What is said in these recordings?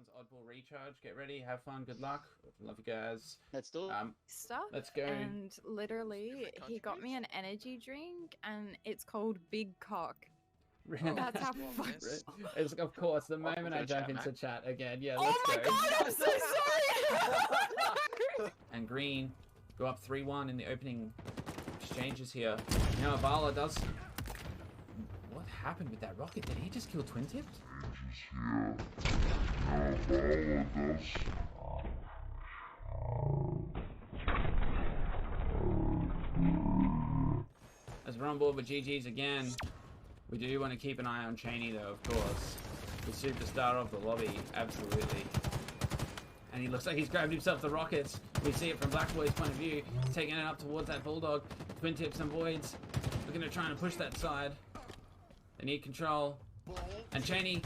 one's oddball recharge. Get ready, have fun, good luck. Love you guys. Let's do it. Stuff. Let's go. And literally, he got me an energy drink, and it's called Big Cock. That's how fun. It's, of course, the moment I jump into chat again. Yeah, Oh let's my go. god, I'm so sorry! And green go up 3-1 in the opening exchanges here. Now Avala does... What happened with that rocket? Did he just kill twin tipped? As we're on board with GG's again, we do want to keep an eye on Cheney though, of course. The superstar of the lobby, absolutely. And he looks like he's grabbed himself the rockets. We see it from Black Boy's point of view. He's taking it up towards that Bulldog. Twin tips and voids. Looking to try and push that side. They need control. And Cheney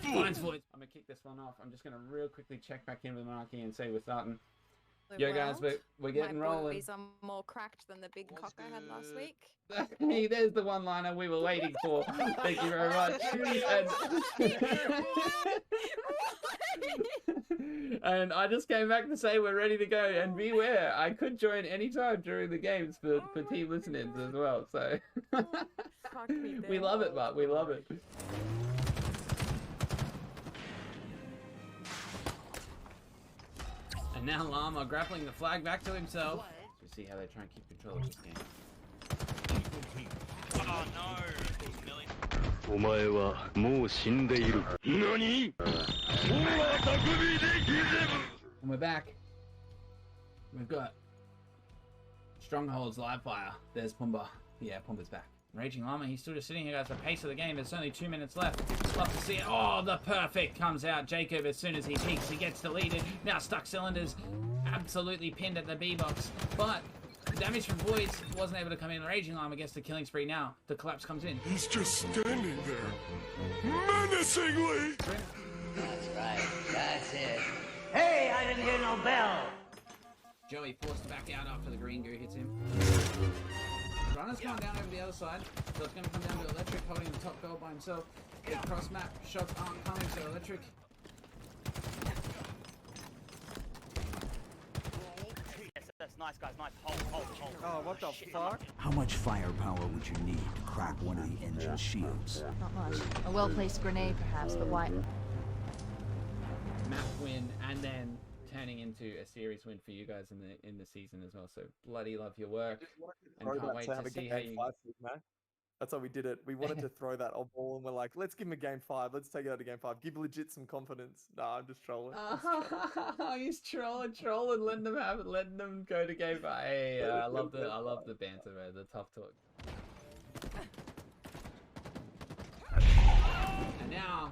finds voids. I'm going to kick this one off. I'm just going to real quickly check back in with Marky and say we're starting. Yo guys, we're getting rolling. My are more cracked than the big cock I had last week. Hey, there's the one-liner we were waiting for. Thank you very much. And I just came back to say we're ready to go. And beware, I could join anytime during the games for team listenings as well. So we love it, but we love it. And now Llama grappling the flag back to himself. So see how they try and keep control of this game. Oh no! Millie. And we're back. We've got Strongholds live fire. There's Pumbaa. Yeah, Pumbaa's back. Raging Llama, he's still just sitting here, guys. The pace of the game, there's only 2 minutes left. Love to see it. Oh, the perfect comes out. Jacob, as soon as he peeks, he gets deleted. Now stuck cylinders. Absolutely pinned at the B box. But the damage from Voids wasn't able to come in. Raging Llama gets the killing spree now. The collapse comes in. He's just standing there, menacingly. That's right. That's it. Hey, I didn't hear no bell. Joey forced back out after the green goo hits him. Runner's gone down over the other side, so it's going to come down to Electric holding the top goal by himself. The cross map shots aren't coming, so Electric. Yes, that's nice, guys. Nice. Hold. Oh, what the fuck? How much firepower would you need to crack one of the engine shields? Not much. A well-placed grenade, perhaps, but why? Map win, and then turning into a series win for you guys in the season as well. So bloody love your work, and can't wait to see how you. That's how we did it. We wanted to throw that odd ball, and we're like, let's give him a game 5. Let's take it out to game 5. Give legit some confidence. Nah, I'm just trolling. He's trolling, letting them have it, letting them go to game 5. Hey, I love the banter, man. The tough talk. And now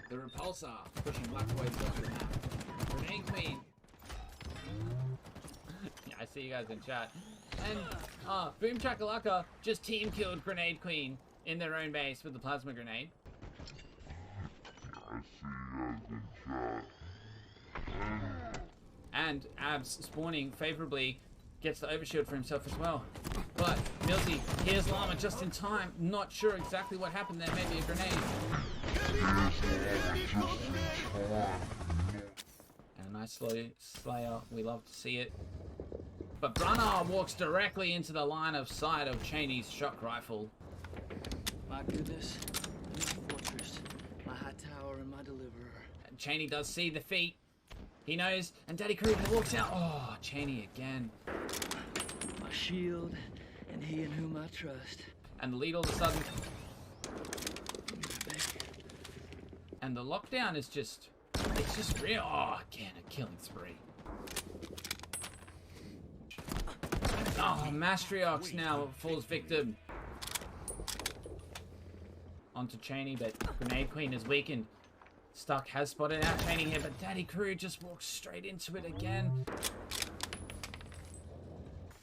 the repulsor pushing Black Boys off the map. Grenade Queen. Yeah, I see you guys in chat. And Boom Chakalaka just team killed Grenade Queen in their own base with the plasma grenade. I see you guys in chat. And Abs spawning favorably gets the overshield for himself as well. But Milsey hears Llama just in time. Not sure exactly what happened there. Maybe a grenade. And a nice slow Slayer. We love to see it. But Brunner walks directly into the line of sight of Cheney's shock rifle. My goodness. My fortress, my high tower, and my deliverer. And Cheney does see the feat. He knows, and Daddy Kruger walks out. Oh, Cheney again. My shield, and he in whom I trust. And the lead all of a sudden. And the lockdown is just, it's just real. Oh, again, a killing spree. Oh, Mastriox now falls victim. Onto Cheney, but Grenade Queen is weakened. Stuck has spotted out Cheney here, but Daddy Crew just walks straight into it again.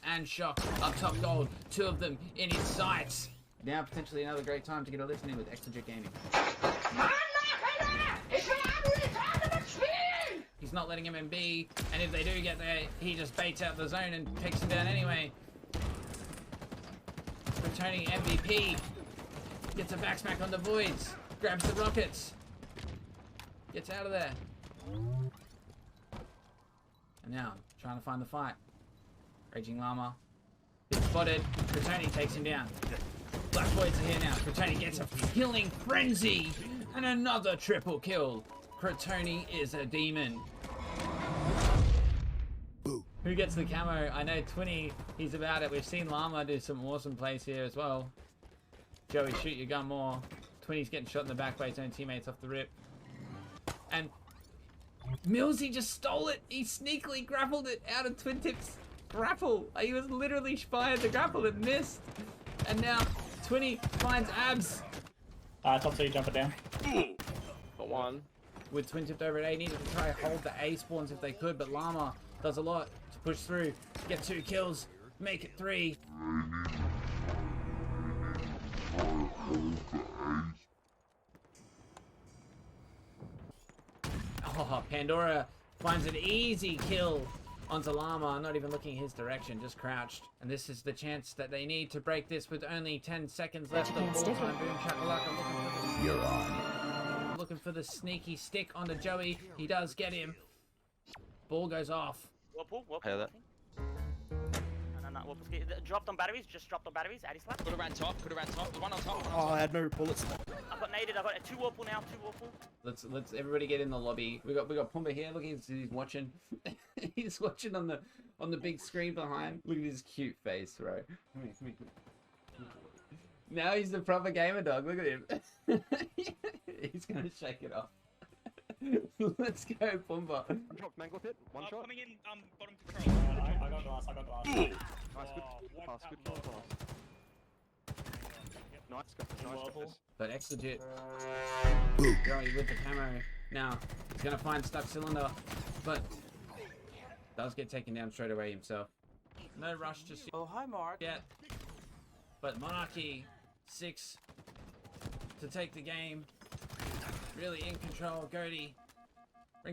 And Shock up top gold. 2 of them in his sights. Now potentially another great time to get a listen in with Exeget Gaming. He's not letting him in B, and if they do get there, he just baits out the zone and takes him down anyway. Returning MVP gets a backsmack on the Voids, grabs the rockets. Gets out of there. And now, trying to find the fight. Raging Llama. Been spotted. Kratoni takes him down. Black Boys are here now. Kratoni gets a killing frenzy. And another triple kill. Kratoni is a demon. Who gets the camo? I know Twinny, he's about it. We've seen Llama do some awesome plays here as well. Joey, shoot your gun more. Twinny's getting shot in the back by his own teammates off the rip. And Millsy just stole it. He sneakily grappled it out of Twin Tip's grapple. He was literally fired the grapple and missed. And now Twinny finds Abs. Top 2, jump it down. Got one. With Twin Tipped over at A, needed to try to hold the A spawns if they could, but Llama does a lot to push through, get 2 kills, make it 3. Oh, Pandora finds an easy kill onto Llama, not even looking his direction, just crouched. And this is the chance that they need to break this with only 10 seconds left of ball time. Boom Chakalaka You're on. looking for the sneaky stick onto Joey. He does get him. Ball goes off. Whirlpool. Hear that? No, Whirlpool's dropped on batteries, just dropped on batteries. Addy slap. Could have ran top, the one on top. Oh, I had no bullets. I've got naded, I've got 2 Whirlpool now, 2 Whirlpool. Let's everybody get in the lobby. We got Pumba here. Look, he's watching. He's watching on the big screen behind. Look at his cute face, bro. Come here. Now he's the proper gamer dog. Look at him. He's gonna shake it off. Let's go, Pumba. Drop mango pit. One shot. Coming in, bottom control. I got glass. Nice, good pass, good pass. Nice. But X legit. Joey with the camo. Now he's gonna find stuck cylinder, but does get taken down straight away himself. No rush just Oh, hi, Mark. yet. But Monarchy 6 to take the game. Really in control. Goaty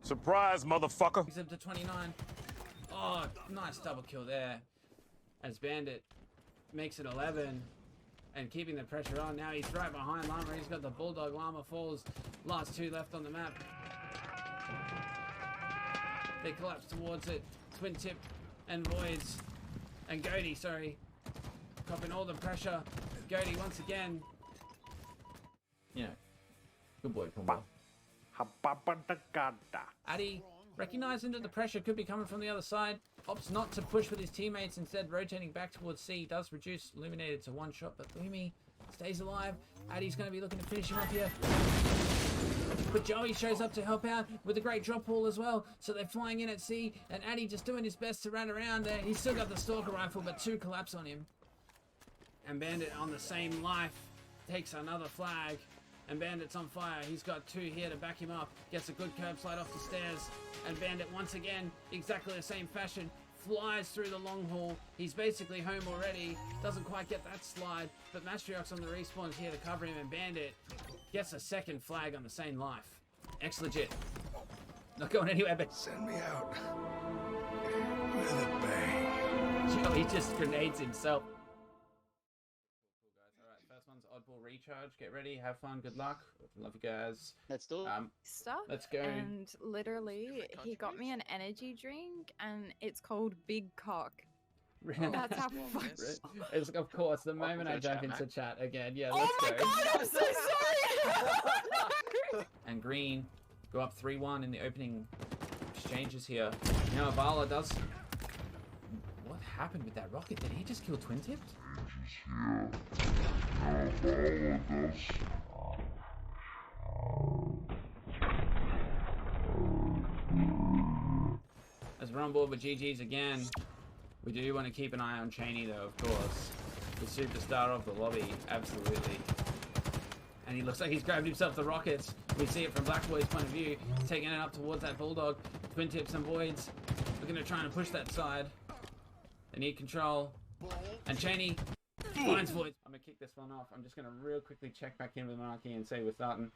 Surprise, motherfucker! brings him to 29. Oh, nice double kill there. As Bandit makes it 11. And keeping the pressure on. Now he's right behind Llama. He's got the Bulldog. Llama falls. Last 2 left on the map. They collapse towards it. Twin Tip and Voids. And Goaty, sorry. Copping all the pressure. Goaty once again. You know. Good boy, Pumba. Addy, recognizing that the pressure could be coming from the other side, opts not to push with his teammates, instead rotating back towards C. Does reduce Illuminated to 1 shot, but Lumi stays alive. Addy's going to be looking to finish him up here. But Joey shows up to help out with a great drop haul as well. So they're flying in at C, and Addy just doing his best to run around there. He's still got the Stalker Rifle, but 2 collapse on him. And Bandit on the same life takes another flag. And Bandit's on fire. He's got 2 here to back him up. Gets a good curb slide off the stairs. And Bandit once again, exactly the same fashion, flies through the long haul. He's basically home already. Doesn't quite get that slide. But Mastriox on the respawn is here to cover him. And Bandit gets a 2nd flag on the same life. X legit. Not going anywhere, but Send me out with a bang. Joey just grenades himself. First one's Oddball Recharge. Get ready, have fun, good luck. Love you guys. Let's do it. Stuff. Let's go. And literally, he got me an energy drink, and it's called Big Cock. That's how fucked. It's, of course, the moment I jump into chat again. Yeah, let's Oh my go. god, I'm so sorry! And Green go up 3-1 in the opening exchanges here. Now Avala does. What happened with that rocket? Did he just kill Twin Tipped? As we're on board with GG's again, we do want to keep an eye on Cheney though, of course. The superstar of the lobby, absolutely. And he looks like he's grabbed himself the rockets. We see it from Black Boy's point of view, taking it up towards that Bulldog. Twin Tips and Voids looking to try and push that side. They need control. And Cheney finds Void. I'm gonna kick this one off. I'm just gonna real quickly check back in with Monarchy and say we're starting.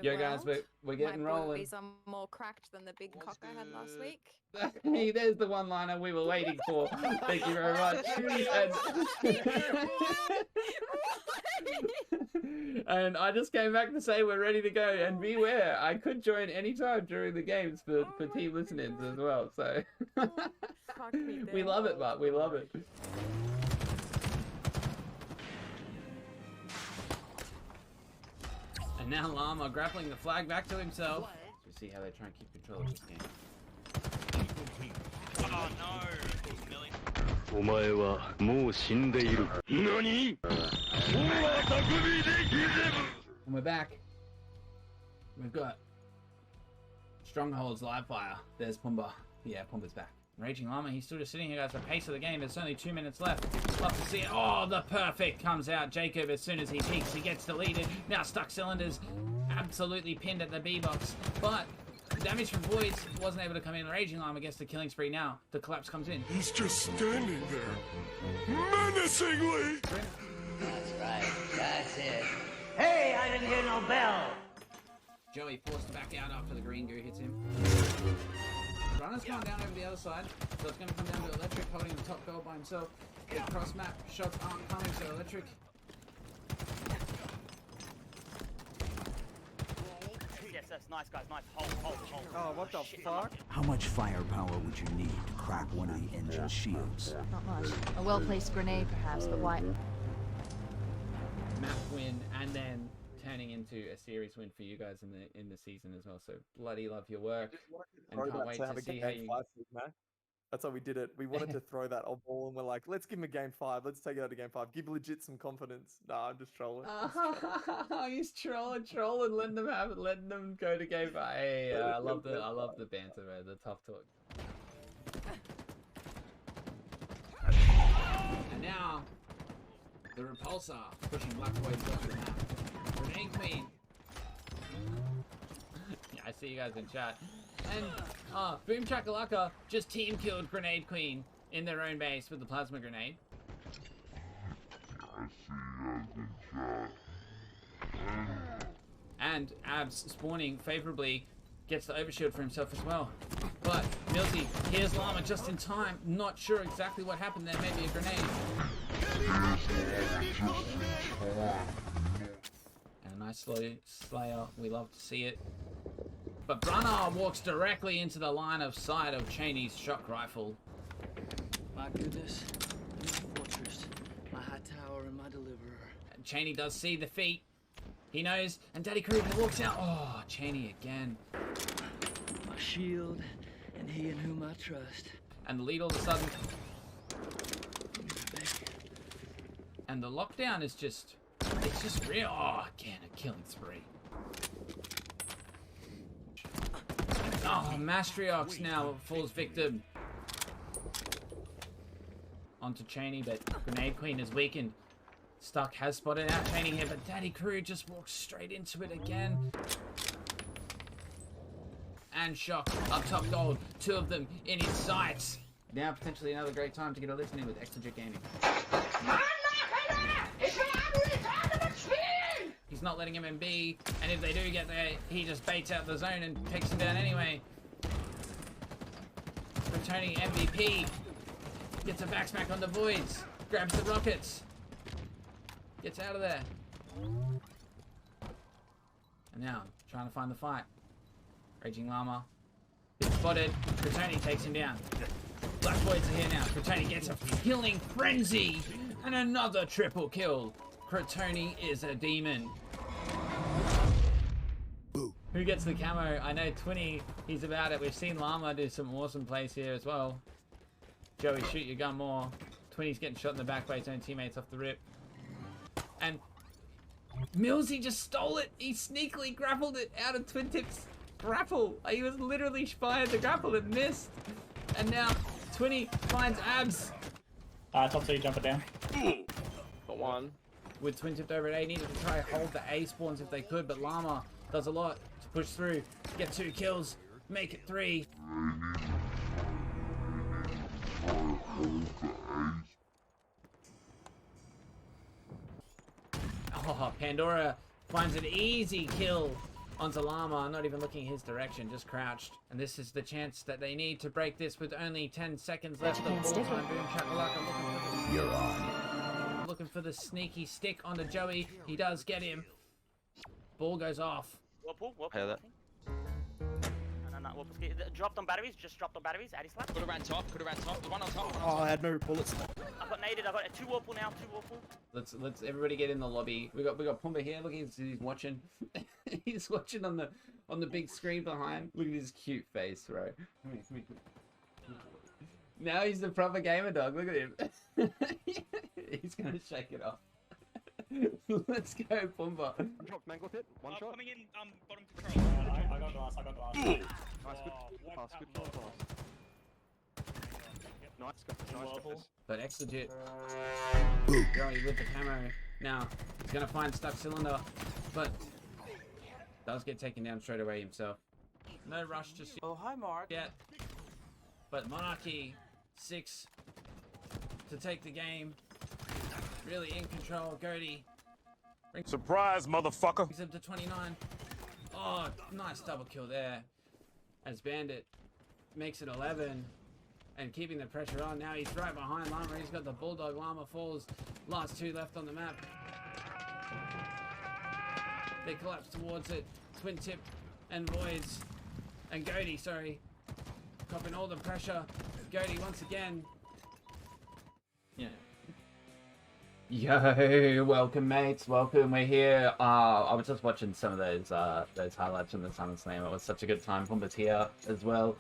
Yo guys, we're getting My rolling. boys are more cracked than the big cock I had last week. Hey, there's the one-liner we were waiting for. Thank you very much. And I just came back to say we're ready to go. And beware, I could join anytime during the games for team listenings as well. So Fuck me we dead. love it, but we love it. And now Llama grappling the flag back to himself. You see how they try and keep control of this game. Oh no! Millie. お前はもう死んでいる。何? And we're back. We've got Strongholds live fire. There's Pumbaa. Yeah, Pumbaa's back. Raging Llama, he's still just sitting here, guys. The pace of the game, there's only 2 minutes left. Love to see it. Oh, the perfect comes out. Jacob, as soon as he peeks, he gets deleted. Now stuck cylinders. Absolutely pinned at the B box. But the damage from Voids wasn't able to come in. Raging Llama gets the killing spree now. The collapse comes in. He's just standing there, menacingly. That's right. That's it. Hey, I didn't hear no bell. Joey forced to back out after the green goo hits him. Runner's going down over the other side, so it's going to come down to Electric holding the top goal by himself. The cross map shots aren't coming, so Electric. Yes, that's nice, guys. Nice. Hold. Oh, what the fuck? How much firepower would you need to crack one of the engine's shields? Not much. A well-placed grenade, perhaps, but why? Map win, and then turning into a series win for you guys in the season as well. So bloody love your work, and can't wait to see how you. That's how we did it. We wanted to throw that on ball, and we're like, let's give him a game 5. Let's take it out to game 5. Give legit some confidence. Nah, I'm just trolling. He's trolling, letting them go to game 5. Hey, I love the banter, man. The tough talk. And now the repulsor pushing Black Void to the map. Grenade Queen. Yeah, I see you guys in chat. And Boom Chakalaka just team killed Grenade Queen in their own base with the plasma grenade. And Abs spawning favorably gets the overshield for himself as well. But Milty hears Llama just in time. Not sure exactly what happened there. Maybe a grenade. And a nice slow Slayer. We love to see it. But Brunner walks directly into the line of sight of Cheney's shock rifle. My goodness. This fortress, my high tower, and my deliverer. And Cheney does see the feet. He knows, and Daddy Kruger walks out. Oh, Cheney again. My shield, and he in whom I trust. And the lead all of a sudden. And the lockdown is just, it's just real. Oh, again, a killing spree. Oh, Mastriox now falls victim. Onto Cheney, but Grenade Queen is weakened. Stuck has spotted out Cheney here, but Daddy Crew just walks straight into it again. And Shock up top gold. 2 of them in his sights. Now potentially another great time to get a listen in with Exogit Gaming. He's not letting him in B, and if they do get there, he just baits out the zone and takes him down anyway. Returning MVP gets a back smack on the Voids, grabs the rockets, gets out of there. And now, trying to find the fight. Raging Llama gets spotted, Kratoni takes him down. Black Voids are here now, Kratoni gets a killing frenzy, and another triple kill. Kratoni is a demon. Who gets the camo? I know Twinny, he's about it. We've seen Llama do some awesome plays here as well. Joey, shoot your gun more. Twinny's getting shot in the back by his own teammates off the rip. And Millsy just stole it. He sneakily grappled it out of Twin Tip's grapple. He was literally fired the grapple and missed. And now Twinny finds Abs. Top 2 jumping down. Got one. With Twin Tipped over at A, needed to try and hold the A spawns if they could, but Llama does a lot to push through, get 2 kills, make it 3. Oh, Pandora finds an easy kill onto Llama, not even looking his direction, just crouched. And this is the chance that they need to break this with only 10 seconds left of ball time. Boom Chakalaka looking for You're on. looking for the sneaky stick onto Joey. He does get him. Ball goes off. Whirlpool, Hear that? No, Whirlpool's dropped on batteries, just dropped on batteries. Addy slap. Could have ran top. The one on top. Oh, I had no bullets. I got naded, I got 2 Whirlpool now, 2 Whirlpool. Let's everybody get in the lobby. We got Pumba here. Look, he's watching. He's watching on the big screen behind. Look at his cute face, right? Now he's the proper gamer dog. Look at him. He's gonna shake it off. Let's go, Pumba. Drop mango pit. One shot. Coming in, bottom control. I got glass, I got glass. Nice, good pass, good pass. Nice, nice. But X legit. Going with the camo. Now he's gonna find stuck cylinder, but does get taken down straight away himself. No rush just Oh, hi, Mark. yet. But Monarchy 6 to take the game. Really in control. Goaty Surprise, motherfucker. brings him to 29. Oh, nice double kill there. As Bandit makes it 11. And keeping the pressure on. Now he's right behind Llama. He's got the Bulldog. Llama falls. Last 2 left on the map. They collapse towards it. Twin Tip and Voids. And Goaty, sorry. Copping all the pressure. Goaty once again. Yeah. Yo, welcome mates, welcome. We're here. I was just watching some of those highlights from the Sun Slam. It was such a good time. Pumba's here as well.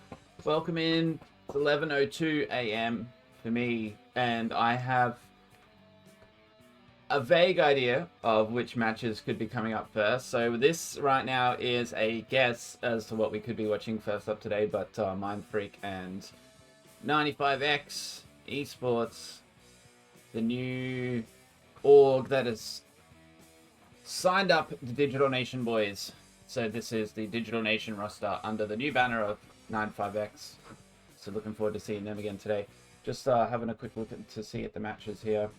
Welcome in. It's 11:02 a.m. for me, and I have a vague idea of which matches could be coming up first. So this right now is a guess as to what we could be watching first up today, but Mind Freak and 95X Esports, the new org that has signed up the Digital Nation boys. So this is the Digital Nation roster under the new banner of 95X. So looking forward to seeing them again today. Just having a quick look to see at the matches here.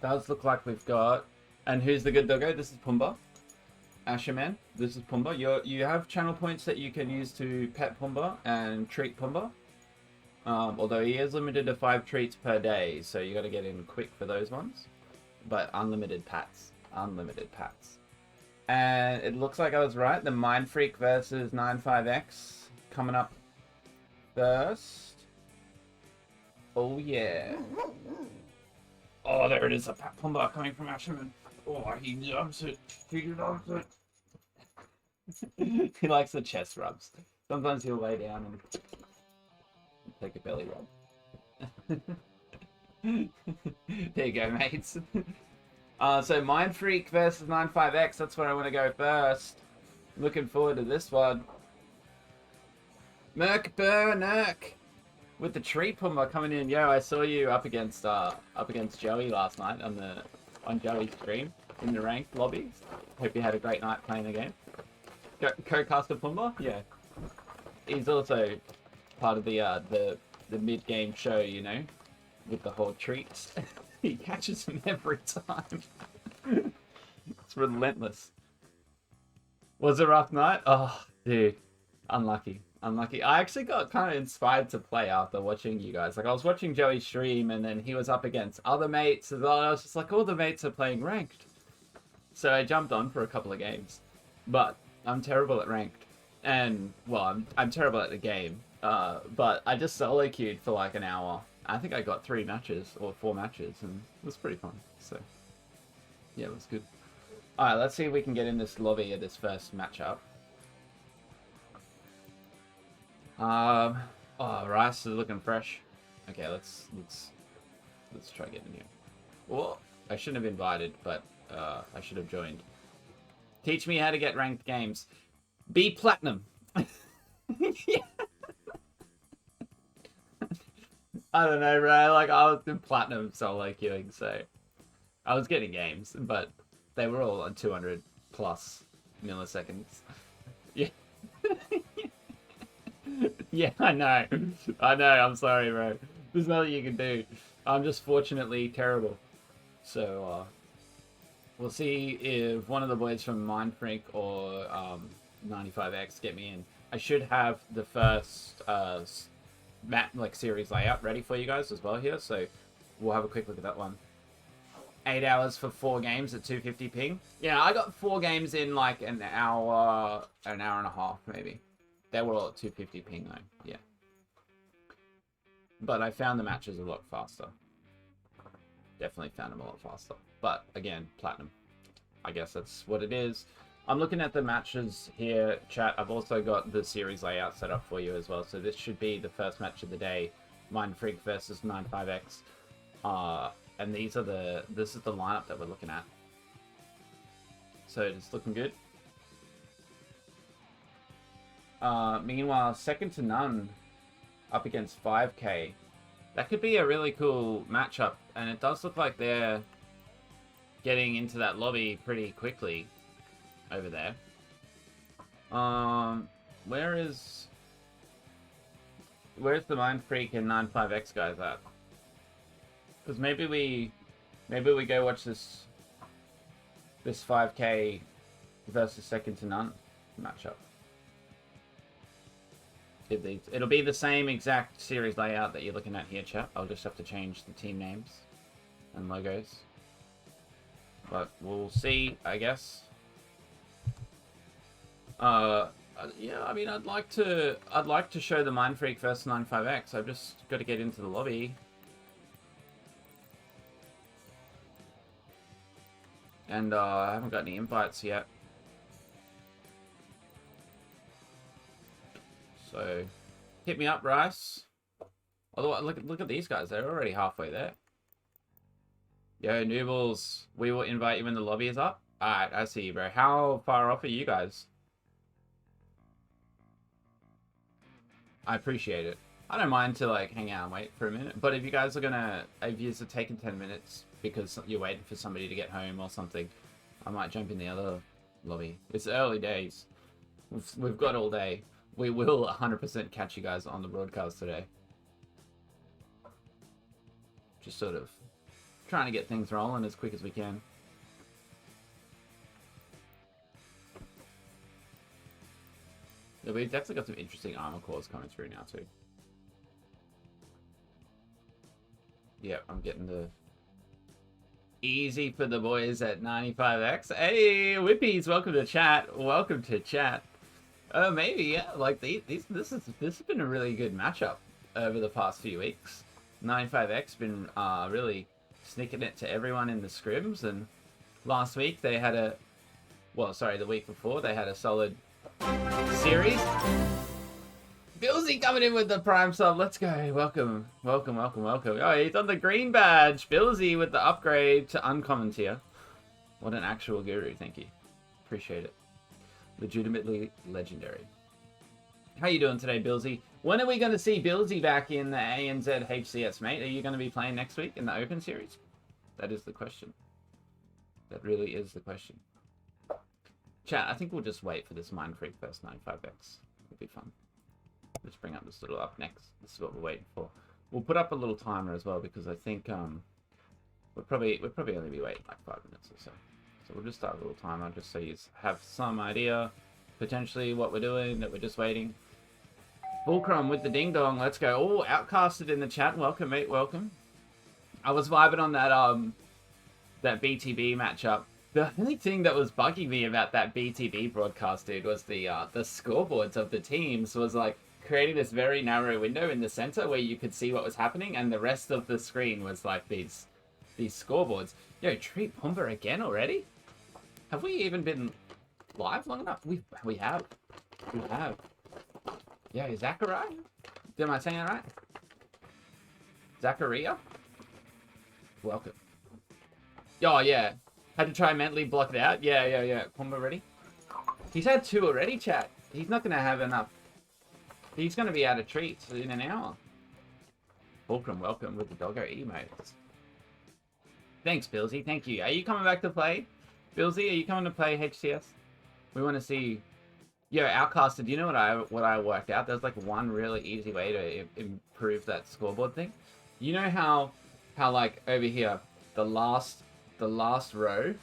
Does look like we've got... And who's the good doggo? This is Pumba. Asherman, this is Pumba. You have channel points that you can use to pet Pumba and treat Pumba. Although he is limited to 5 treats per day, so you got to get in quick for those ones. But unlimited pats. Unlimited pats. And it looks like I was right. The Mind Freak versus 95X coming up first. Oh yeah. Oh, there it is. A pat Pumba coming from Asherman. Oh, he loves it. He loves it. He likes the chest rubs. Sometimes he'll lay down and take a belly rub. There you go, mates. So Mind Freak versus 95X. That's where I want to go first. Looking forward to this one. Merc Burnerk with the tree Pumba coming in. Yo, I saw you up against Joey last night on Joey's stream in the ranked lobby. Hope you had a great night playing the game. Co-caster Pumba, yeah. He's also part of the mid-game show, you know, with the whole treats. He catches them every time. It's relentless. Was it a rough night? Oh, dude, unlucky. Unlucky. I actually got kind of inspired to play after watching you guys. Like, I was watching Joey stream, and then he was up against other mates as well. I was just like, all the mates are playing ranked. So I jumped on for a couple of games. But I'm terrible at ranked. And, well, I'm terrible at the game. But I just solo queued for like an hour. I think I got 3 matches, or 4 matches, and it was pretty fun. So, yeah, it was good. Alright, let's see if we can get in this lobby of this first matchup. Oh, Rice is looking fresh. Okay, let's try getting here. Well, I shouldn't have invited, but I should have joined. Teach me how to get ranked games. Be platinum. Yeah. I don't know, bro. Like, I was in platinum solo queuing, so I was getting games, but they were all on 200 plus milliseconds. Yeah. Yeah, I know. I'm sorry, bro. There's nothing you can do. I'm just fortunately terrible. So, We'll see if one of the boys from Mindfreak or 95X get me in. I should have the first series layout ready for you guys as well here, so we'll have a quick look at that one. 8 hours for 4 games at 250 ping. Yeah, I got 4 games in like an hour and a half maybe. They were all at 250 ping though, yeah. But I found the matches a lot faster. Definitely found them a lot faster. But again, platinum. I guess that's what it is. I'm looking at the matches here, chat. I've also got the series layout set up for you as well. So this should be the first match of the day. Mindfreak versus 95X. And this is the lineup that we're looking at. So it's looking good. Meanwhile, second to none up against 5K. That could be a really cool matchup, and it does look like they're getting into that lobby pretty quickly over there. Where's the Mindfreak and 95X guys at? Because maybe we go watch this 5K versus second to none matchup. It'll be the same exact series layout that you're looking at here, chat. I'll just have to change the team names and logos. But we'll see, I guess. Yeah, I mean, I'd like to show the Mindfreak versus 95X. I've just got to get into the lobby. And I haven't got any invites yet. So, hit me up, Rice. Although, look at these guys. They're already halfway there. Yo, Noobles, we will invite you when the lobby is up. Alright, I see you, bro. How far off are you guys? I appreciate it. I don't mind to, like, hang out and wait for a minute. But if you guys are if you're taking 10 minutes because you're waiting for somebody to get home or something, I might jump in the other lobby. It's early days. We've got all day. We will 100% catch you guys on the broadcast today. Just sort of trying to get things rolling as quick as we can. Yeah, we've definitely got some interesting armor cores coming through now too. Yep, I'm getting the easy for the boys at 95X. Hey, Whippies, welcome to chat. Welcome to chat. Maybe, yeah. Like this has been a really good matchup over the past few weeks. 95X been really sneaking it to everyone in the scrims, and last week they had the week before they had a solid series. Billsy coming in with the prime sub. Let's go. Welcome. Oh, he's on the green badge. Billsy with the upgrade to uncommon tier. What an actual guru. Thank you. Appreciate it. Legitimately legendary. How you doing today, Billsy? When are we going to see Billsy back in the ANZ HCS, mate? Are you going to be playing next week in the Open Series? That is the question. That really is the question. Chat, I think we'll just wait for this Mindfreak versus 95X. It'll be fun. Let's bring up this little up next. This is what we're waiting for. We'll put up a little timer as well because I think we'll probably only be waiting like 5 minutes or so. So we'll just start a little timer just so you have some idea potentially what we're doing, that we're just waiting. Fulcrum with the ding dong. Let's go. Oh, Outcasted in the chat. Welcome, mate. Welcome. I was vibing on that BTB matchup. The only thing that was bugging me about that BTB broadcast, dude, was the scoreboards of the teams was like creating this very narrow window in the center where you could see what was happening, and the rest of the screen was like these scoreboards. Yo, treat Pumba again already? Have we even been live long enough? We have. We have. Yo, Zachariah? Am I saying that right? Zachariah? Welcome. Oh, yeah. Had to try and mentally block it out. Yeah. Pumba ready? He's had 2 already, chat. He's not going to have enough. He's going to be out of treats in an hour. Fulcrum, welcome with the doggo emotes. Thanks, Billsy. Thank you. Are you coming back to play? Billsy, are you coming to play HCS? We want to see... Yo, Outcasted, you know what I worked out? There's like one really easy way to improve that scoreboard thing. You know how like over here, the last row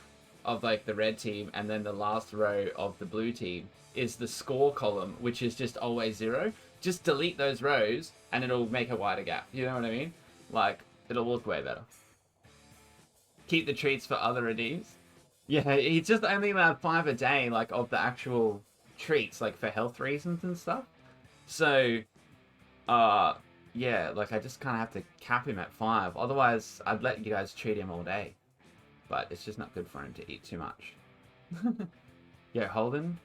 of like the red team, and then the last row of the blue team is the score column, which is just always 0. Just delete those rows, and it'll make a wider gap. You know what I mean? Like, it'll look way better. Keep the treats for other redeems. Yeah, he's just only allowed 5 a day, like, of the actual treats, like, for health reasons and stuff. So, yeah, like, I just kind of have to cap him at 5. Otherwise, I'd let you guys treat him all day. But it's just not good for him to eat too much. Yeah, Holden.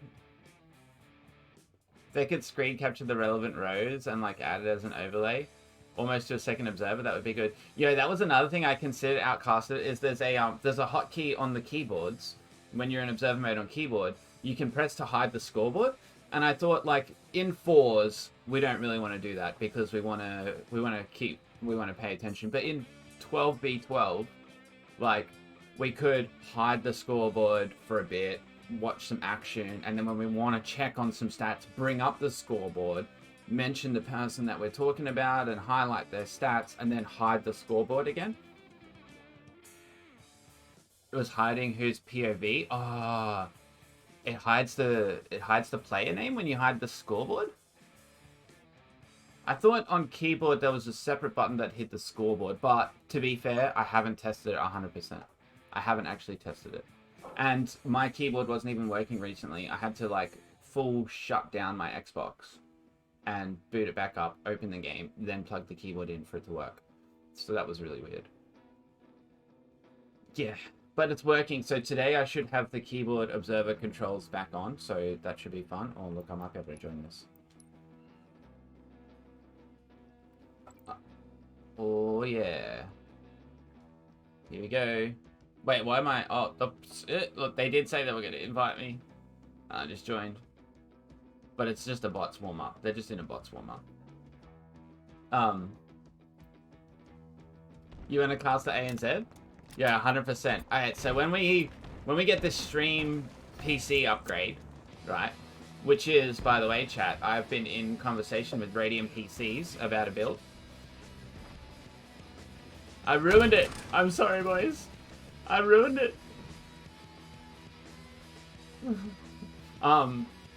If they could screen capture the relevant rows and, like, add it as an overlay, almost to a second observer, that would be good. Yeah, that was another thing I considered outcasted, is there's a hotkey on the keyboards. When you're in observer mode on keyboard, you can press to hide the scoreboard. And I thought, like, in 4s, we don't really want to do that because we want to pay attention. But in 12v12, like, we could hide the scoreboard for a bit, watch some action, and then when we want to check on some stats, bring up the scoreboard, mention the person that we're talking about and highlight their stats, and then hide the scoreboard again. It was hiding whose POV. Ah, it hides the player name when you hide the scoreboard. I thought on keyboard there was a separate button that hid the scoreboard, but to be fair, I haven't tested it 100%. I haven't actually tested it. And my keyboard wasn't even working recently. I had to, like, full shut down my Xbox and boot it back up, open the game, then plug the keyboard in for it to work. So that was really weird. Yeah, but it's working. So today I should have the keyboard observer controls back on, so that should be fun. Oh, look, I might be able to join this. Oh, yeah. Here we go. Wait, why am I... Oh, oops. Look, they did say they were going to invite me. I just joined. But it's just a bots warm-up. They're just in a bots warm-up. You want to cast the ANZ? Yeah, 100%. Alright, so when we get this stream PC upgrade, right? Which is, by the way, chat, I've been in conversation with Radiant PCs about a build. I ruined it. I'm sorry, boys. I ruined it.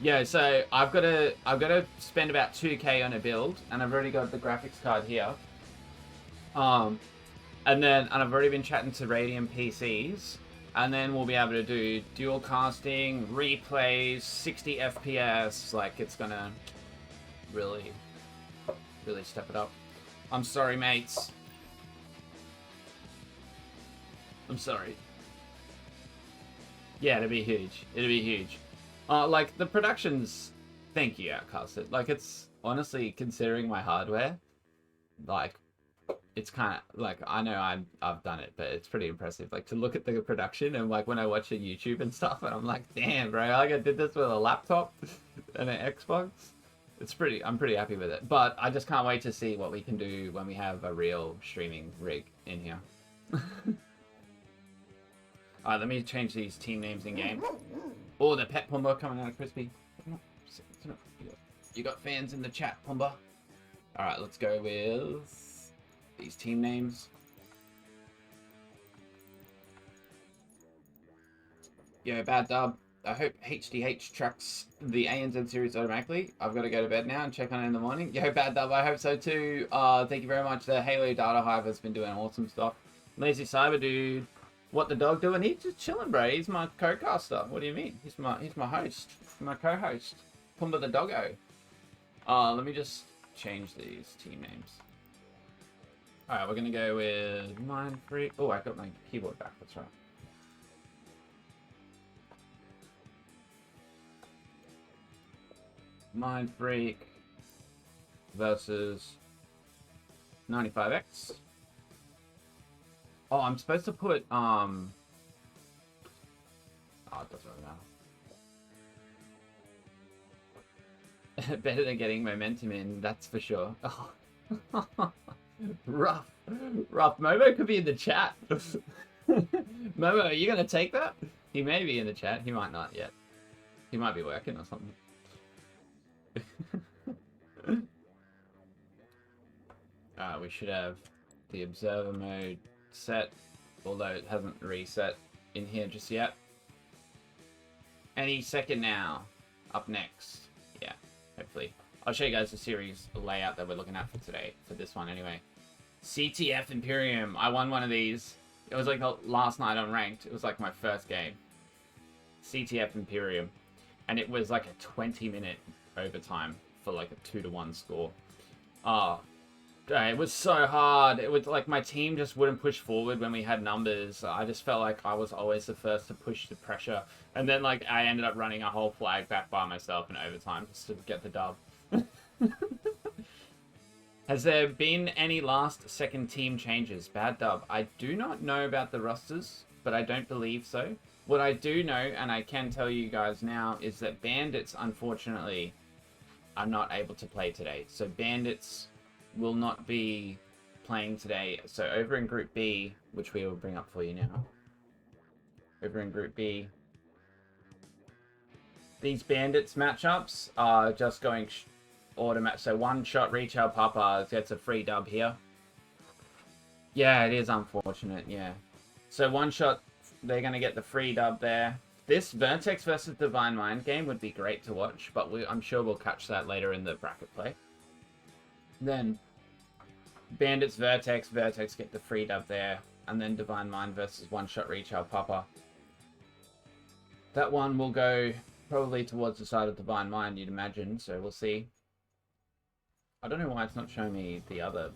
Yeah, so I've got to spend about 2k on a build, and I've already got the graphics card here. And I've already been chatting to Radiant PCs, and then we'll be able to do dual casting, replays, 60 FPS. Like, it's gonna really step it up. I'm sorry, mates. I'm sorry. Yeah, it'll be huge. It'll be huge. Like, the production's... Thank you, Outcasted. Like, it's... Honestly, considering my hardware, like, it's kind of... Like, I know I've done it, but it's pretty impressive. Like, to look at the production and, like, when I watch a YouTube and stuff, and I'm like, damn, bro, like, I did this with a laptop and an Xbox. It's pretty... I'm pretty happy with it. But I just can't wait to see what we can do when we have a real streaming rig in here. Alright, let me change these team names in game. Oh, the pet Pumba coming out of Crispy. You got fans in the chat, Pumba. Alright, let's go with these team names. Yo, Bad Dub. I hope HDH tracks the ANZ series automatically. I've got to go to bed now and check on it in the morning. Yo, Bad Dub, I hope so too. Thank you very much. The Halo Data Hive has been doing awesome stuff. Lazy Cyber Dude. What the dog doing? He's just chilling, bro. He's my co-caster. What do you mean? He's my host. My co-host. Pumba the doggo. Let me just change these team names. Alright, we're gonna go with Mind Freak. Oh, I got my keyboard back, that's right. Mind Freak versus 95X. Oh, I'm supposed to put, oh, it doesn't really matter. Better than getting momentum in, that's for sure. Oh. Rough. Momo could be in the chat. Momo, are you going to take that? He may be in the chat. He might not yet. He might be working or something. We should have the observer mode set, although it hasn't reset in here just yet. Any second now. Up next. Yeah, hopefully. I'll show you guys the series layout that we're looking at for today. For this one, anyway. CTF Imperium. I won one of these. It was like last night on Ranked. It was like my first game. CTF Imperium. And it was like a 20-minute overtime for like a 2-1 score. It was so hard. It was like my team just wouldn't push forward when we had numbers. I just felt like I was always the first to push the pressure. And then like I ended up running a whole flag back by myself in overtime just to get the dub. Has there been any last-second team changes? Bad dub. I do not know about the rosters, but I don't believe so. What I do know, and I can tell you guys now, is that Bandits, unfortunately, are not able to play today. So Bandits will not be playing today. So over in Group B, which we will bring up for you now. Over in Group B, these Bandits matchups are just going automatic. So one shot retail Papa gets a free dub here. Yeah, it is unfortunate, yeah. So one shot, they're going to get the free dub there. This Vertex versus Divine Mind game would be great to watch, but I'm sure we'll catch that later in the bracket play. Then Bandits Vertex get the free dub there, and then Divine Mind versus one shot retail Papa. That one will go probably towards the side of Divine Mind, you'd imagine, so we'll see. I don't know why it's not showing me the other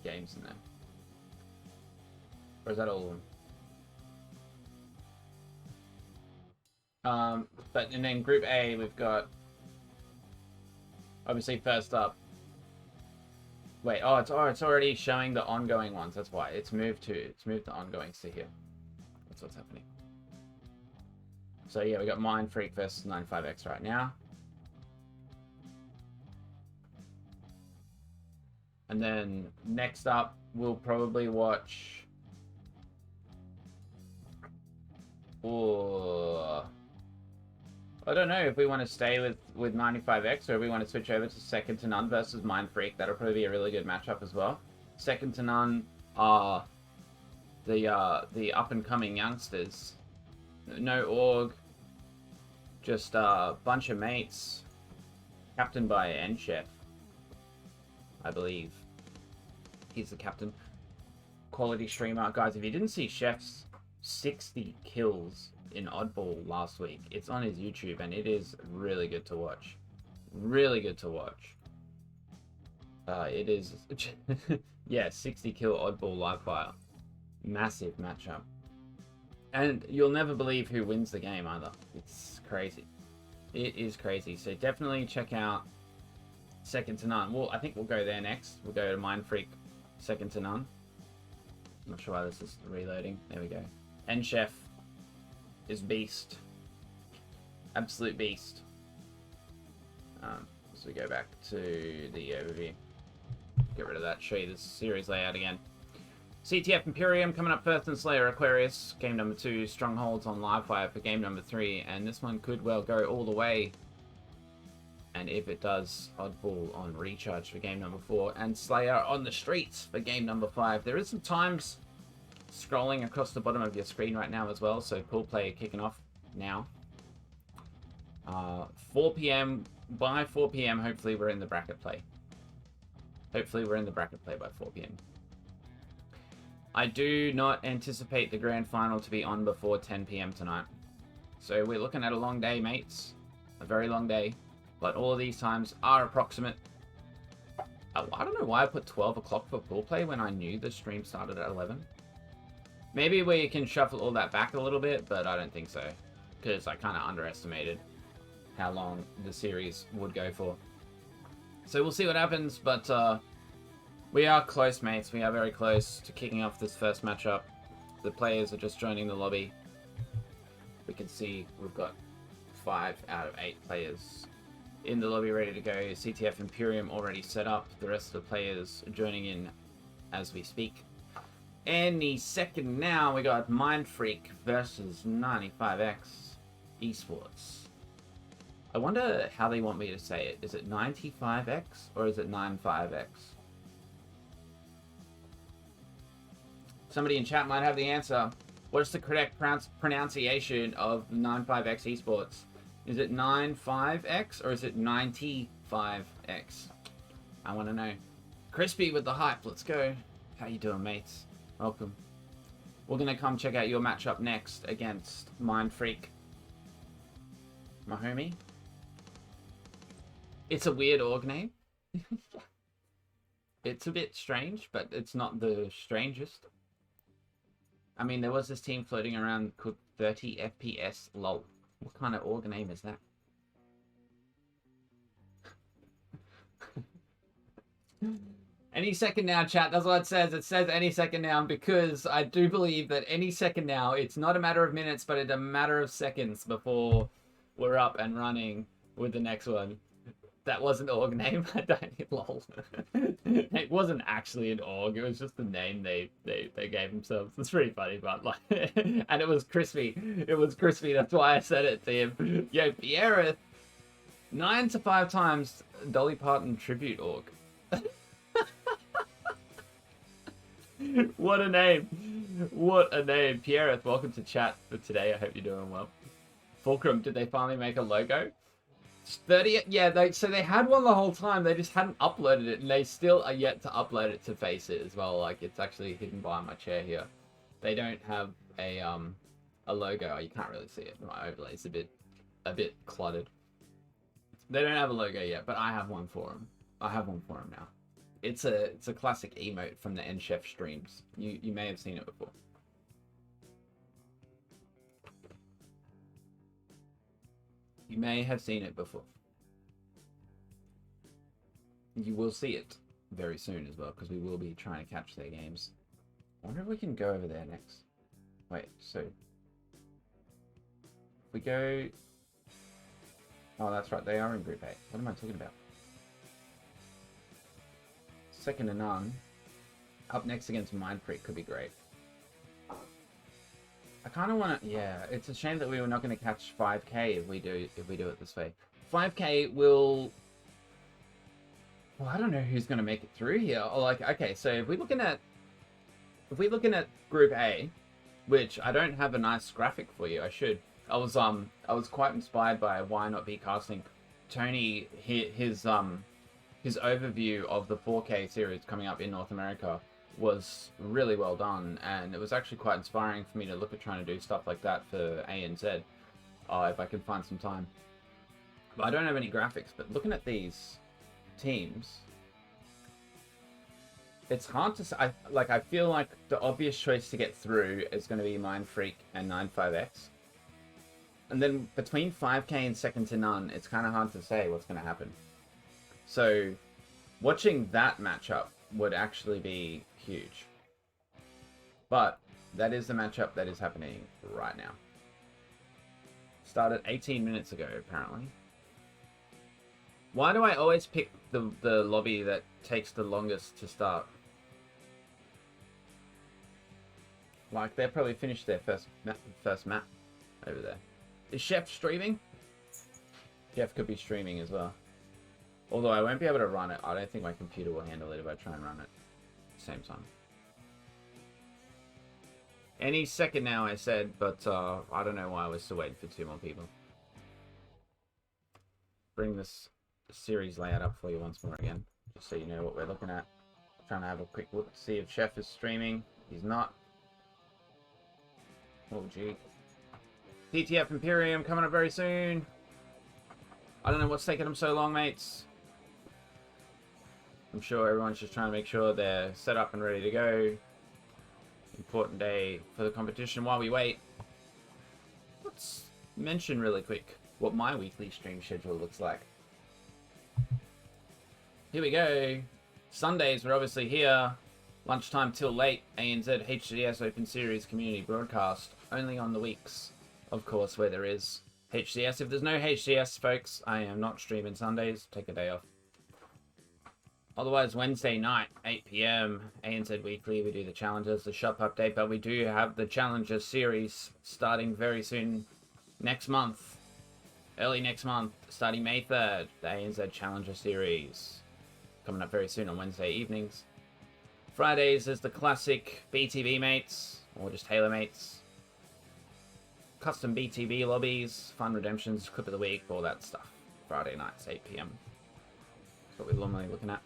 games in there. Or is that all of them? And then Group A, we've got, obviously first up. Wait, it's already showing the ongoing ones. That's why it's moved the ongoings to here. That's what's happening. So yeah, we got Mind Freak versus 95X right now. And then next up, we'll probably watch. I don't know if we want to stay with 95X or if we want to switch over to Second to None versus Mind Freak. That'll probably be a really good matchup as well. Second to None are the up and coming youngsters. No org, just a bunch of mates, captained by N-Chef, I believe. He's the captain. Quality streamer. Guys, if you didn't see Chef's 60 kills in Oddball last week, it's on his YouTube and it is really good to watch. Really good to watch. It is... yeah, 60 kill Oddball live fire. Massive matchup. And you'll never believe who wins the game either. It's crazy. It is crazy. So definitely check out Second to None. Well, I think we'll go there next. We'll go to Mind Freak, Second to None. I'm not sure why this is reloading. There we go. N-Chef is beast. Absolute beast. So we go back to the overview. Get rid of that. Show you the series layout again. CTF Imperium coming up first, and Slayer Aquarius. Game number 2. Strongholds on Livefire for game number 3. And this one could well go all the way. And if it does, Oddball on Recharge for game number 4. And Slayer on the Streets for game number 5. There is some times scrolling across the bottom of your screen right now as well. So pool play kicking off now. 4 p.m. By 4 p.m. hopefully we're in the bracket play. Hopefully we're in the bracket play by 4 p.m. I do not anticipate the grand final to be on before 10 p.m. tonight. So we're looking at a long day, mates. A very long day. But all of these times are approximate. I don't know why I put 12 o'clock for pool play when I knew the stream started at 11. Maybe we can shuffle all that back a little bit, but I don't think so. Because I kind of underestimated how long the series would go for. So we'll see what happens, but we are close, mates. We are very close to kicking off this first matchup. The players are just joining the lobby. We can see we've got 5 out of 8 players in the lobby ready to go. CTF Imperium already set up. The rest of the players are joining in as we speak. Any second now, we got Mind Freak versus 95X Esports. I wonder how they want me to say it. Is it 95X or is it 95X? Somebody in chat might have the answer. What's the correct pronunciation of 95X Esports? Is it 95X or is it 95X? I want to know. Crispy with the hype. Let's go. How you doing, mates? Welcome. We're going to come check out your matchup next against Mind Freak. My homie. It's a weird org name. It's a bit strange, but it's not the strangest. I mean, there was this team floating around called 30 FPS. Lol. What kind of org name is that? Any second now, chat. That's what it says. It says any second now because I do believe that any second now, it's not a matter of minutes, but it's a matter of seconds before we're up and running with the next one. That wasn't org name. I don't lol. It wasn't actually an org. It was just the name they gave themselves. It's pretty funny, but like, and it was crispy. It was crispy. That's why I said it to him. Yo, Pierre, 9 to 5 times Dolly Parton tribute org. What a name. What a name. Pierre, welcome to chat for today. I hope you're doing well. Fulcrum, did they finally make a logo? 30, yeah, so they had one the whole time. They just hadn't uploaded it, and they still are yet to upload it to Face It as well. Like, it's actually hidden behind my chair here. They don't have a logo. You can't really see it. My overlay's a bit cluttered. They don't have a logo yet, but I have one for them. I have one for them now. It's a classic emote from the NChef streams. You may have seen it before. You may have seen it before. You will see it very soon as well, because we will be trying to catch their games. I wonder if we can go over there next. Wait, so... If we go... Oh, that's right, they are in Group A. What am I talking about? Second to none. Up next against Mind Freak could be great. I kind of want to, yeah, it's a shame that we were not going to catch 5k if we do it this way. 5k will, well, I don't know who's going to make it through here. Or like, okay, so if we're looking at Group A, which I don't have a nice graphic for you, I should. I was quite inspired by Why Not Be Casting. Tony, his overview of the 4K series coming up in North America was really well done, and it was actually quite inspiring for me to look at trying to do stuff like that for ANZ, if I can find some time. But I don't have any graphics, but looking at these teams, it's hard to say. I feel like the obvious choice to get through is going to be Mind Freak and 95X. And then between 5k and second to none, it's kind of hard to say what's going to happen. So watching that matchup would actually be huge. But that is the matchup that is happening right now. Started 18 minutes ago, apparently. Why do I always pick the lobby that takes the longest to start? Like, they've probably finished their first map over there. Is Chef streaming? Chef could be streaming as well. Although I won't be able to run it. I don't think my computer will handle it if I try and run it at the same time. Any second now, I said, but I don't know why I was still waiting for 2 more people. Bring this series layout up for you once more again, just so you know what we're looking at. Trying to have a quick look to see if Chef is streaming. He's not. Oh, gee. PTF Imperium coming up very soon. I don't know what's taking them so long, mates. I'm sure everyone's just trying to make sure they're set up and ready to go. Important day for the competition. While we wait, let's mention really quick what my weekly stream schedule looks like. Here we go. Sundays, we're obviously here. Lunchtime till late. ANZ HCS Open Series Community Broadcast. Only on the weeks, of course, where there is HCS. If there's no HCS, folks, I am not streaming Sundays. Take a day off. Otherwise, Wednesday night, 8 PM, ANZ Weekly, we do the challenges, the shop update, but we do have the challenges series starting very soon next month. Early next month, starting May 3rd, the ANZ Challenger series. Coming up very soon on Wednesday evenings. Fridays is the classic BTB mates, or just Halo mates. custom BTB lobbies, fun redemptions, clip of the week, all that stuff. Friday nights, 8 PM. That's what we're normally looking at.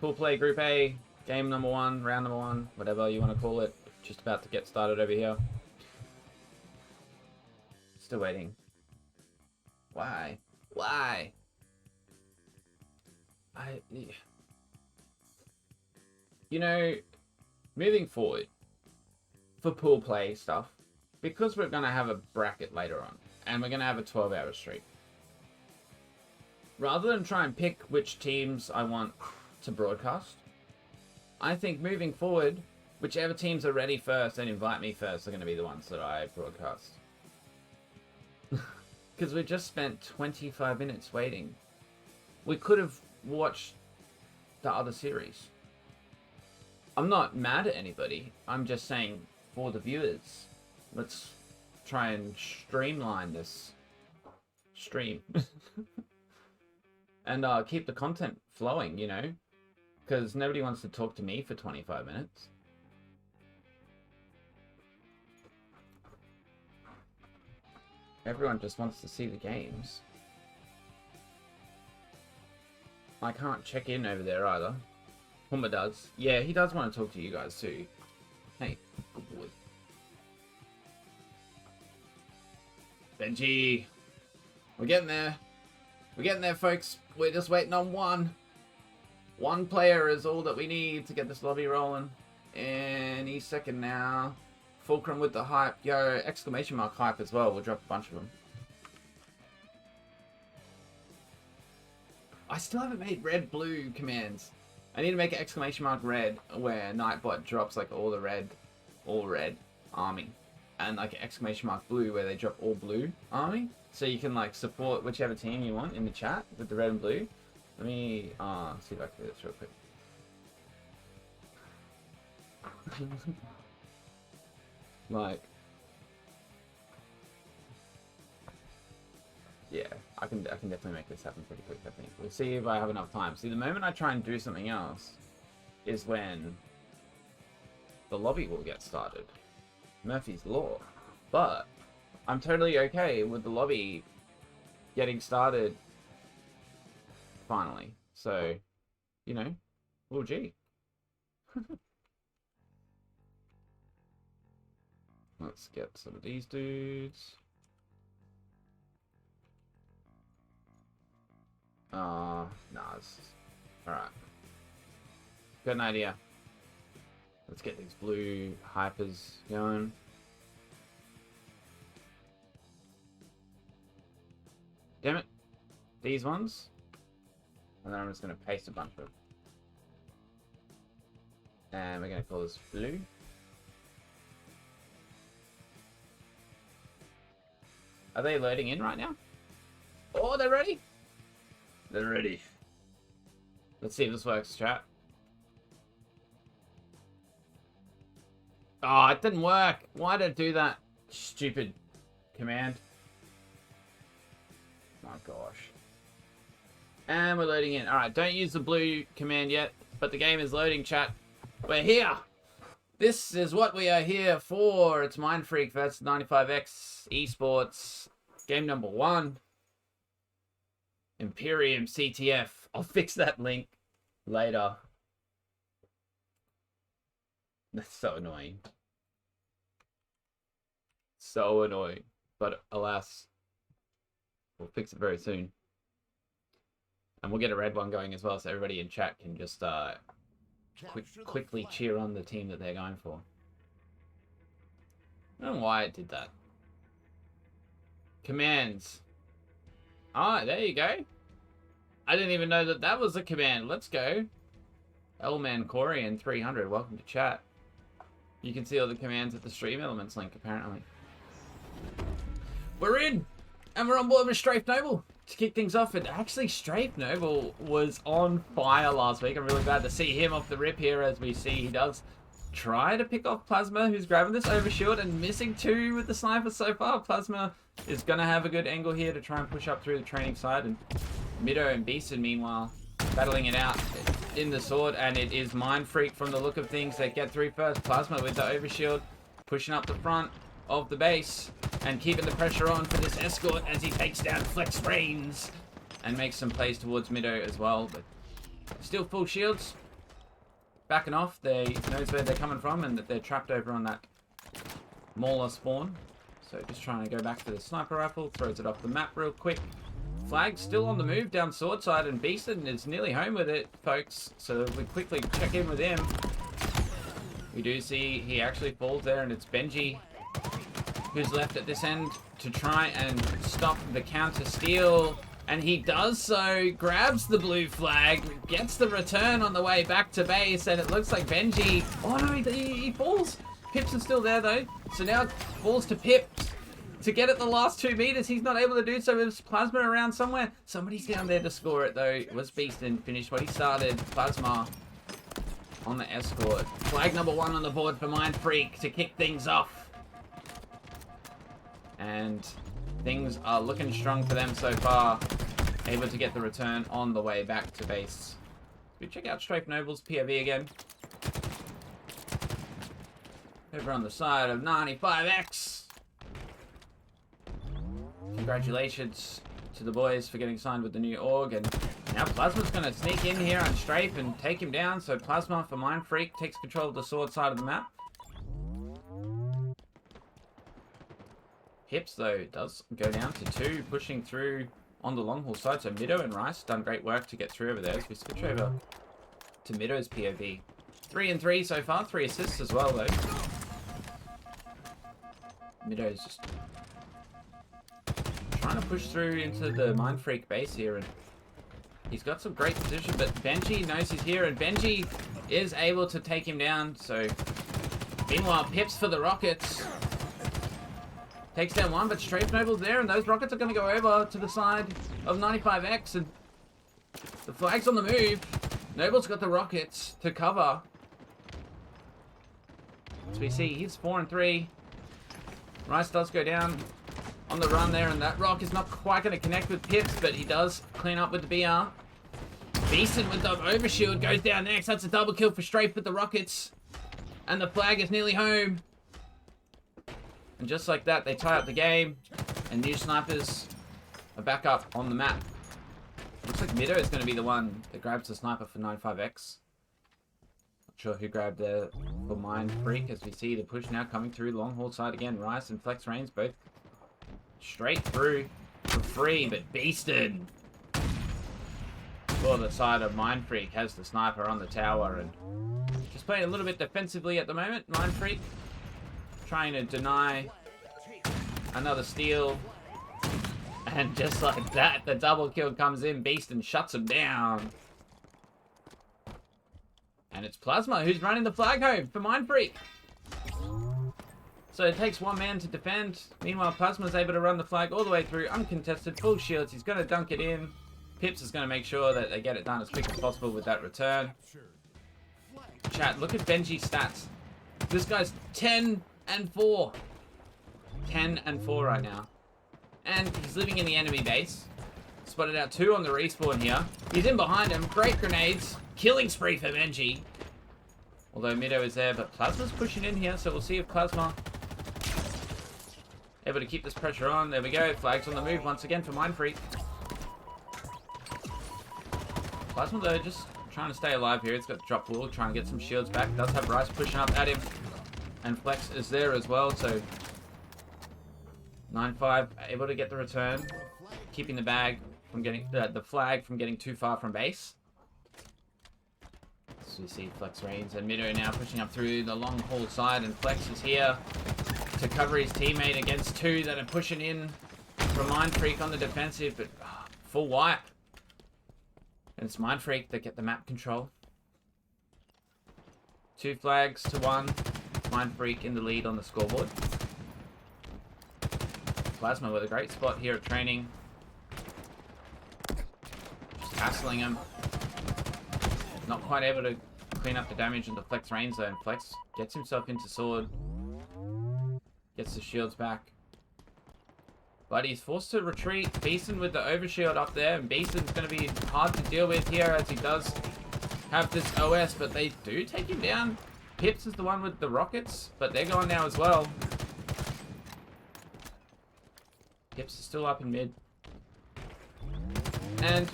Pool play Group A, game number 1, round number 1, whatever you want to call it. Just about to get started over here. Still waiting. Why? Why? You know, moving forward, for pool play stuff, because we're going to have a bracket later on, and we're going to have a 12-hour stream, rather than try and pick which teams I want to broadcast, I think moving forward, whichever teams are ready first and invite me first are going to be the ones that I broadcast. Because we just spent 25 minutes waiting. We could have watched the other series. I'm not mad at anybody. I'm just saying, for the viewers, let's try and streamline this stream. And keep the content flowing, you know? Because nobody wants to talk to me for 25 minutes. Everyone just wants to see the games. I can't check in over there either. Humber does. Yeah, he does want to talk to you guys too. Hey, good boy. Benji. We're getting there. We're getting there, folks. We're just waiting on one. One player is all that we need to get this lobby rolling. Any second now. Fulcrum with the hype. Yo, exclamation mark hype as well. We'll drop a bunch of them. I still haven't made red-blue commands. I need to make an exclamation mark red where Nightbot drops like all red army. And like an exclamation mark blue where they drop all blue army. So you can like support whichever team you want in the chat with the red and blue. Let me see if I can do this real quick. Like, yeah, I can definitely make this happen pretty quick, I think. We'll see if I have enough time. See, the moment I try and do something else is when the lobby will get started. Murphy's Law. But I'm totally okay with the lobby getting started finally. So, you know, well, gee. Let's get some of these dudes. Nah, it's... Alright. Got an idea. Let's get these blue hypers going. Damn it. These ones. And then I'm just going to paste a bunch of them. And we're going to call this blue. Are they loading in right now? Oh, they're ready? They're ready. Let's see if this works, chat. Oh, it didn't work. Why did it do that? Stupid command. My gosh. And we're loading in. Alright, don't use the blue command yet, but the game is loading, chat. We're here. This is what we are here for. It's Mind Freak vs 95X Esports. Game number 1. Imperium CTF. I'll fix that link later. That's so annoying. So annoying. But alas, we'll fix it very soon. And we'll get a red one going as well, so everybody in chat can just quickly cheer on the team that they're going for. I don't know why it did that. Commands. Ah, there you go. I didn't even know that that was a command. Let's go. Elman Corian 300, welcome to chat. You can see all the commands at the stream elements link, apparently. We're in! And we're on board with Strafe Noble to kick things off. And actually, Strafe Noble was on fire last week. I'm really glad to see him off the rip here, as we see he does try to pick off Plasma, who's grabbing this overshield and missing 2 with the sniper so far. Plasma is going to have a good angle here to try and push up through the training side. And Mido and Beaston, meanwhile, battling it out in the sword. And it is Mind Freak from the look of things that get through first. Plasma with the overshield. pushing up the front of the base and keeping the pressure on for this escort as he takes down Flex Reigns and makes some plays towards Mido as well, but still full shields. Backing off, they knows where they're coming from and that they're trapped over on that Mauler spawn. So just trying to go back for the sniper rifle, throws it off the map real quick. Flag still on the move down sword side, and Beaston is nearly home with it, folks. So we quickly check in with him. We do see he actually falls there, and it's Benji who's left at this end to try and stop the counter steal. And he does so, grabs the blue flag, gets the return on the way back to base, and it looks like Benji... Oh no, he falls! Pips is still there though, so now it falls to Pips to get at the last 2 meters. He's not able to do so with Plasma around somewhere. Somebody's down there to score it though. It was Beaston, finished what he started. Plasma on the escort. Flag number 1 on the board for Mind Freak to kick things off. And things are looking strong for them so far. Able to get the return on the way back to base. We check out Strafe Noble's POV again. Over on the side of 95X. Congratulations to the boys for getting signed with the new org. And now Plasma's going to sneak in here on Strafe and take him down. So Plasma for Mind Freak takes control of the sword side of the map. Hips, though, does go down to 2, pushing through on the long haul side. So Mido and Rice done great work to get through over there. As we switch over to Mido's POV. 3 and 3 so far, 3 assists as well, though. Mido's just trying to push through into the Mind Freak base here, and he's got some great position, but Benji knows he's here, and Benji is able to take him down. So meanwhile, Pips for the rockets. Takes down 1, but Strafe Noble's there, and those rockets are going to go over to the side of 95X, and the flag's on the move. Noble's got the rockets to cover. As we see, he's 4 and 3. Rice does go down on the run there, and that rock is not quite going to connect with Pips, but he does clean up with the BR. Beaston with the overshield goes down next. That's a double kill for Strafe with the rockets. And the flag is nearly home. And just like that, they tie up the game, and new snipers are back up on the map. Looks like Mido is going to be the one that grabs the sniper for 95X. Not sure who grabbed the for Mind Freak, as we see the push now coming through long haul side again. Rice and Flex Reigns both straight through for free, but Beaston for the side of Mind Freak has the sniper on the tower, and just playing a little bit defensively at the moment. Mind Freak trying to deny another steal, and just like that, the double kill comes in. Beaston shuts him down, and it's Plasma who's running the flag home for Mind Freak. So it takes 1 man to defend. Meanwhile, Plasma's able to run the flag all the way through, uncontested, full shields. He's going to dunk it in. Pips is going to make sure that they get it done as quick as possible with that return. Chat, look at Benji's stats. This guy's 10 and 4. 10 and 4 right now. And he's living in the enemy base. Spotted out 2 on the respawn here. He's in behind him. Great grenades. Killing spree for Benji. Although Mido is there, but Plasma's pushing in here, so we'll see if Plasma able to keep this pressure on. There we go. Flags on the move once again for Mind Freak. Plasma, though, just trying to stay alive here. He's got the drop wall, trying to get some shields back. Does have Rice pushing up at him. And Flex is there as well, so 9-5 able to get the return, keeping the bag from getting the flag from getting too far from base. So we see Flex Reigns and Mido now pushing up through the long haul side, and Flex is here to cover his teammate against 2 that are pushing in from Mind Freak on the defensive, but full wipe. And it's Mind Freak that get the map control. 2 flags to 1. Mind Freak in the lead on the scoreboard. Plasma with a great spot here at training. Just hassling him. Not quite able to clean up the damage in the Flex Reigns though, and Flex gets himself into sword. Gets the shields back. But he's forced to retreat. Beaston with the overshield up there, and Beaston's going to be hard to deal with here as he does have this OS, but they do take him down. Pips is the one with the rockets, but they're gone now as well. Pips is still up in mid. And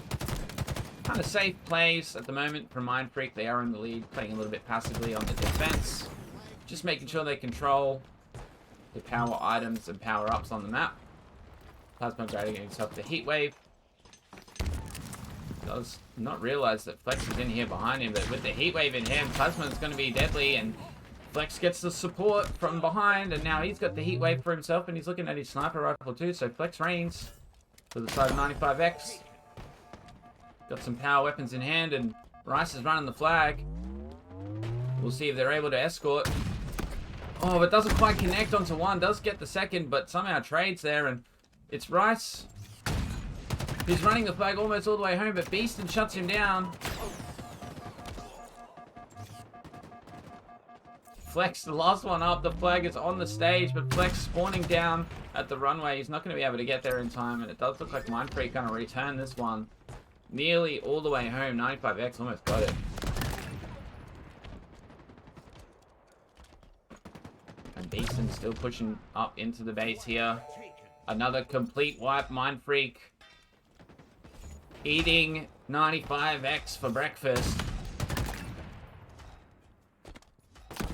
kind of safe plays at the moment from Mind Freak. They are in the lead, playing a little bit passively on the defense. Just making sure they control the power items and power-ups on the map. Plasma grading himself the heat wave. Does not realize that Flex is in here behind him, but with the heat wave in hand, Plasma is going to be deadly, and Flex gets the support from behind, and now he's got the heat wave for himself, and he's looking at his sniper rifle too, so Flex reigns to the side of 95X. Got some power weapons in hand, and Rice is running the flag. We'll see if they're able to escort. Oh, but doesn't quite connect onto one. Does get the second, but somehow trades there, and it's Rice who's running the flag almost all the way home, but Beaston shuts him down. Flex, the last one up. The flag is on the stage, but Flex spawning down at the runway. He's not going to be able to get there in time, and it does look like Mind Freak going to return this one. Nearly all the way home. 95X almost got it. And Beaston still pushing up into the base here. Another complete wipe. Mind Freak eating 95X for breakfast.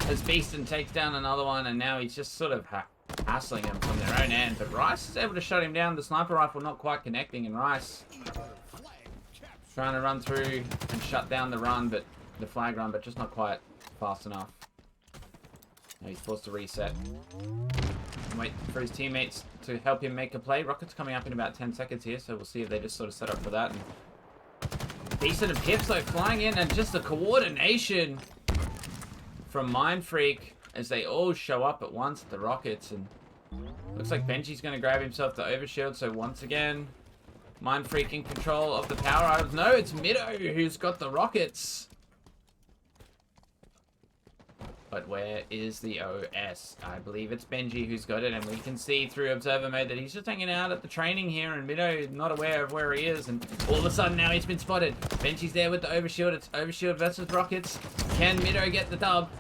As Beaston takes down another one, and now he's just sort of hassling him from their own end. But Rice is able to shut him down. The sniper rifle not quite connecting, and Rice trying to run through and shut down the run, but the flag run, but just not quite fast enough. Now he's forced to reset. And wait for his teammates to help him make a play. Rocket's coming up in about 10 seconds here, so we'll see if they just sort of set up for that. And Decent and Pips though flying in, and just the coordination from Mind Freak as they all show up at once at the rockets. And looks like Benji's going to grab himself the overshield, so once again Mind Freak in control of the power items. No, it's Mido who's got the rockets. But where is the OS? I believe it's Benji who's got it, and we can see through observer mode that he's just hanging out at the training here, and Mido is not aware of where he is, and all of a sudden now he's been spotted. Benji's there with the overshield. It's overshield versus rockets. Can Mido get the dub?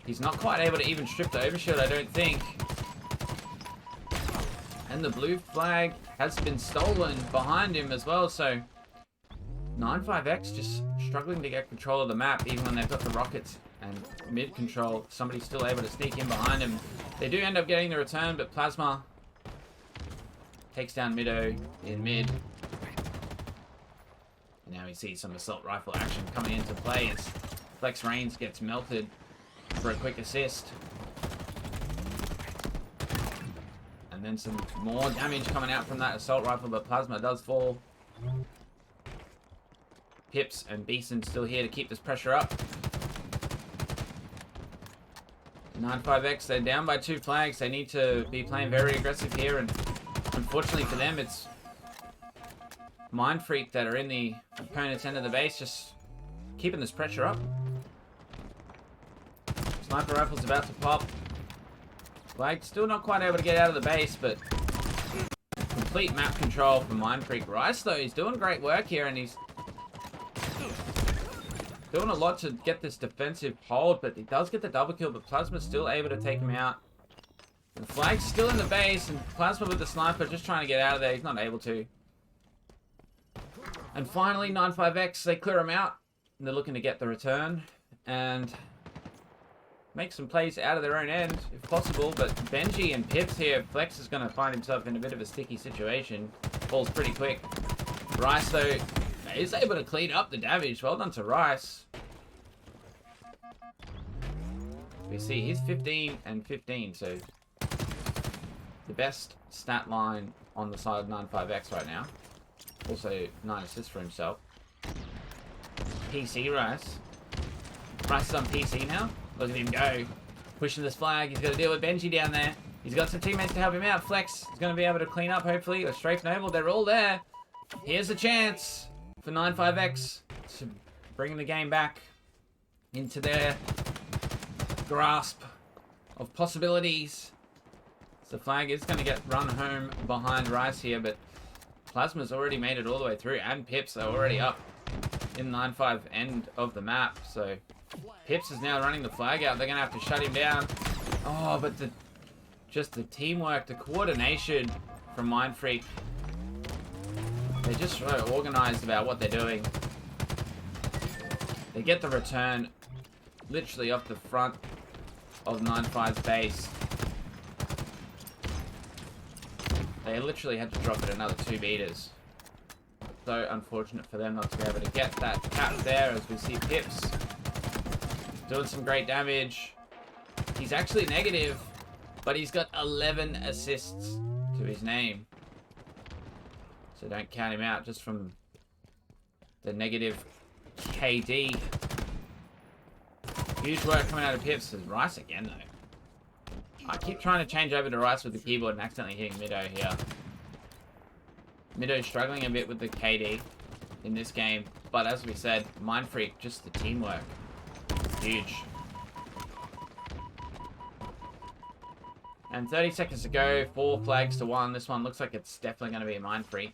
He's not quite able to even strip the overshield, I don't think. And the blue flag has been stolen behind him as well, so 95X just struggling to get control of the map, even when they've got the rockets and mid control. Somebody's still able to sneak in behind him. They do end up getting the return, but Plasma takes down Mido in mid. And now we see some assault rifle action coming into play as Flex Reigns gets melted for a quick assist. And then some more damage coming out from that assault rifle, but Plasma does fall. Pips and Beeson still here to keep this pressure up. 95X, they're down by 2 flags. They need to be playing very aggressive here, and unfortunately for them, it's Mind Freak that are in the opponent's end of the base, just keeping this pressure up. Sniper rifle's about to pop. Flag still not quite able to get out of the base, but complete map control from Mind Freak. Rice, though, he's doing great work here, and he's doing a lot to get this defensive hold, but he does get the double kill, but Plasma's still able to take him out. The flag's still in the base, and Plasma with the sniper just trying to get out of there. He's not able to. And finally, 95X, they clear him out, and they're looking to get the return and make some plays out of their own end, if possible. But Benji and Pips here, Flex is going to find himself in a bit of a sticky situation. Falls pretty quick. Rice, though, is able to clean up the damage. Well done to Rice. We see he's 15 and 15, so the best stat line on the side of 95X right now. Also 9 assists for himself. PC Rice. Rice is on PC now. Look at him go. Pushing this flag. He's got to deal with Benji down there. He's got some teammates to help him out. Flex is going to be able to clean up, hopefully. Or Strafe Noble, they're all there. Here's a chance for 95X to bring the game back into their grasp of possibilities. So flag is going to get run home behind Rice here, but Plasma's already made it all the way through, and Pips are already up in 95 end of the map. So Pips is now running the flag out. They're going to have to shut him down. Oh, but just the teamwork, the coordination from Mindfreak. They're just so organized about what they're doing. They get the return literally off the front of 9-5's base. They literally had to drop it another 2 meters. So unfortunate for them not to be able to get that cap there, as we see Pips doing some great damage. He's actually negative, but he's got 11 assists to his name. So don't count him out just from the negative KD. Huge work coming out of Pips. Is Rice again, though. I keep trying to change over to Rice with the keyboard and accidentally hitting Mido here. Mido's struggling a bit with the KD in this game, but as we said, Mindfreak, just the teamwork. Huge. And 30 seconds to go, 4 flags to 1. This one looks like it's definitely going to be a Mindfreak.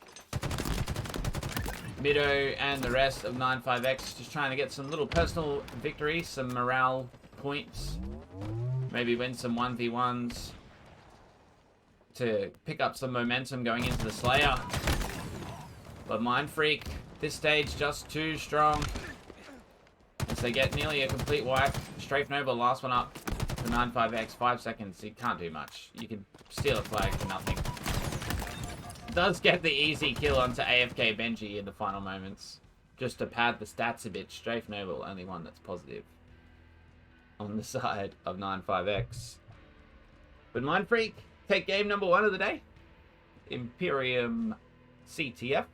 Mido and the rest of 9-5X just trying to get some little personal victories, some morale points. Maybe win some 1v1s to pick up some momentum going into the Slayer. But Mindfreak, this stage just too strong. As they get nearly a complete wipe. Strafe Noble, last one up for 9-5X, 5 seconds. You can't do much. You can steal a flag for nothing. Does get the easy kill onto AFK Benji in the final moments. Just to pad the stats a bit. Strafe Noble, only one that's positive on the side of 9-5X. But Mindfreak take game number 1 of the day. Imperium CTF.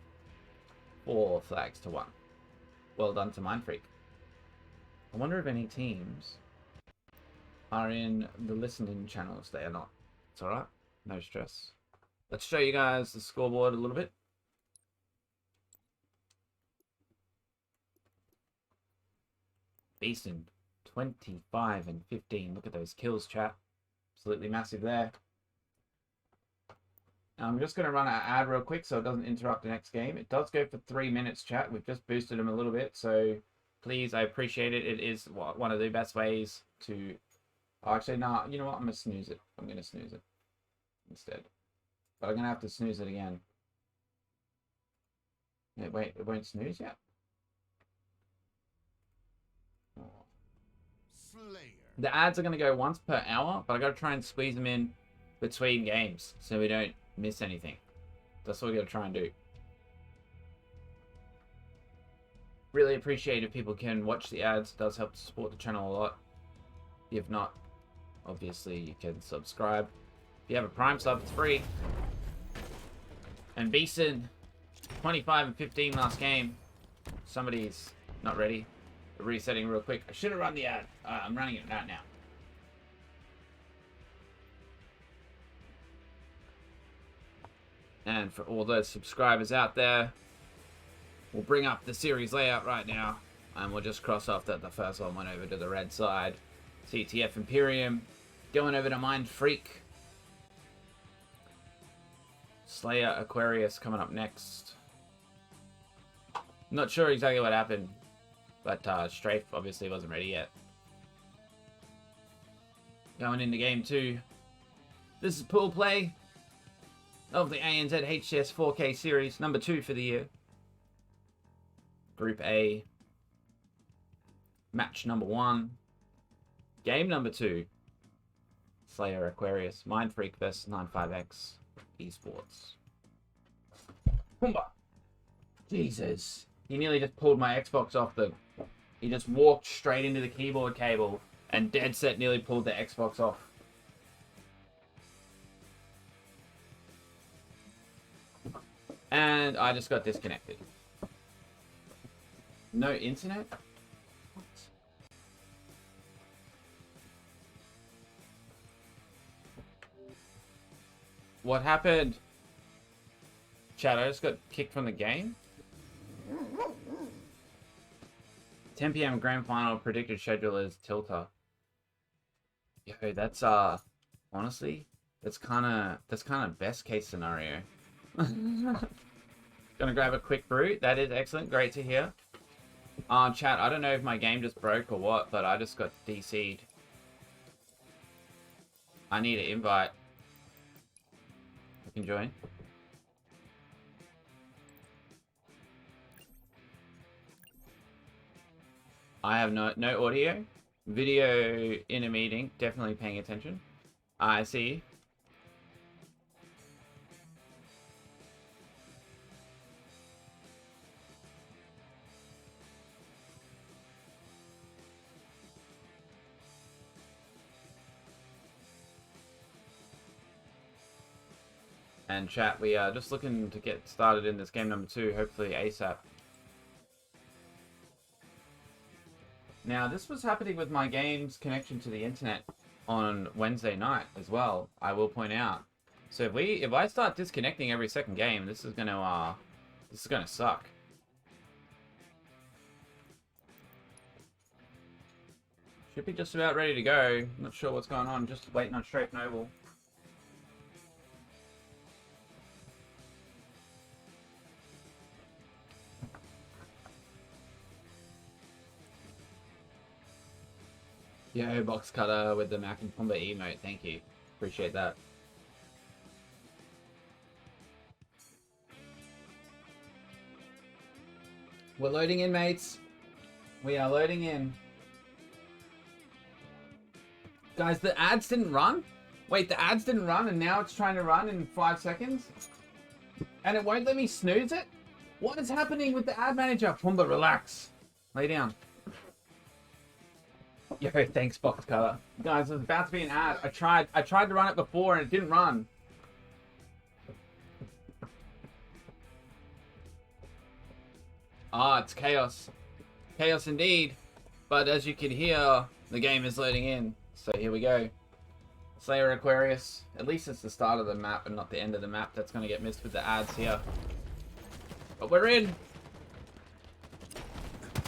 4 flags to 1. Well done to Mindfreak. I wonder if any teams are in the listening channels. They are not. It's alright. No stress. Let's show you guys the scoreboard a little bit. Beeson, 25 and 15. Look at those kills, chat. Absolutely massive there. I'm just going to run our ad real quick so it doesn't interrupt the next game. It does go for 3 minutes, chat. We've just boosted them a little bit, so please, I appreciate it. It is one of the best ways to... Oh, actually, no, you know what? I'm going to snooze it. I'm going to snooze it instead. But I'm going to have to snooze it again. Wait, it won't snooze yet? Oh. The ads are going to go once per hour, but I got to try and squeeze them in between games so we don't miss anything. That's what we got to try and do. Really appreciate if people can watch the ads. It does help to support the channel a lot. If not, obviously you can subscribe. If you have a Prime sub, it's free. And Beeson, 25 and 15 last game. Somebody's not ready. Resetting real quick. I should have run the ad. I'm running it right now. And for all those subscribers out there, we'll bring up the series layout right now. And we'll just cross off that the first one went over to the red side. CTF Imperium. Going over to Mindfreak. Slayer Aquarius coming up next. Not sure exactly what happened. But Strafe obviously wasn't ready yet. Going into game 2. This is pool play of the ANZ HCS 4K series, number 2 for the year. Group A. Match number 1. Game number 2. Slayer Aquarius. Mindfreak vs 9-5X Esports. Pumba. Jesus. He nearly just pulled my Xbox off the... He just walked straight into the keyboard cable and dead set nearly pulled the Xbox off. And I just got disconnected. No internet? What happened? Chat, I just got kicked from the game? 10 PM grand final predicted schedule is Tilter. Yo, that's honestly, that's kind of best case scenario. Gonna grab a quick brew. That is excellent. Great to hear. Chat, I don't know if my game just broke or what, but I just got DC'd. I need an invite. You can join. I have no audio. Video in a meeting. Definitely paying attention. I see you. And chat, we are just looking to get started in this game number 2, hopefully ASAP. Now, this was happening with my game's connection to the internet on Wednesday night as well, I will point out. So if I start disconnecting every second game, this is gonna suck. Should be just about ready to go. Not sure what's going on, just waiting on Strafe Noble. Yo, box cutter with the Mac and Combo emote, thank you. Appreciate that. We're loading in, mates. We are loading in. Guys, the ads didn't run? Wait, the ads didn't run and now it's trying to run in 5 seconds? And it won't let me snooze it? What is happening with the ad manager? Pumba, relax. Lay down. Yo, thanks, box cutter. Guys, there's about to be an ad. I tried to run it before and it didn't run. Ah, it's chaos. Chaos indeed. But as you can hear, the game is loading in. So here we go. Slayer Aquarius. At least it's the start of the map and not the end of the map. That's going to get missed with the ads here. But we're in.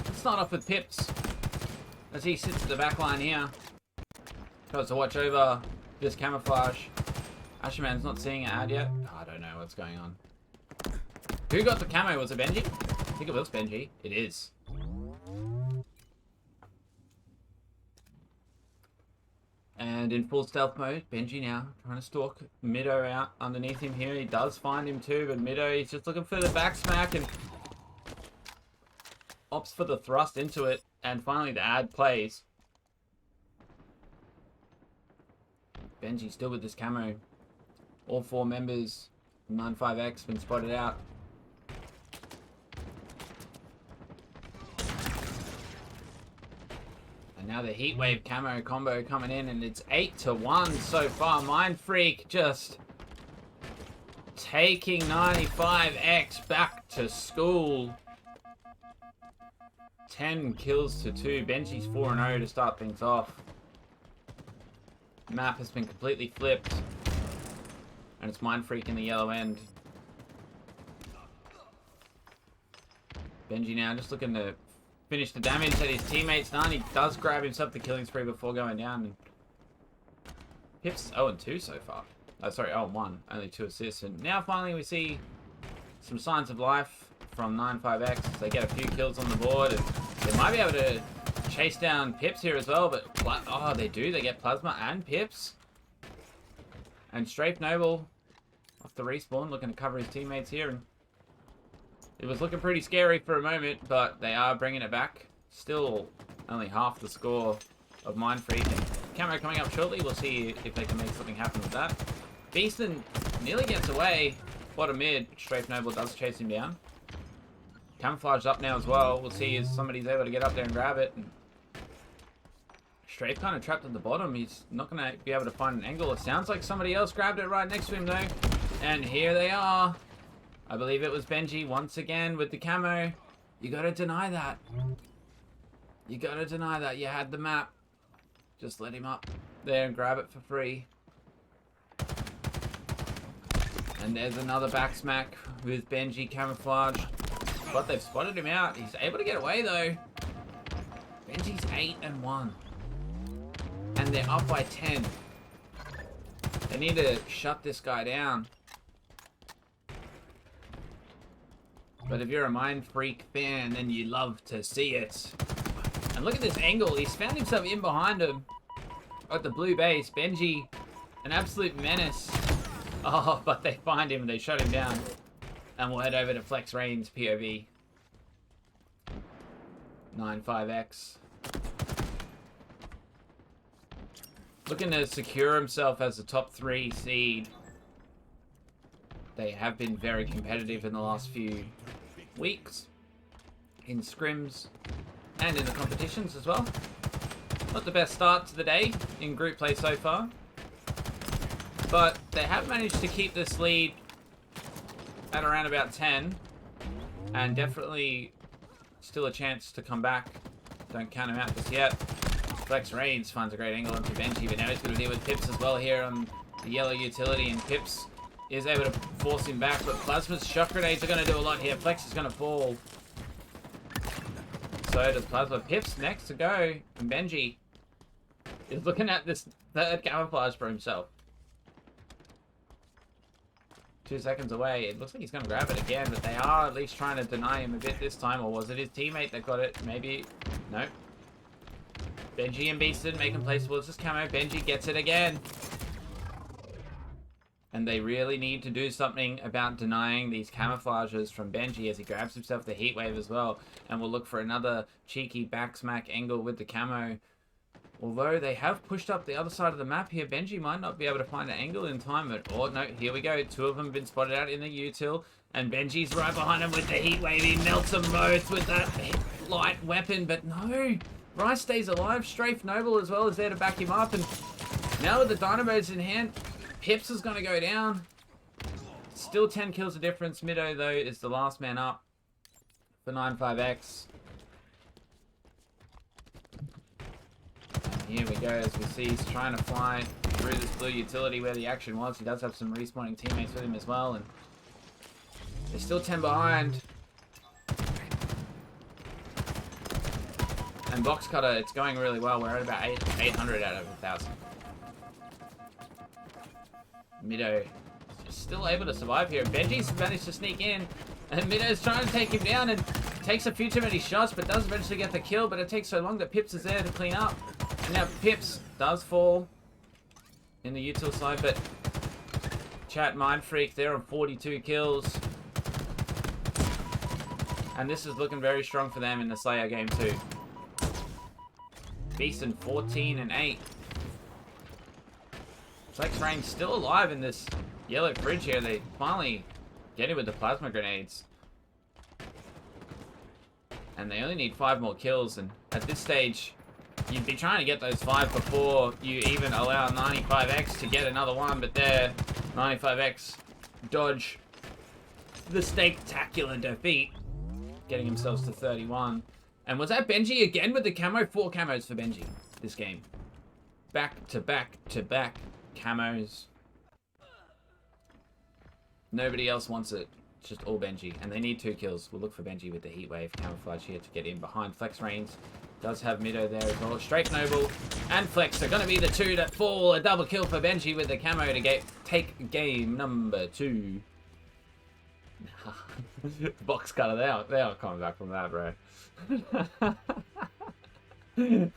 Let's start off with Pips. As he sits at the back line here. Tries to watch over this camouflage. Asherman's not seeing an ad yet. I don't know what's going on. Who got the camo? Was it Benji? I think it was Benji. It is. And in full stealth mode, Benji now trying to stalk Middo out underneath him here. He does find him too, but Middo, he's just looking for the back smack and opts for the thrust into it. And finally the ad plays. Benji still with this camo. All 4 members from 95X been spotted out. And now the Heatwave camo combo coming in, and it's 8-1 so far. Mind Freak just taking 95X back to school. 10 kills to 2. Benji's 4-0 to start things off. Map has been completely flipped. And it's Mind Freak in the yellow end. Benji now just looking to finish the damage that his teammates done. He does grab himself the killing spree before going down. And Pips 0-2 so far. Oh, sorry, 0-1. Only 2 assists. And now finally we see some signs of life from 95X. They get a few kills on the board. And they might be able to chase down Pips here as well. But, oh, they do. They get Plasma and Pips. And Strafe Noble off the respawn, looking to cover his teammates here. And it was looking pretty scary for a moment, but they are bringing it back. Still only half the score of Mind Freak. And camo coming up shortly. We'll see if they can make something happen with that. Beaston nearly gets away. Bottom mid. Strafe Noble does chase him down. Camouflage up now as well. We'll see if somebody's able to get up there and grab it. And Strafe kind of trapped at the bottom. He's not going to be able to find an angle. It sounds like somebody else grabbed it right next to him though. And here they are. I believe it was Benji once again with the camo. You gotta deny that. You gotta deny that. You had the map. Just let him up there and grab it for free. And there's another back smack with Benji camouflage. But they've spotted him out. He's able to get away though. Benji's 8-1. And they're up by 10. They need to shut this guy down. But if you're a Mind Freak fan, then you love to see it. And look at this angle. He's found himself in behind him at the blue base. Benji, an absolute menace. Oh, but they find him and they shut him down. And we'll head over to Flex Rain's POV. 95X. Looking to secure himself as the top 3 seed. They have been very competitive in the last few weeks. In scrims and in the competitions as well. Not the best start to the day in group play so far. But they have managed to keep this lead at around about 10. And definitely still a chance to come back. Don't count him out just yet. Flex Reigns finds a great angle onto Benji, but now he's going to deal with Pips as well here on the yellow utility, and Pips is able to force him back, but Plasma's shock grenades are going to do a lot here. Flex is going to fall. So does Plasma. Pips next to go, and Benji is looking at this third camouflage for himself. 2 seconds away. It looks like he's going to grab it again, but they are at least trying to deny him a bit this time, or was it his teammate that got it? Maybe. No. Benji and Beaston making place towards this camo. Benji gets it again. And they really need to do something about denying these camouflages from Benji as he grabs himself the heat wave as well. And we'll look for another cheeky back smack angle with the camo. Although they have pushed up the other side of the map here, Benji might not be able to find an angle in time. But, oh no, here we go. 2 of them have been spotted out in the util. And Benji's right behind him with the heat wave. He melts them both with that light weapon. But no, Rice stays alive. Strafe Noble as well is there to back him up. And now with the dynamos in hand, Pips is going to go down. Still 10 kills of difference. Mido, though, is the last man up for 95X. And here we go as we see he's trying to fly through this blue utility where the action was. He does have some respawning teammates with him as well. And they're still 10 behind. And Box Cutter, it's going really well. We're at about 800 out of 1,000. Mido is still able to survive here. Benji's managed to sneak in, and Mido's trying to take him down and takes a few too many shots, but does eventually get the kill, but it takes so long that Pips is there to clean up. And now Pips does fall in the util side, but chat Mind Freak there on 42 kills. And this is looking very strong for them in the Slayer game too. Beaston 14 and 8. Flex Rain still alive in this yellow fridge here. They finally get it with the plasma grenades. And they only need 5 more kills. And at this stage, you'd be trying to get those 5 before you even allow 95X to get another one. But there, 95X dodge the spectacular defeat, getting themselves to 31. And was that Benji again with the camo? 4 camos for Benji this game. Back to back to back camos. Nobody else wants it. It's just all Benji. And they need 2 kills. We'll look for Benji with the heat wave camouflage here to get in behind. Flex Reigns does have Mido there as well. Strafe Noble and Flex are going to be the 2 that fall. A double kill for Benji with the camo to take game number 2. Box Cutter, they are coming back from that, bro. Yo,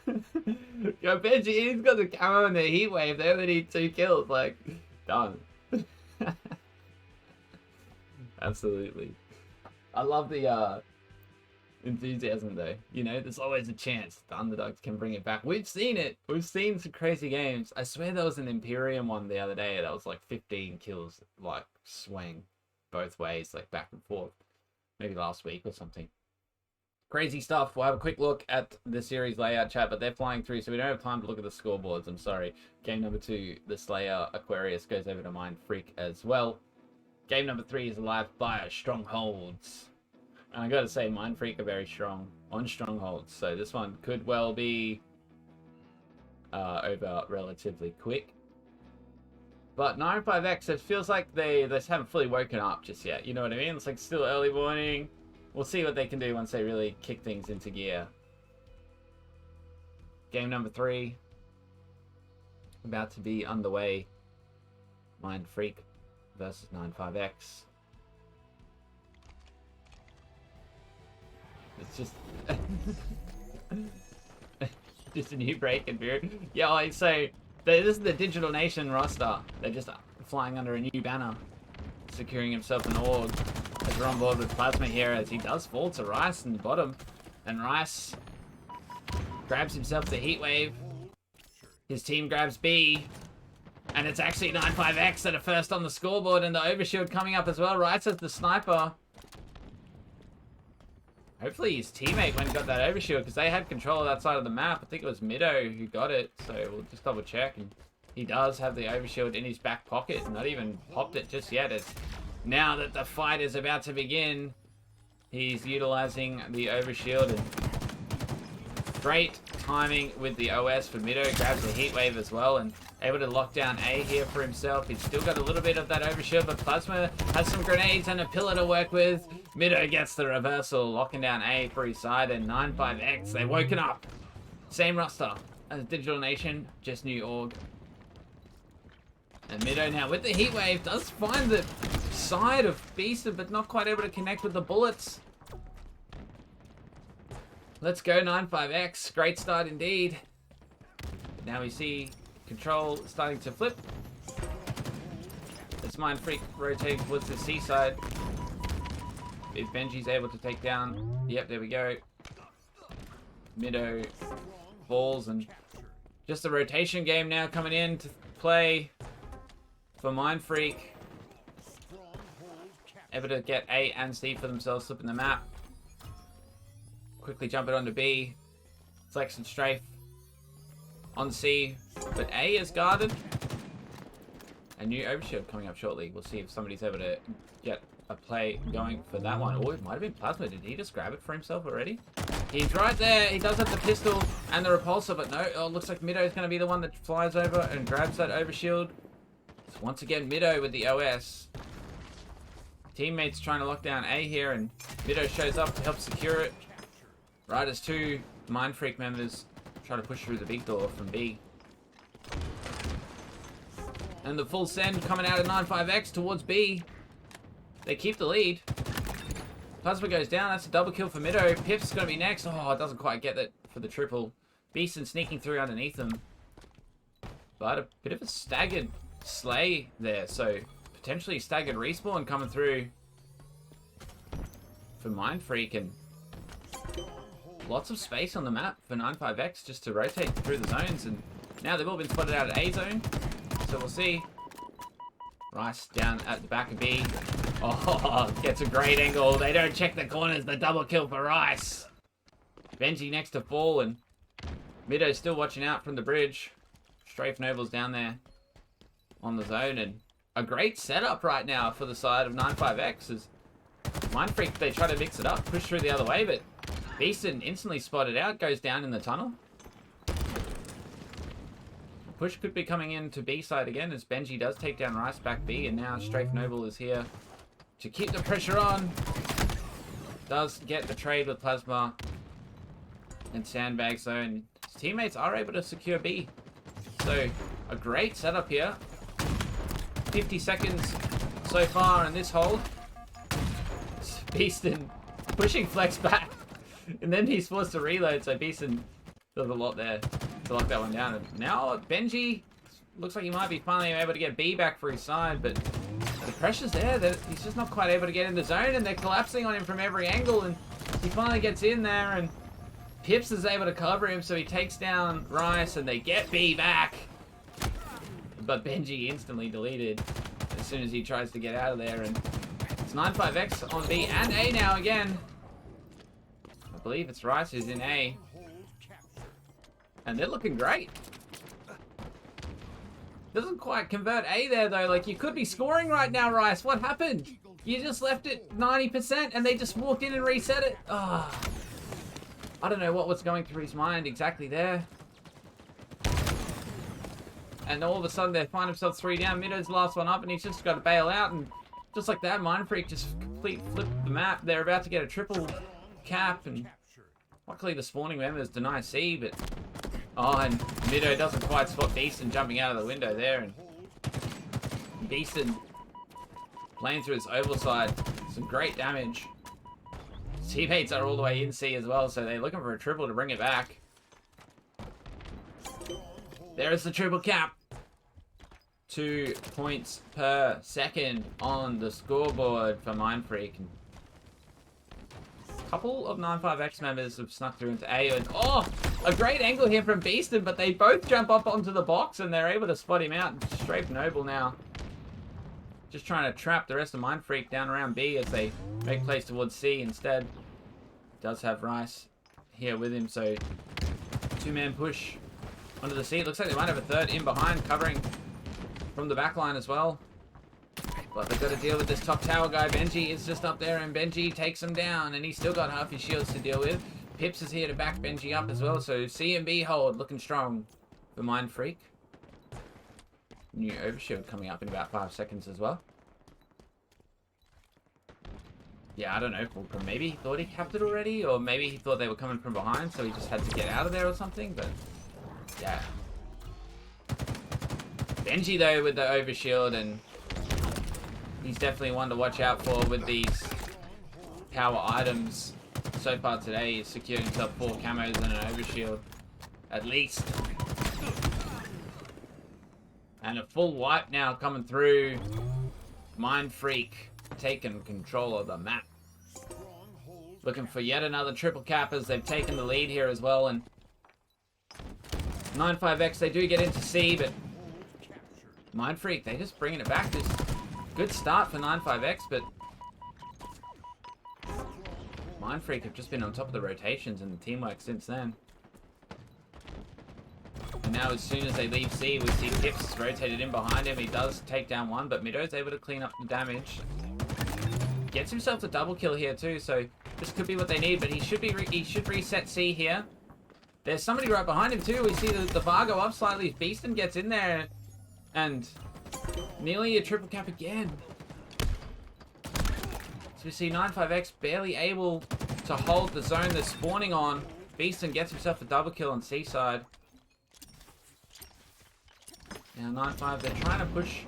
Benji, he's got the camo and the heat wave. They only need 2 kills. Like, done. Absolutely. I love the enthusiasm, though. You know, there's always a chance the underdogs can bring it back. We've seen it. We've seen some crazy games. I swear there was an Imperium one the other day that was like 15 kills, like, swing both ways, like back and forth. Maybe last week or something. Crazy stuff. We'll have a quick look at the series layout, chat, but they're flying through, so we don't have time to look at the scoreboards. I'm sorry. Game number 2, the Slayer Aquarius, goes over to Mind Freak as well. Game number 3 is alive by Strongholds. And I gotta say, Mind Freak are very strong on Strongholds, so this one could well be over relatively quick. But 95X, it feels like they just haven't fully woken up just yet. You know what I mean? It's like still early morning. We'll see what they can do once they really kick things into gear. Game number 3. About to be underway. Mind Freak versus 95X. It's just... just a new break and beer. Yeah, like, so... This is the Digital Nation roster. They're just flying under a new banner. Securing himself an org. As we're on board with Plasma here, as he does fall to Rice in the bottom. And Rice grabs himself the heat wave. His team grabs B. And it's actually 95X that are first on the scoreboard, and the overshield coming up as well. Rice as the sniper. Hopefully his teammate went and got that overshield, because they had control of that side of the map. I think it was Mido who got it, so we'll just double check. And he does have the overshield in his back pocket. Not even popped it just yet. As now that the fight is about to begin, he's utilizing the overshield. And great timing with the OS for Mido. Grabs the heat wave as well, and able to lock down A here for himself. He's still got a little bit of that overshield, but Plasma has some grenades and a pillar to work with. Mido gets the reversal, locking down A for his side, and 95X, they've woken up. Same roster as Digital Nation, just new org. And Mido now with the heat wave does find the side of Beastin, but not quite able to connect with the bullets. Let's go 95X, great start indeed. Now we see control starting to flip. This Mind Freak rotating towards the C side. If Benji's able to take down, yep, there we go. Mido falls, and just the rotation game now coming in to play for Mind Freak. Able to get A and C for themselves, flipping the map. Quickly jump it onto B. Flex and strafe on C, but A is guarded. A new overshield coming up shortly. We'll see if somebody's able to get a play going for that one. Oh, it might have been Plasma. Did he just grab it for himself already? He's right there. He does have the pistol and the repulsor, but no. Oh, it looks like Mido is going to be the one that flies over and grabs that overshield. So once again, Mido with the OS. Teammates trying to lock down A here, and Mido shows up to help secure it. Right as two Mind Freak members try to push through the big door from B. And the full send coming out of 95X towards B. They keep the lead. Plasma goes down. That's a double kill for Mido. Pip's going to be next. Oh, it doesn't quite get that for the triple. Beastin sneaking through underneath them. But a bit of a staggered slay there. So potentially staggered respawn coming through for Mind Freak. And lots of space on the map for 95X just to rotate through the zones. And now they've all been spotted out at A zone. So we'll see. Rice down at the back of B. Oh, gets a great angle. They don't check the corners. The double kill for Rice. Benji next to fall, and Mido's still watching out from the bridge. Strafe Noble's down there on the zone, and a great setup right now for the side of 95X. As Mind Freak, they try to mix it up, push through the other way, but Beastin instantly spotted out, goes down in the tunnel. Push could be coming into B side again, as Benji does take down Rice back B, and now Strafe Noble is here to keep the pressure on. Does get the trade with Plasma and Sandbag Zone. His teammates are able to secure B. So a great setup here. 50 seconds so far in this hold. Beastin pushing Flex back, and then he's forced to reload, so Beastin does a lot there to lock that one down. And now Benji looks like he might be finally able to get B back for his side, but the pressure's there. He's just not quite able to get in the zone, and they're collapsing on him from every angle, and he finally gets in there, and Pips is able to cover him, so he takes down Rice, and they get B back. But Benji instantly deleted as soon as he tries to get out of there, and it's 95X on B and A now again. I believe it's Rice who's in A. And they're looking great. Doesn't quite convert A there though. Like, you could be scoring right now, Rice. What happened? You just left it 90% and they just walked in and reset it. Ah, oh, I don't know what was going through his mind exactly there. And all of a sudden they find themselves 3 down. Mido's the last one up, and he's just got to bail out. And just like that, Mind Freak just complete flipped the map. They're about to get a triple cap, and luckily the spawning members deny C, but oh, and Mido doesn't quite spot Beastin jumping out of the window there, and Beastin playing through his oval side. Some great damage. teammates are all the way in C as well, so they're looking for a triple to bring it back. There is the triple cap. 2 points per second on the scoreboard for Mindfreak. A couple of 95X members have snuck through into A, and oh, a great angle here from Beaston, but they both jump up onto the box and they're able to spot him out. Strafe Noble now just trying to trap the rest of Mindfreak down around B as they make plays towards C instead. Does have Rice here with him, so 2-man push onto the C. It looks like they might have a third in behind covering from the back line as well. But they've got to deal with this top tower guy. Benji is just up there, and Benji takes him down, and he's still got half his shields to deal with. Pips is here to back Benji up as well, so C and B hold looking strong for Mindfreak. New overshield coming up in about 5 seconds as well. Yeah, I don't know. Maybe he thought he capped it already, or maybe he thought they were coming from behind, so he just had to get out of there or something, but yeah. Benji, though, with the overshield, and he's definitely one to watch out for with these power items. So far today, he's secured himself 4 camos and an overshield, at least. And a full wipe now coming through. Mindfreak taking control of the map. Looking for yet another triple cap as they've taken the lead here as well. And 95X, they do get into C, but Mindfreak, they just bringing it back. This good start for 95X, but Mindfreak have just been on top of the rotations and the teamwork since then. And now as soon as they leave C, we see Pips rotated in behind him. He does take down one, but Mido's able to clean up the damage. Gets himself a double kill here too, so this could be what they need, but he should reset C here. There's somebody right behind him too. We see the bar go up slightly. Beaston gets in there, and nearly a triple cap again. So we see 95X barely able to hold the zone they're spawning on. Beaston gets himself a double kill on C side. Now 95, they're trying to push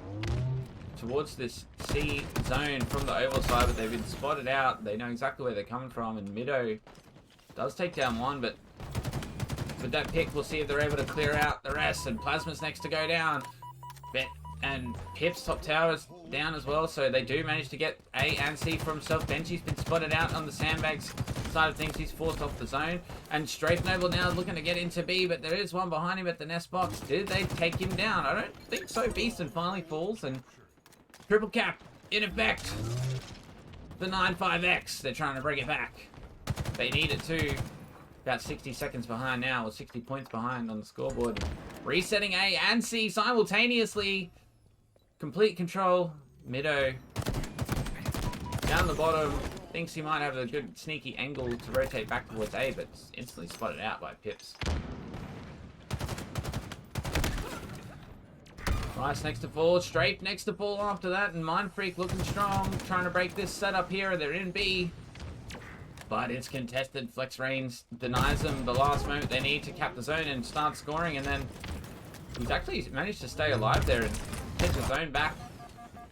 towards this C zone from the oval side, but they've been spotted out. They know exactly where they're coming from, and Mido does take down one, but with that pick, we'll see if they're able to clear out the rest, and Plasma's next to go down. And Pip's top tower's down as well, so they do manage to get A and C for himself. Benji's been spotted out on the sandbags side of things. He's forced off the zone. And Strafe Noble now looking to get into B, but there is one behind him at the nest box. Did they take him down? I don't think so. Beaston finally falls, and triple cap in effect. The 95X, they're trying to bring it back. They need it too. About 60 seconds behind now, or 60 points behind on the scoreboard. Resetting A and C simultaneously. Complete control. Mido down the bottom. Thinks he might have a good sneaky angle to rotate back towards A, but instantly spotted out by Pips. Rice next to fall. Strafe next to fall after that. And Mindfreak looking strong. Trying to break this setup here. They're in B. But it's contested. Flex Reigns denies them the last moment they need to cap the zone and start scoring. And then he's actually managed to stay alive there and take the zone back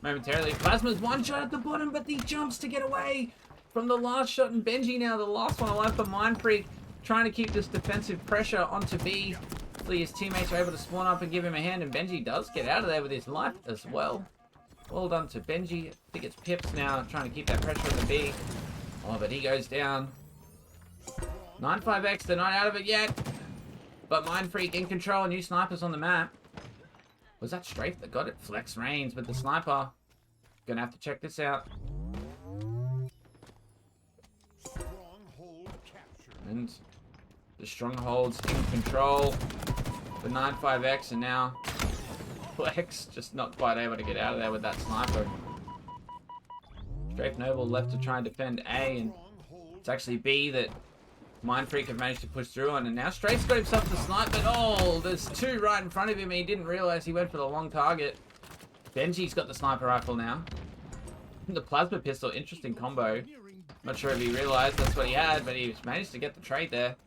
momentarily. Plasma's one shot at the bottom, but he jumps to get away from the last shot. And Benji now the last one alive for Mindfreak, trying to keep this defensive pressure onto B. Hopefully his teammates are able to spawn up and give him a hand, and Benji does get out of there with his life as well. Well done to Benji. I think it's Pips now trying to keep that pressure on the B. Oh, but he goes down. 95X, they're not out of it yet. But Mindfreak in control. New snipers on the map. Was that Strafe that got it? Flex Reigns with the sniper. Gonna have to check this out. And the Stronghold's in control. The 95X, and now Flex just not quite able to get out of there with that sniper. Strafe Noble left to try and defend A, and it's actually B that Mindfreak have managed to push through on, and now Strafe's got himself the snipe, but oh, there's two right in front of him, and he didn't realize he went for the long target. Benji's got the sniper rifle now. The plasma pistol, interesting combo. Not sure if he realized that's what he had, but he managed to get the trade there.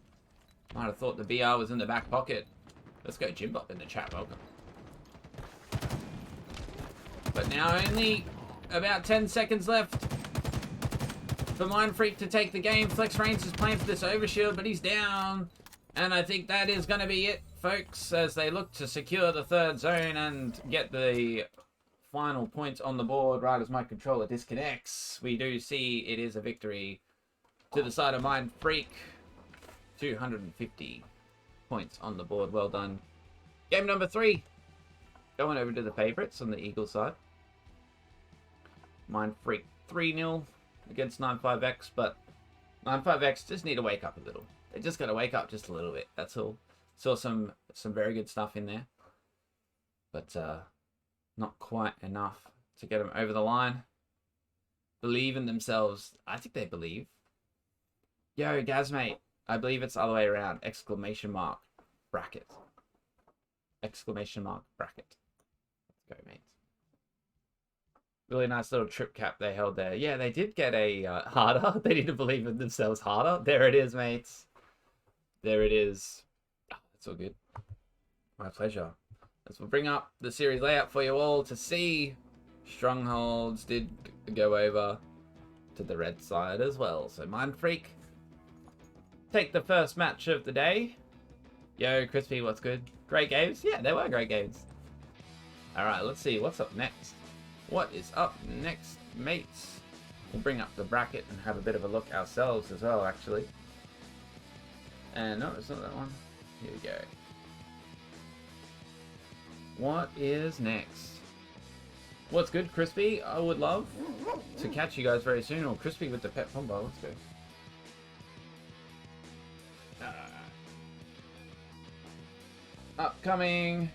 Might have thought the BR was in the back pocket. Let's go Jimbop in the chat, welcome. But now only about 10 seconds left. for Mind Freak to take the game. Flex Reigns is playing for this overshield, but he's down. And I think that is going to be it, folks, as they look to secure the third zone and get the final points on the board right as my controller disconnects. We do see it is a victory to the side of Mind Freak. 250 points on the board. Well done. Game number 3. Going over to the favourites on the Eagle side. Mind Freak 3-0 against 95X, but 95X just need to wake up a little. They just got to wake up just a little bit. That's all. Saw some very good stuff in there, but not quite enough to get them over the line. Believe in themselves. I think they believe. Yo, Gazmate, I believe it's the other way around. Exclamation mark bracket. Exclamation mark bracket. Let's go, mates. Really nice little trip cap they held there. Yeah, they did get a harder. They need to believe in themselves harder. There it is, mates. There it is. Oh, it's all good. My pleasure. As we'll bring up the series layout for you all to see. Strongholds did go over to the red side as well. So Mind Freak take the first match of the day. Yo, Crispy, what's good? Great games? Yeah, they were great games. Alright, let's see what's up next. What is up next, mates? We'll bring up the bracket and have a bit of a look ourselves as well, actually. And no, it's not that one. Here we go. What is next? What's good, Crispy? I would love to catch you guys very soon. Or Crispy with the pet combo. Let's go. Upcoming.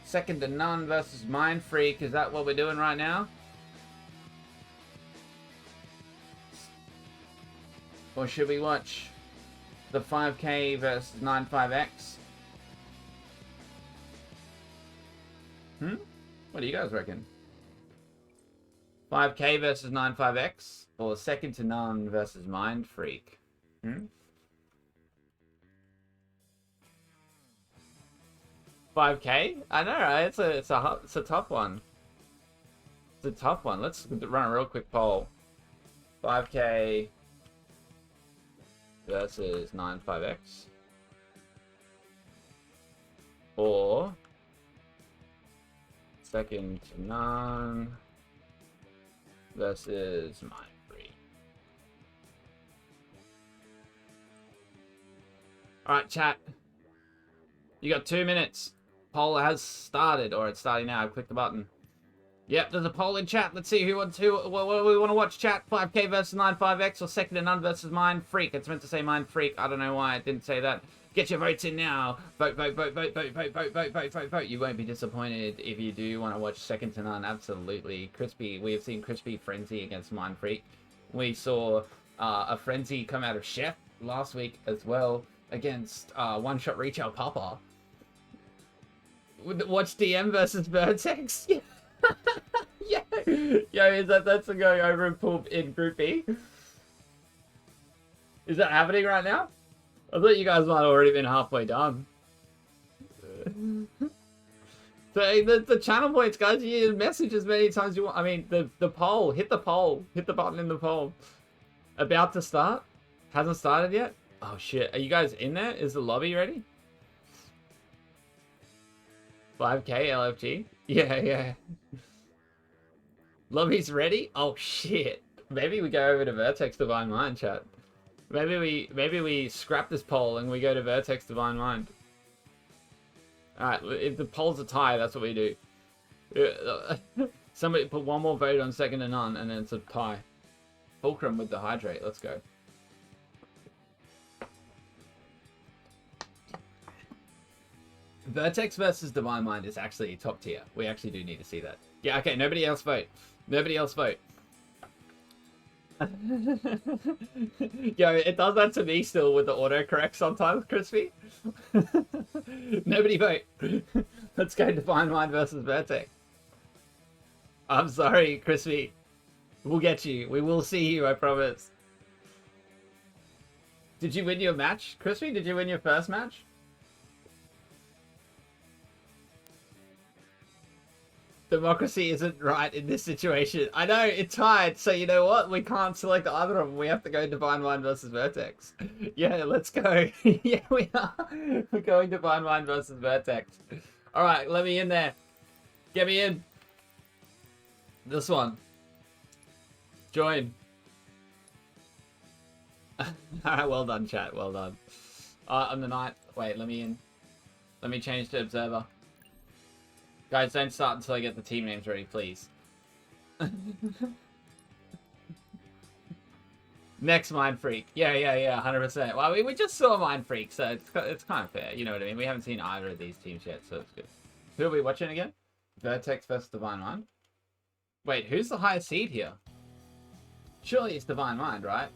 Second to none versus Mind Freak. Is that what we're doing right now? Or should we watch the 5K versus 95X? What do you guys reckon? 5K versus 95X? Or second to none versus Mind Freak? 5K? I know, right? It's a tough one. It's a tough one. Let's run a real quick poll. 5K versus 95X. Or second to none versus Mind Freak. Alright, chat. You got 2 minutes. Poll has started, or it's starting now. I've clicked the button. Yep, there's a poll in chat. Let's see what we want to watch. Chat 5K versus 95X or second to none versus Mind Freak. It's meant to say Mind Freak. I don't know why it didn't say that. Get your votes in now. Vote, vote, vote, vote, vote, vote, vote, vote, vote, vote, vote. You won't be disappointed if you do want to watch second to none. Absolutely. Crispy. We have seen Crispy Frenzy against Mind Freak. We saw a Frenzy come out of Chef last week as well against One Shot Retail Papa. Watch DM versus Vertex. Yeah. Yo, that's going over in pool in Group B? Is that happening right now? I thought you guys might have already been halfway done. So the channel points, guys. You message as many times as you want. I mean, the poll. Hit the poll. Hit the button in the poll. About to start. Hasn't started yet. Oh shit. Are you guys in there? Is the lobby ready? 5K LFG? Yeah. Lobby's ready? Oh shit. Maybe we go over to Vertex Divine Mind, chat. Maybe we scrap this poll and we go to Vertex Divine Mind. Alright, if the poll's a tie, that's what we do. Somebody put one more vote on second to none and then it's a tie. Fulcrum with the hydrate, let's go. Vertex versus Divine Mind is actually top tier. We actually do need to see that. Yeah, okay, nobody else vote. Nobody else vote. Yo, it does that to me still with the autocorrect sometimes, Crispy. Nobody vote. Let's go Divine Mind versus Vertex. I'm sorry, Crispy. We'll get you. We will see you, I promise. Did you win your match? Crispy, did you win your first match? Democracy isn't right in this situation. I know, it's tied, so you know what? We can't select either of them. We have to go Divine Mind versus Vertex. Yeah, let's go. Yeah, we are. We're going Divine Mind versus Vertex. Alright, let me in there. Get me in. This one. Join. Alright, well done, chat. Well done. On the night. Wait, let me in. Let me change to Observer. Guys, don't start until I get the team names ready, please. Next Mind Freak. Yeah, 100%. Well, we just saw Mind Freak, so it's kind of fair. You know what I mean? We haven't seen either of these teams yet, so it's good. Who are we watching again? Vertex versus Divine Mind? Wait, who's the highest seed here? Surely it's Divine Mind, right?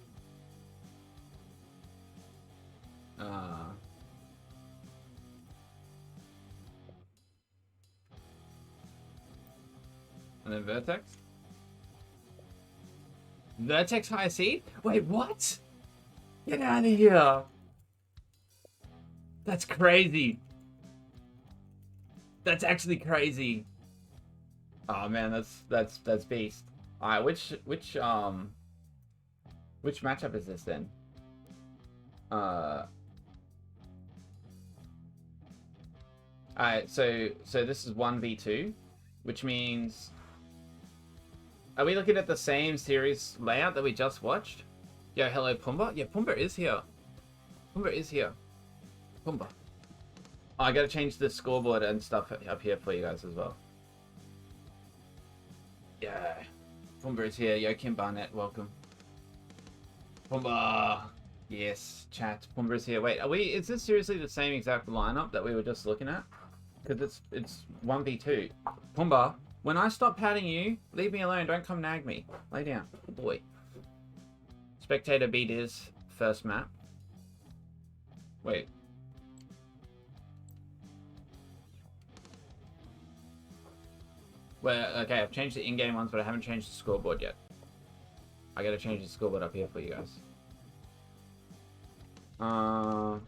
And then Vertex? Vertex high seed? Wait, what? Get out of here. That's crazy. That's actually crazy. Oh man, that's beast. Alright, which matchup is this then? Alright, so this is 1v2, which means, are we looking at the same series layout that we just watched? Yo, hello Pumbaa? Yeah, Pumbaa is here. Pumbaa is here. Pumbaa. Oh, I gotta change the scoreboard and stuff up here for you guys as well. Yeah. Pumbaa is here. Yo, Kim Barnett, welcome. Pumbaa! Yes, chat. Pumbaa is here. Wait, is this seriously the same exact lineup that we were just looking at? Because it's 1v2. Pumbaa, when I stop patting you, leave me alone. Don't come nag me. Lay down. Good boy. Spectator beat is first map. Wait. Well, okay, I've changed the in-game ones, but I haven't changed the scoreboard yet. I gotta change the scoreboard up here for you guys. Oh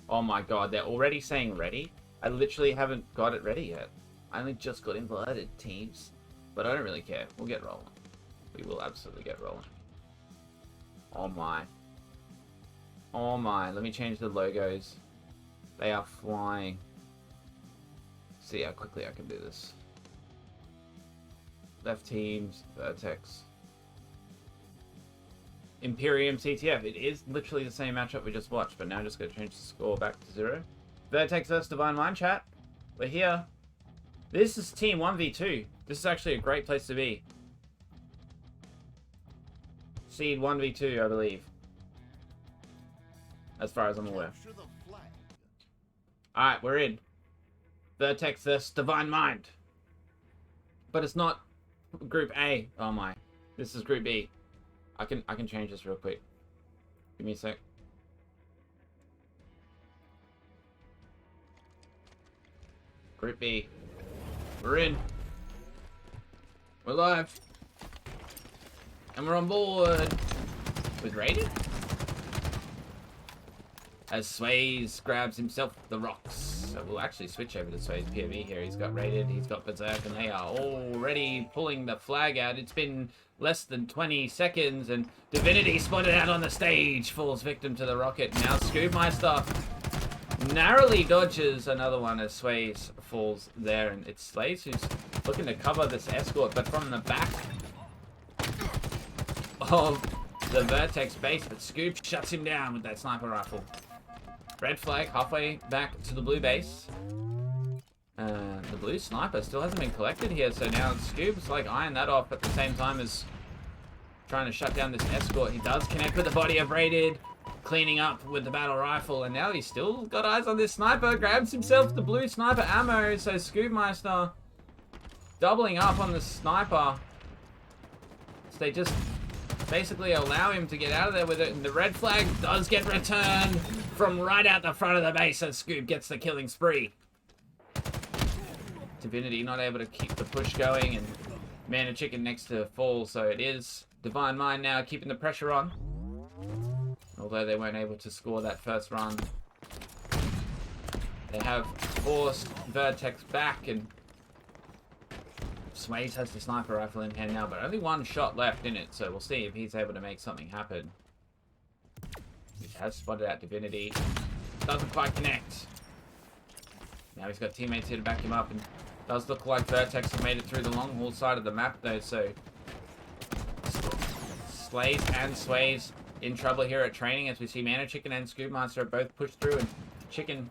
my god, they're already saying ready? I literally haven't got it ready yet. I only just got invited, teams. But I don't really care. We'll get rolling. We will absolutely get rolling. Oh my. Oh my. Let me change the logos. They are flying. See how quickly I can do this. Left teams, Vertex. Imperium CTF. It is literally the same matchup we just watched, but now I'm just going to change the score back to 0. Vertex vs Divine Mind, chat. We're here. This is team 1v2. This is actually a great place to be. Seed 1v2, I believe. As far as I'm aware. Alright, we're in. Vertex vs Divine Mind. But it's not Group A. Oh my. This is Group B. I can change this real quick. Give me a sec. Group B. We're in. We're live. And we're on board with Raiden. As Sways grabs himself the rocks. So we'll actually switch over to Sways POV here. He's got Raided, he's got Berserk, and they are already pulling the flag out. It's been less than 20 seconds, and Divinity spotted out on the stage. Falls victim to the rocket. Now Scoopmeister narrowly dodges another one as Sways falls there, and it's Slays who's looking to cover this escort, but from the back of the Vertex base, but Scoop shuts him down with that sniper rifle. Red flag halfway back to the blue base. The blue sniper still hasn't been collected here, so now Scoop's like eyeing that off at the same time as trying to shut down this escort. He does connect with the body of Raided, cleaning up with the battle rifle, and now he's still got eyes on this sniper. Grabs himself the blue sniper ammo, so Scoopmeister doubling up on the sniper. So they just basically allow him to get out of there with it, and the red flag does get returned from right out the front of the base as Scoop gets the killing spree. Divinity not able to keep the push going, and Mana Chicken next to fall, so it is Divine Mind now keeping the pressure on. Although they weren't able to score that first run. They have forced Vertex back, and Sways has the sniper rifle in hand now, but only one shot left in it, so we'll see if he's able to make something happen. He has spotted out Divinity. Doesn't quite connect. Now he's got teammates here to back him up, and does look like Vertex have made it through the long haul side of the map though, so Slays and Sways in trouble here at training, as we see Mana Chicken and Scoopmaster are both pushed through, and Chicken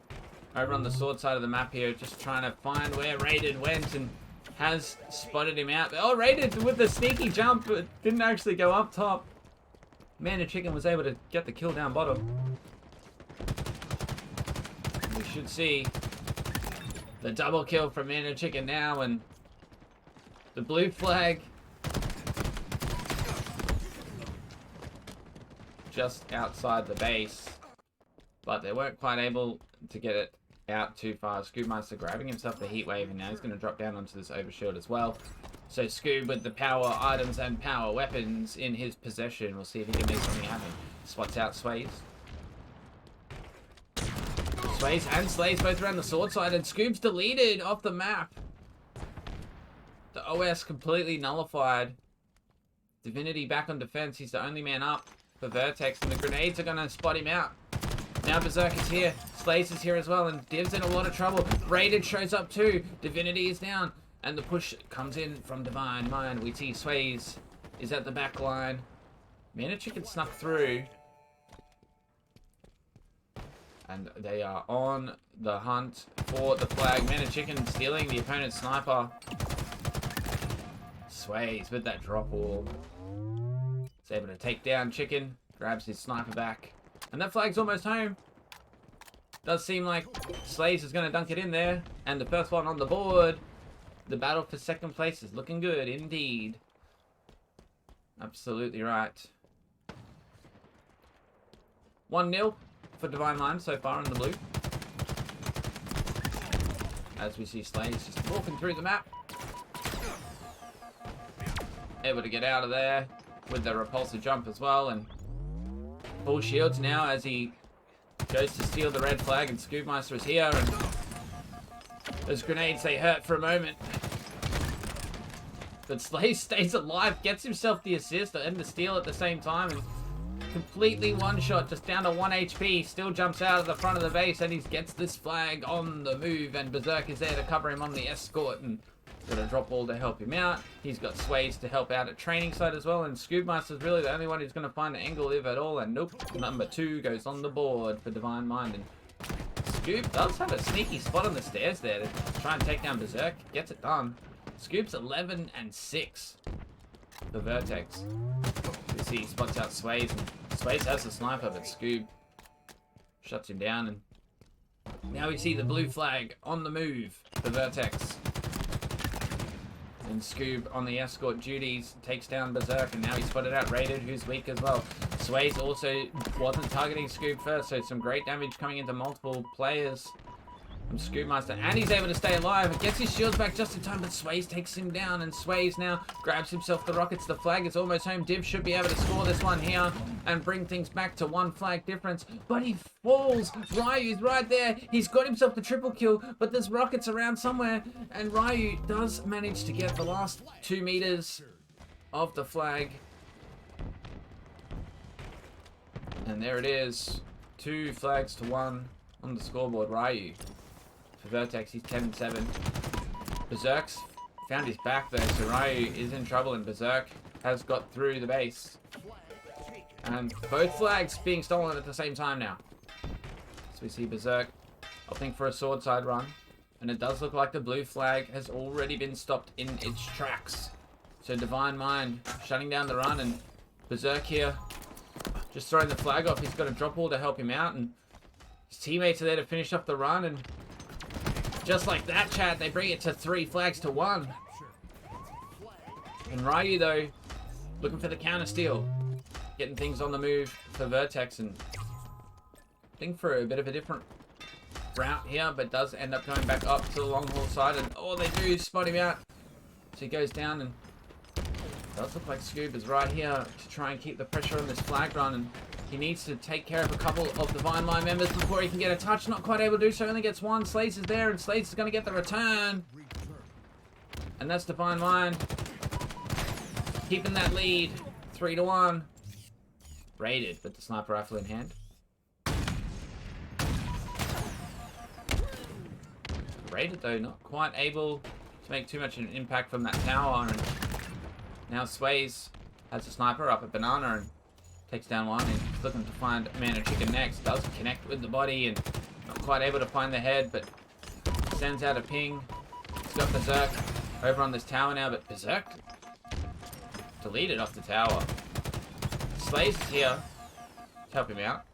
over on the sword side of the map here, just trying to find where Raided went, and has spotted him out. Oh, Raided with the sneaky jump, but didn't actually go up top. Mana Chicken was able to get the kill down bottom. We should see the double kill from Mana Chicken now, and the blue flag just outside the base, but they weren't quite able to get it out too far. Scoopmaster grabbing himself the heat wave, and now he's going to drop down onto this overshield as well. So Scoob with the power items and power weapons in his possession. We'll see if he can make something happen. Spots out Sways. Sways and Slays both around the sword side, and Scoob's deleted off the map. The OS completely nullified. Divinity back on defense. He's the only man up for Vertex, and the grenades are going to spot him out. Now Berserk is here. Slays is here as well, and Div's in a lot of trouble. Raided shows up too. Divinity is down, and the push comes in from Divine Mind. We see Sways is at the back line. Mana Chicken snuck through, and they are on the hunt for the flag. Mana Chicken stealing the opponent's sniper. Sways with that drop wall. He's able to take down Chicken. Grabs his sniper back. And that flag's almost home. Does seem like Slays is going to dunk it in there. And the first one on the board. The battle for second place is looking good indeed. Absolutely right. 1-0 for Divine Mind so far in the blue. As we see Slays just walking through the map. Able to get out of there with the repulsor jump as well, and full shields now as he goes to steal the red flag, and Scoopmaster is here, and those grenades, they hurt for a moment. But Slays stays alive, gets himself the assist and the steal at the same time, and completely one-shot, just down to 1 HP, still jumps out of the front of the base, and he gets this flag on the move, and Berserk is there to cover him on the escort, and got a drop wall to help him out. He's got Sways to help out at training site as well, and Scoopmaster's really the only one who's going to find an angle if at all, and nope, number 2 goes on the board for Divine Mind, and Scoop does have a sneaky spot on the stairs there to try and take down Berserk. Gets it done. Scoop's 11-6 for Vertex. You see he spots out Sways, and Sways has the sniper, but Scoop shuts him down, and now we see the blue flag on the move for Vertex. And Scoob on the escort duties takes down Berserk, and now he's spotted out Raided, who's weak as well. Sways also wasn't targeting Scoob first, so some great damage coming into multiple players from Scoopmaster, and he's able to stay alive. Gets his shields back just in time, but Sways takes him down, and Sways now grabs himself the rockets. The flag is almost home. Div should be able to score this one here and bring things back to 1 flag difference, but he falls. Ryu's right there. He's got himself the triple kill, but there's rockets around somewhere, and Ryu does manage to get the last 2 meters of the flag. And there it is. 2 flags to 1 on the scoreboard. Ryu for Vertex, he's 10-7. Berserk's found his back though, so Ryu is in trouble, and Berserk has got through the base. And both flags being stolen at the same time now. So we see Berserk opting for a sword side run, and it does look like the blue flag has already been stopped in its tracks. So Divine Mind shutting down the run, and Berserk here just throwing the flag off. He's got a drop wall to help him out, and his teammates are there to finish off the run, and just like that, chat, they bring it to 3 flags to 1. And Ryu, though, looking for the counter steal. Getting things on the move for Vertex, and I think for a bit of a different route here, but does end up going back up to the long haul side, and oh, they do spot him out. So he goes down, and it does look like Scoob is right here to try and keep the pressure on this flag run, and he needs to take care of a couple of Divine Mind members before he can get a touch. Not quite able to do so, only gets 1. Slays is there, and Slays is going to get the return. And that's Divine Mind. Keeping that lead. 3-1. Raided with the sniper rifle in hand. Raided though, not quite able to make too much of an impact from that tower. And now Sways has a sniper up at Banana and takes down one. And he's looking to find Man and Chicken next. Does connect with the body and not quite able to find the head, but sends out a ping. He's got Berserk over on this tower now, but Berserk deleted off the tower. Slays is here to help him out.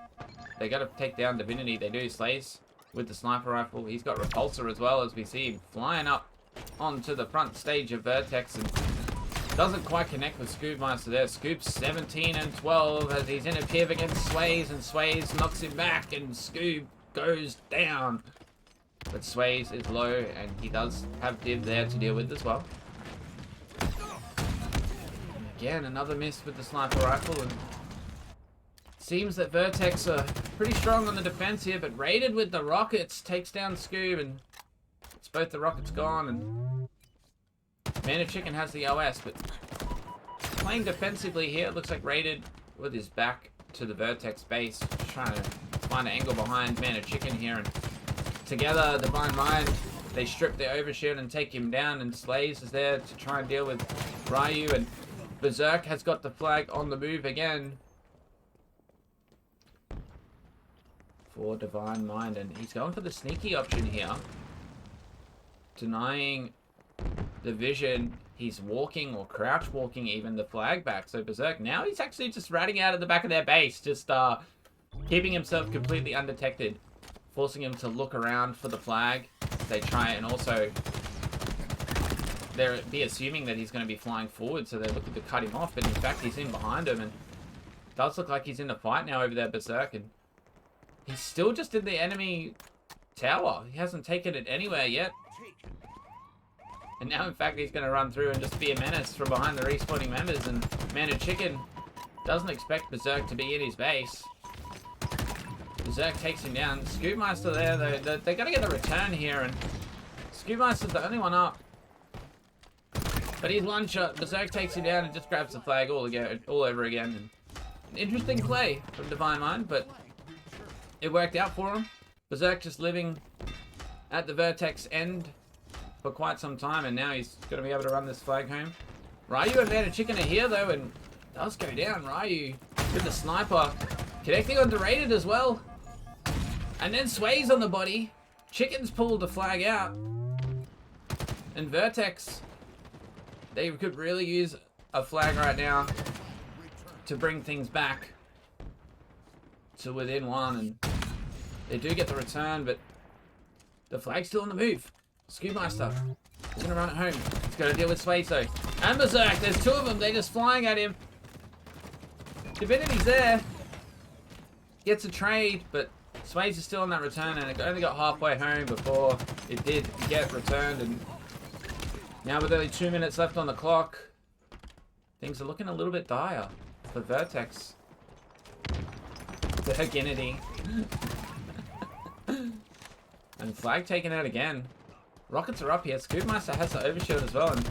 They got to take down Divinity. They do. Slays with the sniper rifle. He's got Repulsor as well, as we see him flying up onto the front stage of Vertex and doesn't quite connect with Scoopmaster there. Scoop's 17 and 12 as he's in a piv against Sways, and Sways knocks him back and Scoop goes down. But Sways is low and he does have Div there to deal with as well. Again, another miss with the sniper rifle, and seems that Vertex are pretty strong on the defense here, but Raided with the rockets takes down Scoob, and it's both the rockets gone, and Man of Chicken has the OS, but playing defensively here. It looks like Raided with his back to the Vertex base, trying to find an angle behind Man of Chicken here, and together, Divine Mind, they strip the overshield and take him down, and Slays is there to try and deal with Ryu, and Berserk has got the flag on the move again for Divine Mind, and he's going for the sneaky option here, denying the vision. He's walking, or crouch walking even, the flag back. So Berserk, now he's actually just ratting out of the back of their base, just keeping himself completely undetected, forcing him to look around for the flag. They try, and also they'll be assuming that he's going to be flying forward, so they're looking to cut him off, but in fact he's in behind him, and it does look like he's in a fight now over there, Berserk, and he's still just in the enemy tower. He hasn't taken it anywhere yet. And now, in fact, he's going to run through and just be a menace from behind the respawning members, and Man of Chicken doesn't expect Berserk to be in his base. Berserk takes him down. Scoopmaster there, though, they're going to get the return here, and Scoopmaster's the only one up. But he's one shot. Berserk takes him down and just grabs the flag all over again. And an interesting play from Divine Mind, but it worked out for him. Berserk just living at the Vertex end for quite some time, and now he's going to be able to run this flag home. Ryu and Man of Chicken are here, though, and does go down. Ryu with the sniper, connecting on Raided as well. And then Sways on the body. Chicken's pulled the flag out. And Vertex, they could really use a flag right now to bring things back to within one. And they do get the return, but the flag's still on the move. Scoopmaster is going to run it home. He's got to deal with Sways, though. And Berserk, there's two of them. They're just flying at him. Divinity's there. Gets a trade, but Sways is still on that return, and it only got halfway home before it did get returned. And now with only 2 minutes left on the clock, things are looking a little bit dire for Vertex. Virginity. And flag taken out again. Rockets are up here. Scoopmaster has the overshield as well, and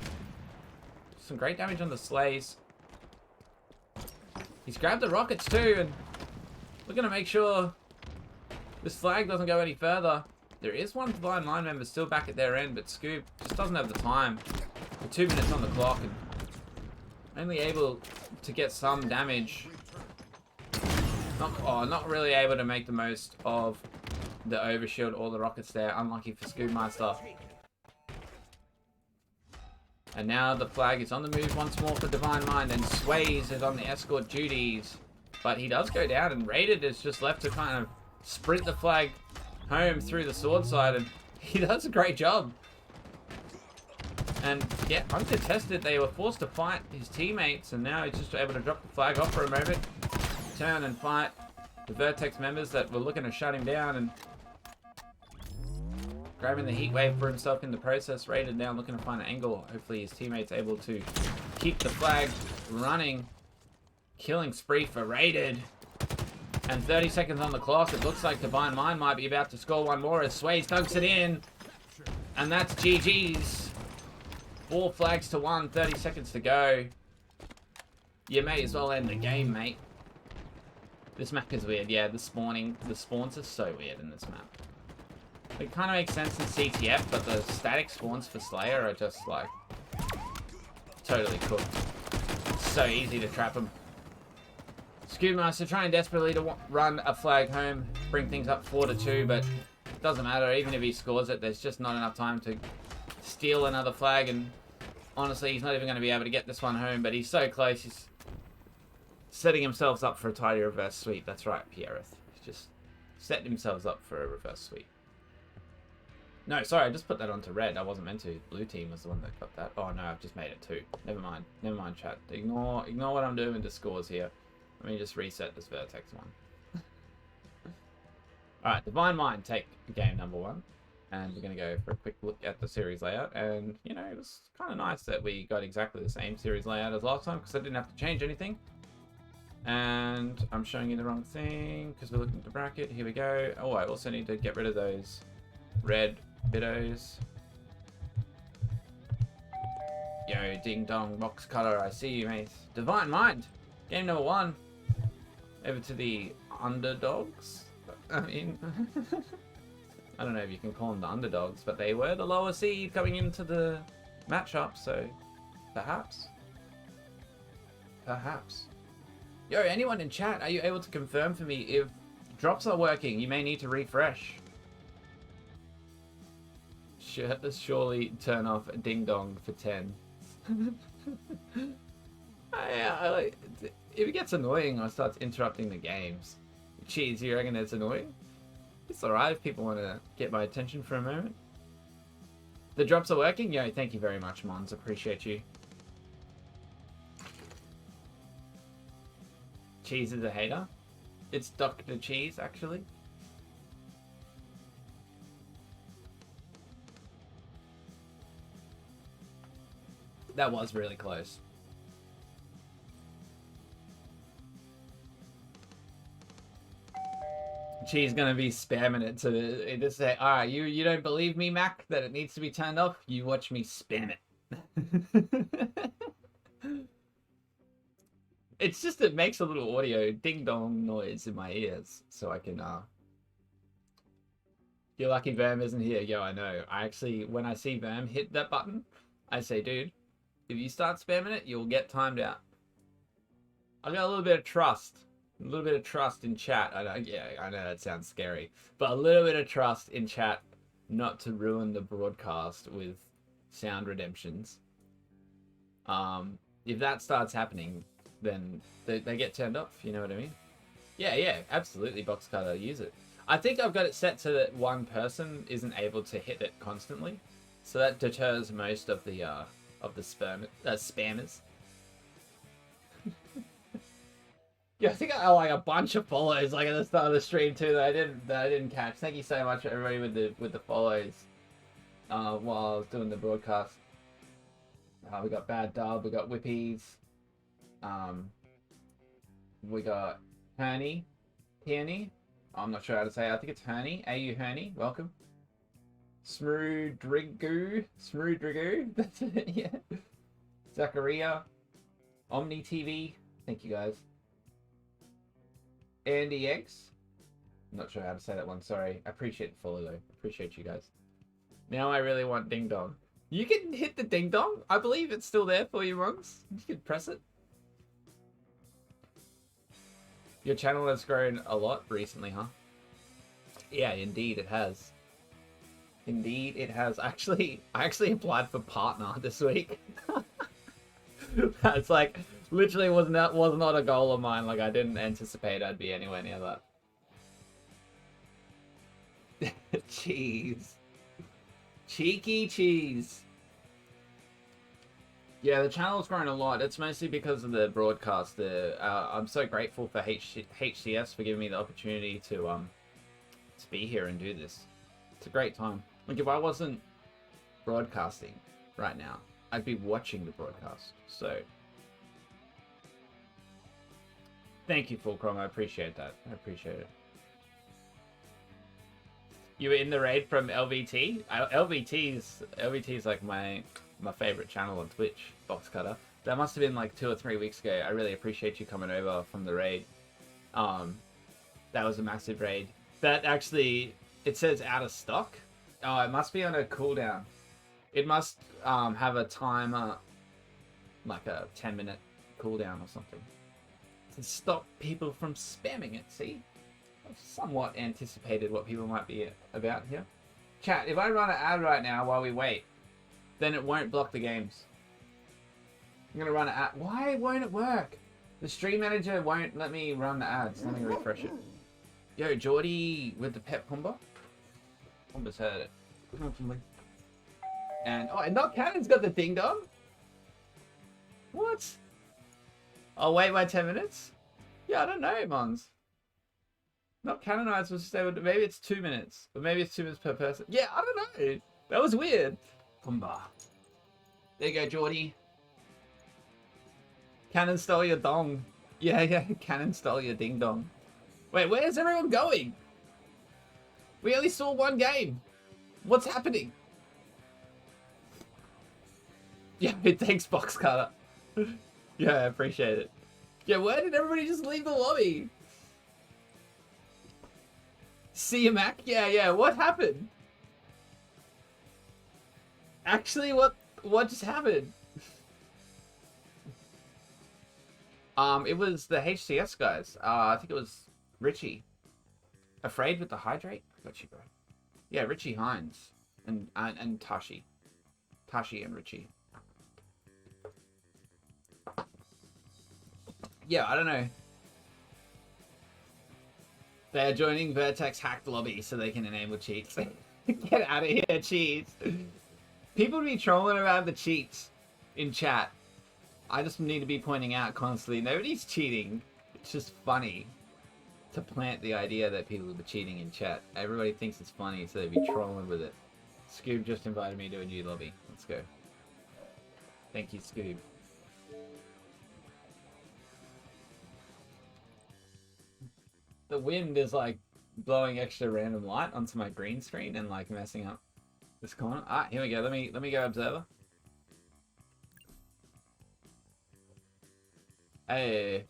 some great damage on the Slays. He's grabbed the rockets too, and we're going to make sure this flag doesn't go any further. There is one Divine Mind member still back at their end, but Scoop just doesn't have the time. With 2 minutes on the clock, and only able to get some damage. Not really able to make the most of the overshield or the rockets there. Unlucky for Scoopmaster. And now the flag is on the move once more for Divine Mind, and Sways is on the escort duties. But he does go down, and Raided is just left to kind of sprint the flag home through the sword side, and he does a great job. And yeah, uncontested, they were forced to fight his teammates, and now he's just able to drop the flag off for a moment, turn and fight the Vertex members that were looking to shut him down, and grabbing the heat wave for himself in the process. Raided down, looking to find an angle. Hopefully his teammates able to keep the flag running. Killing spree for Raided. And 30 seconds on the clock. It looks like Divine Mind might be about to score one more as Sways dunks it in. And that's GG's. 4 flags to 1, 30 seconds to go. You may as well end the game, mate. This map is weird. Yeah, the spawns are so weird in this map. It kind of makes sense in CTF, but the static spawns for Slayer are just like totally cooked. So easy to trap them. Scuba Master trying desperately to run a flag home, bring things up 4-2, but it doesn't matter. Even if he scores it, there's just not enough time to steal another flag, and honestly, he's not even going to be able to get this one home, but he's so close. He's setting himself up for a tidy reverse sweep. That's right, Pierreth. He's just setting himself up for a reverse sweep. No, sorry, I just put that onto red. I wasn't meant to. Blue team was the one that got that. Oh no, I've just made it 2. Never mind. Never mind, chat. Ignore what I'm doing with the scores here. Let me just reset this vertex one. Alright, Divine Mind take game number 1. And we're going to go for a quick look at the series layout. And, you know, it was kind of nice that we got exactly the same series layout as last time, because I didn't have to change anything. And I'm showing you the wrong thing, because we're looking at the bracket. Here we go. Oh, I also need to get rid of those red biddos. Yo, ding dong, box cutter, I see you, mate. Divine Mind, game number 1. Over to the underdogs. I mean, I don't know if you can call them the underdogs, but they were the lower seed coming into the matchup, so perhaps. Perhaps. Yo, anyone in chat, are you able to confirm for me if drops are working? You may need to refresh. Surely turn off Ding Dong for 10. If it gets annoying or starts interrupting the games. Cheese, you reckon it's annoying? It's alright if people want to get my attention for a moment. The drops are working? Yo, thank you very much, Mons. Appreciate you. Cheese is a hater. It's Dr. Cheese, actually. That was really close. She's gonna be spamming it to say, alright, you don't believe me, Mac, that it needs to be turned off? You watch me spam it. It's just, it makes a little audio ding-dong noise in my ears, so I can, You're lucky Verm isn't here. Yo, I know. I actually, when I see Verm hit that button, I say, dude, if you start spamming it, you'll get timed out. I got a little bit of trust. A little bit of trust in chat. Yeah, I know that sounds scary. But a little bit of trust in chat not to ruin the broadcast with sound redemptions. If that starts happening, then they get turned off, you know what I mean? Yeah, absolutely, Box Cutter, use it. I think I've got it set so that one person isn't able to hit it constantly. So that deters most of the spammers. Yeah, I think I like a bunch of follows like at the start of the stream too that I didn't catch. Thank you so much everybody with the follows while I was doing the broadcast. We got Bad Dub, we got Whippies, we got Herney, I'm not sure how to say it. I think it's Herney, AU Herney, welcome. Smroodrigu, that's it, yeah. Zachariah, Omni TV, thank you guys. Andy Eggs. I'm not sure how to say that one, sorry. I appreciate the follow though. Appreciate you guys. Now I really want Ding Dong. You can hit the Ding Dong. I believe it's still there for you, Monks. You can press it. Your channel has grown a lot recently, huh? Yeah, indeed it has. Indeed it has. I actually applied for partner this week. That's like literally was not a goal of mine. Like I didn't anticipate I'd be anywhere near that. Cheese. Cheeky cheese. Yeah, the channel's grown a lot. It's mostly because of the broadcast. I'm so grateful for HCS for giving me the opportunity to be here and do this. It's a great time. Like if I wasn't broadcasting right now, I'd be watching the broadcast. So thank you, Fulcrum. I appreciate that. I appreciate it. You were in the raid from LVT? LVT's like my my favorite channel on Twitch, Box Cutter. That must have been like 2 or 3 weeks ago. I really appreciate you coming over from the raid. That was a massive raid. That actually, it says out of stock. Oh, it must be on a cooldown. It must have a timer, like a 10-minute cooldown or something, to stop people from spamming it. See? I've somewhat anticipated what people might be about here. Chat, if I run an ad right now while we wait, then it won't block the games. I'm gonna run an ad. Why won't it work? The stream manager won't let me run the ads. Let me refresh it. Yo, Geordie with the pet Pumbaa. Pumbaa's heard it. And oh, and Not Cannon's got the ding dong. What? I'll wait my 10 minutes. Yeah, I don't know, Mons. Not Cannon I was supposed to stay with. Maybe it's 2 minutes, but maybe it's 2 minutes per person. Yeah, I don't know. That was weird. Pumbaa. There you go, Geordie. Cannon stole your dong. Yeah, Cannon stole your ding dong. Wait, where's everyone going? We only saw one game. What's happening? Yeah, thanks, Box Cutter. Yeah, I appreciate it. Yeah, where did everybody just leave the lobby? See you, Mac? Yeah, what happened? Actually, what just happened? It was the HCS guys. I think it was Richie. Afraid with the hydrate? Got you, bro. Yeah, Richie Hines. And Tashi. Tashi and Richie. Yeah, I don't know. They are joining Vertex hacked lobby so they can enable cheats. Get out of here, cheats. People be trolling about the cheats in chat. I just need to be pointing out constantly, nobody's cheating. It's just funny to plant the idea that people are cheating in chat. Everybody thinks it's funny, so they be trolling with it. Scoob just invited me to a new lobby. Let's go. Thank you, Scoob. The wind is like blowing extra random light onto my green screen and like messing up this corner. Ah, here we go. Let me go observer. Hey.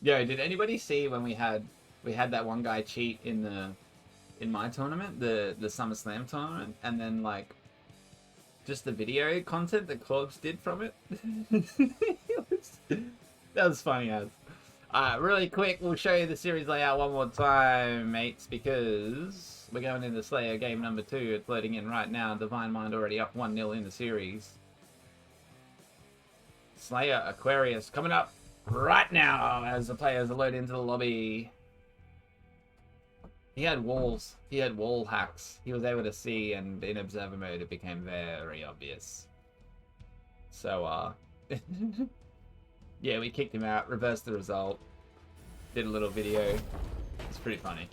Yo, did anybody see when we had that one guy cheat in my tournament, the SummerSlam tournament, and then like just the video content that Corpse did from it? That was funny as. Really quick, we'll show you the series layout one more time, mates, because we're going into Slayer game number 2. It's loading in right now. Divine Mind already up 1-0 in the series. Slayer Aquarius coming up right now as the players are loaded into the lobby. He had walls. He had wall hacks. He was able to see, and in observer mode it became very obvious. So, yeah, we kicked him out, reversed the result, did a little video. It's pretty funny.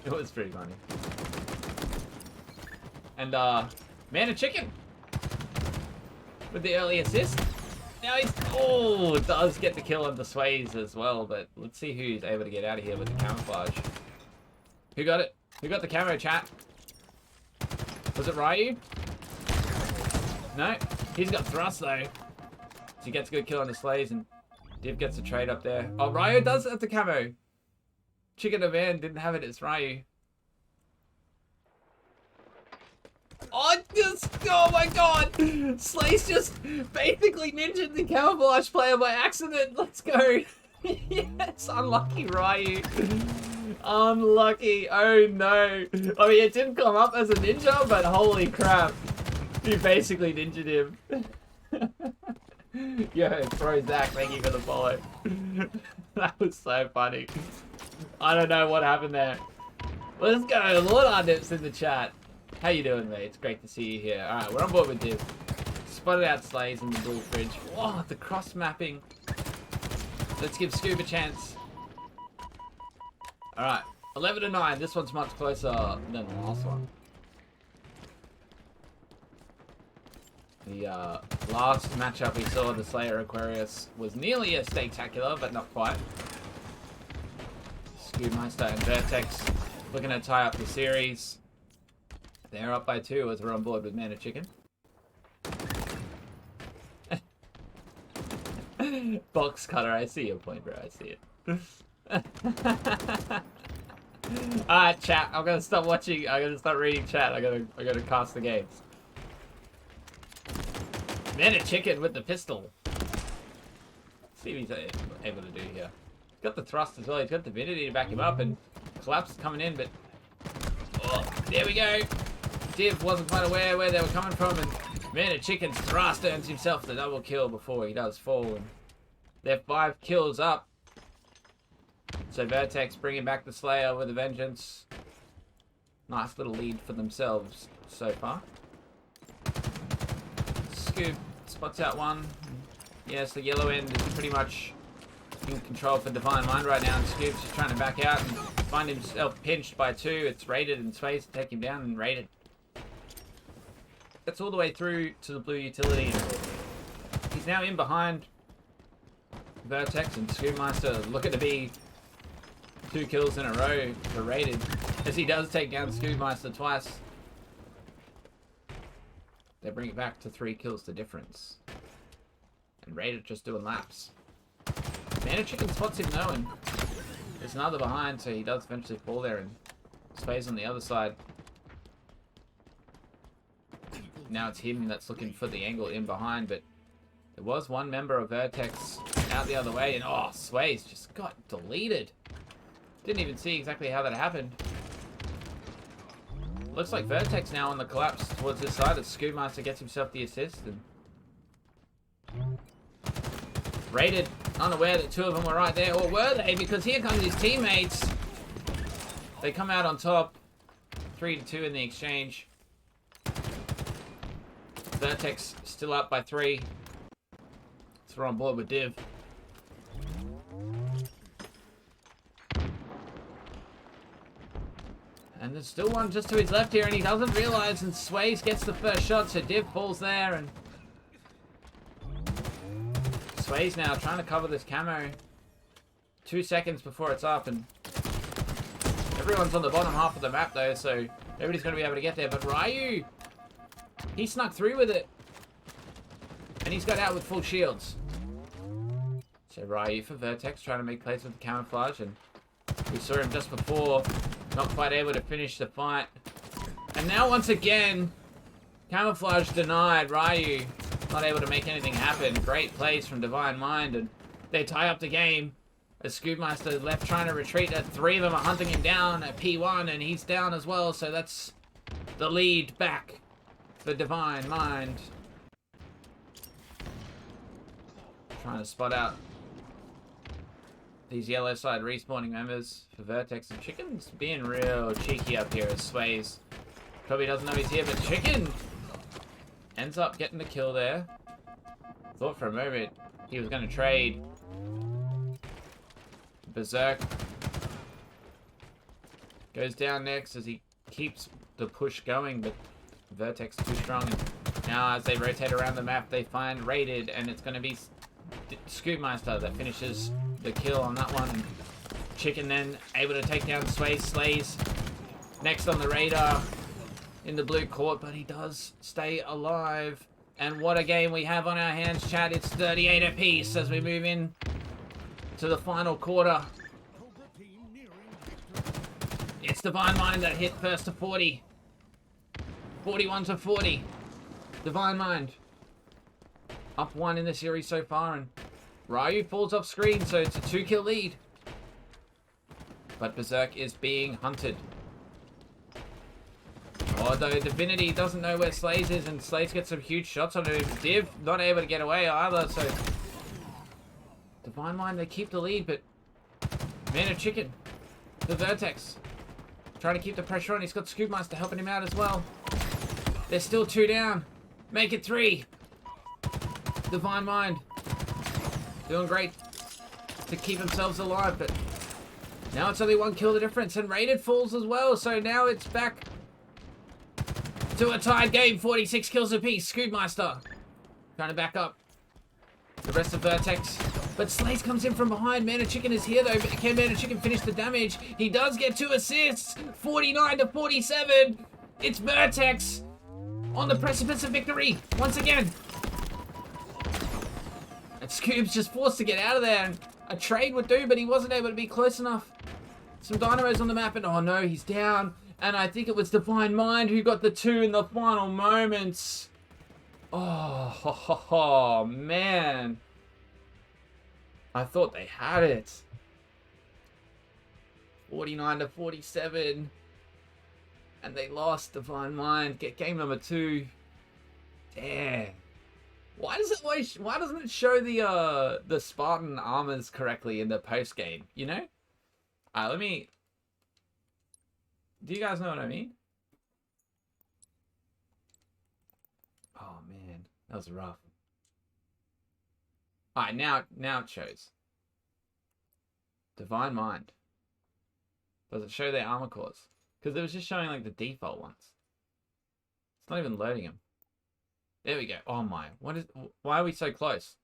It was pretty funny. And, Man of Chicken with the early assist. Now he's, oh, does get the kill on the Sways as well, but let's see who's able to get out of here with the camouflage. Who got it? Who got the camo, chat? Was it Ryu? No? He's got thrust, though. So he gets a good kill on the Slays, and Div gets a trade up there. Oh, Ryu does have the camo. Chicken of Man didn't have it, it's Ryu. Oh my god! Slays just basically ninja'd the camouflage player by accident. Let's go. Yes, unlucky Ryu. Unlucky. Oh no. I mean, it didn't come up as a ninja, but holy crap. He basically ninja'd him. Yo, bro Zach, thank you for the follow. That was so funny. I don't know what happened there. Let's go. Lord Arnips in the chat. How you doing, mate? It's great to see you here. Alright, we're on board with Div. Spotted out Slays in the dual fridge. Oh, the cross mapping. Let's give Scoob a chance. Alright, 11-9. This one's much closer than the last one. The last matchup we saw, the Slayer Aquarius, was nearly as spectacular, but not quite. Scoobmeister and Vertex looking to tie up the series. They're up by 2 as we're on board with Man of Chicken. Box cutter, I see your point, bro. I see it. Alright, chat. I'm gonna stop watching. I'm gonna start reading chat. I gotta cast the games. Man, a chicken with the pistol. See what he's able to do here. He's got the thrust as well. He's got the divinity to back him up, and collapse is coming in, but oh, there we go. Div wasn't quite aware where they were coming from, and man, a chicken's thrust earns himself the double kill before he does fall. And they're 5 kills up. So Vertex bringing back the Slayer with a vengeance. Nice little lead for themselves so far. Scoop spots out one. Yes, the yellow end is pretty much in control for Divine Mind right now, and Scoop's just trying to back out and find himself pinched by 2. It's raided in space to take him down, and raided. Gets all the way through to the blue utility. He's now in behind Vertex, and Scoopmeister looking to be 2 kills in a row for raided, as he does take down Scoopmeister twice. They bring it back to 3 kills the difference. And raided just doing laps. Man, a chicken spots him though, and there's another behind, so he does eventually fall there, and Space on the other side. Now it's him that's looking for the angle in behind, but there was one member of Vertex out the other way, and oh, Sway's just got deleted. Didn't even see exactly how that happened. Looks like Vertex now on the collapse towards this side as Scoopmaster gets himself the assist, and raided, unaware that 2 of them were right there, or were they? Because here comes his teammates. They come out on top, 3-2 in the exchange. Vertex still up by 3. So we're on board with Div. And there's still one just to his left here, and he doesn't realize, and Sways gets the first shot, so Div falls there, and Sways now trying to cover this camo. 2 seconds before it's up, and everyone's on the bottom half of the map though, so nobody's going to be able to get there, but Ryu, he snuck through with it, and he's got out with full shields. So Ryu for Vertex trying to make plays with the camouflage, and we saw him just before, not quite able to finish the fight. And now once again, camouflage denied. Ryu not able to make anything happen. Great plays from Divine Mind, and they tie up the game. As Scoopmaster left trying to retreat, 3 of them are hunting him down at P1, and he's down as well, so that's the lead back for Divine Mind. Trying to spot out these yellow side respawning members for Vertex, and Chicken's being real cheeky up here as Sways probably doesn't know he's here, but Chicken ends up getting the kill there. Thought for a moment he was going to trade. Berserk goes down next as he keeps the push going, but Vertex too strong. And now as they rotate around the map, they find raided, and it's going to be Scoopmeister that finishes the kill on that one. And Chicken then able to take down Slays next on the radar in the blue court, but he does stay alive. And what a game we have on our hands, chat. It's 38 apiece as we move in to the final quarter. It's Divine Mind that hit first to 40. 41 to 40. Divine Mind up 1 in the series so far, and Ryu falls off screen, so it's a 2-kill lead. But Berserk is being hunted. Although Divinity doesn't know where Slays is, and Slays gets some huge shots on him. Div not able to get away either, so Divine Mind, they keep the lead, but Man of Chicken, the Vertex, trying to keep the pressure on. He's got Scoopmaster helping him out as well. There's still 2 down. Make it 3. Divine Mind doing great to keep themselves alive, but now it's only 1 kill the difference, and Raided falls as well, so now it's back to a tied game, 46 kills apiece. Scoopmaster trying to back up the rest of Vertex, but Slays comes in from behind. Man of Chicken is here though. Can Man of Chicken finish the damage? He does get 2 assists, 49 to 47. It's Vertex on the precipice of victory once again. A And Scoob's just forced to get out of there, and a trade would do, but he wasn't able to be close enough. Some dynamos on the map, and oh no, he's down. And I think it was Divine Mind who got the 2 in the final moments. Oh, man. I thought they had it. 49 to 47. And they lost Divine Mind. Get game number 2. Damn. Why doesn't it show the Spartan armors correctly in the post game, you know? Alright, let me... Do you guys know what I mean? Oh man, that was rough. Alright, now it shows. Divine Mind. Does it show their armor cores? Because it was just showing like the default ones. It's not even loading them. There we go. Oh my, why are we so close?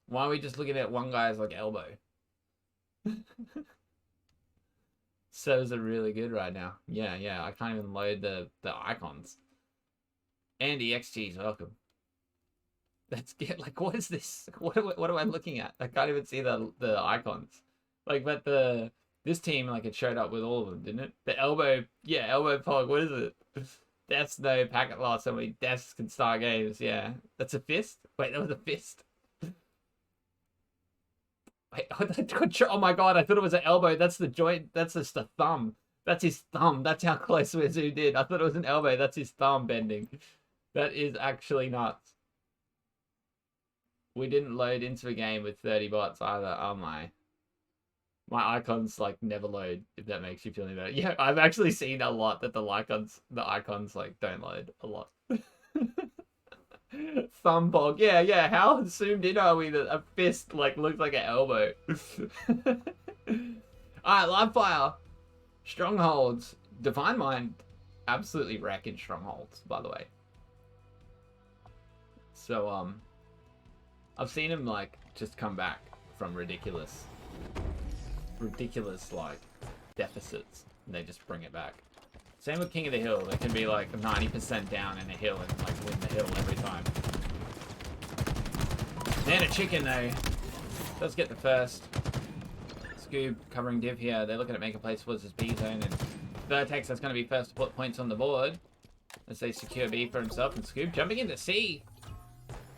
Why are we just looking at one guy's like elbow? Servers are really good right now. Yeah, I can't even load the icons. Andy XG's welcome. That's like, what is this? What am I looking at? I can't even see the icons. Like, but this team, like, it showed up with all of them, didn't it? The elbow, yeah, elbow pog. What is it? That's no packet loss. So many deaths can start games. Yeah, that's a fist. Wait, that was a fist. Wait, oh my god, I thought it was an elbow. That's the joint. That's just the thumb. That's his thumb. That's how close we zoomed in. I thought it was an elbow. That's his thumb bending. That is actually nuts. We didn't load into a game with 30 bots either. Oh my. My icons like never load, if that makes you feel any better. Yeah, I've actually seen a lot that the icons like don't load a lot. Thumb bog. Yeah, how zoomed in are we that a fist like looks like an elbow? Alright, live fire. Strongholds. Divine Mind absolutely wrecking strongholds, by the way. So I've seen him like just come back from ridiculous like deficits, and they just bring it back. Same with King of the Hill. They can be like 90% down in a hill and like win the hill every time. Man, a chicken though does get the first. Scoob covering Div here. They're looking at making plays towards this B zone, and Vertex that's going to be first to put points on the board as they secure B for himself. And Scoob jumping into C.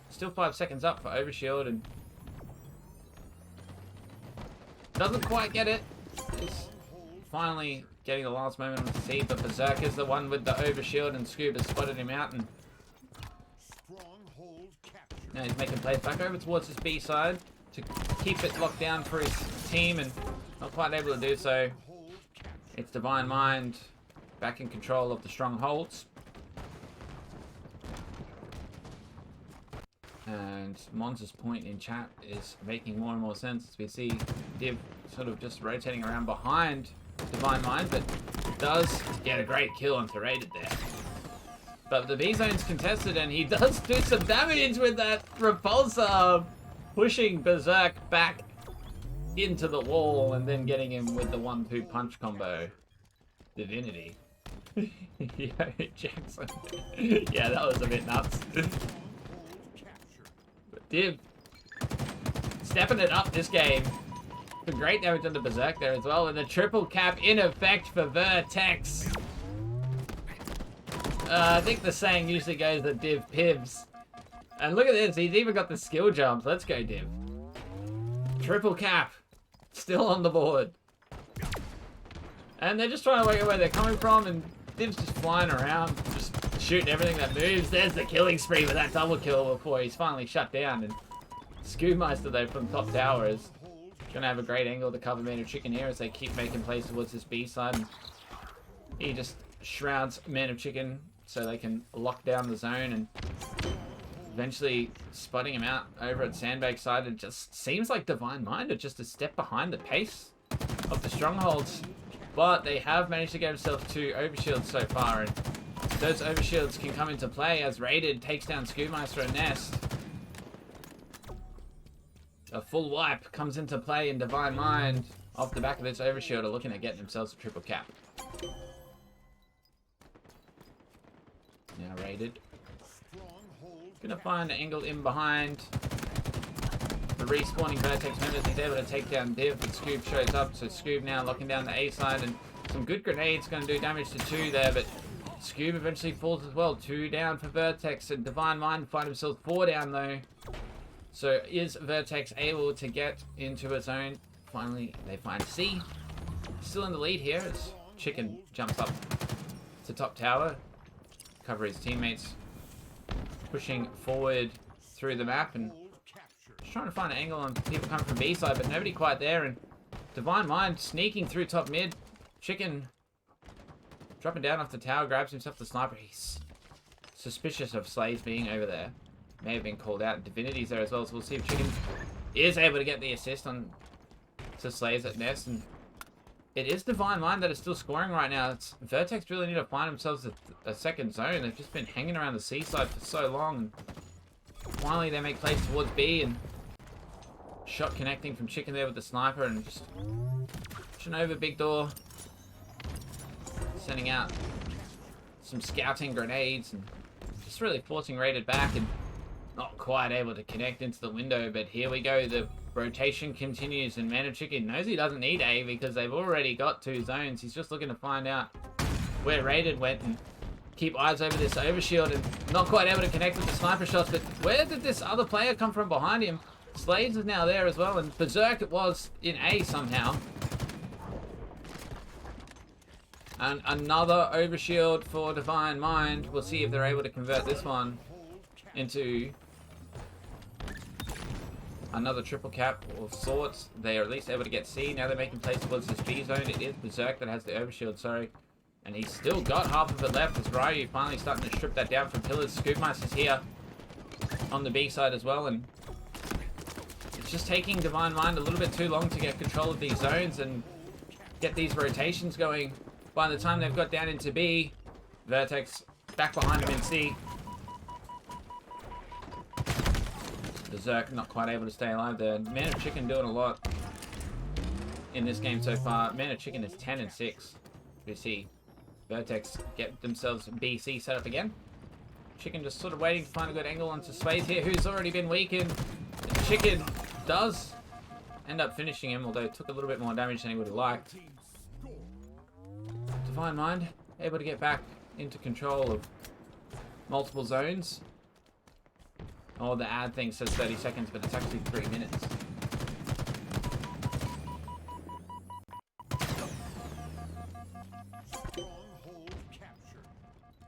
Still 5 seconds up for Overshield, and doesn't quite get it. He's finally getting the last moment on C, but Berserk is the one with the Overshield, and Scoob has spotted him out, and now he's making plays back over towards his B side to keep it locked down for his team, and not quite able to do so. It's Divine Mind back in control of the strongholds. And Mons' point in chat is making more and more sense as we see Div sort of just rotating around behind Divine Mind, but does get a great on onto Rated there. But the B zone's contested, and he does do some damage with that repulsor, pushing Berserk back into the wall and then getting him with the 1-2 punch combo. Divinity. Yeah, Jackson. Yeah, that was a bit nuts. Div stepping it up this game. Some great damage on the Berserk there as well, and the triple cap in effect for Vertex. I think the saying usually goes that Div pivs. And look at this, he's even got the skill jumps. Let's go, Div. Triple cap. Still on the board. And they're just trying to work out where they're coming from, and Div's just flying around, just shooting everything that moves. There's the killing spree with that double kill before he's finally shut down. And Scoobmeister though from top tower is gonna have a great angle to cover Man of Chicken here as they keep making plays towards this B side. And he just shrouds Man of Chicken so they can lock down the zone, and eventually spotting him out over at Sandbag side. It just seems like Divine Mind are just a step behind the pace of the strongholds, but they have managed to get themselves 2 overshields so far, and those overshields can come into play as Rated takes down Scoobmeister and Nest. A full wipe comes into play, and Divine Mind off the back of this overshield are looking at getting themselves a triple cap. Now Rated gonna find an angle in behind. the respawning Vertex members. He's able to take down Div, but Scoob shows up. So Scoob now locking down the A side, and some good grenades going to do damage to 2 there, but Scoob eventually falls as well. 2 down for Vertex, and Divine Mind find himself 4 down though. So is Vertex able to get into a zone? Finally, they find C. Still in the lead here as Chicken jumps up to top tower. Cover his teammates. Pushing forward through the map and just trying to find an angle on people coming from B side, but nobody quite there. And Divine Mind sneaking through top mid. Chicken dropping down off the tower, grabs himself the sniper. He's suspicious of Slays being over there. May have been called out. Divinity's there as well, so we'll see if Chicken is able to get the assist on to Slays at Nest. And it is Divine Mind that is still scoring right now. Vertex really need to find themselves a second zone. They've just been hanging around the C side for so long. And finally, they make plays towards B, and shot connecting from Chicken there with the sniper, and just pushing over Big Door, sending out some scouting grenades, and just really forcing Rated back, and not quite able to connect into the window. But here we go. The rotation continues, and Man of Chicken knows he doesn't need A because they've already got 2 zones. He's just looking to find out where Rated went and keep eyes over this overshield, and not quite able to connect with the sniper shots. But where did this other player come from behind him? Slaves is now there as well, and Berserk it was in A somehow. And another overshield for Divine Mind. We'll see if they're able to convert this one into another triple cap of sorts. They are at least able to get C. Now they're making plays towards this B zone. It is Berserk that has the overshield, sorry. And he's still got half of it left as Ryu finally starting to strip that down from pillars. Scoopmaster's here on the B side as well, and it's just taking Divine Mind a little bit too long to get control of these zones and get these rotations going. By the time they've got down into B, Vertex back behind him in C. Berserk not quite able to stay alive there. Man of Chicken doing a lot in this game so far. Man of Chicken is 10 and 6. We see Vertex get themselves BC set up again. Chicken just sort of waiting to find a good angle onto Space here, who's already been weakened. And Chicken does end up finishing him, although it took a little bit more damage than he would have liked. Divine Mind able to get back into control of multiple zones. Oh, the ad thing says 30 seconds, but it's actually 3 minutes.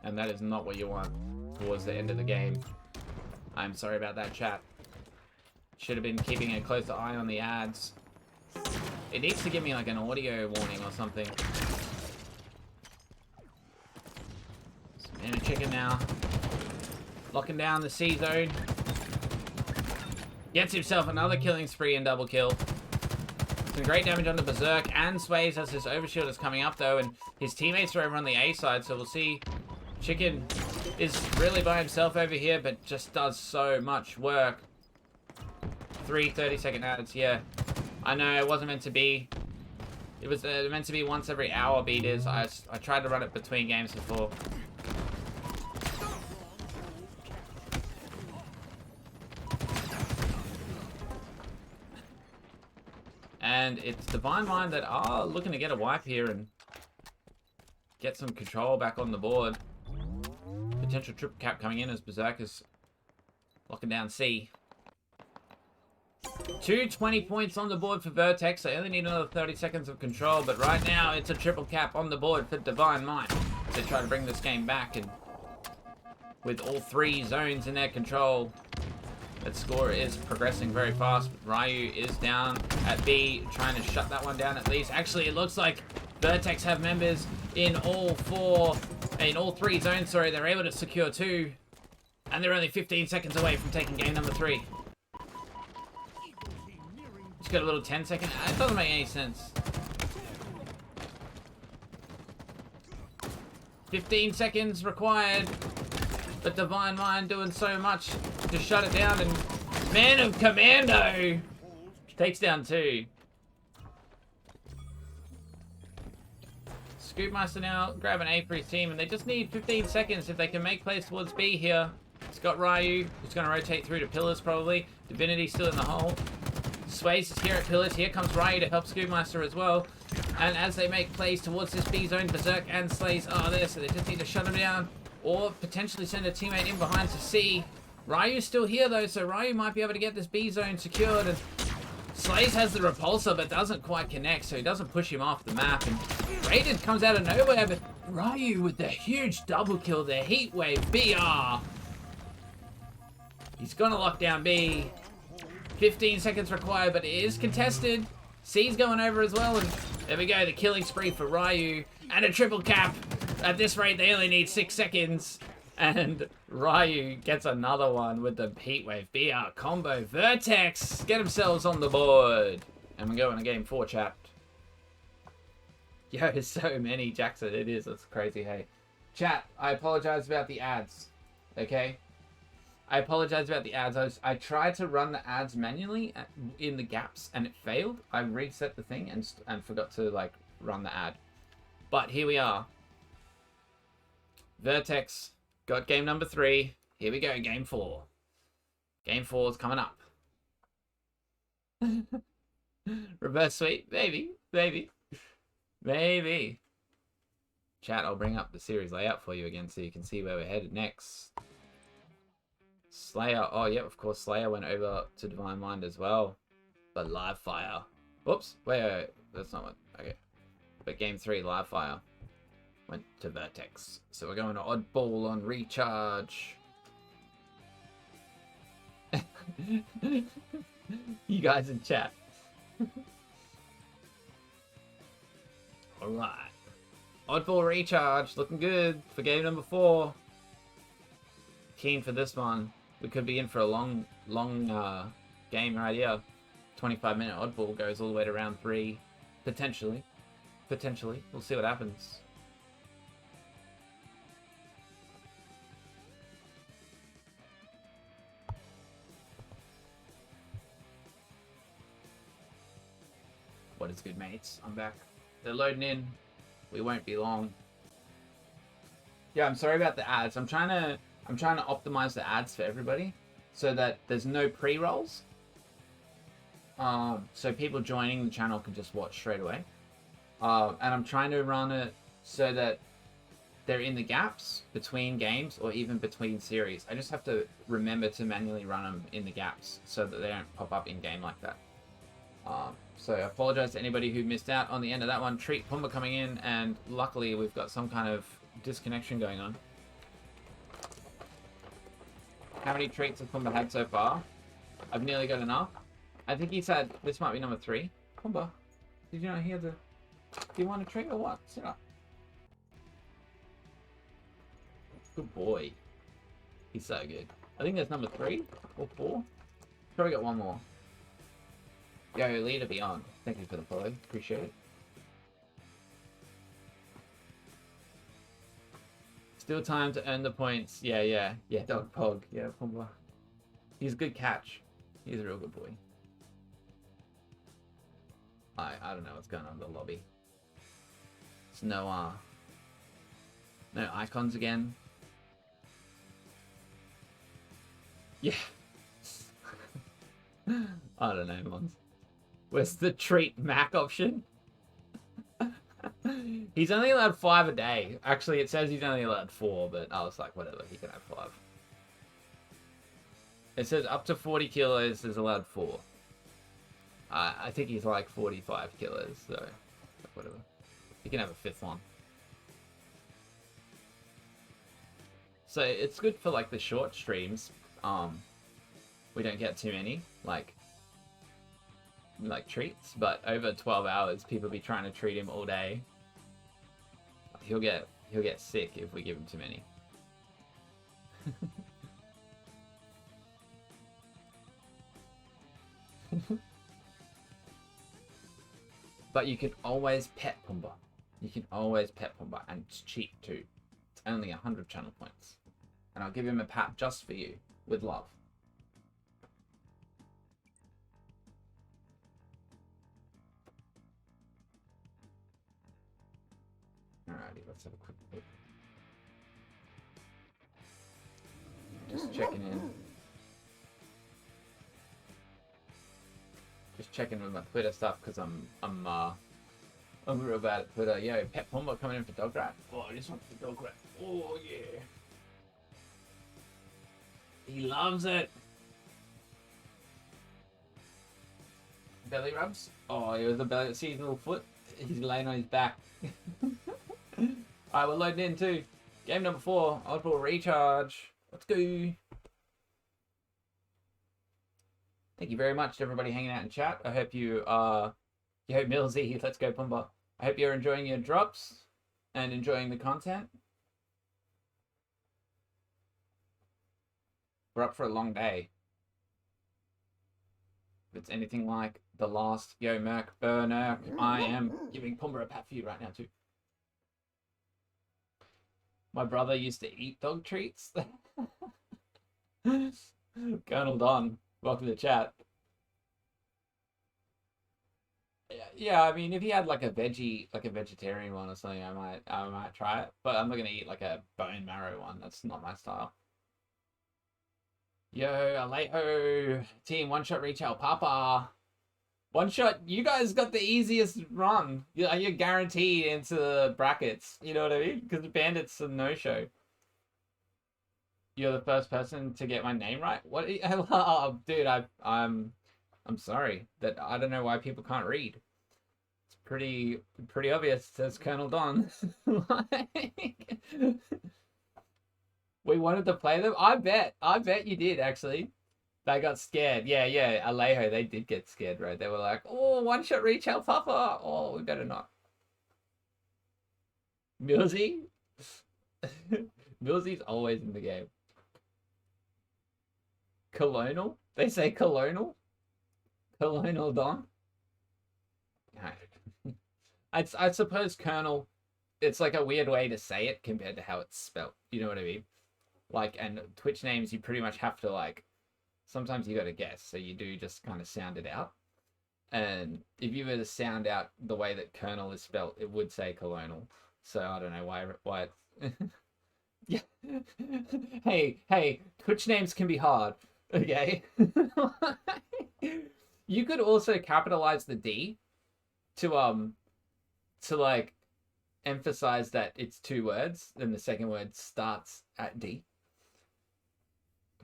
And that is not what you want towards the end of the game. I'm sorry about that, chat. Should have been keeping a closer eye on the ads. It needs to give me like an audio warning or something. And a Chicken now. Locking down the C zone. Gets himself another killing spree and double kill. Some great damage on the Berserk and Sways as his overshield is coming up though, and his teammates are over on the A side, so we'll see. Chicken is really by himself over here, but just does so much work. 3 30-second ads, yeah. I know it wasn't meant to be. It was meant to be once every hour beat is. I tried to run it between games before. And it's Divine Mind that are looking to get a wipe here and get some control back on the board. Potential triple cap coming in as Berserk is locking down C. 220 points on the board for Vertex. They only need another 30 seconds of control, but right now it's a triple cap on the board for Divine Mind. They try to bring this game back, and with all 3 zones in their control, that score is progressing very fast. Ryu is down at B, trying to shut that one down at least. Actually, it looks like Vertex have members in all 3 zones, sorry. They're able to secure 2, and they're only 15 seconds away from taking game number 3. Just got a little 10-second. It doesn't make any sense. 15 seconds required, but Divine Mind doing so much to shut it down, and Man of Commando takes down 2. Scoopmaster now grabbing A for his team, and they just need 15 seconds if they can make plays towards B here. It's got Ryu, who's going to rotate through to pillars probably. Divinity still in the hole. Sways is here at pillars. Here comes Ryu to help Scoopmaster as well. And as they make plays towards this B zone, Berserk and Slays are there, so they just need to shut him down or potentially send a teammate in behind to C. Ryu's still here though, so Ryu might be able to get this B zone secured. And Slays has the repulsor but doesn't quite connect, so he doesn't push him off the map. And Raiden comes out of nowhere, but Ryu with the huge double kill, the heat wave BR. He's gonna lock down B. 15 seconds required, but it is contested. C's going over as well, and there we go, the killing spree for Ryu. And a triple cap. At this rate, they only need 6 seconds. And Ryu gets another one with the Heatwave BR combo. Vertex get themselves on the board. And we're going to game 4, chat. Yo, so many, Jackson. It is. It's crazy, hey. Chat, I apologize about the ads. Okay? I apologize about the ads. I tried to run the ads manually in the gaps, and it failed. I reset the thing and forgot to, like, run the ad. But here we are. Vertex got game number 3. Here we go, game 4. Game 4 is coming up. Reverse sweep, maybe, maybe, maybe. Chat, I'll bring up the series layout for you again so you can see where we're headed next. Slayer, oh yeah, of course, Slayer went over to Divine Mind as well. But Live Fire. Whoops, wait, that's not what, okay. But game 3, Live Fire went to Vertex. So we're going to Oddball on Recharge. You guys in chat. Alright. Oddball Recharge, looking good for game number 4. Keen for this one. We could be in for a long game right here. 25-minute Oddball goes all the way to round 3. Potentially. Potentially. We'll see what happens. What is good, mates? I'm back. They're loading in. We won't be long. Yeah, I'm sorry about the ads. I'm trying to optimize the ads for everybody so that there's no pre-rolls. So people joining the channel can just watch straight away. And I'm trying to run it so that they're in the gaps between games or even between series. I just have to remember to manually run them in the gaps so that they don't pop up in game like that. So I apologize to anybody who missed out on the end of that one. Treat Pumba coming in, and luckily we've got some kind of disconnection going on. How many treats has Pumba had so far? I've nearly got enough. I think he said this might be number 3. Pumba, did you not hear the... Do you want a treat or what? Sit up. Good boy. He's so good. I think that's number 3 or 4. Probably got one more. Yo, Leader Beyond. Thank you for the follow. Appreciate it. Still time to earn the points. Yeah, Dog Pog. Yeah, Pumba. He's a good catch. He's a real good boy. I don't know what's going on in the lobby. It's no icons again. Yeah. I don't know, Mons. Where's the treat Mac option? He's only allowed 5 a day. Actually, it says he's only allowed 4, but I was like, whatever, he can have 5. It says up to 40 kilos is allowed 4. I think he's like 45 kilos, so whatever. You can have a 5th one. So it's good for like the short streams. We don't get too many like treats, but over 12 hours people be trying to treat him all day. He'll get sick if we give him too many. But you can always pet Pumba. You can always pet Pumba, and it's cheap too. It's only 100 channel points. And I'll give him a pat just for you, with love. Alrighty, let's have a quick look. Just checking in. checking with my Twitter stuff because I'm real bad at Twitter. Yo, Pet Pumba coming in for dog rat. Oh, this one's for dog rat. Oh yeah. He loves it. Belly rubs. Oh, it was the belly. See his little foot. He's laying on his back. Alright, we're loading in too. Game number 4. Audible recharge. Let's go. Thank you very much to everybody hanging out in chat. I hope you yo Millsy, let's go Pumba. I hope you're enjoying your drops and enjoying the content. We're up for a long day. If it's anything like the last Yo Merc Burner, I am giving Pumba a pat for you right now too. My brother used to eat dog treats. Colonel Don, welcome to chat. Yeah, I mean, if he had like a vegetarian one or something, I might try it. But I'm not gonna eat like a bone marrow one. That's not my style. Yo, Alejo, team one shot reach out, Papa. One shot, you guys got the easiest run. You're guaranteed into the brackets. You know what I mean? Because Bandit's a no-show. You're the first person to get my name right. What? Oh, dude, I'm sorry that I don't know why people can't read. It's pretty obvious. It says Colonel Don. Like, we wanted to play them. I bet you did actually. They got scared. Yeah, Alejo, they did get scared, right? They were like, oh, one shot reach out, Papa. Oh, we better not. Millsy? Millsy's always in the game. Colonel? They say Colonel? Colonel Don? I suppose Colonel, it's like a weird way to say it compared to how it's spelt. You know what I mean? Like, and Twitch names, you pretty much have to like, sometimes you got to guess, so you do just kind of sound it out. And if you were to sound out the way that Colonel is spelt, it would say Colonel. So I don't know why yeah. Hey, Twitch names can be hard, okay? You could also capitalize the D to like emphasize that it's 2 words, then the second word starts at D.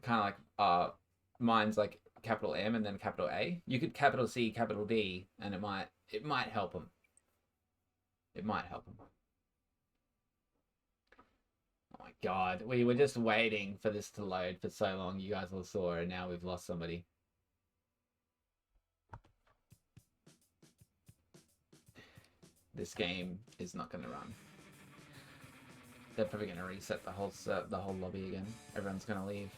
Kind of like mine's like capital M and then capital A. You could capital C, capital D, and it might help them. It might help them. Oh my god, we were just waiting for this to load for so long. You guys all saw, and now we've lost somebody. This game is not going to run. They're probably going to reset the whole lobby again. Everyone's going to leave.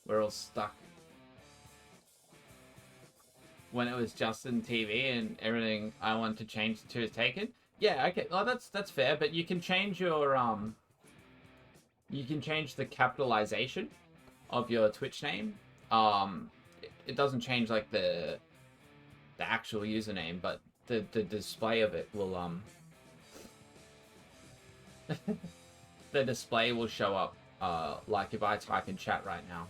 We're all stuck. When it was Justin TV and everything I wanted to change to is taken. Yeah, okay. Oh, that's fair, but you can change your you can change the capitalization of your Twitch name. It doesn't change like the actual username, but the display of it will the display will show up like if I type in chat right now.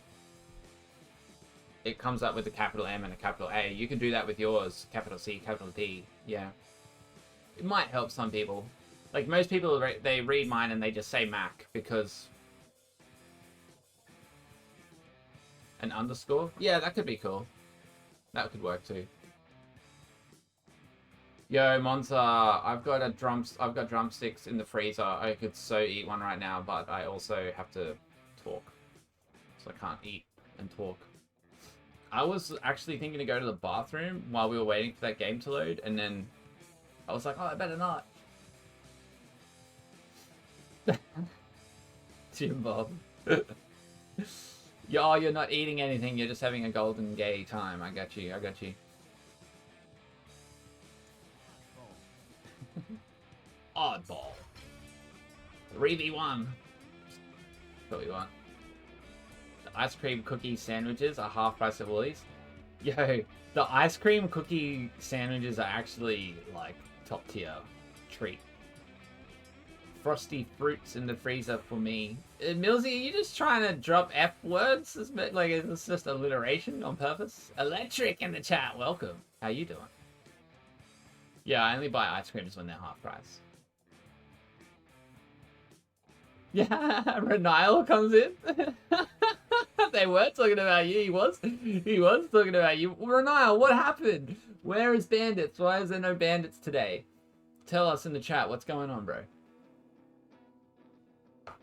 It comes up with a capital M and a capital A. You can do that with yours, capital C, capital D. Yeah. It might help some people. Like, most people, they read mine and they just say Mac because... An underscore? Yeah, that could be cool. That could work too. Yo, Monza, I've got drumsticks in the freezer. I could so eat one right now, but I also have to talk. So I can't eat and talk. I was actually thinking to go to the bathroom while we were waiting for that game to load, and then I was like, oh, I better not. Jim Bob. Yo, you're not eating anything, you're just having a golden gay time. I got you. Oddball. 3v1. What we want. The ice cream cookie sandwiches are half price at Woolies. Yo, the ice cream cookie sandwiches are actually like top tier treat. frosty fruits in the freezer for me. Millsy, are you just trying to drop F words? Is this just alliteration on purpose? Electric in the chat, welcome. How you doing? Yeah, I only buy ice creams when they're half price. Yeah, Renile comes in. They were talking about you. He was talking about you. Renile, what happened? Where is Bandits? Why is there no Bandits today? Tell us in the chat what's going on, bro.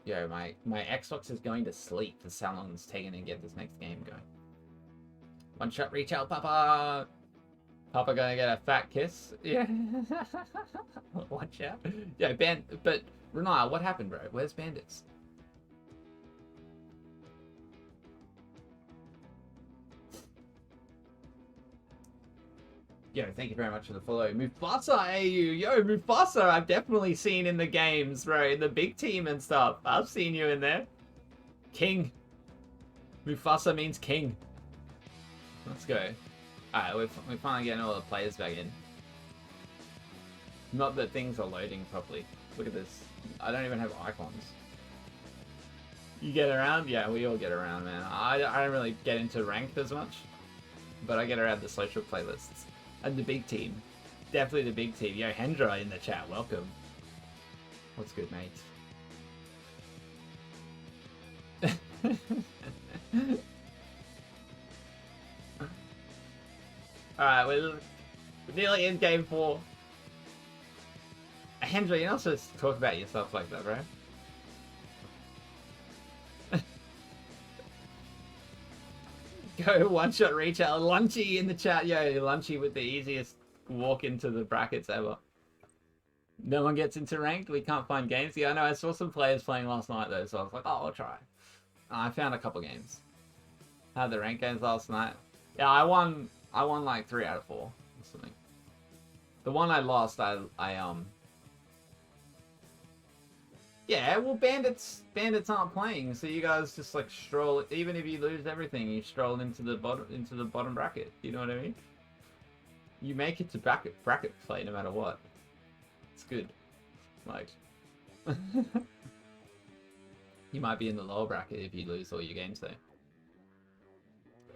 Yo, my Xbox is going to sleep. That's how long it's taking to get this next game going. One shot reach out, Papa. Papa gonna get a fat kiss. Yeah. Watch out. Yo, but Renile, what happened, bro? Where's Bandits? Yo, thank you very much for the follow. Mufasa, AU. Yo, Mufasa, I've definitely seen in the games, bro. In the big team and stuff. I've seen you in there. King. Mufasa means king. Let's go. Alright, we're finally getting all the players back in. Not that things are loading properly. Look at this. I don't even have icons. You get around? Yeah, we all get around, man. I don't really get into ranked as much. But I get around the social playlists. And the big team. Definitely the big team. Yo, Hendra in the chat. Welcome. What's good, mate? Alright, we're nearly in game 4. Hendra, you're not supposed to talk about yourself like that, bro. Go one shot reach out. Lunchy in the chat. Yo, Lunchy with the easiest walk into the brackets ever. No one gets into ranked. We can't find games. Yeah, I know. I saw some players playing last night though, so I was like, oh, I'll try. I found a couple games. Had the ranked games last night. Yeah, I won like 3 out of 4 or something. The one I lost, yeah, well, bandits aren't playing, so you guys just like stroll. Even if you lose everything, you stroll into the bottom bracket. You know what I mean? You make it to bracket play no matter what. It's good. Like, you might be in the lower bracket if you lose all your games though.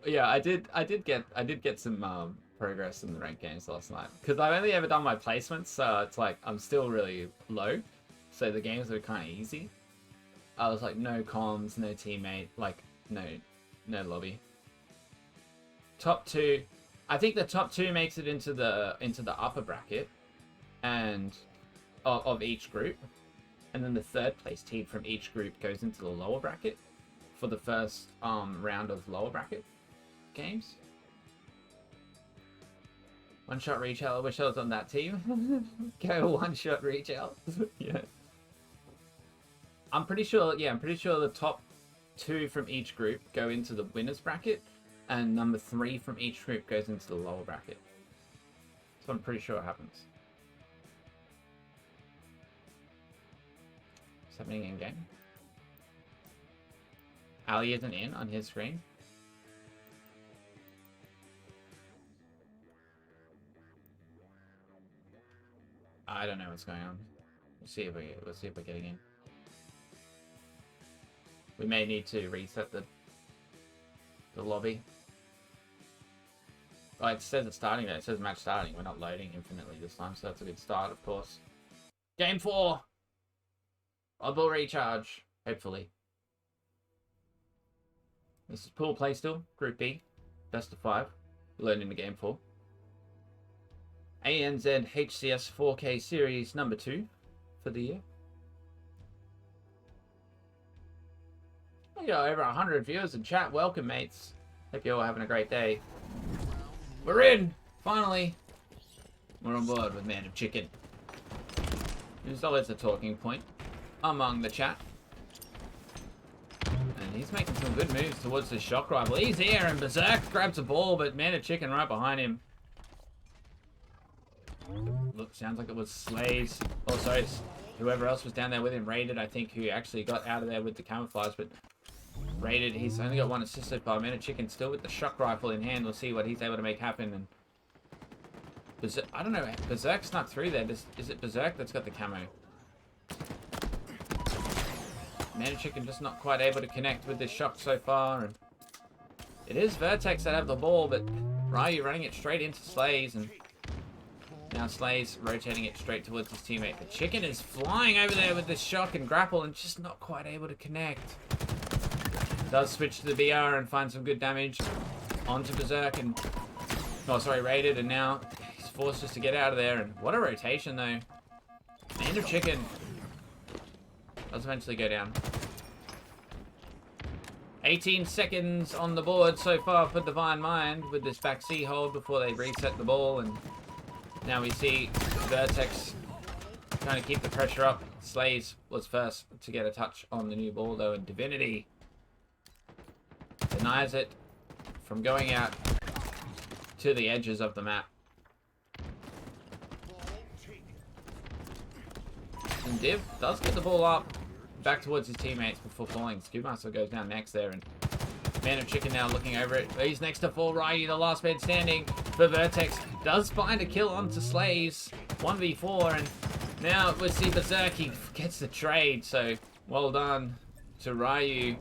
Yeah, I did get some progress in the ranked games last night because I've only ever done my placements, so it's like I'm still really low. So the games were kind of easy. I was like, no comms, no teammate, like no lobby. Top 2, I think the top 2 makes it into the upper bracket, and of each group, and then the 3rd place team from each group goes into the lower bracket for the first round of lower bracket games. One shot reach out. I wish I was on that team. Go one shot reach out. Yeah. I'm pretty sure the top 2 from each group go into the winners bracket, and number 3 from each group goes into the lower bracket. So I'm pretty sure it happens. What's happening in game? Ali isn't in on his screen. I don't know what's going on. Let's see if we're getting in. We may need to reset the lobby. Oh, it says it's starting though. It says match starting. We're not loading infinitely this time, so that's a good start, of course. Game 4! Oddball recharge, hopefully. This is pool play still. Group B. Best of 5. Learning the game 4. ANZ HCS 4K series number 2 for the year. We got over 100 viewers in chat. Welcome, mates. Hope you're all having a great day. We're in! Finally! We're on board with Man of Chicken. There's always a talking point among the chat. And he's making some good moves towards this shock rifle. He's here, and Berserk grabs a ball, but Man of Chicken right behind him. Look, sounds like it was Slays. Oh, sorry. Whoever else was down there with him, Raided, I think, who actually got out of there with the camouflage, but Raided, he's only got 1 assisted by Man of Chicken, still with the shock rifle in hand. We'll see what he's able to make happen. And Berserk, I don't know, Berserk snuck through there. Is it Berserk that's got the camo? Man of Chicken just not quite able to connect with this shock so far. And it is Vertex that have the ball, but Ryu running it straight into Slays, and now Slays rotating it straight towards his teammate. The Chicken is flying over there with this shock and grapple and just not quite able to connect. Does switch to the BR and find some good damage onto Berserk and... Oh, sorry, Raided, and now he's forced just to get out of there. And what a rotation, though. Man of Chicken does eventually go down. 18 seconds on the board so far for Divine Mind with this back C hold before they reset the ball. And now we see Vertex trying to keep the pressure up. Slays was first to get a touch on the new ball, though, and Divinity denies it from going out to the edges of the map. And Div does get the ball up back towards his teammates before falling. Scoopmaster goes down next there, and Man of Chicken now looking over it. He's next to fall. Ryu, the last man standing for Vertex, does find a kill onto Slays. 1v4, and now we see Berserk. He gets the trade, so well done to Ryu.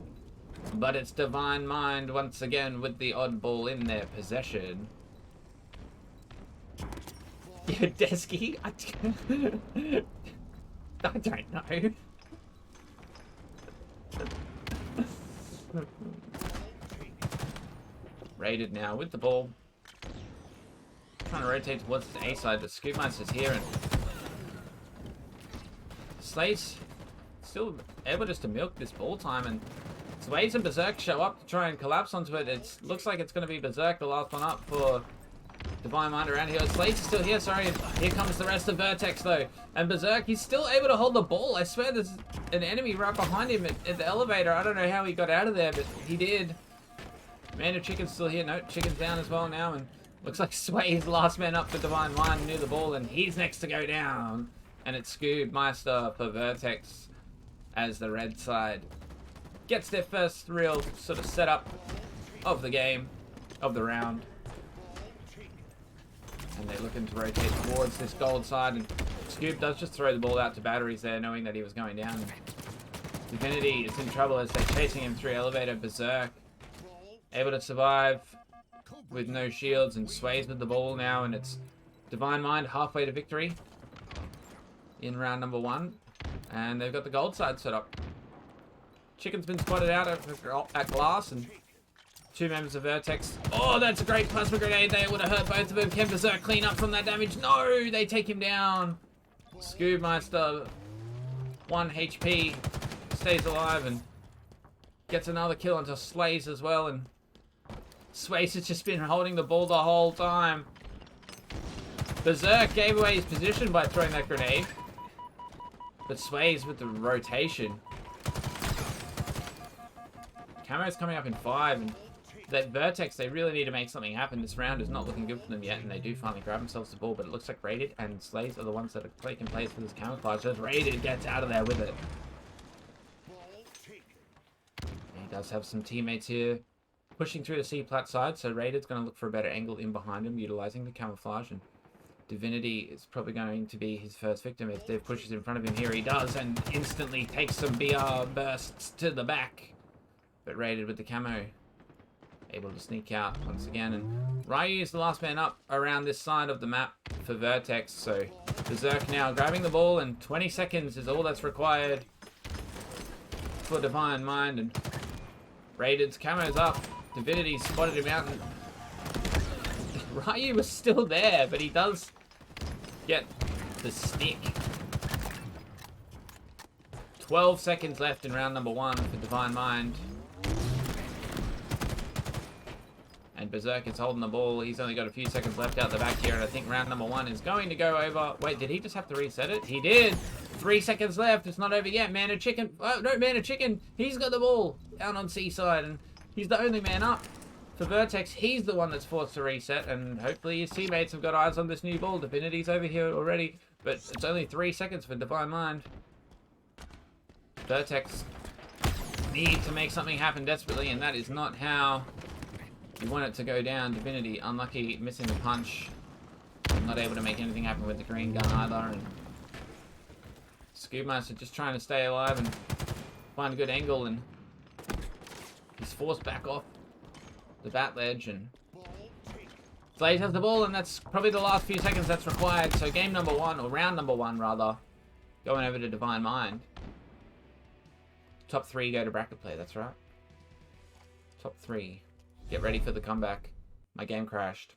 But it's Divine Mind once again with the odd ball in their possession. Yeah, Desky? I don't know. Raided now with the ball. Trying to rotate towards his A side, but Scoopmaster's here, and Slays still able just to milk this ball time, and Slays and Berserk show up to try and collapse onto it. It looks like it's going to be Berserk, the last one up for Divine Mind around here. Slays is still here, sorry. Here comes the rest of Vertex, though. And Berserk, he's still able to hold the ball. I swear there's an enemy right behind him at the elevator. I don't know how he got out of there, but he did. Man of Chicken's still here. No, Chicken's down as well now, and looks like Sway's last man up for Divine Mind near the ball, and he's next to go down. And it's Scoopmaster for Vertex as the red side gets their first real sort of setup of the game, of the round. And they're looking to rotate towards this gold side, and Scoop does just throw the ball out to batteries there, knowing that he was going down. Divinity is in trouble as they're chasing him through elevator. Berserk able to survive with no shields, and Sways with the ball now, and it's Divine Mind halfway to victory in round number 1. And they've got the gold side set up. Chicken's been spotted out at glass, and 2 members of Vertex. Oh, that's a great plasma grenade. They would have hurt both of them. Can Berserk clean up from that damage? No, they take him down. Scoopmaster, 1 HP, stays alive and gets another kill onto Slays as well. And Sways has just been holding the ball the whole time. Berserk gave away his position by throwing that grenade, but Sways with the rotation. Camo's coming up in 5, and that Vertex, they really need to make something happen. This round is not looking good for them yet, and they do finally grab themselves the ball, but it looks like Raided and Slays are the ones that are taking place for this camouflage. As Raided gets out of there with it. He does have some teammates here pushing through the C-plat side, so Raided's going to look for a better angle in behind him, utilizing the camouflage, and Divinity is probably going to be his first victim if Div pushes in front of him. Here he does, and instantly takes some BR bursts to the back. But Raided with the camo, able to sneak out once again. And Ryu is the last man up around this side of the map for Vertex. So Berserk now grabbing the ball, and 20 seconds is all that's required for Divine Mind. And Raided's camo's up. Divinity spotted him out, and Ryu was still there, but he does get the stick. 12 seconds left in round number 1 for Divine Mind. And Berserk is holding the ball. He's only got a few seconds left out the back here, and I think round number 1 is going to go over. Wait, did he just have to reset it? He did! 3 seconds left. It's not over yet. Man of Chicken. Oh, no, Man of Chicken. He's got the ball down on C-side, and he's the only man up. For Vertex, he's the one that's forced to reset, and hopefully his teammates have got eyes on this new ball. Divinity's over here already, but it's only 3 seconds for Divine Mind. Vertex need to make something happen desperately, and that is not how you want it to go down. Divinity, unlucky, missing the punch. Not able to make anything happen with the green gun either. And Scoopmaster just trying to stay alive and find a good angle, and he's forced back off the bat ledge, and Blaze has the ball, and that's probably the last few seconds that's required. So game number 1, or round number 1 rather, going over to Divine Mind. Top 3 go to bracket play, that's right. Top 3. Get ready for the comeback. My game crashed.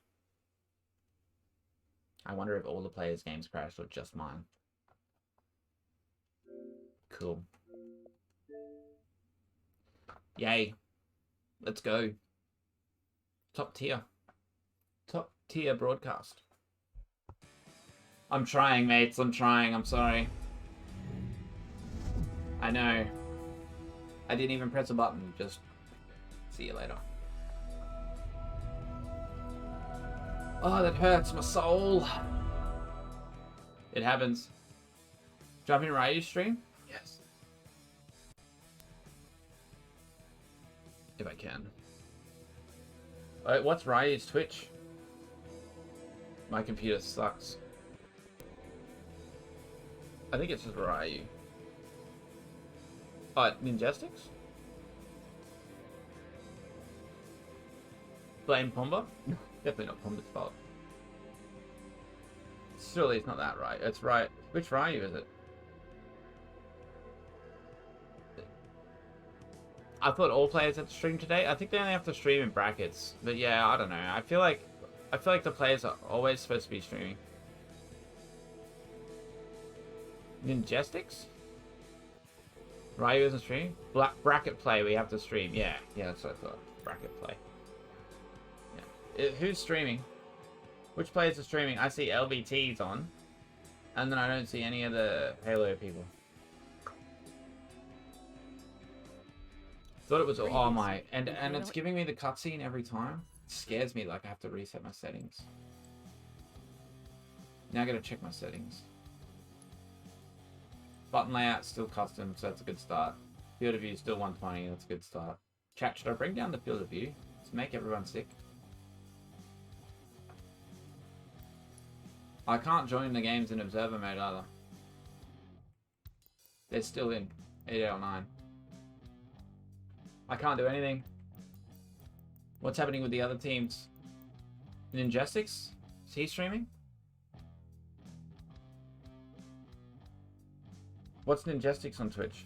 I wonder if all the players' games crashed or just mine. Cool. Yay. Let's go. Top tier. Top tier broadcast. I'm trying, mates. I'm trying. I'm sorry. I know. I didn't even press a button. Just see you later. Oh, that hurts my soul. It happens. Jump in Ryu's stream? Yes. If I can. Wait, what's Ryu's Twitch? My computer sucks. I think it's just Ryu. Oh, Ninjastics? Blame Pumba? Definitely not Pumba's fault. Surely it's not that right. It's right. Which Ryu is it? I thought all players had to stream today. I think they only have to stream in brackets. But yeah, I don't know. I feel like the players are always supposed to be streaming. Ninjastics? Ryu isn't streaming? Bracket play, we have to stream. Yeah, that's what I thought. Bracket play. Yeah. Who's streaming? Which players are streaming? I see LBT's on. And then I don't see any of the Halo people. Thought it was oh my and it's giving me the cutscene every time. It scares me like I have to reset my settings. Now I gotta check my settings. Button layout still custom, so that's a good start. Field of view still 120, that's a good start. Chat, should I bring down the field of view to make everyone sick? I can't join the games in observer mode either. They're still in 8 out of 9. I can't do anything. What's happening with the other teams? Ninjastics? Is he streaming? What's Ninjastics on Twitch?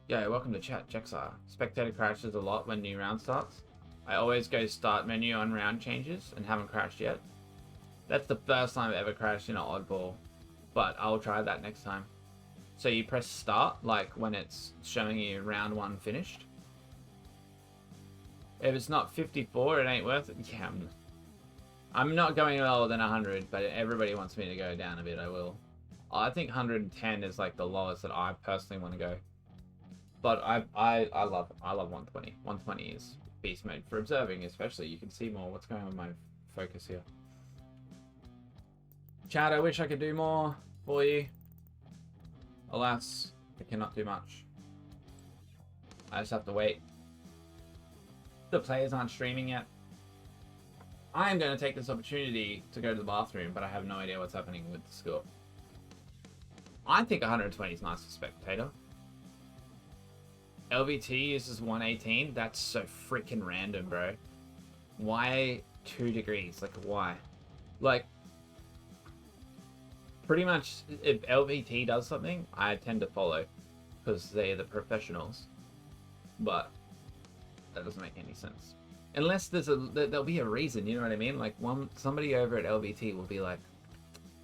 Yeah, welcome to chat, Jexar. Spectator crashes a lot when new round starts. I always go start menu on round changes and haven't crashed yet. That's the first time I've ever crashed in an oddball, but I'll try that next time. So you press start, like when it's showing you round 1 finished. If it's not 54, it ain't worth it. Yeah, I'm not going lower than 100, but everybody wants me to go down a bit, I will. I think 110 is like the lowest that I personally want to go. But I love 120. 120 is beast mode for observing, especially. You can see more what's going on with my focus here. Chad, I wish I could do more for you. Alas, I cannot do much. I just have to wait. The players aren't streaming yet. I am going to take this opportunity to go to the bathroom, but I have no idea what's happening with the score. I think 120 is nice for spectator. LVT uses 118. That's so freaking random, bro. Why 2 degrees? Like, why? Like, pretty much, if LVT does something, I tend to follow, because they're the professionals. But that doesn't make any sense. Unless there'll be a reason, you know what I mean? Like, somebody over at LVT will be like,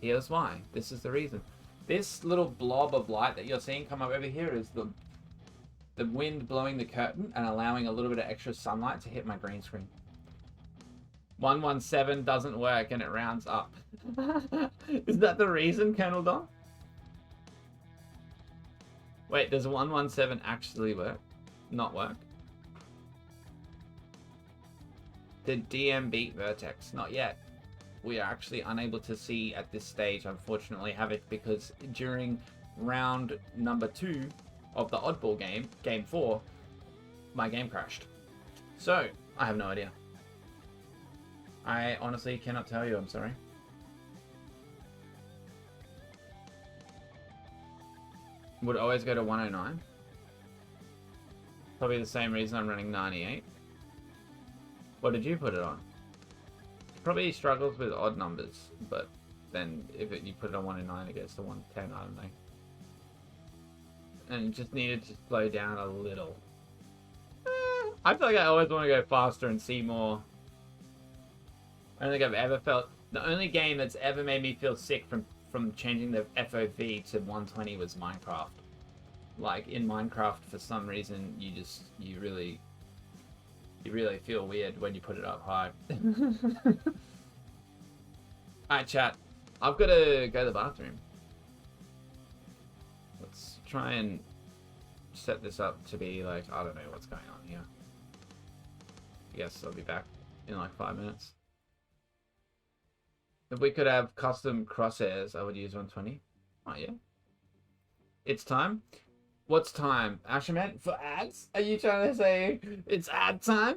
here's why. This is the reason. This little blob of light that you're seeing come up over here is the wind blowing the curtain and allowing a little bit of extra sunlight to hit my green screen. 117 doesn't work and it rounds up. Is that the reason, Colonel Don? Wait, does 117 actually work? Not work? Did DM beat Vertex? Not yet. We are actually unable to see at this stage, unfortunately, Havoc, because during round number 2 of the oddball game, game 4, my game crashed. So, I have no idea. I honestly cannot tell you, I'm sorry. Would always go to 109. probably the same reason I'm running 98. What did you put it on? Probably struggles with odd numbers, but then if you put it on 1 in 9, it gets to 110, I don't know. And it just needed to slow down a little. I feel like I always want to go faster and see more. I don't think I've ever felt... The only game that's ever made me feel sick from changing the FOV to 120 was Minecraft. Like, in Minecraft, for some reason, you really feel weird when you put it up high. Alright, chat. I've got to go to the bathroom. Let's try and set this up to be like, I don't know what's going on here. I guess I'll be back in like 5 minutes. If we could have custom crosshairs, I would use 120. Oh, yeah. It's time. What's time? Asherman, for ads? Are you trying to say it's ad time?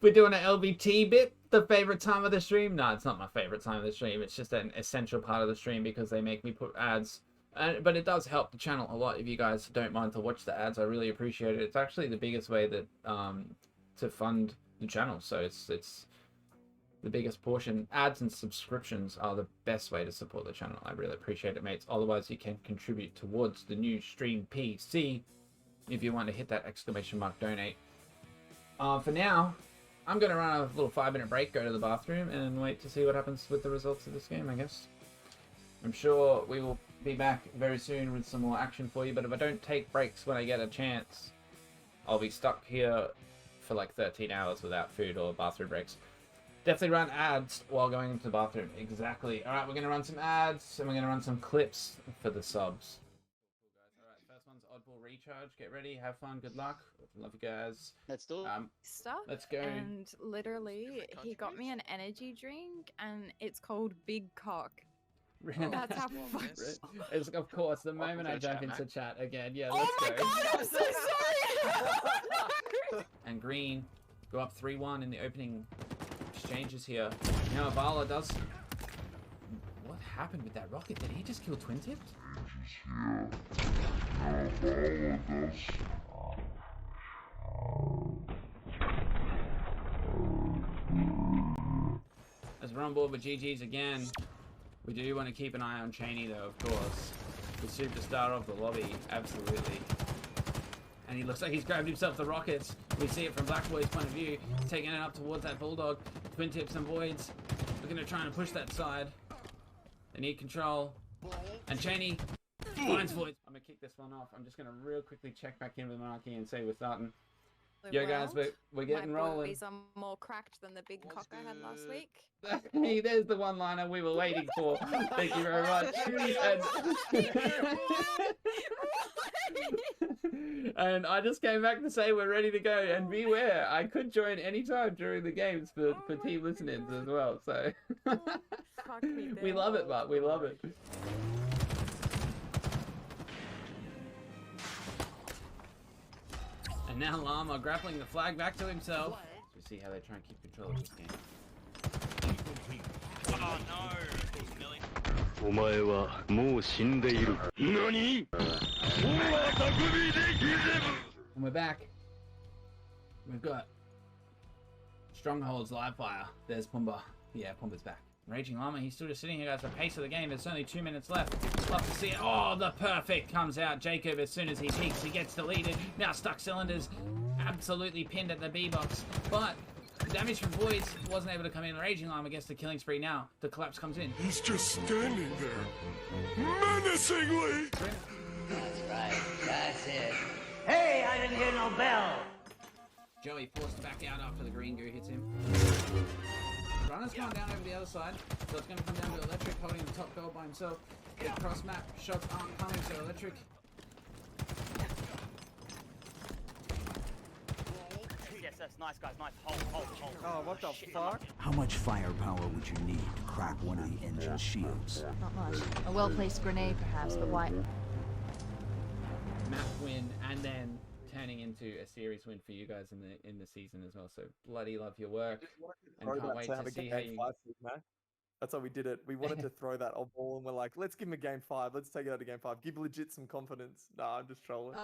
We're doing an LBT bit? The favorite time of the stream? No, it's not my favorite time of the stream. It's just an essential part of the stream because they make me put ads. But it does help the channel a lot if you guys don't mind to watch the ads. I really appreciate it. It's actually the biggest way that to fund the channel. So it's the biggest portion. Ads and subscriptions are the best way to support the channel. I really appreciate it, mates. Otherwise, you can contribute towards the new stream PC if you want to hit that exclamation mark donate. For now, I'm going to run a little 5-minute break, go to the bathroom, and wait to see what happens with the results of this game, I guess. I'm sure we will be back very soon with some more action for you, but if I don't take breaks when I get a chance, I'll be stuck here for like 13 hours without food or bathroom breaks. Definitely run ads while going into the bathroom. Exactly. Alright, we're going to run some ads, and we're going to run some clips for the subs. Alright, first one's Oddball Recharge. Get ready, have fun, good luck. Love you guys. Let's do it. Stuff. Let's go. And literally, he got me an energy drink, and it's called Big Cock. That's how It's, of course, the moment I jump into chat again. Yeah, oh let's my go. god, I'm so sorry! And green go up 3-1 in the opening exchanges here. Now Avala does... What happened with that rocket? Did he just kill Twin Tipped? As we're on board with GG's again, we do want to keep an eye on Cheney though, of course. The superstar of the lobby, absolutely. And he looks like he's grabbed himself the rockets. We see it from Black Boy's point of view, taking it up towards that Bulldog. Twin Tips and Voids looking to try and push that side. They need control. And Cheney finds Voids. I'm going to kick this one off. I'm just going to real quickly check back in with Marky and say we're starting. Yo guys, we're getting rolling. These are more cracked than the big cock I had last week. Hey, there's the one-liner we were waiting for. Thank you very much. And I just came back to say we're ready to go. And beware, I could join anytime during the games for team listenings as well. So we love it, but we love it. And now Llama grappling the flag back to himself. We see how they try and keep control of this game. Oh no! And we're back. We've got Strongholds live fire. There's Pumbaa. Yeah, Pumbaa's back. Raging Llama, he's still just sitting here, guys. The pace of the game, there's only 2 minutes left. Love to see it. Oh, the perfect comes out. Jacob, as soon as he peeks, he gets deleted. Now stuck cylinders. Absolutely pinned at the B box. But the damage from Voids wasn't able to come in. Raging Llama gets the killing spree now. The collapse comes in. He's just standing there, menacingly. That's right. That's it. Hey, I didn't hear no bell. Joey forced back out after the green goo hits him. Runner's going down over the other side, so it's going to come down to Electric holding the top goal by himself. The cross map shots aren't coming, so Electric. Yes, that's nice guys, nice. Hold. Oh, what the fuck? How much firepower would you need to crack one of the engine's shields? Not much. A well-placed grenade, perhaps, but why? Map win, and then turning into a series win for you guys in the season as well. So bloody love your work, and can't wait to see how you. That's how we did it. We wanted to throw that odd ball, and we're like, let's give him a game 5. Let's take it out to game 5. Give legit some confidence. Nah, I'm just trolling.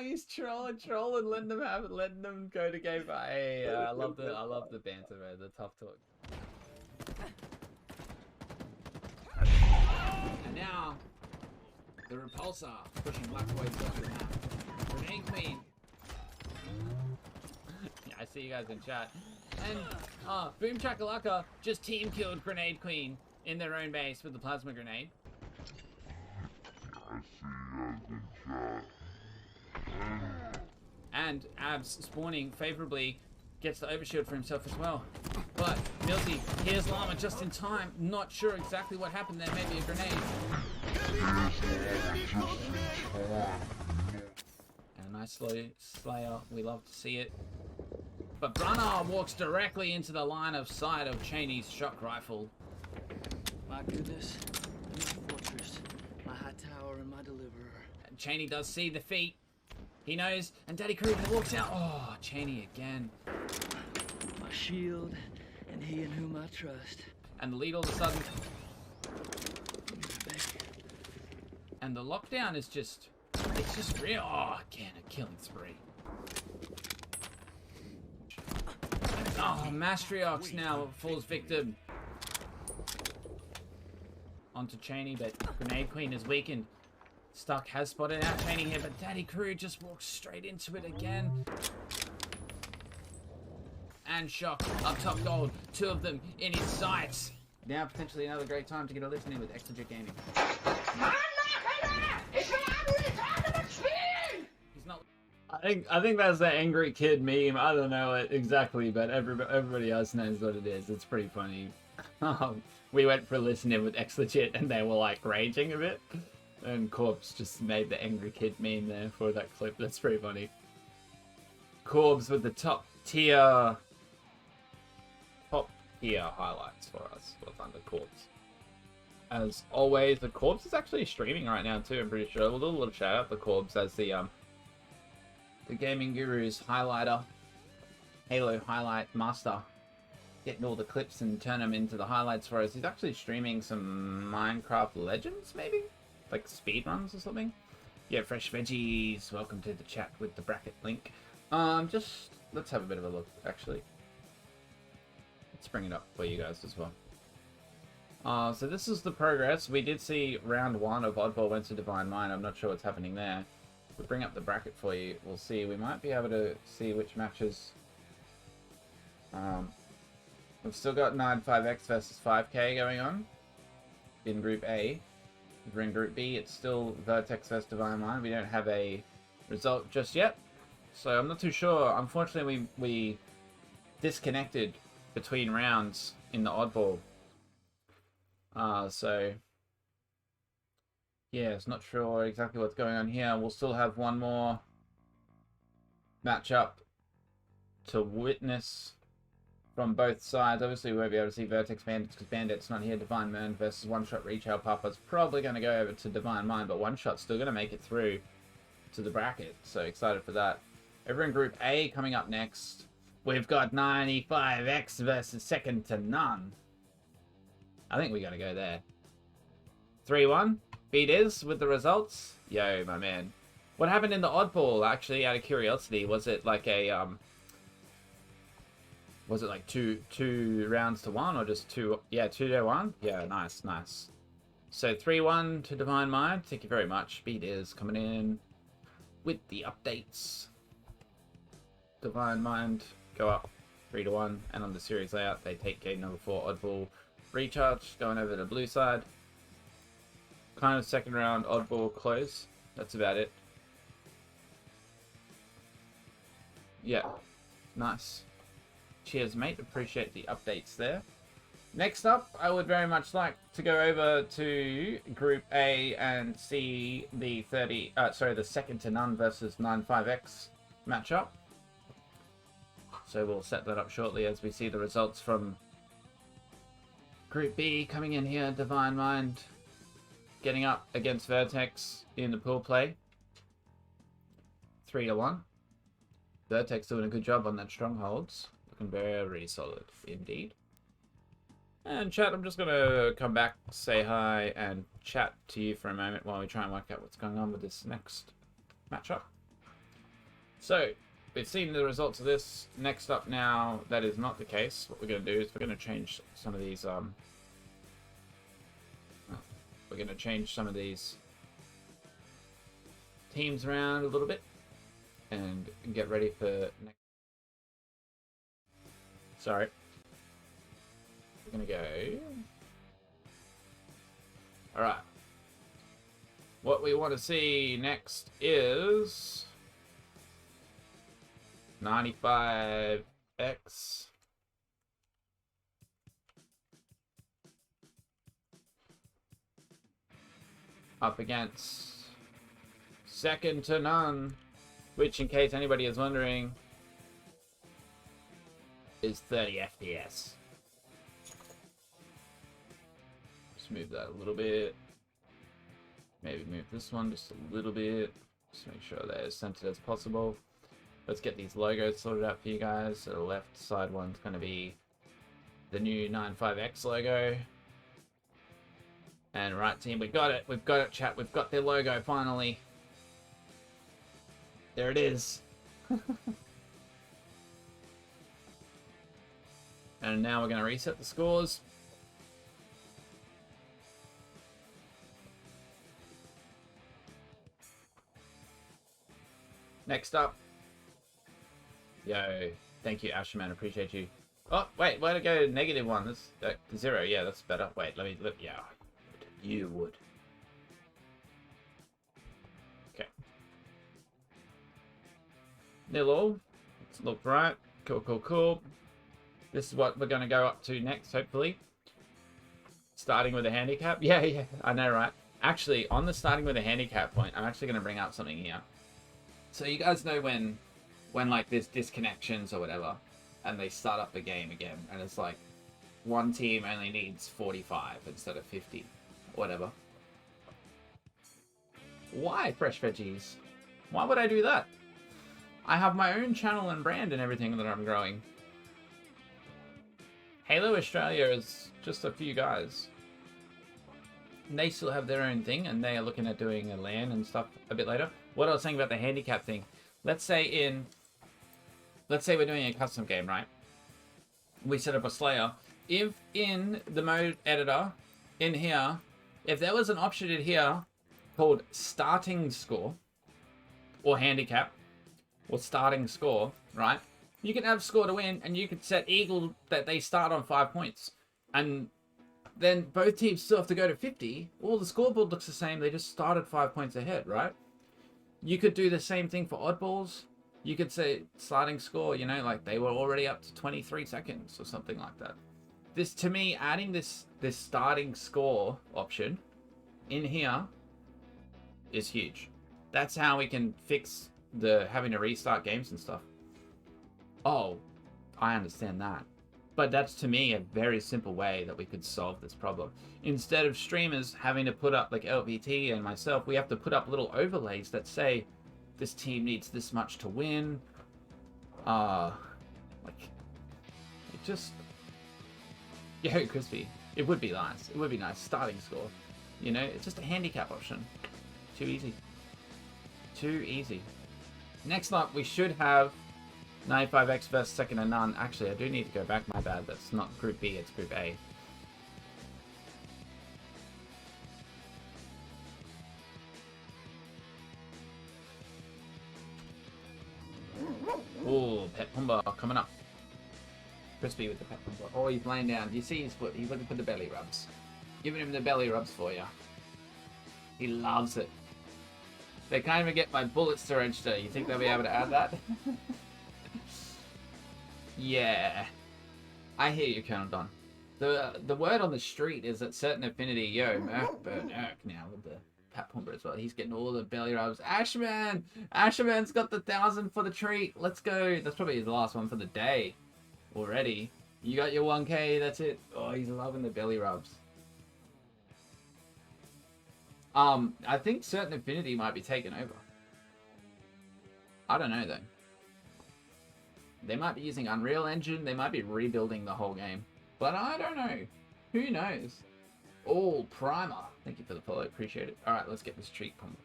He's trolling, letting them go to game 5. Hey, I love the banter, man. The tough talk. And now, the repulsor pushing Black Boys off the map. Grenade Queen. Yeah, I see you guys in chat. And Boom Chakalaka just team killed Grenade Queen in their own base with the plasma grenade. And Abs spawning favorably gets the overshield for himself as well. But Milty hears Llama just in time. Not sure exactly what happened there. Maybe a grenade. And a nice slow Slayer. We love to see it. But Brunner walks directly into the line of sight of Cheney's shock rifle. My goodness. This fortress, my high tower, and my deliverer. And Cheney does see the feet. He knows, and Daddy Kruger walks out. Oh, Cheney again. My shield, and he in whom I trust. And the lead all of a sudden. And the lockdown is just, it's just real. Oh, again, a killing spree. Oh, Mastriox now falls victim. Onto Cheney, but Grenade Queen is weakened. Stuck has spotted out Cheney here, but Daddy Crew just walks straight into it again. And Shock up top gold. 2 of them in his sights. Now potentially another great time to get a listen in with Extra Gaming. He's not. I think that's the angry kid meme. I don't know it exactly, but everybody else knows what it is. It's pretty funny. We went for listening with X Legit, and they were like raging a bit. And Corbs just made the angry kid meme there for that clip. That's pretty funny. Corbs with the top tier highlights for us. Well done to Corbs. As always, the Corbs is actually streaming right now too. I'm pretty sure. We'll do a little shout out to Corbs as the Gaming Guru's highlighter, Halo highlight master, getting all the clips and turn them into the highlights for us. He's actually streaming some Minecraft Legends, maybe? Like speedruns or something? Yeah, Fresh Veggies, welcome to the chat with the bracket link. Just, let's have a bit of a look, actually. Let's bring it up for you guys as well. So this is the progress. We did see round 1 of Oddball went to Divine Mind. I'm not sure what's happening there. We'll bring up the bracket for you. We'll see. We might be able to see which matches. We've still got 9-5X versus 5K going on in Group A. If we're in Group B, it's still Vertex versus Divine Mind. We don't have a result just yet, so I'm not too sure. Unfortunately, we disconnected between rounds in the Oddball. So yeah, it's not sure exactly what's going on here. We'll still have one more matchup to witness from both sides. Obviously, we won't be able to see Vertex Bandits because Bandit's not here. Divine Mind versus One Shot Retail Papa's probably going to go over to Divine Mind, but One Shot's still going to make it through to the bracket. So excited for that. Over in Group A, coming up next, we've got 95X versus Second to None. I think we got to go there. 3-1. Beat is with the results. Yo, my man. What happened in the Oddball, actually, out of curiosity? Was it like a, was it like two rounds to 1 or just 2? Yeah, 2-1. Yeah, nice, nice. So 3-1 to Divine Mind. Thank you very much. Beat is coming in with the updates. Divine Mind go up 3-1, and on the series layout they take game number 4. Oddball recharge going over to the blue side. Kind of second round Oddball close. That's about it. Yeah, nice. Cheers, mate. Appreciate the updates there. Next up, I would very much like to go over to Group A and see the the Second to None versus 95X matchup. So we'll set that up shortly as we see the results from Group B coming in here. Divine Mind getting up against Vertex in the pool play. 3-1. Vertex doing a good job on that strongholds. Looking very solid indeed. And chat, I'm just gonna come back, say hi, and chat to you for a moment while we try and work out what's going on with this next matchup. So, we've seen the results of this. Next up now, that is not the case. What we're gonna do is we're gonna change some of these, teams around a little bit and get ready for next. Sorry. We're gonna go. Alright. What we want to see next is 95X up against second to none, which, in case anybody is wondering, is 30 FPS. Just move that a little bit. Maybe move this one just a little bit. Just make sure they're as centered as possible. Let's get these logos sorted out for you guys. So the left side one's going to be the new 95X logo. And right team, we got it. We've got it, chat. We've got their logo finally. There it is. And now we're going to reset the scores. Next up. Yo, thank you, Asherman. Appreciate you. Oh, wait, way to go -1. That's 0. Yeah, that's better. Wait, let me. Yeah, you would. Okay. 0-all. Let's look right. Cool, cool, cool. This is what we're going to go up to next, hopefully. Starting with a handicap. Yeah, I know, right? Actually, on the starting with a handicap point, I'm actually going to bring up something here. So you guys know when like there's disconnections or whatever, and they start up the game again, and it's like one team only needs 45 instead of 50, whatever. Why, Fresh Veggies? Why would I do that? I have my own channel and brand and everything that I'm growing. Halo Australia is just a few guys. And they still have their own thing, and they are looking at doing a LAN and stuff a bit later. What I was saying about the handicap thing. Let's say we're doing a custom game, right? We set up a Slayer. If in the mode editor, in here, if there was an option in here called starting score, or handicap, or starting score, right? You can have score to win, and you could set Eagle that they start on 5 points. And then both teams still have to go to 50. All the scoreboard looks the same, they just started 5 points ahead, right? You could do the same thing for oddballs. You could say starting score, you know, like they were already up to 23 seconds or something like that. This, to me, adding this starting score option in here is huge. That's how we can fix the having to restart games and stuff. Oh, I understand that. But that's, to me, a very simple way that we could solve this problem. Instead of streamers having to put up, like LVT and myself, we have to put up little overlays that say, this team needs this much to win. Like, it just... Yo, Crispy. It would be nice. It would be nice. Starting score. You know, it's just a handicap option. Too easy. Too easy. Next up, we should have 95X versus second and none. Actually, I do need to go back. My bad. That's not Group B, it's Group A. Oh, Pet Pumba coming up. Crispy with the Pet Pumba. Oh, he's laying down. Do you see his foot? He's looking for the belly rubs. Giving him the belly rubs for you. He loves it. They can't even get my bullets to register. You think they'll be able to add that? Yeah. I hear you, Colonel Don. The word on the street is that certain affinity, yo, Merc burn Merc now with the Pat Pumba as well. He's getting all the belly rubs. Ashman! Ashman's got the 1,000 for the treat. Let's go. That's probably his last one for the day already. You got your 1K, that's it. Oh, he's loving the belly rubs. I think certain affinity might be taken over. I don't know though. They might be using Unreal Engine. They might be rebuilding the whole game. But I don't know. Who knows? All primer. Thank you for the follow. Appreciate it. All right, let's get this treat combo.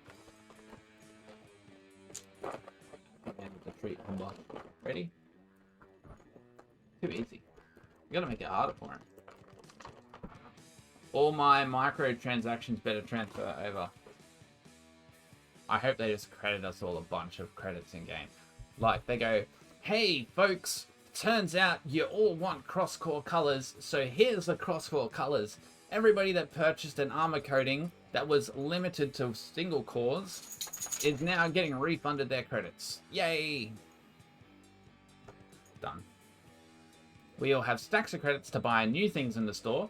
The treat combo. Ready? Too easy. You gotta make it harder for him. All my microtransactions better transfer over. I hope they just credit us all a bunch of credits in game. Like they go, hey folks, turns out you all want cross-core colors, so here's the cross-core colors. Everybody that purchased an armor coating that was limited to single cores is now getting refunded their credits. Yay! Done. We all have stacks of credits to buy new things in the store.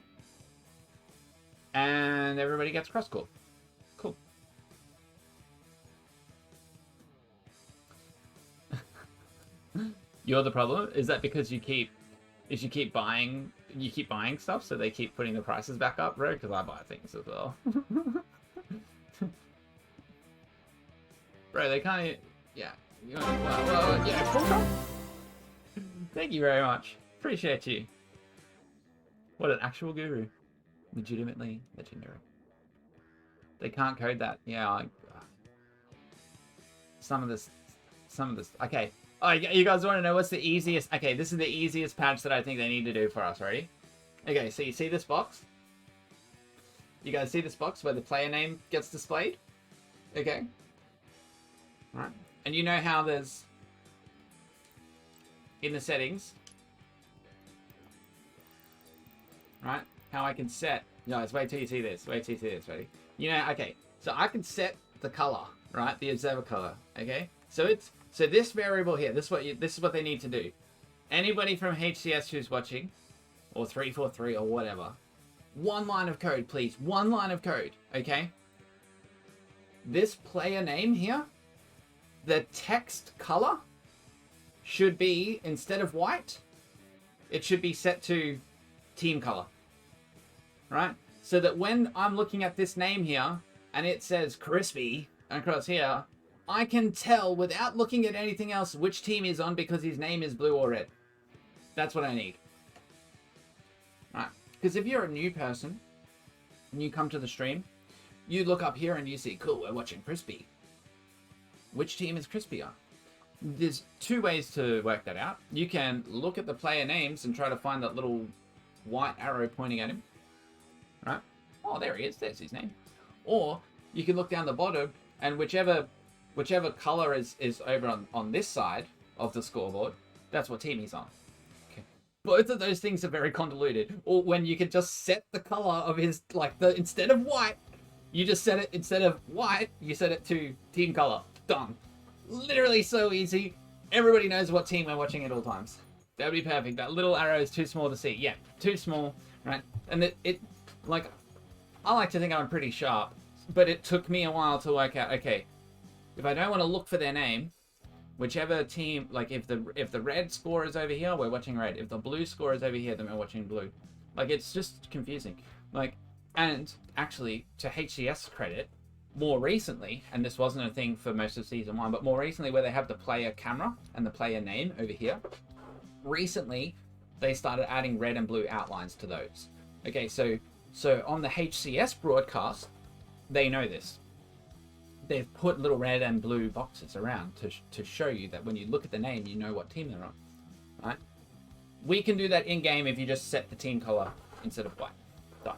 And everybody gets cross-core. Cool. You're the problem? Is that because you keep buying stuff, so they keep putting the prices back up, bro? Because I buy things as well. Bro, they can't. Yeah. Well, yeah. Full stop. Thank you very much. Appreciate you. What an actual guru. Legitimately legendary. They can't code that. Yeah. Some of this. Okay. Oh, you guys want to know what's the easiest? Okay, this is the easiest patch that I think they need to do for us. Ready? Okay, so you see this box? You guys see this box where the player name gets displayed? Okay. All right. And you know how there's in the settings, right? How I can set. Guys, wait till you see this. Wait till you see this. Ready? You know. Okay. So I can set the color, right? The observer color. Okay. So it's. So this variable here, this is what they need to do. Anybody from HCS who's watching, or 343 or whatever, one line of code, please. One line of code, okay? This player name here, the text color should be, instead of white, it should be set to team color, right? So that when I'm looking at this name here, and it says crispy across here, I can tell without looking at anything else which team he's on because his name is blue or red. That's what I need. Right. Because if you're a new person and you come to the stream, you look up here and you see, cool, we're watching Crispy. Which team is Crispy on? There's two ways to work that out. You can look at the player names and try to find that little white arrow pointing at him. Right? Oh, there he is. There's his name. Or you can look down the bottom and whichever color is over on this side of the scoreboard, that's what team he's on. Okay. Both of those things are very convoluted. Or when you can just set the color of his, instead of white, you just set it, instead of white, you set it to team color. Done. Literally so easy. Everybody knows what team we're watching at all times. That would be perfect. That little arrow is too small to see. Yeah, too small, right? And I like to think I'm pretty sharp, but it took me a while to work out, okay, if I don't want to look for their name, whichever team, if the red score is over here, we're watching red. If the blue score is over here, then we're watching blue. It's just confusing. And actually, to HCS credit, more recently, and this wasn't a thing for most of Season 1, but more recently where they have the player camera and the player name over here, recently they started adding red and blue outlines to those. Okay, so on the HCS broadcast, they know this. They've put little red and blue boxes around to show you that when you look at the name, you know what team they're on, right? We can do that in game if you just set the team color instead of white. Done.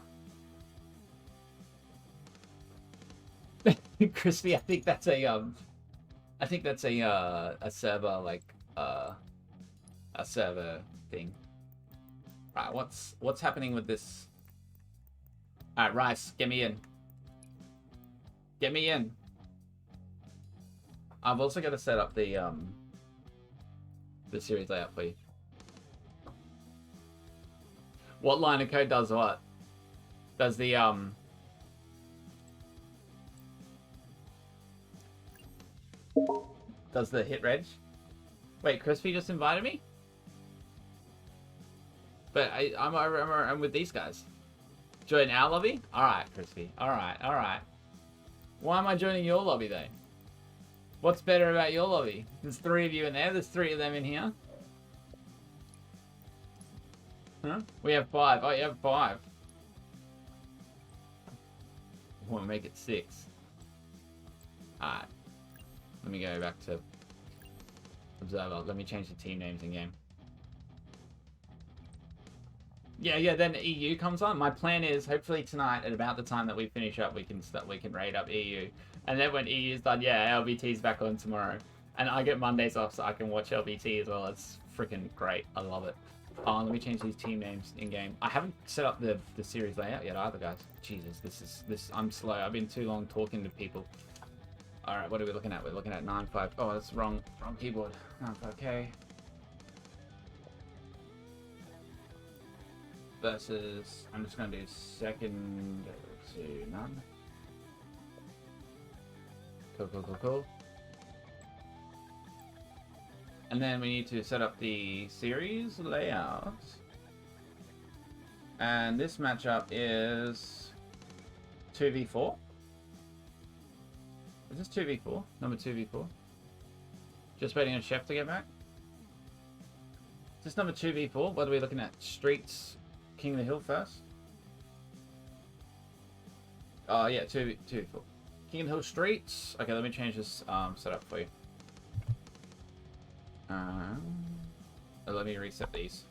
Crispy, I think that's a server a server thing. Right, what's happening with this? All right, Rice, get me in. Get me in. I've also got to set up the series layout for you. What line of code does what? Does the does the hit reg? Wait, Crispy just invited me? But I'm with these guys. Join our lobby? Alright, Crispy. Alright. Why am I joining your lobby though? What's better about your lobby? There's 3 of you in there. There's 3 of them in here. Huh? We have 5. Oh, you have 5. We'll make it 6. Alright. Let me go back to Observer. Let me change the team names in game. Yeah, then EU comes on. My plan is hopefully tonight at about the time that we finish up, we can raid up EU. And then when EU's done, yeah, LBT's back on tomorrow. And I get Mondays off so I can watch LBT as well. It's freaking great. I love it. Let me change these team names in game. I haven't set up the series layout yet either, guys. Jesus, I'm slow. I've been too long talking to people. Alright, what are we looking at? We're looking at 9.5. Oh, that's wrong keyboard. 9.5K. Versus, I'm just going to do second to none. Cool. And then we need to set up the series layout. And this matchup is 2v4. Is this 2v4? Number 2v4? Just waiting on Chef to get back. Is this number 2v4? What are we looking at? Streets, King of the Hill first? Oh yeah, 2v4. King of the Hill Streets. Okay, let me change this setup for you. Let me reset these.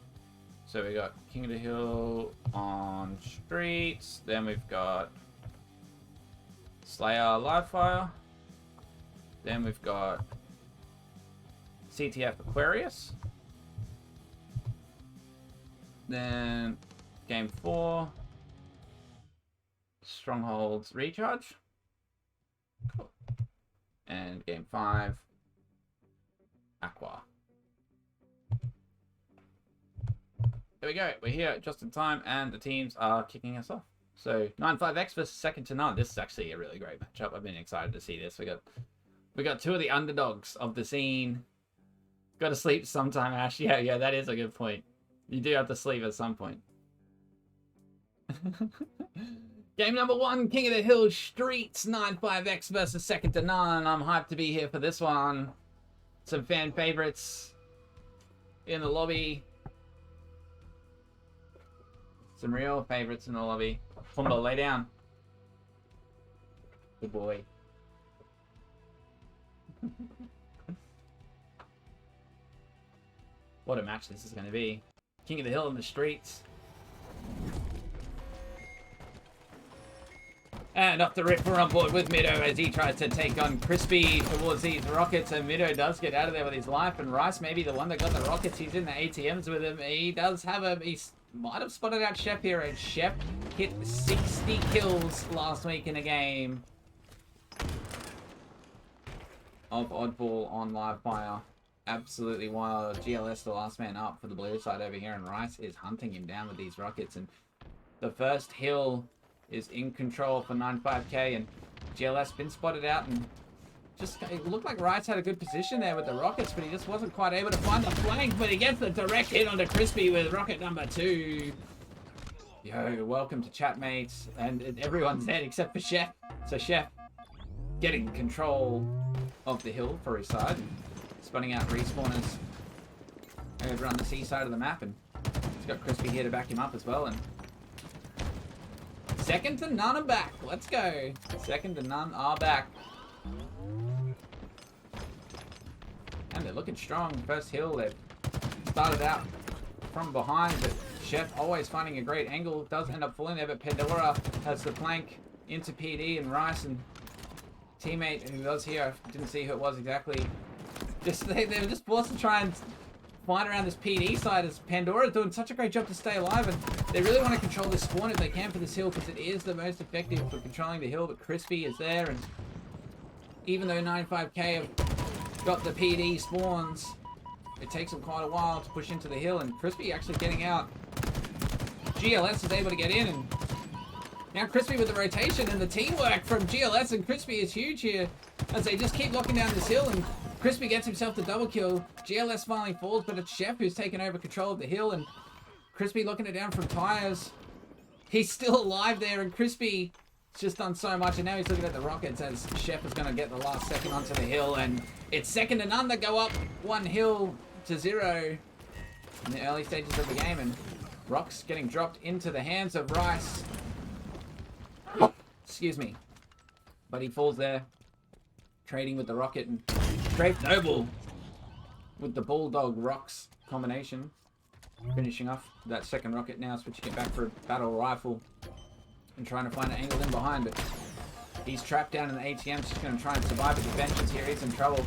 So we got King of the Hill on Streets. Then we've got Slayer Livefire. Then we've got CTF Aquarius. Then game 4, Strongholds Recharge. Cool. And game 5, Aqua. There we go. We're here just in time, and the teams are kicking us off. So 9.5x versus second to none. This is actually a really great matchup. I've been excited to see this. We got two of the underdogs of the scene. Got to sleep sometime, Ash. Yeah, that is a good point. You do have to sleep at some point. Game number 1, King of the Hill Streets, 9.5x versus second to none. I'm hyped to be here for this one. Some fan favorites in the lobby. Some real favorites in the lobby. Pumba, lay down. Good boy. What a match this is going to be. King of the Hill in the streets. And off the rip, we're on board with Mido as he tries to take on Crispy towards these rockets. And Mido does get out of there with his life. And Rice may be the one that got the rockets. He's in the ATMs with him. He does have him. He might have spotted out Shep here. And Shep hit 60 kills last week in a game of Oddball on live fire. Absolutely wild. GLS the last man up for the blue side over here. And Rice is hunting him down with these rockets. And the first hill is in control for 95k, and GLS been spotted out, and just it looked like Rice had a good position there with the rockets, but he just wasn't quite able to find the flank. But he gets the direct hit onto Crispy with rocket number 2. Yo, welcome to chat, mates, and everyone's dead except for Chef. So Chef getting control of the hill for his side, and spawning out respawners over on the C side of the map, and he's got Crispy here to back him up as well. And second to none are back. Let's go. Second to none are back. And they're looking strong. First hill, they've started out from behind, but Chef always finding a great angle. Does end up falling there, but Pandora has the flank into PD, and Rice and teammate who was here, I didn't see who it was exactly. They were just forced to try and find around this PD side as Pandora is doing such a great job to stay alive, and they really want to control this spawn if they can for this hill, because it is the most effective for controlling the hill. But Crispy is there, and even though 95k have got the PD spawns, it takes them quite a while to push into the hill, and Crispy actually getting out. GLS is able to get in, and now Crispy with the rotation, and the teamwork from GLS and Crispy is huge here as they just keep locking down this hill, and Crispy gets himself the double kill. GLS finally falls, but it's Chef who's taken over control of the hill, and Crispy locking it down from tires. He's still alive there, and Crispy just done so much, and now he's looking at the rockets as Chef is going to get the last second onto the hill, and it's second to none that go up 1 hill to 0 in the early stages of the game, and Rocks getting dropped into the hands of Rice. Excuse me. But he falls there, trading with the rocket, and Strafe Noble with the Bulldog Rocks combination. Finishing off that second rocket now, switching it back for a battle rifle and trying to find an angle in behind, but he's trapped down in the ATM, just going to try and survive with the benches here. He's in trouble.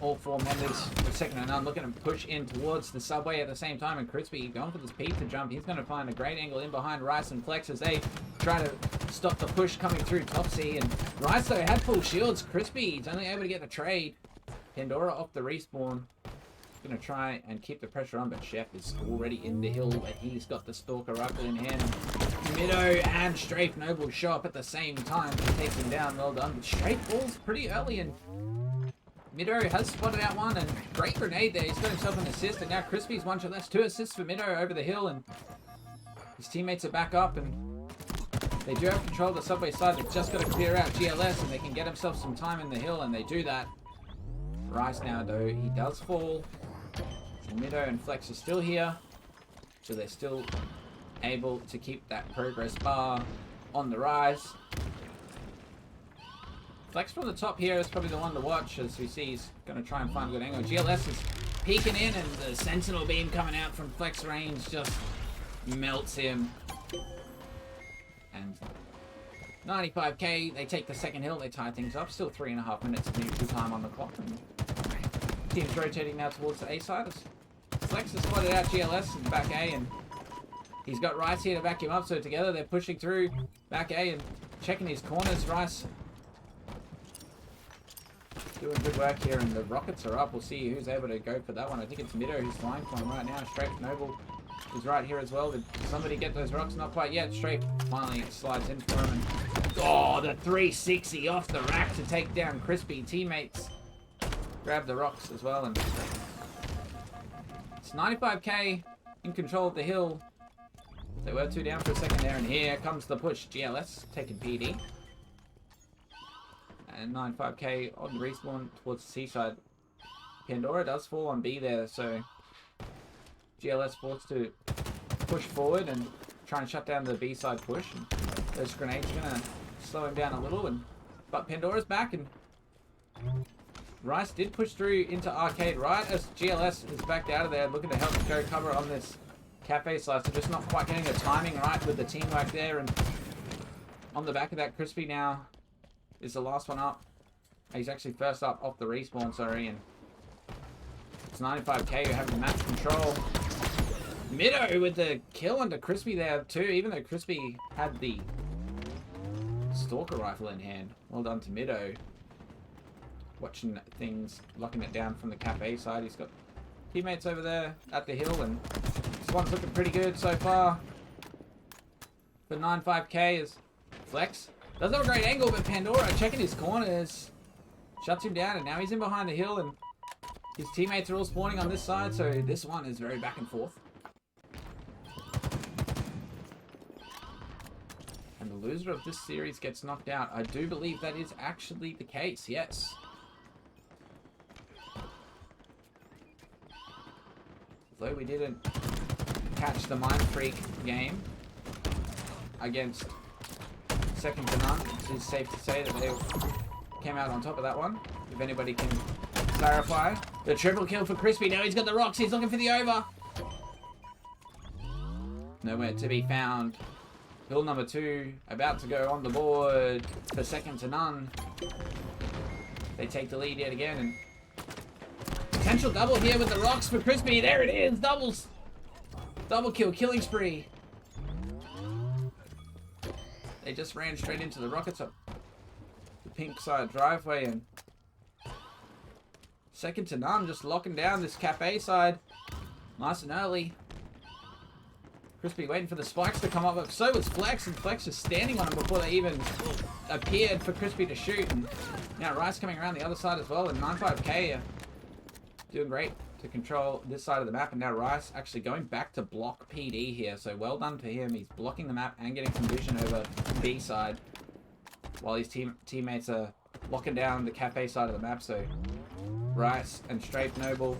All four members with second and none looking to push in towards the subway at the same time, and Crispy going for this pizza jump. He's going to find a great angle in behind Rice and Flex as they try to stop the push coming through Topsy, and Rice though had full shields. Crispy, he's only able to get the trade. Pandora off the respawn. Going to try and keep the pressure on, but Chef is already in the hill, but he's got the Stalker rifle in hand. Middo and Strafe Noble show up at the same time to take him down. Well done. But Strafe falls pretty early, and Middo has spotted out one, and great grenade there. He's got himself an assist, and now Crispy's one shot. That's 2 assists for Middo over the hill, and his teammates are back up, and they do have control of the subway side. They've just got to clear out GLS, and they can get themselves some time in the hill, and they do that. Rice now, though, he does fall. And Middo and Flex are still here, so they're still able to keep that progress bar on the rise. Flex from the top here is probably the one to watch, as we see he's going to try and find a good angle. GLS is peeking in, and the Sentinel beam coming out from Flex range just melts him. And 95k, they take the second hill, they tie things up. Still 3.5 minutes of neutral time on the clock. And team's rotating now towards the A side. Flex has spotted out GLS in back A, and he's got Rice here to back him up. So together they're pushing through back A and checking his corners. Rice doing good work here, and the rockets are up. We'll see who's able to go for that one. I think it's Middo who's flying for him right now. Strafe Noble is right here as well. Did somebody get those rocks? Not quite yet. Strafe finally slides in for him, and oh, the 360 off the rack to take down Crispy. Teammates grab the rocks as well, and it's 95k in control of the hill. They were 2 down for a second there, and here comes the push. GLS taking PD. And 95k on the respawn towards the seaside. Pandora does fall on B there, so GLS forced to push forward and try and shut down the B side push. And those grenades are gonna slow him down a little, but Pandora's back, and Rice did push through into Arcade right as GLS is backed out of there, looking to help go cover on this cafe slice. So just not quite getting the timing right with the teamwork there, and on the back of that, Crispy now is the last one up. He's actually first up off the respawn, sorry, and it's 95k who have the match control. Middo with the kill onto Crispy there too, even though Crispy had the Stalker rifle in hand. Well done to Middo. Watching things, locking it down from the cafe side. He's got teammates over there at the hill, and this one's looking pretty good so far. For 95k is Flex. Does have a great angle, but Pandora checking his corners. Shuts him down, and now he's in behind the hill, and his teammates are all spawning on this side, so this one is very back and forth. And the loser of this series gets knocked out. I do believe that is actually the case, yes. Although we didn't catch the Mind Freak game against Second to None, it is safe to say that they came out on top of that one. If anybody can clarify. The triple kill for Crispy. Now he's got the rocks. He's looking for the over. Nowhere to be found. Hill number 2 about to go on the board for Second to None. They take the lead yet again, and potential double here with the rocks for Crispy. There it is. Doubles. Double kill. Killing spree. They just ran straight into the rockets up the pink side driveway, and Second to None just locking down this cafe side nice and early. Crispy waiting for the spikes to come up, but so was Flex, and Flex is standing on him before they even appeared for Crispy to shoot. And now Rice coming around the other side as well, and 95k doing great to control this side of the map. And now Rice actually going back to block PD here, so well done for him. He's blocking the map and getting some vision over B side while his teammates are locking down the cafe side of the map. So Rice and Strafe Noble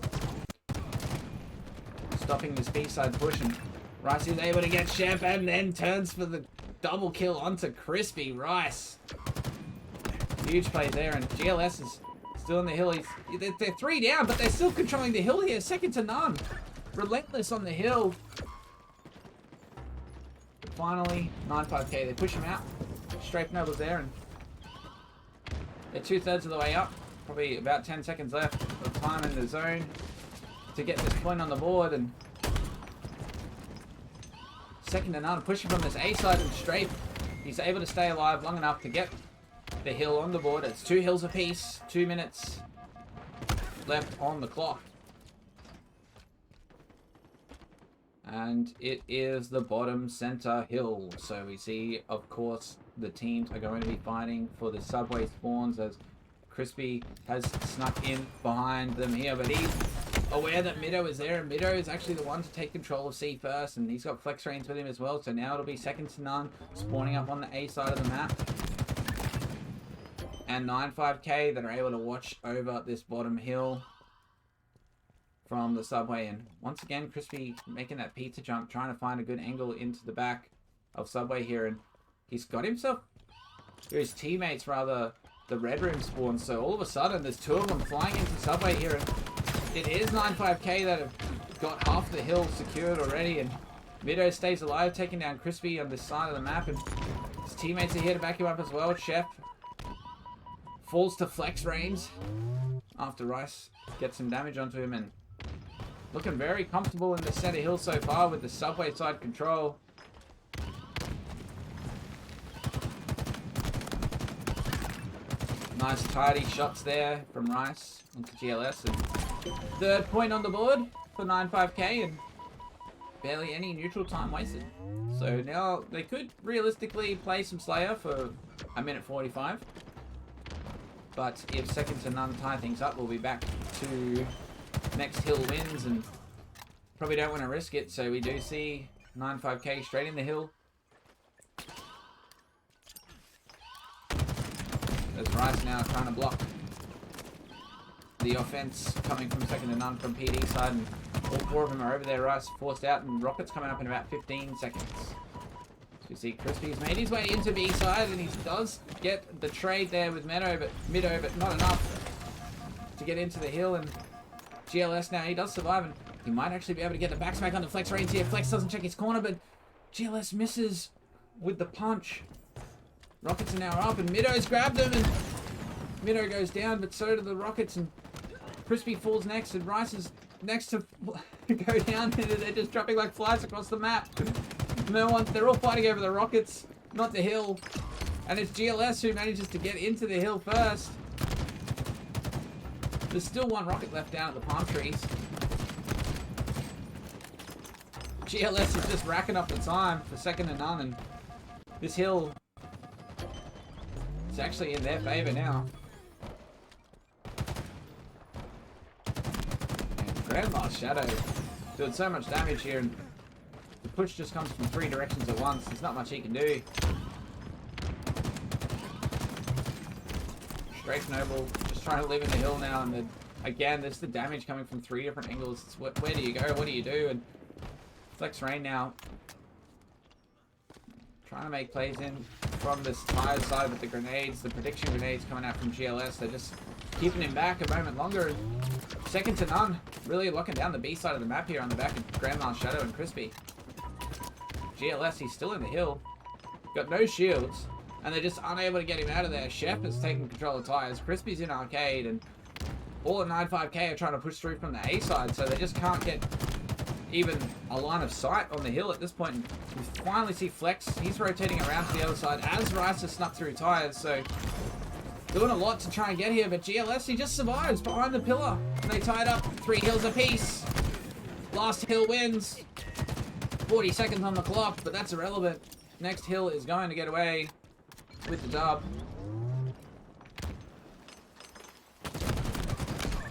stopping this B side push, and Rice is able to get Chef and then turns for the double kill onto Crispy Rice. Huge play there, and GLS is still in the hill. They're 3 down, but they're still controlling the hill here. Second to none. Relentless on the hill. But finally, 9-5K. They push him out. Strafe Noble's there, and they're 2/3 of the way up. Probably about 10 seconds left of time in the zone to get this point on the board. And second to none, pushing from this A side, and Strafe, he's able to stay alive long enough to get the hill on the board. It's 2 hills apiece, 2 minutes left on the clock. And it is the bottom center hill. So we see, of course, the teams are going to be fighting for the subway spawns as Crispy has snuck in behind them here, but he's aware that Mido is there, and Mido is actually the one to take control of C first, and he's got flex range with him as well, so now it'll be second to none, spawning up on the A side of the map. And 9-5K that are able to watch over this bottom hill from the subway. And once again, Crispy making that pizza jump, trying to find a good angle into the back of subway here, and he's got himself, or his teammates rather, the red room spawn. So all of a sudden, there's 2 of them flying into subway here, and it is 9-5K that have got half the hill secured already, and Mido stays alive, taking down Crispy on this side of the map, and his teammates are here to back him up as well. Chef falls to flex range after Rice gets some damage onto him, and looking very comfortable in the center hill so far with the subway side control. Nice tidy shots there from Rice into GLS, and 3rd point on the board for 9-5K, and barely any neutral time wasted. So now they could realistically play some Slayer for 1:45. But if second to none tie things up, we'll be back to next hill wins, and probably don't want to risk it. So we do see 9-5K straight in the hill. There's Rice now trying to block the offense coming from second to none from PD side, and all 4 of them are over there. Rice forced out, and Rocket's coming up in about 15 seconds. So you see Crispy's made his way into B side, and he does get the trade there with Mido, but not enough to get into the hill. And GLS now, he does survive, and he might actually be able to get the back smack on the Flex range here. Flex doesn't check his corner, but GLS misses with the punch. Rockets are now up, and Mido's grabbed him, and Mido goes down, but so do the Rockets, and Crispy falls next, and Rice is next to go down, and they're just dropping like flies across the map. They're all fighting over the Rockets, not the hill, and it's GLS who manages to get into the hill first. There's still 1 Rocket left down at the palm trees. GLS is just racking up the time for second to none, and this hill is actually in their favor now. And Grandma's Shadow doing so much damage here, and the push just comes from 3 directions at once. There's not much he can do. Strafe Noble just trying to live in the hill now, and again, there's the damage coming from 3 different angles. It's where do you go? What do you do? And Flex Rain now trying to make plays in from this tire side with the grenades, the prediction grenades coming out from GLS. They're just keeping him back a moment longer. And second to none, really locking down the B side of the map here on the back of Grandma's Shadow and Crispy. GLS, he's still in the hill, got no shields, and they're just unable to get him out of there. Chef is taking control of tires. Crispy's in arcade, and all at 9-5K are trying to push through from the A side, so they just can't get even a line of sight on the hill at this point. And we finally see Flex. He's rotating around to the other side as Rice has snuck through tires, so doing a lot to try and get here, but GLS, he just survives behind the pillar. And they tied up 3 hills apiece. Last hill wins. 40 seconds on the clock, but that's irrelevant. Next hill is going to get away with the dub.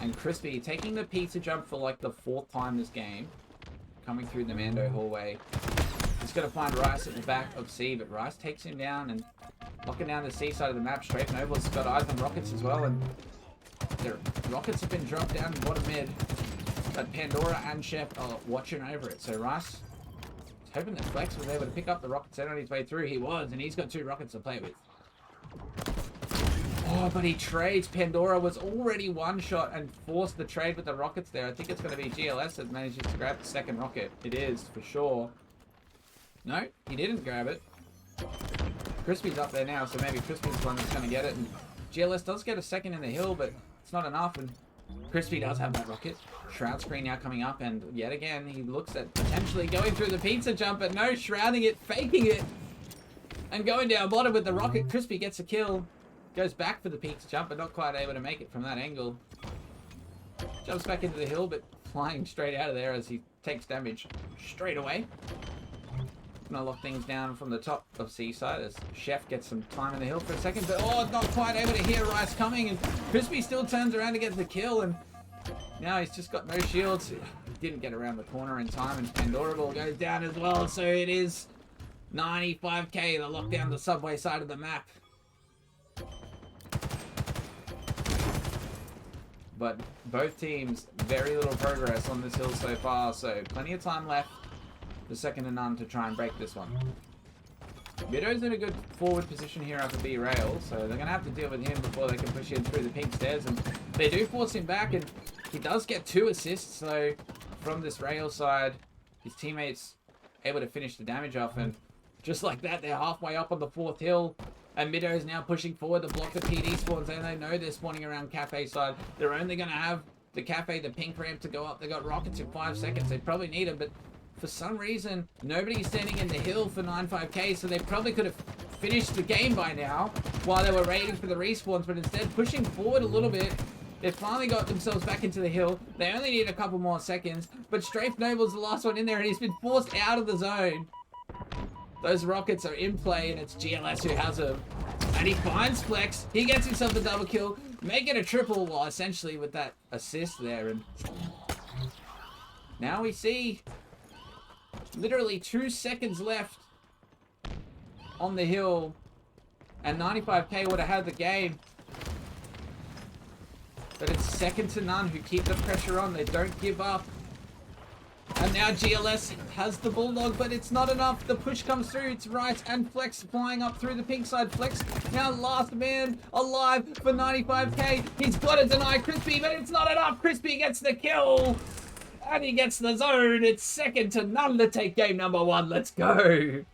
And Crispy taking the pizza jump for like the 4th time this game. Coming through the Mando hallway. He's going to find Rice at the back of C, but Rice takes him down and locking down the C side of the map. Strafe Noble's got eyes on Rockets as well, and the Rockets have been dropped down in bottom mid. But Pandora and Chef are watching over it. So Rice hoping that Flex was able to pick up the rocket set on his way through. He was, and he's got 2 rockets to play with. Oh, but he trades. Pandora was already one shot and forced the trade with the rockets there. I think it's going to be GLS that manages to grab the second rocket. It is, for sure. No, he didn't grab it. Crispy's up there now, so maybe Crispy's the one that's going to get it. And GLS does get a second in the hill, but it's not enough. And Crispy does have that rocket. Shroud screen now coming up, and yet again, he looks at potentially going through the pizza jump, but no, shrouding it, faking it, and going down bottom with the rocket. Crispy gets a kill. Goes back for the pizza jump, but not quite able to make it from that angle. Jumps back into the hill, but flying straight out of there as he takes damage straight away. Gonna lock things down from the top of Seaside as Chef gets some time in the hill for a second, but oh, not quite able to hear Rice coming, and Crispy still turns around to get the kill, and now he's just got no shields. He didn't get around the corner in time, and Pandora Ball goes down as well, so it is 95k to lock down the subway side of the map. But both teams, very little progress on this hill so far, so plenty of time left for second to none to try and break this one. Midow's in a good forward position here up at B rail, so they're going to have to deal with him before they can push him through the pink stairs, and they do force him back, and he does get 2 assists, so from this rail side, his teammates able to finish the damage off, and just like that, they're halfway up on the 4th hill. And Mido is now pushing forward to block the PD spawns, and they know they're spawning around Cafe side. They're only going to have the Cafe, the pink ramp to go up. They got rockets in 5 seconds. They probably need them, but for some reason, nobody's standing in the hill for 95k, so they probably could have finished the game by now while they were waiting for the respawns, but instead pushing forward a little bit. They finally got themselves back into the hill. They only need a couple more seconds, but Strafe Noble's the last one in there, and he's been forced out of the zone. Those rockets are in play, and it's GLS who has them. And he finds Flex. He gets himself a double kill, make it a triple, well, essentially with that assist there. And now we see literally 2 seconds left on the hill, and 95k would have had the game. But it's second to none who keep the pressure on. They don't give up. And now GLS has the Bulldog, but it's not enough. The push comes through. It's Rice and Flex flying up through the pink side. Flex now last man alive for 95k. He's got to deny Crispy, but it's not enough. Crispy gets the kill. And he gets the zone. It's second to none to take game number 1. Let's go.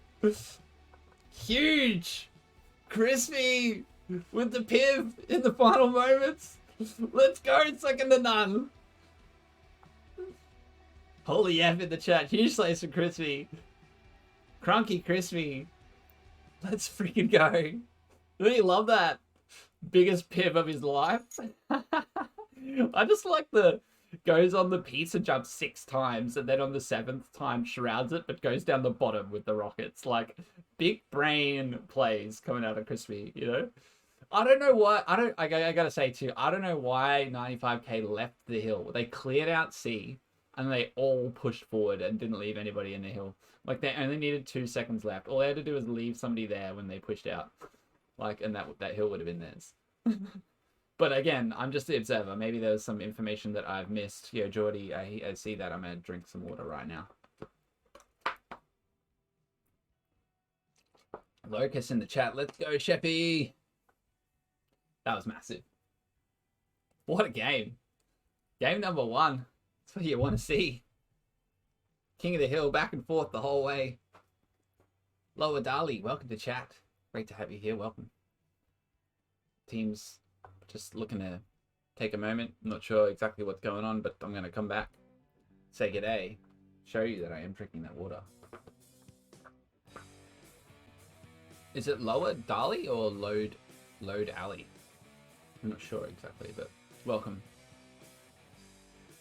Huge. Crispy with the piv in the final moments. Let's go. Second to none. Holy F in the chat. Huge slays for Crispy. Crunky Crispy. Let's freaking go. Don't you love that? Biggest piv of his life. I just like the goes on the pizza jump 6 times and then on the 7th time shrouds it but goes down the bottom with the rockets. Like big brain plays coming out of Crispy, you know? I don't know why. I gotta say too, I don't know why 95k left the hill. They cleared out C. And they all pushed forward and didn't leave anybody in the hill. Like, they only needed 2 seconds left. All they had to do was leave somebody there when they pushed out. Like, and that hill would have been theirs. But again, I'm just the observer. Maybe there's some information that I've missed. Yo, Geordie, I see that. I'm going to drink some water right now. Locus in the chat. Let's go, Sheppy. That was massive. What a game. Game number 1. That's what you want to see. King of the Hill, back and forth the whole way. Lower Dali, welcome to chat. Great to have you here, welcome. Team's just looking to take a moment. I'm not sure exactly what's going on, but I'm going to come back, say g'day, show you that I am drinking that water. Is it Lower Dali or Load Alley? I'm not sure exactly, but welcome.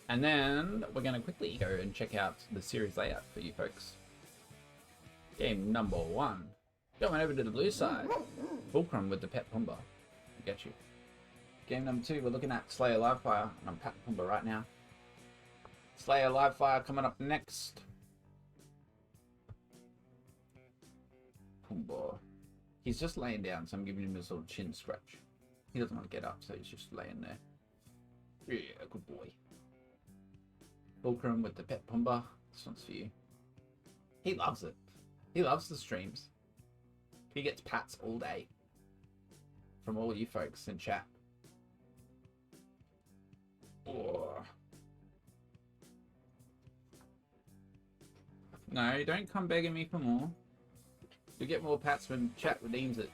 And then we're going to quickly go and check out the series layout for you folks. Game number 1. Going over to the blue side. Fulcrum with the Pet Pumba. I get you. Game number 2, we're looking at Slayer Livefire. And I'm Pet Pumba right now. Slayer Livefire coming up next. Pumba. He's just laying down, so I'm giving him a little chin scratch. He doesn't want to get up, so he's just laying there. Yeah, good boy. Fulcrum with the Pet Pumba. This one's for you. He loves it. He loves the streams. He gets pats all day. From all you folks in chat. Oh. No, don't come begging me for more. You get more pats when chat redeems it.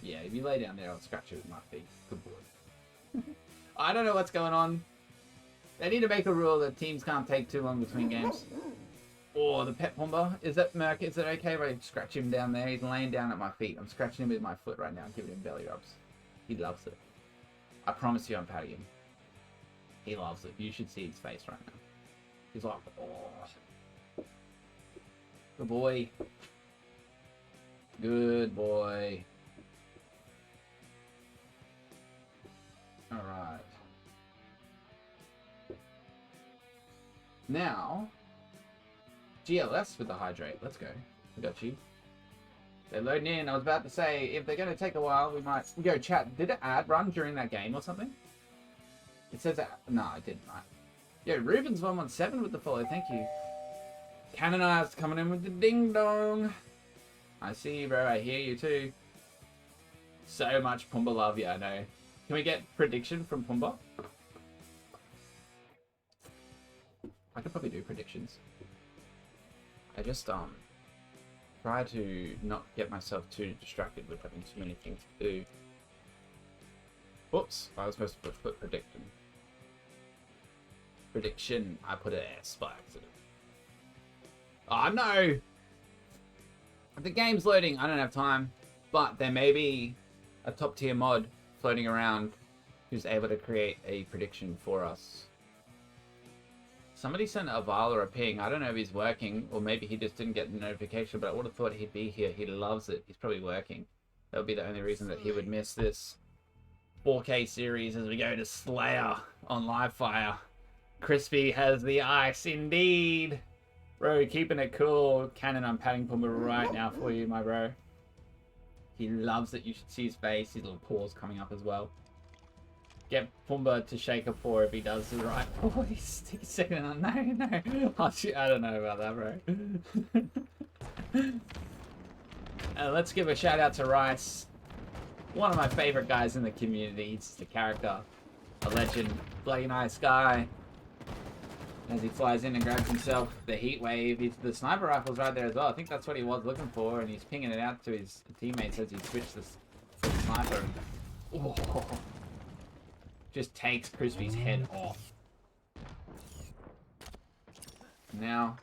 Yeah, if you lay down there, I'll scratch it with my feet. Good boy. I don't know what's going on. They need to make a rule that teams can't take too long between games. Oh, the pet Pumba. Is that Merc? Is it okay if I scratch him down there? He's laying down at my feet. I'm scratching him with my foot right now, giving him belly rubs. He loves it. I promise you I'm patting him. He loves it. You should see his face right now. He's like, oh. Good boy. Good boy. Alright. Now, GLS with the hydrate. Let's go. We got you. They're loading in. I was about to say, if they're going to take a while, we might... Go, chat. Did an ad run during that game or something? It says that... No, it didn't. Right. Yo, Ruben's 117 with the follow. Thank you. Canonized coming in with the ding-dong. I see you, bro. I hear you, too. So much Pumba love. Yeah, I know. Can we get prediction from Pumba? I could probably do predictions. I just, try to not get myself too distracted with having too many things to do. Whoops, I was supposed to put prediction. Prediction, I put an S by accident. Oh no! The game's loading, I don't have time. But there may be a top tier mod floating around who's able to create a prediction for us. Somebody sent Avala a ping. I don't know if he's working, or maybe he just didn't get the notification, but I would have thought he'd be here. He loves it. He's probably working. That would be the only reason that he would miss this 4K series as we go to Slayer on Livefire. Crispy has the ice, indeed. Bro, keeping it cool. Cannon, I'm patting Pumba right now for you, my bro. He loves it. You should see his face. His little paws coming up as well. Get Pumba to shake a paw if he does the right voice. Take a second. No. Oh, shit, I don't know about that, bro. Let's give a shout out to Rice. One of my favorite guys in the community. He's just a character. A legend. Bloody nice guy. As he flies in and grabs himself the heat wave. The sniper rifle's right there as well. I think that's what he was looking for. And he's pinging it out to his teammates as he switched for the sniper. Oh. Just takes Crispy's head off. Now,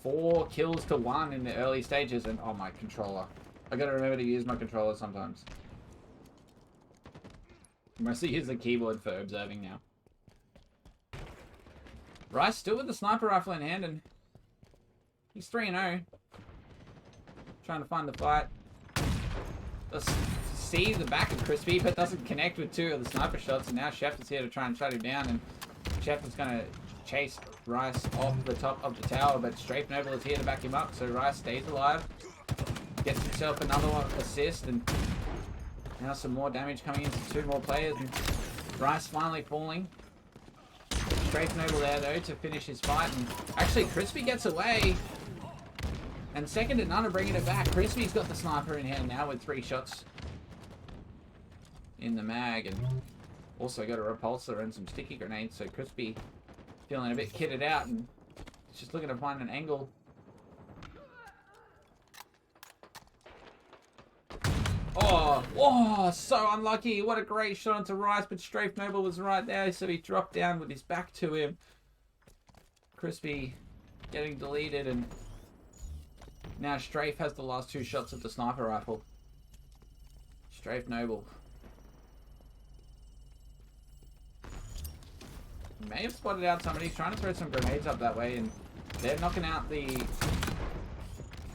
4 kills to 1 in the early stages, and oh, my controller. I gotta remember to use my controller sometimes. I mostly use the keyboard for observing now. Rice still with the sniper rifle in hand, and he's 3-0. Trying to find the fight. Let's see the back of Crispy, but doesn't connect with 2 of the sniper shots, and now Chef is here to try and shut him down, and Chef is going to chase Rice off the top of the tower, but Strafe Noble is here to back him up, so Rice stays alive, gets himself another assist, and now some more damage coming into 2 more players, and Rice finally falling. Strafe Noble there, though, to finish his fight, and actually Crispy gets away, and second to none are bringing it back. Crispy's got the sniper in hand now with 3 shots in the mag, and also got a repulsor and some sticky grenades, so Crispy feeling a bit kitted out, and just looking to find an angle. Oh, so unlucky. What a great shot onto Rice, but Strafe Noble was right there, so he dropped down with his back to him. Crispy getting deleted, and now Strafe has the last 2 shots of the sniper rifle. Strafe Noble. May have spotted out somebody. He's trying to throw some grenades up that way, and they're knocking out the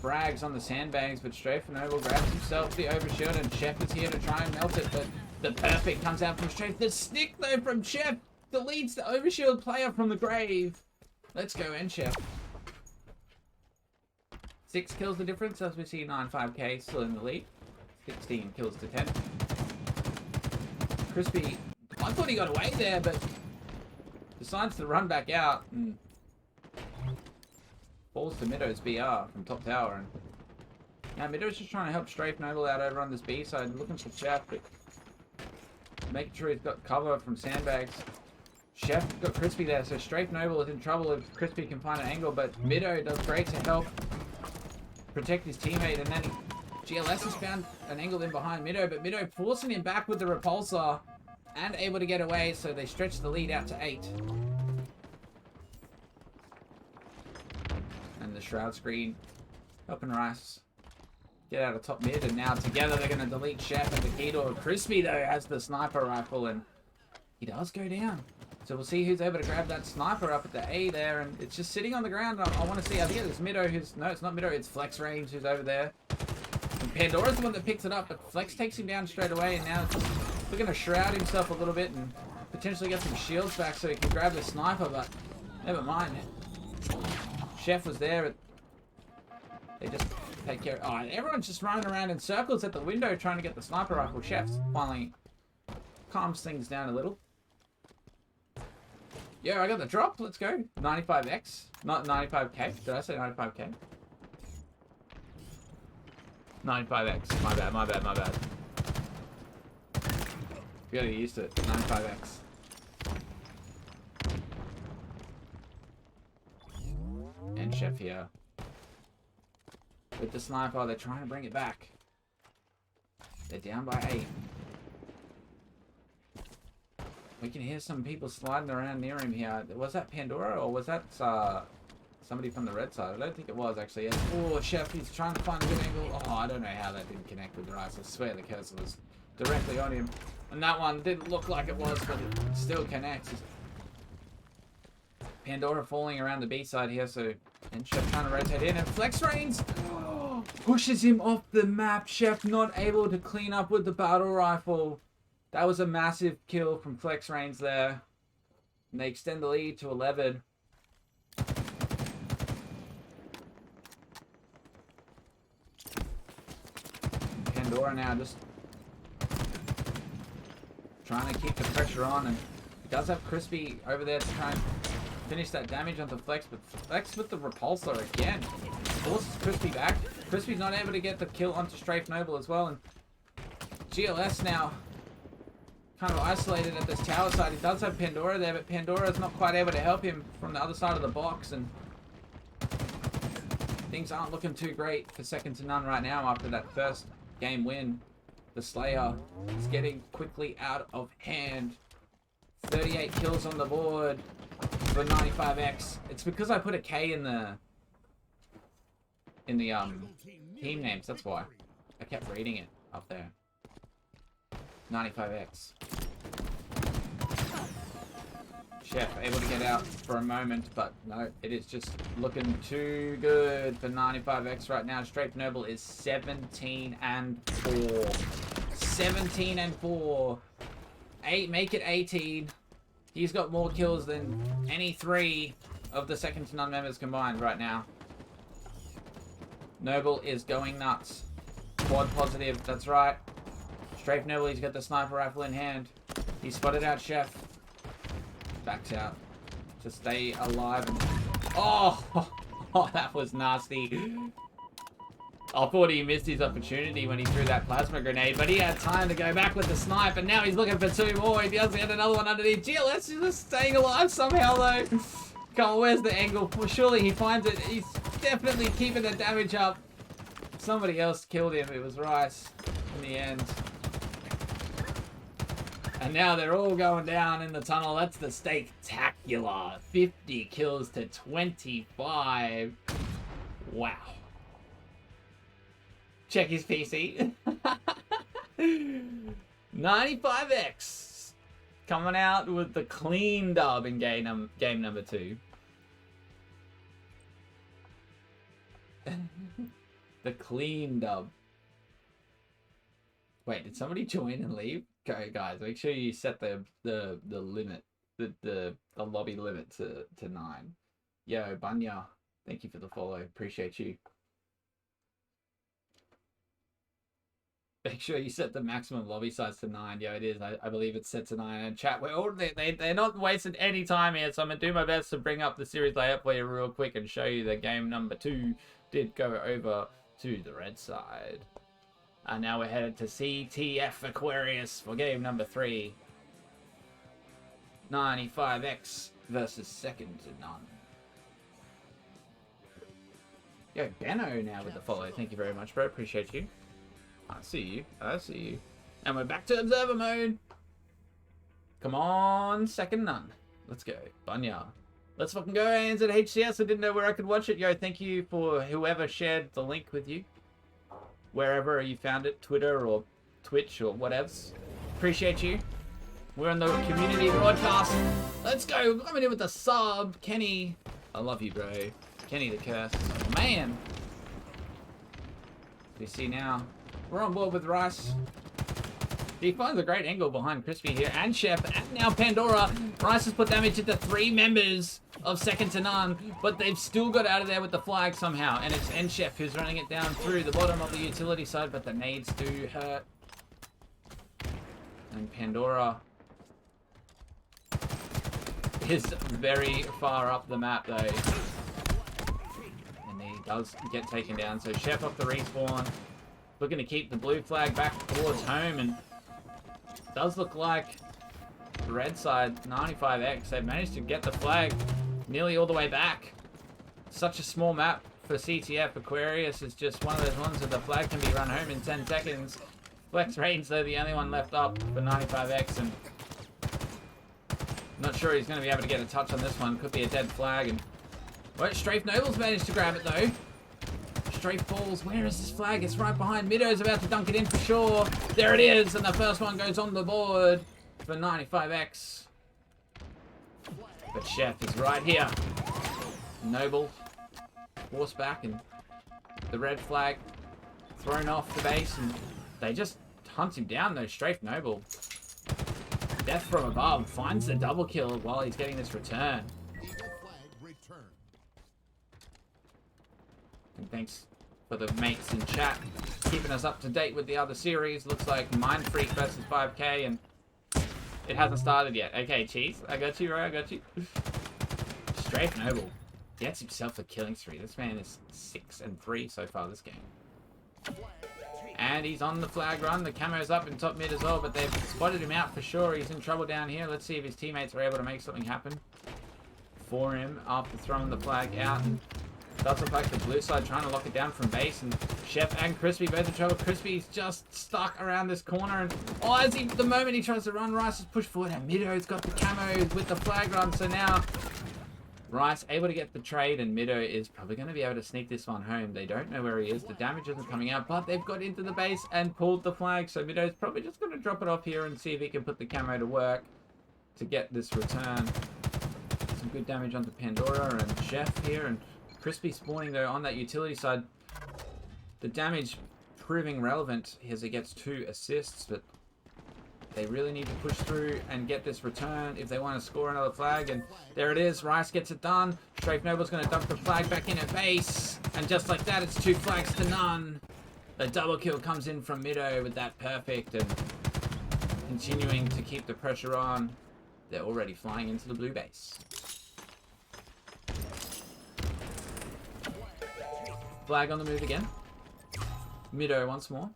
frags on the sandbags, but Strafe Noble grabs himself the overshield, and Chef is here to try and melt it, but the perfect comes out from Strafe. The stick, though, from Chef deletes the overshield player from the grave. Let's go in, Chef. 6 kills the difference, as we see 9-5K still in the lead. 16 kills to 10. Crispy, I thought he got away there, but decides to run back out and falls to Midow's BR from top tower, and now Midow's just trying to help Strafe Noble out over on this B side, looking for Chef, but making sure he's got cover from sandbags. Chef got Crispy there, so Strafe Noble is in trouble if Crispy can find an angle, but Midow does great to help protect his teammate, and then GLS has found an angle in behind Midow, but Midow forcing him back with the repulsor and able to get away, so they stretch the lead out to 8. And the Shroud screen helping Rice get out of top mid, and now together they're going to delete Chef and Taquito. Crispy, though, has the sniper rifle, and he does go down. So we'll see who's able to grab that sniper up at the A there, and it's just sitting on the ground. I want to see, I think it's Midow who's, no, it's not Midow, it's Flex Range who's over there. And Pandora's the one that picks it up, but Flex takes him down straight away, and now it's looking to shroud himself a little bit and potentially get some shields back so he can grab the sniper, but never mind. Chef was there, but they just take care of, oh, everyone's just running around in circles at the window trying to get the sniper rifle. Chef's finally calms things down a little. Yeah, I got the drop. Let's go. 95x. Not 95k. Did I say 95k? 95x. My bad, my bad, my bad. You gotta get used to it. 95x. And Chef here. With the sniper, they're trying to bring it back. They're down by 8. We can hear some people sliding around near him here. Was that Pandora or was that somebody from the red side? I don't think it was actually. Oh, Chef, he's trying to find a good angle. Oh, I don't know how that didn't connect with Rice. I swear the cursor was directly on him. And that one didn't look like it was, but it still connects. Pandora falling around the B side here, so... And Chef trying to rotate in, and Flex Range pushes him off the map. Chef not able to clean up with the battle rifle. That was a massive kill from Flex Range there. And they extend the lead to 11. Pandora now just trying to keep the pressure on, and he does have Crispy over there to try and finish that damage onto Flex, but Flex with the repulsor again forces Crispy back. Crispy's not able to get the kill onto Strafe Noble as well, and GLS now kind of isolated at this tower side. He does have Pandora there, but Pandora's not quite able to help him from the other side of the box, and things aren't looking too great for second to none right now after that first game win. The Slayer is getting quickly out of hand. 38 kills on the board for 95x. It's because I put a K in the team names, that's why. I kept reading it up there. 95x. Chef able to get out for a moment, but no, it is just looking too good for 95x right now. Strafe Noble is 17 and 4. 17 and 4. Make it 18. He's got more kills than any 3 of the second to none members combined right now. Noble is going nuts. Quad positive, that's right. Strafe Noble, he's got the sniper rifle in hand. He spotted out Chef. Backs out to stay alive. And... Oh! Oh, that was nasty. I thought he missed his opportunity when he threw that plasma grenade, but he had time to go back with the snipe, and now he's looking for 2 more. He does get another one underneath. GLS is just staying alive somehow, though. Come on, where's the angle? Well, surely he finds it. He's definitely keeping the damage up. Somebody else killed him. It was Rice in the end. And now they're all going down in the tunnel. That's the stake-tacular. 50 kills to 25. Wow. Check his PC. 95x. Coming out with the clean dub in game number 2. The clean dub. Wait, did somebody join and leave? Okay, guys, make sure you set the limit, the lobby limit to 9. Yo, Banya, thank you for the follow. Appreciate you. Make sure you set the maximum lobby size to 9. Yeah, it is. I believe it's set to 9. And chat, they're not wasting any time here, so I'm going to do my best to bring up the series layout for you real quick and show you that game number 2 did go over to the red side. And now we're headed to CTF Aquarius for game number 3. 95X versus second to none. Yo, Benno now with the follow. Thank you very much, bro. Appreciate you. I see you. I see you. And we're back to observer mode. Come on, second none. Let's go. Bunya. Let's fucking go, ANZ HCS. I didn't know where I could watch it. Yo, thank you for whoever shared the link with you. Wherever you found it. Twitter or Twitch or whatevs. Appreciate you. We're on the community broadcast. Let's go. Coming in with the sub. Kenny. I love you, bro. Kenny the Curse. Man. You see now. We're on board with Rice. He finds a great angle behind Crispy here, and Chef, and now Pandora. Rice has put damage into 3 members of second to none, but they've still got out of there with the flag somehow, and it's Chef who's running it down through the bottom of the utility side, but the nades do hurt. And Pandora is very far up the map though. And he does get taken down, so Chef off the respawn. Looking to keep the blue flag back towards home, and it does look like the red side, 95X, they've managed to get the flag nearly all the way back. Such a small map for CTF. Aquarius is just one of those ones where the flag can be run home in 10 seconds. Flex Range, though, the only one left up for 95X, and I'm not sure he's going to be able to get a touch on this one. Could be a dead flag, and well, Strafe Noble's managed to grab it, though. Strafe falls. Where is this flag? It's right behind. Midow's about to dunk it in for sure. There it is, and the first one goes on the board for 95X. But Chef is right here. Noble forced back, and the red flag thrown off the base, and they just hunt him down though. Strafe Noble. Death from above finds the double kill while he's getting this return. And thanks for the mates in chat keeping us up to date with the other series. Looks like Mind Freak versus 5K, and it hasn't started yet. Okay, Cheese, I got you, bro. I got you. Strafe Noble gets himself a killing spree. This man is 6-3 so far this game. And he's on the flag run. The camo's up in top mid as well, but they've spotted him out for sure. He's in trouble down here. Let's see if his teammates are able to make something happen for him after throwing the flag out. And does look like the blue side trying to lock it down from base, and Chef and Crispy both in trouble. Crispy's just stuck around this corner, and oh, as he, the moment he tries to run, Rice is pushed forward, and Midow's got the camo with the flag run, so now Rice able to get the trade, and Midow is probably going to be able to sneak this one home. They don't know where he is. The damage isn't coming out, but they've got into the base and pulled the flag, so Midow's probably just going to drop it off here and see if he can put the camo to work to get this return. Some good damage onto Pandora and Chef here, and Crispy spawning though on that utility side. The damage proving relevant as he gets 2 assists, but they really need to push through and get this return if they want to score another flag. And there it is. Rice gets it done. Strafe Noble's going to dump the flag back in at base, and just like that, it's 2 flags to none. The double kill comes in from Midow with that perfect, and continuing to keep the pressure on. They're already flying into the blue base. Flag on the move again. Midow once more.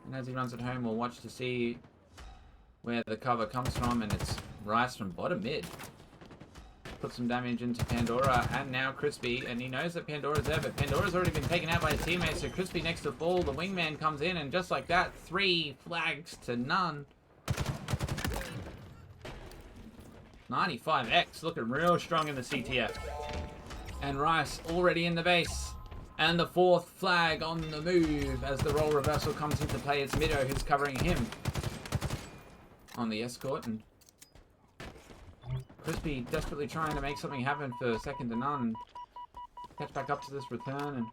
And as he runs it home, we'll watch to see where the cover comes from, and it's Rice from bottom mid. Put some damage into Pandora, and now Crispy, and he knows that Pandora's there, but Pandora's already been taken out by his teammates, so Crispy next to fall, the wingman comes in, and just like that, 3 flags to none. 95X looking real strong in the CTF. And Rice already in the base. And the 4th flag on the move as the role reversal comes into play. It's Midow who's covering him on the escort. And Crispy desperately trying to make something happen for second to none. Catch back up to this return. And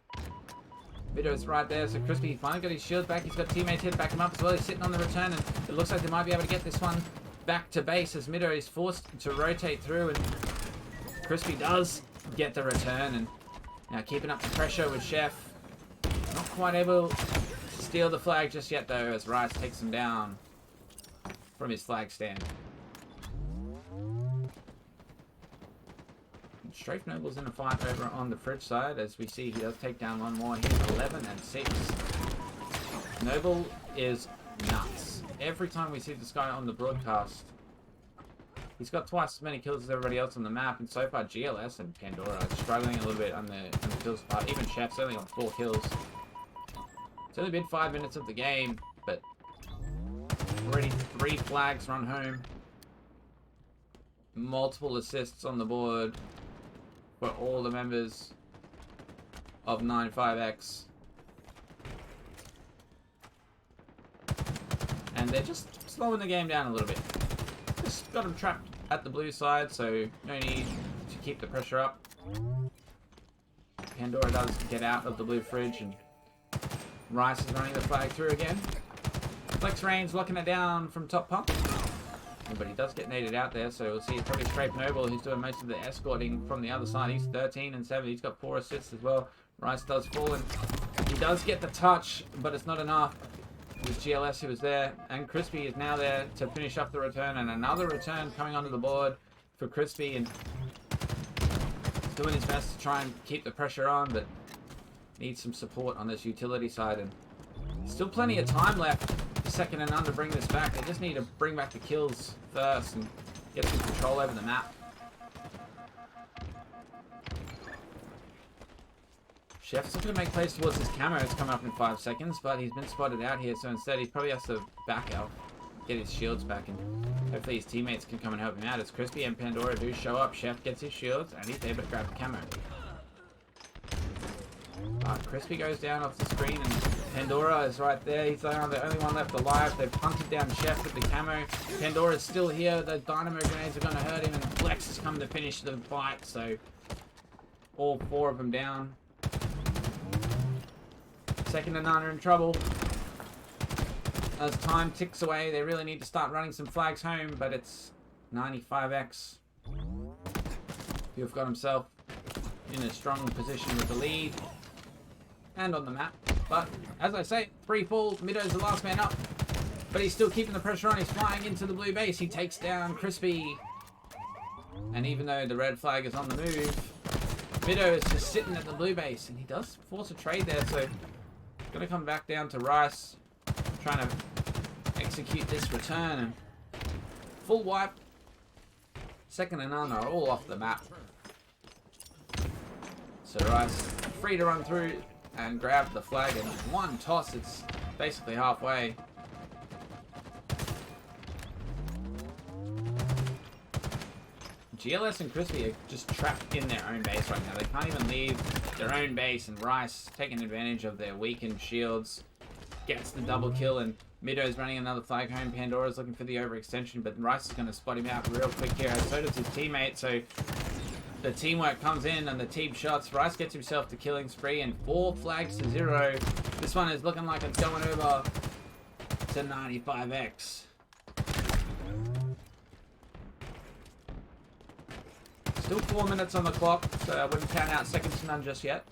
Midow's right there. So Crispy finally got his shield back. He's got teammates here to back him up as well. He's sitting on the return. And it looks like they might be able to get this one back to base as Midow is forced to rotate through. And Crispy does get the return, and now keeping up the pressure with Chef. Not quite able steal the flag just yet, though, as Rice takes him down from his flag stand. Strafe Noble's in a fight over on the fridge side. As we see, he does take down one more. He's 11 and 6. Noble is nuts. Every time we see this guy on the broadcast, he's got twice as many kills as everybody else on the map. And so far, GLS and Pandora are struggling a little bit on the kills part. Even Chef's only got 4 kills. It's only been 5 minutes of the game, but already 3 flags run home. Multiple assists on the board for all the members of 95X. And they're just slowing the game down a little bit. Just got them trapped at the blue side, so no need to keep the pressure up. Pandora does get out of the blue fridge, and Rice is running the flag through again. Flex Range locking it down from top pump. But he does get naded out there, so we'll see it's probably Strafe Noble who's doing most of the escorting from the other side. He's 13 and 7. He's got 4 assists as well. Rice does fall, and he does get the touch, but it's not enough. It was GLS who was there, and Crispy is now there to finish up the return, and another return coming onto the board for Crispy, and doing his best to try and keep the pressure on, but needs some support on this utility side, and still plenty of time left. Second and none to bring this back. They just need to bring back the kills first and get some control over the map. Chef's looking to make plays towards his camo. It's coming up in 5 seconds, but he's been spotted out here, so instead he probably has to back out, get his shields back, and hopefully his teammates can come and help him out. As Crispy and Pandora do show up, Chef gets his shields, and he's able to grab the camo. Crispy goes down off the screen, and Pandora is right there. He's the only one left alive. They've hunted down Chef with the camo. Pandora's still here. The dynamo grenades are going to hurt him, and Flex has come to finish the fight, so all 4 of them down. Second and none are in trouble. As time ticks away, they really need to start running some flags home, but it's 95X. He've got himself in a strong position with the lead and on the map, but as I say, 3 falls. Midow's the last man up, but he's still keeping the pressure on. He's flying into the blue base. He takes down Crispy, and even though the red flag is on the move, Midow is just sitting at the blue base, and he does force a trade there, so gonna come back down to Rice, trying to execute this return, and full wipe. Second and none are all off the map, so Rice free to run through and grab the flag, and one toss, it's basically halfway. GLS and Crispy are just trapped in their own base right now. They can't even leave their own base, and Rice, taking advantage of their weakened shields, gets the double kill, and Midow's running another flag home. Pandora's looking for the overextension, but Rice is going to spot him out real quick here, and so does his teammate, so the teamwork comes in and the team shots. Rice gets himself to killing spree, and 4 flags to 0. This one is looking like it's going over to 95X. Still 4 minutes on the clock, so I wouldn't count out seconds to none just yet.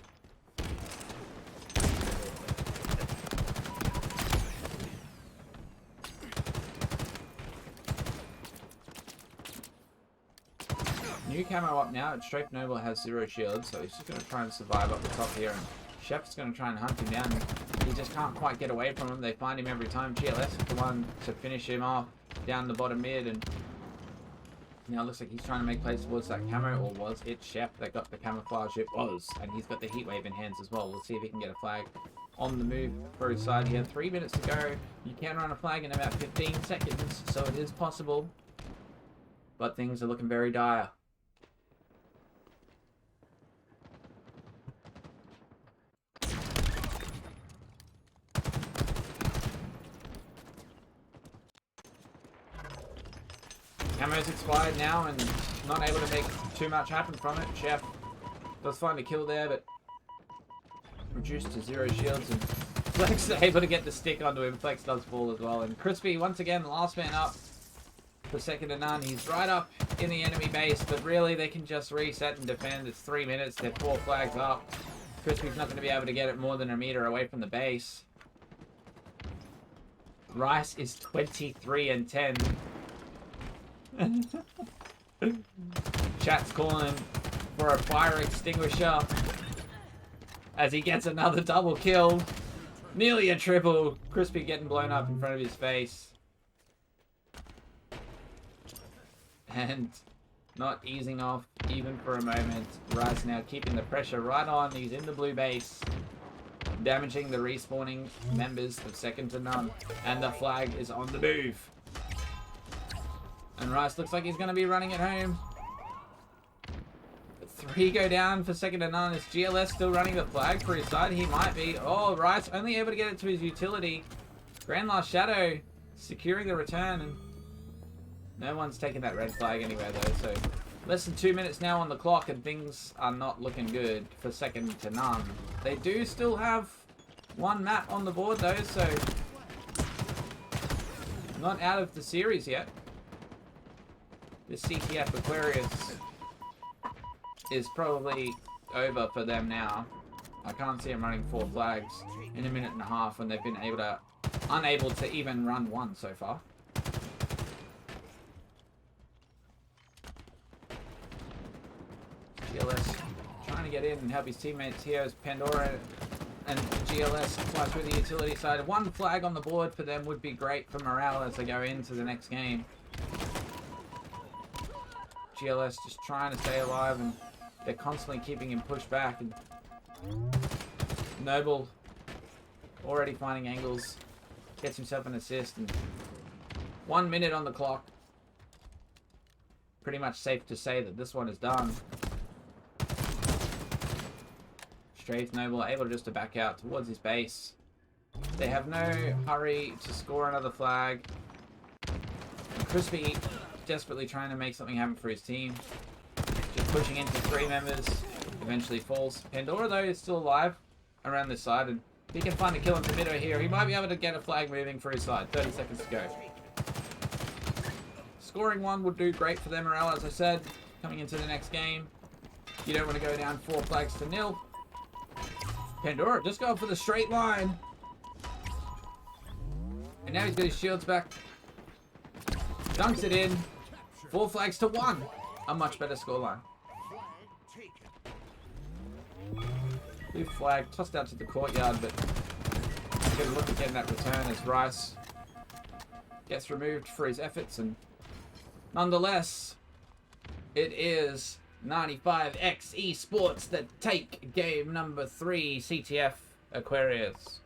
New camo up now. Strafe Noble has 0 shields, so he's just going to try and survive up the top here. And Chef's going to try and hunt him down. He just can't quite get away from him. They find him every time. GLS is the one to finish him off down the bottom mid, and now it looks like he's trying to make plays towards that camo, or was it Chef that got the camouflage? It was, and he's got the heat wave in hands as well. We'll see if he can get a flag on the move for his side here. 3 minutes to go. You can run a flag in about 15 seconds, so it is possible, but things are looking very dire. Camo's expired now and not able to make too much happen from it. Chef does find a kill there, but reduced to 0 shields, and Flex is able to get the stick onto him. Flex does fall as well, and Crispy once again last man up for second and none. He's right up in the enemy base, but really they can just reset and defend. It's 3 minutes, they're 4 flags up. Crispy's not going to be able to get it more than a meter away from the base. Rice is 23-10. Chat's calling him for a fire extinguisher as he gets another double kill. Nearly a triple. Crispy getting blown up in front of his face. And not easing off even for a moment. Rice now keeping the pressure right on. He's in the blue base. Damaging the respawning members of second to none. And the flag is on the move. And Rice looks like he's going to be running it home. 3 go down for second to none. Is GLS still running the flag for his side? He might be. Oh, Rice only able to get it to his utility. Grand Last Shadow securing the return. And no one's taking that red flag anywhere though. So less than 2 minutes now on the clock and things are not looking good for second to none. They do still have one map on the board though, so not out of the series yet. This CTF Aquarius is probably over for them now. I can't see them running 4 flags in a minute and a half when they've been unable to even run one so far. GLS trying to get in and help his teammates here as Pandora and GLS fly through the utility side. 1 flag on the board for them would be great for morale as they go into the next game. GLS just trying to stay alive and they're constantly keeping him pushed back. And Noble already finding angles, gets himself an assist. And 1 minute on the clock. Pretty much safe to say that this one is done. Strafe Noble able just to back out towards his base. They have no hurry to score another flag. And Crispy desperately trying to make something happen for his team. Just pushing into 3 members. Eventually falls. Pandora though is still alive around this side, and if he can find a kill in Tomato here, he might be able to get a flag moving for his side. 30 seconds to go. Scoring 1 would do great for their morale, as I said, coming into the next game. You don't want to go down 4 flags to 0. Pandora just going for the straight line. And now he's got his shields back. Dunks it in. 4 flags to 1. A much better scoreline. Blue flag tossed out to the courtyard, but get a look at getting that return as Rice gets removed for his efforts. And nonetheless, it is 95X Esports that take game number 3, CTF Aquarius.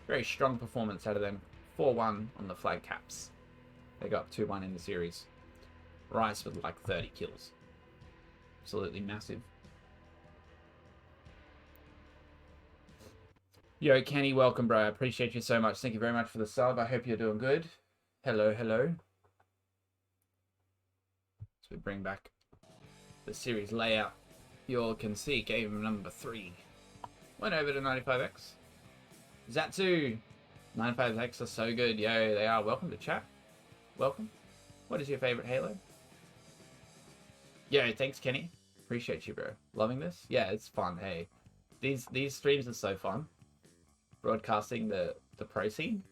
Very strong performance out of them. 4-1 on the flag caps. They got 2-1 in the series. Rice with like 30 kills. Absolutely massive. Yo, Kenny, welcome, bro. I appreciate you so much. Thank you very much for the sub. I hope you're doing good. Hello, hello. So we bring back the series layout. You all can see game number 3. Went over to 95X. Zatsu. 95X are so good. Yo, they are. Welcome to chat. Welcome. What is your favorite Halo? Yo, thanks, Kenny. Appreciate you, bro. Loving this? Yeah, it's fun. Hey, these streams are so fun. Broadcasting the pro scene.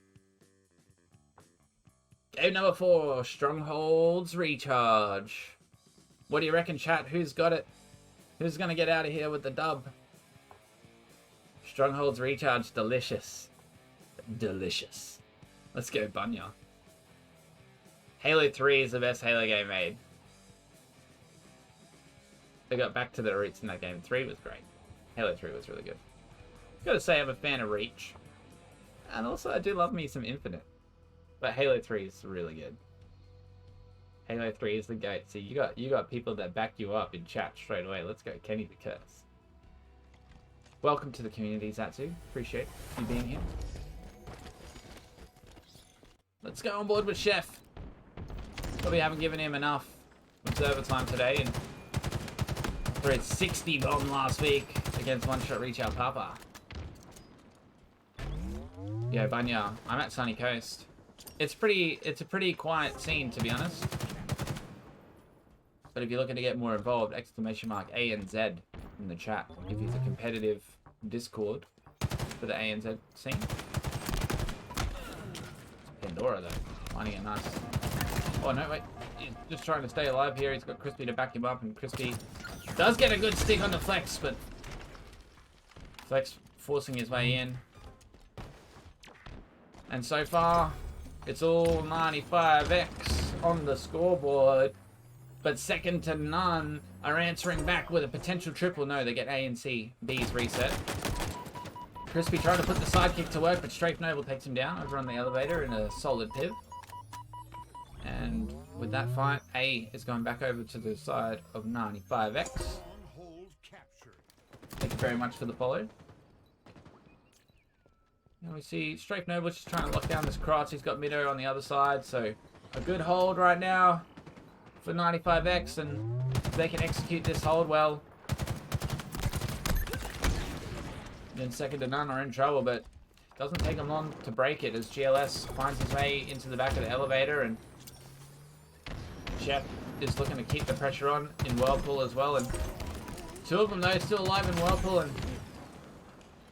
Game number 4, Strongholds Recharge. What do you reckon, chat? Who's got it? Who's gonna get out of here with the dub? Strongholds Recharge, delicious. Delicious. Let's go, Bunya. Halo 3 is the best Halo game made. They got back to their roots in that game. 3 was great. Halo 3 was really good. Gotta say, I'm a fan of Reach. And also, I do love me some Infinite. But Halo 3 is really good. Halo 3 is the GOAT. See, you got people that back you up in chat straight away. Let's go, Kenny the Curse. Welcome to the community, Zatsu. Appreciate you being here. Let's go on board with Chef. Probably haven't given him enough observer time today, and for his 60 bomb last week against One Shot Reach Out Papa. Yeah, Bunya, I'm at Sunny Coast. It's a pretty quiet scene, to be honest. But if you're looking to get more involved, exclamation mark ANZ in the chat. I'll give you the competitive Discord for the ANZ scene. Pandora though, finding it nice. Oh no, wait, he's just trying to stay alive here. He's got Crispy to back him up, and Crispy does get a good stick on the Flex, but Flex forcing his way in. And so far, it's all 95x on the scoreboard, but second to none are answering back with a potential triple. No, they get A and C. B's reset. Crispy trying to put the sidekick to work, but Strafe Noble takes him down over on the elevator in a solid piv. And with that fight, A is going back over to the side of 95x. Thank you very much for the follow. And we see Strafe Noble just trying to lock down this cross. He's got Mido on the other side, so a good hold right now for 95x, and if they can execute this hold well, then second to none are in trouble, but it doesn't take them long to break it as GLS finds his way into the back of the elevator, and Chef is looking to keep the pressure on in Whirlpool as well, and two of them though still alive in Whirlpool, and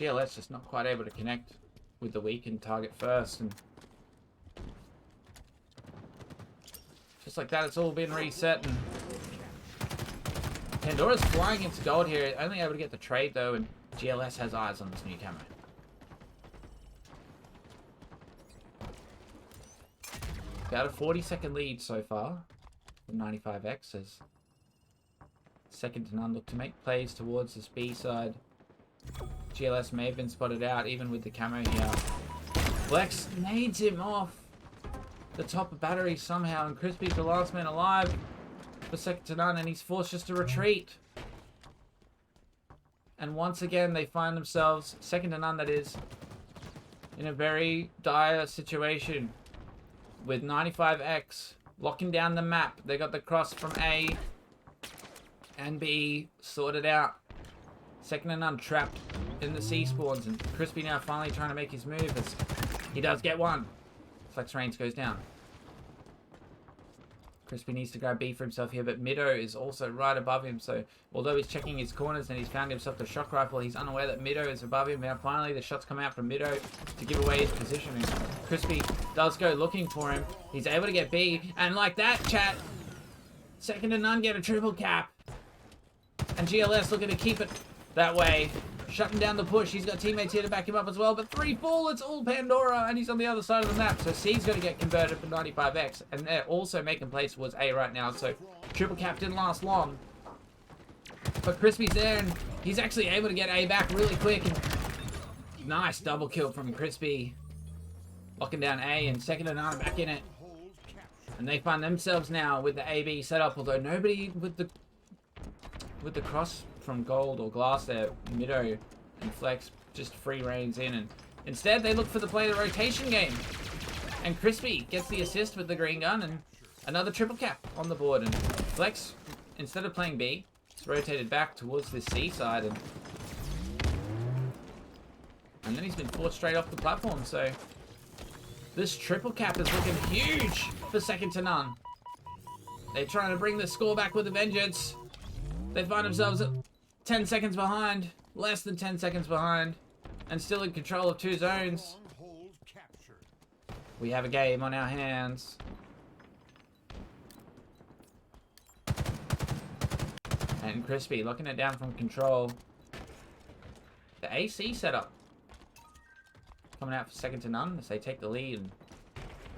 GLS just not quite able to connect with the weakened target first, and just like that it's all been reset, and Pandora's flying into gold here, only able to get the trade though, and GLS has eyes on this new camo. About a 40-second lead so far from 95x as second to none look to make plays towards this B side. GLS may have been spotted out even with the camo here. Flex nades him off the top of battery somehow, and Crispy's the last man alive for second to none, and he's forced just to retreat. And once again, they find themselves, second to none that is, in a very dire situation with 95x locking down the map. They got the cross from A and B sorted out. Second to none trapped in the C spawns, and Crispy now finally trying to make his move as he does get one. Flex range goes down. Crispy needs to grab B for himself here, but Mido is also right above him, so although he's checking his corners and he's found himself the shock rifle, he's unaware that Mido is above him. Now finally the shots come out from Mido to give away his position, and Crispy does go looking for him. He's able to get B, and like that, chat, second to none get a triple cap, and GLS looking to keep it that way, shutting down the push. He's got teammates here to back him up as well, but 3 full, it's all Pandora, and he's on the other side of the map, so C's going to get converted for 95x, and they're also making plays towards A right now, so triple cap didn't last long, but Crispy's there, and he's actually able to get A back really quick, and nice double kill from Crispy, locking down A, and second to none back in it, and they find themselves now with the AB setup, although nobody with the cross from gold or glass there. Mido and Flex just free reigns in, and instead they look for the play of the rotation game, and Crispy gets the assist with the green gun, and another triple cap on the board, and Flex, instead of playing B, is rotated back towards this C side, and then he's been forced straight off the platform, so this triple cap is looking huge for second to none. They're trying to bring the score back with a vengeance. They find themselves at 10 seconds behind, less than 10 seconds behind, and still in control of 2 zones. We have a game on our hands. And Crispy locking it down from control. The AC setup coming out for second to none as they take the lead. And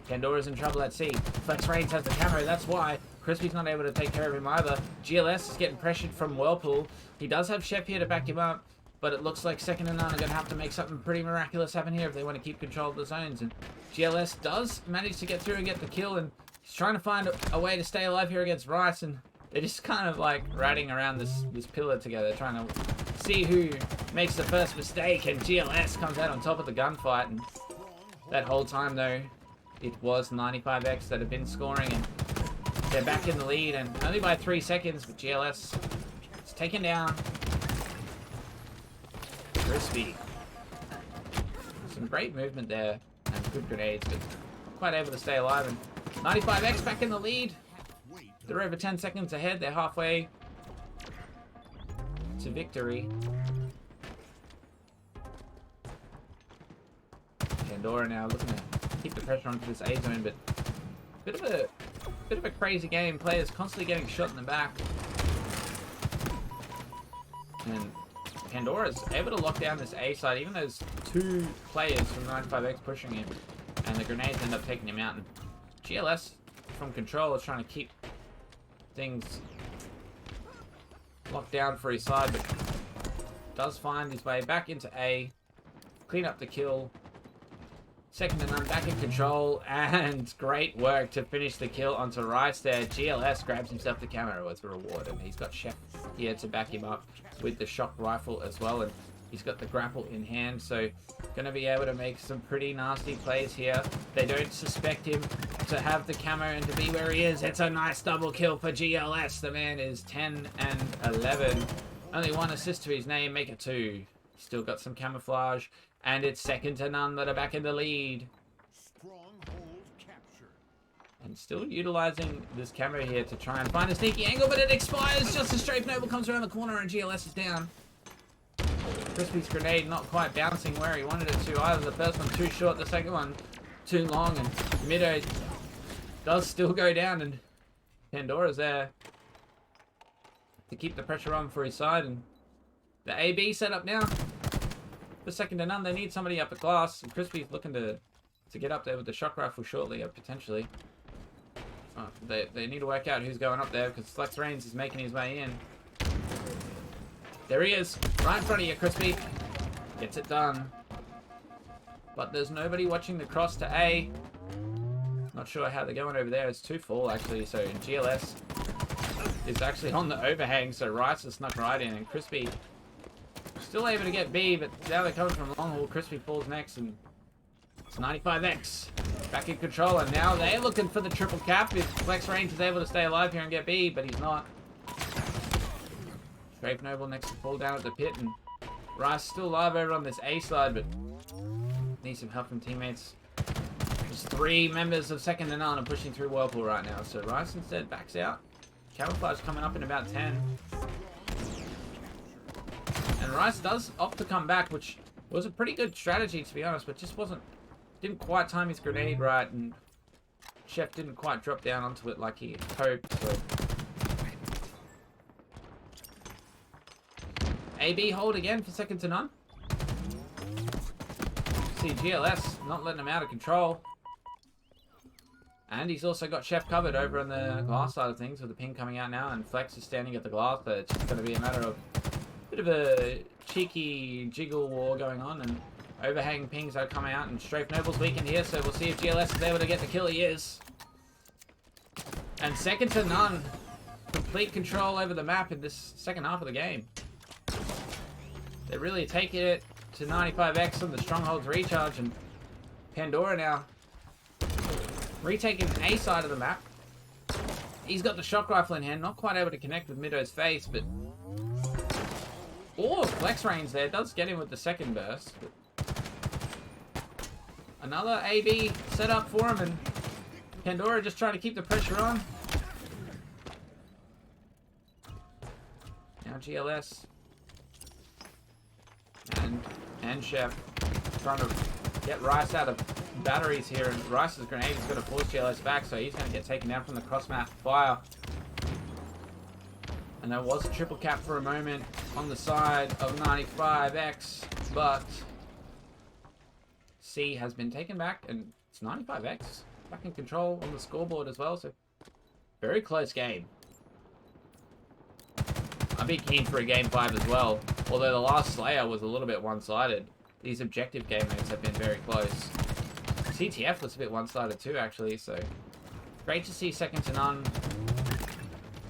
Pandora's in trouble at C. Flex Reigns has the camera, that's why. Crispy's not able to take care of him either. GLS is getting pressured from Whirlpool. He does have Chef here to back him up, but it looks like second to none are going to have to make something pretty miraculous happen here if they want to keep control of the zones. And GLS does manage to get through and get the kill, and he's trying to find a way to stay alive here against Rice, and they're just kind of like ratting around this pillar together, trying to see who makes the first mistake, and GLS comes out on top of the gunfight, and that whole time though, it was 95x that have been scoring, and they're back in the lead, and only by 3 seconds, but GLS is taken down. Crispy. Some great movement there, and good grenades, but not quite able to stay alive, and 95x back in the lead. They're over 10 seconds ahead, they're halfway to victory. Pandora now looking to keep the pressure onto this A zone, but bit of a crazy game. Players constantly getting shot in the back. And Pandora's able to lock down this A side, even though there's 2 players from 95X pushing him. And the grenades end up taking him out. And GLS from control is trying to keep things locked down for his side, but does find his way back into A. Clean up the kill. Second to none, back in control, and great work to finish the kill onto Rice there. GLS grabs himself the camera as a reward, and he's got Chef here to back him up with the shock rifle as well, and he's got the grapple in hand, so going to be able to make some pretty nasty plays here. They don't suspect him to have the camo and to be where he is. It's a nice double kill for GLS. The man is 10 and 11. Only 1 assist to his name, make it 2. Still got some camouflage. And it's second to none that are back in the lead. And still utilizing this camera here to try and find a sneaky angle, but it expires just as Strafe Noble comes around the corner and GLS is down. Crispy's grenade not quite bouncing where he wanted it to either. The first one too short, the second one too long, and Mido does still go down, and Pandora's there to keep the pressure on for his side, and the AB set up now. The second to none, they need somebody up at glass. And Crispy's looking to get up there with the shock rifle shortly, potentially. Oh, they need to work out who's going up there because Flex Reigns is making his way in. There he is, right in front of you, Crispy. Gets it done. But there's nobody watching the cross to A. Not sure how they're going over there. It's 2-4 actually, so GLS is actually on the overhang, so Rice has snuck right in, and Crispy still able to get B, but now they're coming from long haul. Crispy falls next, and it's 95X back in control, and now they're looking for the triple cap if Flex Range is able to stay alive here and get B, but he's not. Strafe Noble next to fall down at the pit, and Rice still alive over on this A side, but needs some help from teammates. There's 3 members of second to none are pushing through Whirlpool right now, so Rice instead backs out. Camouflage coming up in about 10. And Rice does opt to come back, which was a pretty good strategy to be honest, but just didn't quite time his grenade right, and Chef didn't quite drop down onto it like he hoped. So. AB hold again for second to none. See GLS not letting him out of control. And he's also got Chef covered over on the glass side of things with the ping coming out now, and Flex is standing at the glass, but it's just going to be a matter of bit of a cheeky jiggle war going on, and overhang pings are coming out, and Strafe Noble's weakened here, so we'll see if GLS is able to get the kill. He is. And second to none. Complete control over the map in this second half of the game. They're really taking it to 95X on the Stronghold's recharge, and Pandora now retaking the A side of the map. He's got the shock rifle in hand, not quite able to connect with Mido's face, but Flex Range there does get him with the second burst. But another AB set up for him, and Pandora just trying to keep the pressure on. Now GLS and Chef trying to get Rice out of batteries here, and Rice's grenade is going to force GLS back, so he's going to get taken down from the cross map fire. And there was a triple cap for a moment on the side of 95X, but C has been taken back, and it's 95X back in control on the scoreboard as well, so very close game. I'd be keen for a game 5 as well, although the last Slayer was a little bit one-sided. These objective game modes have been very close. CTF was a bit one-sided too, actually, so great to see second to none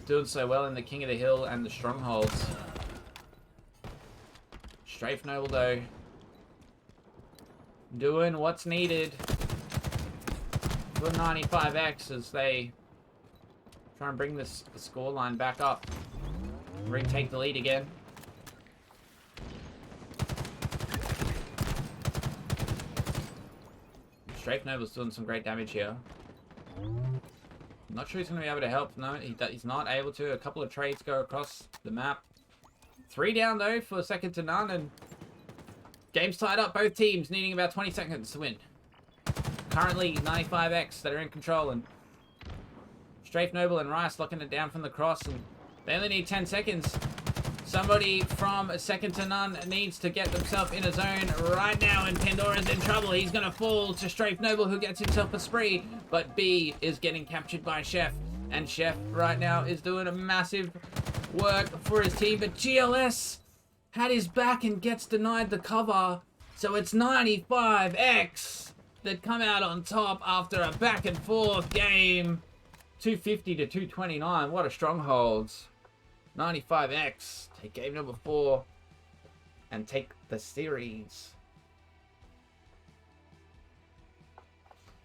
doing so well in the King of the Hill and the Strongholds. Strafe Noble, though, doing what's needed for 95X as they try and bring this scoreline back up. Retake the lead again. Strafe Noble's doing some great damage here. I'm not sure he's going to be able to help. No, he's not able to. A couple of trades go across the map. 3 down, though, for second to none. And game's tied up. Both teams needing about 20 seconds to win. currently 95X that are in control, and Strafe Noble and Rice locking it down from the cross, and they only need 10 seconds. Somebody from second to none needs to get themselves in a zone right now, and Pandora's in trouble. He's going to fall to Strafe Noble, who gets himself a spree, but B is getting captured by Chef, and Chef right now is doing a massive work for his team, but GLS had his back and gets denied the cover, so it's 95X that come out on top after a back and forth game. 250 to 229, what a strongholds. 95X, take game number 4 and take the series.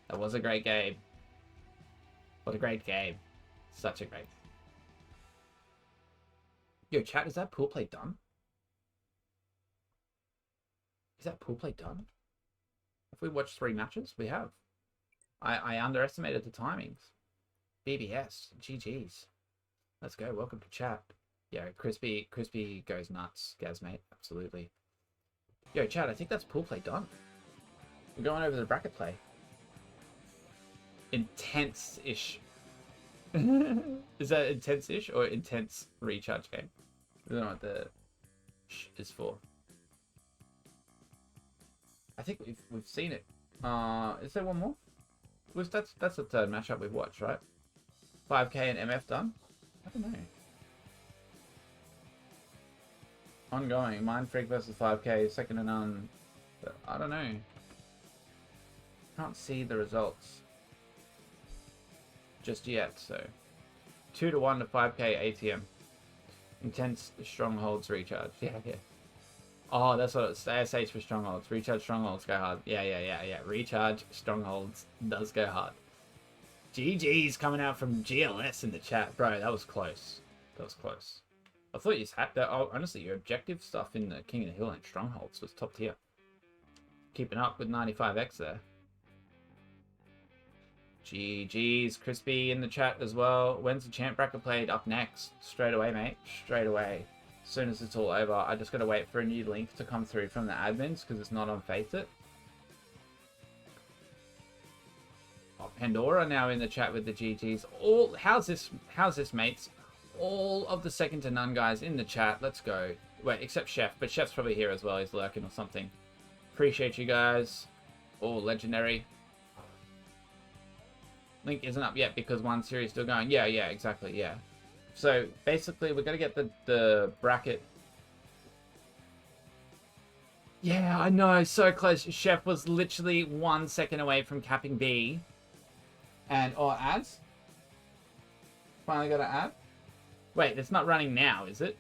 That was a great game. What a great game. Such a great game. Yo, chat, is that pool play done? Is that pool play done? Have we watched 3 matches? We have. I underestimated the timings. BBS, GG's. Let's go, welcome to chat. Yeah, Crispy goes nuts, Gazmate, absolutely. Yo, chat, I think that's pool play done. We're going over the bracket play. Intense-ish. Is that intense-ish or intense recharge game? I don't know what the sh is for. I think we've seen it. Is there one more? That's the 3rd matchup we've watched, right? 5K and MF done? I don't know. Ongoing, Mind Freak versus 5K, second to none. But I don't know. Can't see the results just yet, so 2-1 to 5K ATM. Intense strongholds recharge. Yeah. Oh, that's what it's ASH for strongholds. Recharge strongholds go hard. Yeah. Recharge strongholds does go hard. GG's coming out from GLS in the chat. Bro, that was close. That was close. I thought you had that. Oh, honestly, your objective stuff in the King of the Hill and Strongholds was top tier. Keeping up with 95X there. GG's. Crispy in the chat as well. When's the champ bracket played? Up next. Straight away, mate. Straight away. As soon as it's all over. I just got to wait for a new link to come through from the admins because it's not on Faceit. Oh, Pandora now in the chat with the GG's. How's this, mates? All of the second to none guys in the chat. Let's go. Wait, except Chef, but Chef's probably here as well. He's lurking or something. Appreciate you guys. All legendary. Link isn't up yet because one series is still going. Yeah, exactly, yeah. So basically, we're gonna get the bracket. Yeah, I know, so close. Chef was literally 1 second away from capping B. And ads. Finally got an ad. Wait, it's not running now, is it?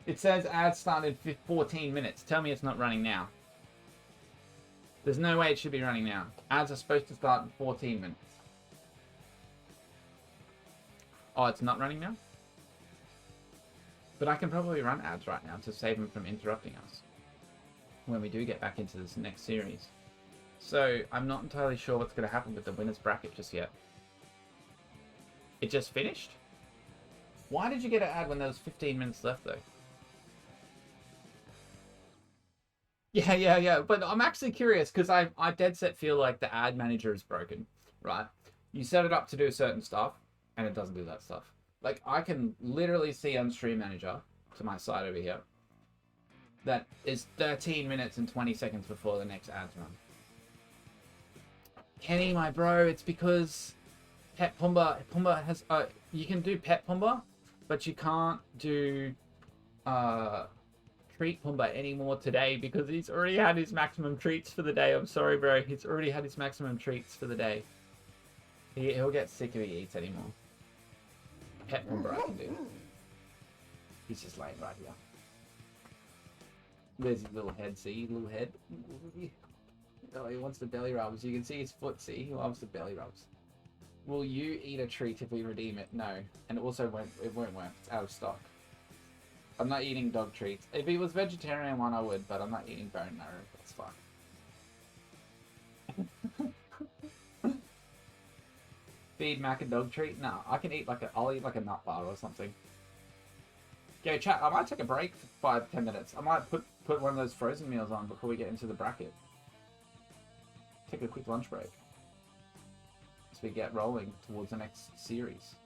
It says ads started 14 minutes. Tell me it's not running now. There's no way it should be running now. Ads are supposed to start in 14 minutes. Oh, it's not running now? But I can probably run ads right now to save them from interrupting us when we do get back into this next series. So, I'm not entirely sure what's going to happen with the winner's bracket just yet. It just finished? Why did you get an ad when there was 15 minutes left, though? Yeah. But I'm actually curious, because I dead set feel like the ad manager is broken, right? You set it up to do certain stuff, and it doesn't do that stuff. Like, I can literally see on Stream Manager, to my side over here, that is 13 minutes and 20 seconds before the next ads run. Kenny, my bro, it's because Pet Pumbaa has... you can do Pet Pumbaa, but you can't do Treat Pumbaa anymore today because he's already had his maximum treats for the day. I'm sorry, bro. He's already had his maximum treats for the day. He'll get sick if he eats anymore. Pet Pumbaa I can do. He's just laying right here. There's his little head, see? Little head. Oh, he wants the belly rubs. You can see his foot, see? He loves the belly rubs. Will you eat a treat if we redeem it? No. And also it won't work. It's out of stock. I'm not eating dog treats. If it was vegetarian one, I would, but I'm not eating bone marrow. That's fine. Feed Mac a dog treat? No, I can eat I'll eat like a nut bar or something. Yo, chat, I might take a break for 5-10 minutes. I might put one of those frozen meals on before we get into the bracket. Take a quick lunch break. we get rolling towards the next series.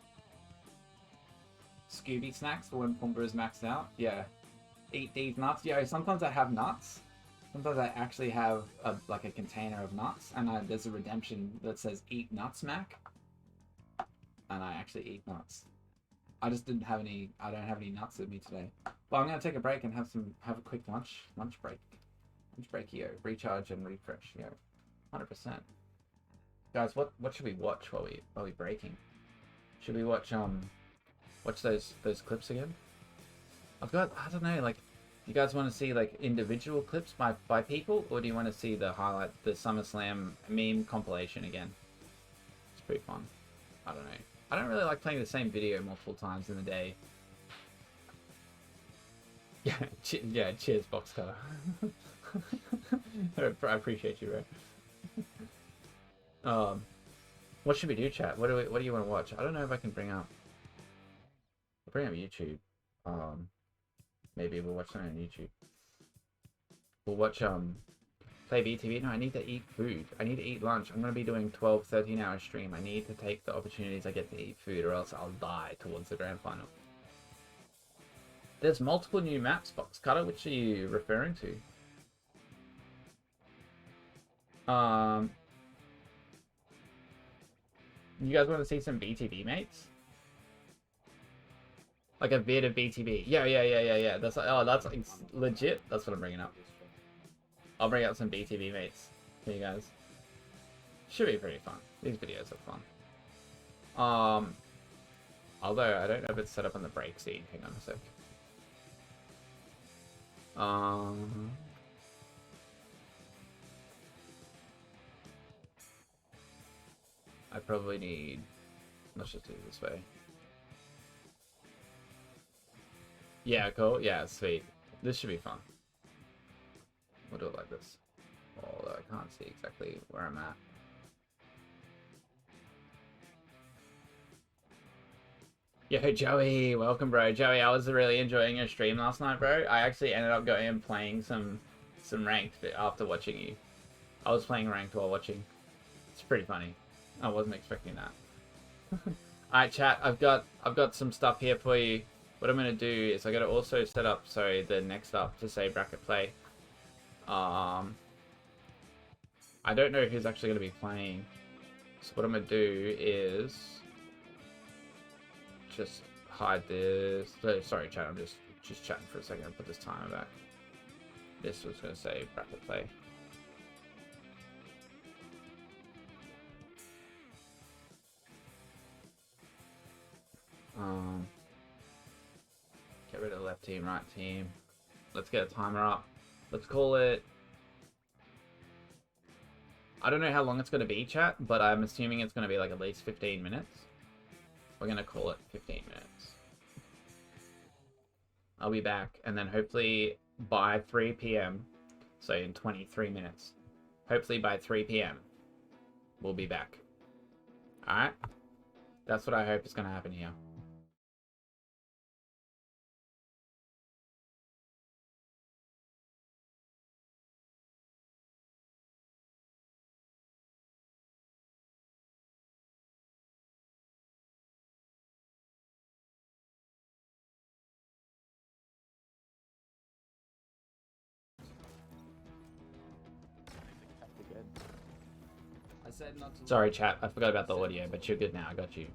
Scooby snacks for when Pumbaa is maxed out. Yeah. Eat these nuts. Yo, sometimes I have nuts. Sometimes I actually have like a container of nuts, and there's a redemption that says "Eat nuts, Mac," and I actually eat nuts. I just didn't have any. I don't have any nuts with me today. But I'm gonna take a break and have a quick lunch break. Lunch break, yo. Recharge and refresh, yo. 100%. Guys, what should we watch while we breaking? Should we watch those clips again? I don't know, like, you guys want to see like individual clips by people, or do you want to see the SummerSlam meme compilation again? It's pretty fun. I don't know. I don't really like playing the same video multiple times in the day. Yeah, cheers, box cutter. I appreciate you, bro. What should we do, chat? What do you want to watch? I don't know if I can bring up. I'll bring up YouTube. Maybe we'll watch something on YouTube. We'll watch play BTV. No, I need to eat food. I need to eat lunch. I'm gonna be doing 12-13 hour stream. I need to take the opportunities I get to eat food, or else I'll die towards the grand final. There's multiple new maps, box cutter. Which are you referring to? You guys want to see some BTB mates? Like a bit of BTB. Yeah. That's legit. That's what I'm bringing up. I'll bring up some BTB mates for you guys. Should be pretty fun. These videos are fun. Although I don't know if it's set up on the break scene. Hang on a sec. I probably need. Let's just do it this way. Yeah, cool. Yeah, sweet. This should be fun. We'll do it like this. Although I can't see exactly where I'm at. Yo, Joey, welcome, bro. Joey, I was really enjoying your stream last night, bro. I actually ended up going and playing some ranked after watching you. I was playing ranked while watching. It's pretty funny. I wasn't expecting that. Alright, chat. I've got some stuff here for you. What I'm gonna do is I gotta also set up the next up to say bracket play. I don't know who's actually gonna be playing. So what I'm gonna do is just hide this. Sorry, chat. I'm just chatting for a second. I'll put this timer back. This was gonna say bracket play. Get rid of the left team, right team. Let's get a timer up. Let's call it. I don't know how long it's going to be, chat, but I'm assuming it's going to be like at least 15 minutes. We're going to call it 15 minutes. I'll be back, and then hopefully by 3 p.m., so in 23 minutes, hopefully by 3 p.m., we'll be back. Alright? That's what I hope is going to happen here. Sorry, chat. I forgot about the audio, but you're good now. I got you.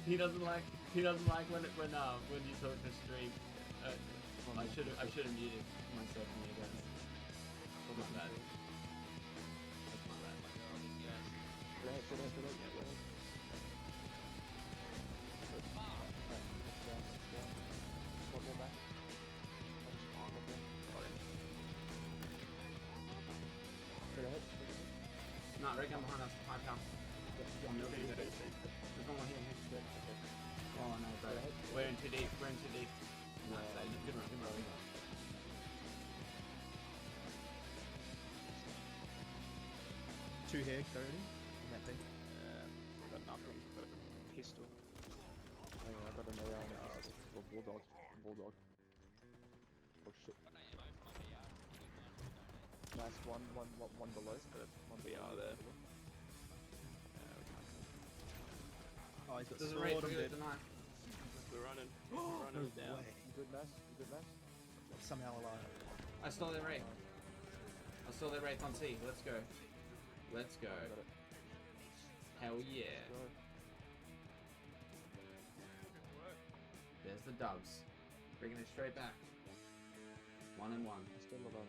He doesn't like when you talk to stream. I should have muted myself from you guys. My bad. That's my bad. Not right down behind us. 5 pounds. There's no one here. Oh no, bro. We're in too deep. No, good run. Two here, Cody. That thing. Got nothing but a pistol. Hang on, I got an AR. Bulldog. Oh shit. Last one below. One We are there. Oh, he's got There's a sword raid. and We got dead. the knife. We're running. No Running down. way. You good, Nash? You good, Nash? Somehow alive. I stole their wraith. I stole their wraith on C. Let's go. Let's go. Got it. Hell yeah. Go. There's the dubs. Bringing it straight back. 1 and 1. Still alive.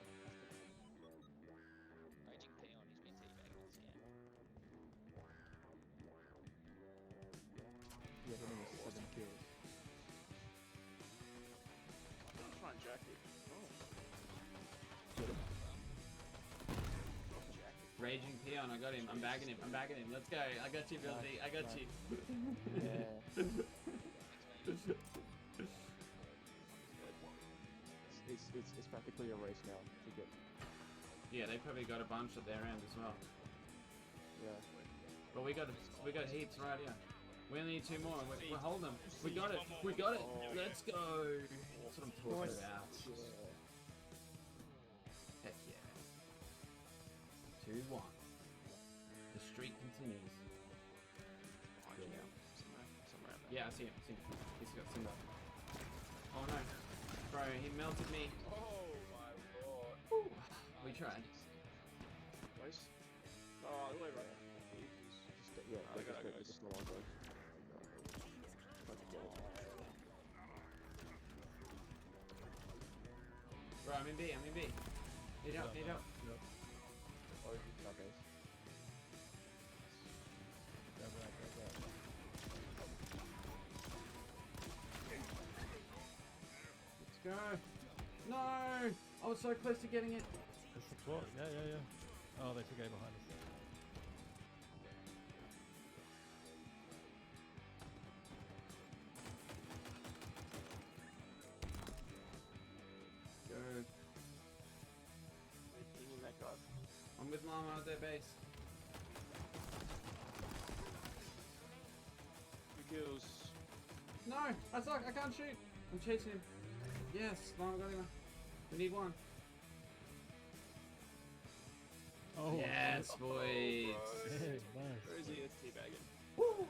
Raging Peon, he's been teabagging on CM. Yeah, him is 7 kills. I'm trying to jack it. Get him. Raging Peon, I got him. I'm bagging him. I'm bagging him. Let's go. I got you, Billy. I got you. Yeah. It's practically a race now to get. Yeah, they probably got a bunch at their end as well. Yeah. But we got heaps right here. We only need 2 more. We're holding them. We got it. We got it. Let's go. That's what I'm talking about. Heck yeah. 2-1. The streak continues. Somewhere out there. Yeah, I see him. He's got Simba. Oh no. Bro, he melted me. Oh my lord. Woo. We tried. Nice. Oh, the way right. Yeah, I gotta go. just the long road. Bro, I'm in B. Need help. Oh, not base. Let's go. No! I was so close to getting it. The support, yeah. Oh, they took A behind us. Go. Pinging that guy. I'm with Mama at their base. 2 kills. No! I suck! I can't shoot! I'm chasing him. Yes! Mama got him. We need 1. Oh, Yes, boys! yeah, nice. Where is he? It's teabagging. Woo!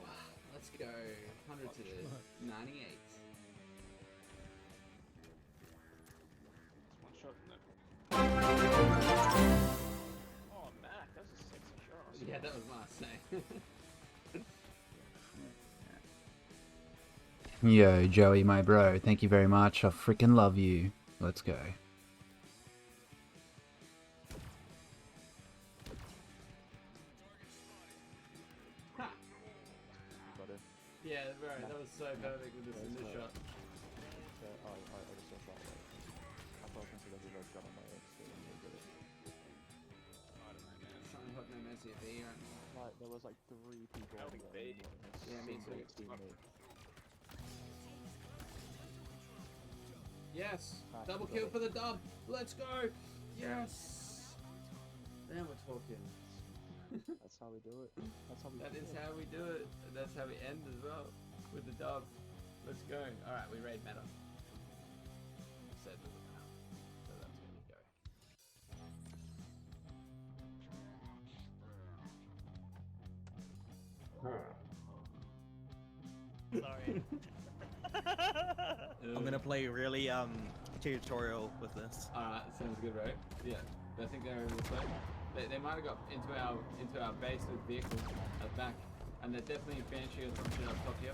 Let's go. 100 to 98. One shot in there. Oh, Mac, that was a sexy shot. Yeah, that was nice. Yo, Joey, my bro, thank you very much. I freaking love you. Let's go. Got it. Yeah, bro, that was so perfect with this in this shot. I just saw that. I thought consider the red gun on my X, so I'm gonna get it. I don't know, man. Trying to hook no Messi at B right now. Like, there was like 3 people I on think there. they- Yeah, me too. Teammate. Yes! Ah, Double got kill it. for the dub! Let's go! Yes! Now we're talking. That's how we do it. That's how we That do is it. how we do it. And that's how we end as well. With the dub. Let's go. Alright, we raid meta. Said we would now. So that's where we go. Sorry. I'm gonna play really tutorial with this. Alright, sounds good, right? Yeah. I think they're this way. They might have got into our base with vehicles at back. And they're definitely Banshee or some shit up top here.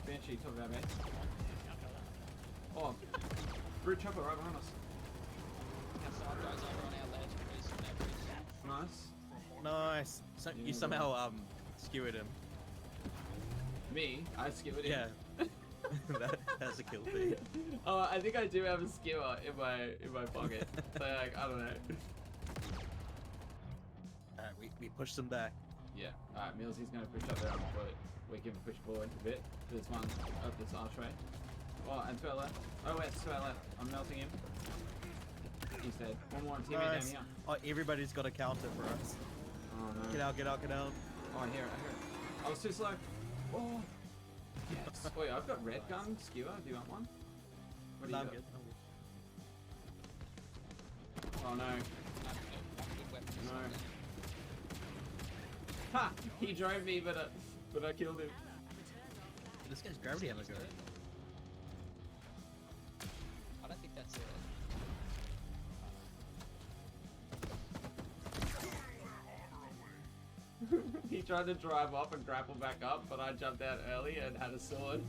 Banshee top of our base. Oh, brute chopper right behind us. Guys over on our ledge, please. Nice. Nice. So you somehow skewered him. Me? I skewered him. Yeah. That's a kill thing. Oh, I think I do have a skewer in my pocket. So like, I don't know. Alright, we pushed them back. Yeah. Alright, Millsy's gonna push up there on foot. We can push forward a bit. There's one up this archway. Oh, and to our left. Oh wait, to our left. I'm melting him. He's dead. One more teammate down here. Oh, everybody's got a counter for us. Oh no. Get out, get out, get out. Oh, I hear it, I hear it. I was too slow. Oh. Yes. Wait, I've got red gun skewer. Do you want one? What do you I'm got? good. Oh no. No. Ha! He drove me, but I killed him. This guy's gravity hammer go. I don't think that's it. He tried to drive off and grapple back up, but I jumped out early and had a sword.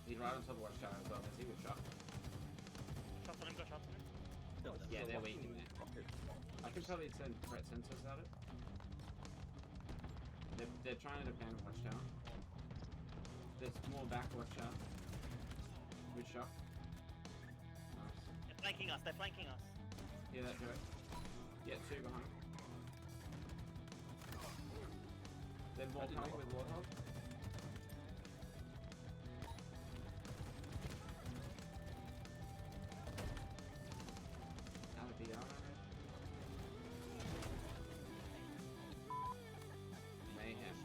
He's right on top of Watchtower as well. Is he with shot? Shots on him, got shots on him. Yeah, they're weak in there. I could probably send threat sensors at it. They're trying to depend on Watchtower. There's more back Watchtower. Good shot. Nice. They're flanking us, they're flanking us. Yeah, that's right. Yeah, two behind. Then more coming with Warthog. Out of the armor. Mayhem.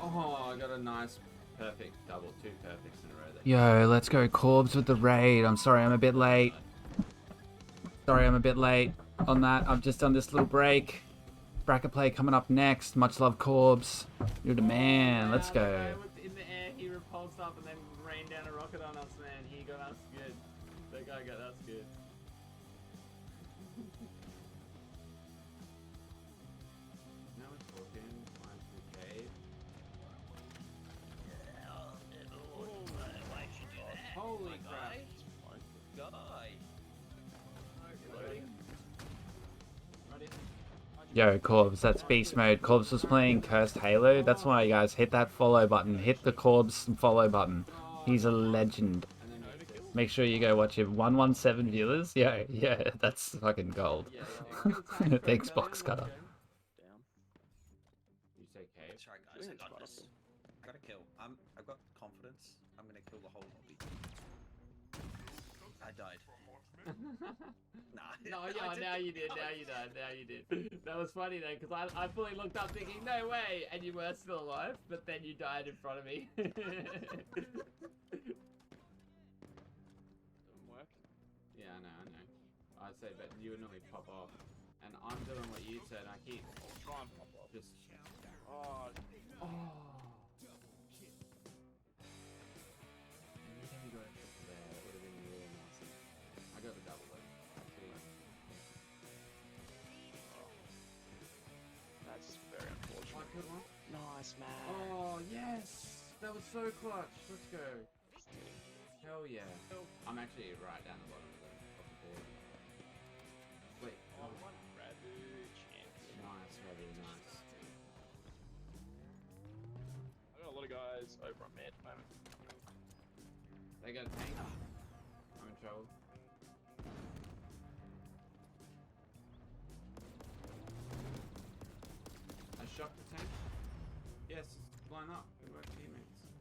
Oh, I got a nice perfect double, 2 perfects in a row there. Yo, let's go Corbs with the raid. I'm sorry, I'm a bit late. Sorry, I'm a bit late on that. I've just done this little break. Bracket play coming up next. Much love, Corbs. You're the man. Let's go. That guy was in the air, he repulsed up and then rained down a rocket on us, man. He got us good. That guy got us good. Now we're talking. Climb to the cave. Why should you do that? Holy crap. Guy. Yo, Corbs, that's beast mode. Corbs was playing Cursed Halo. That's why, you guys, hit that follow button. Hit the Corbs follow button. He's a legend. Make sure you go watch him. 117 viewers. Yeah, that's fucking gold. Thanks, Box Cutter. You say cave? Sorry guys, I got this. I got a kill. I've got confidence. I'm gonna kill the whole lobby. I died. Nah. No, yeah, now you did, now you did. That was funny though, because I fully looked up thinking, no way, and you were still alive, but then you died in front of me. Doesn't work. Yeah, I know. I say, but you would normally pop off, and I'm doing what you said, I keep Try and pop up. just... Oh. Anytime you got a trick there, that would have been really awesome. I got the double though. That's very unfortunate. Good one. Nice, man. Oh, yes! That was so clutch. Let's go. Hell yeah. I'm actually right down the bottom of the board. Wait. Oh, one Ravage champion. Nice, really nice. I got a lot of guys over on mid at the moment. They got a tank. I'm in trouble. I shot the tank. Yes, line up. Good work, teammates.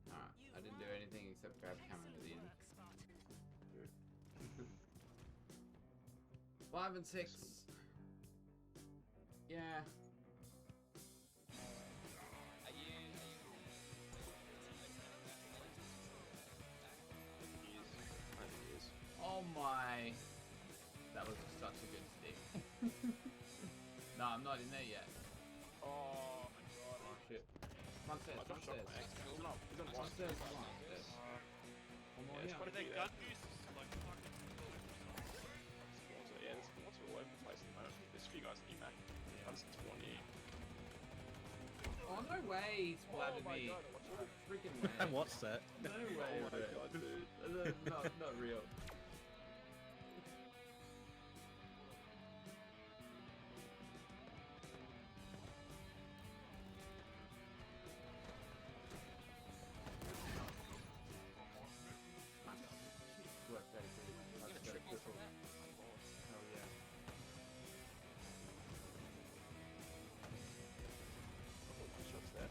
Alright, I didn't do anything except grab camera at the end. 5 and 6. Yeah. Oh my. That was such a good stick. No, I'm not in there yet. Oh my god. Oh shit. Front stairs, I got front shot stairs. by accident. He's on Front one. stairs, front stairs. One more, Yeah, it's yeah. quite a Their few gun there. use is like fucking Yeah, there's lots all over the place at the moment. There's a few guys at EMAC. 120. Oh no way he splattered my me. god, watch What a out. freaking way. What's that? No way, Oh my bro. god, dude. Not real. Work very good. That's very cool. Hell yeah. Shots there.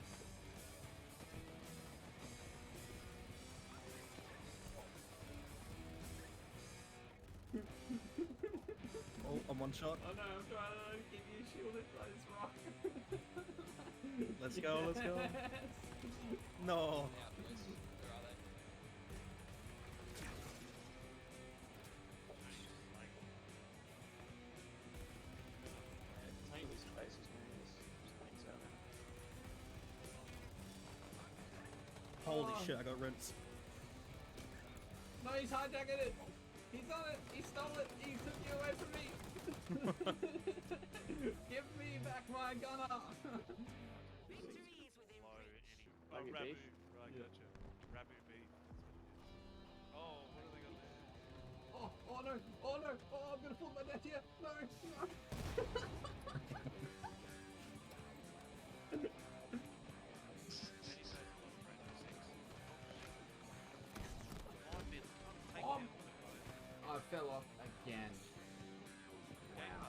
one shot. Oh no, I'm trying to keep you shielded by this rock. Let's go, let's go. Yes. No. Tiny spaces, man. This thing's out there. Holy shit, I got rinsed. No, he's hijacking it. He's on it. He stole it. He took you away from me. Give me back my gunner. Rabu beef? Right, gotcha. Rabu beef. Oh, what have they got there? Oh no. Oh no. Oh, I'm gonna fall to my death here. No. I fell off again. Wow.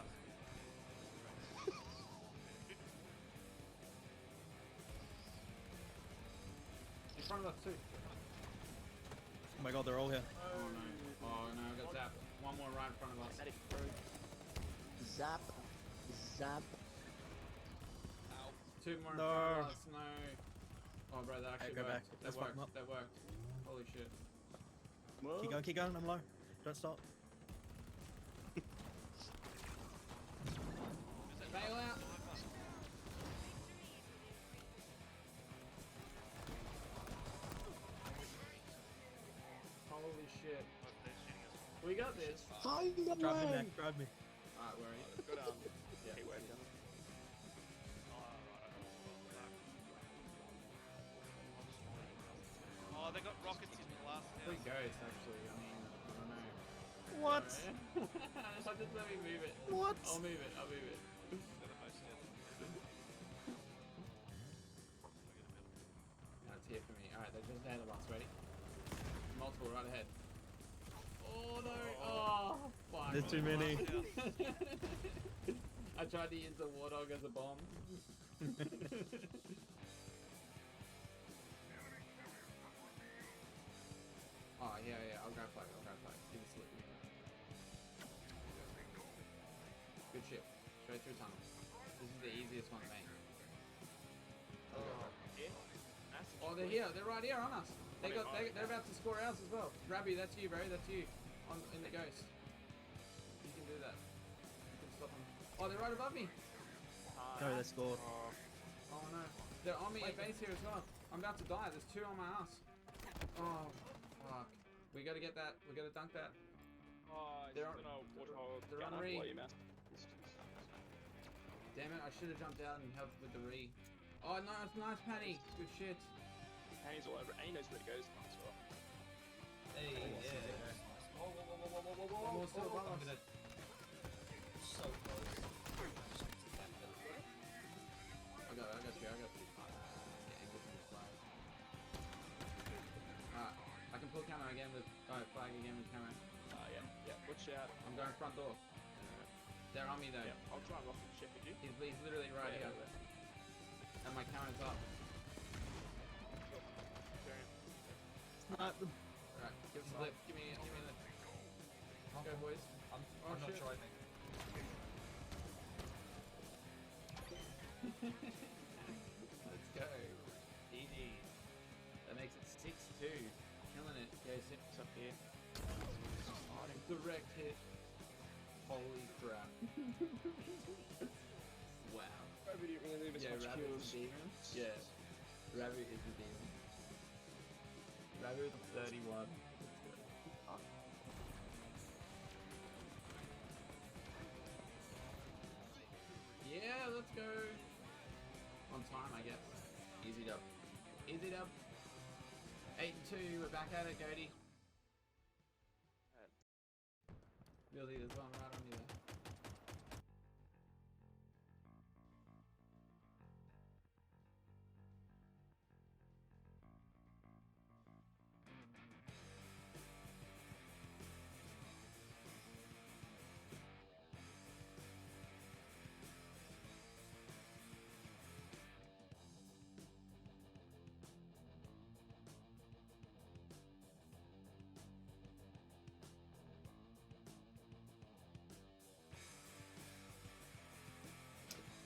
In front of us too. Oh my god, they're all here. Oh no. Oh no, I got zapped. One more right in front of us. Zap. Zap. Two more in No. front of us. No. Oh bro, that actually go back. worked. That Let's fuck 'em worked. up. That worked. Holy shit. Keep going, I'm low. Don't stop. Bail out. Holy shit. We got this. Drive me, Nick, drive me. Alright, where are you? Good heat wave gun. Oh, they got rockets in the last Pretty house. ghost, actually. I mean, I don't know. What? I'll just let me move it. What? I'll move it. I'll move it. They're the most deadly. That's here for me. Alright, they're just ahead of us. Ready? Multiple right ahead. Oh no! Oh, fuck. There's too many. I tried to use the Warthog as a bomb. Oh, yeah, I'll grab flag, Give me slip. Good shit. Straight through tunnel. This is the easiest one to make. Oh, they're here. They're right here on us. They're about to score ours as well. Rabby, that's you, bro. That's you. In the ghost. You can do that. You can stop them. Oh, they're right above me. No, they scored. Oh no. They're on me at base here as well. I'm about to die. There's two on my ass. Oh, fuck. We gotta get that. We gotta dunk that. Oh, They're on, they're on re. Damn it, I should have jumped out and helped with the re. Oh, nice Patty. Good shit. Patty's all over it. And he knows where it goes as well. Hey, yeah. One more still above us. So close. I got you. Yeah, good from the flag. Alright, I can pull camo again with, flag again with camo. Yeah. Watch out. I'm going front door. They're on me though. Yeah, I'll try and rocket ship with you. He's literally right here. And my camo's up. Snipe them. Alright, give us a lift. Give me a lift. Go, boys. I'm Oh, not shit. driving. Let's go. GG. That makes it 6-2. Killing it. Go Sims up here. Direct hit. Holy crap. Wow. Rabbit didn't really leave us much Rabbit kills. is the demon. Yeah. Rabbit is the demon. Rabbit with 31. Yeah, let's go. On time, I guess. Easy dub. Easy dub. 8-2, we're back at it, Cody. Really, there's one right on you there.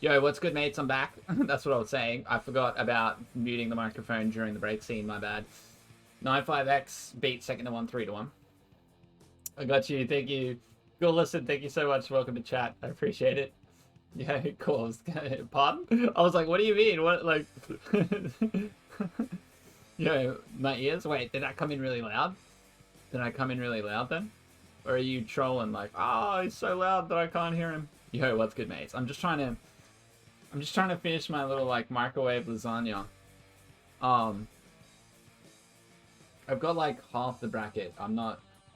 Yo, what's good, mates? I'm back. That's what I was saying. I forgot about muting the microphone during the break scene. My bad. 95X beat second to 1, 3-1. I got you. Thank you. Go listen. Thank you so much. Welcome to chat. I appreciate it. Yeah, cool. Pardon? I was like, what do you mean? What, like... Yo, my ears? Wait, did that come in really loud? Did I come in really loud then? Or are you trolling like, oh, he's so loud that I can't hear him? Yo, what's good, mates? I'm just trying to finish my little, like, microwave lasagna. I've got, like, half the bracket.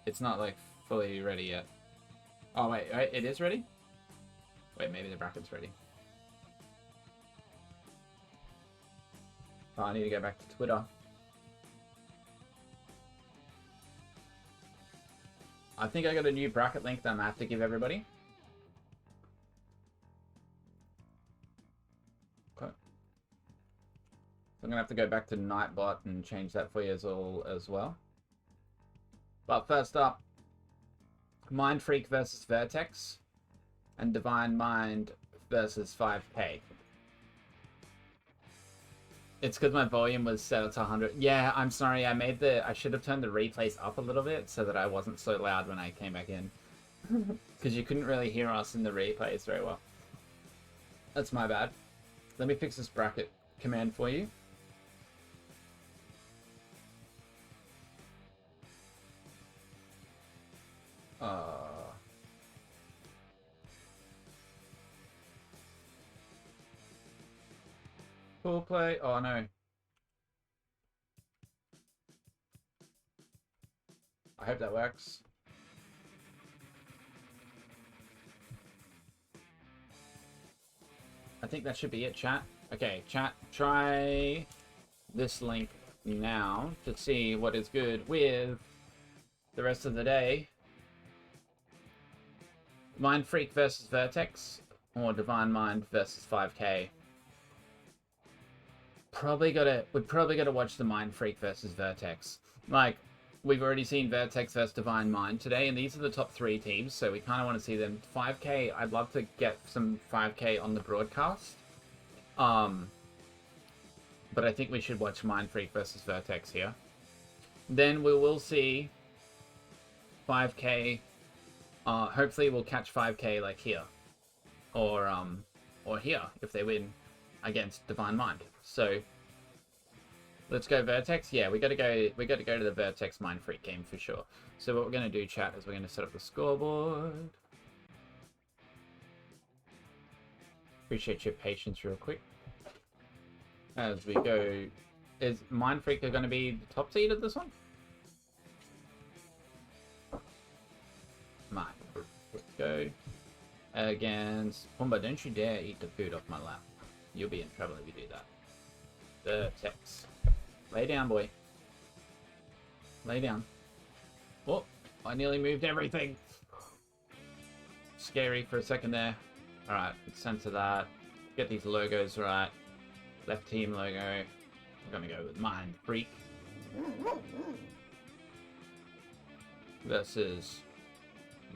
It's not, like, fully ready yet. Oh, wait, it is ready? Wait, maybe the bracket's ready. Oh, I need to go back to Twitter. I think I got a new bracket link that I'm gonna have to give everybody. Okay. I'm gonna have to go back to Nightbot and change that for you as well. But first up, Mind Freak versus Vertex, and Divine Mind versus 5K. It's because my volume was set to 100. Yeah, I'm sorry. I should have turned the replays up a little bit so that I wasn't so loud when I came back in. Because you couldn't really hear us in the replays very well. That's my bad. Let me fix this bracket command for you. Full play. Oh no. I hope that works. I think that should be it, chat. Okay, chat, try this link now to see what is good with the rest of the day. Mind Freak versus Vertex, or Divine Mind versus 5K. We've probably gotta watch the Mind Freak versus Vertex. Like, we've already seen Vertex versus Divine Mind today, and these are the top 3 teams, so we kind of want to see them. 5K, I'd love to get some 5K on the broadcast. But I think we should watch Mind Freak versus Vertex here. Then we will see 5K. Hopefully we'll catch 5K like here, or here if they win against Divine Mind. So let's go Vertex. Yeah, we gotta go to the Vertex Mind Freak game for sure. So what we're gonna do, chat, is we're gonna set up the scoreboard. Appreciate your patience real quick. As we go, is Mind Freak gonna be the top seed of this one? Mind Freak. Let's go against Pumba. Don't you dare eat the food off my lap. You'll be in trouble if you do that. Vertex. Lay down, boy. Lay down. Oh, I nearly moved everything. Scary for a second there. Alright, censor that. Get these logos right. Left team logo. I'm gonna go with Mind Freak. Versus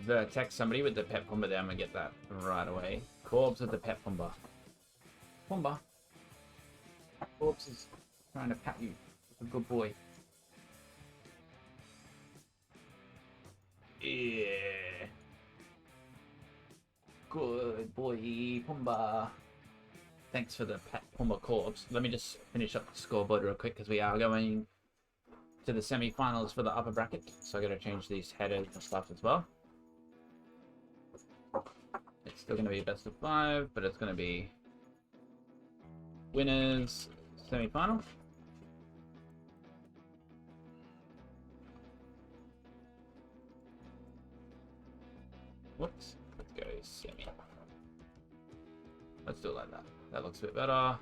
Vertex. Somebody with the pet Pumba there. I'm gonna get that right away. Corbs with the pet Pumba. Pumba. Corbs is trying to pat you. A good boy. Yeah. Good boy, Pumba. Thanks for the pet Pumba Corpse. Let me just finish up the scoreboard real quick because we are going to the semi-finals for the upper bracket. So I gotta change these headers and stuff as well. It's still gonna be best of 5, but it's gonna be winners semi-final. Whoops. Let's go semi. Let's do it like that. That looks a bit better.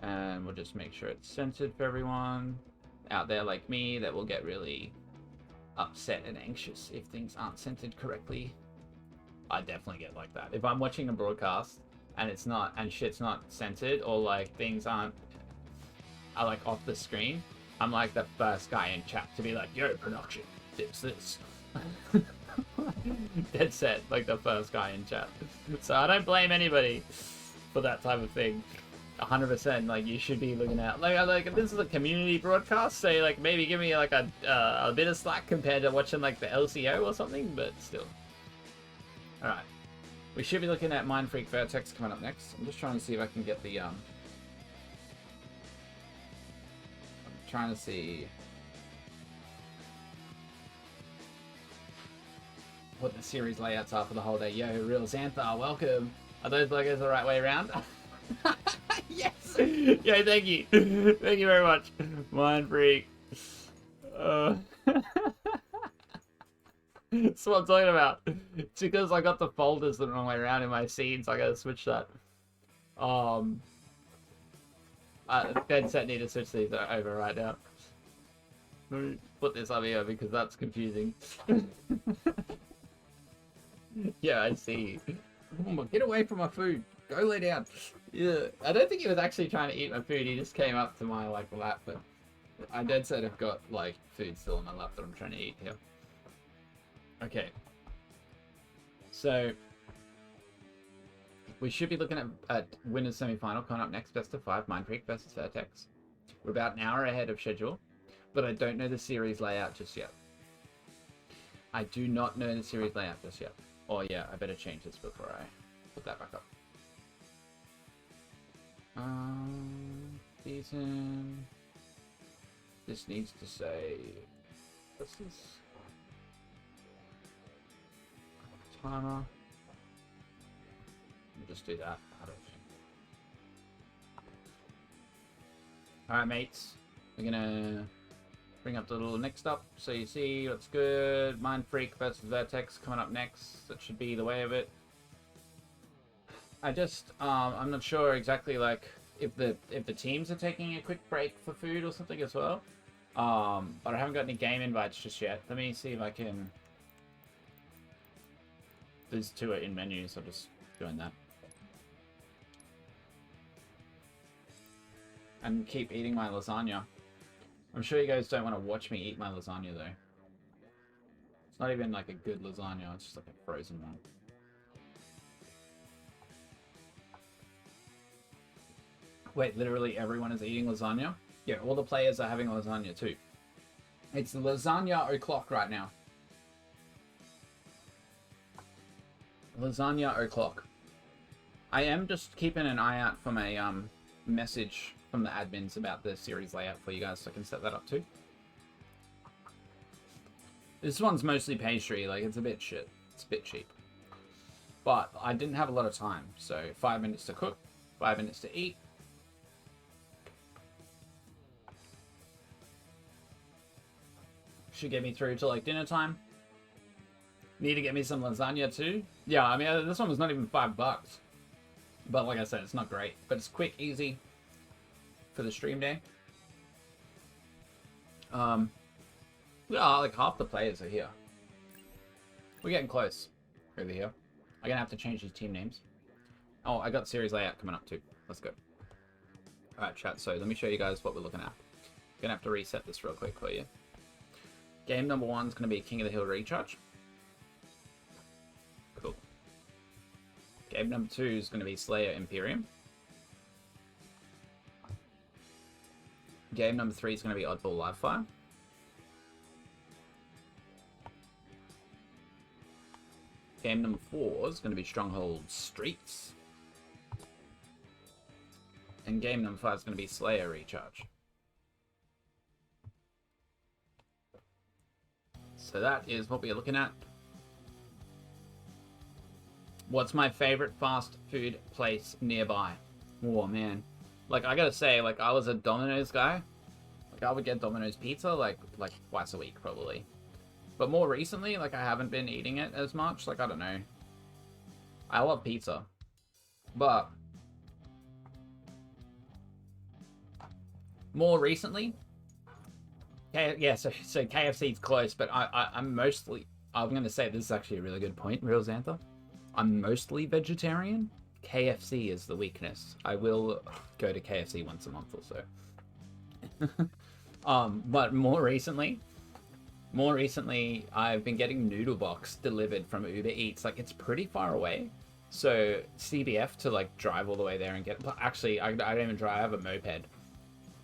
And we'll just make sure it's centered for everyone out there like me that will get really upset and anxious if things aren't centered correctly. I definitely get like that. If I'm watching a broadcast and it's not, and shit's not centered, or like things are like off the screen, I'm like the first guy in chat to be like, yo, production, fix this. Dead set, like the first guy in chat. So I don't blame anybody for that type of thing. 100%, like, you should be looking at, like this is a community broadcast, so like maybe give me like a bit of slack compared to watching like the LCO or something, but still. All right, we should be looking at Mind Freak Vertex coming up next. I'm just trying to see if I can get the I'm trying to see what the series layouts are for the whole day. Yo, Real Xantha, welcome. Are those logos the right way around? Yes! Yeah, thank you. Thank you very much. Mind Freak. That's what I'm talking about. It's because I got the folders the wrong way around in my scenes. I gotta switch that. Dead set need to switch these over right now. Let me put this up here because that's confusing. Yeah, I see. Oh, get away from my food. Go lay down. Yeah, I don't think he was actually trying to eat my food. He just came up to my like lap, but I dead set have got like food still on my lap that I'm trying to eat here. Okay. So we should be looking at winners semi-final coming up next. Best of 5, Mind Freak versus Vertex. We're about an hour ahead of schedule, but I don't know the series layout just yet. I do not know the series layout just yet. Oh yeah, I better change this before I put that back up. Season. This needs to say. What's this? Timer. We'll just do that. Alright, mates. We're gonna bring up the little next up so you see what's good. Mind Freak versus Vertex coming up next. That should be the way of it. I just I'm not sure exactly like if the teams are taking a quick break for food or something as well. But I haven't got any game invites just yet. Let me see if I can. These two are in menus, so I'm just doing that. And keep eating my lasagna. I'm sure you guys don't want to watch me eat my lasagna though. It's not even like a good lasagna, it's just like a frozen one. Wait, literally everyone is eating lasagna? Yeah, all the players are having lasagna too. It's lasagna o'clock right now. Lasagna o'clock. I am just keeping an eye out for my message from the admins about the series layout for you guys, so I can set that up too. This one's mostly pastry, like it's a bit shit. It's a bit cheap. But I didn't have a lot of time, so 5 minutes to cook, 5 minutes to eat. Should get me through to like dinner time. Need to get me some lasagna too. Yeah, I mean, this one was not even $5. But like I said, it's not great. But it's quick, easy for the stream day. Yeah, like half the players are here. We're getting close over here. I'm gonna have to change these team names. Oh, I got series layout coming up too. Let's go. Alright, chat. So let me show you guys what we're looking at. Gonna have to reset this real quick for you. Game number 1 is gonna be King of the Hill Recharge. Cool. Game number 2 is going to be Slayer Imperium. Game number 3 is going to be Oddball Livefire. Game number 4 is going to be Stronghold Streets. And game number 5 is going to be Slayer Recharge. So that is what we're looking at. What's my favorite fast food place nearby? Oh man, like I gotta say, like I was a Domino's guy. Like I would get Domino's pizza like twice a week probably. But more recently, like I haven't been eating it as much. Like I don't know. I love pizza, but more recently, yeah. So KFC's close, but I'm gonna say this is actually a really good point, Real Xantha. I'm mostly vegetarian. KFC is the weakness. I will go to KFC once a month or so. But more recently, I've been getting Noodle Box delivered from Uber Eats. Like, it's pretty far away. So CBF to like drive all the way there and get. Actually, I don't even drive. I have a moped.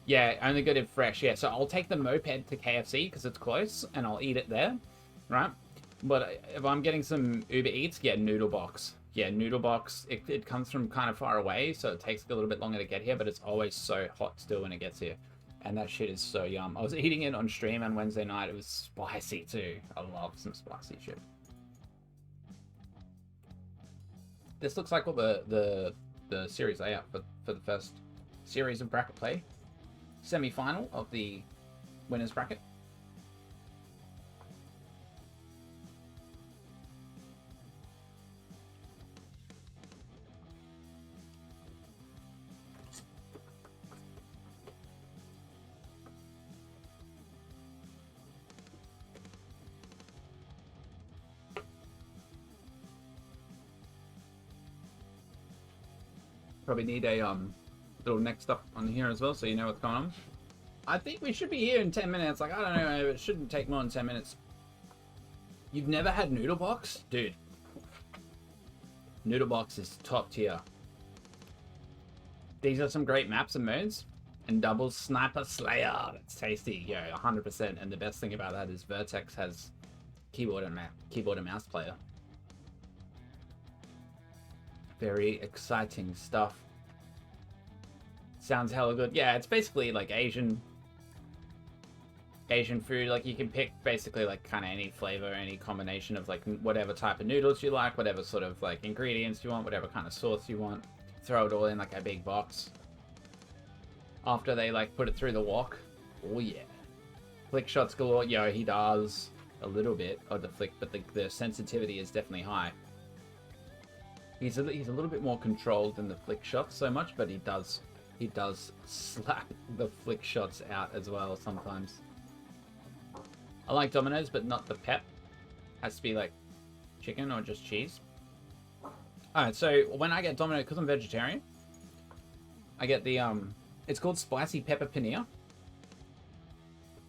Yeah, only good if fresh. Yeah, so I'll take the moped to KFC because it's close, and I'll eat it there, right? But if I'm getting some Uber Eats, yeah, Noodle Box. Yeah, Noodle Box. It comes from kind of far away, so it takes a little bit longer to get here, but it's always so hot still when it gets here. And that shit is so yum. I was eating it on stream on Wednesday night. It was spicy too. I love some spicy shit. This looks like what the series layout for the first series of bracket play. Semi-final of the winners bracket. Probably need a little next up on here as well, so you know what's going on. I think we should be here in 10 minutes. Like, I don't know, it shouldn't take more than 10 minutes. You've never had Noodle Box? Dude. Noodle Box is top tier. These are some great maps and modes. And double Sniper Slayer. That's tasty. Yeah, 100%. And the best thing about that is Vertex has keyboard and mouse player. Very exciting stuff. Sounds hella good. Yeah, it's basically like Asian food. Like you can pick basically like kind of any flavor, any combination of like whatever type of noodles you like, whatever sort of like ingredients you want, whatever kind of sauce you want. Throw it all in like a big box. After they like put it through the wok. Oh yeah. Flick shots galore. Yo, he does a little bit of the flick, but the sensitivity is definitely high. He's a little bit more controlled than the flick shots so much, but he does slap the flick shots out as well sometimes. I like Domino's, but not the pep. Has to be like chicken or just cheese. Alright, so when I get Domino's, because I'm vegetarian, I get the, it's called Spicy Pepper Paneer.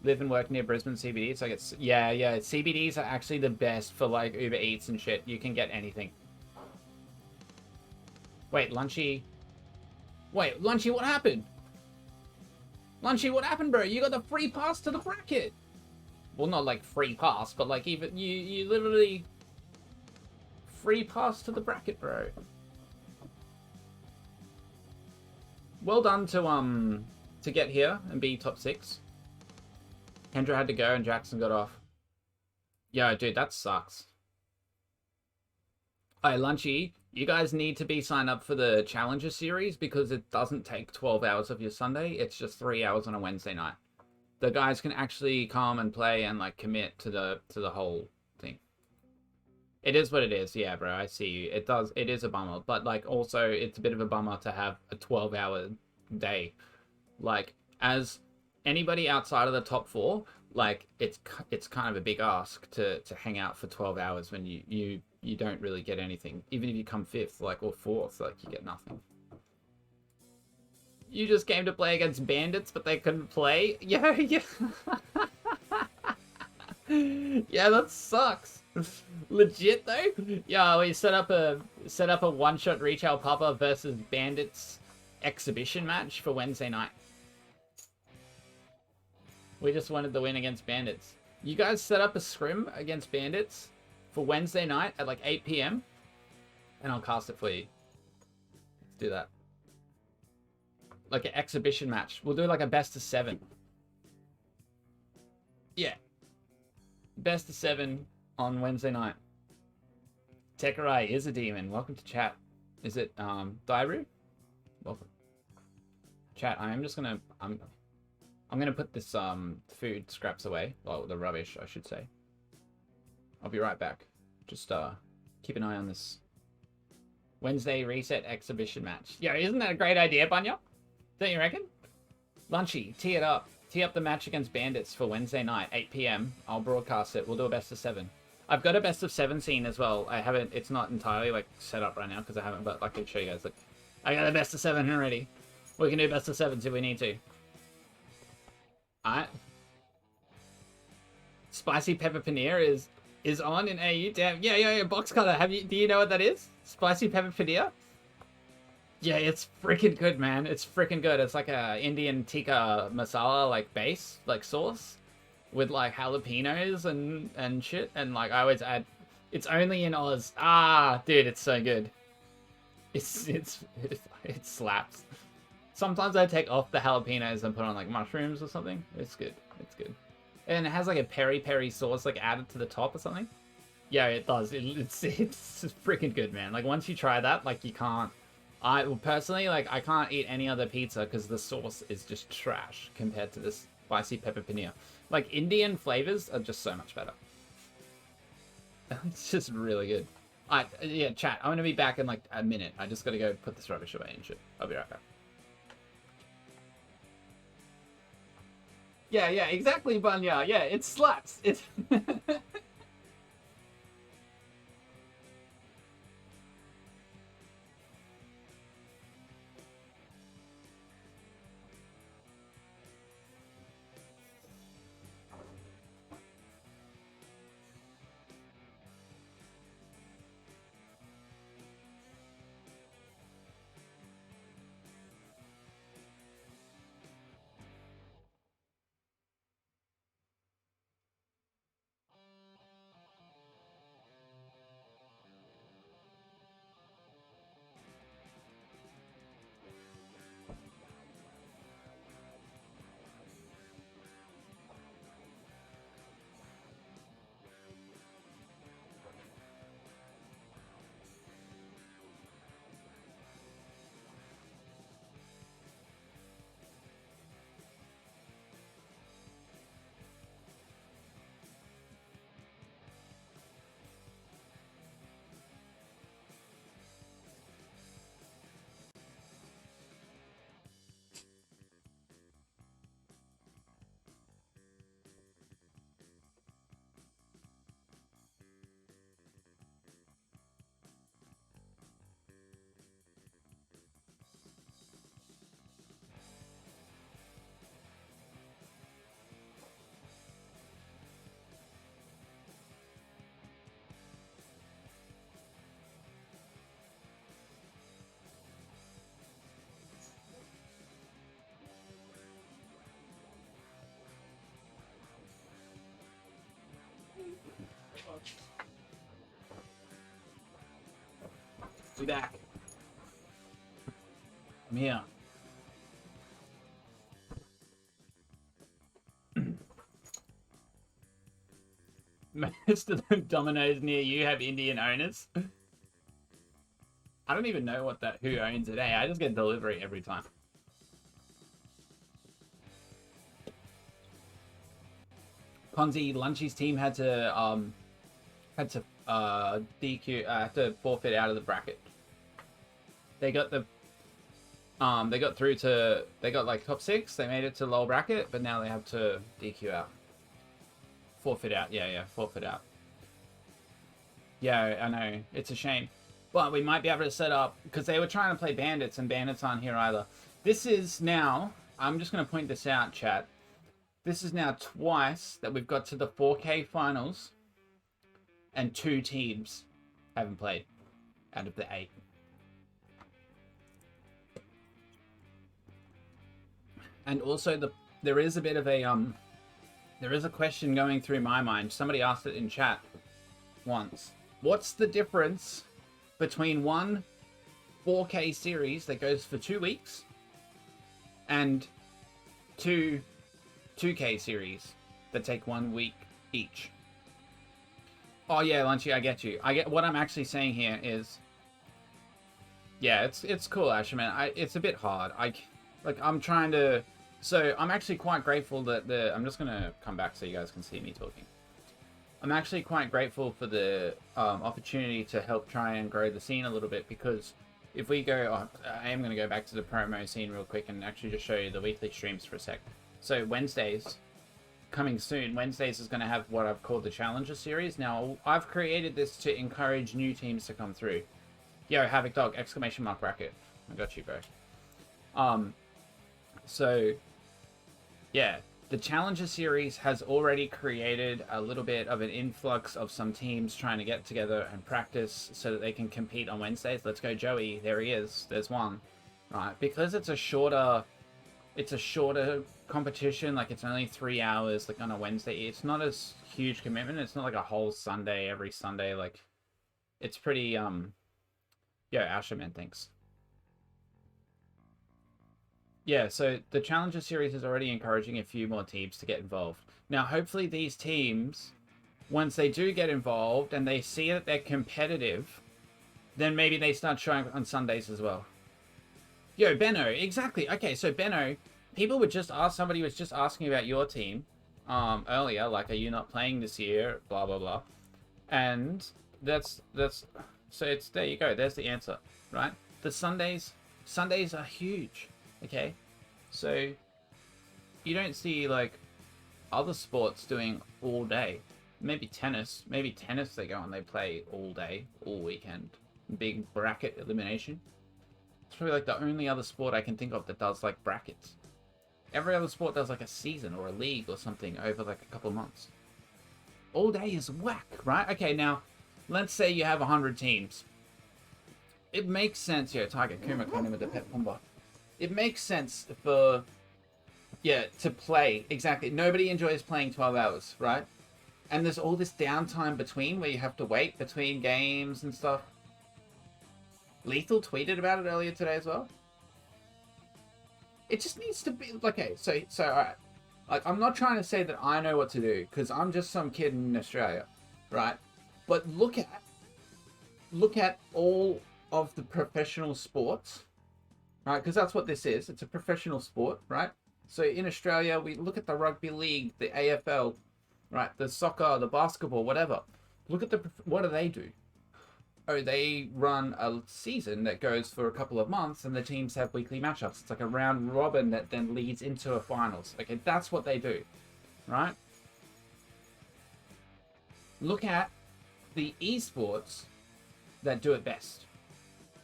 Live and work near Brisbane CBD, so I get, yeah, CBDs are actually the best for like Uber Eats and shit. You can get anything. Wait, Lunchy, what happened? Lunchy, what happened, bro? You got the free pass to the bracket. Well, not like free pass, but like even you literally free pass to the bracket, bro. Well done to get here and be top 6. Kendra had to go and Jackson got off. Yo, dude, that sucks. Alright, Lunchy, you guys need to be signed up for the Challenger series because it doesn't take 12 hours of your Sunday. It's just 3 hours on a Wednesday night. The guys can actually come and play and like commit to the whole thing. It is what it is. Yeah, bro, I see you. It is a bummer, but like also it's a bit of a bummer to have a 12-hour day. Like as anybody outside of the top 4, like it's kind of a big ask to hang out for 12 hours when you don't really get anything. Even if you come 5th, like, or 4th, like you get nothing. You just came to play against bandits, but they couldn't play? Yeah. Yeah, that sucks. Legit though? Yeah, we set up a one-shot retail papa versus bandits exhibition match for Wednesday night. We just wanted the win against bandits. You guys set up a scrim against bandits for Wednesday night at like 8 PM, and I'll cast it for you. Let's do that. Like an exhibition match. We'll do like a best of 7. Yeah. Best of 7 on Wednesday night. Tekarai is a demon. Welcome to chat. Is it Dairu? Welcome. Chat, I'm gonna put this food scraps away. Well, the rubbish, I should say. I'll be right back. Just keep an eye on this Wednesday reset exhibition match. Yeah, isn't that a great idea, Bunya? Don't you reckon? Lunchy, tee it up. Tee up the match against bandits for Wednesday night, 8 PM. I'll broadcast it. We'll do a best of 7. I've got a best of 7 scene as well. I haven't, it's not entirely like set up right now because I haven't, but I can show you guys. Look, I got a best of 7 already. We can do best of 7 if we need to. Alright. Spicy Pepper Paneer is is on in AU. Damn. Yeah. Box cutter. Do you know what that is? Spicy pepper padilla? Yeah, it's freaking good, man. It's freaking good. It's like a Indian tikka masala, like base, like sauce, with like jalapenos and shit. And like I always add, it's only in Oz. Ah, dude, it's so good. It slaps. Sometimes I take off the jalapenos and put on like mushrooms or something. It's good. It's good. And it has like a peri sauce like added to the top or something. Yeah, it does. It's freaking good, man. Like once you try that, like you can't. Personally, like I can't eat any other pizza because the sauce is just trash compared to this spicy pepper paneer. Like Indian flavors are just so much better. It's just really good. Yeah, chat. I'm gonna be back in like a minute. I just gotta go put this rubbish away and shit. I'll be right back. Yeah, exactly, Bunya. Yeah, it slaps. It's be back. I'm here. Most of the Domino's near you have Indian owners. I don't even know who owns it. I just get delivery every time. Ponzi, Lunchy's team had to DQ, had to forfeit out of the bracket. They got through to, they got like top 6, they made it to lower bracket, but now they have to DQ out. Forfeit out, yeah, forfeit out. Yeah, I know, it's a shame. But we might be able to set up, because they were trying to play Bandits, and Bandits aren't here either. This is now, I'm just going to point this out, chat. This is now twice that we've got to the 4K finals, and 2 teams haven't played out of the 8. And also, there is a bit of a, there is a question going through my mind. Somebody asked it in chat once. What's the difference between one 4K series that goes for 2 weeks and 2 2K series that take 1 week each? Oh yeah, Lunchy, I get you. I get what I'm actually saying here is, yeah, it's cool, Asherman. It's a bit hard. I'm trying to. So I'm actually quite grateful that I'm just gonna come back so you guys can see me talking. I'm actually quite grateful for the opportunity to help try and grow the scene a little bit, because if we go, I am gonna go back to the promo scene real quick and actually just show you the weekly streams for a sec. So Wednesdays, coming soon, Wednesdays is gonna have what I've called the Challenger Series. Now I've created this to encourage new teams to come through. Yo, Havoc Dog! Exclamation mark bracket. I got you, bro. So, yeah, the Challenger Series has already created a little bit of an influx of some teams trying to get together and practice so that they can compete on Wednesdays. Let's go, Joey. There he is. There's one. Right. Because it's a shorter competition. Like, it's only 3 hours, like, on a Wednesday. It's not as huge commitment. It's not like a whole Sunday, every Sunday. Like, it's pretty, Asherman, thanks. Yeah, so the Challenger Series is already encouraging a few more teams to get involved. Now, hopefully these teams, once they do get involved and they see that they're competitive, then maybe they start showing on Sundays as well. Yo, Benno, exactly. Okay, so Benno, somebody was just asking about your team earlier, like, are you not playing this year, blah, blah, blah. And so it's, there you go, there's the answer, right? The Sundays are huge. Okay, so you don't see, like, other sports doing all day. Maybe tennis they go and they play all day, all weekend. Big bracket elimination. It's probably, like, the only other sport I can think of that does, like, brackets. Every other sport does, like, a season or a league or something over, like, a couple of months. All day is whack, right? Okay, now, let's say you have 100 teams. It makes sense, Tiger Kuma coming in with the pet pumba. It makes sense to play. Exactly. Nobody enjoys playing 12 hours, right? And there's all this downtime between where you have to wait between games and stuff. Lethal tweeted about it earlier today as well. It just needs to be... Okay, so all right. Like, I'm not trying to say that I know what to do, because I'm just some kid in Australia, right? But look at all of the professional sports, right? Because that's what this is. It's a professional sport, right? So in Australia, we look at the rugby league, the AFL, right? The soccer, the basketball, whatever. Look at what do they do? Oh, they run a season that goes for a couple of months, and the teams have weekly matchups. It's like a round robin that then leads into a finals. Okay, that's what they do, right? Look at the esports that do it best.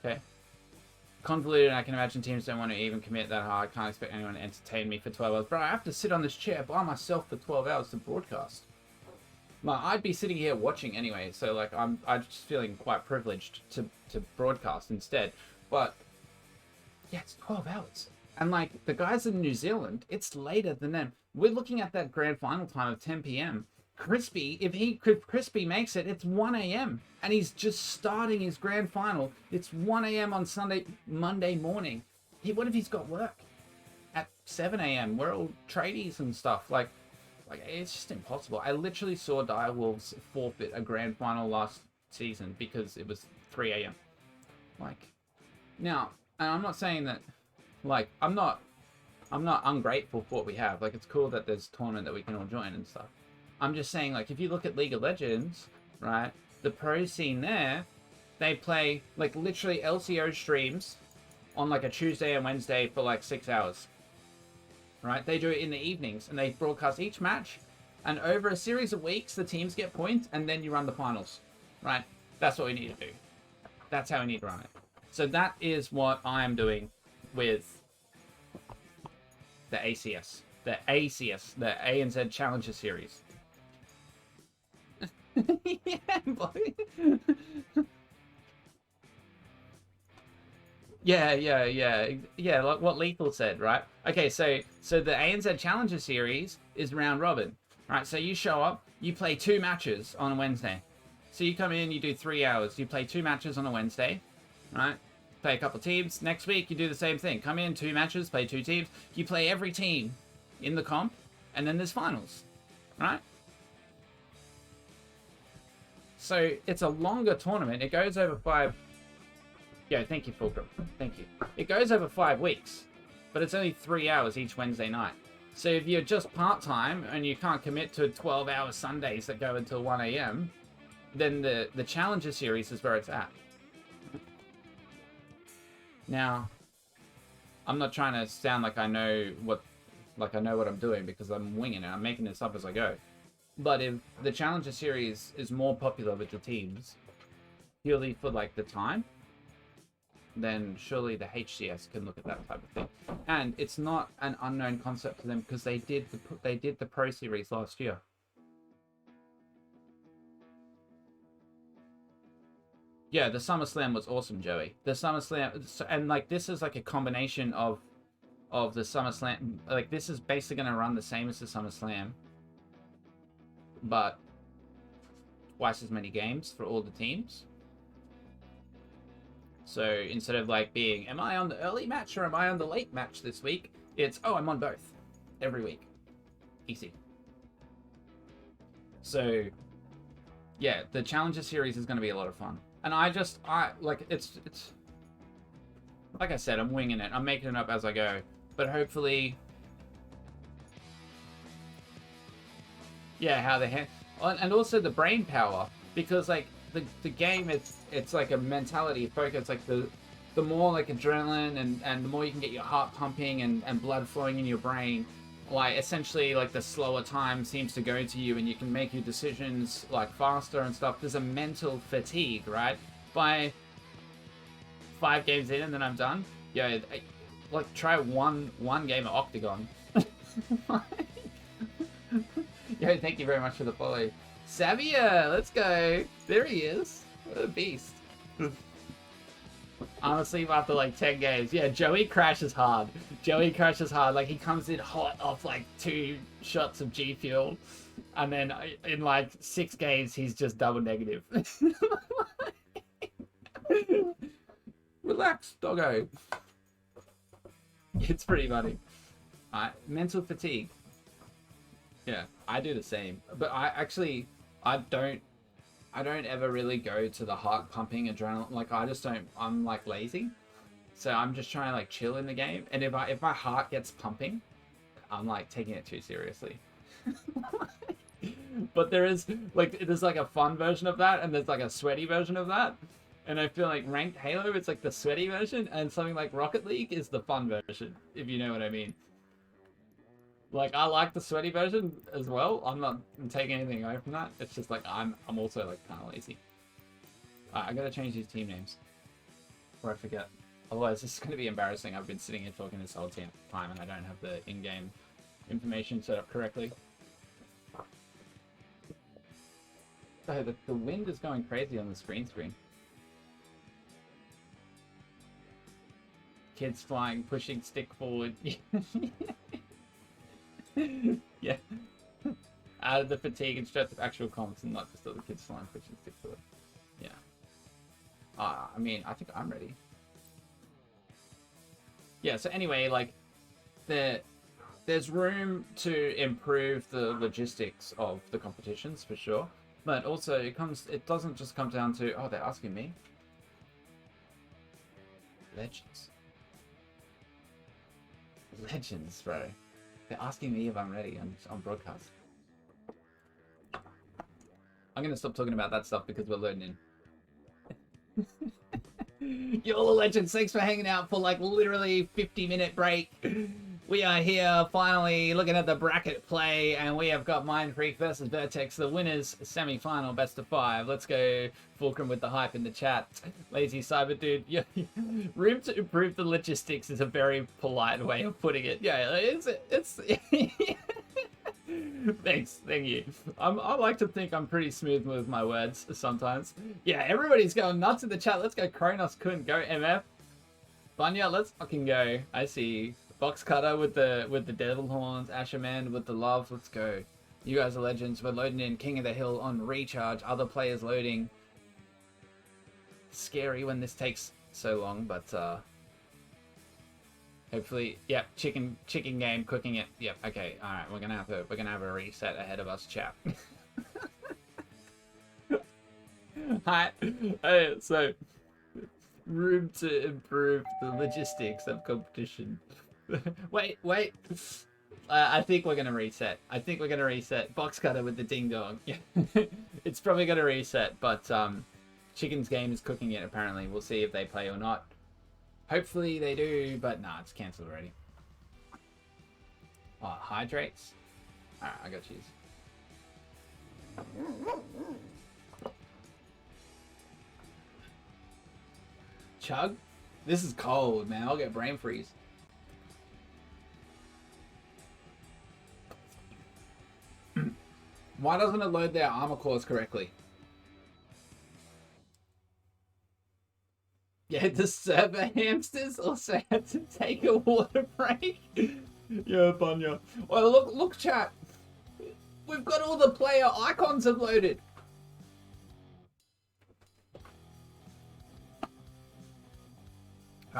Okay. Convoluted, I can imagine teams don't want to even commit that hard. I can't expect anyone to entertain me for 12 hours. Bro, I have to sit on this chair by myself for 12 hours to broadcast. Well, I'd be sitting here watching anyway, so, like, I'm just feeling quite privileged to broadcast instead. But yeah, it's 12 hours. And, like, the guys in New Zealand, it's later than them. We're looking at that grand final time of 10 p.m. Crispy, if Crispy makes it, it's 1 a.m. And he's just starting his grand final. It's 1 a.m. on Monday morning. What if he's got work at 7 a.m.? We're all tradies and stuff. Like, it's just impossible. I literally saw Direwolves forfeit a grand final last season because it was 3 a.m. Like, now, and I'm not saying that, like, I'm not ungrateful for what we have. Like, it's cool that there's a tournament that we can all join and stuff. I'm just saying, like, if you look at League of Legends, right, the pro scene there, they play, like, literally LCO streams on, like, a Tuesday and Wednesday for, like, 6 hours. Right? They do it in the evenings, and they broadcast each match, and over a series of weeks, the teams get points, and then you run the finals. Right? That's what we need to do. That's how we need to run it. So that is what I'm doing with the ACS. The ACS. The ANZ Challenger Series. Yeah, boy. Yeah, like what Lethal said, right? Okay, so the ANZ Challenger Series is round robin, right? So you show up, you play 2 matches on a Wednesday. So you come in, you do 3 hours, you play 2 matches on a Wednesday, right? Play a couple teams. Next week, you do the same thing. Come in, 2 matches, play 2 teams. You play every team in the comp, and then there's finals, right? So it's a longer tournament. It goes over 5... Yeah, thank you, Fulcrum. Thank you. It goes over 5 weeks, but it's only 3 hours each Wednesday night. So if you're just part-time and you can't commit to 12-hour Sundays that go until 1 a.m., then the Challenger Series is where it's at. Now, I'm not trying to sound like I know what I'm doing, because I'm winging it. I'm making this up as I go. But if the Challenger Series is more popular with the teams, purely for, like, the time, then surely the HCS can look at that type of thing. And it's not an unknown concept to them because they did the Pro Series last year. Yeah, the SummerSlam was awesome, Joey. The SummerSlam, and like this is like a combination of the SummerSlam. Like this is basically going to run the same as the SummerSlam, but twice as many games for all the teams. So instead of like being, am I on the early match or am I on the late match this week? It's, oh, I'm on both every week. Easy. So yeah, the Challenger Series is going to be a lot of fun. And it's like I said, I'm winging it. I'm making it up as I go. But hopefully, yeah, how the and also the brain power, because like the game, it's like a mentality focus. Like the more like adrenaline and the more you can get your heart pumping and blood flowing in your brain, like essentially like the slower time seems to go to you and you can make your decisions like faster and stuff. There's a mental fatigue, right? By 5 games in and then I'm done. Yeah, like try one game of Octagon. Yo, thank you very much for the follow. Savia, let's go. There he is. What a beast. Honestly, after like 10 games. Yeah, Joey crashes hard. Joey crashes hard. Like, he comes in hot off like 2 shots of G Fuel. And then in like 6 games, he's just double negative. Relax, doggo. It's pretty funny. Mental fatigue. Yeah, I do the same. But I don't ever really go to the heart pumping adrenaline. Like, I just don't, I'm like lazy. So I'm just trying to like chill in the game. And if my heart gets pumping, I'm like taking it too seriously. But there's like a fun version of that and there's like a sweaty version of that. And I feel like ranked Halo, it's like the sweaty version, and something like Rocket League is the fun version, if you know what I mean. Like, I like the sweaty version as well. I'm not taking anything away from that. It's just like I'm also like kind of lazy. I gotta change these team names before I forget. Otherwise, this is gonna be embarrassing. I've been sitting here talking this whole time and I don't have the in-game information set up correctly. So the wind is going crazy on the screen. Kids flying, pushing stick forward. Yeah. Out of the fatigue and stress of actual comps and not just other kids flying, pushing stick forward. Yeah. I mean, I think I'm ready. Yeah, so anyway, like, there's room to improve the logistics of the competitions, for sure. But also, it doesn't just come down to, oh, they're asking me. Legends, bro. They're asking me if I'm ready on broadcast. I'm gonna stop talking about that stuff because we're loading in. You're all the legends. Thanks for hanging out for like literally 50-minute break. We are here finally looking at the bracket play, and we have got Mind Freak versus Vertex, the winners semi-final, best of 5. Let's go, Fulcrum with the hype in the chat. Lazy Cyber Dude, yeah, room to improve the logistics is a very polite way of putting it. Yeah, it's thanks, thank you. I like to think I'm pretty smooth with my words sometimes. Yeah, everybody's going nuts in the chat. Let's go, Kronos Kun, go MF. Bunya, let's fucking go. I see. Box Cutter with the devil horns, Asherman with the love. Let's go. You guys are legends. We're loading in King of the Hill on recharge. Other players loading. Scary when this takes so long, but hopefully, yep. Chicken game, cooking it. Yep. Okay. All right. We're gonna have a reset ahead of us, chap. Hi. So room to improve the logistics of competition. Wait. I think we're gonna reset. Box Cutter with the ding dong. Yeah. It's probably gonna reset, but Chicken's game is cooking it apparently. We'll see if they play or not. Hopefully they do, but nah, it's cancelled already. Oh, hydrates? Alright, I got cheese. Chug? This is cold, man. I'll get brain freeze. Why doesn't it load their armor cores correctly? Yeah, the server hamsters also had to take a water break. Yeah, Bunya. Well, look, chat. We've got all the player icons uploaded.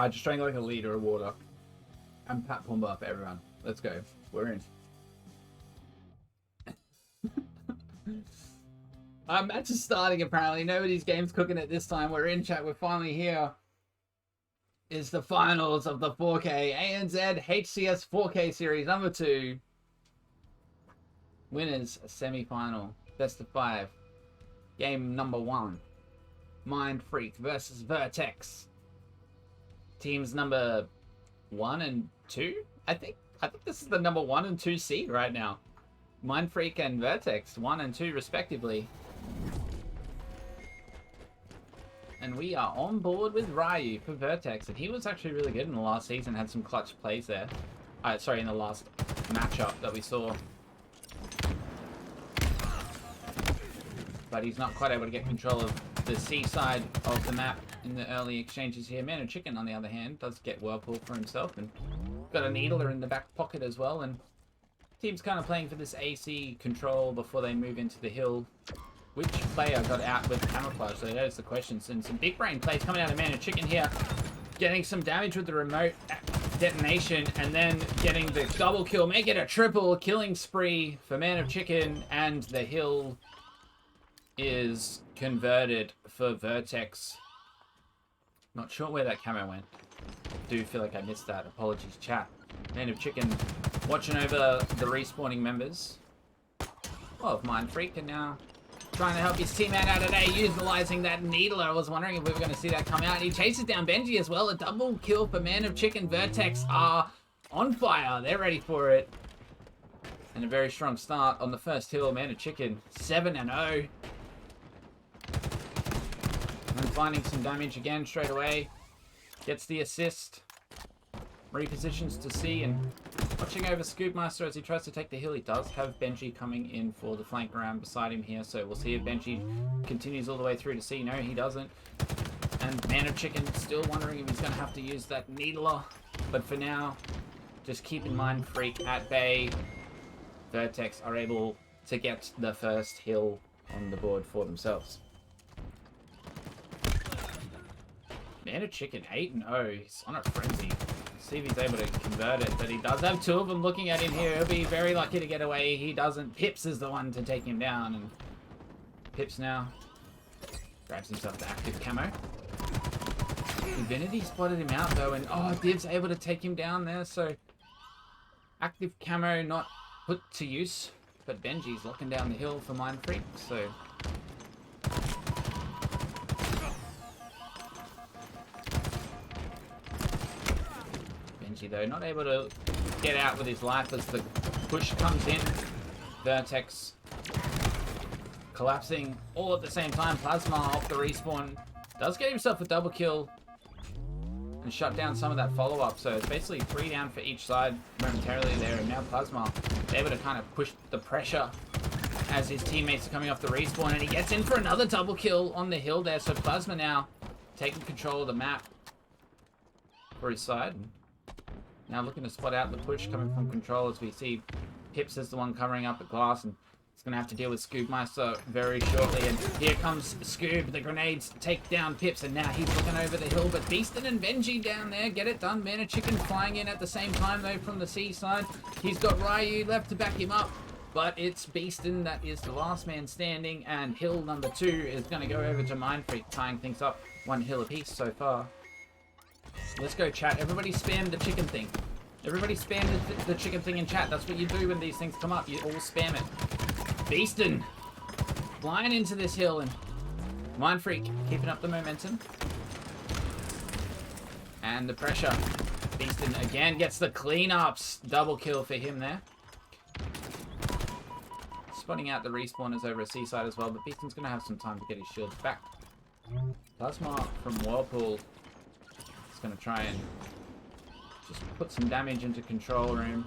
Just drank like a liter of water. And Pat Pumba up, everyone. Let's go. We're in. Match is starting apparently. Nobody's game's cooking at this time. We're in, chat. We're finally here. Is the finals of the 4K ANZ HCS 4K series number 2. Winners, a semi-final, best of 5. Game number 1. Mind Freak versus Vertex. Teams number 1 and 2, I think this is the number 1 and 2 seed right now. Mind Freak and Vertex, 1 and 2 respectively. And we are on board with Ryu for Vertex, and he was actually really good in the last season, had some clutch plays there. Sorry, in the last matchup that we saw. But he's not quite able to get control of the C side of the map in the early exchanges here. Man of Chicken, on the other hand, does get Whirlpool for himself, and got a Needler in the back pocket as well, and team's kind of playing for this AC control before they move into the hill. Which player got out with camouflage? So there's the questions. And some big brain plays coming out of Man of Chicken here. Getting some damage with the remote detonation, and then getting the double kill. Make it a triple killing spree for Man of Chicken, and the hill is converted for Vertex. Not sure where that camo went. Do feel like I missed that. Apologies, chat. Man of Chicken watching over the respawning members of Mind Freak, and now trying to help his teammate out today, utilizing that Needler. I was wondering if we were going to see that come out. He chases down Benji as well. A double kill for Man of Chicken. Vertex are on fire. They're ready for it. And a very strong start on the first hill. Man of Chicken 7-0. And finding some damage again straight away. Gets the assist. Repositions to C, and watching over Scoopmaster as he tries to take the hill. He does have Benji coming in for the flank round beside him here, so we'll see if Benji continues all the way through to C. No, he doesn't. And Man of Chicken still wondering if he's going to have to use that Needler. But for now, just keep in mind Freak at bay. Vertex are able to get the first hill on the board for themselves. Man of Chicken 8-0. He's on a frenzy. See if he's able to convert it, but he does have 2 of them looking at him here. He'll be very lucky to get away. He doesn't. Pips is the one to take him down, and Pips now grabs himself the active camo. Divinity spotted him out though, and Div's able to take him down there, so active camo not put to use, but Benji's locking down the hill for Mind Freak, so though, not able to get out with his life as the push comes in. Vertex collapsing all at the same time. Plasma off the respawn does get himself a double kill and shut down some of that follow-up, so it's basically 3 down for each side momentarily there, and now Plasma able to kind of push the pressure as his teammates are coming off the respawn, and he gets in for another double kill on the hill there, so Plasma now taking control of the map for his side. Now looking to spot out the push coming from control as we see Pips is the one covering up the glass, and he's going to have to deal with Scoopmeister very shortly. And here comes Scoob. The grenades take down Pips, and now he's looking over the hill. But Beastin and Benji down there get it done. Man of Chicken flying in at the same time though from the C side. He's got Ryu left to back him up, but it's Beastin that is the last man standing, and hill number 2 is going to go over to Mind Freak, tying things up 1 hill apiece so far. Let's go, chat. Everybody spam the chicken thing. Everybody spam the chicken thing in chat. That's what you do when these things come up. You all spam it. Beastin flying into this hill, and Mind Freak keeping up the momentum. And the pressure. Beastin again gets the cleanups. Double kill for him there. Spotting out the respawners over a seaside as well, but Beastin's going to have some time to get his shields back. Plasma from Whirlpool He's going to try and just put some damage into control room.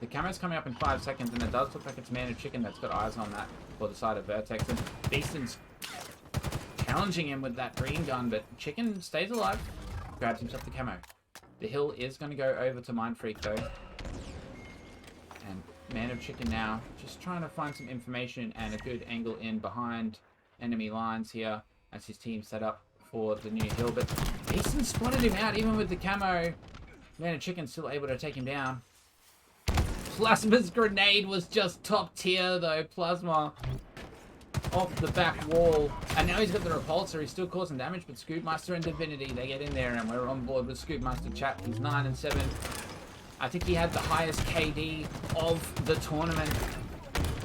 The camera's coming up in 5 seconds, and it does look like it's Man of Chicken that's got eyes on that for the side of Vertex. And Beaston's challenging him with that green gun, but Chicken stays alive. Grabs himself the camo. The hill is going to go over to Mind Freak, though. And Man of Chicken now just trying to find some information and a good angle in behind enemy lines here as his team set up for the new hill. But Beaston spotted him out even with the camo. Man of Chicken still able to take him down. Plasma's grenade was just top tier though. Plasma off the back wall. And now he's got the repulsor. He's still causing damage, but Scoopmaster and Divinity, they get in there, and we're on board with Scoopmaster chat. He's 9-7. I think he had the highest KD of the tournament.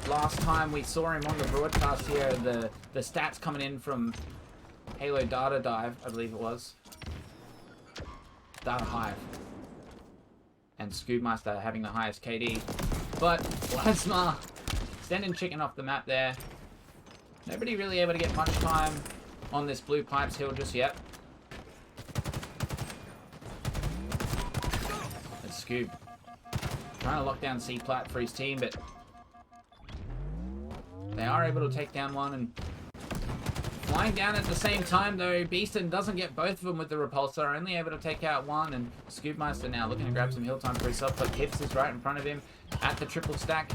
Last time we saw him on the broadcast here, the stats coming in from Halo Data Dive, I believe it was. Data Hive. And Scoopmaster having the highest KD. But Plasma sending Chicken off the map there. Nobody really able to get much time on this Blue Pipes hill just yet. And Scoob trying to lock down C-Plat for his team, but they are able to take down one. And flying down at the same time though, Beaston doesn't get both of them with the repulsor, only able to take out one. And Scoopmaster now looking to grab some hill time for himself, but Hips is right in front of him at the triple stack.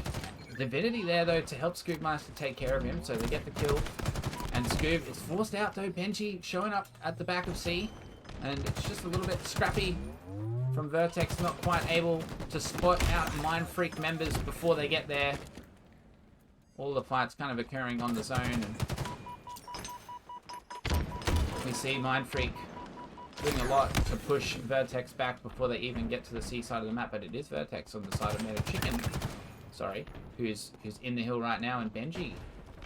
Divinity there though to help Scoopmaster take care of him, so they get the kill. And Scoob is forced out though. Benji showing up at the back of C, and it's just a little bit scrappy from Vertex, not quite able to spot out Mind Freak members before they get there. All the fights kind of occurring on the zone, and we see Mind Freak doing a lot to push Vertex back before they even get to the C side of the map, but it is Vertex on the side of Man of Chicken. Sorry, who's in the hill right now, and Benji,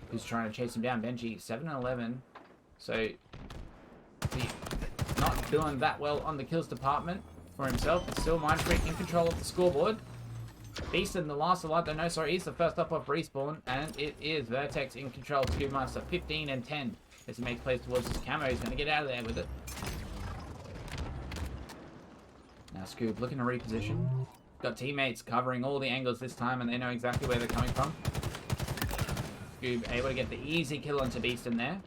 who's trying to chase him down. Benji, 7-11, so he not doing that well on the kills department for himself, but still Mind Freak in control of the scoreboard. Beaston, the last alive, though, no, sorry, he's the first up off respawn, and it is Vertex in control. Scoopmaster, 15-10, as he makes plays towards his camo. He's going to get out of there with it. Now Scoob looking to reposition. Got teammates covering all the angles this time, and they know exactly where they're coming from. Scoob able to get the easy kill onto Beaston there.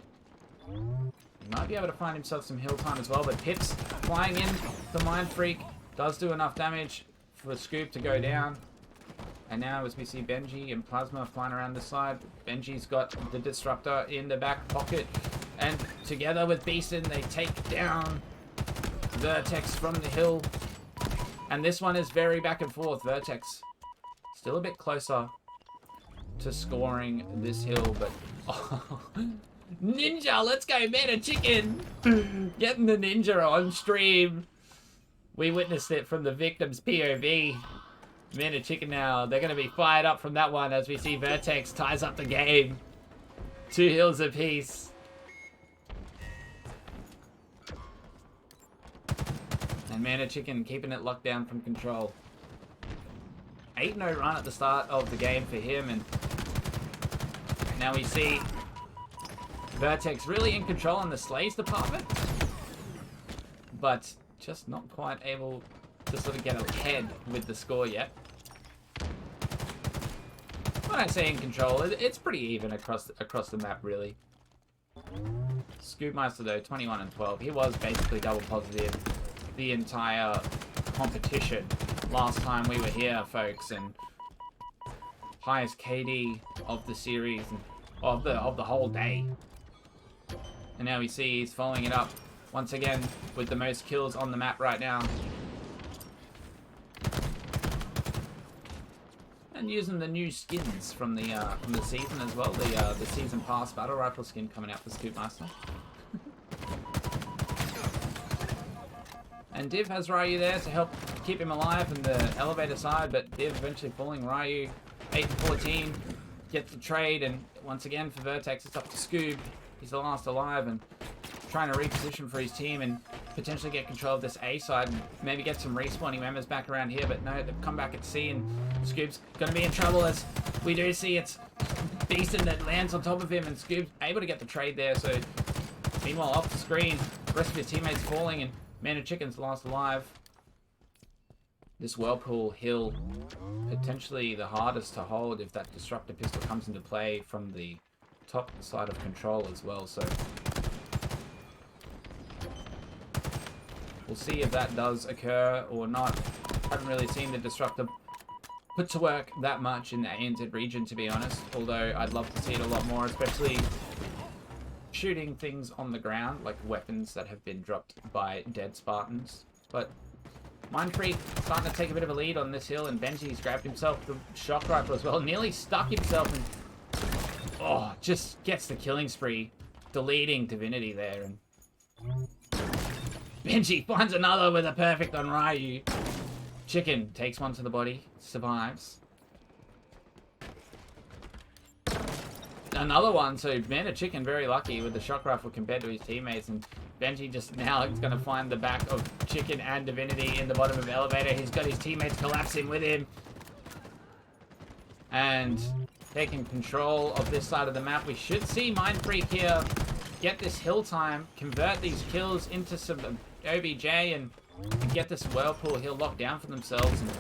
He might be able to find himself some hill time as well, but Pips flying in the Mind Freak does do enough damage for Scoob to go down. And now as we see Benji and Plasma flying around the side, Benji's got the Disruptor in the back pocket, and together with Beaston they take down Vertex from the hill. And this one is very back and forth. Vertex still a bit closer to scoring this hill, but oh, Ninja, let's go, Man of Chicken, getting the Ninja on stream. We witnessed it from the victim's POV. Man of Chicken now, they're going to be fired up from that one as we see Vertex ties up the game. 2 hills apiece. And Man of Chicken keeping it locked down from control. 8-0 run at the start of the game for him, and now we see Vertex really in control in the Slays department, but just not quite able to sort of get ahead with the score yet. When I say in control, it's pretty even across the map, really. Scoopmaster though, 21-12. He was basically double positive the entire competition last time we were here, folks, and highest KD of the series and of the whole day. And now we see he's following it up once again with the most kills on the map right now, and using the new skins from the season as well. The season pass battle rifle skin coming out for Scoopmaster. And Div has Ryu there to help keep him alive in the elevator side, but Div eventually falling. Ryu, 8-14, gets the trade, and once again for Vertex, it's up to Scoob. He's the last alive and trying to reposition for his team and potentially get control of this A side and maybe get some respawning members back around here, but no, they've come back at C, and Scoob's going to be in trouble as we do see it's Beaston that lands on top of him, and Scoob's able to get the trade there. So meanwhile, off the screen, the rest of his teammates falling, and Man and Chicken's last alive. This Whirlpool Hill, potentially the hardest to hold if that Disruptor Pistol comes into play from the top side of control as well, so we'll see if that does occur or not. Haven't really seen the Disruptor put to work that much in the ANZ region, to be honest, although I'd love to see it a lot more, especially shooting things on the ground, like weapons that have been dropped by dead Spartans. But Mindfreak starting to take a bit of a lead on this hill, and Benji's grabbed himself the shock rifle as well, nearly stuck himself, and oh, just gets the killing spree, deleting Divinity there, and Benji finds another with a perfect on Ryu. Chicken takes one to the body, survives. Another one, so Man of Chicken very lucky with the shock rifle compared to his teammates, and Benji just now is going to find the back of Chicken and Divinity in the bottom of the elevator. He's got his teammates collapsing with him. And taking control of this side of the map. We should see Mindfreak here get this hill time, convert these kills into some OBJ, and get this Whirlpool Hill locked down for themselves. And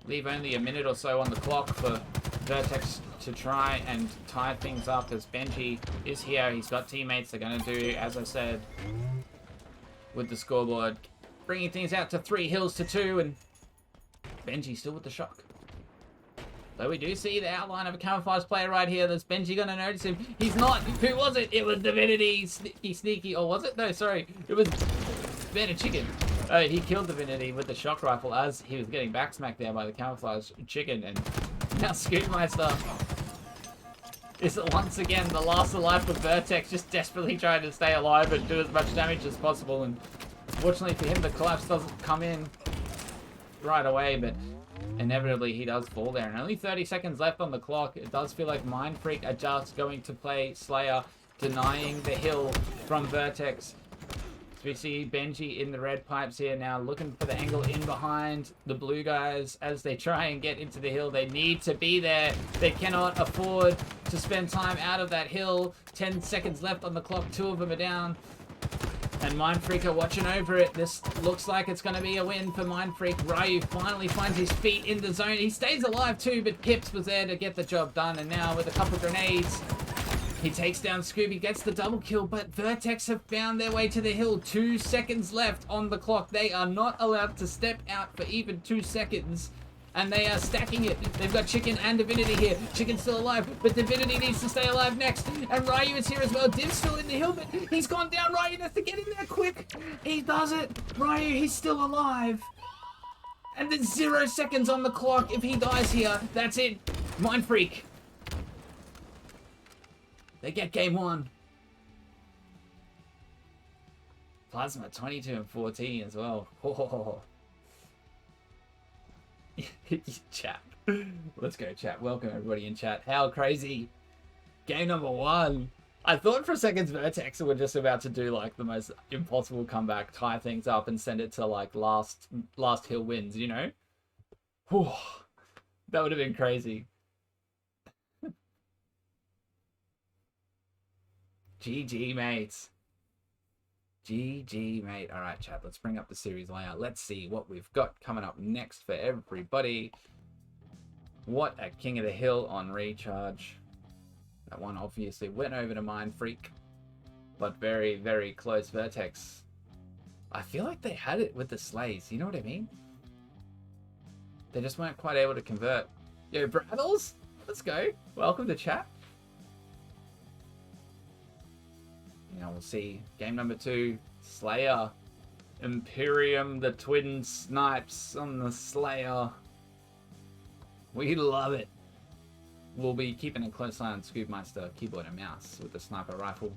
leave only a minute or so on the clock for Vertex to try and tie things up, as Benji is here. He's got teammates. They're going to do, as I said, with the scoreboard, bringing things out to 3 hills to 2, and Benji still with the shock. Though we do see the outline of a camouflage player right here. There's Benji going to notice him. He's not. Who was it? It was Divinity. Sneaky. Or was it? No, sorry. It was Man of Chicken. He killed Divinity with the shock rifle as he was getting back smacked there by the camouflage Chicken. And now Scootmeister is once again the last alive for Vertex, just desperately trying to stay alive and do as much damage as possible. And fortunately for him, the collapse doesn't come in right away, but inevitably he does fall there. And only 30 seconds left on the clock. It does feel like Mindfreak are just going to play Slayer, denying the hill from Vertex. So we see Benji in the red pipes here now, looking for the angle in behind the blue guys as they try and get into the hill. They need to be there. They cannot afford to spend time out of that hill. 10 seconds left on the clock. 2 of them are down. And Mindfreak are watching over it. This looks like it's going to be a win for Mindfreak. Ryu finally finds his feet in the zone. He stays alive too, but Pips was there to get the job done. And now with a couple of grenades, he takes down Scooby, gets the double kill, but Vertex have found their way to the hill. 2 seconds left on the clock. They are not allowed to step out for even 2 seconds. And they are stacking it. They've got Chicken and Divinity here. Chicken's still alive, but Divinity needs to stay alive next. And Ryu is here as well. Div's still in the hill, but he's gone down. Ryu has to get in there quick. He does it. Ryu, he's still alive. And there's 0 seconds on the clock. If he dies here, that's it. Mindfreak. They get game 1. Plasma 22 and 14 as well. Oh. Chat. Let's go, chat. Welcome everybody in chat. How crazy. Game number 1. I thought for a second Vertex were just about to do like the most impossible comeback, tie things up and send it to like last hill wins, you know? Whew. That would have been crazy. GG, mates. GG, mate. All right, chat. Let's bring up the series layout. Let's see what we've got coming up next for everybody. What a King of the Hill on recharge. That one obviously went over to Mindfreak, but very, very close. Vertex. I feel like they had it with the Slays. You know what I mean? They just weren't quite able to convert. Yo, Braddles, let's go. Welcome to chat. Now we'll see game number 2, Slayer, Imperium, the twin snipes on the Slayer. We love it. We'll be keeping a close eye on Scoopmeister keyboard and mouse with the sniper rifle.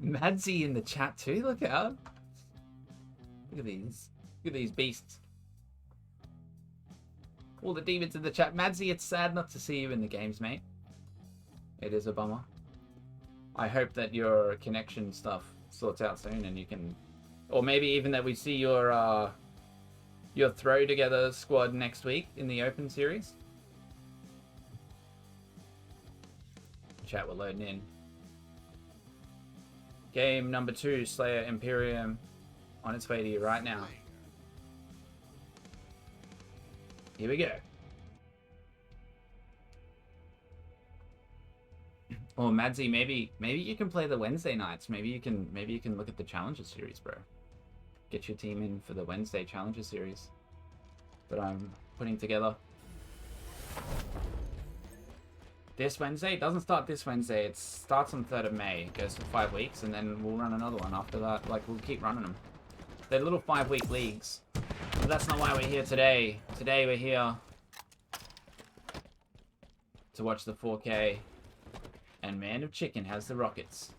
Madsy in the chat too. Look out! Look at these. Look at these beasts. All the demons in the chat. Madsy, it's sad not to see you in the games, mate. It is a bummer. I hope that your connection stuff sorts out soon and you can... Or maybe even that we see your throw together squad next week in the Open Series. Chat, we're loading in. Game number 2, Slayer Imperium, on its way to you right now. Here we go. Or Madsy, maybe you can play the Wednesday nights. Maybe you can look at the Challenger series, bro. Get your team in for the Wednesday Challenger series that I'm putting together. This Wednesday? It doesn't start this Wednesday. It starts on 3rd of May. It goes for 5 weeks, and then we'll run another one after that. Like, we'll keep running them. They're little 5-week leagues. But that's not why we're here today. Today we're here to watch the 4K. And Man of Chicken has the rockets.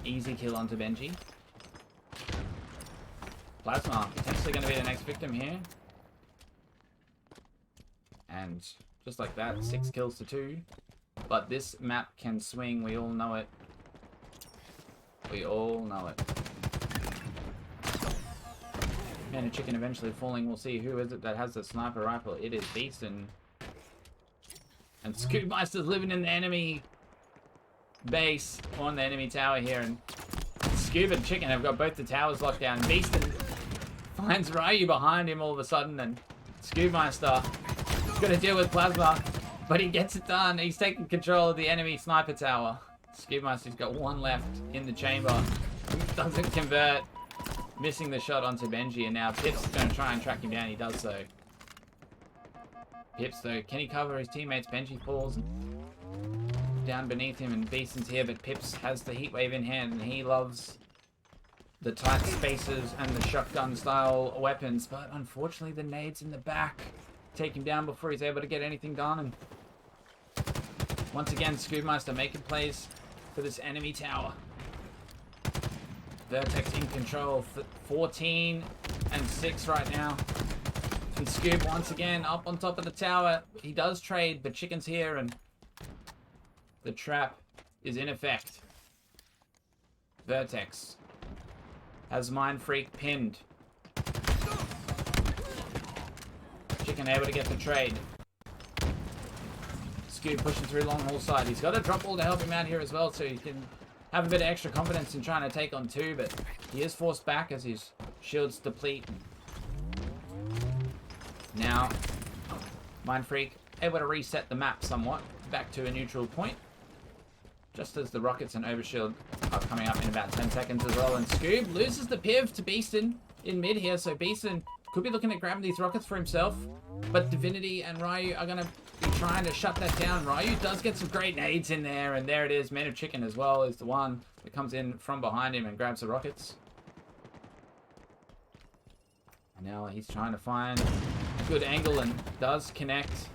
Easy kill onto Benji. Plasma, potentially going to be the next victim here. And just like that, 6 kills to 2. But this map can swing, we all know it. We all know it. Man of Chicken eventually falling, we'll see who is it that has the sniper rifle. It is Beaston. And Scoopmeister's living in the enemy base, on the enemy tower here, and Scoob and Chicken have got both the towers locked down. Beaston finds Ryu behind him all of a sudden, and Scoopmeister is going to deal with Plasma, but he gets it done. He's taking control of the enemy sniper tower. Scoopmeister's got 1 left in the chamber. Doesn't convert, missing the shot onto Benji, and now Pips is going to try and track him down. He does so. Pips, though, can he cover his teammates? Benji falls down beneath him, and Beaston's here, but Pips has the heat wave in hand, and he loves the tight spaces and the shotgun-style weapons, but unfortunately the nades in the back take him down before he's able to get anything done, and once again, Scoopmeister making plays for this enemy tower. Vertex in control, 14 and 6 right now. And Scoob once again up on top of the tower. He does trade, but Chicken's here, and the trap is in effect. Vertex has Mind Freak pinned. Chicken able to get the trade. Scoob pushing through long haul side. He's got a drop ball to help him out here as well, so he can have a bit of extra confidence in trying to take on 2, but he is forced back as his shields deplete. Now, Mind Freak able to reset the map somewhat back to a neutral point, just as the rockets and overshield are coming up in about 10 seconds as well. And Scoob loses the piv to Beaston in mid here, so Beaston could be looking at grabbing these rockets for himself, but Divinity and Ryu are going to be trying to shut that down. Ryu does get some great nades in there, and there it is. Man of Chicken as well is the one that comes in from behind him and grabs the rockets. And now he's trying to find a good angle and does connect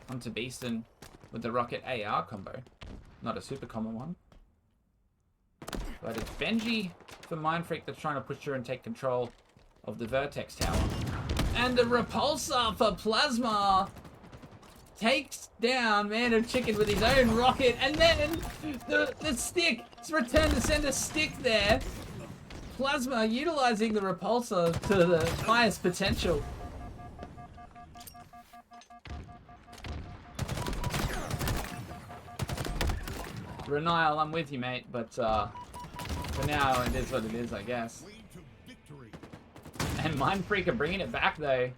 onto Beaston with the rocket AR combo. Not a super common one. But it's Benji for Mind Freak that's trying to push through and take control of the Vertex tower. And the repulsor for Plasma takes down Man of Chicken with his own rocket, and then the stick, it's return to sender stick there. Plasma utilizing the repulsor to the highest potential. Renile, I'm with you, mate, but for now it is what it is, I guess. And Mind Freak are bringing it back, though.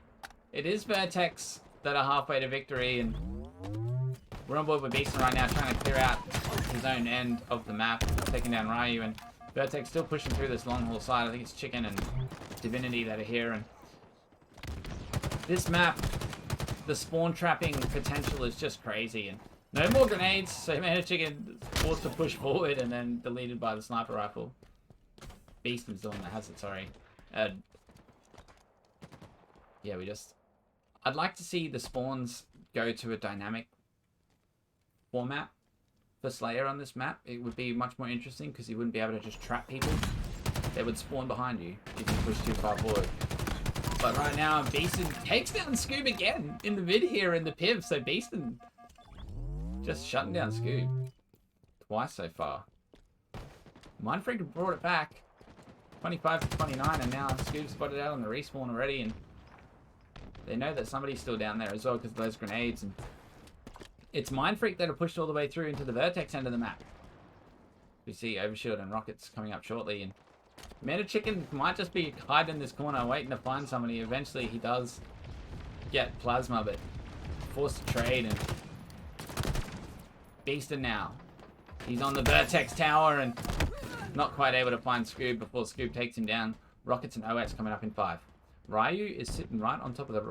It is Vertex that are halfway to victory, and we're on board with Beaston right now, trying to clear out his own end of the map, taking down Ryu, and Vertex still pushing through this long haul side. I think it's Chicken and Divinity that are here, and this map, the spawn trapping potential is just crazy, and no more grenades, so Man of Chicken is forced to push forward and then deleted by the sniper rifle. Beaston's the one that has it, sorry. Yeah, I'd like to see the spawns go to a dynamic format for Slayer on this map. It would be much more interesting because you wouldn't be able to just trap people. They would spawn behind you if you push too far forward. But right now, Beaston takes down Scoob again in the mid here in the piv, so Beaston just shutting down Scoob twice so far. Mind Freak brought it back 25 to 29, and now Scoob's spotted out on the respawn already, and they know that somebody's still down there as well because of those grenades, and It's Mindfreak that are pushed all the way through into the Vertex end of the map. We see Overshield and Rockets coming up shortly, and Mana Chicken might just be hiding in this corner waiting to find somebody. Eventually he does get Plasma, but forced to trade, and Beastin now. He's on the Vertex tower and not quite able to find Scoob before Scoob takes him down. Rockets and OS coming up in 5. Ryu is sitting right on top of the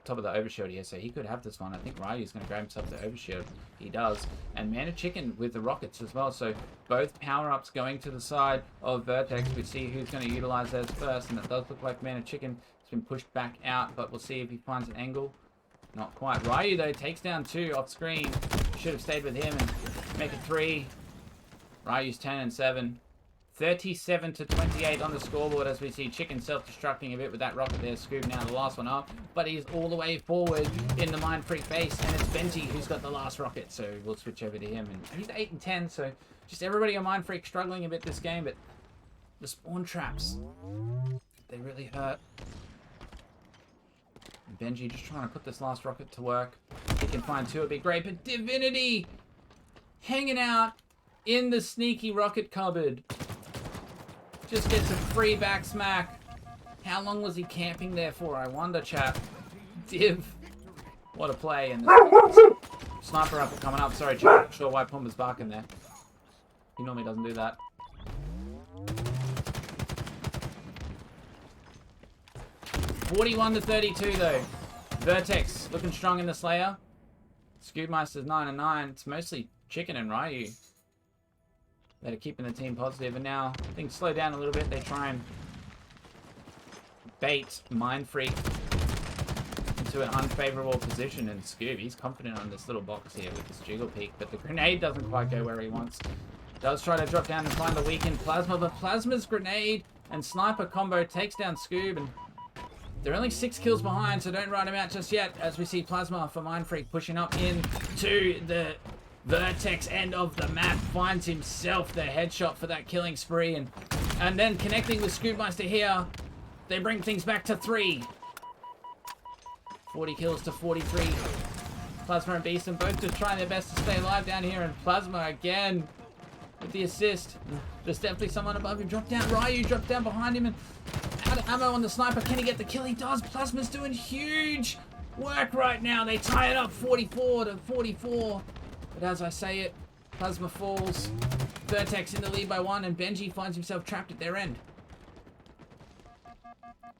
Overshield here, so he could have this one. I think Ryu's going to grab himself the Overshield. He does. And Mana Chicken with the Rockets as well, so both power-ups going to the side of Vertex. We see who's going to utilize those first, and it does look like Mana Chicken has been pushed back out, but we'll see if he finds an angle. Not quite. Ryu, though, takes down 2 off screen. Should have stayed with him and make it 3. Ryu's 10 and 7. 37 to 28 on the scoreboard as we see Chicken self-destructing a bit with that rocket there. Scoob now the last one up, but he's all the way forward in the Mindfreak base, and it's Benji who's got the last rocket, so we'll switch over to him. And he's 8 and 10, so just everybody on Mindfreak struggling a bit this game, but the spawn traps, they really hurt. And Benji just trying to put this last rocket to work. If he can find 2, it'd be great, but Divinity hanging out in the sneaky rocket cupboard. Just gets a free back smack. How long was he camping there for, I wonder, chap? Div. What a play. And the sniper rifle coming up. Sorry, chap. Not sure why Pumba's barking there. He normally doesn't do that. $41 to 32 though. Vertex looking strong in the Slayer. Scoobmeister's 9 and 9. It's mostly Chicken and Ryu that are keeping the team positive, and now things slow down a little bit. They try and bait Mindfreak into an unfavorable position, and Scoob, he's confident on this little box here with this jiggle peek, but the grenade doesn't quite go where he wants. Does try to drop down and find the weakened Plasma, but Plasma's grenade and sniper combo takes down Scoob, and they're only 6 kills behind, so don't write him out just yet, as we see Plasma for Mindfreak pushing up into the Vertex end of the map, finds himself the headshot for that killing spree, and then connecting with Scoobmeister here, they bring things back to 3. 40 kills to 43. Plasma and Beastin both just trying their best to stay alive down here, and Plasma again with the assist. There's definitely someone above him. Drop down. Ryu dropped down behind him and out of ammo on the sniper. Can he get the kill? He does. Plasma's doing huge work right now. They tie it up 44 to 44. But as I say it, Plasma falls. Vertex in the lead by 1, and Benji finds himself trapped at their end.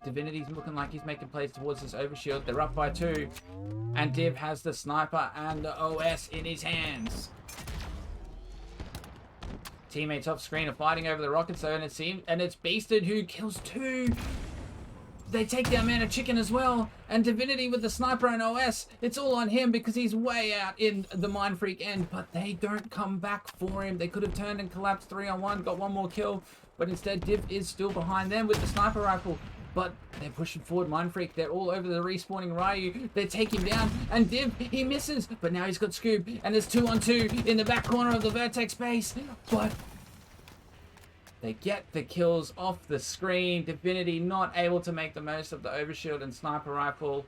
Divinity's looking like he's making plays towards this Overshield. They're up by 2. And Div has the sniper and the OS in his hands. Teammates off screen are fighting over the rockets, though, and it's Beasted who kills 2. They take down Mana Chicken as well, and Divinity with the sniper and OS, it's all on him because he's way out in the Mindfreak end, but they don't come back for him. They could have turned and collapsed 3-on-1, got 1 more kill, but instead Div is still behind them with the sniper rifle, but they're pushing forward Mindfreak. They're all over the respawning Ryu. They take him down, and Div, he misses, but now he's got Scoob, and there's 2-on-2 in the back corner of the Vertex base, but they get the kills off the screen. Divinity not able to make the most of the Overshield and sniper rifle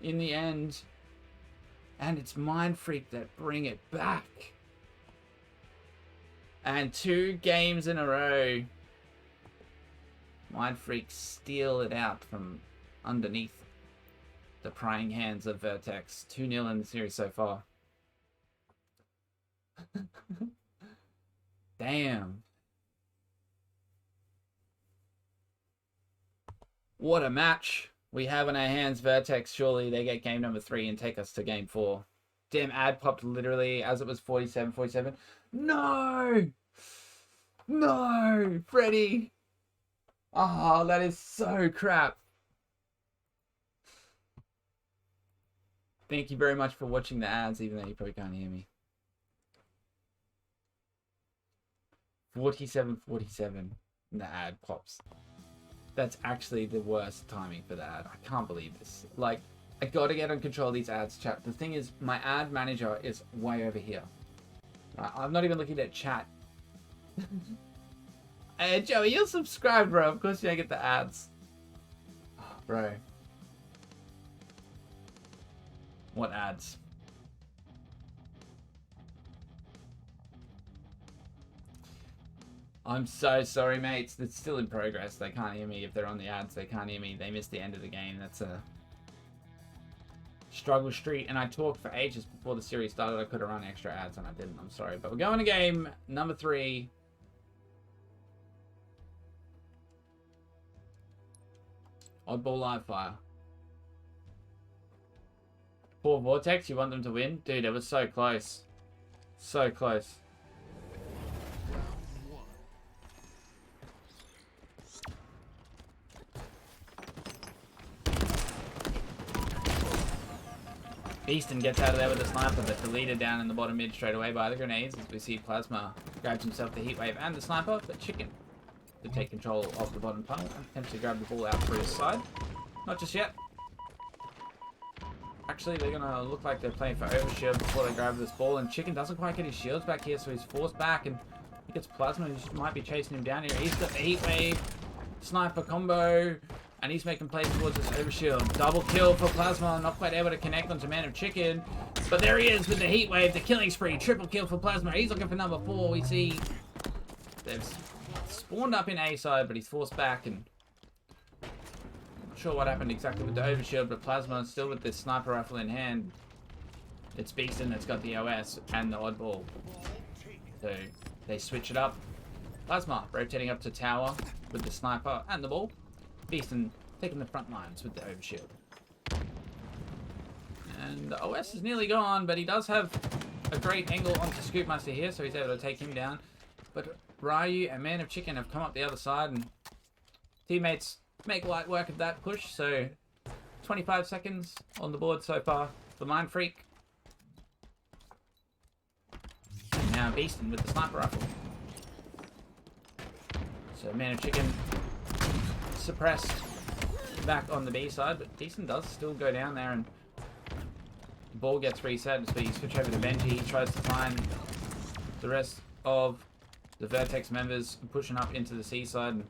in the end. And it's Mindfreak that bring it back. And 2 games in a row, Mindfreak steal it out from underneath the prying hands of Vertex. 2-0 in the series so far. Damn. What a match we have in our hands. Vertex, surely they get game number 3 and take us to game 4. Damn, ad popped literally as it was 47. No! No! Freddy! Oh, that is so crap. Thank you very much for watching the ads, even though you probably can't hear me. 47, and the ad pops. That's actually the worst timing for the ad. I can't believe this. Like, I gotta get on control of these ads, chat. The thing is, my ad manager is way over here. I'm not even looking at chat. Hey, Joey, you're subscribed, bro. Of course you don't get the ads. Oh, bro. What ads? I'm so sorry, mates. It's still in progress. They can't hear me. If they're on the ads, they can't hear me. They missed the end of the game. That's a struggle street. And I talked for ages before the series started. I could have run extra ads and I didn't. I'm sorry. But we're going to game number 3. Oddball live fire. Poor Vortex, you want them to win? Dude, it was so close. So close. Beaston gets out of there with a sniper, but deleted down in the bottom mid straight away by the grenades. As we see Plasma grabs himself the heatwave and the sniper, but Chicken to take control of the bottom tunnel and potentially grab the ball out for his side. Not just yet. Actually, they're gonna look like they're playing for overshield before they grab this ball, and Chicken doesn't quite get his shields back here, so he's forced back, and he gets Plasma, who might be chasing him down here. He's got the heatwave, sniper combo, and he's making plays towards this overshield. Double kill for Plasma, not quite able to connect onto Man of Chicken, but there he is with the heatwave, the killing spree, triple kill for Plasma. He's looking for number 4. We see they've spawned up in A side, but he's forced back, and not sure what happened exactly with the overshield, but Plasma still with this sniper rifle in hand. It's Beaston that's got the OS and the oddball. So they switch it up. Plasma rotating up to tower with the sniper and the ball. Beaston taking the front lines with the overshield. And the OS is nearly gone, but he does have a great angle onto Scoopmaster here, so he's able to take him down. But Ryu and Man of Chicken have come up the other side, and teammates make light work of that push. So 25 seconds on the board so far for Mind Freak. And now Beaston with the sniper rifle. So Man of Chicken suppressed back on the B side, but Beaston does still go down there, and the ball gets reset. So you switch over to Benji. He tries to find the rest of the Vertex members pushing up into the C side, and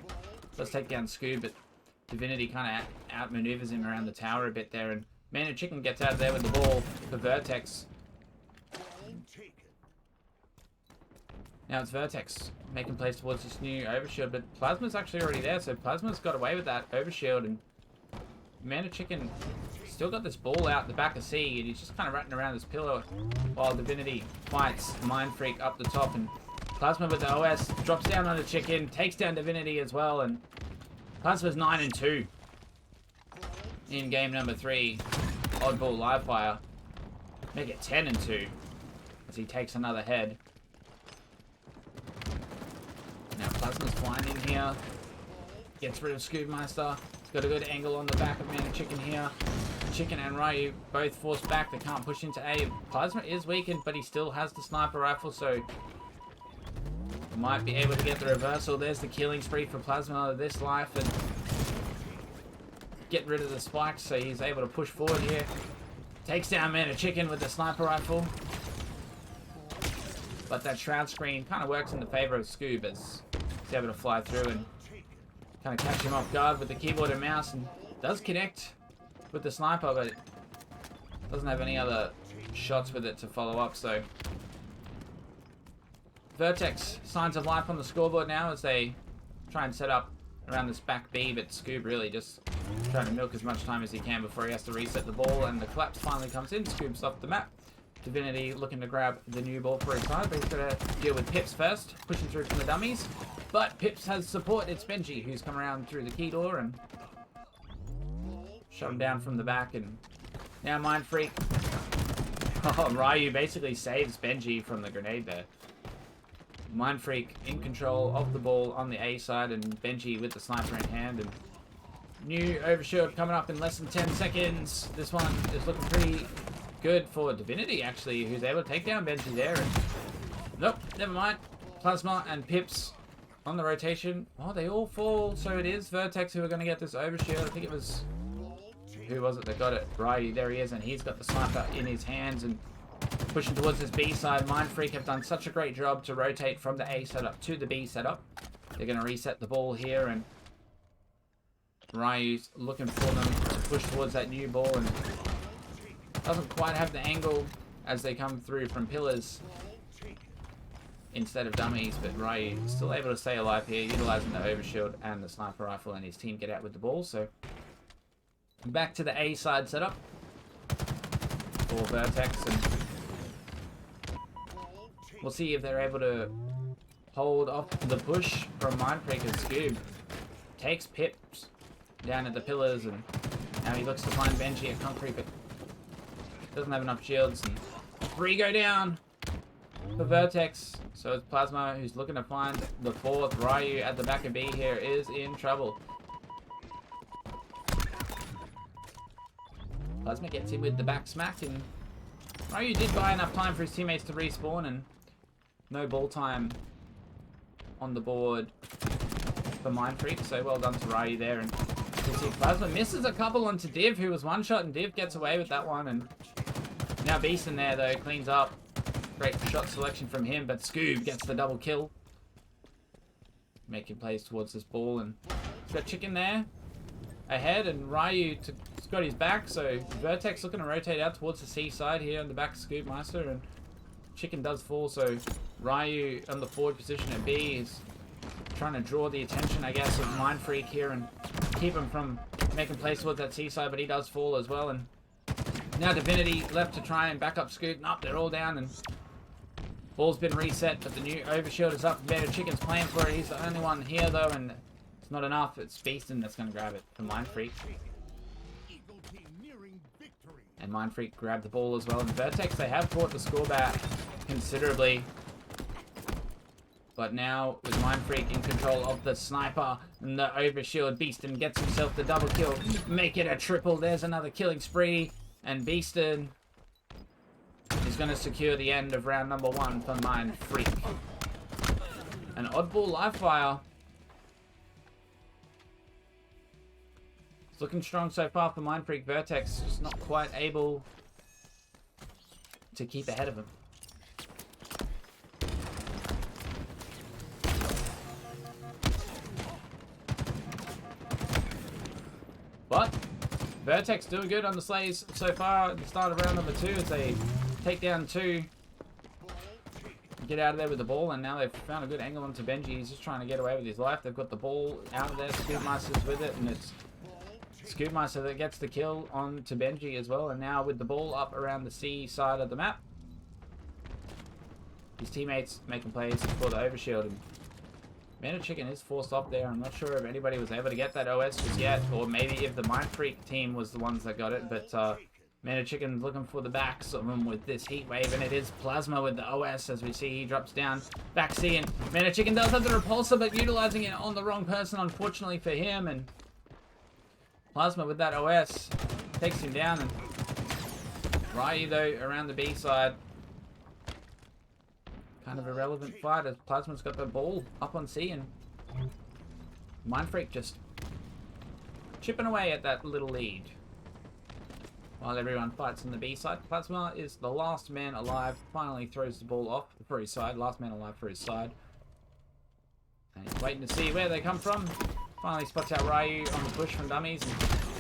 let's take down Scoob, but Divinity kind of outmaneuvers him around the tower a bit there, and Man of Chicken gets out of there with the ball for Vertex. Now it's Vertex making plays towards this new overshield, but Plasma's actually already there, so Plasma's got away with that overshield, and Man of Chicken still got this ball out the back of C, and he's just kind of ratting around this pillar while Divinity fights Mind Freak up the top, and Plasma with the OS drops down on the Chicken, takes down Divinity as well, and Plasma's 9-2 in game number 3. Oddball live fire make it 10-2 as he takes another head. Now Plasma's flying in here, gets rid of Scoopmaster. He's got a good angle on the back of Man of Chicken here. Chicken and Ryu both forced back. They can't push into A. Plasma is weakened, but he still has the sniper rifle, so might be able to get the reversal. There's the killing spree for Plasma this life, and get rid of the spikes, so he's able to push forward here. Takes down Man of Chicken with the sniper rifle. But that shroud screen kind of works in the favor of Scoob, as he's able to fly through and kind of catch him off guard with the keyboard and mouse, and does connect with the sniper, but doesn't have any other shots with it to follow up. So Vertex, signs of life on the scoreboard now as they try and set up around this back B, but Scoob really just trying to milk as much time as he can before he has to reset the ball, and the collapse finally comes in. Scoob's off the map. Divinity looking to grab the new ball for his side, but he's got to deal with Pips first, pushing through from the dummies. But Pips has support. It's Benji who's come around through the key door and shut him down from the back, and now Mind Freak. Oh, Ryu basically saves Benji from the grenade there. Mind Freak in control of the ball on the A side, and Benji with the sniper in hand, and new overshield coming up in less than 10 seconds. This one is looking pretty good for Divinity, actually, who's able to take down Benji there. And nope, never mind. Plasma and Pips on the rotation. Oh, they all fall, so it is Vertex who are going to get this overshield. I think it was... who was it that got it? Ryu, there he is, and he's got the sniper in his hands and pushing towards his B side. Mind Freak have done such a great job to rotate from the A setup to the B setup. They're going to reset the ball here, and Ryu's looking for them to push towards that new ball, and doesn't quite have the angle as they come through from pillars instead of dummies, but Ryu still able to stay alive here, utilizing the overshield and the sniper rifle, and his team get out with the ball. So back to the A side setup for Vertex, and we'll see if they're able to hold off the push from Mindfreak, as Scoob takes Pips down at the pillars, and now he looks to find Benji at concrete, but doesn't have enough shields, and 3 go down for Vertex. So it's Plasma who's looking to find the 4th. Ryu at the back of B here is in trouble. Plasma gets him with the back smack, and Ryu did buy enough time for his teammates to respawn, and no ball time on the board for Mindfreak, so well done to Ryu there. And you see Plasma misses a couple onto Div, who was one shot, and Div gets away with that one. And now Beast in there though cleans up. Great shot selection from him, but Scoob gets the double kill, making plays towards this ball. And he's got Chicken there ahead, and Ryu has got his back, so Vertex looking to rotate out towards the C side here on the back of Scoob Meister, and Chicken does fall, so Ryu on the forward position at B is trying to draw the attention, I guess, of Mindfreak here and keep him from making plays towards that C side, but he does fall as well. And now Divinity left to try and back up Scoot, and up, they're all down, and ball's been reset, but the new overshield is up. Better Chicken's playing for it. He's the only one here though, and it's not enough. It's Beastin that's going to grab it for Mindfreak. And Mindfreak grabbed the ball as well. And Vertex, they have caught the score back considerably. But now with Mindfreak in control of the sniper and the overshield, Beastin gets himself the double kill. Make it a triple. There's another killing spree. And Beastin is going to secure the end of round number 1 for Mindfreak. An oddball live fire. It's looking strong so far for Mindfreak. Vertex just not quite able to keep ahead of him. But Vertex doing good on the slays so far at the start of round number 2 as they take down 2. Get out of there with the ball, and now they've found a good angle onto Benji. He's just trying to get away with his life. They've got the ball out of there. Scoobmeister's with it, and it's Scoobmeister that gets the kill onto Benji as well. And now with the ball up around the C side of the map, his teammates making plays for the overshield. And Mana Chicken is forced off there. I'm not sure if anybody was able to get that OS just yet, or maybe if the Mindfreak team was the ones that got it, but Mana Chicken's looking for the backs of him with this heat wave, and it is Plasma with the OS as we see he drops down back C, and Mana Chicken does have the repulsor, but utilizing it on the wrong person, unfortunately for him. And Plasma with that OS takes him down, and Ryu though around the B side. Kind of a relevant fight as Plasma's got the ball up on C, and Mindfreak just chipping away at that little lead while everyone fights on the B side. Plasma is the last man alive, finally throws the ball off for his side, last man alive for his side. And he's waiting to see where they come from. Finally spots out Ryu on the push from dummies, and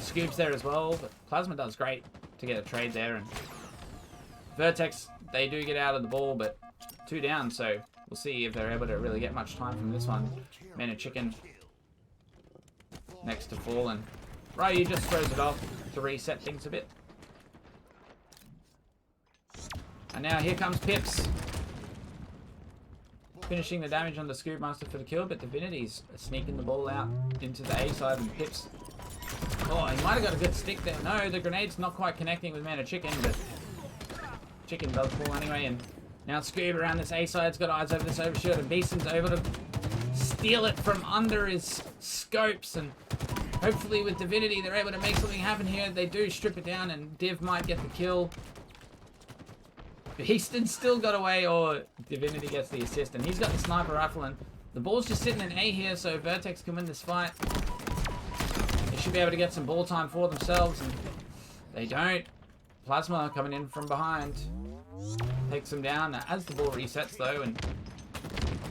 Scoob's there as well, but Plasma does great to get a trade there. And Vertex, they do get out of the ball, but 2 down, so we'll see if they're able to really get much time from this one. Mana Chicken next to fall, and Ryu just throws it off to reset things a bit. And now here comes Pips, finishing the damage on the Scoobmaster for the kill, but Divinity's sneaking the ball out into the A side, and Pips, oh, he might have got a good stick there. No, the grenade's not quite connecting with Mana Chicken, but Chicken does fall anyway. And now Scoob around this A side's got eyes over this overshield, and Beaston's able to steal it from under his scopes, and hopefully with Divinity they're able to make something happen here. They do strip it down, and Div might get the kill. Beaston still got away, or Divinity gets the assist, and he's got the sniper rifle, and the ball's just sitting in A here, so Vertex can win this fight. They should be able to get some ball time for themselves, and they don't. Plasma coming in from behind takes them down as the ball resets though, and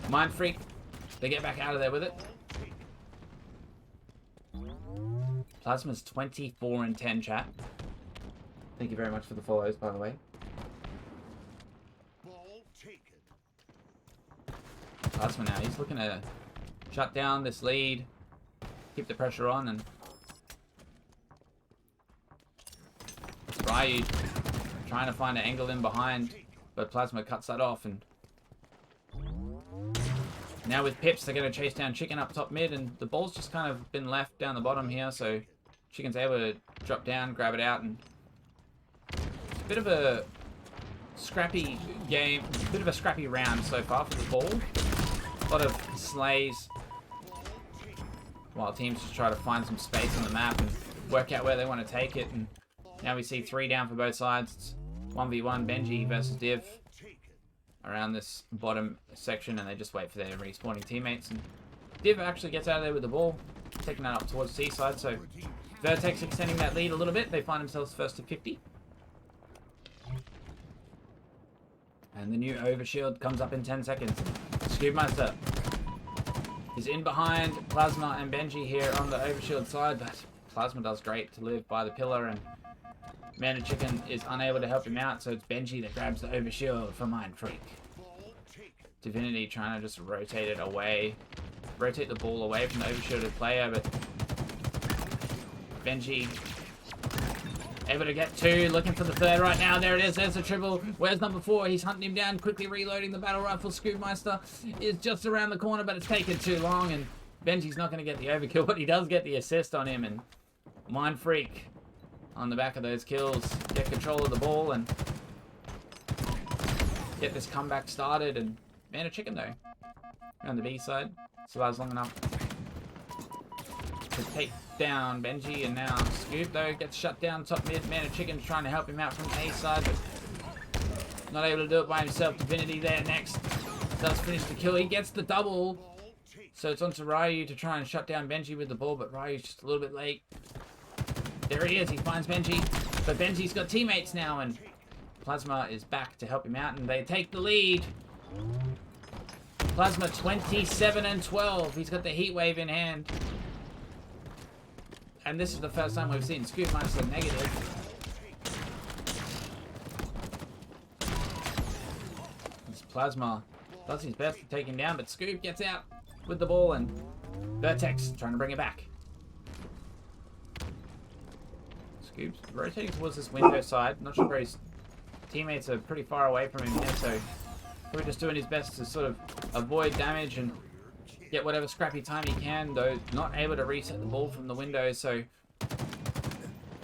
Mindfreak, they get back out of there with it. Plasma's 24-10, chat. Thank you very much for the follows, by the way. Plasma now. He's looking to shut down this lead, keep the pressure on, and Ryu trying to find an angle in behind, but Plasma cuts that off. And now with Pips, they're going to chase down Chicken up top mid, and the ball's just kind of been left down the bottom here, so Chicken's able to drop down, grab it out, and it's a bit of a scrappy game, a bit of a scrappy round so far for the ball. A lot of slays, while teams just try to find some space on the map and work out where they want to take it. And now we see 3 down for both sides. It's 1v1 Benji versus Div around this bottom section, and they just wait for their respawning teammates. And Div actually gets out of there with the ball, taking that up towards C-side. So Vertex extending that lead a little bit. They find themselves first to 50. And the new overshield comes up in 10 seconds. Scoopmeister is in behind Plasma and Benji here on the overshield side, but Plasma does great to live by the pillar, and Man of Chicken is unable to help him out, so it's Benji that grabs the overshield for Mind Freak. Divinity trying to just rotate it away, rotate the ball away from the overshielded player, but Benji able to get 2, looking for the 3rd right now. There it is, there's the triple. Where's number 4? He's hunting him down, quickly reloading the battle rifle. Scoopmeister is just around the corner, but it's taken too long, and Benji's not going to get the overkill, but he does get the assist on him, and Mind Freak on the back of those kills get control of the ball and get this comeback started. And Man of Chicken, though, on the B side, survives long enough to take down Benji, and now Scoop, though, gets shut down top mid. Man of Chicken's trying to help him out from A side, but not able to do it by himself. Divinity there next does finish the kill. He gets the double, so it's onto Ryu to try and shut down Benji with the ball, but Ryu's just a little bit late. There he is, he finds Benji, but Benji's got teammates now, and Plasma is back to help him out, and they take the lead. Plasma 27-12. He's got the heat wave in hand. And this is the first time we've seen Scoopmeister negative. This Plasma does his best to take him down, but Scoop gets out with the ball, and Vertex trying to bring it back. Scoop's rotating towards this window side. Not sure where his teammates are pretty far away from him here, so probably just doing his best to sort of avoid damage and get whatever scrappy time he can, though not able to reset the ball from the window, so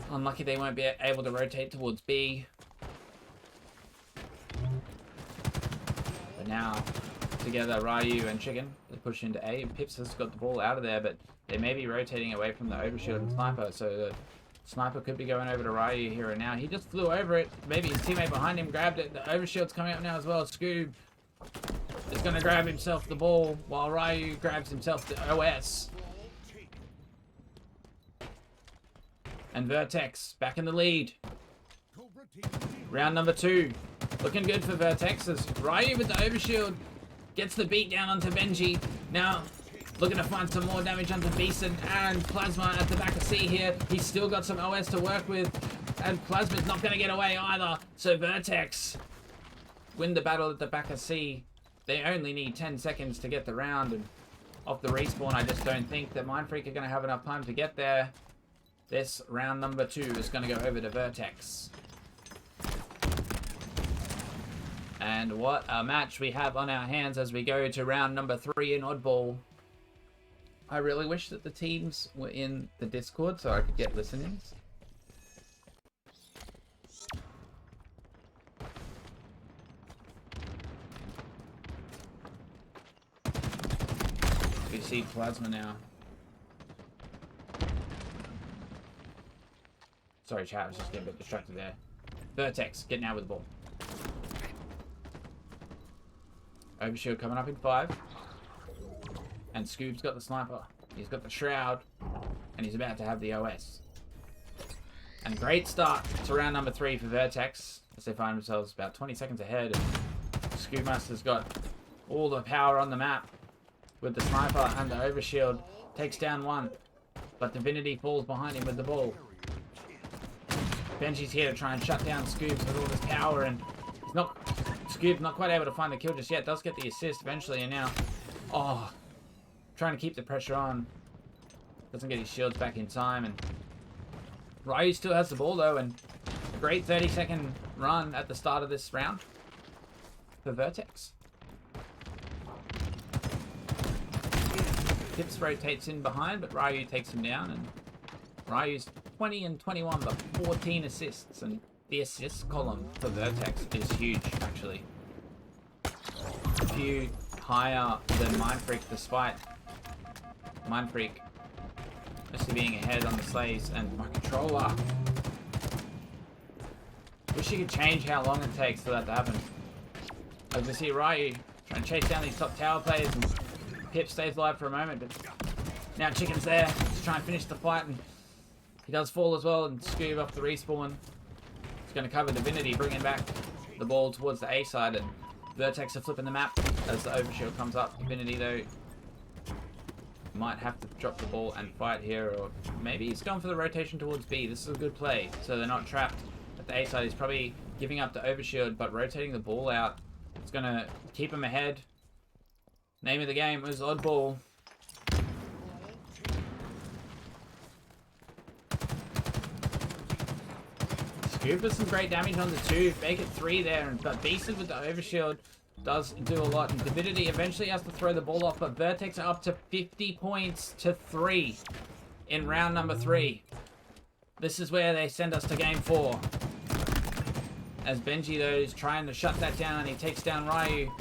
unlucky they won't be able to rotate towards B. But now, together, Ryu and Chicken, they push into A, and Pips has got the ball out of there, but they may be rotating away from the overshield and Sniper, so the Sniper could be going over to Ryu here and now. He just flew over it. Maybe his teammate behind him grabbed it. The overshield's coming up now as well. Scoob is going to grab himself the ball while Ryu grabs himself the OS. And Vertex back in the lead. Round number 2. Looking good for Vertex as Ryu with the overshield gets the beat down onto Benji. Now looking to find some more damage onto Beeson, and Plasma at the back of C here. He's still got some OS to work with, and Plasma's not going to get away either. So Vertex win the battle at the back of C. They only need 10 seconds to get the round, and off the respawn, I just don't think that Mind Freak are going to have enough time to get there. This round number 2 is going to go over to Vertex. And what a match we have on our hands as we go to round number 3 in Oddball. I really wish that the teams were in the Discord so I could get listenings. We see Plasma now. Sorry chat, I was just getting a bit distracted there. Vertex, getting out with the ball. Overshield coming up in 5. And Scoob's got the Sniper. He's got the Shroud. And he's about to have the OS. And great start to round number 3 for Vertex, as they find themselves about 20 seconds ahead. And Scoobmaster's got all the power on the map with the Sniper and the Overshield. Takes down 1. But Divinity falls behind him with the ball. Benji's here to try and shut down Scoobs with all this power, and he's not... Scoob's not quite able to find the kill just yet. Does get the assist eventually, and now Oh, trying to keep the pressure on. Doesn't get his shields back in time, and Ryu still has the ball though, and a great 30-second run at the start of this round for Vertex. Pips rotates in behind, but Ryu takes him down, and Ryu's 20 and 21, but 14 assists, and the assist column for Vertex is huge, actually. A few higher than Mindfreak, despite Mindfreak mostly being ahead on the slaves, and my controller. Wish you could change how long it takes for that to happen. As we see Ryu trying to chase down these top tower players, and Pip stays alive for a moment, but now Chicken's there to try and finish the fight, and he does fall as well, and Scoob off the respawn. He's going to cover Divinity, bringing back the ball towards the A side, and Vertex are flipping the map as the overshield comes up. Divinity, though, might have to drop the ball and fight here, or maybe he's going for the rotation towards B. This is a good play, so they're not trapped at the A side. He's probably giving up the overshield, but rotating the ball out, it's going to keep him ahead. Name of the game was Oddball. Scoop with some great damage on the 2. Make it 3 there, but Beasted with the overshield does do a lot. And Divinity eventually has to throw the ball off, but Vertex are up to 50 points to 3 in round number 3. This is where they send us to game 4. As Benji, though, is trying to shut that down, he takes down Ryu.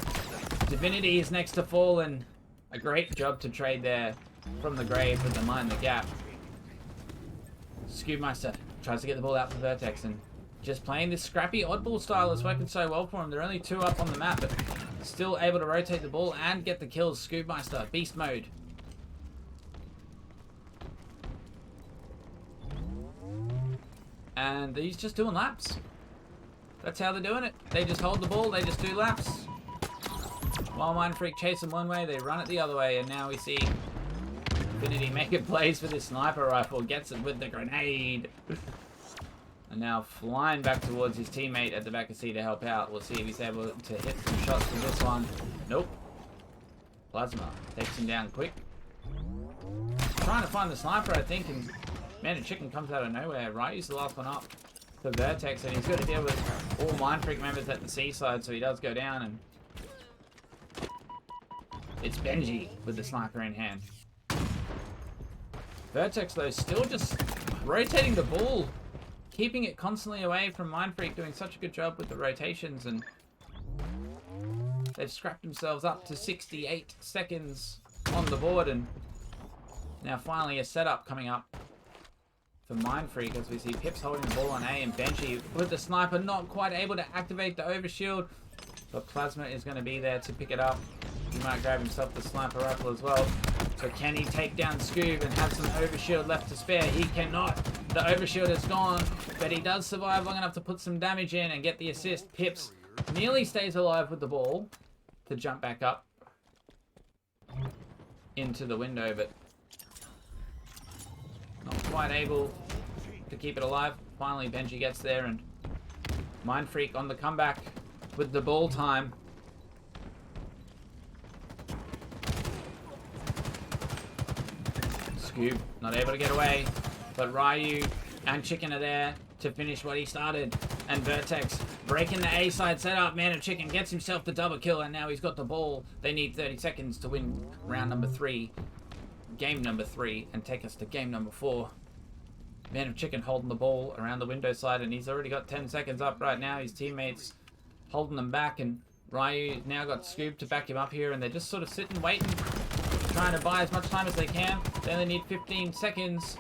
Divinity is next to fall, and a great job to trade there from the grave with the Mind the Gap. Scoobmeister tries to get the ball out for Vertex, and just playing this scrappy oddball style is working so well for him. They're only 2 up on the map, but still able to rotate the ball and get the kills. Scoobmeister, beast mode. And he's just doing laps. That's how they're doing it. They just hold the ball, they just do laps. While Mindfreak chase them one way, they run it the other way, and now we see Infinity making plays for this sniper rifle, gets it with the grenade. And now flying back towards his teammate at the back of C to help out. We'll see if he's able to hit some shots from this one. Nope. Plasma takes him down quick. Trying to find the sniper, I think, and Man of Chicken comes out of nowhere. Ryu's the last one up for Vertex, and he's got to deal with all Mindfreak members at the C side, so he does go down, and it's Benji with the sniper in hand. Vertex, though, still just rotating the ball, keeping it constantly away from Mindfreak, doing such a good job with the rotations, and they've scrapped themselves up to 68 seconds on the board, and now finally a setup coming up for Mindfreak as we see Pips holding the ball on A, and Benji with the sniper not quite able to activate the overshield, but Plasma is going to be there to pick it up. He might grab himself the sniper rifle as well. So can he take down Scoob and have some overshield left to spare? He cannot. The overshield is gone, but he does survive long enough to put some damage in and get the assist. Pips nearly stays alive with the ball to jump back up into the window, but not quite able to keep it alive. Finally, Benji gets there, and Mindfreak on the comeback with the ball time. Scoob not able to get away, but Ryu and Chicken are there to finish what he started. And Vertex breaking the A side setup. Man of Chicken gets himself the double kill, and now he's got the ball. They need 30 seconds to win round number 3, game number 3, and take us to game number 4. Man of Chicken holding the ball around the window side, and he's already got 10 seconds up right now. His teammates holding them back, and Ryu now got Scoob to back him up here, and they're just sort of sitting, waiting, trying to buy as much time as they can. They only need 15 seconds.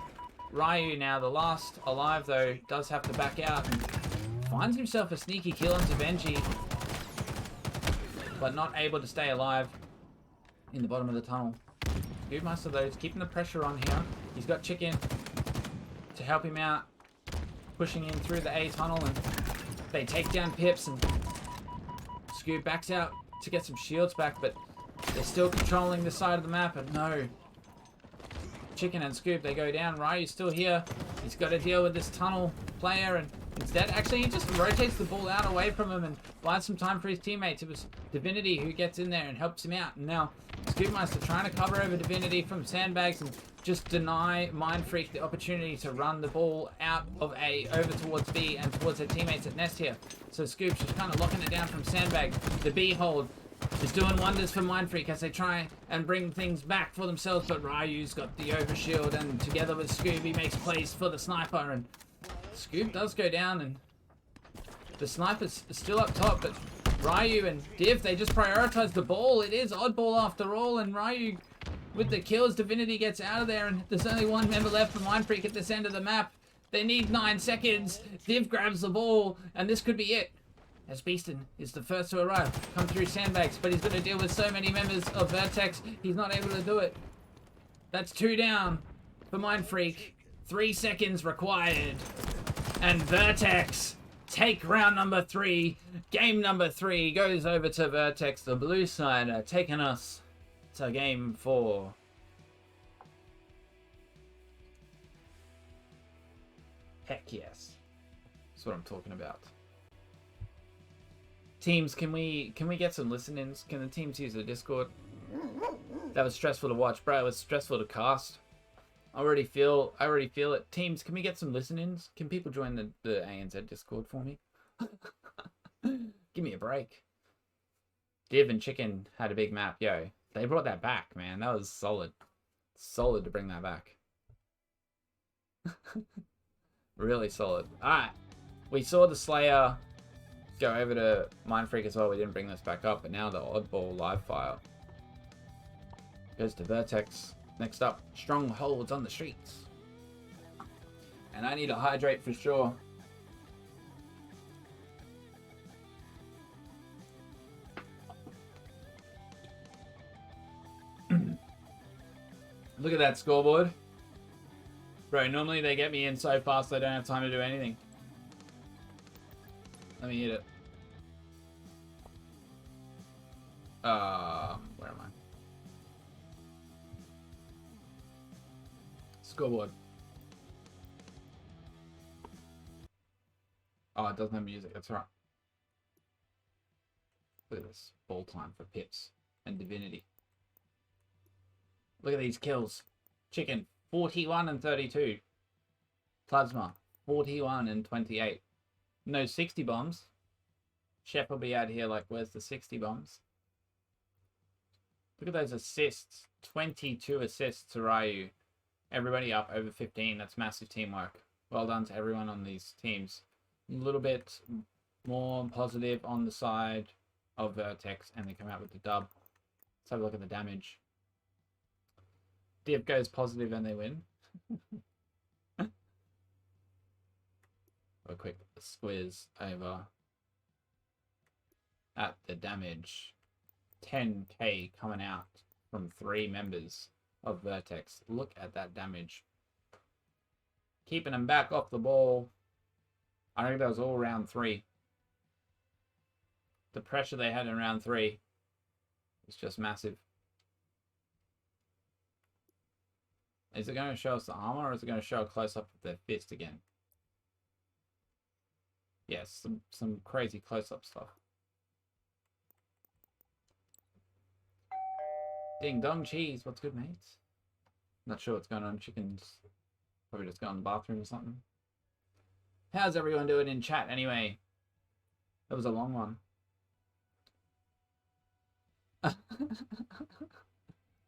Ryu now, the last alive though, does have to back out and finds himself a sneaky kill onto Benji, but not able to stay alive in the bottom of the tunnel. Scoobmeister though is keeping the pressure on here. He's got Chicken to help him out, pushing in through the A tunnel, and they take down Pips, and Scoob backs out to get some shields back, but they're still controlling the side of the map, and no. Chicken and Scoob, they go down. Ryu's still here. He's got to deal with this tunnel player, and Instead, actually, he just rotates the ball out away from him and buys some time for his teammates. It was Divinity who gets in there and helps him out. And now, Scoopmeister trying to cover over Divinity from sandbags and just deny Mindfreak the opportunity to run the ball out of A over towards B and towards their teammates at Nest here. So Scoop's just kind of locking it down from sandbag. The B hold is doing wonders for Mindfreak as they try and bring things back for themselves, but Ryu's got the overshield, and together with Scoop, he makes plays for the sniper, and Scoop does go down, and the sniper's still up top, but Ryu and Div, they just prioritize the ball. It is oddball after all, and Ryu with the kills. Divinity gets out of there, and there's only one member left for Mindfreak at this end of the map. They need 9 seconds. Div grabs the ball, and this could be it. As Beaston is the first to arrive, come through sandbags, but he's going to deal with so many members of Vertex, he's not able to do it. That's 2 down for Mindfreak. 3 seconds required. And Vertex take round number 3. Game number 3 goes over to Vertex. The blue side are taking us to game 4. Heck yes. That's what I'm talking about. Teams, can we get some listen-ins? Can the teams use the Discord? That was stressful to watch, bro. It was stressful to cast. I already feel it. Teams, can we get some listen-ins? Can people join the ANZ Discord for me? Give me a break. Div and Chicken had a big map. Yo, they brought that back, man. That was solid. Solid to bring that back. Really solid. Alright. We saw the Slayer go over to Mindfreak as well. We didn't bring this back up, but now the oddball live fire goes to Vertex. Next up, strongholds on the streets. And I need to hydrate for sure. Look at that scoreboard. Bro, normally they get me in so fast I don't have time to do anything. Let me hit it. Where am I? Scoreboard. Oh, it doesn't have music. That's right. Look at this. Ball time for Pips and Divinity. Look at these kills. Chicken, 41 and 32. Plasma, 41 and 28. No 60 bombs. Chef will be out here like, where's the 60 bombs? Look at those assists. 22 assists to Ryu. Everybody up over 15. That's massive teamwork. Well done to everyone on these teams. A little bit more positive on the side of Vertex, and they come out with the dub. Let's have a look at the damage. Div goes positive and they win. A quick squiz over at the damage. 10k coming out from 3 members of Vertex. Look at that damage. Keeping them back off the ball. I think that was all round 3. The pressure they had in round 3 was just massive. Is it going to show us the armor, or is it going to show a close-up of their fist again? Yes, some crazy close-up stuff. Ding dong cheese, what's good, mates? Not sure what's going on. Chicken's probably just gone to the bathroom or something. How's everyone doing in chat anyway? That was a long one.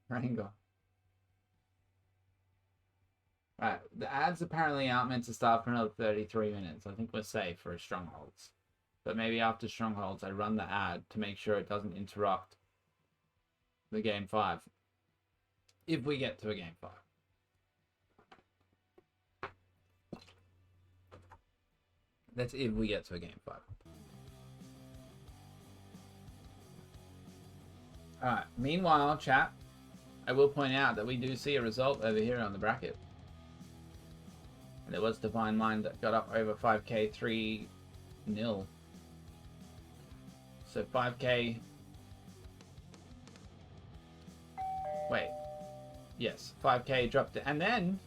Rango. Right, the ads apparently aren't meant to start for another 33 minutes. I think we're safe for Strongholds. But maybe after Strongholds, I run the ad to make sure it doesn't interrupt the Game 5. If we get to a Game 5. That's if we get to a Game 5. Alright, meanwhile, chat, I will point out that we do see a result over here on the bracket. And it was Divine Mind that got up over 5k 3-0. So 5k... Wait. Yes, 5k dropped... And then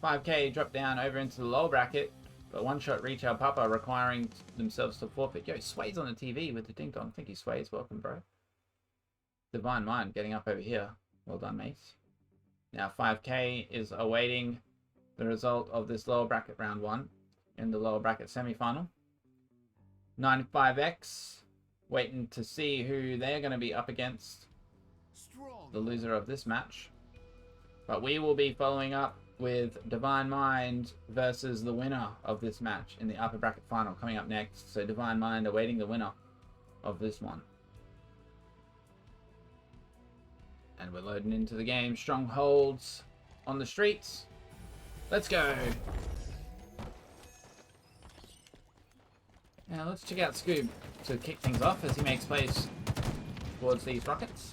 5k dropped down over into the lower bracket. But one-shot retail papa requiring themselves to forfeit. Yo, Sway's on the TV with the ding dong. Thank you, Sways. Welcome, bro. Divine Mind getting up over here. Well done, mates. Now 5K is awaiting the result of this lower bracket round 1 in the lower bracket semi-final. 95X waiting to see who they're going to be up against. The loser of this match. But we will be following up with Divine Mind versus the winner of this match in the upper bracket final coming up next. So Divine Mind awaiting the winner of this one. And we're loading into the game. Strongholds on the streets. Let's go. Now let's check out Scoob to kick things off as he makes plays towards these rockets.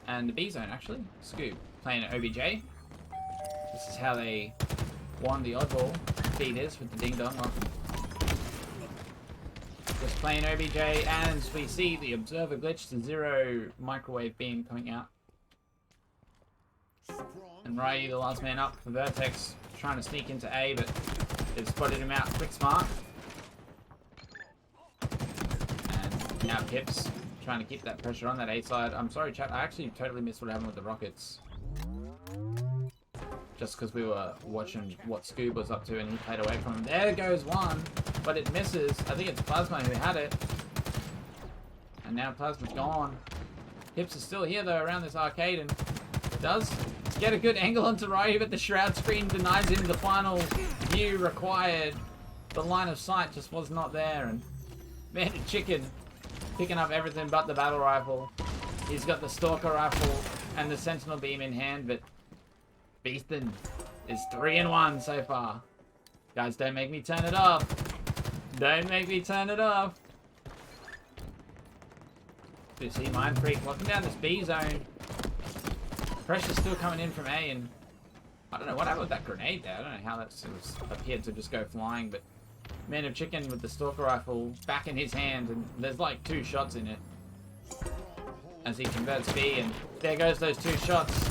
And the B zone actually. Scoob playing at OBJ. This is how they won the oddball feeders with the ding dong rocket. Just playing OBJ, and we see the observer glitch to 0 microwave beam coming out. And Ryu, the last man up for Vertex, trying to sneak into A, but they've spotted him out quick smart. And now Pips trying to keep that pressure on that A side. I'm sorry, chat, I actually totally missed what happened with the rockets. Just because we were watching what Scoob was up to and he played away from him. There goes one, but it misses. I think it's Plasma who had it. And now Plasma's gone. Pips is still here though around this arcade and does get a good angle onto Ryu, but the shroud screen denies him the final view required. The line of sight just was not there, and Bandit Chicken picking up everything but the battle rifle. He's got the stalker rifle and the sentinel beam in hand, but Beastin is 3-1 so far. Guys, don't make me turn it off. Don't make me turn it off. You see Mind Freak locking down this B zone. Pressure's still coming in from A, and I don't know what happened with that grenade there. I don't know how that appeared to just go flying, but Man of Chicken with the stalker rifle back in his hand, and there's like 2 shots in it as he converts B, and there goes those 2 shots.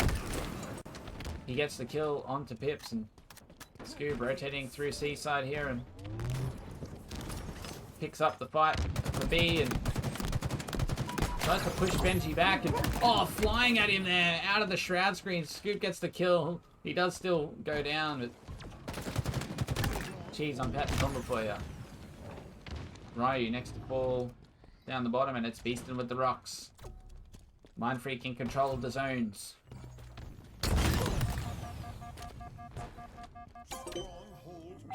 He gets the kill onto Pips, and Scoob rotating through C side here and picks up the fight for B and tries to push Benji back, and oh, flying at him there out of the shroud screen. Scoob gets the kill. He does still go down, but jeez, I'm patting combo for you. Ryu next to fall down the bottom, and it's Beastin with the rocks. Mind Freak in control of the zones.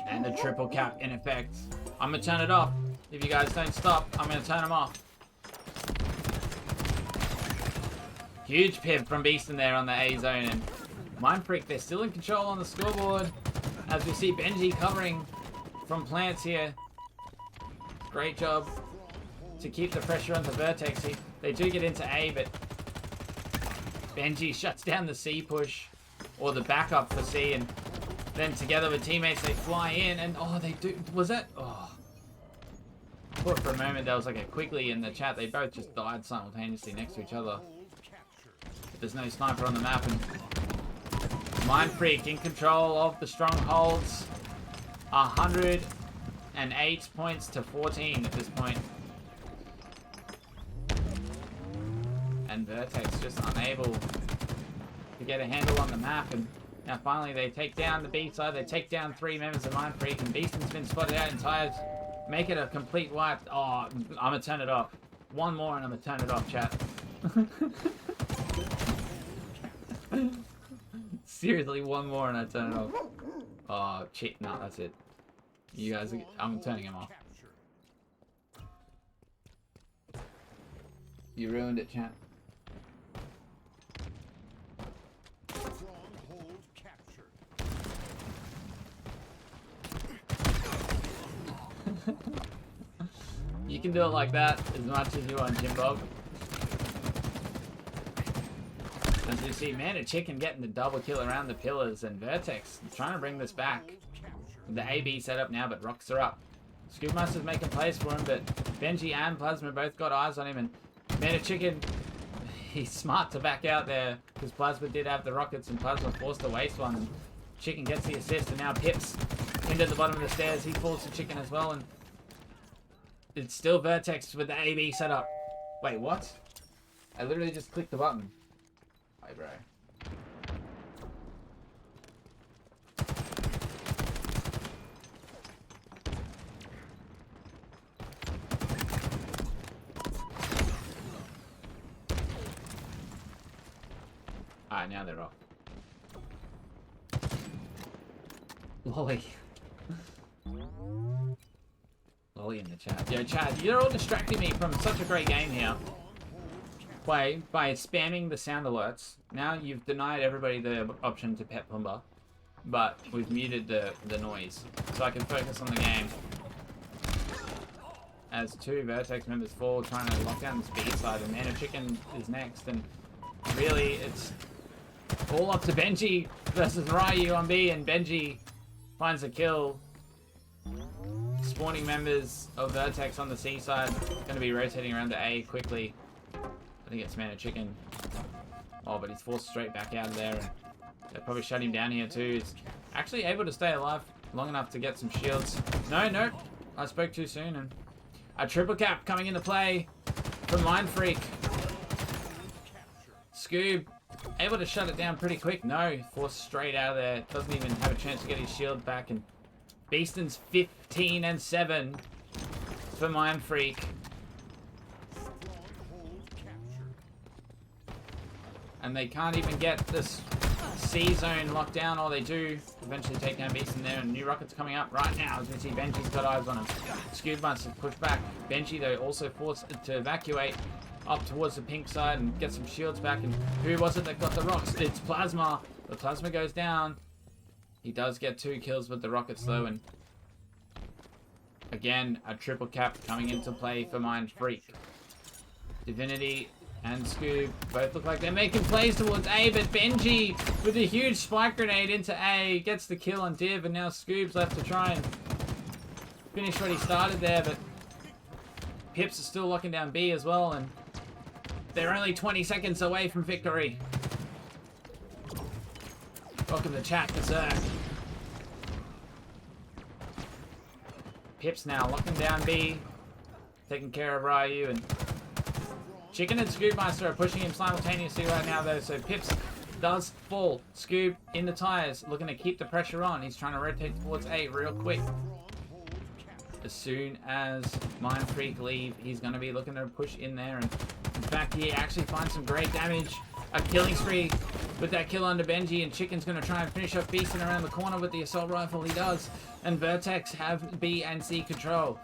And a triple cap in effect. I'm gonna turn it off. If you guys don't stop, I'm gonna turn them off. Huge pip from Beastin there on the A zone, and Mind Freak, they're still in control on the scoreboard. As we see Benji covering from plants here. Great job to keep the pressure onto Vertex. They do get into A, but Benji shuts down the C push, or the backup for C, and then together with teammates they fly in, and oh, they do, was that, oh. I thought for a moment there was like a Quigley in the chat. They both just died simultaneously next to each other. But there's no sniper on the map, and Mind Freak in control of the strongholds. 108 points to 14 at this point. And Vertex just unable to get a handle on the map, and now finally they take down the B side. They take down 3 members of Mind Freak, and Beastin's been spotted out entire. Make it a complete wipe. Oh, I'm gonna turn it off. One more and I'm gonna turn it off, chat. Seriously, one more and I turn it off. Oh, cheat. No, that's it. You guys, I'm turning him off. You ruined it, chat. You can do it like that as much as you want, Jim Bob. As you see, Man of Chicken getting the double kill around the pillars, and Vertex trying to bring this back. The AB setup now, but rocks are up. Scoopmaster's making plays for him, but Benji and Plasma both got eyes on him, and Man of Chicken, he's smart to back out there, because Plasma did have the rockets, and Plasma forced to waste one. And Chicken gets the assist, and now Pips into the bottom of the stairs. He falls to Chicken as well, and it's still Vertex with the AB setup. Wait, what? I literally just clicked the button. Wait, bro. Alright, now they're off. Lolly. Lolly in the chat. Yo, chat, you're all distracting me from such a great game here. By spamming the sound alerts. Now you've denied everybody the option to pet Pumbaa. But we've muted the noise. So I can focus on the game. As two Vertex members fall, trying to lock down the speed side, and Mana Chicken is next, and really it's all up to Benji versus Ryu on B, and Benji finds a kill. Spawning members of Vertex on the C side, going to be rotating around to A quickly. I think it's Mana Chicken. Oh, but he's forced straight back out of there, and they'll probably shut him down here too. He's actually able to stay alive long enough to get some shields. No, I spoke too soon, and a triple cap coming into play from Mind Freak. Scoob able to shut it down pretty quick. No, forced straight out of there. Doesn't even have a chance to get his shield back. And Beaston's 15 and 7 for Mind Freak. And they can't even get this C zone locked down, or they do eventually take down Beaston there, and new rockets coming up right now. As we see, Benji's got eyes on him. Scoob wants to push back. Benji, though, also forced to evacuate up towards the pink side and get some shields back. And who was it that got the rocks? It's Plasma. The Plasma goes down. He does get 2 kills with the rockets, though, and again, a triple cap coming into play for Mind Freak. Divinity and Scoob both look like they're making plays towards A, but Benji with a huge spike grenade into A gets the kill on Div, and now Scoob's left to try and finish what he started there, but Pips is still locking down B as well, and they're only 20 seconds away from victory. Welcome to chat, Berserk. Pips now locking down B, taking care of Ryu, and Chicken and Scoobmaster are pushing him simultaneously right now, though, so Pips does fall. Scoob in the tires, looking to keep the pressure on. He's trying to rotate towards A real quick. As soon as Mind Freak leave, he's going to be looking to push in there, and in fact, he actually finds some great damage. A killing spree with that kill under Benji, and Chicken's going to try and finish off Beaston around the corner with the assault rifle. He does, and Vertex have B and C control.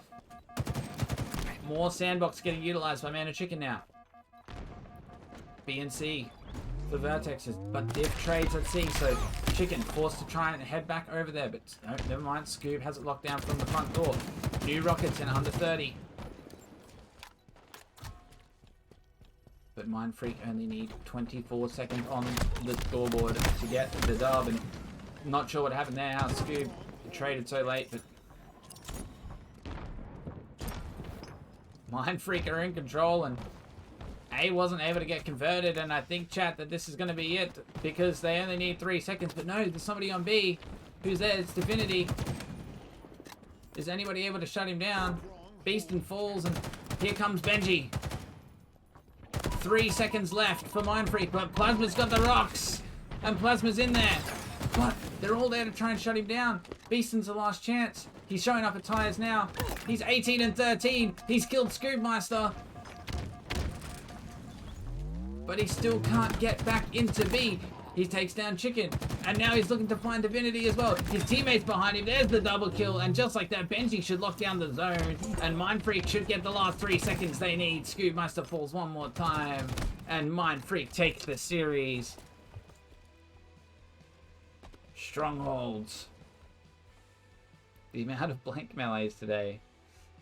More sandbox getting utilized by Mana Chicken now. B and C for Vertexes, but Div trades at C, so Chicken forced to try and head back over there, but no, never mind. Scoob has it locked down from the front door. New rockets in under 30. But Mind Freak only need 24 seconds on the scoreboard to get the dub, and not sure what happened there. How Scoob traded so late, but Mind Freak are in control, and A wasn't able to get converted, and I think, chat, that this is going to be it, because they only need 3 seconds. But no, there's somebody on B. Who's there? It's Divinity. Is anybody able to shut him down? Beaston falls, and here comes Benji. 3 seconds left for Mind Freak, but Plasma's got the rocks, and Plasma's in there. But they're all there to try and shut him down. Beaston's the last chance. He's showing up at tires now. He's 18 and 13. He's killed Scoobmeister. But he still can't get back into B. He takes down Chicken, and now he's looking to find Divinity as well. His teammates behind him. There's the double kill, and just like that, Benji should lock down the zone, and Mind Freak should get the last 3 seconds they need. Scoobmeister falls one more time, and Mind Freak takes the series. Strongholds. The amount of blank melees today.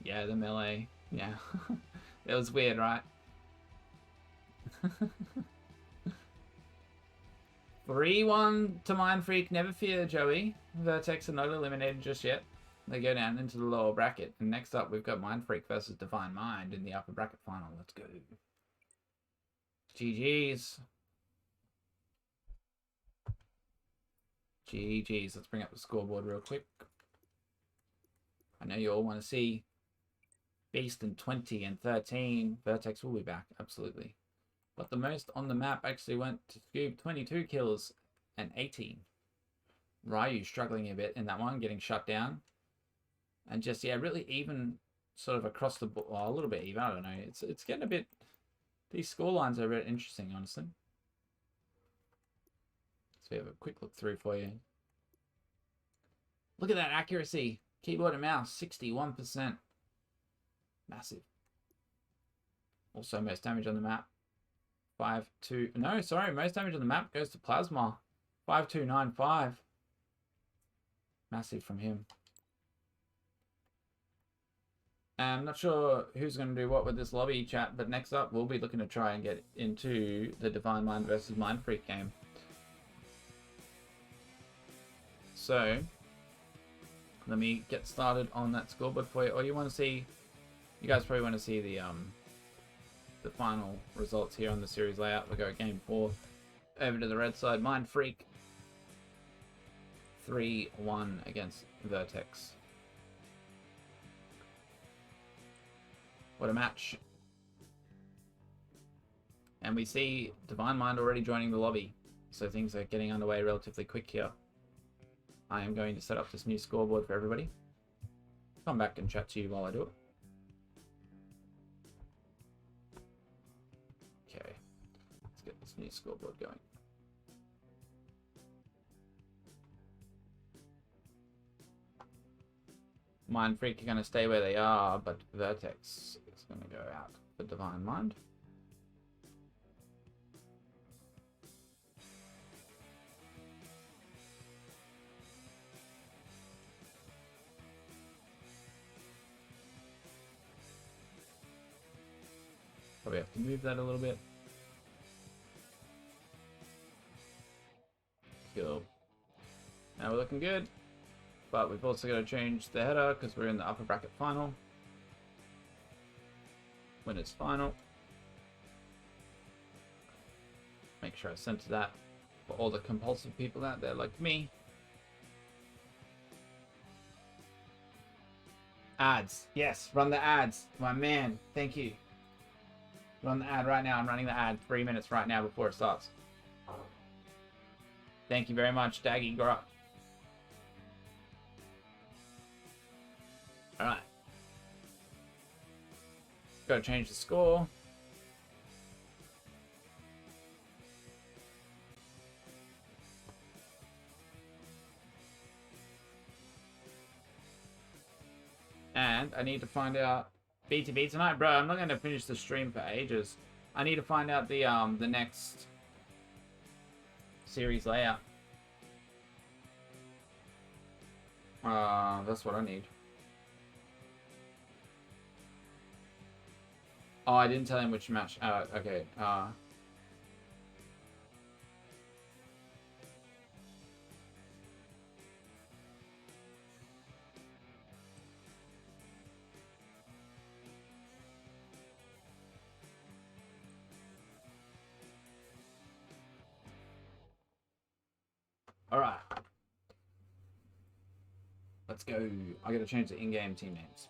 Yeah, the melee. Yeah. It was weird, right? 3-1 to Mind Freak. Never fear, Joey. Vertex are not eliminated just yet. They go down into the lower bracket. And next up, we've got Mind Freak versus Divine Mind in the upper bracket final. Let's go. GG's. GG's. Let's bring up the scoreboard real quick. I know you all want to see Beast in 20 and 13. Vertex will be back, absolutely. But the most on the map actually went to Scoob, 22 kills and 18. Ryu struggling a bit in that one, getting shut down. And just, yeah, really even sort of across the board. Well, a little bit even, I don't know. It's getting a bit... These score lines are a bit interesting, honestly. So we have a quick look through for you. Look at that accuracy. Keyboard and mouse, 61%. Massive. Also, most damage on the map. 5-2. No, sorry. Most damage on the map goes to Plasma. 5295. Massive from him. I'm not sure who's going to do what with this lobby chat, but next up we'll be looking to try and get into the Divine Mind versus Mind Freak game. So, let me get started on that scoreboard for you. Or you want to see, you guys probably want to see the final results here on the series layout. We'll go game 4 over to the red side. Mind Freak 3-1 against Vertex. What a match. And we see Divine Mind already joining the lobby. So things are getting underway relatively quick here. I am going to set up this new scoreboard for everybody. Come back and chat to you while I do it. Okay. Let's get this new scoreboard going. Mind Freak are going to stay where they are, but Vertex is going to go out for Divine Mind. Probably have to move that a little bit. Cool. Now we're looking good. But we've also got to change the header because we're in the upper bracket final. Winners final. Make sure I center that for all the compulsive people out there like me. Ads. Yes, run the ads. My man, thank you. Run the ad right now. I'm running the ad 3 minutes right now before it starts. Thank you very much, Daggy. Grow up. Alright. Gotta change the score. And I need to find out BTB tonight, bro. I'm not gonna finish the stream for ages. I need to find out the next series layout. That's what I need. Oh, I didn't tell him which match. Okay. All right. Let's go. I gotta change the in-game team names.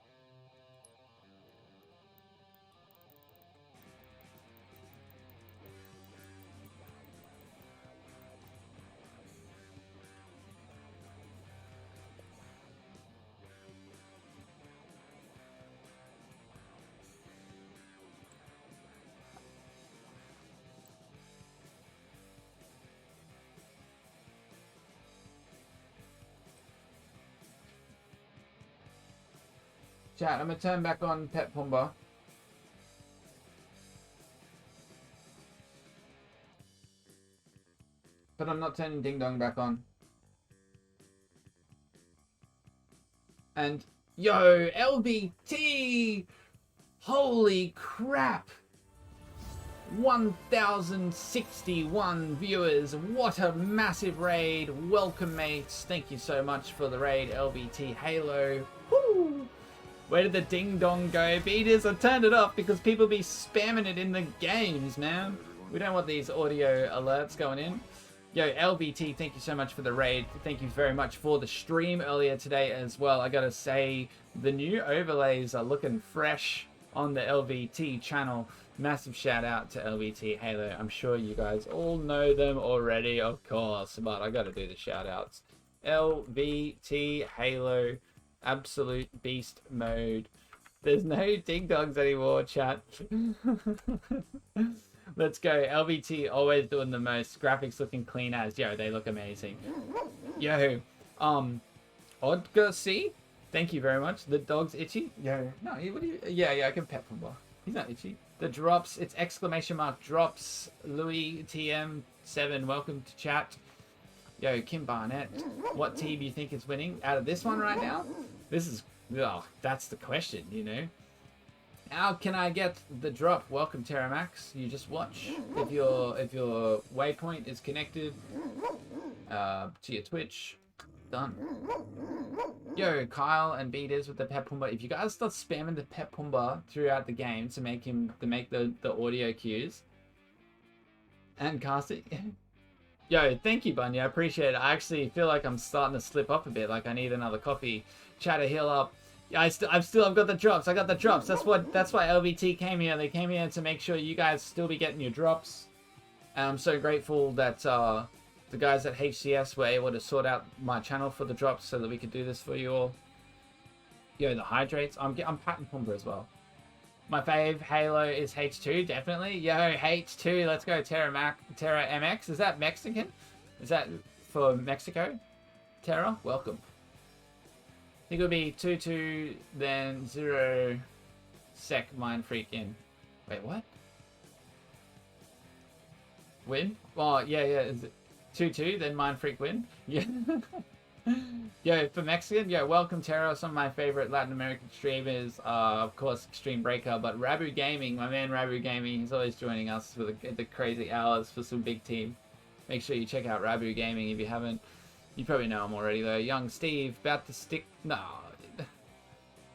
Chat, I'm gonna turn back on Pet Pumba. But I'm not turning Ding Dong back on. And, yo, LBT! Holy crap! 1,061 viewers. What a massive raid. Welcome, mates. Thank you so much for the raid, LBT Halo. Woo! Where did the ding dong go? Beaters, I turned it off because people be spamming it in the games, man. We don't want these audio alerts going in. Yo, LBT, thank you so much for the raid. Thank you very much for the stream earlier today as well. I gotta say, the new overlays are looking fresh on the LBT channel. Massive shout out to LBT Halo. I'm sure you guys all know them already, of course, but I gotta do the shout outs. LBT Halo, absolute beast mode. There's no ding dongs anymore, chat. Let's go. LBT always doing the most. Graphics looking clean as. Yo, they look amazing. Yo, Odga C, thank you very much. The dog's itchy. Yo, no, what do you? Yeah, I can pet him. He's not itchy. The drops, it's exclamation mark drops. Louis TM7, welcome to chat. Yo, Kim Barnett, what team you think is winning out of this one right now? This is, oh, that's the question, you know. How can I get the drop? Welcome Terramax. You just watch. If your waypoint is connected to your Twitch, done. Yo, Kyle and Beaters with the Pet Pumba. If you guys start spamming the Pet Pumba throughout the game to make the audio cues and cast it. Yo, thank you, Bunny. I appreciate it. I actually feel like I'm starting to slip up a bit. Like I need another coffee. Chatter heal up. Yeah, I've got the drops. I got the drops. That's why LBT came here. They came here to make sure you guys still be getting your drops. And I'm so grateful that the guys at HCS were able to sort out my channel for the drops so that we could do this for you all. Yo, the hydrates. I'm patting Pumba as well. My fave Halo is H2, definitely. Yo, H2, let's go. Terra MX. Is that Mexican? Is that for Mexico? Terra, welcome. I think it would be 2-2, then 0 sec mind freak in. Wait, what? Win? Oh, yeah. Is it 2-2, then mind freak win? Yeah. Yo, for Mexican, yo, welcome Terra, some of my favorite Latin American streamers, of course, Extreme Breaker, but Rabu Gaming, my man Rabu Gaming, he's always joining us for the crazy hours for some big team. Make sure you check out Rabu Gaming if you haven't. You probably know him already though. Young Steve, about to stick... No.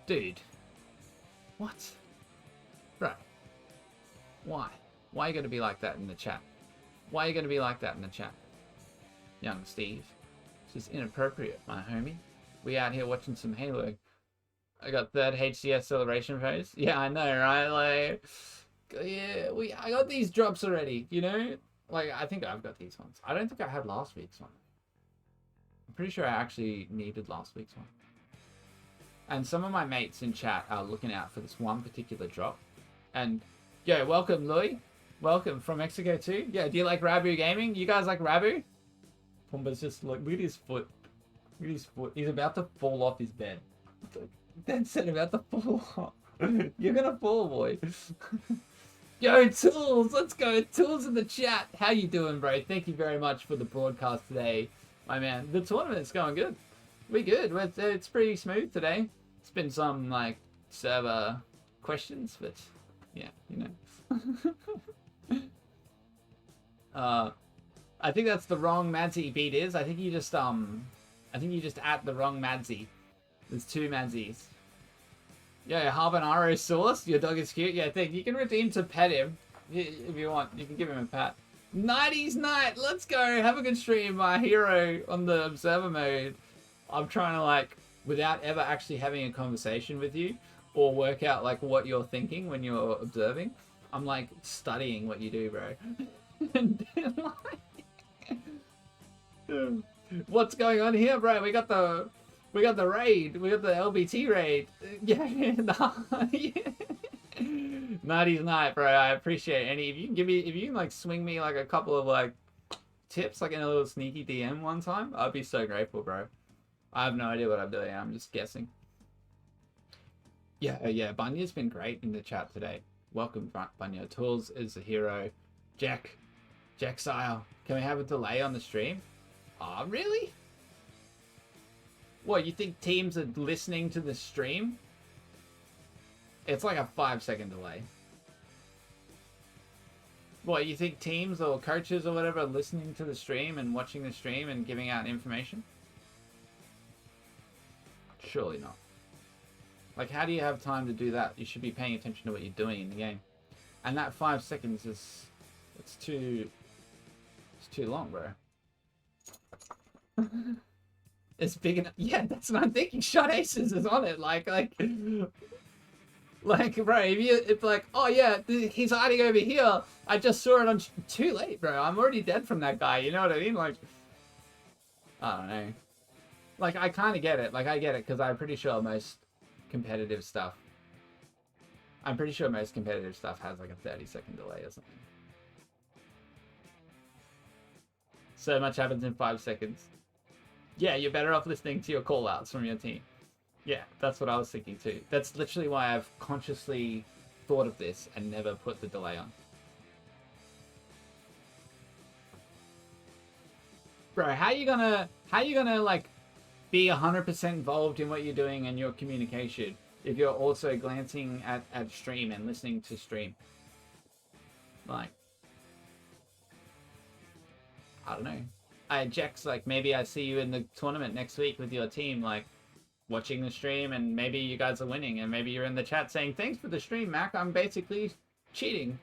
Dude. What? Bro. Why? Why are you going to be like that in the chat? Why are you going to be like that in the chat? Young Steve. This is inappropriate, my homie. We out here watching some Halo. I got third HCS celebration pose. Yeah, I know, right? Like, yeah, I got these drops already, you know? Like, I think I've got these ones. I don't think I had last week's one. I'm pretty sure I actually needed last week's one. And some of my mates in chat are looking out for this one particular drop. And, yo, welcome, Louis. Welcome from Mexico too. Yeah, do you like Rabu Gaming? You guys like Rabu? Pumba's just look at his foot. Look at his foot. He's about to fall off his bed. Dead set about to fall off. You're gonna fall, boy. Yo, Tools, let's go. Tools in the chat. How you doing, bro? Thank you very much for the broadcast today, my man. The tournament's going good. We good. It's pretty smooth today. It's been some like server questions, but yeah, you know. I think that's the wrong Madsy beat is. I think you just at the wrong Madsy. There's two Madsies. Yeah, habanero sauce. Your dog is cute. Yeah, thank you. You can redeem to pet him if you want. You can give him a pat. Nighties night. Let's go. Have a good stream, my hero on the observer mode. I'm trying to like, without ever actually having a conversation with you or work out like what you're thinking when you're observing. I'm like studying what you do, bro. And then, like, what's going on here, bro? We got the raid. We got the LBT raid. Yeah, nah, yeah. Nighty's night, bro. I appreciate any. If you can like swing me like a couple of like tips, like in a little sneaky DM one time, I'd be so grateful, bro. I have no idea what I'm doing. I'm just guessing. Yeah. Bunya's been great in the chat today. Welcome, Bunya. Tools is a hero. Jack Sile. Can we have a delay on the stream? Oh, really? What, you think teams are listening to the stream? It's like a 5-second delay. What, you think teams or coaches or whatever are listening to the stream and watching the stream and giving out information? Surely not. Like, how do you have time to do that? You should be paying attention to what you're doing in the game. And that 5 seconds is... It's too long, bro. It's big enough. Yeah, that's what I'm thinking. Shot Aces is on it. Like, bro, if like, oh yeah, he's hiding over here. I just saw it on. Too late, bro. I'm already dead from that guy. You know what I mean? Like, I don't know. Like, I kind of get it. Like, I get it because I'm pretty sure most competitive stuff. I'm pretty sure most competitive stuff has like a 30-second delay or something. So much happens in 5 seconds. Yeah, you're better off listening to your call-outs from your team. Yeah, that's what I was thinking too. That's literally why I've consciously thought of this and never put the delay on. Bro, how you gonna like be 100% involved in what you're doing and your communication if you're also glancing at stream and listening to stream? Like, I don't know. Jax, like, maybe I see you in the tournament next week with your team, like, watching the stream, and maybe you guys are winning, and maybe you're in the chat saying, thanks for the stream, Mac, I'm basically cheating.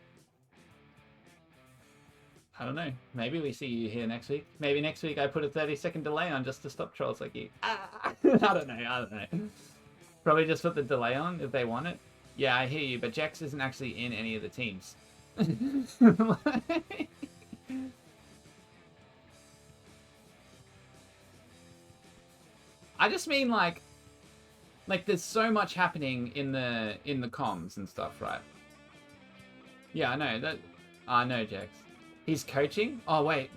I don't know. Maybe we see you here next week. Maybe next week I put a 30-second delay on just to stop trolls like you. I don't know. Probably just put the delay on if they want it. Yeah, I hear you, but Jax isn't actually in any of the teams. I just mean like there's so much happening in the comms and stuff, right? Yeah, I know that. I know, Jax. He's coaching. Oh wait,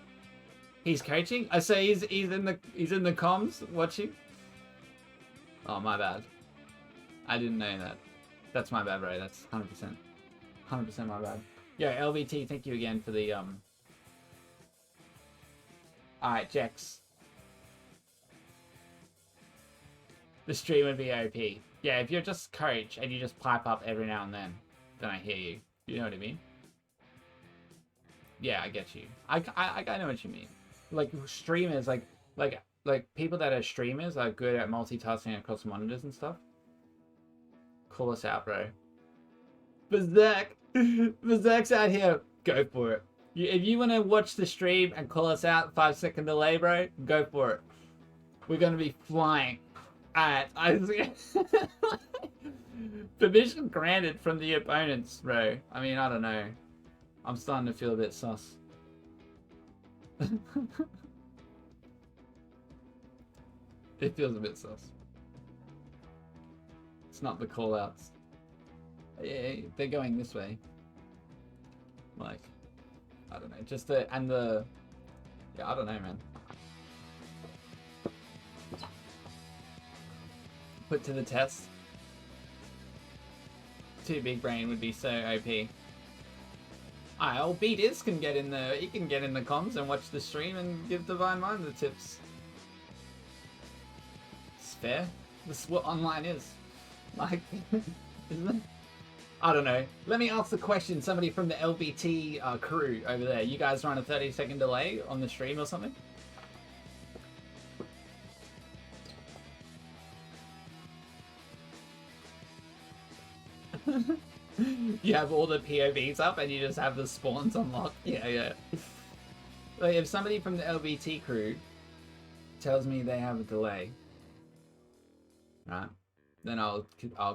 he's coaching. I say he's in the comms watching. Oh, my bad. I didn't know that. That's my bad, bro. That's 100%. 100% my bad. Yo, LVT, thank you again for the Alright, Jax. The stream would be OP. Yeah, if you're just coach and you just pipe up every now and then I hear you. You know what I mean? Yeah, I get you. I know what you mean. Like, streamers, like people that are streamers are good at multitasking across monitors and stuff. Call us out, bro. Berserk! Berserk's out here. Go for it. If you want to watch the stream and call us out, 5-second delay, bro, go for it. We're going to be flying. Alright, permission granted from the opponents, bro. I mean, I don't know. I'm starting to feel a bit sus. It feels a bit sus. It's not the call-outs. Yeah, they're going this way. Like, I don't know. Just the... Yeah, I don't know, man. Put to the test. Too big brain would be so OP. Alright, old Beaters can get in the... He can get in the comms and watch the stream and give Divine Mind the tips. It's fair. This is what online is. Like, isn't it? I don't know. Let me ask the question. Somebody from the LBT crew over there. You guys run a 30-second delay on the stream or something? You have all the POVs up and you just have the spawns unlocked. Yeah. Like, if somebody from the LBT crew tells me they have a delay, right, then I'll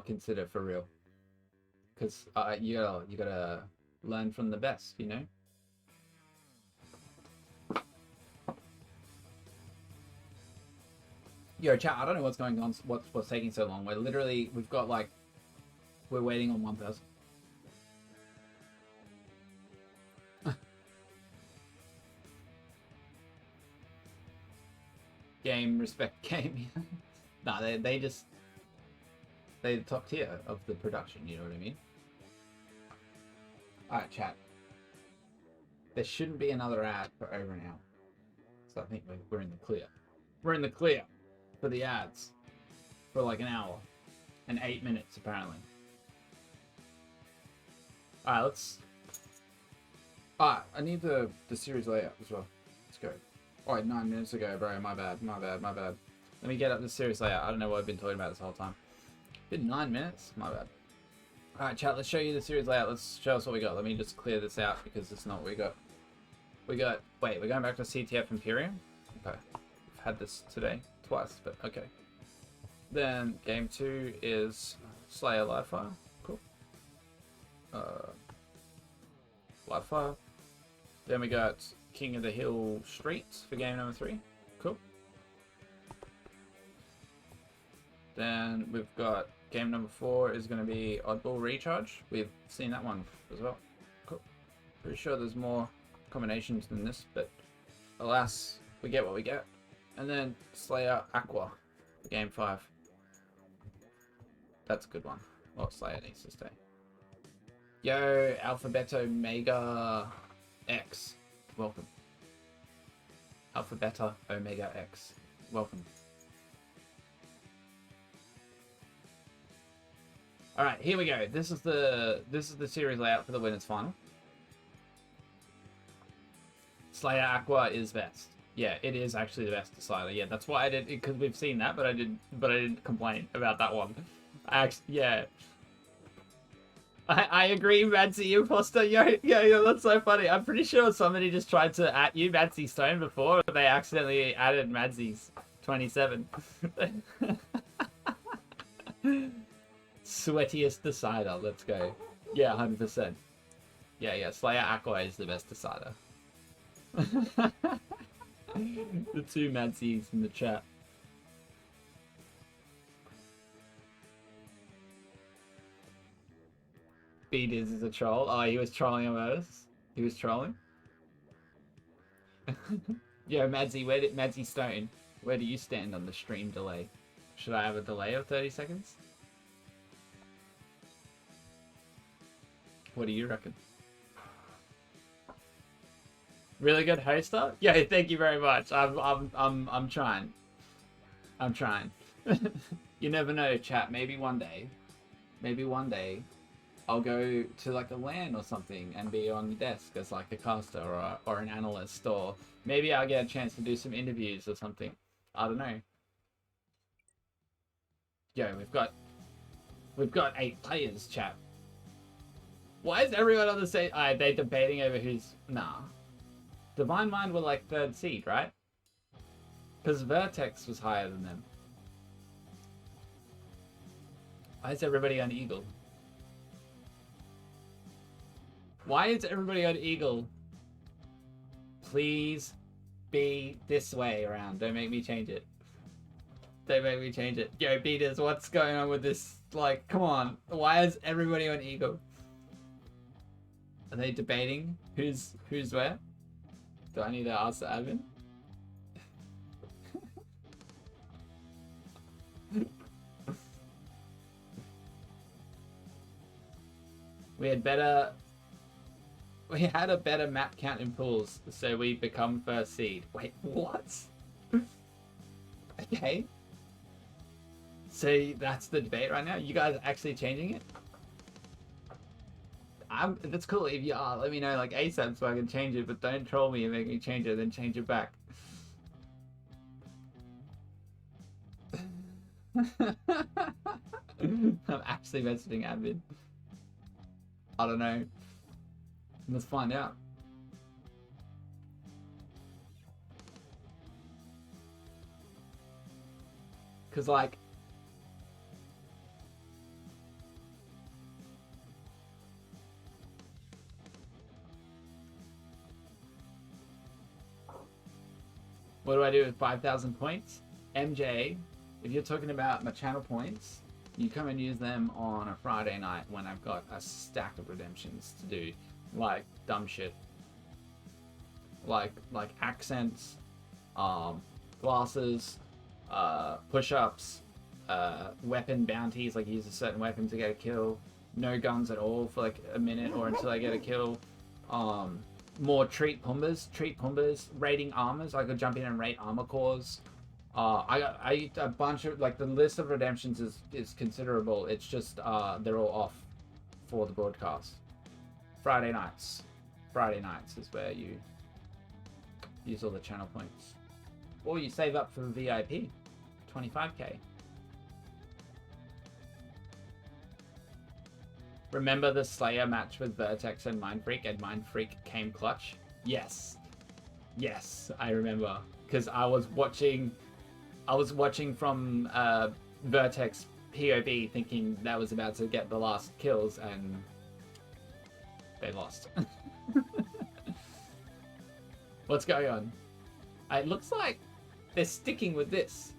consider for real. Because you gotta learn from the best, you know? Yo, chat, I don't know what's going on, what's taking so long. We're waiting on one person. Game, respect game. Nah, they're the top tier of the production, you know what I mean? Alright, chat. There shouldn't be another ad for over an hour. So I think we're in the clear. We're in the clear for the ads. For like an hour. And 8 minutes, apparently. Alright, let's... Alright, I need the series layout as well. Let's go. Alright, 9 minutes ago, bro. My bad. Let me get up the series layout. I don't know what I've been talking about this whole time. Been 9 minutes? My bad. Alright, chat, let's show you the series layout. Let's show us what we got. Let me just clear this out because it's not what we got. Wait, we're going back to CTF Imperium? Okay. had this today twice, but okay. Then game 2 is Slayer Livefire. Cool. Livefire. Then we got King of the Hill Streets for game number 3. Cool. Then we've got game number 4 is going to be Oddball Recharge. We've seen that one as well. Cool. Pretty sure there's more combinations than this, but alas, we get what we get. And then Slayer Aqua for game 5. That's a good one. Well, Slayer needs to stay. Yo, Alphabet Omega X. Welcome. Alphabet Omega X. Welcome. Alright, here we go. This is the series layout for the winners final. Slayer Aqua is best. Yeah, it is actually the best decider. Yeah, that's why I did, because we've seen that, but I didn't complain about that one. Yeah. I agree, Madsy Imposter. Yo, that's so funny. I'm pretty sure somebody just tried to at you, Madsy Stone, before, but they accidentally added Madsy's 27. Sweatiest decider. Let's go. Yeah, 100%. Yeah. Slayer Aqua is the best decider. The two Madsies in the chat. B-Diz is a troll. Oh, he was trolling us. He was trolling. Yo, Madsy, Madsy Stone, where do you stand on the stream delay? Should I have a delay of 30 seconds? What do you reckon? Really good hoster? Yeah, thank you very much. I'm trying. I'm trying. You never know, chat. Maybe one day, I'll go to like a LAN or something and be on the desk as like a caster or an analyst, or maybe I'll get a chance to do some interviews or something. I don't know. Yo, we've got 8 players, chat. Why is everyone on the same? They're debating over who's... Nah. Divine Mind were like 3rd seed, right? Because Vertex was higher than them. Why is everybody on Eagle? Why is everybody on Eagle? Please be this way around. Don't make me change it. Don't make me change it. Yo, Beaters, what's going on with this? Like, come on. Why is everybody on Eagle? Are they debating who's where? Do I need to ask the admin? We had a better map count in pools, so we become 1st seed. Wait, what? Okay. So that's the debate right now? You guys are actually changing it? That's cool. If you are, let me know like ASAP so I can change it, but don't troll me and make me change it, then change it back. I'm actually messaging admin. I don't know. Let's find out. Cause like, what do I do with 5,000 points? MJ, if you're talking about my channel points, you come and use them on a Friday night when I've got a stack of redemptions to do, like dumb shit. Like accents, glasses, push-ups, weapon bounties, like use a certain weapon to get a kill, no guns at all for like a minute or until I get a kill, more treat pumbas, raiding armors. I could jump in and raid armor cores. I a bunch of, like, the list of redemptions is considerable. It's just they're all off for the broadcast. Friday nights is where you use all the channel points, or you save up for VIP, 25k. Remember the Slayer match with Vertex and Mindfreak, and Mindfreak came clutch? Yes. Yes, I remember. because I was watching from Vertex POV, thinking that was about to get the last kills, and they lost. What's going on? It looks like they're sticking with this.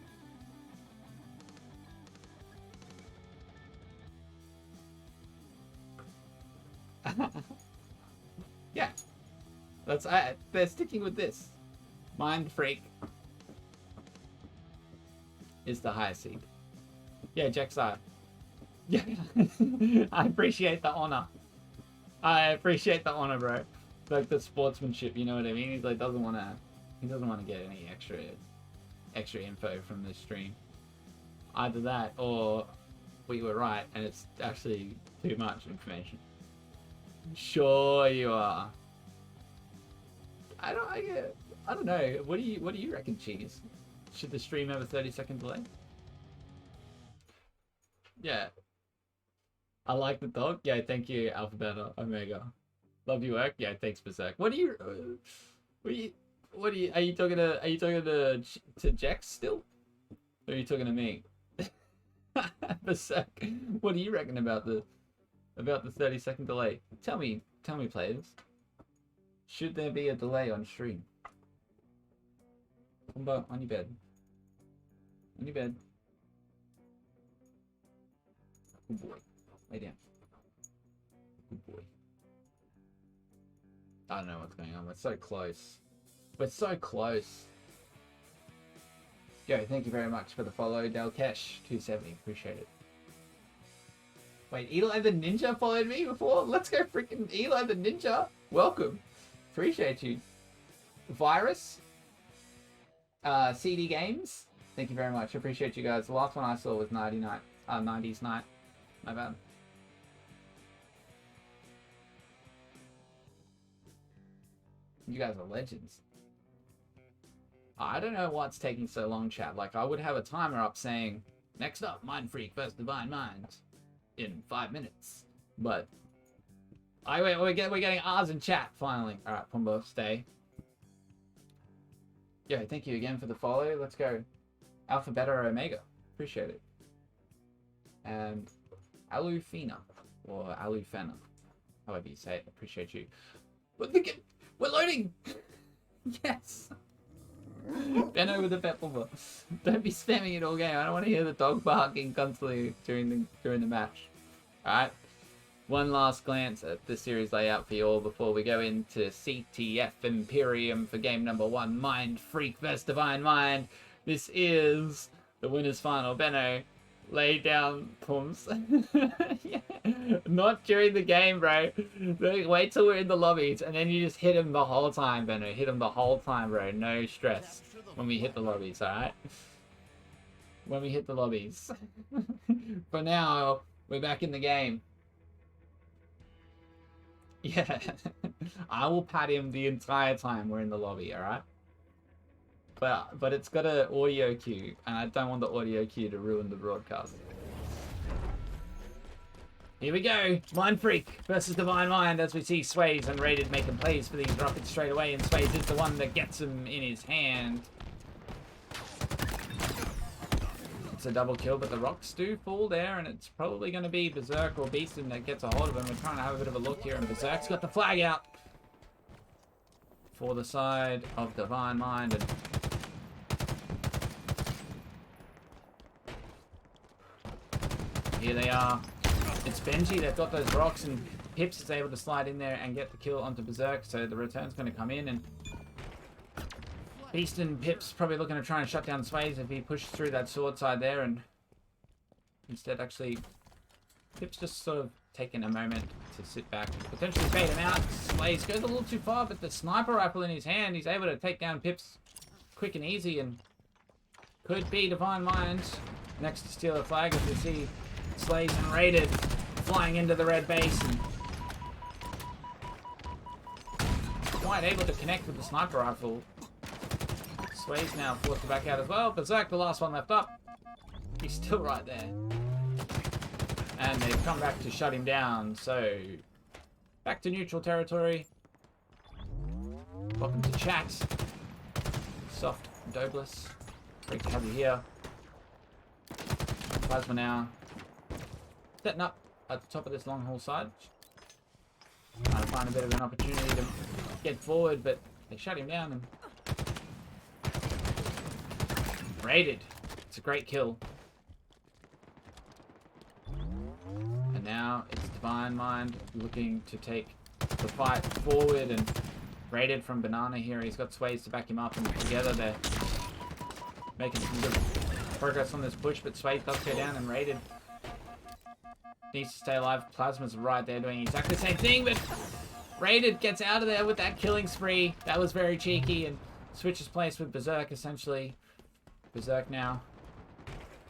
Yeah, that's they're sticking with this. Mind Freak is the highest seed. Yeah, Jaxar. Yeah, I appreciate the honor. I appreciate the honor, bro. Like the sportsmanship, you know what I mean? He's like doesn't want to get any extra info from this stream. Either that or we were right and it's actually too much information. Sure you are. I don't know. What do you reckon, Cheese? Should the stream have a 30-second delay? Yeah. I like the dog. Yeah, thank you, Alpha Beta Omega. Love your work. Yeah, thanks, Berserk. Are you talking to Jax still? Or are you talking to me? Berserk. What do you reckon about the 30-second delay? Tell me, players. Should there be a delay on stream? Kumba, on your bed. On your bed. Good boy. Lay down. Good boy. I don't know what's going on. We're so close. We're so close. Yo, thank you very much for the follow, Delkesh 270. Appreciate it. Wait, Eli the Ninja followed me before? Let's go freaking Eli the Ninja. Welcome. Appreciate you. Virus. CD Games. Thank you very much. Appreciate you guys. The last one I saw was 90s Night. My bad. You guys are legends. I don't know what's taking so long, chat. Like, I would have a timer up saying, next up, Mind Freak vs. Divine Mind in 5 minutes. But, we're getting R's in chat, finally. Alright, Pumbo, stay. Yo, thank you again for the follow. Let's go. Alpha, Beta, or Omega. Appreciate it. And Alufina, or Alufena, however you say it. Appreciate you. But we're loading! Yes! Benno with the pet pumper. Don't be spamming it all game. I don't want to hear the dog barking constantly during the match. Alright. One last glance at the series layout for you all before we go into CTF Imperium for game number 1. Mind Freak vs. Divine Mind. This is the winner's final. Benno, lay down, Pums. Yeah. Not during the game, bro. Wait till we're in the lobbies and then you just hit him the whole time, Benno. Hit him the whole time, bro. No stress when we hit the lobbies, alright? When we hit the lobbies. For now, we're back in the game. Yeah. I will pat him the entire time we're in the lobby, alright? But it's got an audio cue, and I don't want the audio cue to ruin the broadcast. Here we go, Mind Freak versus Divine Mind, as we see Sways and Rated making plays for these rockets straight away, and Sways is the one that gets them in his hand. It's a double kill, but the rocks do fall there, and it's probably going to be Berserk or Beastin that gets a hold of him. We're trying to have a bit of a look here, and Berserk's got the flag out for the side of Divine Mind. And here they are. It's Benji. They've got those rocks, and Pips is able to slide in there and get the kill onto Berserk. So the return's going to come in, and Beast and Pips probably looking to try and shut down Sways if he pushes through that sword side there, and instead actually Pips just sort of taking a moment to sit back and potentially fade him out. Sways goes a little too far, but the sniper rifle in his hand, he's able to take down Pips quick and easy, and could be Divine Mind next to steal a flag as we see Slays and Rated flying into the red base, and quite able to connect with the sniper rifle. Sways now forced to back out as well. Berserk, the last one left up. He's still right there. And they've come back to shut him down, so back to neutral territory. Welcome to chat. Soft Douglas. Great to have you here. Plasma now. Setting up at the top of this long haul side. Trying to find a bit of an opportunity to get forward, but they shut him down and raided. It's a great kill. And now it's Divine Mind looking to take the fight forward, and raided from Banana here. He's got Sways to back him up, and together they're making some good progress on this push, but Sways does go down and raided. Needs to stay alive. Plasma's right there doing exactly the same thing, but raided gets out of there with that killing spree. That was very cheeky, and switches place with Berserk essentially. Berserk now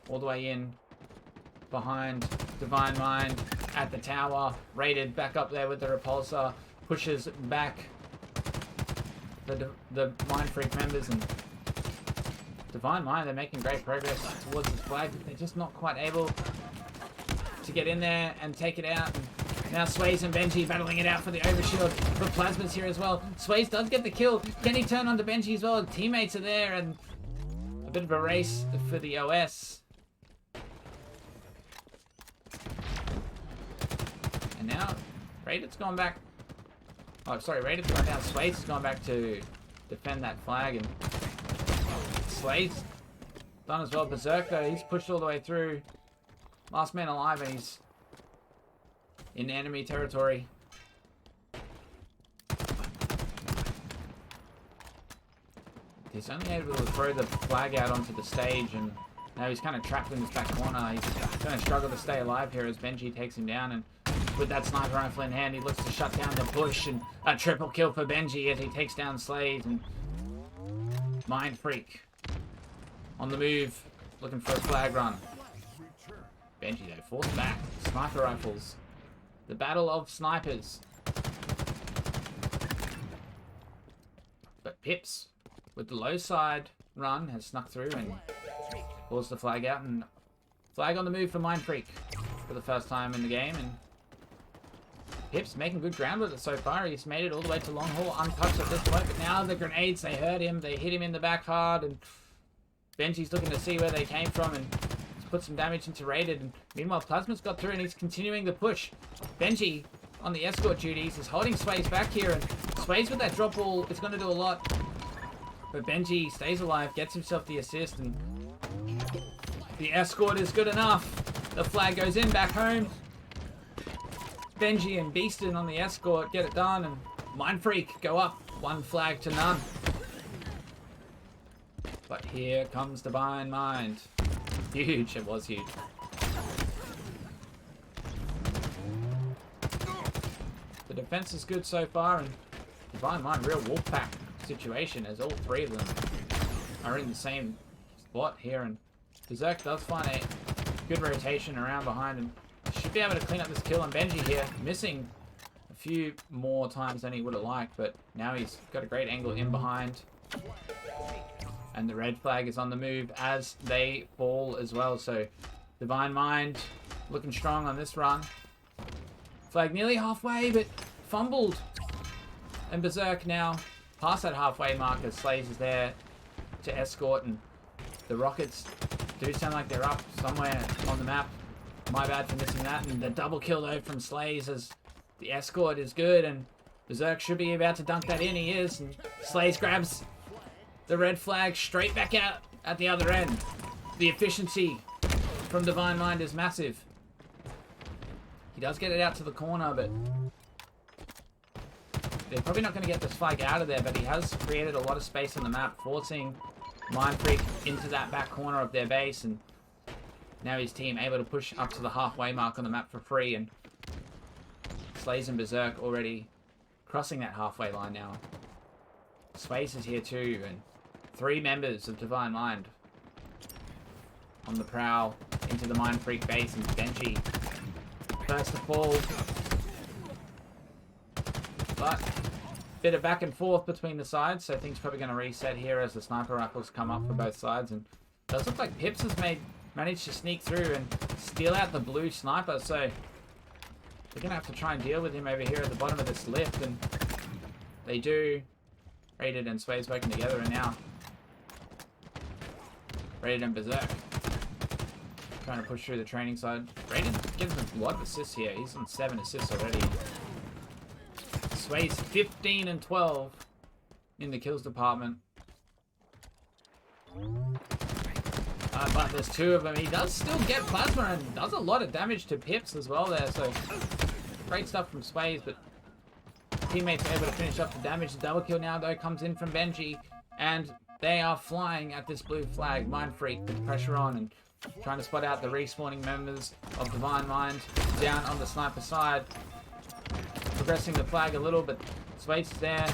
all the way in behind Divine Mind at the tower. Raided back up there with the repulsor. Pushes back the Mind Freak members, and Divine Mind, they're making great progress towards this flag. They're just not quite able to get in there and take it out. And now Sways and Benji battling it out for the overshield. But Plasma's here as well. Sways does get the kill. Can he turn onto Benji as well? Teammates are there, and a bit of a race for the OS. And now Raided's gone back. Oh, sorry, Raided's gone down. Sways has gone back to defend that flag, and Sways done as well. Berserk though, he's pushed all the way through. Last man alive, and he's in enemy territory. He's only able to throw the flag out onto the stage, and now he's kind of trapped in this back corner. He's going to struggle to stay alive here as Benji takes him down, and with that sniper rifle in hand, he looks to shut down the push, and a triple kill for Benji as he takes down Slade. And Mind Freak on the move, looking for a flag run. Benji though, forced back. Sniper rifles. The battle of snipers. But Pips, with the low side run, has snuck through and pulls the flag out. And flag on the move for Mind Freak for the first time in the game. And Pips making good ground with it so far. He's made it all the way to long haul untouched at this point. But now the grenades, they hurt him. They hit him in the back hard. And Benji's looking to see where they came from and put some damage into Raided. And meanwhile, Plasma's got through and he's continuing the push. Benji on the escort duties is holding Sways back here, and Sways with that drop ball is going to do a lot. But Benji stays alive, gets himself the assist, and the escort is good enough. The flag goes in back home. Benji and Beaston on the escort get it done, and Mind Freak go up 1 flag to none. But here comes Divine Mind. Huge, it was huge. The defense is good so far, and Divine Mind, real Wolfpack situation as all 3 of them are in the same spot here. And Berserk does find a good rotation around behind him. Should be able to clean up this kill on Benji here, missing a few more times than he would have liked, but now he's got a great angle in behind. And the red flag is on the move as they fall as well. So Divine Mind looking strong on this run. Flag nearly halfway, but fumbled. And Berserk now past that halfway mark as Slays is there to escort. And the rockets do sound like they're up somewhere on the map. My bad for missing that. And the double kill though from Slays as the escort is good. And Berserk should be about to dunk that in. He is. And Slays grabs the red flag straight back out at the other end. The efficiency from Divine Mind is massive. He does get it out to the corner, but they're probably not going to get this flag out of there, but he has created a lot of space on the map, forcing Mind Freak into that back corner of their base, and now his team able to push up to the halfway mark on the map for free, and Slays and Berserk already crossing that halfway line now. Space is here too, and 3 members of Divine Mind on the prowl into the Mind Freak base, and Benji first to fall. But bit of back and forth between the sides, so things probably going to reset here as the sniper rifles come up for both sides. And it does look like Pips has managed to sneak through and steal out the blue sniper, so they're going to have to try and deal with him over here at the bottom of this lift, and they do. Raided and Sways working together, and now Rated and Berserk. Trying to push through the training side. Rated gives him a lot of assists here. He's on 7 assists already. Sway's 15 and 12 in the kills department. But there's 2 of them. He does still get plasma and does a lot of damage to Pips as well there. So great stuff from Sways, but teammates are able to finish up the damage. The double kill now though comes in from Benji, and they are flying at this blue flag. Mind Freak with pressure on and trying to spot out the respawning members of Divine Mind down on the sniper side. Progressing the flag a little, but Swaits is there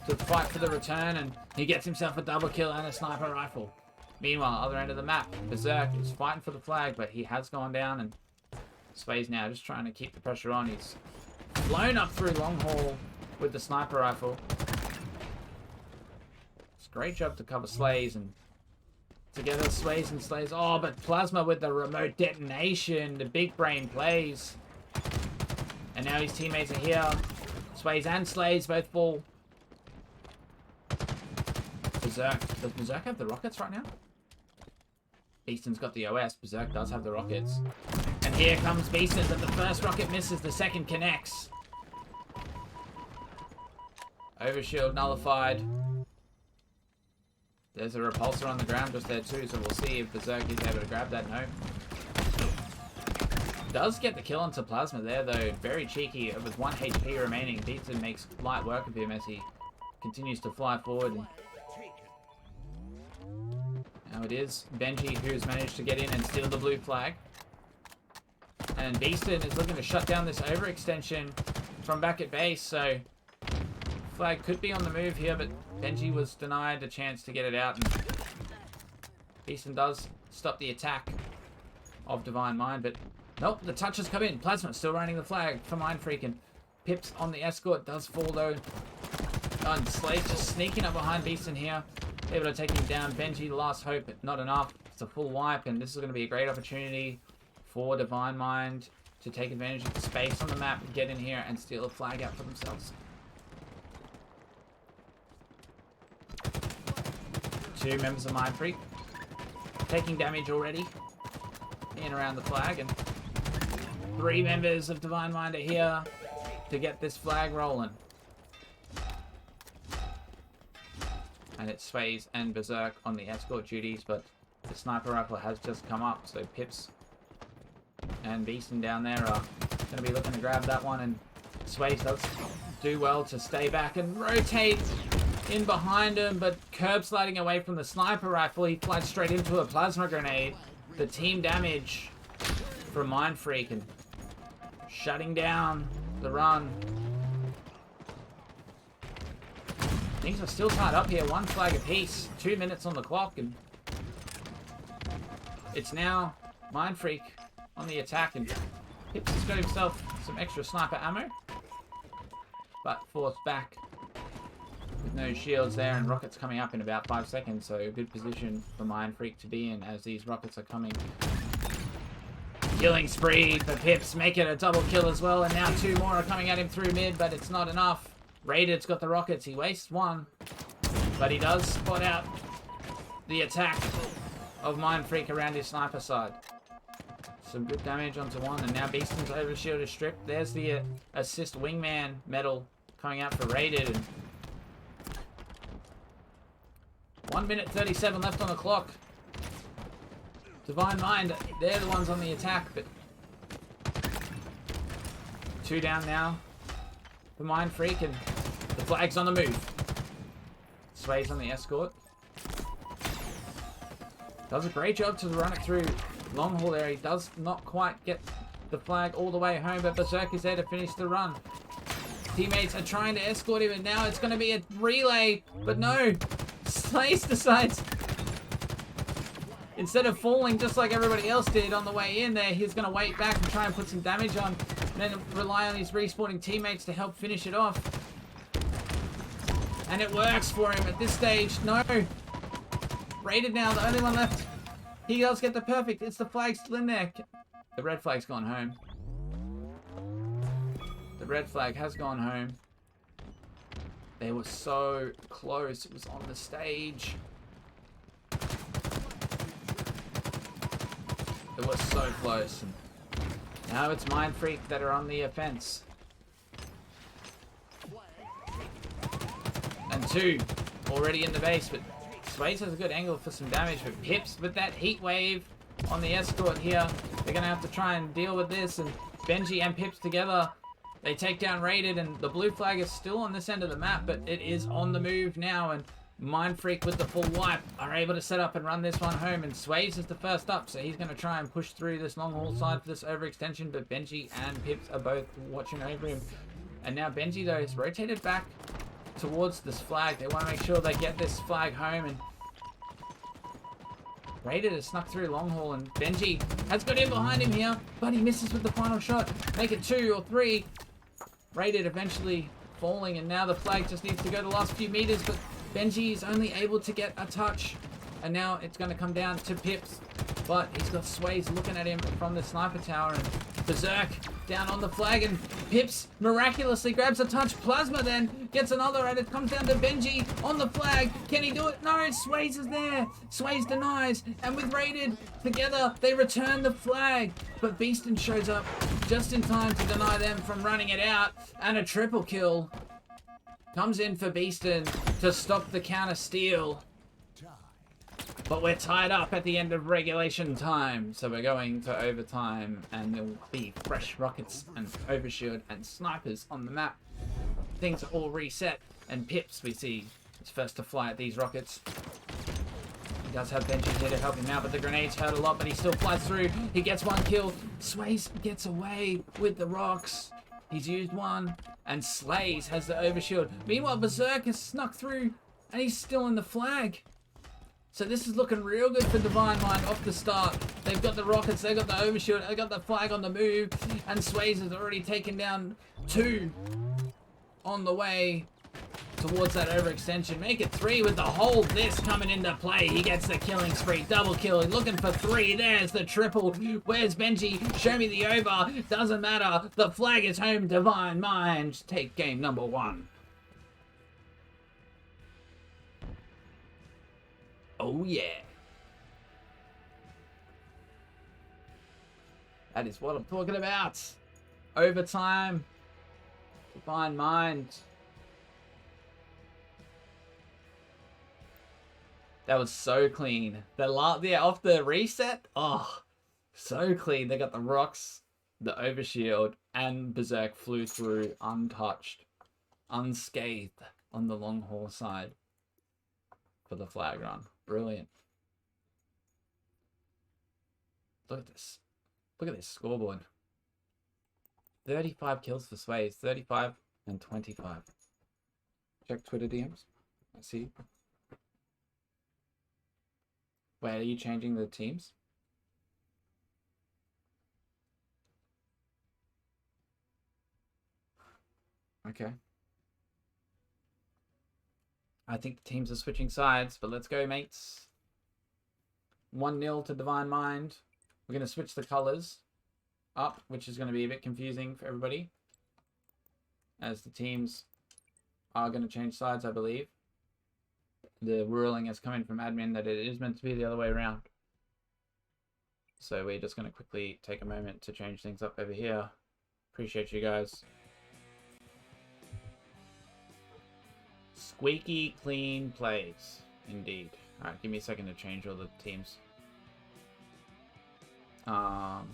to fight for the return, and he gets himself a double kill and a sniper rifle. Meanwhile, other end of the map, Berserk is fighting for the flag, but he has gone down, and Sway's now just trying to keep the pressure on. He's flown up through long haul with the sniper rifle. It's a great job to cover Slays, and together Sways and Slays. Oh, but Plasma with the remote detonation, the big brain plays. And now his teammates are here. Sways and Slays both fall. Berserk. Does Berserk have the rockets right now? Beaston's got the OS. Berserk does have the rockets. And here comes Beaston, but the first rocket misses, the second connects. Overshield nullified. There's a repulsor on the ground just there too, so we'll see if Berserk is able to grab that. No. Does get the kill onto Plasma there though. Very cheeky. With 1 HP remaining, Beaston makes light work of him as he continues to fly forward. Now it is Benji who's managed to get in and steal the blue flag. And Beaston is looking to shut down this overextension from back at base, so flag could be on the move here, but Benji was denied a chance to get it out, and Beaston does stop the attack of Divine Mind, but nope, the touches come in. Plasma still running the flag for Mind Freak, and Pips on the escort does fall though. And Slade's just sneaking up behind Beaston here, able to take him down. Benji, the last hope, but not enough. It's a full wipe, and this is going to be a great opportunity for Divine Mind to take advantage of the space on the map, get in here and steal a flag out for themselves. 2 members of Mind Freak taking damage already in and around the flag, and 3 members of Divine Mind are here to get this flag rolling. And it Sways and Berserk on the escort duties, but the sniper rifle has just come up, so Pips and Beaston down there are going to be looking to grab that one, and Sways does do well to stay back and rotate in behind him, but curb sliding away from the sniper rifle. He flies straight into a plasma grenade. The team damage from Mind Freak and shutting down the run. Things are still tied up here. 1 flag apiece. 2 minutes on the clock, and it's now Mind Freak on the attack, and Pips has got himself some extra sniper ammo, but forced back with no shields there, and rockets coming up in about 5 seconds, so a good position for Mind Freak to be in as these rockets are coming. Killing spree for Pips, making a double kill as well, and now 2 more are coming at him through mid, but it's not enough. Raided's got the rockets. He wastes 1, but he does spot out the attack of Mind Freak around his sniper side. Some good damage onto 1, and now Beaston's overshield is stripped. There's the assist wingman medal coming out for Raided, and 1 minute 37 left on the clock. Divine Mind, they're the ones on the attack, but 2 down now for Mind Freak, and the flag's on the move. Sways on the escort. Does a great job to run it through long haul there. He does not quite get the flag all the way home, but Berserk is there to finish the run. Teammates are trying to escort him, and now it's going to be a relay, but no. Slays decides, instead of falling just like everybody else did on the way in there, he's going to wait back and try and put some damage on, and then rely on his respawning teammates to help finish it off. And it works for him at this stage. No. Raided now, the only one left. He does get the perfect. It's the flag still in there. The red flag's gone home. The red flag has gone home. They were so close. It was on the stage. It was so close. And now it's Mind Freak that are on the offense. And 2 already in the base, but Sways has a good angle for some damage. But Pips with that heat wave on the escort here, they're gonna have to try and deal with this. And Benji and Pips together, they take down Raided, and the blue flag is still on this end of the map, but it is on the move now. And Mind Freak with the full wipe are able to set up and run this one home. And Sways is the first up, so he's gonna try and push through this long haul side for this overextension. But Benji and Pips are both watching over him. And now Benji though is rotated back towards this flag. They want to make sure they get this flag home, and Raided has snuck through long haul, and Benji has got in behind him here, but he misses with the final shot. Make it 2 or 3. Raided eventually falling, and now the flag just needs to go the last few meters, but Benji is only able to get a touch, and now it's going to come down to Pips, but he's got Sways looking at him from the sniper tower, and Berserk down on the flag, and Pips miraculously grabs a touch. Plasma then gets another, and it comes down to Benji on the flag. Can he do it? No, Sways is there. Sways denies, and with Raided together, they return the flag. But Beaston shows up just in time to deny them from running it out, and a triple kill comes in for Beaston to stop the counter steal. But we're tied up at the end of regulation time, so we're going to overtime, and there'll be fresh rockets and overshield and snipers on the map. Things are all reset, and Pips, we see, is first to fly at these rockets. He does have Benji here to help him out, but the grenades hurt a lot, but he still flies through. He gets 1 kill. Sways gets away with the rocks. He's used 1, and Slays has the overshield. Meanwhile, Berserk has snuck through, and he's still in the flag. So this is looking real good for Divine Mind off the start. They've got the rockets, they've got the overshield, they've got the flag on the move, and Sways has already taken down 2 on the way towards that overextension. Make it 3 with the whole this coming into play. He gets the killing spree, double kill. He's looking for 3. There's the triple. Where's Benji? Show me the over. Doesn't matter. The flag is home. Divine Mind take game number 1. Oh yeah. That is what I'm talking about. Overtime. Divine Mind. That was so clean. Off the reset. Oh, so clean. They got the rocks, the overshield, and Berserk flew through untouched, unscathed on the long haul side for the flag run. Brilliant. Look at this. Look at this scoreboard. 35 kills for Sways. 35 and 25. Check Twitter DMs. I see. Wait, are you changing the teams? Okay. I think the teams are switching sides, but let's go, mates. 1-0 to Divine Mind. We're going to switch the colors up, which is going to be a bit confusing for everybody, as the teams are going to change sides, I believe. The ruling has come in from admin that it is meant to be the other way around. So we're just going to quickly take a moment to change things up over here. Appreciate you guys. Squeaky clean plays, indeed. Alright, give me a second to change all the teams. Alright.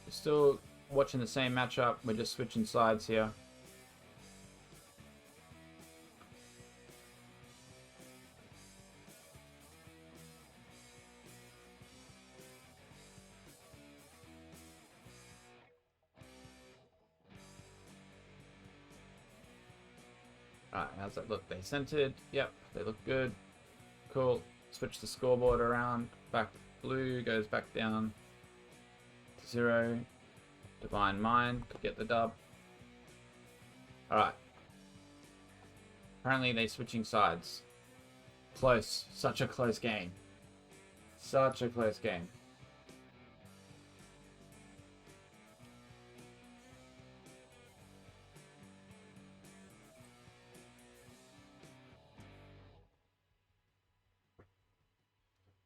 We're still watching the same matchup, we're just switching sides here. Alright, how's that look? They centered. Yep, they look good. Cool. Switch the scoreboard around. Back blue, goes back down to 0. Divine Mind to get the dub. Alright. Apparently they're switching sides. Close. Such a close game. Such a close game.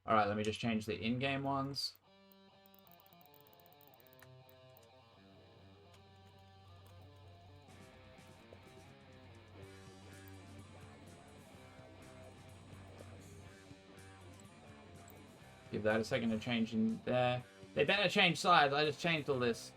Alright, let me just change the in-game ones. Give that a second to change in there. They better change sides. I just changed all this.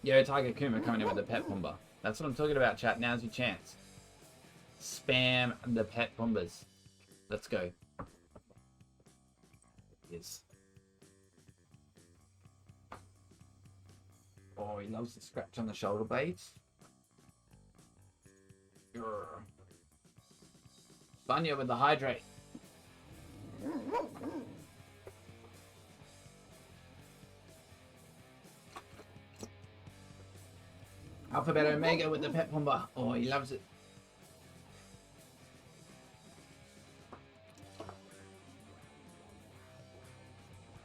Yo, Tiger Kuma coming in with the pet Pumbaa. That's what I'm talking about, chat. Now's your chance. Spam the pet Pumbas. Let's go. Yes. Oh, he loves the scratch on the shoulder blades. Grr. Bunya with the hydrate. Alphabet Omega with the pet Pumbaa. Oh, he loves it.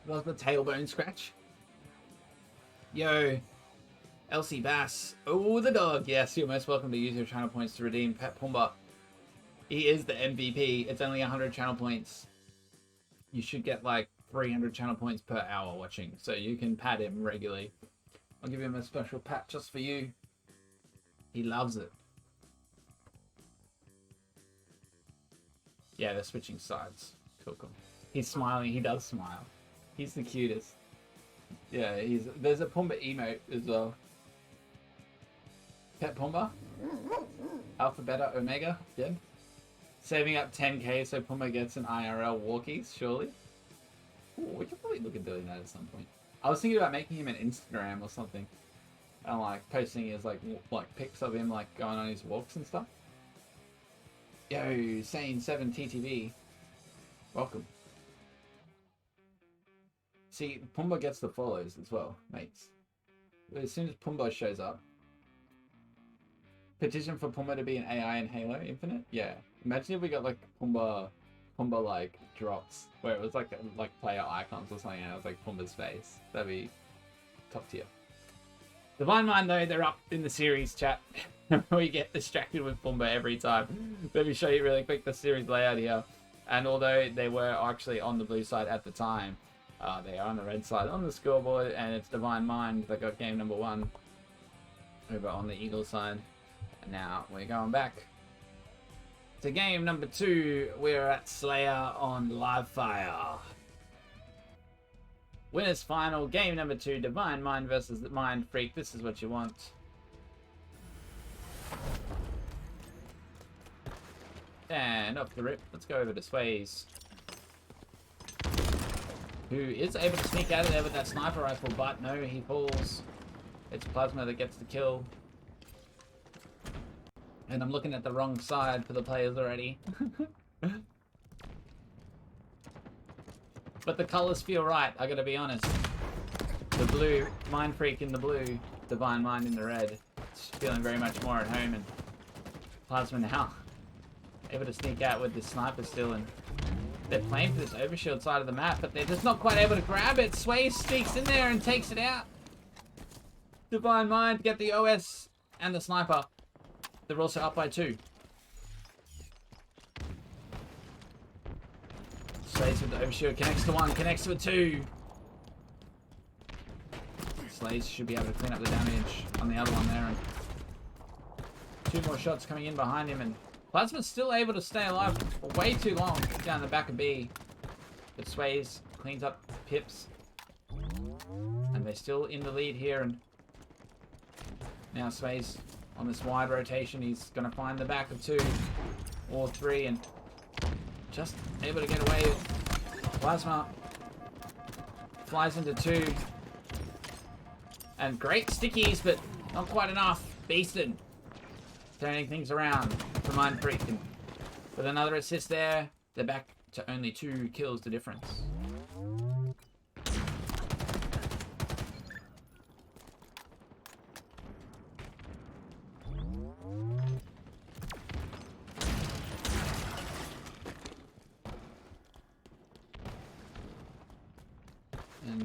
Loves the tailbone scratch. Yo, Elsie Bass. Oh, the dog. Yes, you're most welcome to use your channel points to redeem pet Pumbaa. He is the MVP. It's only 100 channel points. You should get like 300 channel points per hour watching, so you can pat him regularly. I'll give him a special pat just for you. He loves it. Yeah, they're switching sides. Cool, cool. He's smiling. He does smile. He's the cutest. Yeah, there's a Pumbaa emote as well. Pet Pumbaa. Alpha, Beta, Omega. Yeah. Saving up 10k so Pumbaa gets an IRL walkies, surely. Ooh, we could probably look at doing that at some point. I was thinking about making him an Instagram or something. And like posting his like pics of him like going on his walks and stuff. Yo, Sane 7 TTV. Welcome. See, Pumbaa gets the follows as well, mates. As soon as Pumbaa shows up. Petition for Pumbaa to be an AI in Halo Infinite? Yeah. Imagine if we got like Pumbaa like drops where it was like player icons or something and it was like Pumbaa's face. That'd be top tier. Divine Mind though, they're up in the series chat. We get distracted with Pumbaa every time. Let me show you really quick the series layout here. And although they were actually on the blue side at the time, they are on the red side on the scoreboard, and it's Divine Mind that got game number 1 over on the Eagle side. And now we're going back to game number 2. We're at Slayer on Live Fire. Winners final, game number 2, Divine Mind versus the Mind Freak. This is what you want. And off the rip, let's go over to Sways, who is able to sneak out of there with that sniper rifle, but no, he falls. It's Plasma that gets the kill. And I'm looking at the wrong side for the players already. But the colors feel right, I gotta be honest. The blue, Mind Freak in the blue, Divine Mind in the red. It's feeling very much more at home, and Plasma now able to sneak out with the sniper still, and they're playing for this overshield side of the map, but they're just not quite able to grab it. Sway sneaks in there and takes it out. Divine Mind get the OS and the sniper. They're also up by 2. Slays with the overshield, connects to 1, connects to a 2. Slays should be able to clean up the damage on the other one there. And 2 more shots coming in behind him, and Plasma's still able to stay alive for way too long down the back of B. But Sways cleans up Pips. And they're still in the lead here, and now Sways on this wide rotation, he's going to find the back of 2 or 3 and just able to get away. Plasma flies into 2. And great stickies, but not quite enough. Beasted. Turning things around for Mind Freak. And with another assist there, they're back to only 2 kills the difference.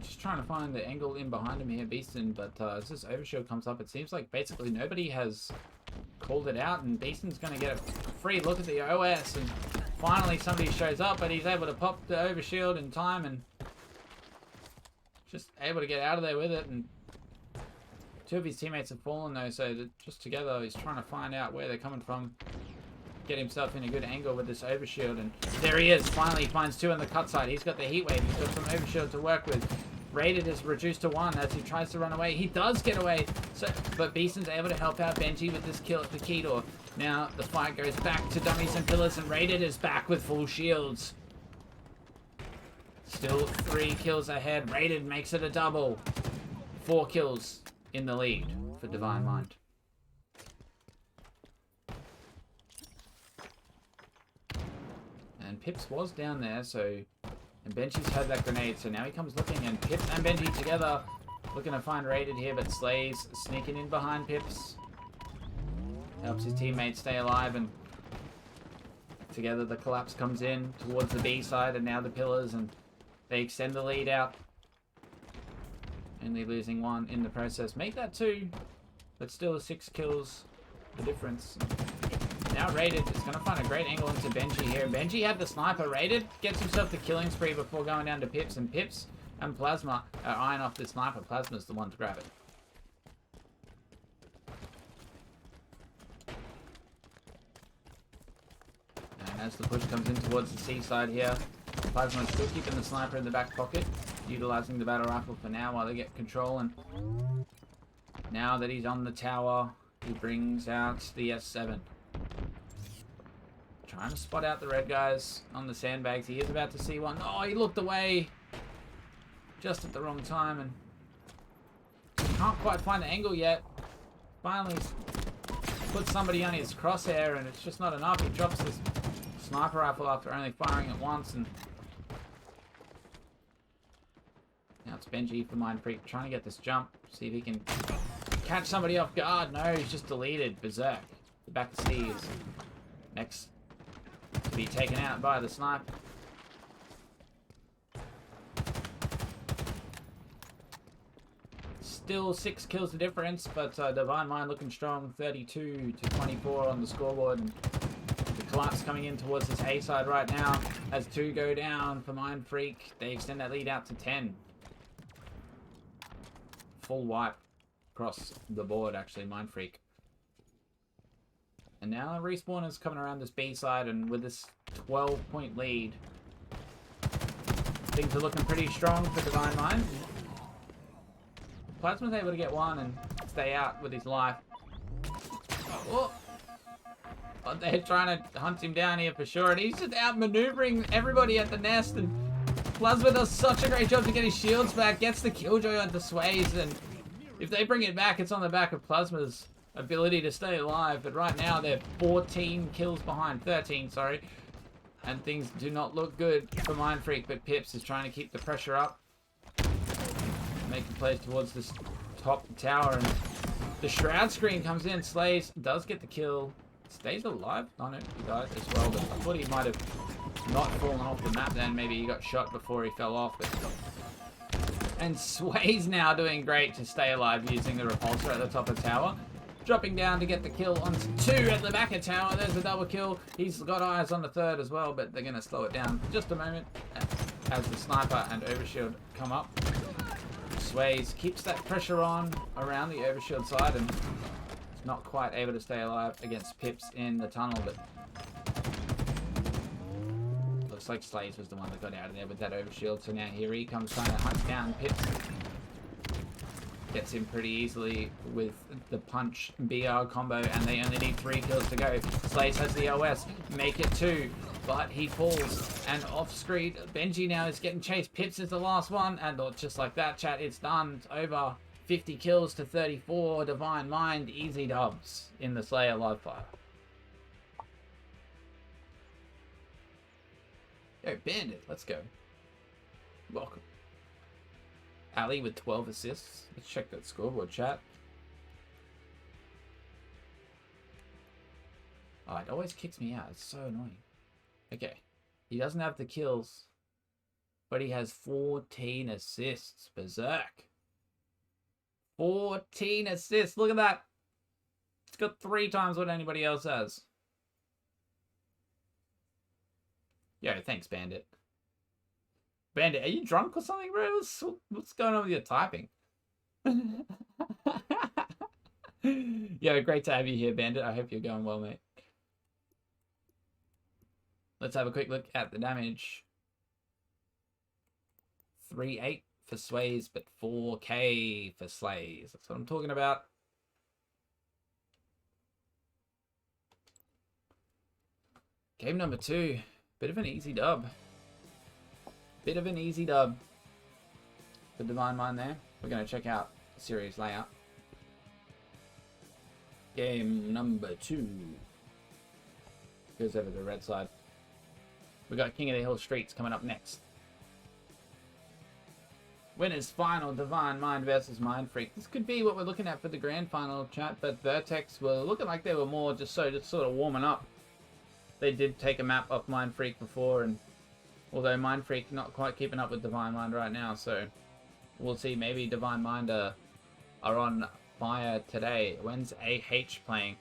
just trying to find the angle in behind him here, Beeston, but as this overshield comes up, it seems like basically nobody has called it out, and Beeston's going to get a free look at the OS, and finally somebody shows up, but he's able to pop the overshield in time, and just able to get out of there with it, and two of his teammates have fallen though, so that just together he's trying to find out where they're coming from, get himself in a good angle with this overshield, and there he is. Finally, he finds two on the cut side. He's got the heat wave. He's got some overshield to work with. Rated is reduced to 1 as he tries to run away. He does get away, but Beeston's able to help out Benji with this kill at the key door. Now the fight goes back to dummies and pillars, and Rated is back with full shields. Still 3 kills ahead. Rated makes it a double. 4 kills in the lead for Divine Mind. And Pips was down there, so... And Benji's had that grenade, so now he comes looking, and Pips and Benji together looking to find Rated here, but Slay's sneaking in behind Pips. Helps his teammates stay alive, and together the collapse comes in towards the B side, and now the pillars, and they extend the lead out. Only losing 1 in the process. Make that 2, but still 6 kills the difference. Now Rated is going to find a great angle into Benji here. Benji had the sniper. Rated gets himself the killing spree before going down to Pips, and Pips and Plasma are eyeing off the sniper. Plasma's the one to grab it. And as the push comes in towards the C side here, Plasma's still keeping the sniper in the back pocket, utilizing the battle rifle for now while they get control. And now that he's on the tower, he brings out the S7. Trying to spot out the red guys on the sandbags. He is about to see one. Oh, he looked away just at the wrong time, and can't quite find the angle yet. Finally put somebody on his crosshair, and it's just not enough. He drops this sniper rifle after only firing it once, and now it's Benji for Mind Freak trying to get this jump, see if he can catch somebody off guard. No, he's just deleted. Berserk. The back of C is next to be taken out by the sniper. Still 6 kills the difference, but Divine Mind looking strong, 32 to 24 on the scoreboard. And the collapse coming in towards this A side right now as 2 go down for Mind Freak. They extend that lead out to 10. Full wipe across the board, actually, Mind Freak. And now Respawn is coming around this B side, and with this 12-point lead, things are looking pretty strong for Divine Mind. Plasma's able to get one and stay out with his life. Oh, they're trying to hunt him down here for sure, and he's just outmaneuvering everybody at the nest, and Plasma does such a great job to get his shields back, gets the killjoy onto Sways, and if they bring it back, it's on the back of Plasma's ability to stay alive. But right now they're 14 kills behind, 13, sorry, and things do not look good for Mind Freak. But Pips is trying to keep the pressure up, making plays towards this top tower, and the shroud screen comes in. Slays does get the kill, stays alive. Oh no, he died as well, but I thought he might have not fallen off the map then. Maybe he got shot before he fell off. But and Sway's now doing great to stay alive using the repulsor at the top of tower. Dropping down to get the kill on 2 at the back of tower. There's a double kill. He's got eyes on the 3rd as well, but they're going to slow it down for just a moment as the sniper and overshield come up. Sways keeps that pressure on around the overshield side, and is not quite able to stay alive against Pips in the tunnel, but looks like Slays was the one that got out of there with that overshield. So now here he comes trying to hunt down Pips. Gets him pretty easily with the punch BR combo, and they only need 3 kills to go. Slays has the OS, make it 2, but he falls, and off screen, Benji now is getting chased. Pips is the last one, and just like that, chat, it's done. It's over. 50 kills to 34. Divine Mind, easy dubs in the Slayer live fire. Yo, Bandit, let's go. Welcome. Ali with 12 assists. Let's check that scoreboard, chat. Oh, it always kicks me out. It's so annoying. Okay. He doesn't have the kills, but he has 14 assists. Berserk. 14 assists. Look at that. It's got 3 times what anybody else has. Yo, thanks, Bandit. Bandit, are you drunk or something, bro? What's going on with your typing? Yo, great to have you here, Bandit. I hope you're going well, mate. Let's have a quick look at the damage. 3-8 for Sways, but 4K for Slays. That's what I'm talking about. Game number 2. Bit of an easy dub. Bit of an easy dub. The Divine Mind there. We're going to check out the series layout. Game number 2. Goes over to the red side. We got King of the Hill Streets coming up next. Winners final, Divine Mind versus Mind Freak. This could be what we're looking at for the grand final, chat, but Vertex were looking like they were more just sort of warming up. They did take a map off Mind Freak before, and although Mind Freak not quite keeping up with Divine Mind right now, so we'll see. Maybe Divine Mind are on fire today. When's AH playing?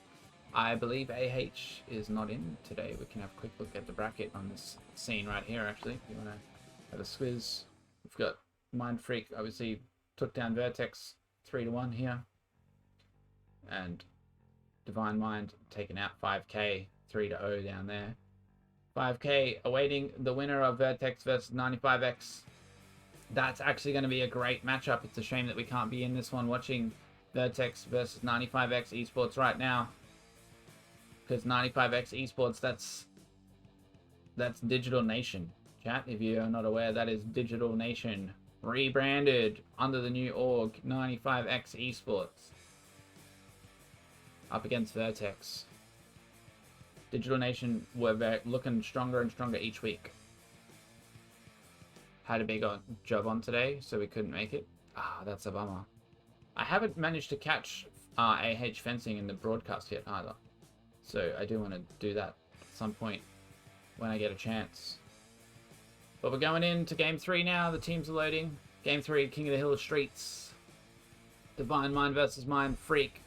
I believe AH is not in today. We can have a quick look at the bracket on this scene right here, actually. If you want to have a squiz. We've got Mind Freak, obviously, took down Vertex 3-1 here. And Divine Mind taking out 5K 3-0 down there. 5K awaiting the winner of Vertex versus 95X. That's actually going to be a great matchup. It's a shame that we can't be in this one watching Vertex versus 95X Esports right now. Because 95X Esports, that's Digital Nation. Chat, if you're not aware, that is Digital Nation. Rebranded under the new org, 95X Esports. Up against Vertex. Digital Nation were looking stronger and stronger each week. Had a big job on today, so we couldn't make it. Ah, that's a bummer. I haven't managed to catch AH fencing in the broadcast yet either. So I do want to do that at some point when I get a chance. But we're going into Game 3 now. The teams are loading. Game 3, King of the Hill Streets. Divine Mind versus Mind Freak.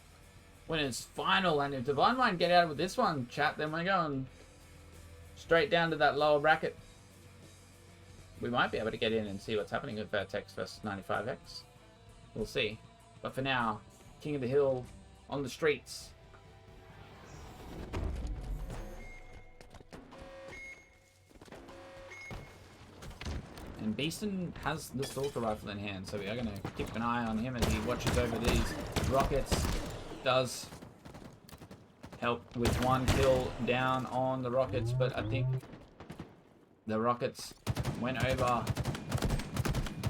Winners final. And if Divine Mind get out with this one, chat, then we're going straight down to that lower bracket. We might be able to get in and see what's happening with Vertex versus 95X. We'll see. But for now, King of the Hill on the streets. And Beeston has the Stalker Rifle in hand, so we are going to keep an eye on him as he watches over these rockets. Does help with 1 kill down on the rockets, but I think the rockets went over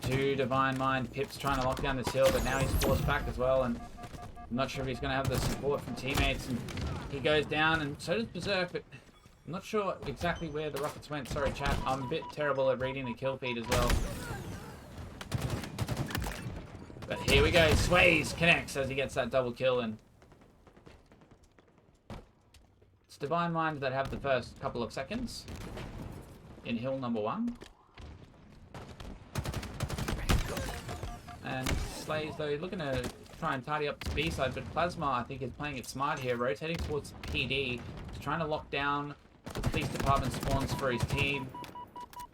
to Divine Mind. Pip's trying to lock down this hill, but now he's forced back as well, and I'm not sure if he's going to have the support from teammates, and he goes down, and so does Berserk, but I'm not sure exactly where the rockets went. Sorry, chat. I'm a bit terrible at reading the kill feed as well. But here we go. Sways connects as he gets that double kill, and it's Divine Mind that have the first couple of seconds in hill number 1. And Slays, though, looking to try and tidy up the B side, but Plasma, I think, is playing it smart here, rotating towards PD, trying to lock down the police department spawns for his team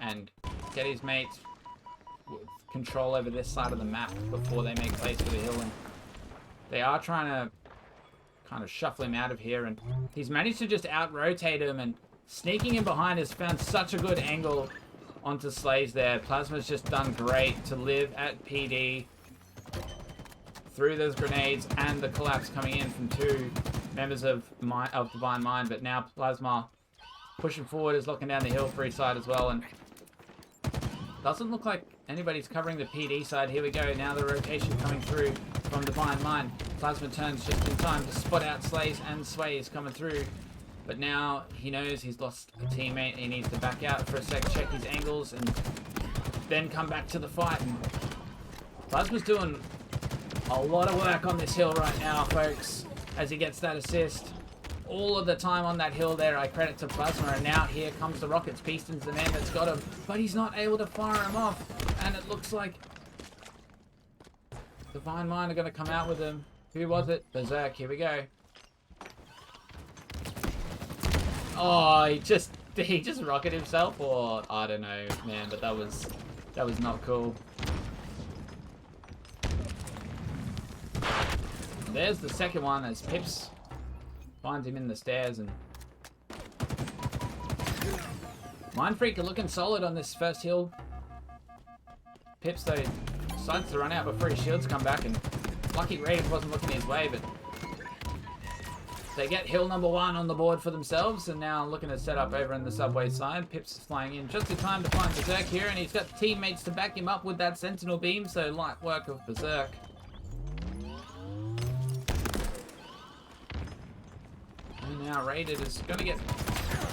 and get his mates with control over this side of the map before they make plays for the hill. And they are trying to kind of shuffle him out of here, and he's managed to just out-rotate him, and sneaking in behind has found such a good angle onto Slays there. Plasma's just done great to live at PD through those grenades and the collapse coming in from 2 members of Divine Mind, but now Plasma pushing forward is looking down the hill for his side as well, and doesn't look like anybody's covering the PD side. Here we go, now the rotation coming through from Divine Mind. Plasma turns just in time to spot out Slays and Sways coming through, but now he knows he's lost a teammate. He needs to back out for a sec, check his angles, and then come back to the fight. And Plasma's doing a lot of work on this hill right now, folks, as he gets that assist. all of the time on that hill there. I credit to Plasma, and now here comes the Rockets. Peaston's the man that's got him, but he's not able to fire him off, and it looks like Divine Mind are going to come out with him. Who was it? Berserk. Here we go. Oh, did he just rocket himself, or I don't know, man, but that was not cool. There's the second one as Pips finds him in the stairs, and Mindfreak are looking solid on this first hill. Pips though decides to run out before his shields come back, and lucky Raiders wasn't looking his way, but they get hill number 1 on the board for themselves, and now looking to set up over on the subway side. Pips is flying in just in time to find Berserk here, and he's got teammates to back him up with that Sentinel beam, so light work of Berserk. And now Raided is going to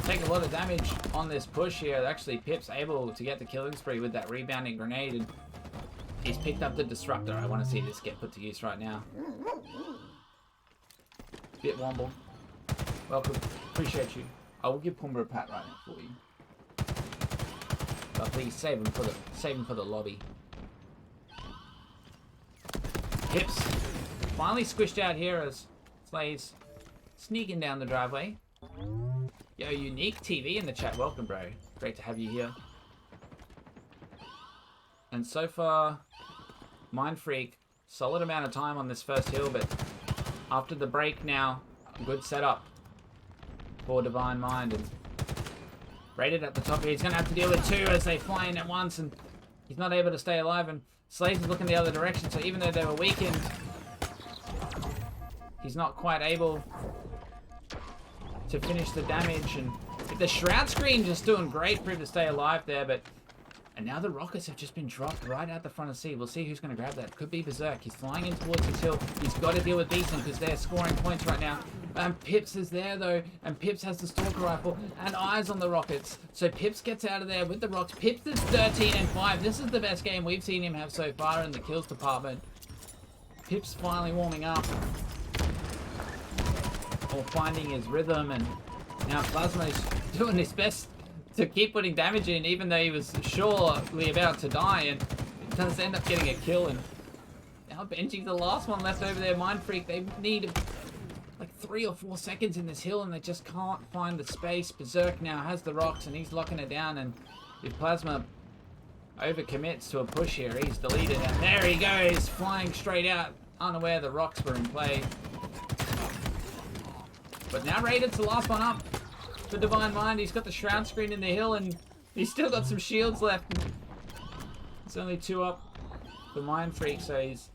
take a lot of damage on this push here. Actually, Pip's able to get the killing spree with that rebounding grenade, and he's picked up the Disruptor. I want to see this get put to use right now. Bit Womble. Welcome. Appreciate you. I will give Pumbaa a pat right now for you. But please save him for the lobby. Pips finally squished out here as Slay's sneaking down the driveway. Yo, Unique TV in the chat. Welcome, bro. Great to have you here. And so far, Mindfreak, solid amount of time on this first hill, but after the break now, a good setup for Divine Mind. And Raided at the top here. He's going to have to deal with 2 as they fly in at once, and he's not able to stay alive. And Slaves is looking the other direction, so even though they were weakened, he's not quite able to finish the damage. And the Shroud Screen just doing great for him to stay alive there, but and now the Rockets have just been dropped right out the front of C. We'll see who's going to grab that. Could be Berserk. He's flying in towards his hill. He's got to deal with Beeson because they're scoring points right now. And Pips is there, though. And Pips has the Stalker Rifle and eyes on the Rockets. So Pips gets out of there with the Rocks. Pips is 13-5. This is the best game we've seen him have so far in the kills department. Pips finally warming up, or finding his rhythm. And now Plasma is doing his best to keep putting damage in, even though he was surely about to die, and it does end up getting a kill. And now Benji's the last one left over there. Mindfreak, they need like 3 or 4 seconds in this hill, and they just can't find the space. Berserk now has the Rocks, and he's locking it down, and if Plasma overcommits to a push here, he's deleted, and there he goes, flying straight out, unaware the Rocks were in play. But now Raided's the last one up. The Divine Mind, he's got the Shroud Screen in the hill, and he's still got some shields left. It's only 2 up for Mindfreak, so his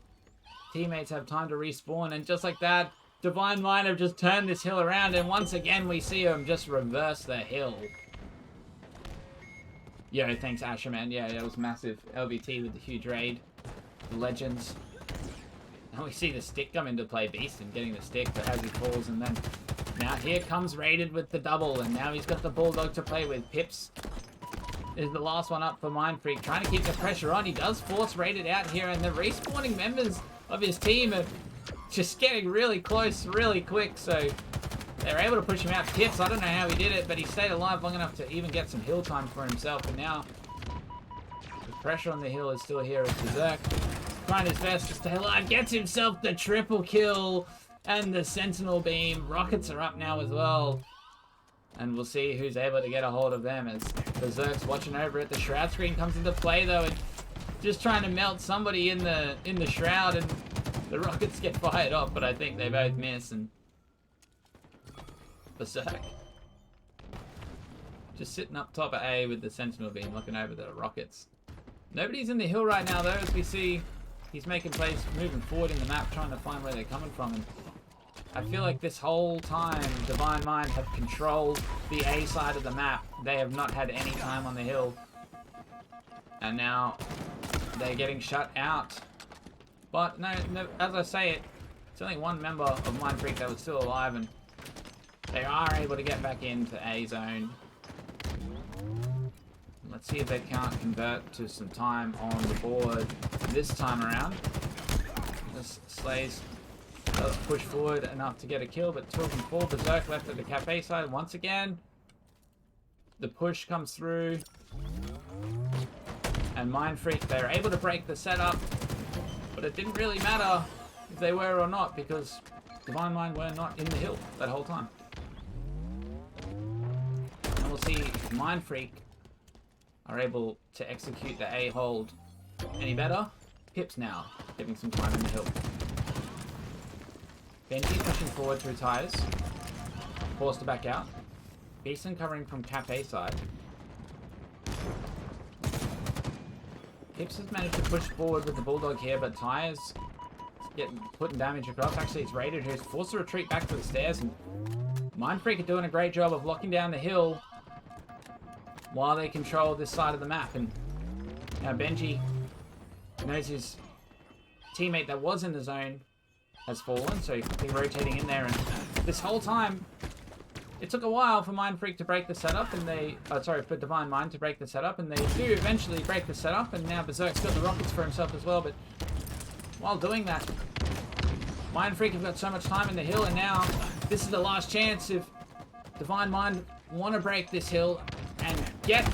teammates have time to respawn, and just like that, Divine Mind have just turned this hill around, and once again we see him just reverse the hill. Yo, thanks Asherman. Yeah, that was massive. LVT with the huge raid. The Legends. And we see the stick come into play. Beast and getting the stick, but as he falls, and then now here comes Raided with the double, and now he's got the Bulldog to play with. Pips is the last one up for Mindfreak, trying to keep the pressure on. He does force Raided out here, and the respawning members of his team are just getting really close really quick, so they're able to push him out. Pips, I don't know how he did it, but he stayed alive long enough to even get some hill time for himself, and now the pressure on the hill is still here as Berserk trying his best to stay alive, gets himself the triple kill and the Sentinel beam. Rockets are up now as well, and we'll see who's able to get a hold of them as Berserk's watching over it. The Shroud Screen comes into play though, and just trying to melt somebody in the Shroud, and the Rockets get fired off, but I think they both miss, and Berserk just sitting up top of A with the Sentinel beam, looking over the Rockets. Nobody's in the hill right now though, as we see he's making plays, moving forward in the map, trying to find where they're coming from. And I feel like this whole time Divine Mind have controlled the A side of the map. They have not had any time on the hill, and now they're getting shut out. But no, as I say, it's only one member of Mindfreak that was still alive, and they are able to get back into A zone. Let's see if they can't convert to some time on the board this time around. This Slays Does push forward enough to get a kill, but 2 of them fall. Berserk left at the cafe side once again. The push comes through. And Mind Freak, they're able to break the setup. But it didn't really matter if they were or not, because Divine Mind were not in the hill that whole time. And we'll see if Mind Freak are able to execute the A hold any better. Pips now, getting some time in the hill. Benji pushing forward through tires. Forced to back out. Beeson covering from cafe side. Pips has managed to push forward with the Bulldog here, but tires getting putting damage across. Actually, it's Raided who's forced to retreat back to the stairs, and Mind Freak are doing a great job of locking down the hill while they control this side of the map. And now Benji knows his teammate that was in the zone has fallen, so he's quickly rotating in there. And this whole time, it took a while for Mind Freak to break the setup, and they... for Divine Mind to break the setup, and they do eventually break the setup, and now Berserk's got the rockets for himself as well, but while doing that, Mind Freak have got so much time in the hill, and now this is the last chance if Divine Mind want to break this hill and get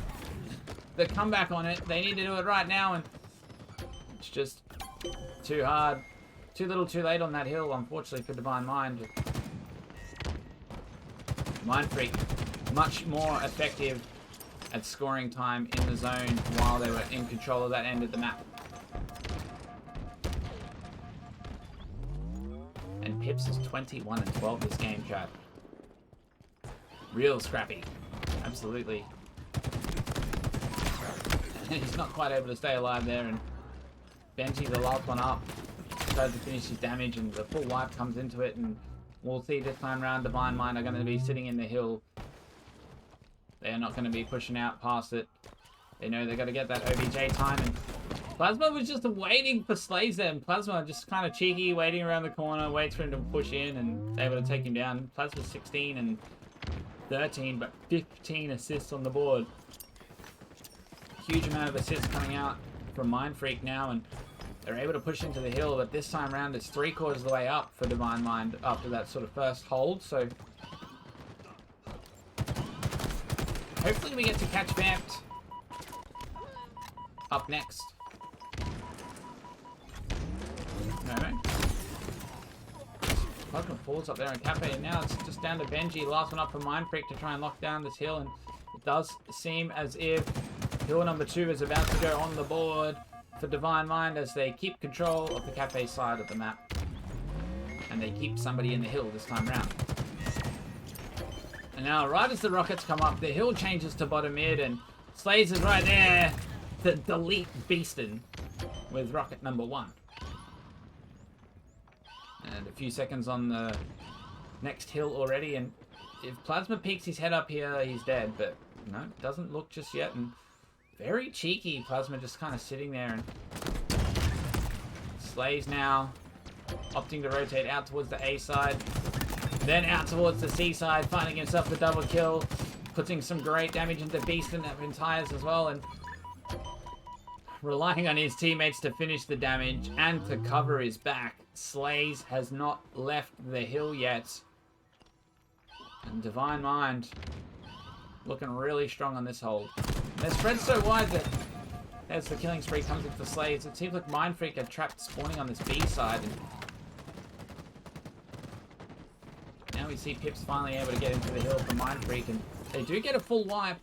the comeback on it. They need to do it right now, and it's just too hard. Too little too late on that hill, unfortunately, for Divine Mind. Mind Freak, much more effective at scoring time in the zone while they were in control of that end of the map. And Pips is 21-12 this game, chat. Real scrappy. Absolutely. And he's not quite able to stay alive there, and Benji's the last one up. Tries to finish his damage, and the full wipe comes into it, and we'll see this time round Divine Mind are going to be sitting in the hill. They are not going to be pushing out past it. They know they've got to get that OBJ time, and Plasma was just waiting for Slays there, and Plasma just kind of cheeky, waiting around the corner, waits for him to push in, and able to take him down. Plasma's 16 and 13, but 15 assists on the board. Huge amount of assists coming out from Mind Freak now, and they're able to push into the hill, but this time around it's 3/4 of the way up for Divine Mind after that sort of first hold, so hopefully we get to catch Vamped up next. No. Plasma falls up there on Cafe, and now it's just down to Benji, last one up for Mind Freak to try and lock down this hill, and it does seem as if hill number 2 is about to go on the board for Divine Mind as they keep control of the cafe side of the map. And they keep somebody in the hill this time round. And now, right as the rockets come up, the hill changes to bottom mid, and Slays is right there to delete Beastin with rocket number 1. And a few seconds on the next hill already, and if Plasma peeks his head up here, he's dead, but no, doesn't look just yet, and very cheeky, Plasma just kind of sitting there, and Slays now opting to rotate out towards the A side, then out towards the C side, finding himself the double kill, putting some great damage into Beast and in tires as well, and relying on his teammates to finish the damage and to cover his back. Slays has not left the hill yet, and Divine Mind looking really strong on this hold. They're spread so wide that as the killing spree comes into Slays, it seems like Mind Freak are trapped spawning on this B side. And now we see Pips finally able to get into the hill for Mind Freak, and they do get a full wipe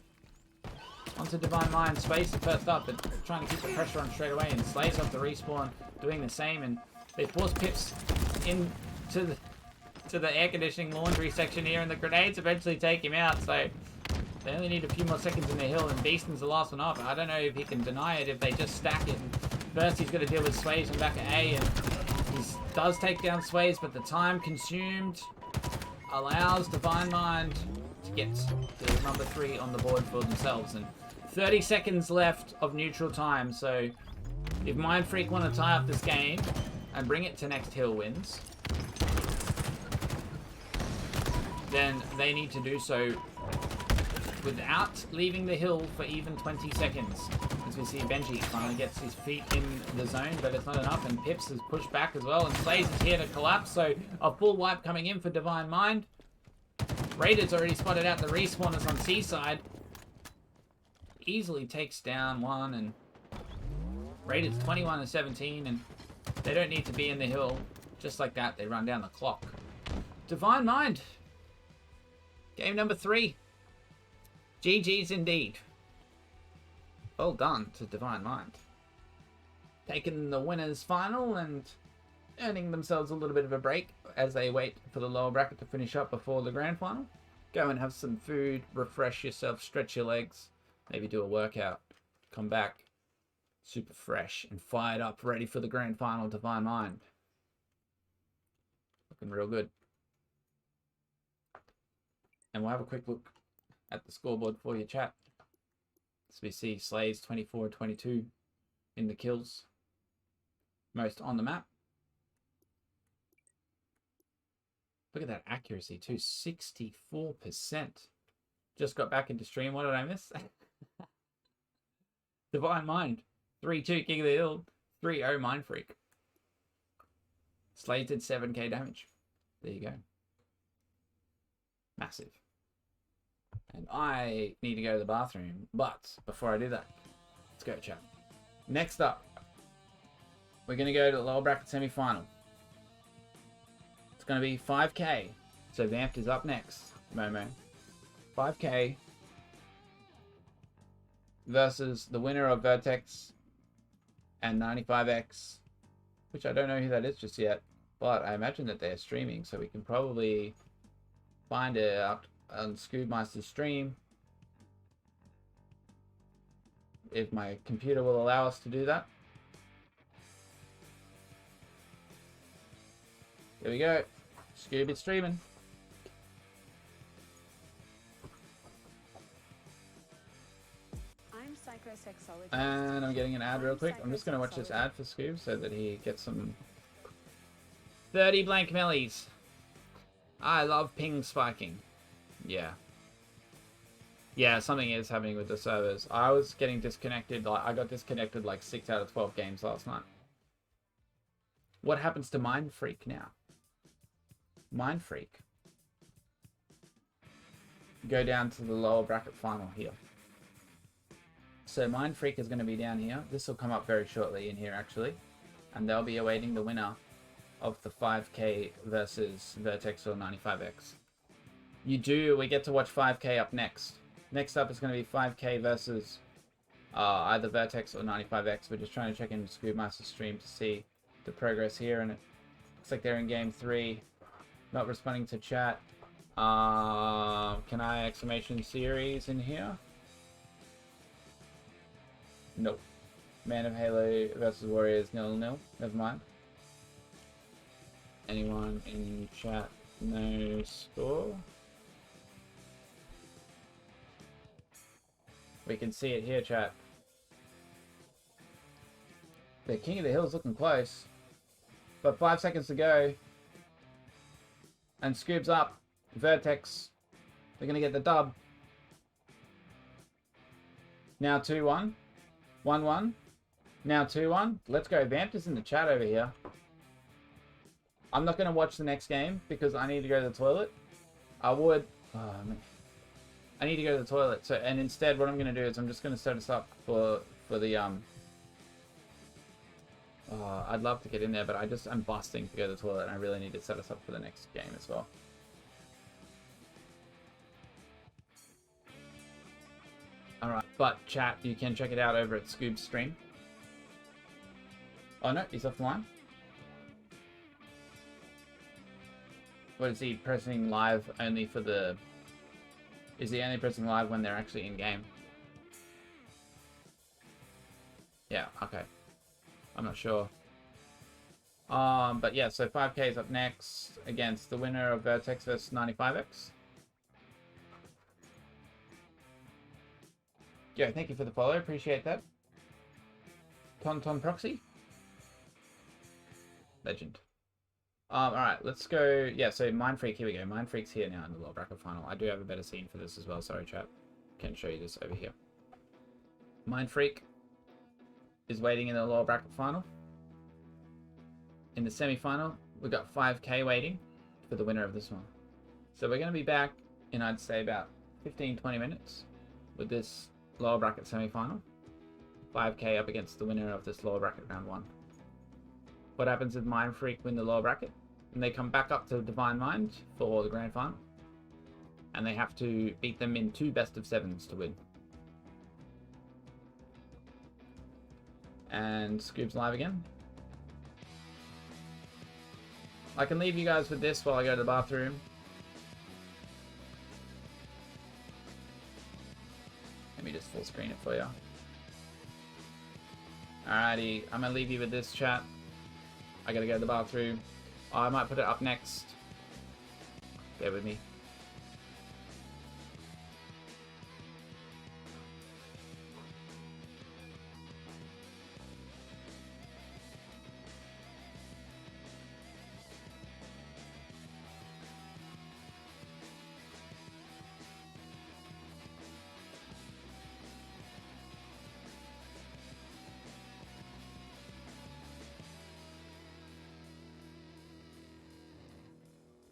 onto Divine Mind. Space is first up, but trying to keep the pressure on straight away, and Slays off the respawn doing the same, and they force Pips into the air conditioning laundry section here, and the grenades eventually take him out, so they only need a few more seconds in the hill, and Beaston's the last one up. I don't know if he can deny it if they just stack it. And first he's got to deal with Sways from back at A, and he does take down Sways, but the time consumed allows Divine Mind to get the number 3 on the board for themselves. And 30 seconds left of neutral time, so if Mind Freak want to tie up this game and bring it to next hill wins, then they need to do so without leaving the hill for even 20 seconds. As we see Benji finally gets his feet in the zone, but it's not enough, and Pips has pushed back as well, and Slays is here to collapse, so a full wipe coming in for Divine Mind. Raiders already spotted out the respawners on Seaside. Easily takes down one, and Raiders 21-17, and they don't need to be in the hill. Just like that, they run down the clock. Divine Mind. Game number 3. GG's indeed. Well done to Divine Mind. Taking the winners final and earning themselves a little bit of a break as they wait for the lower bracket to finish up before the grand final. Go and have some food, refresh yourself, stretch your legs, maybe do a workout, come back super fresh and fired up, ready for the grand final. Divine Mind. Looking real good. And we'll have a quick look at the scoreboard for you, chat. So we see Slays 24-22 in the kills. Most on the map. Look at that accuracy too, 64%. Just got back into stream. What did I miss? Divine Mind. 3-2 King of the Hill. 3-0 Mind Freak. Slays did 7k damage. There you go. Massive. And I need to go to the bathroom. But before I do that, let's go, chat. Next up, we're going to go to the lower bracket semi-final. It's going to be 5k. So Vamped is up next. Momo. 5k versus the winner of Vertex and 95X, which I don't know who that is just yet, but I imagine that they're streaming, so we can probably find it out on Scoobmeister's stream if my computer will allow us to do that. Here we go. Scoob is streaming. And I'm getting an ad real quick. I'm just going to watch this ad for Scoob so that he gets some 30 blank mellies. I love ping spiking. Yeah. Yeah, something is happening with the servers. I was getting disconnected. I got disconnected like 6 out of 12 games last night. What happens to Mind Freak now? Mind Freak. Go down to the lower bracket final here. So Mind Freak is going to be down here. This will come up very shortly in here actually. And they'll be awaiting the winner of the 5k versus Vertex or 95X. We get to watch 5k up next. Next up is going to be 5k versus either Vertex or 95X. We're just trying to check in Scoobmaster's stream to see the progress here, and it looks like they're in game 3. Not responding to chat. Can I exclamation series in here? Nope. Man of Halo versus Warriors 0-0. Never mind. Anyone in chat? No score. We can see it here, chat. The King of the Hill is looking close. But 5 seconds to go. And Scoob's up. Vertex. They're going to get the dub. Now 2-1. 1-1. Now 2-1. Let's go. Vamped is in the chat over here. I'm not going to watch the next game because I need to go to the toilet. I would... I need to go to the toilet. So, and instead what I'm going to do is I'm just going to set us up for the... I'd love to get in there, but I'm busting to go to the toilet and I really need to set us up for the next game as well. Alright, but chat, you can check it out over at Scoob's stream. Oh no, he's off the line. What is he pressing live only for the... Is he only pressing live when they're actually in game? Yeah, okay. I'm not sure. But yeah, so 5k is up next against the winner of Vertex versus 95X. Yeah, thank you for the follow. Appreciate that. Tonton Proxy. Legend. Alright, let's go. Yeah, so Mind Freak, here we go. Mind Freak's here now in the lower bracket final. I do have a better scene for this as well. Sorry, chat. can show you this over here. Mind Freak is waiting in the lower bracket final. In the semi-final, we've got 5K waiting for the winner of this one. So we're going to be back in, I'd say, about 15-20 minutes with this lower bracket semi-final. 5K up against the winner of this lower bracket round 1. What happens if Mind Freak win the lower bracket? And they come back up to Divine Mind for the grand final. And they have to beat them in 2 best-of-7s to win. And Scoop's live again. I can leave you guys with this while I go to the bathroom. Let me just full screen it for you. Alrighty, I'm gonna leave you with this, chat. I gotta go to the bathroom. I might put it up next. Bear with me.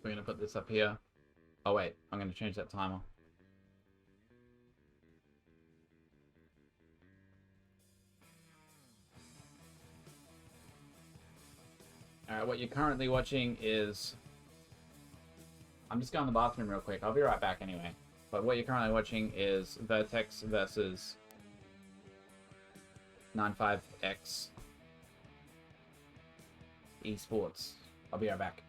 We're going to put this up here. Oh wait, I'm going to change that timer. Alright, what you're currently watching is... I'm just going to the bathroom real quick. I'll be right back anyway. But what you're currently watching is Vertex versus 95X Esports. I'll be right back.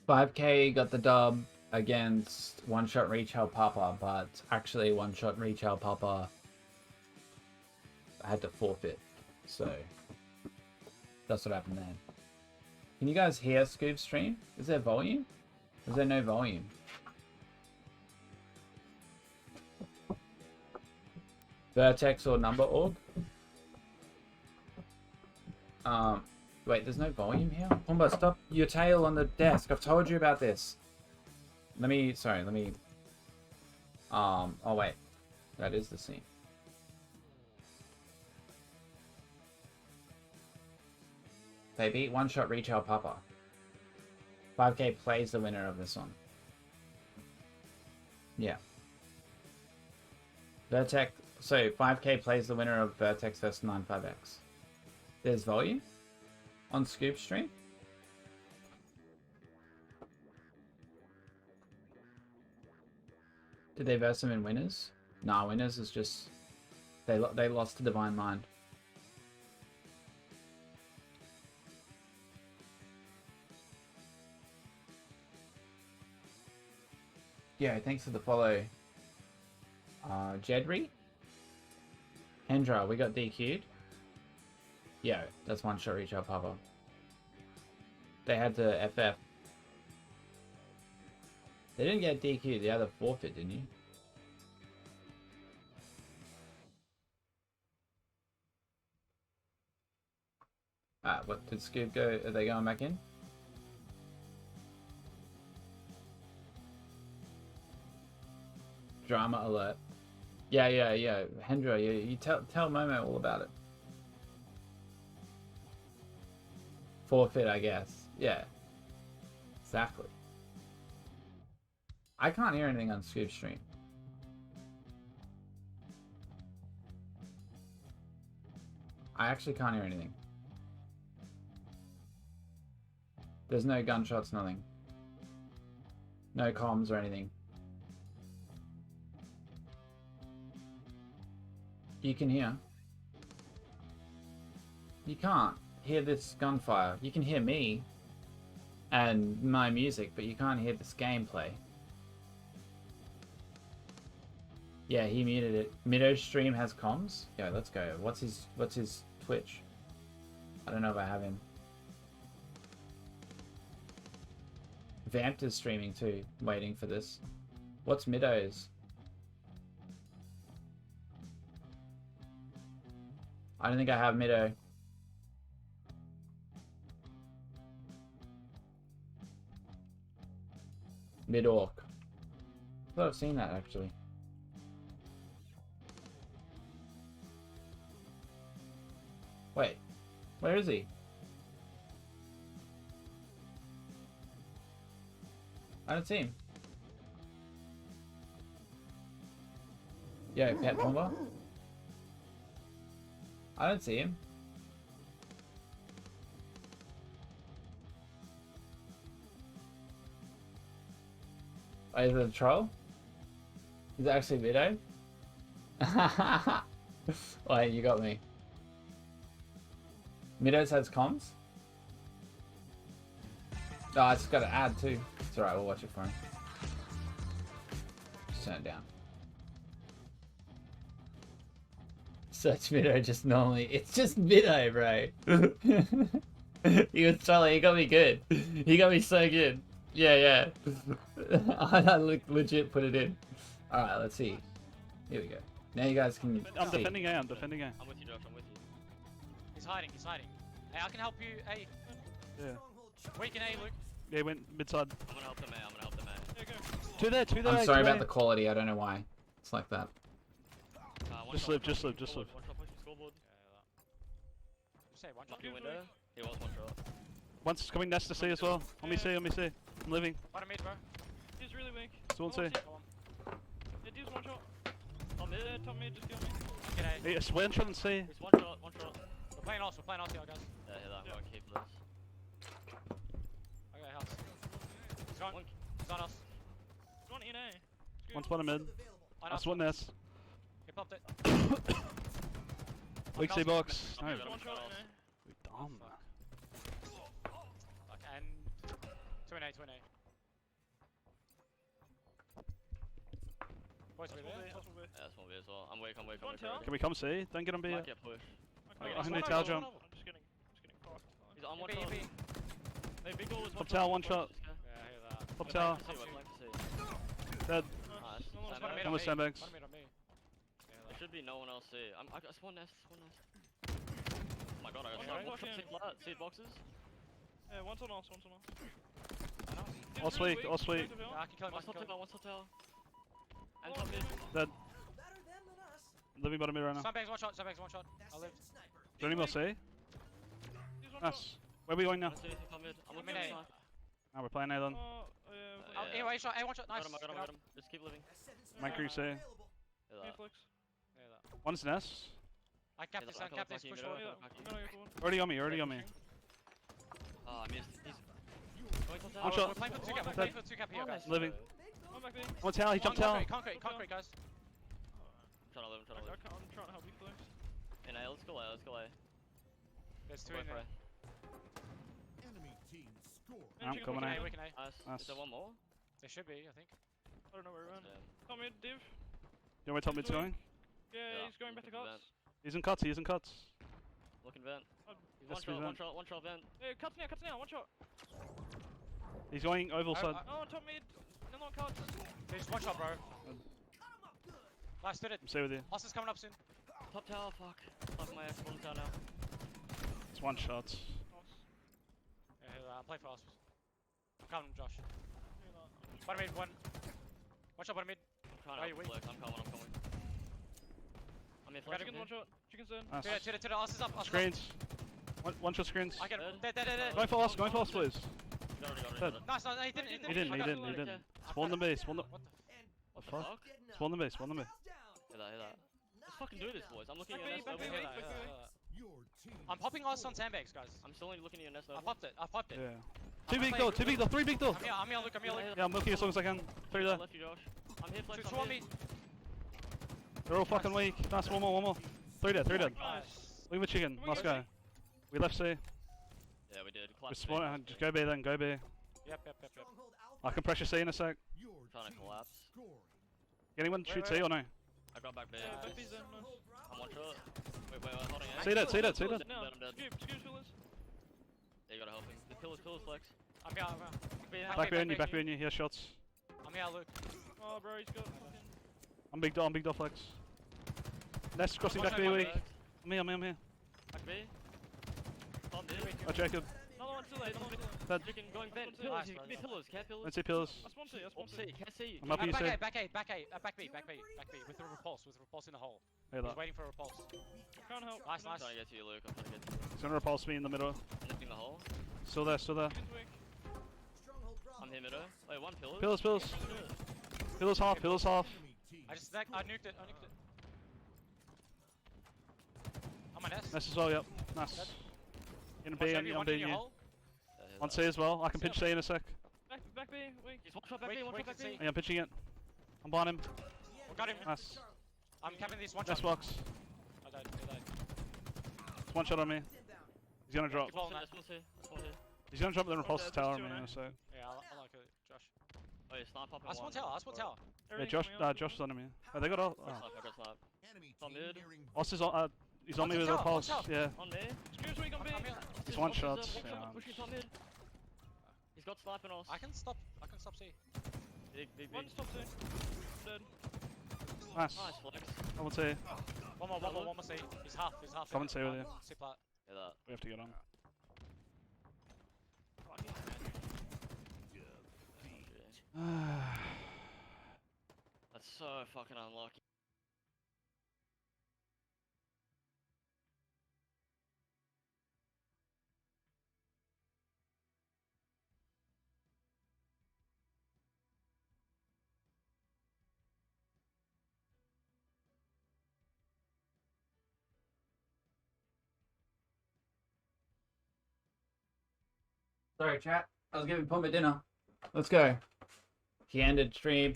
$5K got the dub against One Shot Retail Papa, but actually One Shot Retail Papa had to forfeit, so that's what happened there. Can you guys hear Scoop's stream? Is there volume? Is there no volume? Vertex or number org? Wait, there's no volume here? Pumba, stop your tail on the desk. I've told you about this. Oh wait. That is the scene. They beat One Shot Retail Papa. 5K plays the winner of this one. Yeah. Vertex, so 5K plays the winner of Vertex vs 95X. There's volume on Scoop stream. Did they verse them in winners? Nah, winners is just they lost to Divine Mind. Yeah, thanks for the follow. Jedri? Hendra, we got DQ'd. Yeah, that's One Shot Retail Papa. They had to FF. They didn't get DQ, the other forfeit, didn't you? What did Scoop go? Are they going back in? Drama alert. Yeah. Hendra, you tell Momo all about it. Forfeit, I guess. Yeah. Exactly. I can't hear anything on Scoop stream. I actually can't hear anything. There's no gunshots, nothing. No comms or anything. You can hear. You can't hear this gunfire. You can hear me and my music, but you can't hear this gameplay. Yeah, he muted it. Mido's stream has comms? Yo, let's go. What's his Twitch? I don't know if I have him. Vamped is streaming too, waiting for this. What's Mido's? I don't think I have Mido. Mid-orc. I thought I've seen that actually. Wait, where is he? I don't see him. Yo, Pet Bomber? I don't see him. Oh, is it a troll? Is it actually Mido? Wait, you got me. Midos has comms? Oh, I just got to add too. It's alright, we'll watch it for him. Just turn it down. Search Mido just normally. It's just Mido, bro. He was trolling, he got me good. He got me so good. Yeah. I legit put it in. Alright, let's see. Here we go. Now you guys can I'm see. defending A, I'm defending A. I'm with you, Josh, I'm with you. He's hiding. Hey, I can help you, A. Yeah. Where can A, Luke? Yeah, he went mid-side. I'm gonna help them A, There you go. Two there, I'm sorry two about A. the quality, I don't know why. It's like that. Just live. One shot, push scoreboard. Just say one shot. Window. He was one shot. One's coming nest to C as well. Let me see. I'm living. Bottom mid, bro. He's really weak. Still on C. Yeah, he's one shot. Top mid, just kill me. G'day. Hey, it's one shot and C. He's one shot. We're playing us here, guys. Yeah, hear that. I'm going to keep this. Okay, house. He's on us. He's one in A. One's bottom mid. That's one nest. He popped it. Weak C box. No. One shot in A. We dumb. Okay, and 2 in A. Boys, are we there? Possible B. Yeah, that's one B as well. I'm weak. Can we come C? Don't get on B Might yet. get pushed. I need tower jump. I'm just getting fucked. He's on one shot. Hey, big goal is Top tower, one shot. Yeah, I hear that. Top tower. Dead. Nice. One with sandbags. There should be no one else here. I got one nest. Oh my god, I got one shot. Seed boxes. Yeah, one's on us. All sweet. Yeah, I can kill him. One's top tower. And top mid. Dead. Living bottom mid right now. Sandbags one shot. I'll live. Is there any more C? Nice. Where are we going now? I'm looking at A. Now we're playing A then. Anyway, A one shot. Nice. Got him. Just keep living. Mancrew C. Reflex. One's nest. I capped this. Push forward. Already on me. Oh, I missed. One shot. We're playing for two cap here, guys. Living. One back B. One tower. He jumped tower. Concrete, guys. I'm trying to live. I'm trying to help you flex. In A, let's go A. There's two in there. I'm coming A. Nice. Is there one more? There should be, I think. I don't know where he went. Top mid, div. You know where top mid's going? Yeah, he's going back to cuts. He's in cuts. Looking vent. That's One shot vent. Hey, cuts now, one shot. He's going oval side. Oh, top mid. Another one cuts. There's one shot, bro. Last stood it. I'm stay with you. Austin's coming up soon. Top tower, fuck. Fuck my ass, bottom tower now. It's one shot. Yeah, I'm playing for Austin. I'm coming, Josh. Bottom mid, one shot, bottom mid. trying to flex. I'm coming. I'm in flex. Chicken one shot. Chicken's in. Nice. To the us is up. Screens. One shot screens. I get him. Dead. Going for us, please. Got it. Nice, he didn't. He didn't. Spawn the base, spawn the... What the fuck? Spawn the base. Hear that. Let's fucking do this, boys. I'm looking at your nest over here. I'm popping us on sandbags, guys. I'm still only looking at your nest I over. popped it. Yeah. Two big door, 3 big door. I'm here, look. Yeah, I'm looking as long as I can. 3 there. Left you, Josh. I'm here, flex. Two on me. They're all fucking weak. Nice, one more. 3 dead. Nice. Leave the chicken, last guy. We left C. Yeah, we did. We spawn, just go B then, go B. Yep. I can pressure C in a sec. Trying to collapse. Anyone shoot C or no? I got back B. I'm one shot. Wait, holding A. See that. I'm dead. Scoop, pillars. Yeah, you gotta help him. The pillars flex. I'm here. Back behind you, here shots. I'm here, Luke. Oh, bro, he's got fucking... I'm big door flex. Nest crossing back B weak. I'm here. Back B. Bomb B. Oh, Jacob. Another one still there. Dead. Chicken going vent. Pillars, give me pillars. Can't pillars. Let's see pillars. I spawned C. Can't see. I'm up you, C. Back A. Back B. With the repulse in the hole. He's waiting for a repulse. Can't help. I'm trying to get to you, Luke. I'm trying to get to you. He's gonna repulse me in the middle. Lifting the hole. Still there. I'm here, middle. Wait, one pillar. Pillars. Pillars half. I nuked it. On my nest. Nest as well, yep. Nice. In B, I'm being you. On C as well. I can pinch C in a sec. Back B. Wait. He's one shot back B. Yeah, I'm pinching it. I'm behind him. Got him. Nice. I'm capping this one Nest shot. box. I died. It's one shot on me. He's gonna drop. He's gonna drop the repulsor tower on me in a sec. Yeah, I like it, Josh. Oh, yeah, snipe up in I spawned tower. Yeah, Josh is on me. Oh, they got all. I got snipe. On mid. Os is on. He's on me with a repulse. Yeah. On me. Excuse me, on B. He's one shot. Pushing top mid. He's got snipe and us. I can stop C. Big. One stop C. Dead. Nice. Nice flex. I would say. One more C. He's half. Come and say with you. C plat. Yeah, that. We have to get on. That's so fucking unlucky. Sorry, chat. I was giving Pumba dinner. Let's go. He ended stream.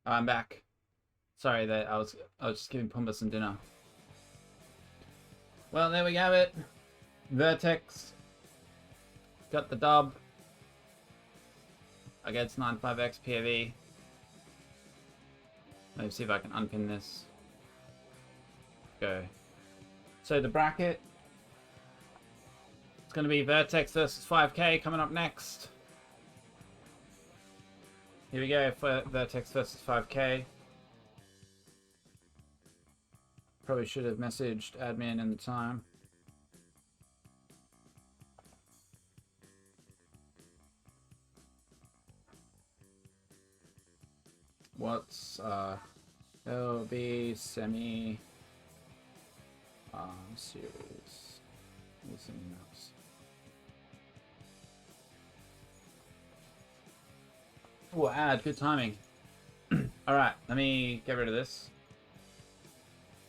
I'm back. Sorry that I was just giving Pumba some dinner. Well, there we have it. Vertex got the dub against 95X POV. Let me see if I can unpin this. Go. So the bracket. It's going to be Vertex versus 5K coming up next. Here we go for Vertex versus 5K. Probably should have messaged admin in the time. What's LB semi series? Listen else. Oh, ad, good timing. Alright, let me get rid of this.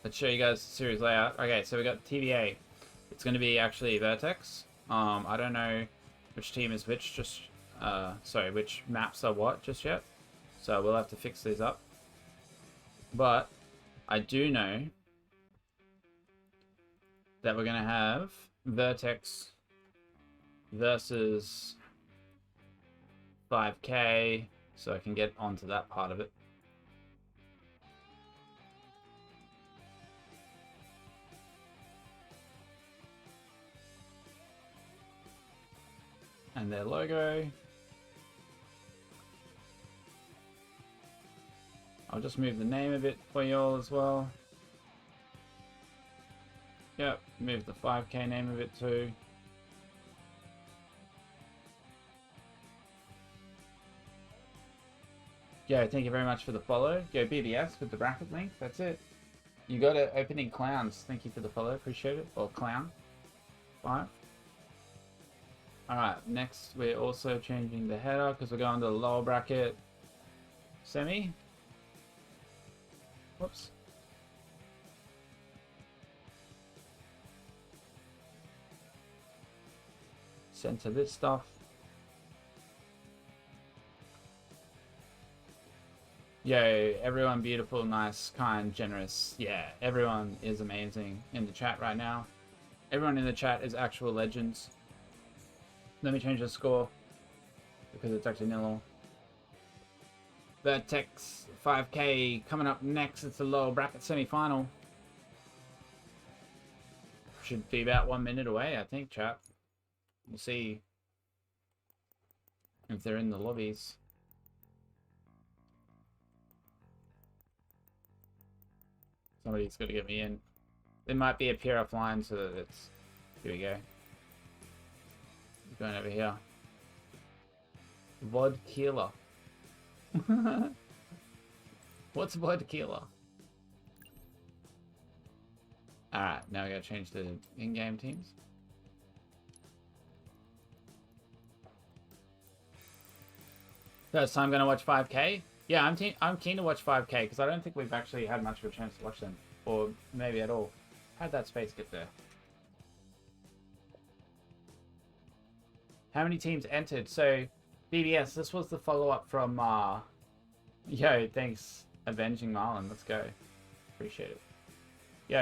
Let's show you guys the series layout. Okay, so we got TVA. It's going to be actually Vertex. I don't know which team is which, just, sorry, which maps are what just yet. So we'll have to fix these up. But I do know that we're going to have Vertex versus 5K, so I can get onto that part of it. And their logo. I'll just move the name a bit for you all as well. Yep, move the 5K name a bit too. Yo, thank you very much for the follow. Yo, BBS with the bracket link. That's it. You got it. Opening Clowns. Thank you for the follow. Appreciate it. Or Clown. 5. Alright, next we're also changing the header because we're going to the lower bracket semi. Whoops. Center this stuff. Yo, everyone beautiful, nice, kind, generous. Yeah, everyone is amazing in the chat right now. Everyone in the chat is actual legends. Let me change the score because it's actually 0-0. Vertex 5K coming up next. It's the lower bracket semi-final. Should be about 1 minute away, I think, chat. We'll see if they're in the lobbies. Somebody's got to get me in. There might be a pair offline so that it's... Here we go. Going over here. Vodkila. What's Vodkila? Alright, now we gotta change the in-game teams. First time gonna watch 5K? Yeah, I'm keen to watch 5K because I don't think we've actually had much of a chance to watch them. Or maybe at all. How'd that space get there? How many teams entered? So, BBS, this was the follow-up from, Yo, thanks, Avenging Marlon. Let's go. Appreciate it. Yo,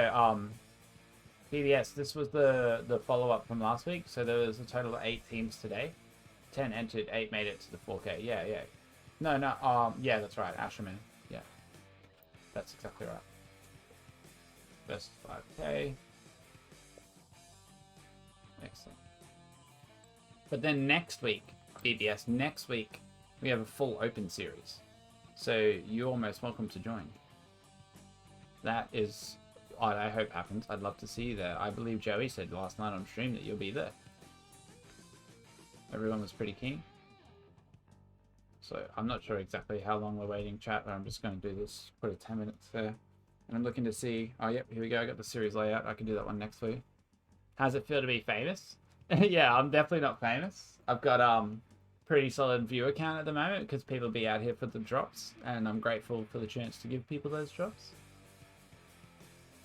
BBS, this was the follow-up from last week. So there was a total of 8 teams today. 10 entered, 8 made it to the 4K. Yeah, yeah. No, yeah, that's right. Asherman. Yeah. That's exactly right. Best 5K. Excellent. But then next week, BBS, next week, we have a full open series. So you're almost welcome to join. That is what I hope happens. I'd love to see you there. I believe Joey said last night on stream that you'll be there. Everyone was pretty keen. So I'm not sure exactly how long we're waiting, chat, but I'm just going to do this. Put a 10 minutes there. And I'm looking to see... Oh, yep, here we go. I got the series layout. I can do that one next week. How's it feel to be famous? Yeah, I'm definitely not famous. I've got pretty solid viewer count at the moment because people be out here for the drops, and I'm grateful for the chance to give people those drops.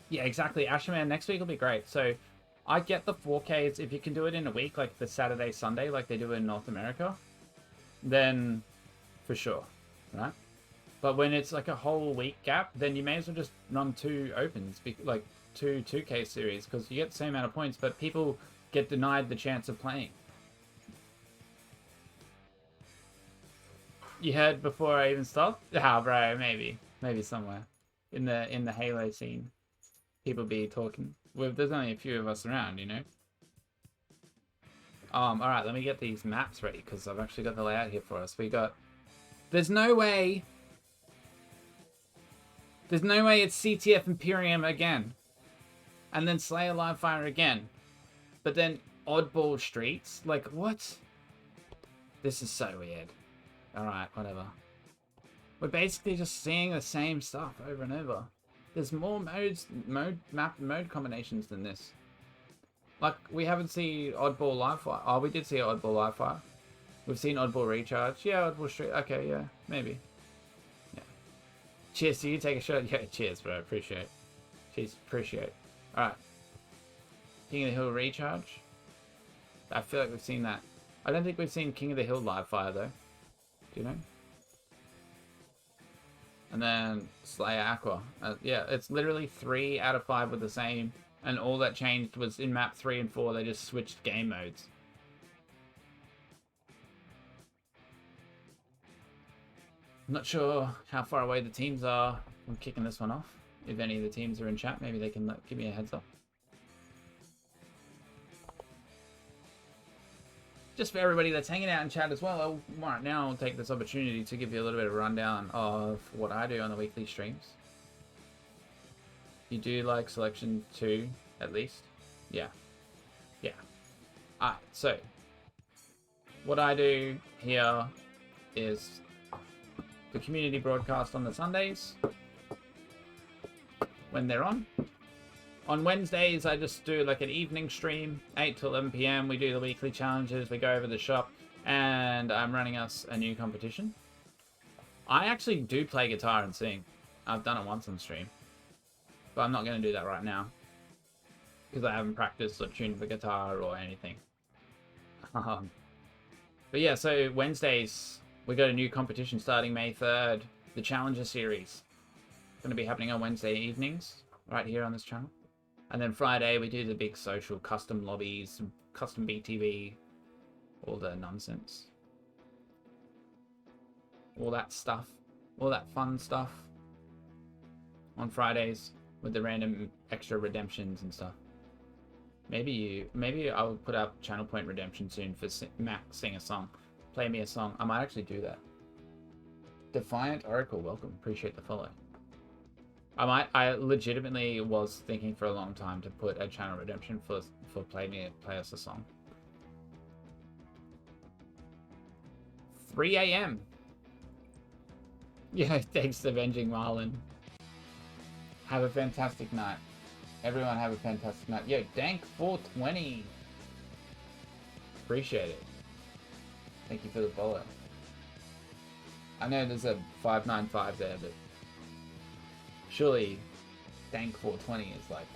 Yeah, exactly. Asherman, next week will be great. So I get the 4Ks. If you can do it in a week, like the Saturday, Sunday, like they do in North America, then for sure, right? But when it's like a whole week gap, then you may as well just run 2 opens, like 2 2K series, because you get the same amount of points, but people get denied the chance of playing. You heard before I even stopped? Ah, bro, maybe somewhere in the Halo scene, people be talking. Well, there's only a few of us around, you know. All right, let me get these maps ready because I've actually got the layout here for us. We got. There's no way it's CTF Imperium again, and then Slayer Livefire again. But then Oddball Streets? Like, what? This is so weird. Alright, whatever. We're basically just seeing the same stuff over and over. There's more mode combinations than this. Like, we haven't seen Oddball Livefire. Oh, we did see Oddball Livefire. We've seen Oddball Recharge. Yeah, Oddball Street. Okay, yeah, maybe. Yeah. Cheers to you. Take a shot. Yeah, cheers, bro. Appreciate. Cheers. Appreciate. Alright. King of the Hill Recharge. I feel like we've seen that. I don't think we've seen King of the Hill Livefire though. Do you know? And then Slayer Aqua. Yeah, it's literally 3 out of 5 with the same. And all that changed was in map 3 and 4, they just switched game modes. I'm not sure how far away the teams are from kicking this one off. If any of the teams are in chat, maybe they can give me a heads up. Just for everybody that's hanging out in chat as well, right now I'll take this opportunity to give you a little bit of a rundown of what I do on the weekly streams. You do like Selection 2, at least? Yeah. Yeah. Alright, so what I do here is the community broadcast on the Sundays when they're on. On Wednesdays, I just do like an evening stream, 8 to 11 p.m. We do the weekly challenges, we go over the shop, and I'm running us a new competition. I actually do play guitar and sing. I've done it once on stream, but I'm not going to do that right now because I haven't practiced or tuned the guitar or anything. But yeah, so Wednesdays, we got a new competition starting May 3rd, the Challenger Series. Going to be happening on Wednesday evenings, right here on this channel. And then Friday, we do the big social custom lobbies, custom BTV, all the nonsense. All that stuff, all that fun stuff on Fridays with the random extra redemptions and stuff. Maybe I'll put up channel point redemption soon for Mac sing a song, play me a song. I might actually do that. Defiant Oracle, welcome. Appreciate the follow. I legitimately was thinking for a long time to put a channel redemption for play us a song. 3 a.m. Yeah, thanks Avenging Marlin. Have a fantastic night. Everyone have a fantastic night. Yo, Dank420. Appreciate it. Thank you for the follow. I know there's a 595 there, but surely Dank420 is like,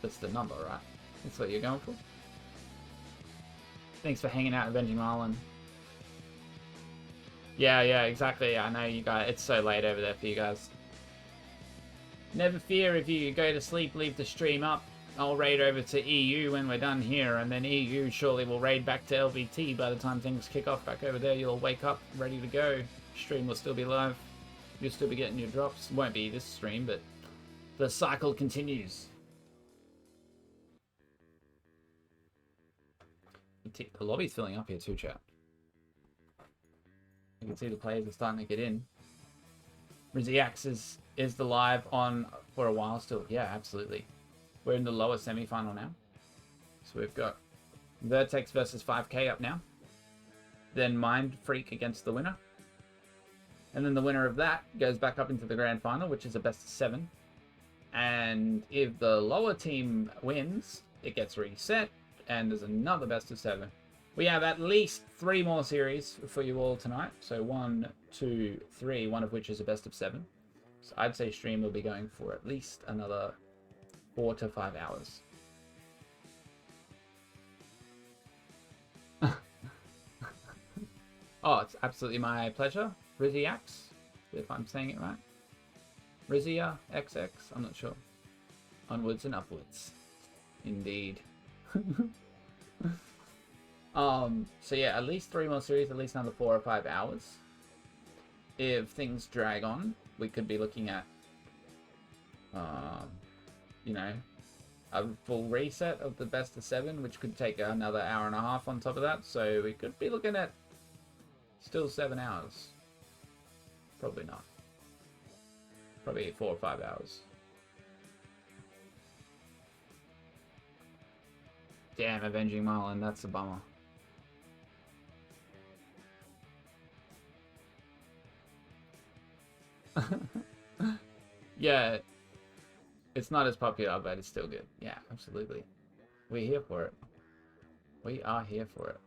that's the number, right? That's what you're going for? Thanks for hanging out, Avenging Marlin. Yeah, exactly. I know you guys, it's so late over there for you guys. Never fear, if you go to sleep, leave the stream up. I'll raid over to EU when we're done here, and then EU surely will raid back to LVT by the time things kick off back over there. You'll wake up ready to go. Stream will still be live. You'll still be getting your drops. Won't be this stream, but the cycle continues. The lobby's filling up here too, chat. You can see the players are starting to get in. Rizziax is the live on for a while still. Yeah, absolutely. We're in the lower semi-final now. So we've got Vertex versus 5K up now. Then Mind Freak against the winner. And then the winner of that goes back up into the grand final, which is a best of 7. And if the lower team wins, it gets reset, and there's another best of 7. We have at least 3 more series for you all tonight. So 1, 2, 3, one of which is a best of 7. So I'd say stream will be going for at least another 4 to 5 hours. Oh, it's absolutely my pleasure. Rizziax, if I'm saying it right. Rizzia XX, I'm not sure. Onwards and upwards. Indeed. So yeah, at least 3 more series, at least another 4 or 5 hours. If things drag on, we could be looking at, you know, a full reset of the best of 7, which could take another hour and a half on top of that. So we could be looking at still 7 hours. Probably not. Probably 4 or 5 hours. Damn, Avenging Marlin, that's a bummer. Yeah, it's not as popular, but it's still good. Yeah, absolutely. We're here for it. We are here for it.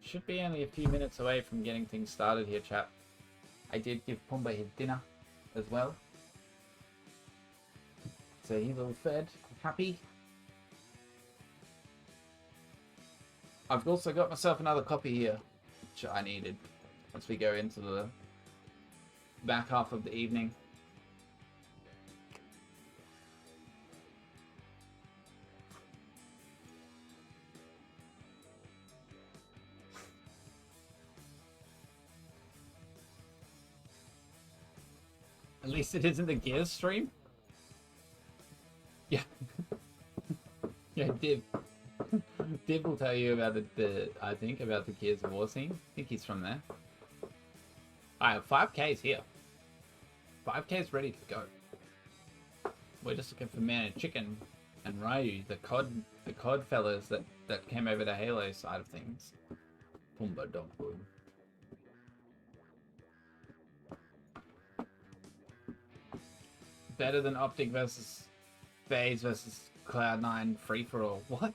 Should be only a few minutes away from getting things started here, chat. I did give Pumba his dinner as well. So he's all fed, happy. I've also got myself another copy here, which I needed once we go into the back half of the evening. At least it isn't the Gears stream. Yeah. Yeah, Div. Div will tell you about I think, about the Gears of War scene. I think he's from there. Alright, 5K's here. 5K's ready to go. We're just looking for Man and Chicken and Ryu, the COD fellas that came over to Halo side of things. Pumba dog boom. better than Optic versus FaZe versus Cloud9 free-for-all. What?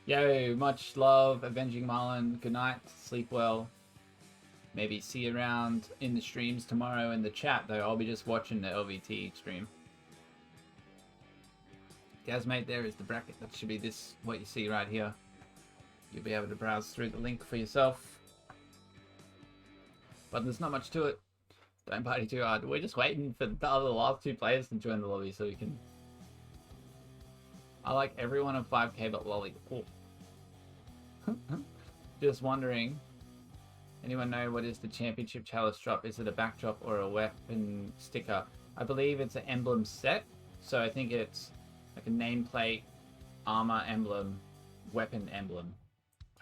Yo, much love, Avenging Marlin. Good night, sleep well. Maybe see you around in the streams tomorrow in the chat, though. I'll be just watching the LVT stream. Gazmate, there is the bracket. That should be this, what you see right here. You'll be able to browse through the link for yourself. But there's not much to it. Don't party too hard. We're just waiting for the last two players to join the lobby so we can... I like everyone on 5k but Lolly. Oh. Just wondering, anyone know what is the championship chalice drop? Is it a backdrop or a weapon sticker? I believe it's an emblem set, so I think it's like a nameplate, armor emblem, weapon emblem.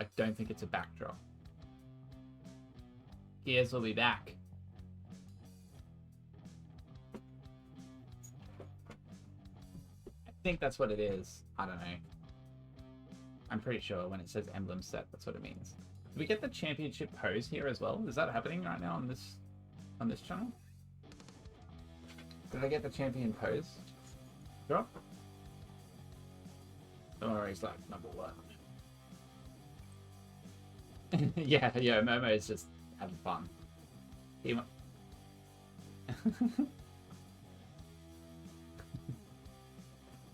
I don't think it's a backdrop. Gears will be back. I think that's what it is. I don't know. I'm pretty sure when it says emblem set, that's what it means. Did we get the championship pose here as well? Is that happening right now on this channel? Did I get the champion pose drop? Don't worry, it's like number 1. yeah, Momo is just having fun.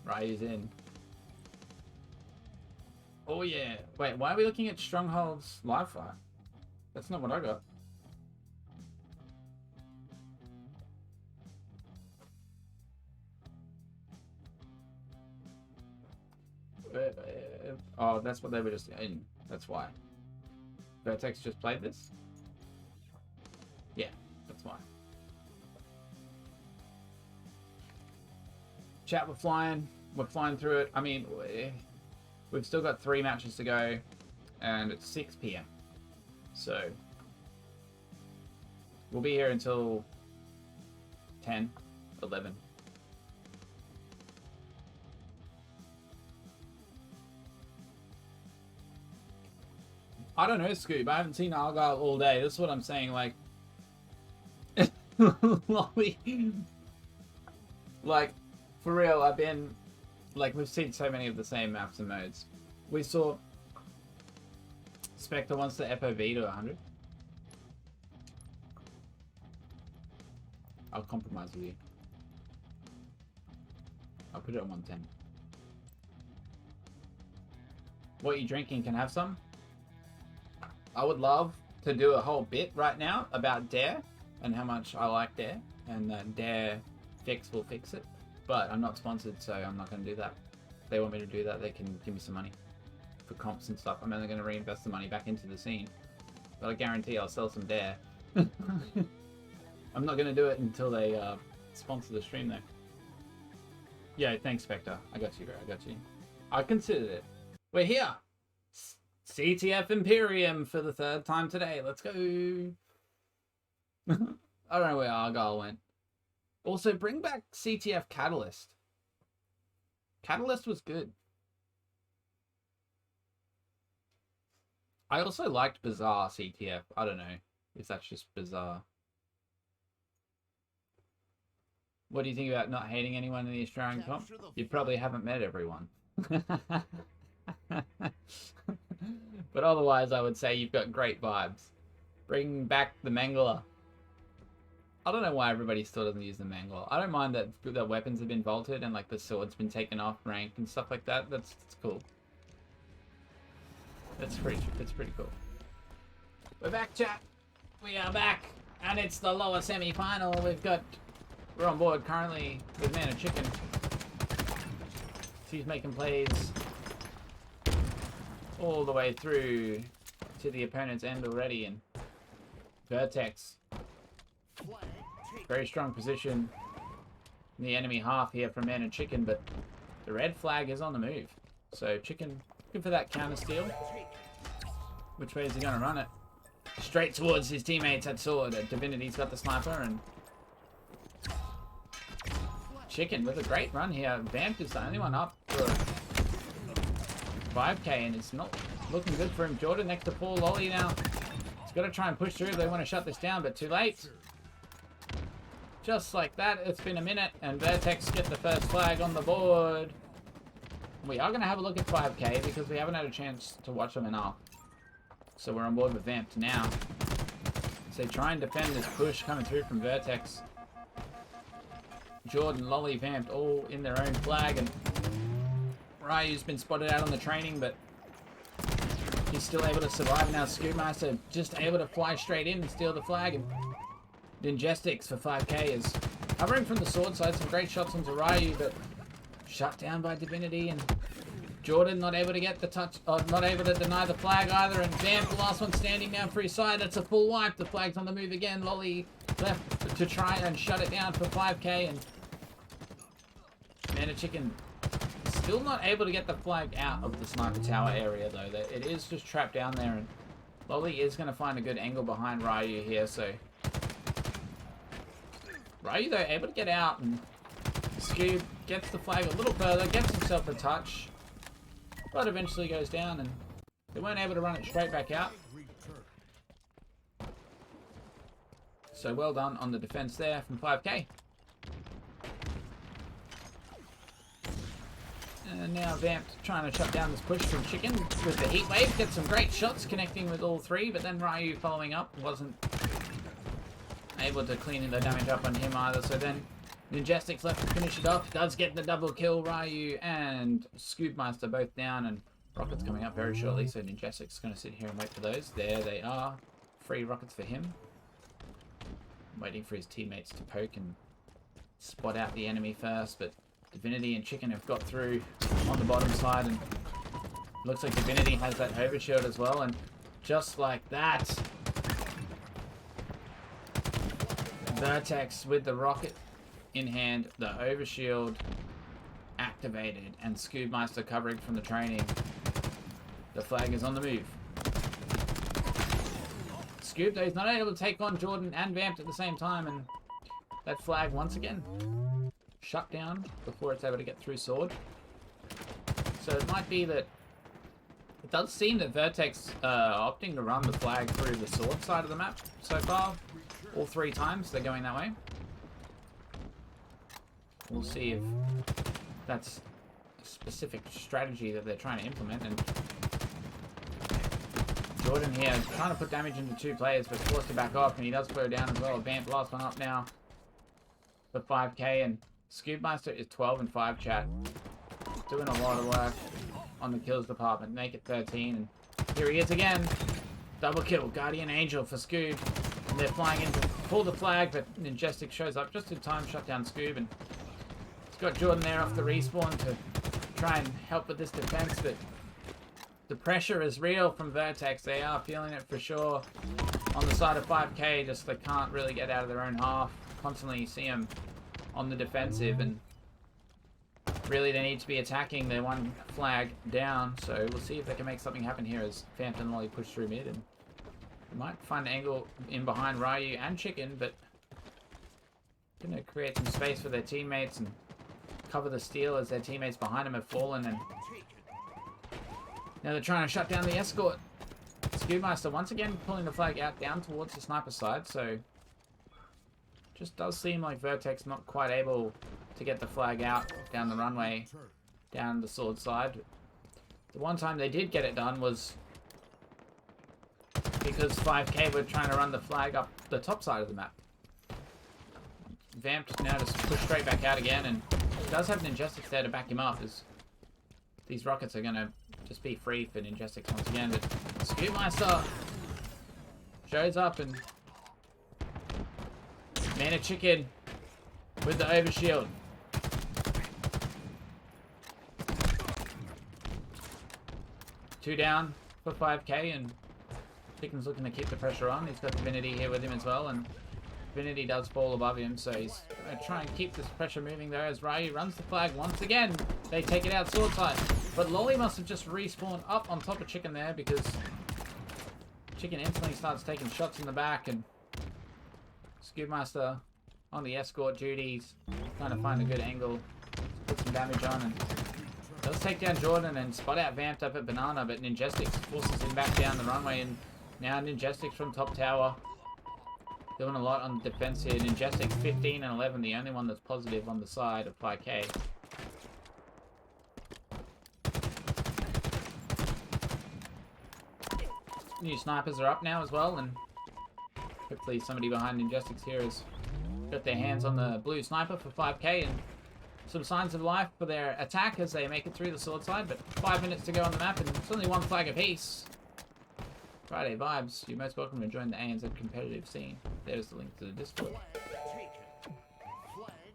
Ryu's in. Oh yeah. Wait, why are we looking at Stronghold's live fire? That's not what I got. Oh, that's what they were just in. That's why. Vertex just played this? Yeah, that's why. Chat, we're flying through it. I mean, we've still got 3 matches to go, and it's 6 PM. So, we'll be here until 10, 11. I don't know, Scoob. I haven't seen Argyle all day. This is what I'm saying, like... like, for real, I've been... Like, we've seen so many of the same maps and modes. We saw... Spectre wants the FOV to 100. I'll compromise with you. I'll put it on 110. What are you drinking? Can I have some? I would love to do a whole bit right now about Dare and how much I like Dare, and Dare Fix will fix it. But I'm not sponsored, so I'm not going to do that. If they want me to do that, they can give me some money for comps and stuff. I'm only going to reinvest the money back into the scene. But I guarantee I'll sell some Dare. I'm not going to do it until they sponsor the stream, though. Yeah, thanks, Spectre. I got you, bro. I got you. I considered it. We're here! CTF Imperium for the 3rd time today. Let's go. I don't know where Argyle went. Also, bring back CTF Catalyst. Catalyst was good. I also liked Bizarre CTF. I don't know if that's just bizarre. What do you think about not hating anyone in the Australian comp? You probably haven't met everyone. But otherwise, I would say you've got great vibes. Bring back the Mangler. I don't know why everybody still doesn't use the Mangler. I don't mind that the weapons have been vaulted and like the sword's been taken off rank and stuff like that. That's cool. That's pretty cool. We're back, chat. We are back, and it's the lower semi-final. We're on board currently with Man and Chicken. She's making plays all the way through to the opponent's end already, and Vertex, very strong position in the enemy half here from Man and Chicken, but the red flag is on the move. So Chicken looking for that counter steal. Which way is he going to run it? Straight towards his teammates at sword. Divinity's got the sniper, and Chicken with a great run here. Vamp is the only one up for 5k, and it's not looking good for him. Jordan next to Paul Lolly now. He's got to try and push through if they want to shut this down, but too late. just like that, it's been a minute, and Vertex get the first flag on the board. We are going to have a look at 5K because we haven't had a chance to watch them enough. So we're on board with Vamped now. So try and defend this push coming through from Vertex. Jordan, Lolly, Vamped all in their own flag, and Ryu's been spotted out on the training, but he's still able to survive. Now Scoopmaster just able to fly straight in and steal the flag, and Ninjestics for 5K is covering from the sword side. Some great shots onto Ryu, but shut down by Divinity, and Jordan not able to get the touch, not able to deny the flag either, and Vamp, the last one standing down for his side. That's a full wipe. The flag's on the move again. Lolly left to try and shut it down for 5K, and Mana Chicken still not able to get the flag out of the sniper tower area though. It is just trapped down there, and Lolly is going to find a good angle behind Ryu here, so Ryu though able to get out, and Scoob gets the flag a little further, gets himself a touch, but eventually goes down, and they weren't able to run it straight back out. So well done on the defense there from 5K. And now Vamped trying to shut down this push from Chicken with the heat wave. Gets some great shots connecting with all three, but then Ryu following up wasn't able to clean the damage up on him either. So then Ninjestics left to finish it off. Does get the double kill. Ryu and Scoopmaster both down, and rockets coming up very shortly. So Ninjestics is going to sit here and wait for those. There they are. 3 rockets for him. Waiting for his teammates to poke and spot out the enemy first, but Divinity and Chicken have got through on the bottom side, and looks like Divinity has that overshield as well, and just like that, Vertex with the rocket in hand, the overshield activated, and Scoobmeister covering from the training. The flag is on the move. Scoob though is not able to take on Jordan and Vamped at the same time, and that flag once again shut down before it's able to get through sword. So it might be that it does seem that Vertex opting to run the flag through the sword side of the map so far. All 3 times they're going that way. We'll see if that's a specific strategy that they're trying to implement. And Jordan here trying to put damage into 2 players, but forced to back off, and he does slow down as well. Vamp last one up now for 5K, and Scoopmaster is 12 and 5, chat. Doing a lot of work on the kills department. Make it 13, and here he is again. Double kill, Guardian Angel for Scoob. And they're flying in to pull the flag, but Ninjestic shows up just in time, shut down Scoob, and he's got Jordan there off the respawn to try and help with this defense, but the pressure is real from Vertex. They are feeling it for sure. On the side of 5K, just they can't really get out of their own half. Constantly see them on the defensive, and really they need to be attacking. They're 1 flag down, so we'll see if they can make something happen here as Vamped and Lolly push through mid, and they might find an angle in behind Ryu and Chicken, but gonna create some space for their teammates and cover the steal as their teammates behind them have fallen, and now they're trying to shut down the escort. Scoopmaster once again pulling the flag out down towards the sniper side, so just does seem like Vertex not quite able to get the flag out down the runway, down the sword side. The one time they did get it done was because 5K were trying to run the flag up the top side of the map. Vamped now just push straight back out again, and does have Ninjestics there to back him up, as these rockets are going to just be free for Ninjestics once again. But Scoopmeister shows up, and Mana Chicken with the overshield. Two down for 5K, and Chicken's looking to keep the pressure on. He's got Divinity here with him as well, and Divinity does fall above him, so he's going to try and keep this pressure moving there as Ryu runs the flag once again. They take it out sword side, but Lolly must have just respawned up on top of Chicken there, because Chicken instantly starts taking shots in the back, and Scoopmaster on the escort duties, trying to find a good angle to put some damage on, and does take down Jordan and spot out Vamped up at Banana, but Ninjestics forces him back down the runway, and now Ninjestics from top tower Doing a lot on the defense here. Ninjestic 15 and 11, the only one that's positive on the side of 5k. New snipers are up now as well, and hopefully somebody behind Ninjestics here has got their hands on the blue sniper for 5k, and some signs of life for their attack as they make it through the sword side. But 5 minutes to go on the map, and it's only one flag apiece. Friday vibes, you're most welcome to join the ANZ competitive scene. There's the link to the Discord.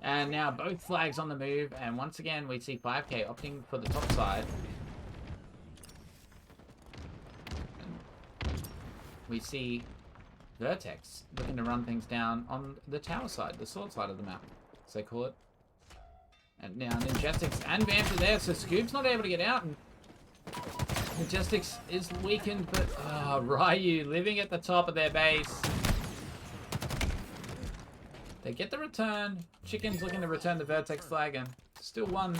And now both flags on the move, and once again we see 5k opting for the top side. And we see Vertex looking to run things down on the tower side, the sword side of the map, as they call it. And now Ninjestics and Vamp are there, so Scoop's not able to get out, and Ninjestics is weakened, but Ryu living at the top of their base. They get the return. Chicken's looking to return the Vertex flag, and still one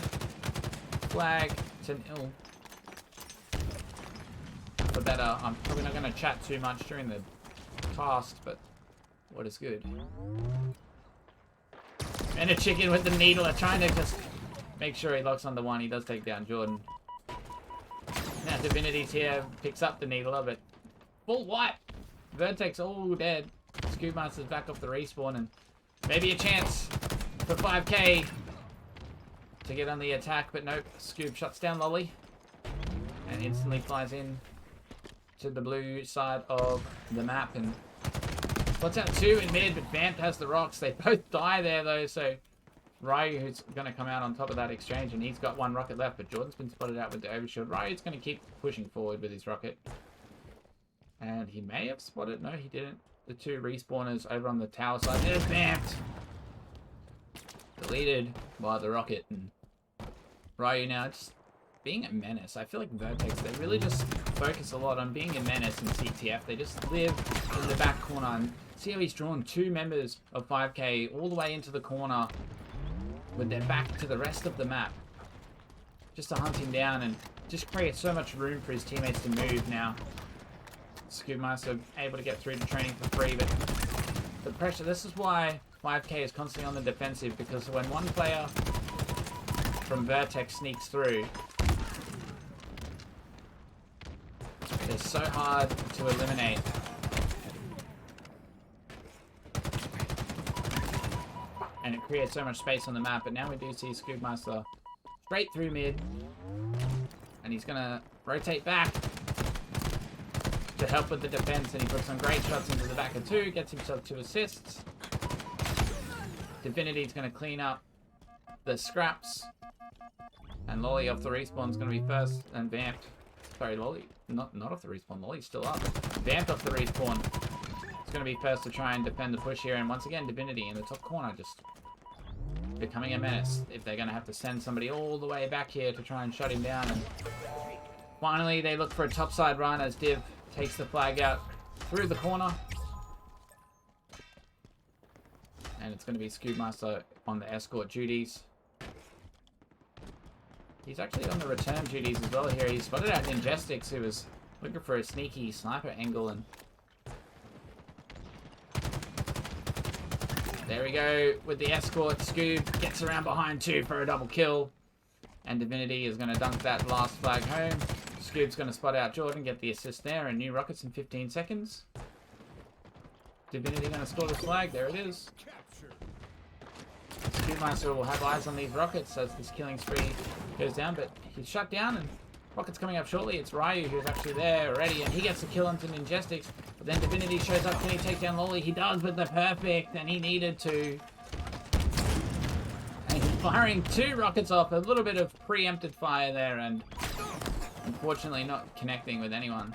flag to nil. For better, I'm probably not going to chat too much during the cast, but what is good? And a chicken with the needle are trying to just make sure he locks on the one. He does take down Jordan. Now Divinity's here, picks up the needler, but full wipe. Vertex all dead. Scoopmaster's back off the respawn, and maybe a chance for 5k to get on the attack, but nope. Scoop shuts down Lolly and instantly flies in to the blue side of the map, and spots out 2 in mid, but Vamp has the rocks. They both die there though, so Ryu, who's going to come out on top of that exchange, and he's got 1 rocket left, but Jordan's been spotted out with the overshield. Ryu's going to keep pushing forward with his rocket. And he may have spotted, no he didn't, the 2 respawners over on the tower side. There's Vamped! Deleted by the rocket, and Ryu now just being a menace. I feel like Vertex, they really just focus a lot on being a menace in CTF. They just live in the back corner, and see how he's drawn 2 members of 5k all the way into the corner with their back to the rest of the map, just to hunt him down, and just create so much room for his teammates to move now. Scoopmaster able to get through to training for free, but the pressure, this is why 5k is constantly on the defensive, because when one player from Vertex sneaks through, they're so hard to eliminate. And it creates so much space on the map, but now we do see Scoopmaster straight through mid, and he's gonna rotate back to help with the defense, and he puts some great shots into the back of 2, gets himself 2 assists. Divinity's gonna clean up the scraps, and Lolly off the respawn is gonna be first, and Vamped. Sorry, Lolly, not off the respawn, Lolly's still up. Vamped off the respawn. It's gonna be first to try and defend the push here, and once again Divinity in the top corner just becoming a menace. If they're gonna have to send somebody all the way back here to try and shut him down, and finally they look for a topside run as Div takes the flag out through the corner. And it's gonna be Scoopmaster on the escort duties. He's actually on the return duties as well here. He spotted out Ninjestics, who was looking for a sneaky sniper angle, and there we go with the escort. Scoop gets around behind 2 for a double kill, and Divinity is going to dunk that last flag home. Scoop's going to spot out Jordan, get the assist there, and new rockets in 15 seconds. Divinity going to score the flag. There it is. Scoopmaster will have eyes on these rockets as this killing spree goes down, but he's shut down, and rockets coming up shortly. It's Ryu who's actually there already, and he gets the kill onto Ninjestics. But then Divinity shows up. Can he take down Lolly? He does with the perfect, and he needed to. And he's firing 2 rockets off. A little bit of preempted fire there, and unfortunately not connecting with anyone.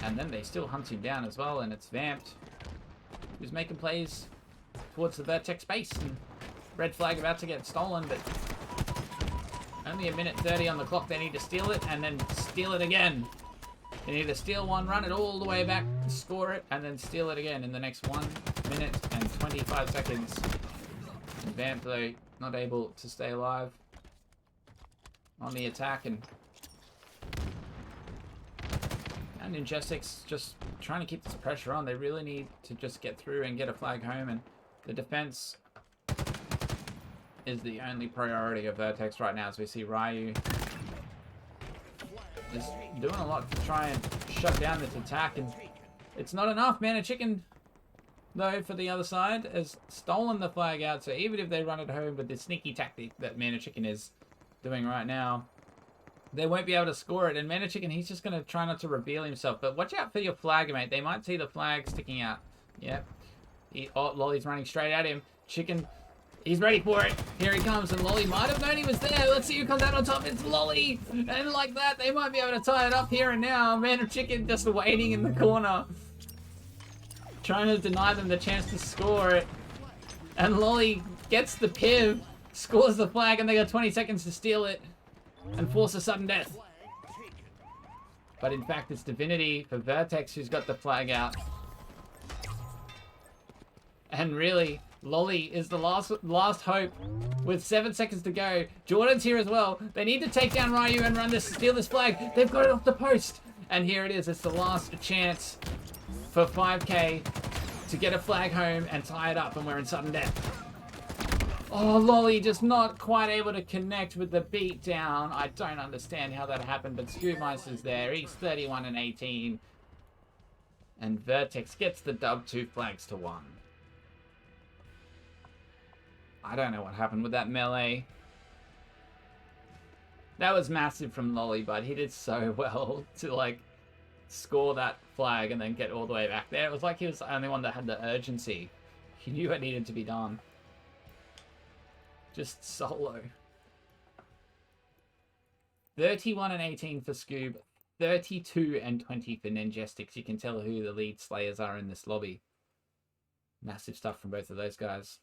And then they still hunt him down as well, and it's Vamped, who's making plays towards the Vertex base. And red flag about to get stolen, but only 1:30 on the clock. They need to steal it, and then steal it again. They need to steal one, run it all the way back, score it, and then steal it again in the next 1 minute and 25 seconds. And Vamp, though, not able to stay alive on the attack, and And Injestics just trying to keep this pressure on. They really need to just get through and get a flag home. And the defense is the only priority of Vertex right now, as we see Ryu is doing a lot to try and shut down this attack. And it's not enough. Man, a Chicken, though, for the other side, has stolen the flag out. So even if they run it home with the sneaky tactic that Man Chicken is doing right now, they won't be able to score it. And Man Chicken, he's just going to try not to reveal himself. But watch out for your flag, mate. They might see the flag sticking out. Yep. Oh, Lolly's running straight at him. Chicken, he's ready for it. Here he comes. And Lolly might have known he was there. Let's see who comes out on top. It's Lolly. And like that, they might be able to tie it up here and now. Man Chicken just waiting in the corner, trying to deny them the chance to score it. And Lolly gets the piv, scores the flag, and they got 20 seconds to steal it and force a sudden death. But in fact, it's Divinity for Vertex who's got the flag out. And really, Lolly is the last hope with 7 seconds to go. Jordan's here as well. They need to take down Ryu and run this, steal this flag. They've got it off the post. And here it is. It's the last chance for 5K to get a flag home and tie it up, and we're in sudden death. Oh, Lolly just not quite able to connect with the beat down. I don't understand how that happened, but Scoobmeister's there. He's 31 and 18. And Vertex gets the dub, 2 flags to 1. I don't know what happened with that melee. That was massive from Lolly, but he did so well to, like, score that flag and then get all the way back there. It was like he was the only one that had the urgency. He knew it needed to be done. Just solo. 31 and 18 for Scoob. 32 and 20 for Ninjestics. You can tell who the lead slayers are in this lobby. Massive stuff from both of those guys.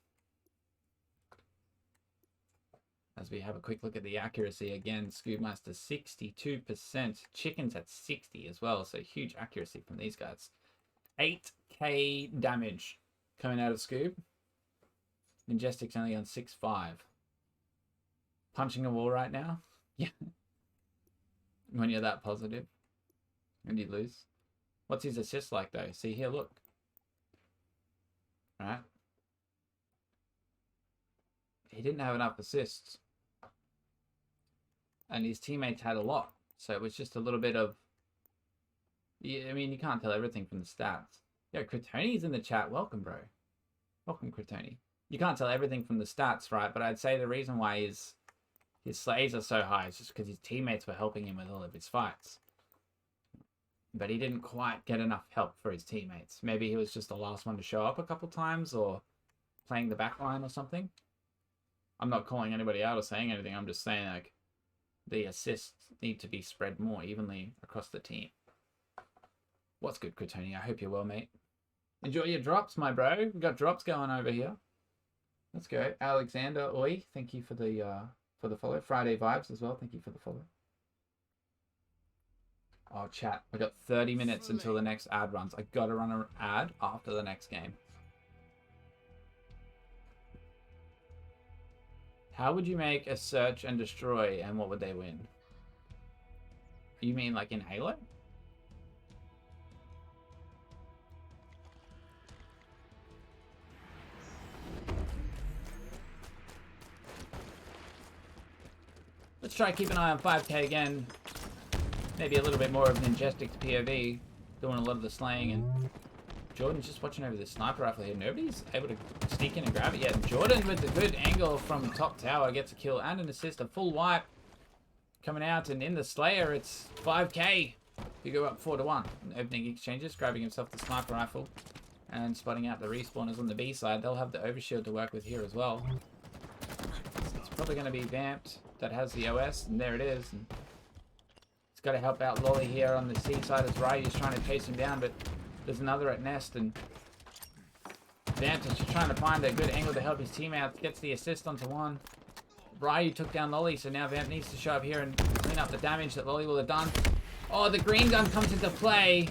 As we have a quick look at the accuracy again, Scoobmaster 62%, Chicken's at 60 as well, so huge accuracy from these guys. 8k damage coming out of Scoob. Ninjestics only on 6.5. Punching a wall right now? Yeah. When you're that positive. When you lose. What's his assist like though? See here, look. Right. He didn't have enough assists. And his teammates had a lot. So it was just a little bit of... I mean, you can't tell everything from the stats. Yo, Cretoni's in the chat. Welcome, bro. Welcome, Cretoni. You can't tell everything from the stats, right? But I'd say the reason why his slays are so high is just because his teammates were helping him with all of his fights. But he didn't quite get enough help for his teammates. Maybe he was just the last one to show up a couple times or playing the back line or something. I'm not calling anybody out or saying anything. I'm just saying, like, the assists need to be spread more evenly across the team. What's good, Cretoni? I hope you're well, mate. Enjoy your drops, my bro. We've got drops going over here. Let's go. Alexander Oi, thank you for the follow. Friday Vibes as well, thank you for the follow. Oh, chat. We got 30 minutes until the next ad runs. I gotta run an ad after the next game. How would you make a search and destroy, and what would they win? You mean like in Halo? Let's try keep an eye on 5K again. Maybe a little bit more of Ninjestics POV. Doing a lot of the slaying, and Jordan's just watching over the sniper rifle here. Nobody's able to sneak in and grab it yet. Jordan with the good angle from top tower gets a kill and an assist. A full wipe coming out, and in the Slayer it's 5K. You go up 4-1. Opening exchanges, grabbing himself the sniper rifle and spotting out the respawners on the B side. They'll have the overshield to work with here as well. It's probably going to be Vamped that has the OS, and there it is. And it's got to help out Lolly here on the C side as Ryu's trying to chase him down, but there's another at Nest, and Vamped is just trying to find a good angle to help his team out. Gets the assist onto one. Ryu took down Lolly, so now Vamp needs to show up here and clean up the damage that Lolly will have done. Oh, the green gun comes into play.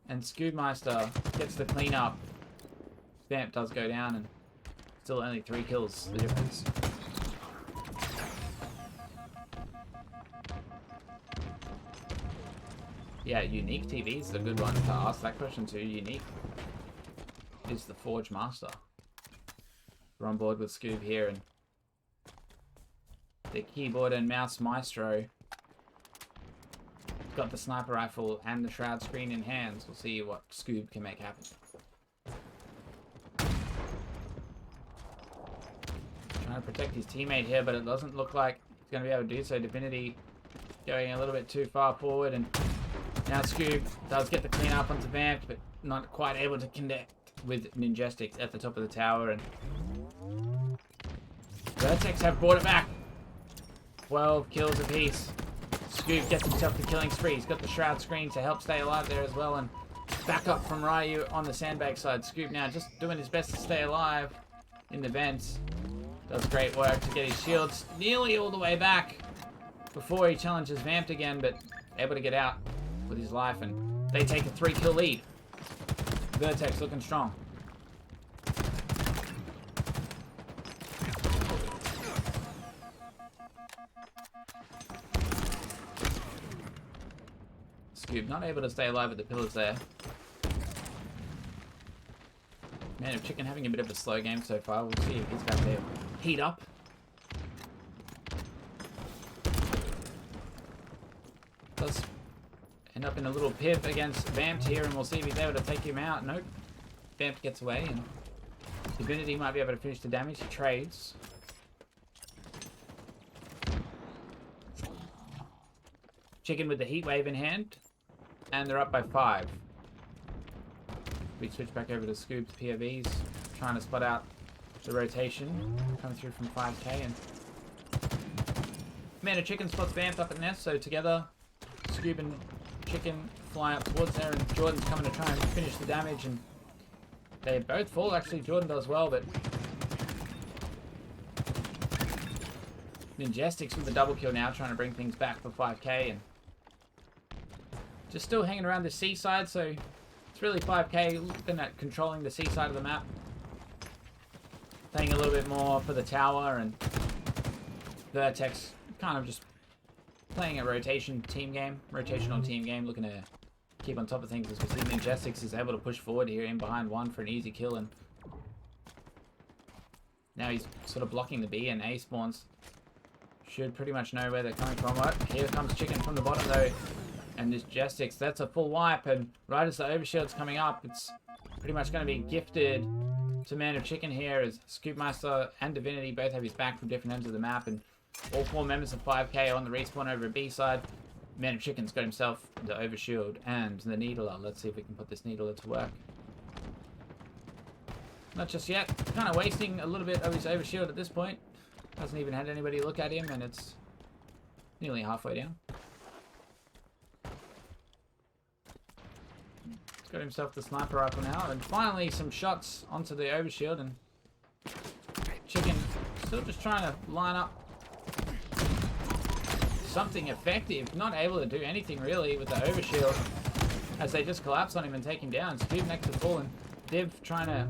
And Scoobmeister gets the clean up. Vamp does go down, and still only 3 kills, the difference. Yeah, Unique TV is a good one to ask that question to. Unique is the Forge Master. We're on board with Scoob here, and the keyboard and mouse maestro got the sniper rifle and the shroud screen in hands. We'll see what Scoob can make happen. Trying to protect his teammate here, but it doesn't look like he's going to be able to do so. Divinity going a little bit too far forward, and now Scoob does get the clean up onto Vamped, but not quite able to connect with Ninjestics at the top of the tower, and Vertex have brought it back. 12 kills apiece. Scoob gets himself the killing spree. He's got the shroud screen to help stay alive there as well, and back up from Ryu on the sandbag side. Scoob now just doing his best to stay alive in the vents. Does great work to get his shields nearly all the way back before he challenges Vamped again, but able to get out with his life, and they take a 3-kill lead. Vertex looking strong. Scoob not able to stay alive with the pillars there. Man of Chicken having a bit of a slow game so far. We'll see if he's about to heat up. Does end up in a little pip against Vamped here, and we'll see if he's able to take him out. Nope. Vamped gets away, and Divinity might be able to finish the damage. He trades. Chicken with the heat wave in hand, and they're up by 5. We switch back over to Scoob's POVs, trying to spot out the rotation coming through from 5k, and Man of Chicken spots Vamped up at Nest, so together Scoob and Chicken fly up towards there, and Jordan's coming to try and finish the damage, and they both fall. Actually, Jordan does well, but Ninjestics with the double kill now, trying to bring things back for 5k, and just still hanging around the seaside, so it's really 5k looking at controlling the seaside of the map. Playing a little bit more for the tower, and Vertex kind of just playing a rotational team game, looking to keep on top of things as we see Ninjestics is able to push forward here in behind one for an easy kill, and now he's sort of blocking the B, and A spawns should pretty much know where they're coming from. Right, here comes Chicken from the bottom though, and this Ninjestics, that's a full wipe, and right as the overshield's coming up, it's pretty much going to be gifted to Man of Chicken here, as Scoopmaster and Divinity both have his back from different ends of the map, and all 4 members of 5k on the respawn over at B side. Man of Chicken's got himself the overshield and the Needler. Let's see if we can put this Needler to work. Not just yet. Kind of wasting a little bit of his overshield at this point. Hasn't even had anybody look at him, and it's nearly halfway down. He's got himself the sniper rifle now, and finally some shots onto the overshield, and Chicken still just trying to line up something effective. Not able to do anything really with the overshield as they just collapse on him and take him down. Scoob next to full, and Div trying to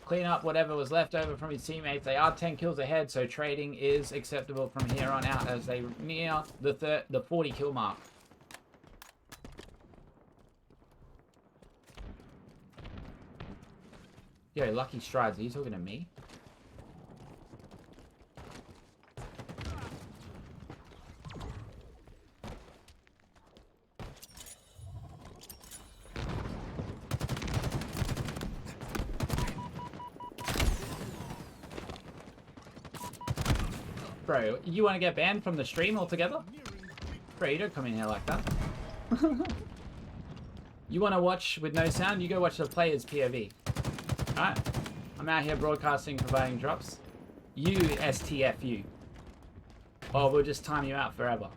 clean up whatever was left over from his teammates. They are 10 kills ahead, so trading is acceptable from here on out as they near the 40 kill mark. Yo, Lucky Strides, are you talking to me? Bro, you want to get banned from the stream altogether? Bro, you don't come in here like that. You want to watch with no sound? You go watch the player's POV. Alright? I'm out here broadcasting, providing drops. You STFU. Or we'll just time you out forever.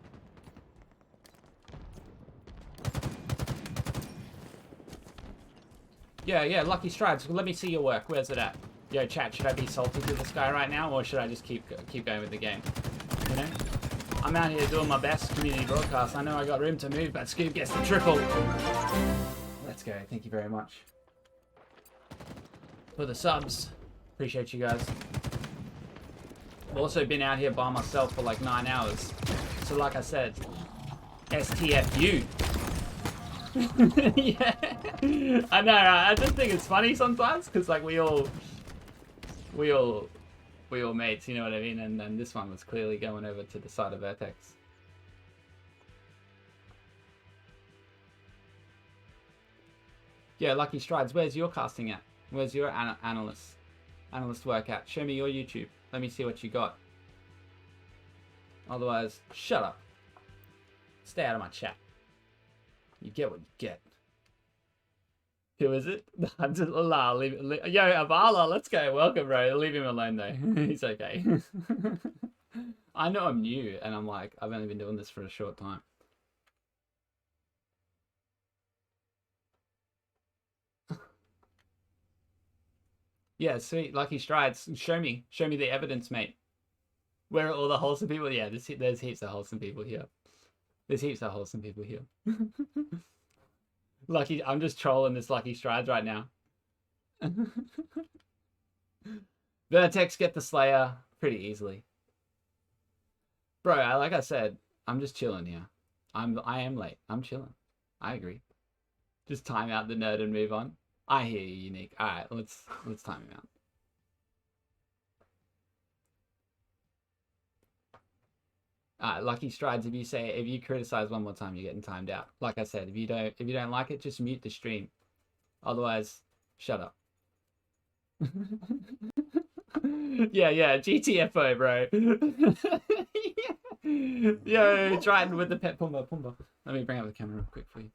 Yeah, Lucky Strides. Let me see your work. Where's it at? Yo, chat, should I be salty to this guy right now, or should I just keep going with the game? You know? I'm out here doing my best community broadcast. I know I got room to move, but Scoob gets the triple. Let's go. Thank you very much for the subs. Appreciate you guys. I've also been out here by myself for like 9 hours. So like I said, STFU. Yeah, I know. Right? I just think it's funny sometimes because like we all mates, you know what I mean? And then this one was clearly going over to the side of Vertex. Yeah, Lucky Strides. Where's your casting at? Where's your analyst work at? Show me your YouTube. Let me see what you got. Otherwise, shut up. Stay out of my chat. You get what you get. Who is it? Yo, Avala, let's go. Welcome, bro. Leave him alone, though. He's okay. I know I'm new, and I'm like, I've only been doing this for a short time. Yeah, sweet. Lucky Strides. Show me the evidence, mate. Where are all the wholesome people? Yeah, there's heaps of wholesome people here. There's heaps of wholesome people here. Lucky, I'm just trolling this Lucky Strides right now. Vertex get the Slayer pretty easily. Bro, like I said, I'm just chilling here. I am late. I'm chilling. I agree. Just time out the nerd and move on. I hear you, Unique. Alright, let's time him out. Lucky Strides, if you criticize one more time, you're getting timed out. Like I said, if you don't like it, just mute the stream. Otherwise, shut up. yeah, GTFO, bro. Yo, Triton with the pet Pumba. Let me bring up the camera real quick for you.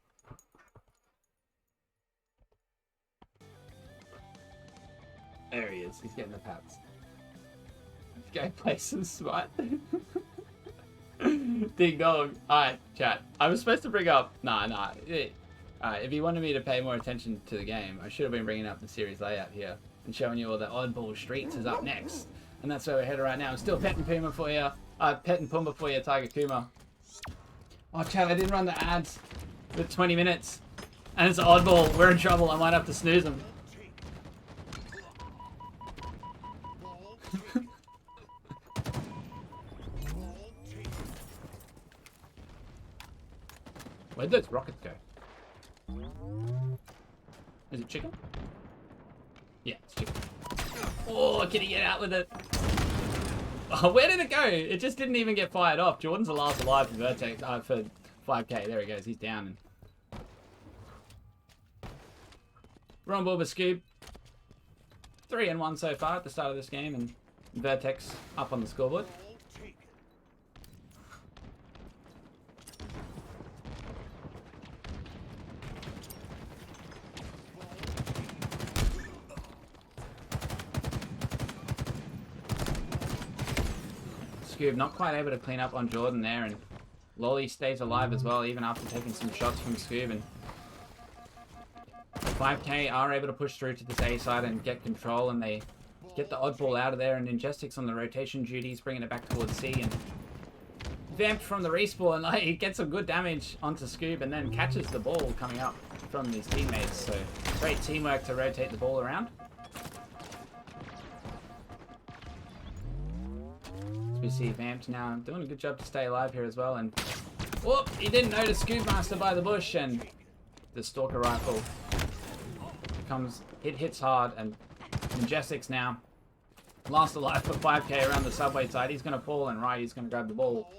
There he is. He's getting the pats. Let's go play some smart. Ding dong. Alright, chat. I was supposed to bring up... Nah. If you wanted me to pay more attention to the game, I should have been bringing up the series layout here and showing you all the oddball streets is up next. And that's where we're headed right now. I'm still petting Puma for you. Petting Pumba for you, Tiger Kuma. Oh, chat, I didn't run the ads for 20 minutes. And it's oddball. We're in trouble. I might have to snooze them. Where'd those rockets go? Is it chicken? Yeah, it's chicken. Oh, can he get out with it? Oh, where did it go? It just didn't even get fired off. Jordan's the last alive for Vertex, for 5k. There he goes. He's down. We're on board with Scoob. 3-1 so far at the start of this game, and Vertex up on the scoreboard. Scoob not quite able to clean up on Jordan there, and Lolly stays alive as well, even after taking some shots from Scoob. And 5k are able to push through to this A side and get control, and they get the oddball out of there, and Ingestics on the rotation duties, bringing it back towards C, and vamped from the respawn, like, he gets some good damage onto Scoob and then catches the ball coming up from his teammates. So great teamwork to rotate the ball around. We see Vamped now doing a good job to stay alive here as well, and whoop, he didn't notice Scoobmaster by the bush, and the Stalker Rifle comes, hits hard, and Ingestics now last alive for 5k around the subway side. He's going to fall, and Ryu's going to grab the ball.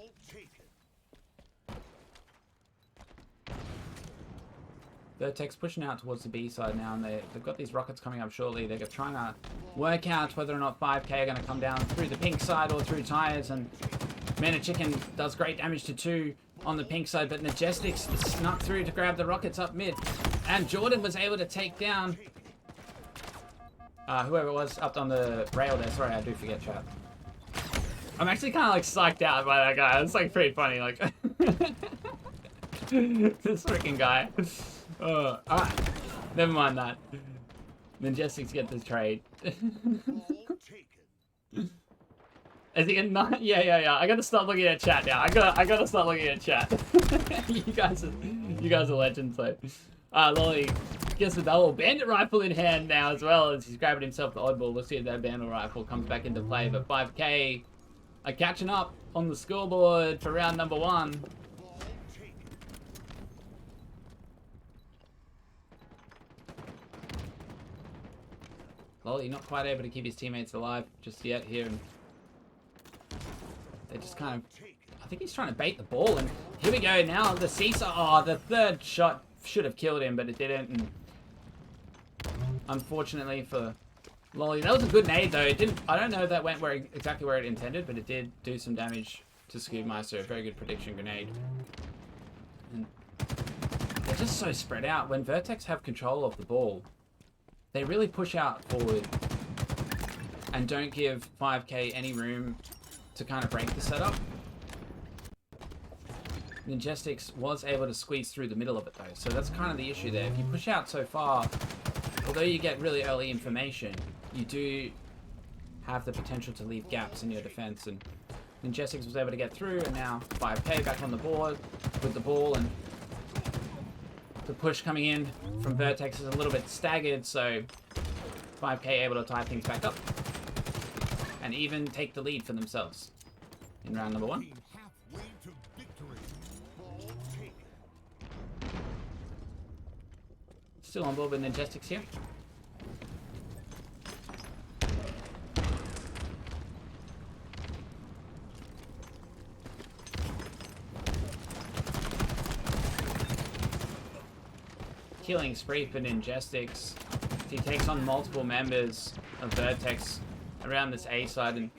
Vertex pushing out towards the B side now, and they've got these rockets coming up shortly. They're trying to work out whether or not 5k are going to come down through the pink side or through tires, and Mana Chicken does great damage to 2 on the pink side, but Majestics snuck through to grab the rockets up mid, and Jordan was able to take down whoever it was up on the rail there. Sorry, I do forget, chat. I'm actually kind of like psyched out by that guy. It's like pretty funny, like this freaking guy. Alright, never mind that. Majestics get this trade. Is he in? Yeah. I gotta stop looking at chat now. I gotta stop looking at chat. you guys are legends, though. Lolly gets the double bandit rifle in hand now as well as he's grabbing himself the oddball. Let's see if that bandit rifle comes back into play. But 5k are catching up on the scoreboard for round number 1. Lolly not quite able to keep his teammates alive just yet here. And they just kind of... I think he's trying to bait the ball. And here we go now. The seesaw. Oh, the third shot should have killed him, but it didn't. And unfortunately for Lolly, that was a good nade though. It didn't. I don't know if that went exactly where it intended, but it did do some damage to Scoobmeister. A very good prediction grenade. And they're just so spread out. When Vertex have control of the ball, they really push out forward and don't give 5K any room to kind of break the setup. Ninjestics was able to squeeze through the middle of it though, so that's kind of the issue there. If you push out so far, although you get really early information, you do have the potential to leave gaps in your defense, and Ninjestics was able to get through, and now 5K back on the board with the ball, and the push coming in from Vertex is a little bit staggered, so 5K able to tie things back up and even take the lead for themselves in round number 1. Still on board with Ninjestics here. Killing spree for Ninjestics. He takes on multiple members of Vertex around this A side, and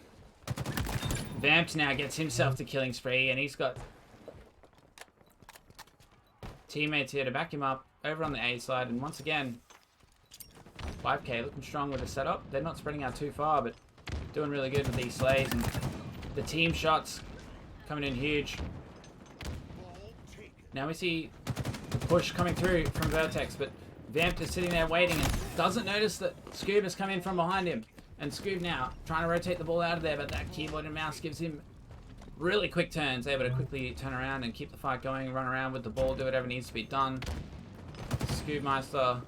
Vamped now gets himself to killing spree, and he's got teammates here to back him up over on the A side. And once again, 5K looking strong with the setup. They're not spreading out too far, but doing really good with these slays, and the team shots coming in huge. Now we see the push coming through from Vertex, but Vamped is sitting there waiting and doesn't notice that Scoob has come in from behind him. And Scoob now trying to rotate the ball out of there, but that keyboard and mouse gives him really quick turns, able to quickly turn around and keep the fight going, run around with the ball, do whatever needs to be done. Scoobmeister,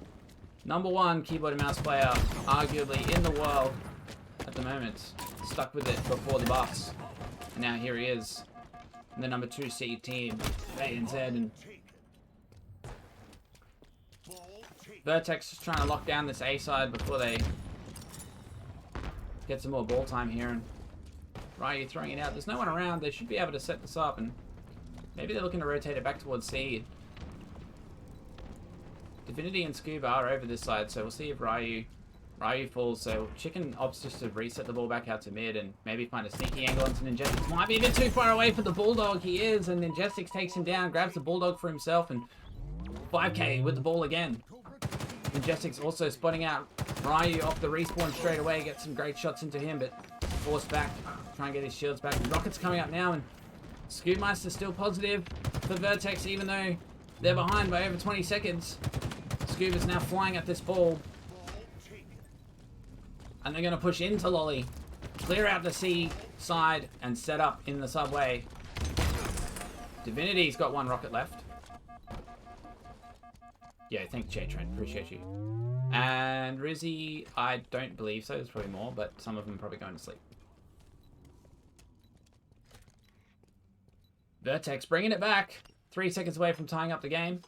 #1 keyboard and mouse player, arguably in the world at the moment. Stuck with it before the buffs. And now here he is in the #2 seed team, ANZ. And Vertex is trying to lock down this A side before they get some more ball time here. And Ryu throwing it out. There's no one around. They should be able to set this up, and maybe they're looking to rotate it back towards seed. Divinity and Scoob are over this side, so we'll see if Ryu falls. So Chicken opts just to reset the ball back out to mid and maybe find a sneaky angle onto Ninjestics. Might be a bit too far away for the Bulldog. He is, and Ninjestics takes him down, grabs the Bulldog for himself, and 5K with the ball again. Ninjestics also spotting out Ryu off the respawn straight away, gets some great shots into him, but forced back, try and get his shields back. And Rocket's coming up now, and Scoobmeister still positive for Vertex, even though they're behind by over 20 seconds. Scoob is now flying at this ball, and they're going to push into Lolly, clear out the C side, and set up in the subway. Divinity's got 1 rocket left. Yeah, thank you, J-Trent. Appreciate you. And Rizzy, I don't believe so. There's probably more, but some of them are probably going to sleep. Vertex bringing it back. 3 seconds away from tying up the game.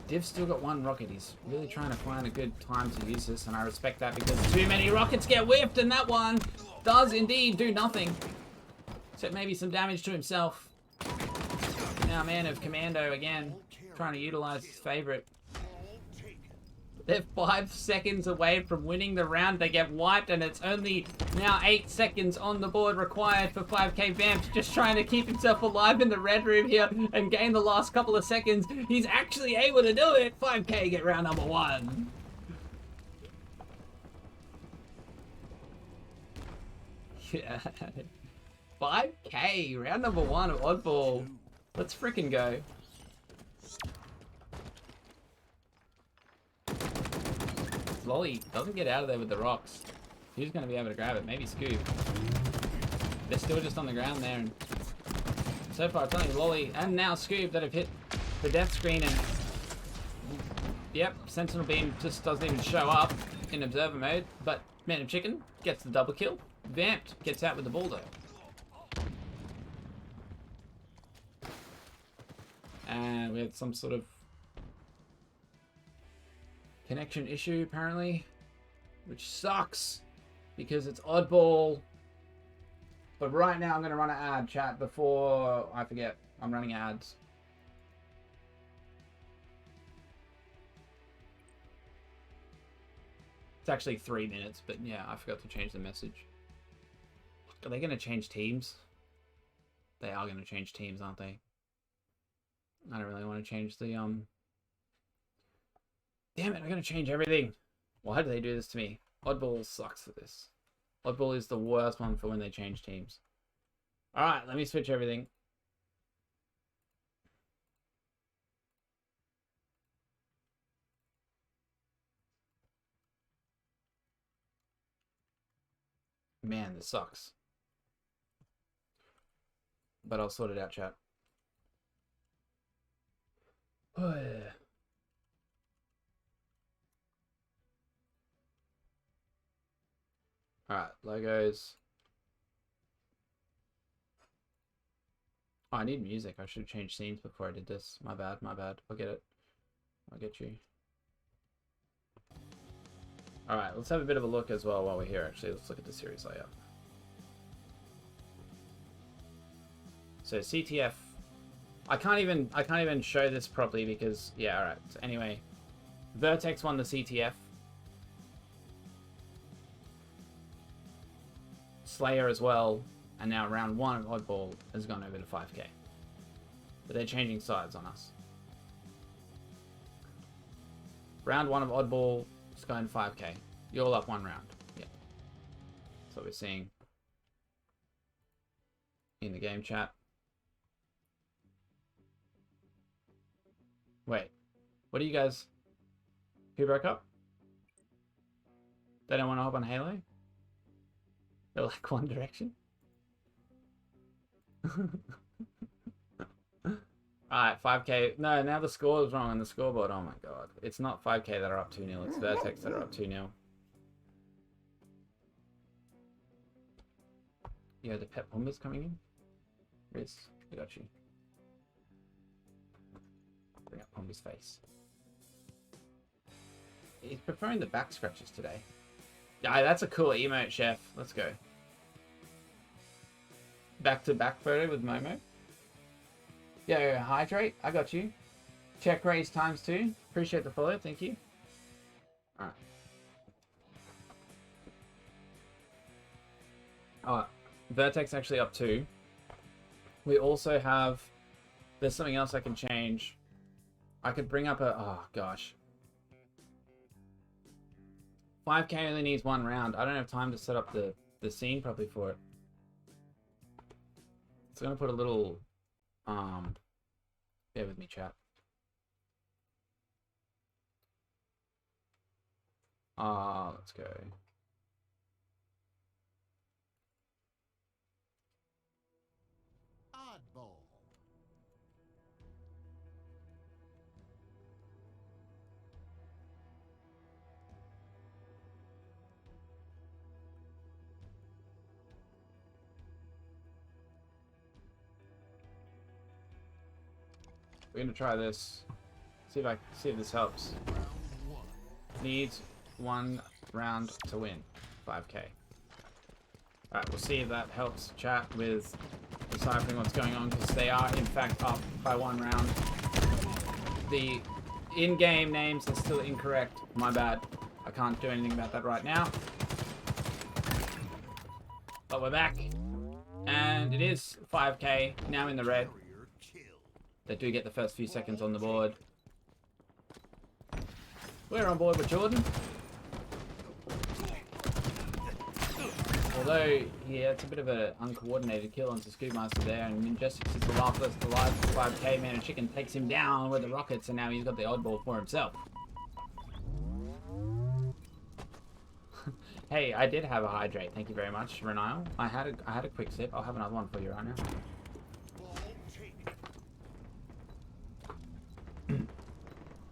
Div's still got 1 rocket. He's really trying to find a good time to use this, and I respect that because too many rockets get whiffed, and that one does indeed do nothing. Except maybe some damage to himself. Now Man of Commando again, trying to utilize his favorite. They're 5 seconds away from winning the round. They get wiped, and it's only now 8 seconds on the board required for 5K Vamp. Just trying to keep himself alive in the red room here and gain the last couple of seconds. He's actually able to do it. 5K get round #1. Yeah. 5K, round #1 of Oddball. Let's frickin' go. Lolly doesn't get out of there with the rocks. Who's going to be able to grab it? Maybe Scoob. They're still just on the ground there. And so far, it's only Lolly and now Scoob that have hit the death screen. And yep, Sentinel Beam just doesn't even show up in Observer mode. But Man of Chicken gets the double kill. Vamped gets out with the Bulldog. And we had some sort of Connection issue, apparently. Which sucks. Because it's oddball. But right now I'm going to run an ad, chat, before I forget. I'm running ads. It's actually 3 minutes, but yeah, I forgot to change the message. Are they going to change teams? They are going to change teams, aren't they? I don't really want to change the, Damn it, I'm going to change everything. Why do they do this to me? Oddball sucks for this. Oddball is the worst one for when they change teams. Alright, let me switch everything. Man, this sucks. But I'll sort it out, chat. Oh, yeah. Alright, logos. Oh, I need music. I should have changed scenes before I did this. My bad, my bad. I'll get it. I'll get you. Alright, let's have a bit of a look as well while we're here, actually. Let's look at the series layout. So CTF. I can't even show this properly because yeah, alright. So anyway. Vertex won the CTF. Slayer as well, and now round 1 of Oddball has gone over to 5k. But they're changing sides on us. Round 1 of Oddball is going to 5k. You're all up 1 round. Yeah. That's what we're seeing in the game chat. Wait. What do you guys... Who broke up? They don't want to hop on Halo? They're like One Direction? Alright, 5k. No, now the score is wrong on the scoreboard. Oh my god. It's not 5k that are up 2-0. It's Vertex that are up 2-0. Yeah, the pet Pumbaa's coming in. Riz, I got you. Bring up Pumbaa's face. He's preferring the back scratches today. Yeah, that's a cool emote, Chef. Let's go. Back-to-back photo with Momo. Yo, hydrate. I got you. Check raise ×2. Appreciate the follow. Thank you. Alright. Alright. Vertex actually up 2. We also have... There's something else I can change. I could bring up a... Oh, gosh. 5k only needs 1 round. I don't have time to set up the scene properly for it. So I'm going to put a little... bear with me, chat. Let's go. Oddball. We're gonna try this. See if this helps. Needs 1 round to win. 5k. Alright, we'll see if that helps chat with deciphering what's going on, because they are in fact up by 1 round. The in-game names are still incorrect. My bad. I can't do anything about that right now. But we're back. And it is 5k, now in the red. They do get the first few seconds on the board. We're on board with Jordan. Although, yeah, it's a bit of an uncoordinated kill onto Scoopmaster there, and Ninjestics is the last alive for 5k. Man, and Chicken takes him down with the rockets, and now he's got the oddball for himself. Hey, I did have a hydrate. Thank you very much, Renile. I had a quick sip. I'll have another one for you right now.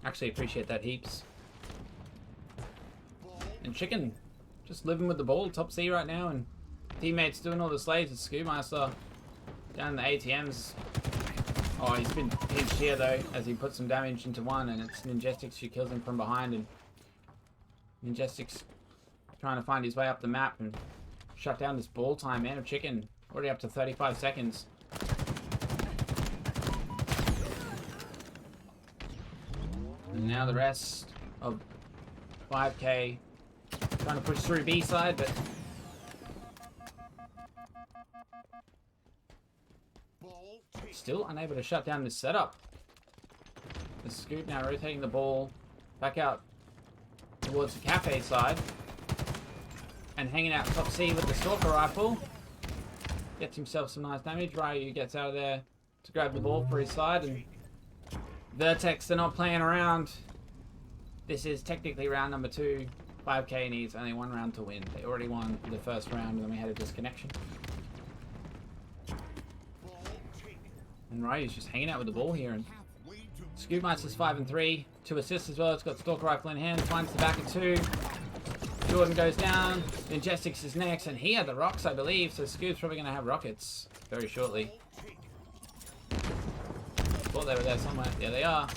Actually appreciate that heaps. And Chicken, just living with the ball, top C right now, and teammates doing all the slaves with Scoopmaster down in the ATMs. Oh, he's been pinched here though, as he puts some damage into one, and it's Ninjestics who kills him from behind, and Majestic's trying to find his way up the map and shut down this ball time. Man of Chicken already up to 35 seconds. And now the rest of 5K trying to push through B side, but still unable to shut down this setup. The Scoop now rotating the ball back out towards the cafe side and hanging out top C with the Stalker rifle. Gets himself some nice damage. Ryu gets out of there to grab the ball for his side, and Vertex, they're not playing around. This is technically round number 2. 5K needs only 1 round to win. They already won the first round and then we had a disconnection. And Ryu's just hanging out with the ball here, and Scoopmaster's 5 and 3. 2 assists as well. It's got Stalker rifle in hand. Finds the back of 2. Jordan goes down. Majestics is next, and he had the rocks, I believe. So Scoop's probably going to have rockets very shortly. Thought they were there somewhere. There they are.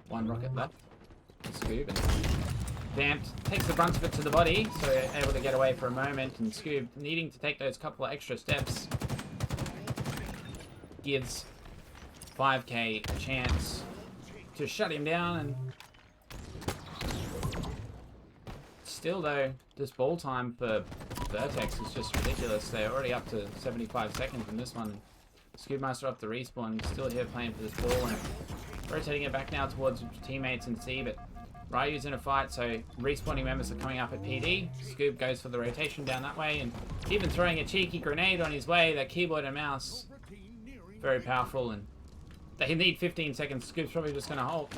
1 rocket left. Scoop and Vamped takes the brunt of it to the body, so able to get away for a moment. And Scoop needing to take those couple of extra steps gives 5K a chance to shut him down. And still though, this ball time for Vertex is just ridiculous. They're already up to 75 seconds in this one. Scoopmaster off the respawn, still here playing for this ball and rotating it back now towards teammates in C, but Ryu's in a fight, so respawning members are coming up at PD. Scoop goes for the rotation down that way, and even throwing a cheeky grenade on his way. That keyboard and mouse, very powerful, and they need 15 seconds. Scoop's probably just going to hold.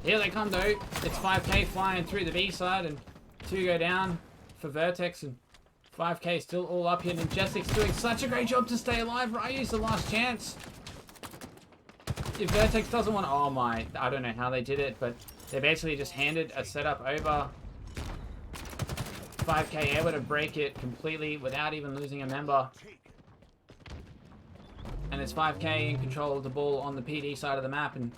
Here they come though. It's 5K flying through the B side, and 2 go down for Vertex, and 5K still all up here. Majestic's doing such a great job to stay alive. Ryu's the last chance. If Vertex doesn't want to... Oh my, I don't know how they did it, but they basically just handed a setup over. 5K able to break it completely without even losing a member. And it's 5K in control of the ball on the PD side of the map. And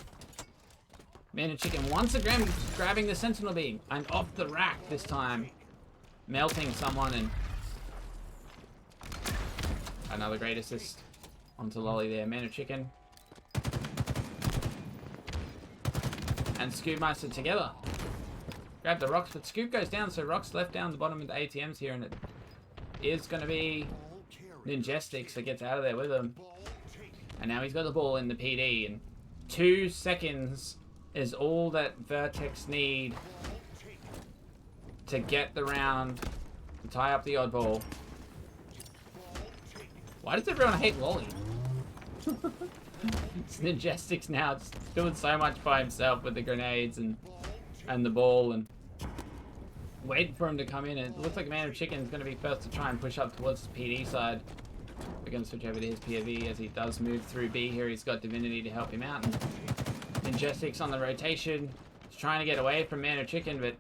Man of Chicken once again grabbing the Sentinel Beam. And off the rack this time. Melting someone, and another great assist onto Lolly there. Man of Chicken and Scoopmaster together grab the rocks, but Scoop goes down, so rocks left down the bottom of the ATMs here, and it is going to be Ninjestics that gets out of there with him. And now he's got the ball in the PD, and 2 seconds is all that Vertex need to get the round, to tie up the oddball. Why does everyone hate Lolly? It's Ninjestics now, just doing so much by himself with the grenades and the ball, and waiting for him to come in. And it looks like Man of Chicken is going to be first to try and push up towards the PD side. We're going to switch over to his POV as he does move through B here. He's got Divinity to help him out. And Ninjestics on the rotation. He's trying to get away from Man of Chicken, but...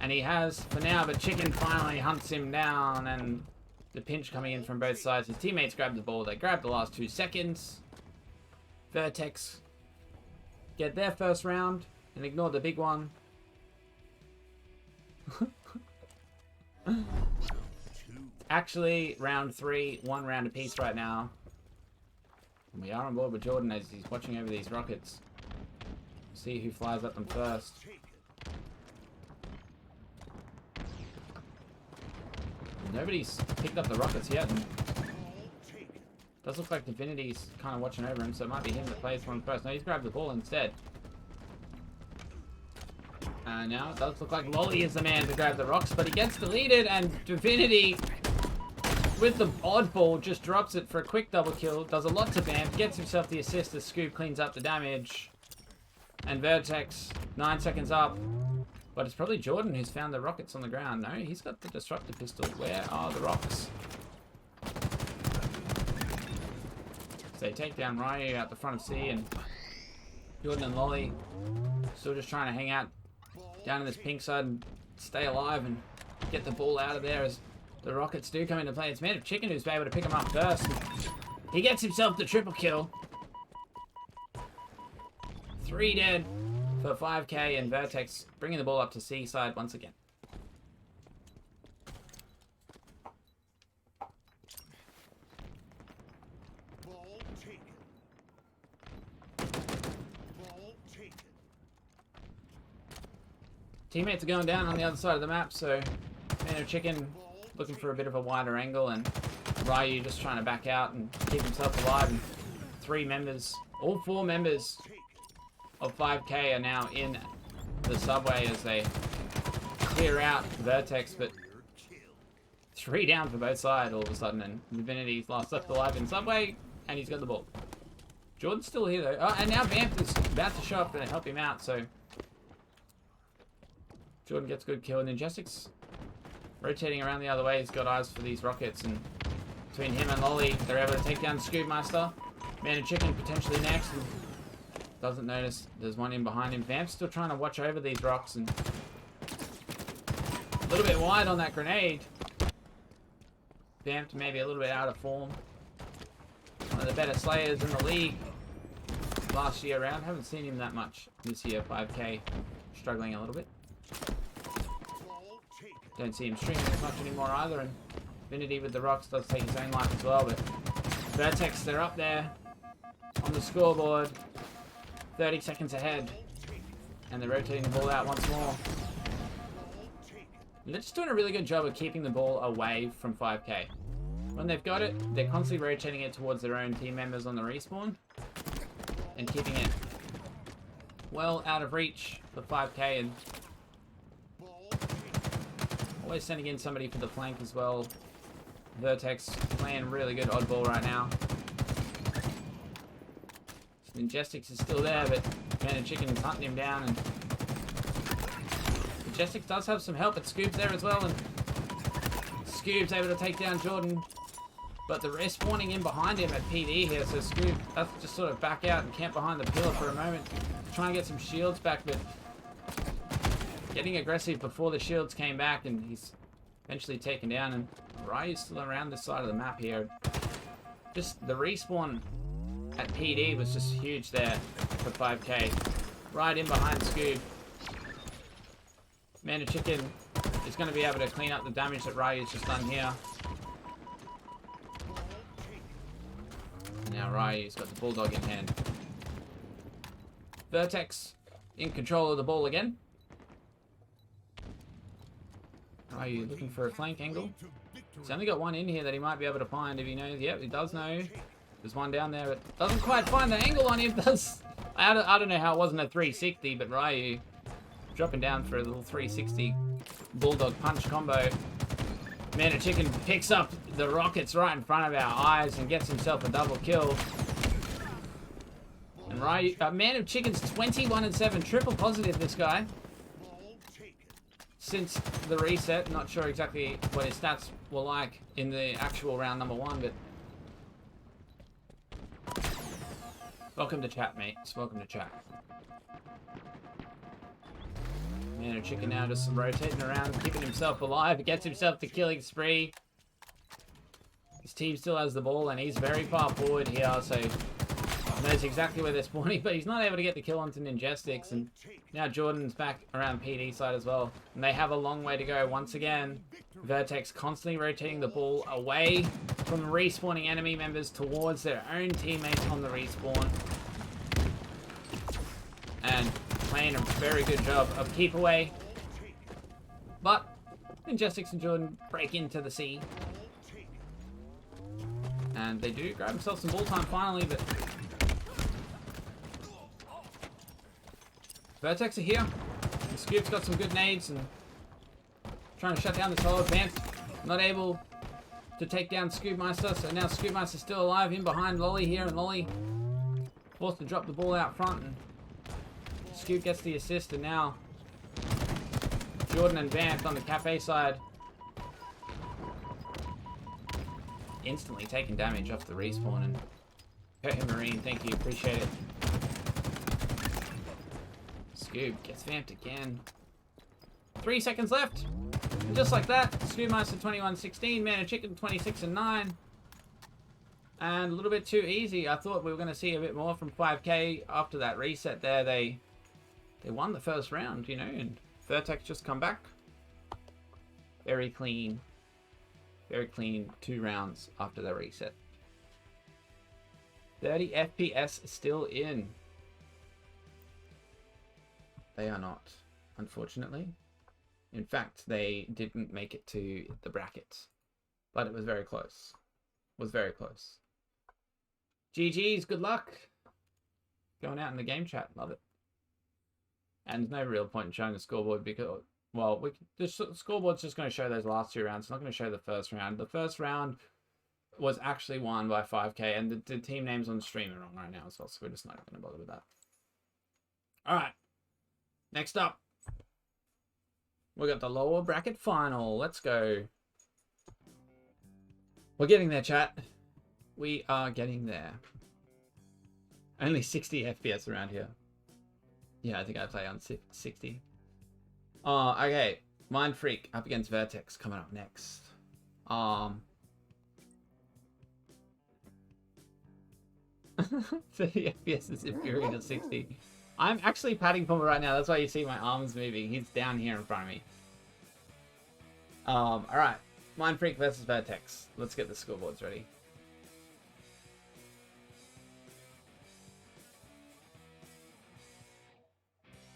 And he has for now, but Chicken finally hunts him down, and the pinch coming in from both sides. His teammates grab the ball. They grab the last 2 seconds. Vertex get their first round and ignore the big one. Actually, round 3, 1 round apiece right now. And we are on board with Jordan as he's watching over these rockets. See who flies up them first. Nobody's picked up the rockets yet. And does look like Divinity's kind of watching over him, so it might be him that plays for him first. No, he's grabbed the ball instead. Now it does look like Lolly is the man to grab the rocks, but he gets deleted, and Divinity, with the oddball, just drops it for a quick double kill. Does a lot to Vamp, gets himself the assist as Scoop cleans up the damage. And Vertex, 9 seconds up. But it's probably Jordan who's found the rockets on the ground. No, he's got the Disruptor pistol. Where are the rocks? So they take down Ryu out the front of C, and Jordan and Lolly still just trying to hang out down in this pink side and stay alive and get the ball out of there as the rockets do come into play. It's Man of Chicken who's able to pick him up first. He gets himself the triple kill. 3 dead. for 5K, and Vertex bringing the ball up to C side once again. Ball taken. Ball taken. Teammates are going down on the other side of the map, so Man of Chicken looking for a bit of a wider angle, and Ryu just trying to back out and keep himself alive. And 3 members, all 4 members of 5K are now in the subway as they clear out Vertex, but 3 down for both sides all of a sudden, and Divinity's last left alive in subway, and he's got the ball. Jordan's still here though. Oh, and now Vamp is about to show up and help him out, so Jordan gets a good kill. Ninjestics rotating around the other way. He's got eyes for these rockets, and between him and Lolly, they're able to take down Scoopmaster. Man of Chicken potentially next, and doesn't notice there's one in behind him. Vamp's still trying to watch over these rocks, and a little bit wide on that grenade. Vamp maybe a little bit out of form. One of the better slayers in the league last year around. Haven't seen him that much this year. 5K struggling a little bit. Don't see him streaming as much anymore either, and Divinity with the rocks does take his own life as well, but Vertex, they're up there on the scoreboard, 30 seconds ahead, and they're rotating the ball out once more. They're just doing a really good job of keeping the ball away from 5K. When they've got it, they're constantly rotating it towards their own team members on the respawn, and keeping it well out of reach for 5K, and always sending in somebody for the flank as well. Vertex playing really good oddball right now. Ninjestics is still there, but Man of Chicken is hunting him down, and Ninjestics does have some help, but Scoob's there as well, and Scoob's able to take down Jordan, but the respawning in behind him at PD here, so Scoob has to just sort of back out and camp behind the pillar for a moment, trying to get some shields back, but getting aggressive before the shields came back, and he's eventually taken down, and Ryu's still around this side of the map here. Just the respawn at PD was just huge there for 5K. Right in behind Scoob. Man of Chicken is going to be able to clean up the damage that Ryu's just done here. And now Ryu's got the Bulldog in hand. Vertex in control of the ball again. Ryu looking for a flank angle. He's only got one in here that he might be able to find if he knows. Yep, he does know. There's one down there, but doesn't quite find the angle on him. I don't know how it wasn't a 360, but Ryu dropping down for a little 360 Bulldog punch combo. Man of Chicken picks up the rockets right in front of our eyes and gets himself a double kill. And Ryu, Man of Chicken's 21-7, triple positive this guy. Since the reset, not sure exactly what his stats were like in the actual round number 1, but welcome to chat, mates. Welcome to chat. Man of Chicken now just rotating around, keeping himself alive. He gets himself the killing spree. His team still has the ball, and he's very far forward here, so knows exactly where they're spawning, but he's not able to get the kill onto Ninjestics, and now Jordan's back around PD side as well. And they have a long way to go once again. Vertex constantly rotating the ball away from respawning enemy members towards their own teammates on the respawn. And playing a very good job of keep away. But Ninjestics and Jordan break into the sea. And they do grab themselves some ball time finally, but Vertex are here. And Scoop's got some good nades and trying to shut down this whole advance. Not able to take down Scoopmeister, so now Scoopmeister's still alive in behind Lolly here, and Lolly forced to drop the ball out front, and Scoop gets the assist, and now Jordan and Vamp on the cafe side instantly taking damage off the respawn, and Cohen Marine, thank you, appreciate it. Scoob gets vamped again. 3 seconds left. And just like that, Scoopmaster 21-16, Man of Chicken 26-9. And a little bit too easy. I thought we were going to see a bit more from 5K after that reset there. They They won the first round, you know, and Vertex just come back. Very clean. Very clean 2 rounds after the reset. 30 FPS still in. They are not, unfortunately. In fact, they didn't make it to the brackets. But it was very close. Was very close. GG's, good luck. Going out in the game chat, love it. And there's no real point in showing the scoreboard because, well, the scoreboard's just going to show those last 2 rounds. It's not going to show the first round. The first round was actually won by 5k, and the team names on the stream are wrong right now as well, so we're just not going to bother with that. Alright. Next up. We got the lower bracket final. Let's go. We're getting there, chat. We are getting there. Only 60 FPS around here. Yeah, I think I play on 60. Okay. Mind Freak up against Vertex coming up next. 30 FPS is inferior to 60. I'm actually patting Puma right now. That's why you see my arms moving. He's down here in front of me. Alright. Mind Freak versus Vertex. Let's get the scoreboards ready.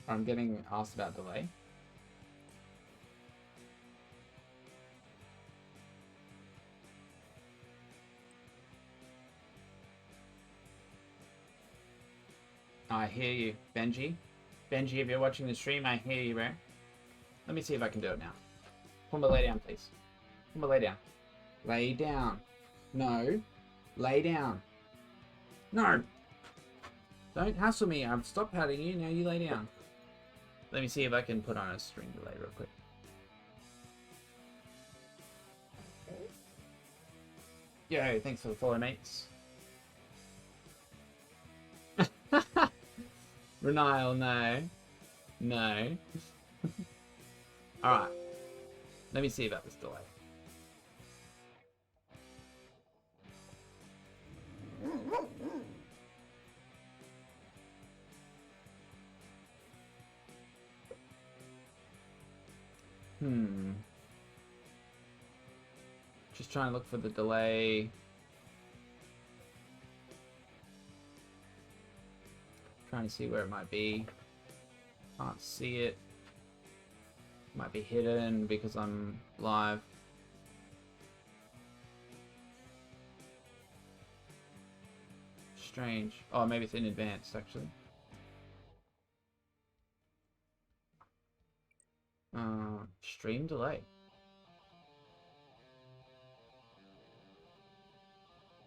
I'm getting asked about delay. I hear you, Benji. Benji, if you're watching the stream, I hear you, bro. Let me see if I can do it now. Pumba, lay down, please. Pumba, lay down. Lay down. No. Lay down. No. Don't hassle me. I've stopped patting you. Now you lay down. Let me see if I can put on a string delay real quick. Yo, thanks for the follow, mates. Renile, no. No. Alright. Let me see about this delay. Just trying to look for the delay. Trying to see where it might be. Can't see it. Might be hidden because I'm live. Strange. Oh, maybe it's in advance actually. Stream delay.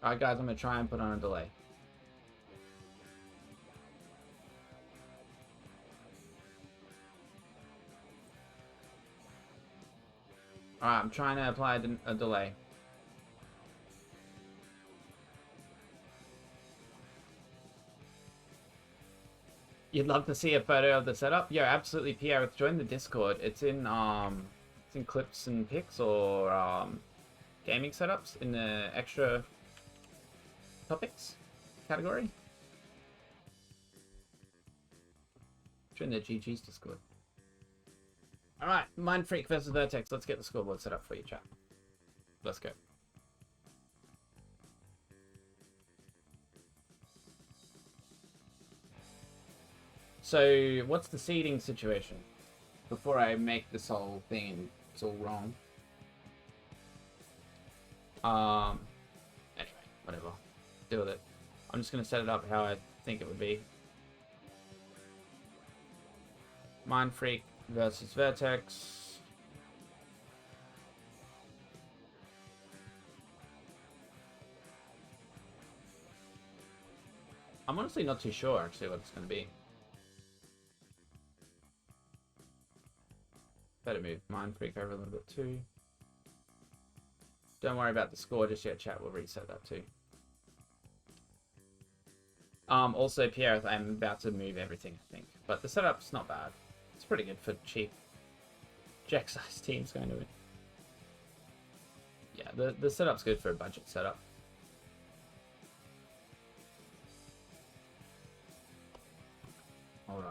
Alright guys, I'm gonna try and put on a delay. Alright, I'm trying to apply a delay. You'd love to see a photo of the setup? Yeah, absolutely, Pierre. Join the Discord. It's in clips and pics or gaming setups in the extra topics category. Join the GG's Discord. Alright, Mind Freak versus Vertex. Let's get the scoreboard set up for you, chat. Let's go. So, what's the seeding situation? Before I make this whole thing and it's all wrong. Anyway, whatever. Deal with it. I'm just going to set it up how I think it would be. Mind Freak versus Vertex. I'm honestly not too sure actually what it's going to be. Better move Mind Freak over a little bit too. Don't worry about the score just yet, chat. We'll reset that too. Also, Pierre, I'm about to move everything, I think. But the setup's not bad. It's pretty good for cheap jack-sized teams going to it. Yeah, the setup's good for a budget setup. Alright.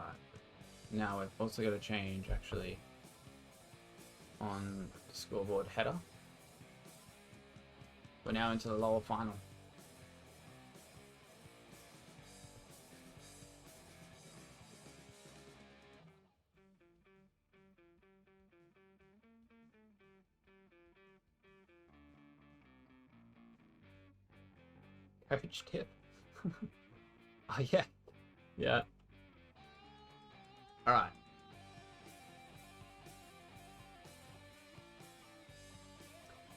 Now we've also got to change, actually, on the scoreboard header. We're now into the lower final. Coach tip. Oh yeah. Yeah. Alright.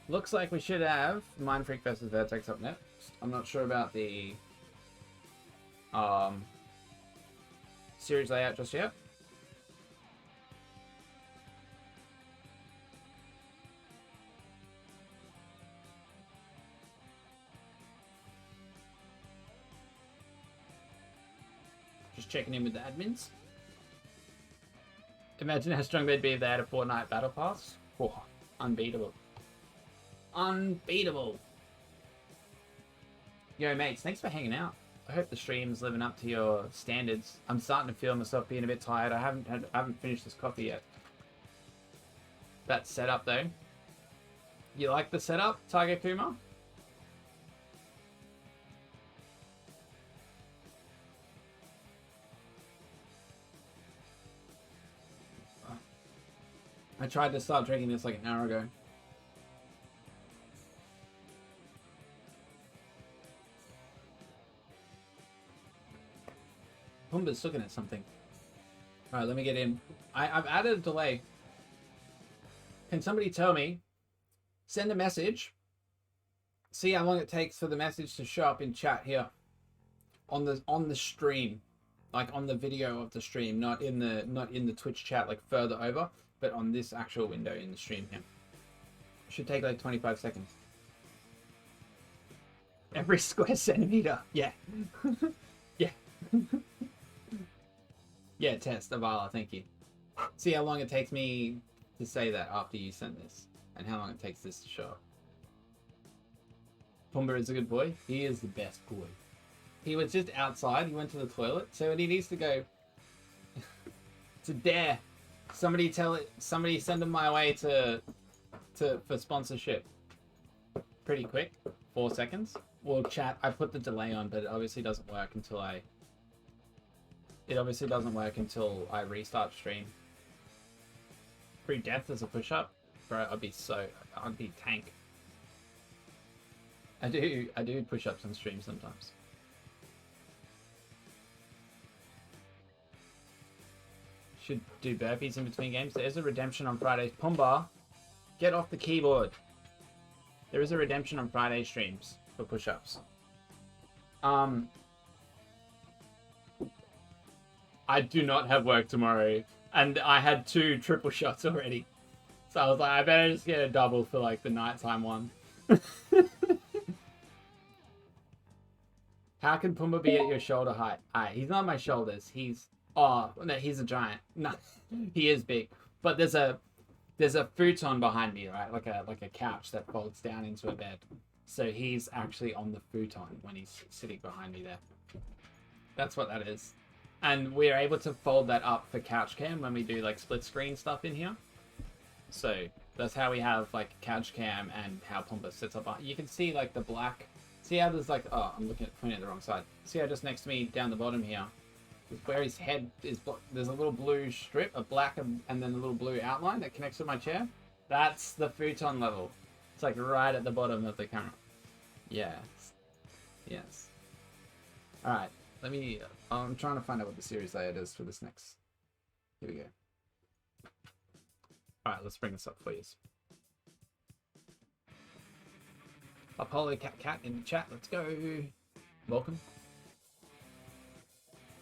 Looks like we should have Mind Freak versus Vertex up next. I'm not sure about the series layout just yet. Just checking in with the admins. Imagine how strong they'd be if they had a Fortnite Battle Pass. Oh, unbeatable. Unbeatable. Yo, mates, thanks for hanging out. I hope the stream's living up to your standards. I'm starting to feel myself being a bit tired. I haven't finished this coffee yet. That setup, though. You like the setup, Tiger Kuma? I tried to start drinking this like an hour ago. Pumbaa's looking at something. Alright, let me get in. I've added a delay. Can somebody tell me? Send a message. See how long it takes for the message to show up in chat here. On the stream. Like on the video of the stream, not in the Twitch chat, like further over. But on this actual window in the stream here. Should take like 25 seconds. Every square centimeter. Yeah. Yeah. Yeah, test, Avala, thank you. See how long it takes me to say that after you send this. And how long it takes this to show up. Pumbaa is a good boy. He is the best boy. He was just outside. He went to the toilet. So he needs to go... to dare. Somebody send him my way for sponsorship. Pretty quick. 4 seconds. Well, chat, I put the delay on, but it obviously doesn't work until I... It obviously doesn't work until I restart stream. Free death as a push-up? Bro, I'd be tank. I do push-ups on stream sometimes. Should do burpees in between games. There's a redemption on Fridays. Pumbaa, get off the keyboard. There is a redemption on Friday streams for push-ups. I do not have work tomorrow, and I had 2 triple shots already. So I was like, I better just get a double for like the nighttime one. How can Pumbaa be at your shoulder height? He's not my shoulders. He's... Oh, no, he's a giant. No, he is big. But there's a futon behind me, right? Like a couch that folds down into a bed. So he's actually on the futon when he's sitting behind me there. That's what that is. And we're able to fold that up for couch cam when we do like split screen stuff in here. So that's how we have like couch cam and how Pumbaa sits up. You can see like the black. See how there's like, oh, I'm pointing at the wrong side. See how just next to me down the bottom here, where his head is, there's a little blue strip, a black and then a little blue outline that connects to my chair. That's the futon level. It's like right at the bottom of the camera. Yes. Yes. Alright, let me... I'm trying to find out what the series layout is for this next. Here we go. Alright, let's bring this up for you. Apollo Cat in the chat, let's go. Welcome.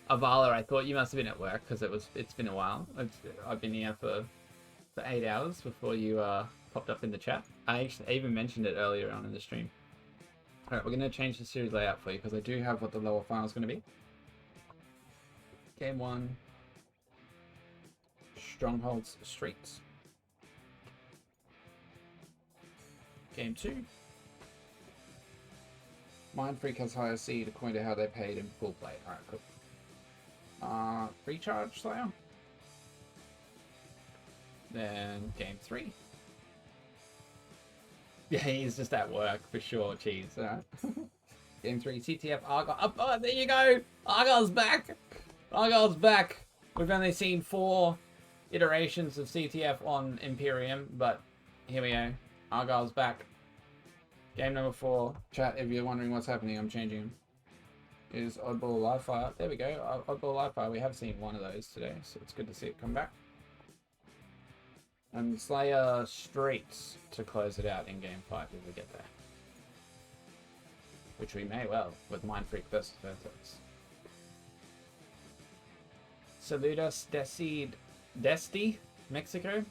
Avala, I thought you must have been at work because it's been a while. I've been here for 8 hours before you popped up in the chat. I even mentioned it earlier on in the stream. Alright, we're going to change the series layout for you because I do have what the lower final is going to be. Game 1. Strongholds Streets. Game 2. Mind Freak has higher seed according to how they paid in full play. Alright, cool. Free charge Slayer. Then game 3. Yeah, he's just at work for sure. Cheese. Game 3, CTF Argyle. Oh, there you go. Argyle's back. Argyle's back. We've only seen 4 iterations of CTF on Imperium, but here we go. Argyle's back. Game number 4. Chat, if you're wondering what's happening, I'm changing him. Is Oddball Live Fire. There we go. Oddball Live Fire. We have seen one of those today, so it's good to see it come back. And Slayer Streets to close it out in game 5 if we get there. Which we may well with Mind Freak versus Vertex. Saludos Desti, Mexico.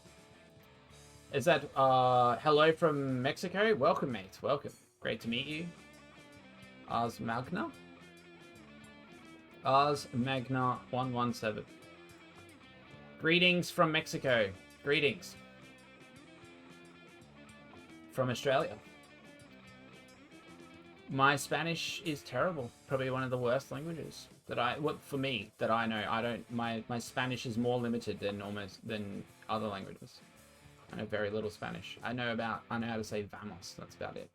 Is that hello from Mexico? Welcome, mate. Welcome. Great to meet you. Ars Magna. Ars Magna 117. Greetings from Mexico. Greetings. From Australia. My Spanish is terrible. Probably one of the worst languages that for me, that I know. My Spanish is more limited than other languages. I know very little Spanish. I know how to say vamos. That's about it.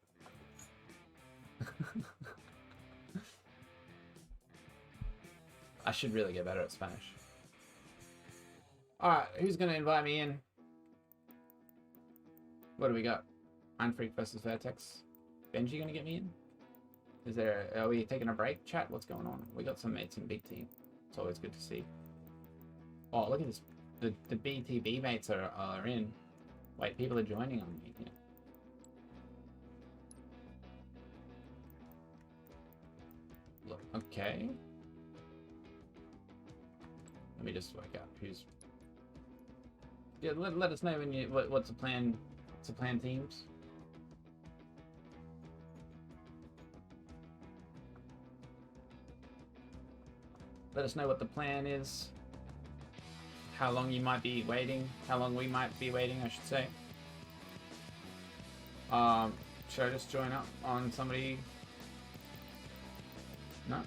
I should really get better at Spanish. Alright, who's going to invite me in? What do we got? Mind Freak versus Vertex. Benji going to get me in? Are we taking a break? Chat, what's going on? We got some mates in big team. It's always good to see. Oh, look at this. The BTB mates are in. Wait, people are joining on me here. Look, okay. Let me just work out who's... Yeah, let us know when what's the plan. What's the plan, teams? Let us know what the plan is. How long you might be waiting. How long we might be waiting, I should say. Should I just join up on somebody? No.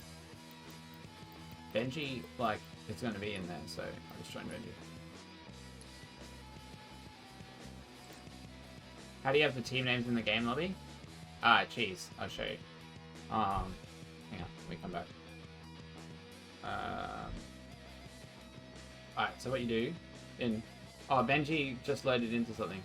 Benji, like, it's going to be in there, so I'll just join Benji. How do you have the team names in the game lobby? Cheese. I'll show you. Hang on, let me come back. Alright, so what you do Benji just loaded into something.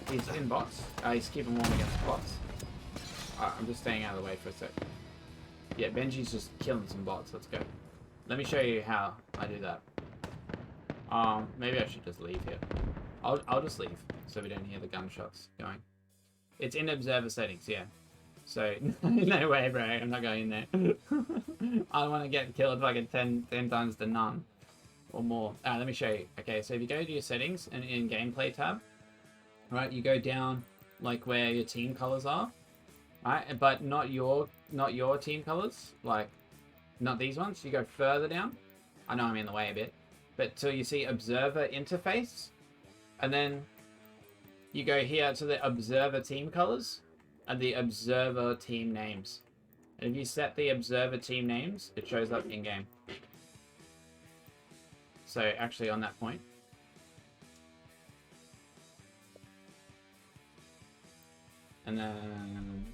He's in bots. He's keeping warm against bots. Alright, I'm just staying out of the way for a sec. Yeah, Benji's just killing some bots. Let's go. Let me show you how I do that. Maybe I should just leave here. I'll just leave so we don't hear the gunshots going. It's in observer settings, yeah. So no way, bro. I'm not going in there. I don't want to get killed like 10 times to none or more. Let me show you. Okay, so if you go to your settings and in gameplay tab, right, you go down like where your team colors are, right? But not your team colors, like not these ones. You go further down. I know I'm in the way a bit, but till you see observer interface, and then you go here to the observer team colors and the observer team names. And if you set the observer team names, it shows up in game. So actually on that point, and then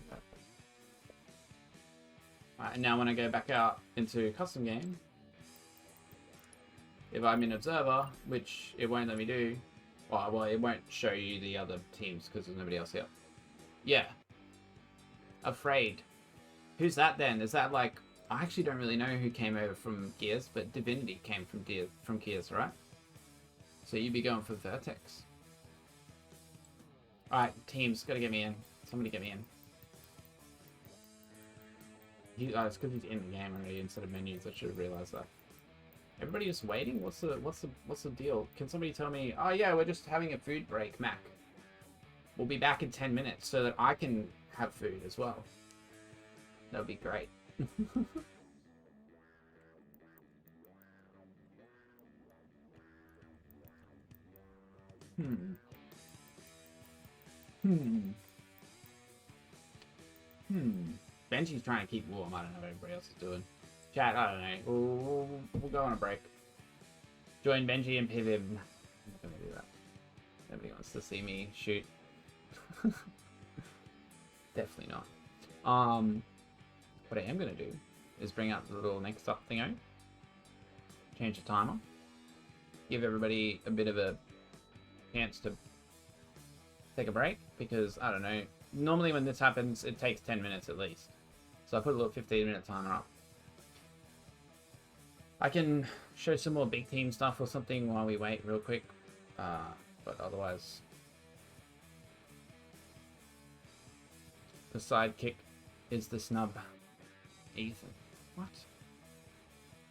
now when I go back out into custom game, if I'm in observer, which it won't let me do, well, it won't show you the other teams because there's nobody else here. Yeah. Afraid. Who's that then? Is that like... I actually don't really know who came over from Gears, but Divinity came from Gears, right? So you'd be going for Vertex. Alright, teams, gotta get me in. Somebody get me in. It's because he's in the game already instead of menus. I should have realized that. Everybody just waiting? What's the deal? Can somebody tell me? Oh yeah, we're just having a food break, Mac. We'll be back in 10 minutes so that I can have food as well. That would be great. Benji's trying to keep warm. I don't know what everybody else is doing. Chat, I don't know. We'll go on a break. Join Benji and Pivib. I'm not gonna do that. Nobody wants to see me shoot. Definitely not. What I am gonna do is bring up the little next up thingo. Change the timer. Give everybody a bit of a chance to take a break, because I don't know. Normally when this happens, it takes 10 minutes at least. So I put a little 15-minute timer up. I can show some more big team stuff or something while we wait real quick. But otherwise, the sidekick is the snub. Ethan. What?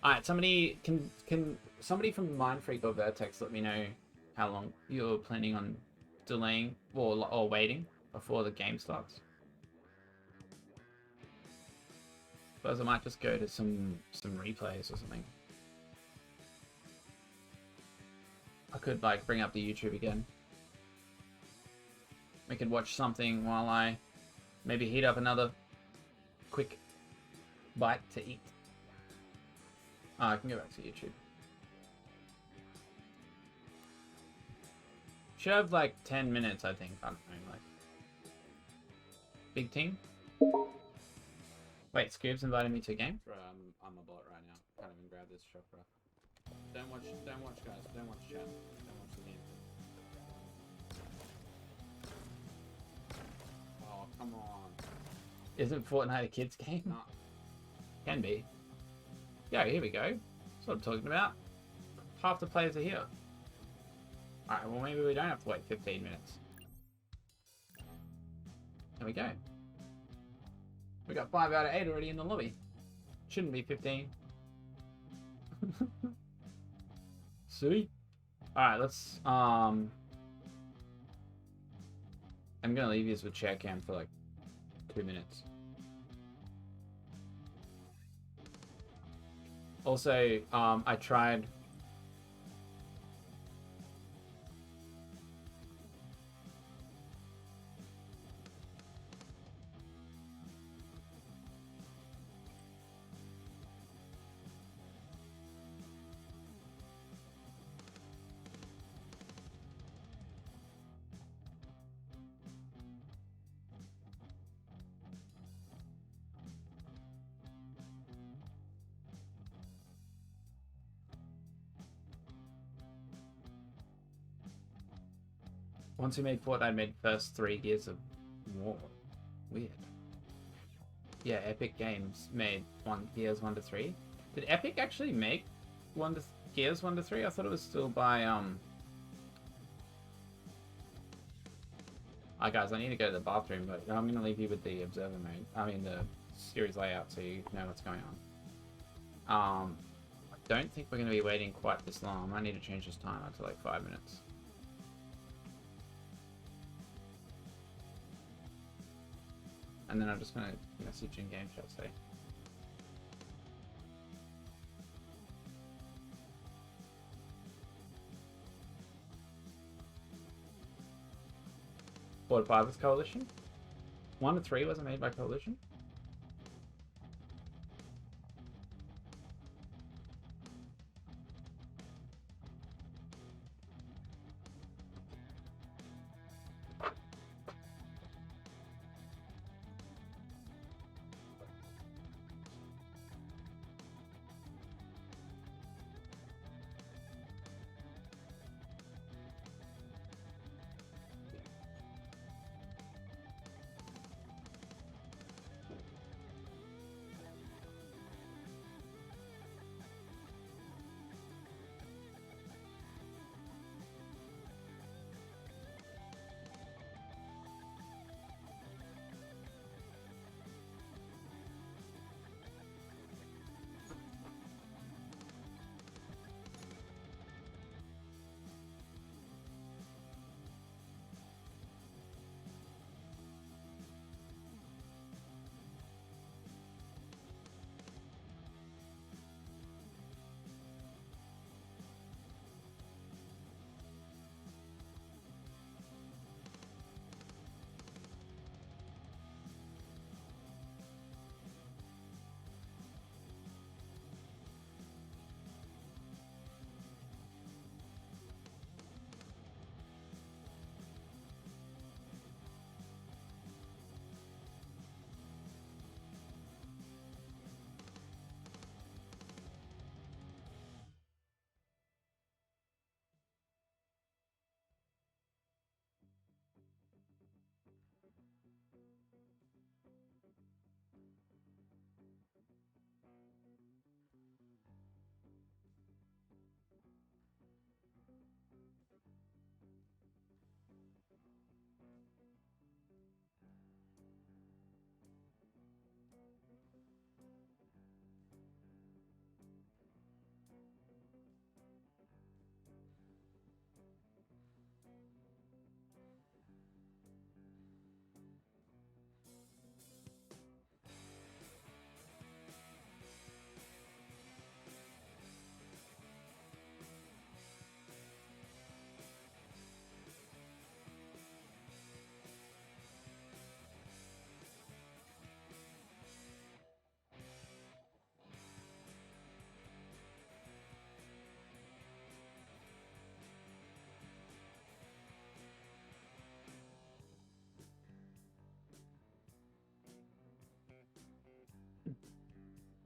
Alright, somebody can somebody from Mindfreak or Vertex let me know how long you're planning on delaying or waiting before the game starts. Suppose I might just go to some replays or something. I could like bring up the YouTube again. We could watch something while I maybe heat up another quick bite to eat. Oh, I can go back to YouTube. Should have like 10 minutes, I think. I don't know, like big team. Wait, Scoob's invited me to a game? Bro, I'm a bot right now. Can't even grab this chakra. Don't watch guys. Don't watch chat. Don't watch the game. Oh, come on. Isn't Fortnite a kid's game? No. Can be. Yeah, here we go. That's what I'm talking about. Half the players are here. Alright, well maybe we don't have to wait 15 minutes. There we go. We got 5 out of 8 already in the lobby. Shouldn't be 15. Sweet. Alright, let's I'm gonna leave you with chat cam for like 2 minutes. Also, I tried once we made Fortnite, made first 3 Gears of War. Weird. Yeah, Epic Games made Gears 1 to 3. Did Epic actually make Gears 1 to 3? I thought it was still by Alright guys, I need to go to the bathroom, but I'm gonna leave you with the observer mode. I mean the series layout, so you know what's going on. I don't think we're gonna be waiting quite this long. I might need to change this timer to like 5 minutes. And then I'm just gonna message in game chat, say. What, 5 was Coalition? 1 to 3 wasn't made by Coalition?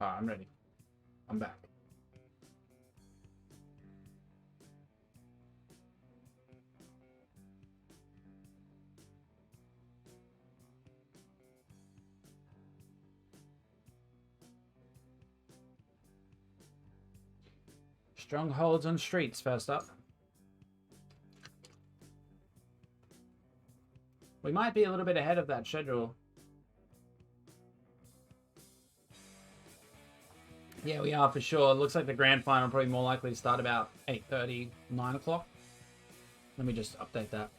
I'm ready. I'm back. Strongholds on streets first up. We might be a little bit ahead of that schedule. Yeah, we are for sure. It looks like the grand final probably more likely to start about 8:30, 9 o'clock. Let me just update that.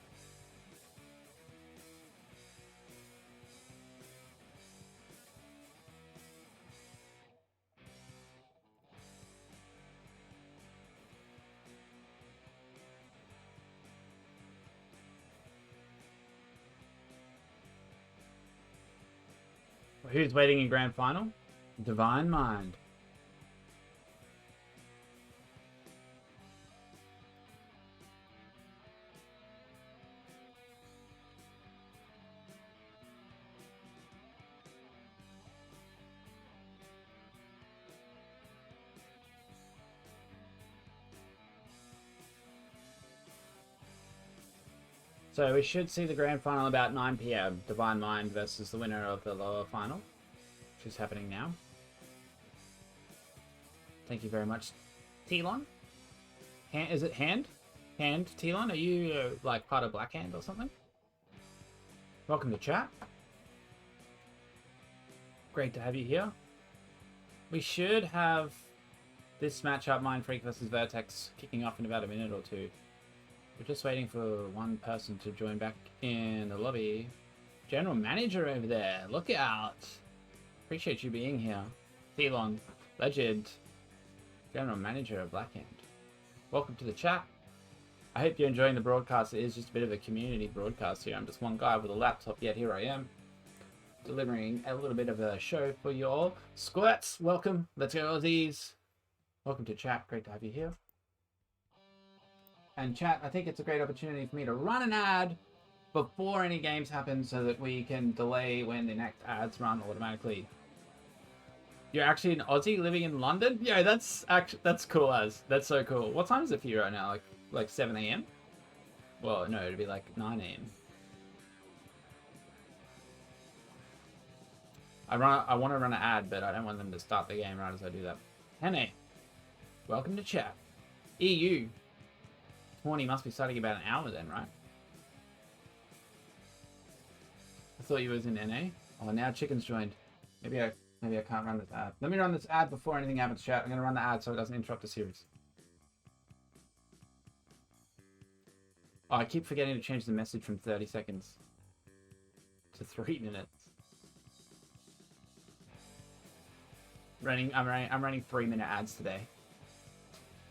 Who's waiting in grand final? Divine Mind. So we should see the grand final about 9 PM. Divine Mind versus the winner of the lower final, which is happening now. Thank you very much, Telon. Is it Hand? Hand, Telon? Are you like part of Black Hand or something? Welcome to chat. Great to have you here. We should have this matchup, Mind Freak versus Vertex, kicking off in about a minute or two. We're just waiting for one person to join back in the lobby. General Manager over there. Look out. Appreciate you being here. Thelon, Legend, General Manager of Blackhand. Welcome to the chat. I hope you're enjoying the broadcast. It is just a bit of a community broadcast here. I'm just one guy with a laptop, yet here I am, delivering a little bit of a show for you all. Squirts, welcome. Let's go Aussies. Welcome to chat. Great to have you here. And chat, I think it's a great opportunity for me to run an ad before any games happen so that we can delay when the next ads run automatically. You're actually an Aussie living in London? Yeah, that's cool as. That's so cool. What time is it for you right now? Like 7 AM? Well, no, it'd be like 9 AM. I want to run an ad, but I don't want them to start the game right as I do that. Henne, welcome to chat. EU. 20 must be starting about an hour then, right? I thought you was in NA. Oh, now Chicken's joined. Maybe I can't run this ad. Let me run this ad before anything happens, chat. I'm going to run the ad so it doesn't interrupt the series. Oh, I keep forgetting to change the message from 30 seconds to 3 minutes. I'm running 3-minute ads today.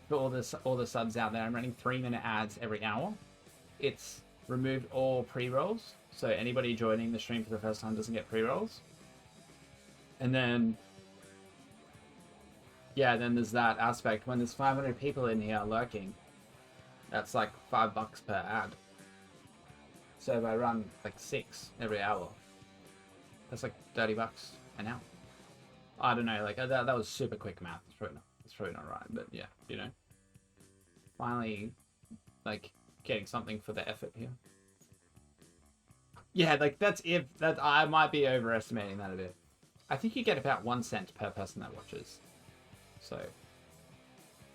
For all the subs out there, I'm running 3-minute ads every hour. It's removed all pre-rolls, so anybody joining the stream for the first time doesn't get pre-rolls. And then, yeah, then there's that aspect. When there's 500 people in here lurking, that's like $5 per ad. So if I run like 6 every hour, that's like $30 an hour. I don't know, like that was super quick math. It's probably not right, but yeah, you know. Finally, like, getting something for the effort here. Yeah, like, that's if... I might be overestimating that a bit. I think you get about 1 cent per person that watches. So,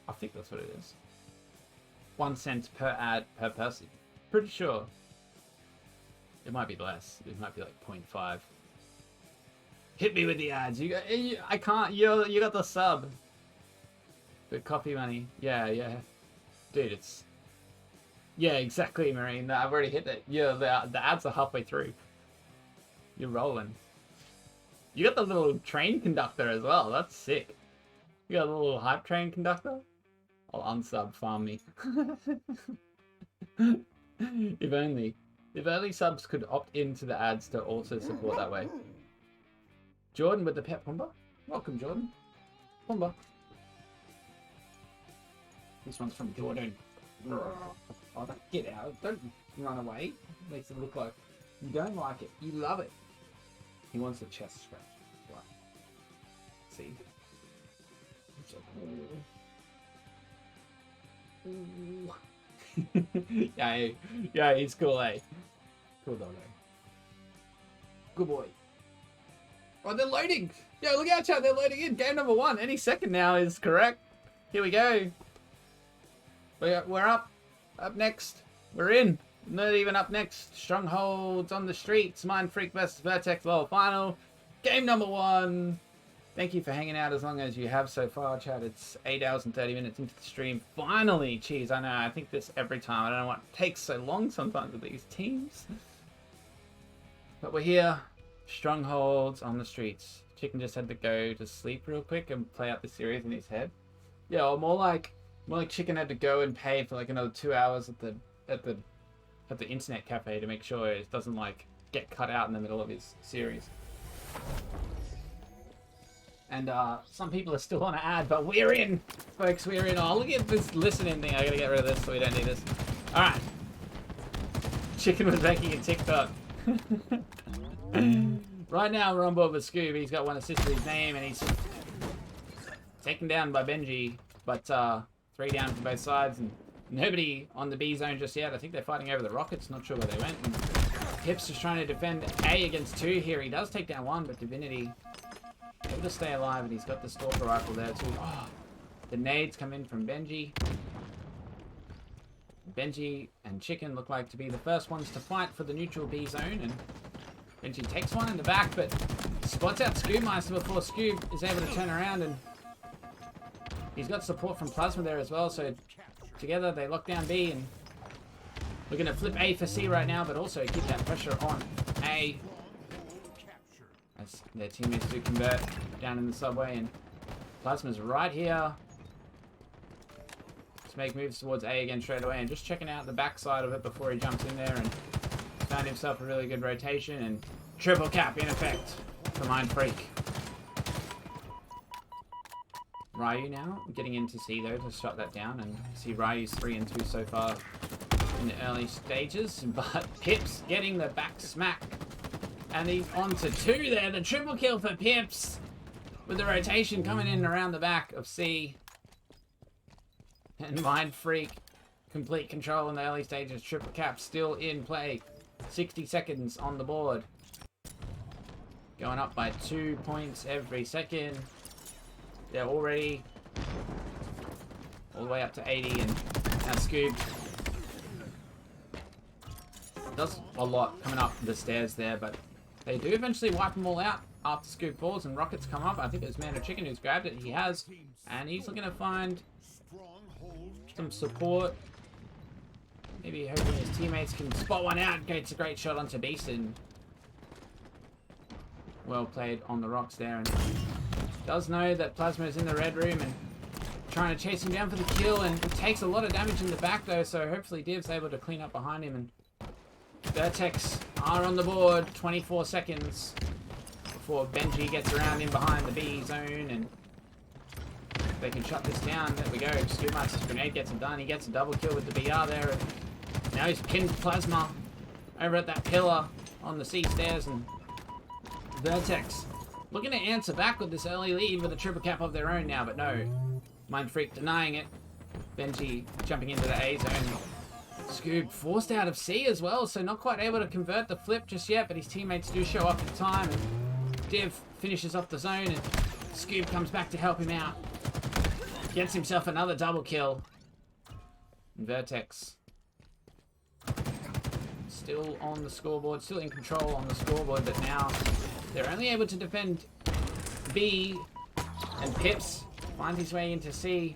I think that's what it is. 1 cent per ad per person. Pretty sure. It might be less. It might be like 0.5. Hit me with the ads. I can't. You got the sub. The coffee money. Yeah, yeah. Dude, it's... Yeah, exactly, Marine. I've already hit it. Yeah, the ads are halfway through. You're rolling. You got the little train conductor as well. That's sick. You got a little hype train conductor? I'll unsub, farm me. If only. If only subs could opt into the ads to also support that way. Jordan with the pet Pumba. Welcome, Jordan. Pumba. This one's from Jordan. Oh, get out. Don't run away. Makes it look like you don't like it. You love it. He wants a chest scratch. Right. See? Yeah, he's cool, eh? Cool dog, eh? Good boy. Oh, they're loading! Yo, look out, chat, they're loading in. Game number 1. Any second now is correct. Here we go. We're up. Up next. We're in. Not even up next. Strongholds on the streets. Mind Freak vs Vertex World Final. Game number 1. Thank you for hanging out as long as you have so far, chat. It's 8 hours and 30 minutes into the stream. Finally, cheese. I know, I think this every time. I don't know what takes so long sometimes with these teams. But we're here. Strongholds on the streets. Chicken just had to go to sleep real quick and play out the series in his head. Yeah, or more like Chicken had to go and pay for like another 2 hours at the internet cafe to make sure it doesn't like get cut out in the middle of his series. And some people are still on an ad, but we're in, folks. We're in. Oh, look at this listening thing. I gotta get rid of this so we don't need this. All right. Chicken was making a TikTok. Right now we're on board with Scoob. He's got 1 assist to his name, and he's taken down by Benji. But 3 down from both sides, and nobody on the B zone just yet. I think they're fighting over the rockets. Not sure where they went. And Hips is trying to defend A against 2 here. He does take down 1, but Divinity able to stay alive, and he's got the Stalker rifle there too. Oh, the nades come in from Benji. Benji and Chicken look like to be the first ones to fight for the neutral B zone, and Benji takes 1 in the back, but spots out Scoobmeister before Scoob is able to turn around, and he's got support from Plasma there as well, so together they lock down B, and we're going to flip A for C right now, but also keep that pressure on A as their teammates do convert down in the subway, and Plasma's right here to make moves towards A again straight away, and just checking out the backside of it before he jumps in there, and found himself a really good rotation, and triple cap in effect for Mind Freak. Ryu now getting into C though to shut that down, and see Ryu's 3 and 2 so far in the early stages, but Pips getting the back smack, and he's on to 2 there. The triple kill for Pips with the rotation coming in around the back of C, and Mind Freak complete control in the early stages. Triple cap still in play. 60 seconds on the board, going up by 2 points every second. They're already all the way up to 80, and now Scoob does a lot coming up the stairs there, but they do eventually wipe them all out after Scoob falls and rockets come up. I think it was Man of Chicken who's grabbed it. He has, and he's looking to find some support. Maybe hoping his teammates can spot one out. Gets a great shot onto Beaston. Well played on the rocks there, and does know that Plasma is in the red room and trying to chase him down for the kill, and it takes a lot of damage in the back though, so hopefully Div's able to clean up behind him, and Vertex are on the board. 24 seconds before Benji gets around in behind the B zone, and they can shut this down. There we go. Scoobmaster's grenade gets it done. He gets a double kill with the BR there, and now he's pinned Plasma over at that pillar on the C stairs, and Vertex looking to answer back with this early lead with a triple cap of their own now, but no. Mind Freak denying it. Benji jumping into the A zone. Scoob forced out of C as well, so not quite able to convert the flip just yet, but his teammates do show up in time. And Div finishes off the zone, and Scoob comes back to help him out. Gets himself another double kill. And Vertex still on the scoreboard, still in control on the scoreboard, but now they're only able to defend B, and Pips finds his way into C.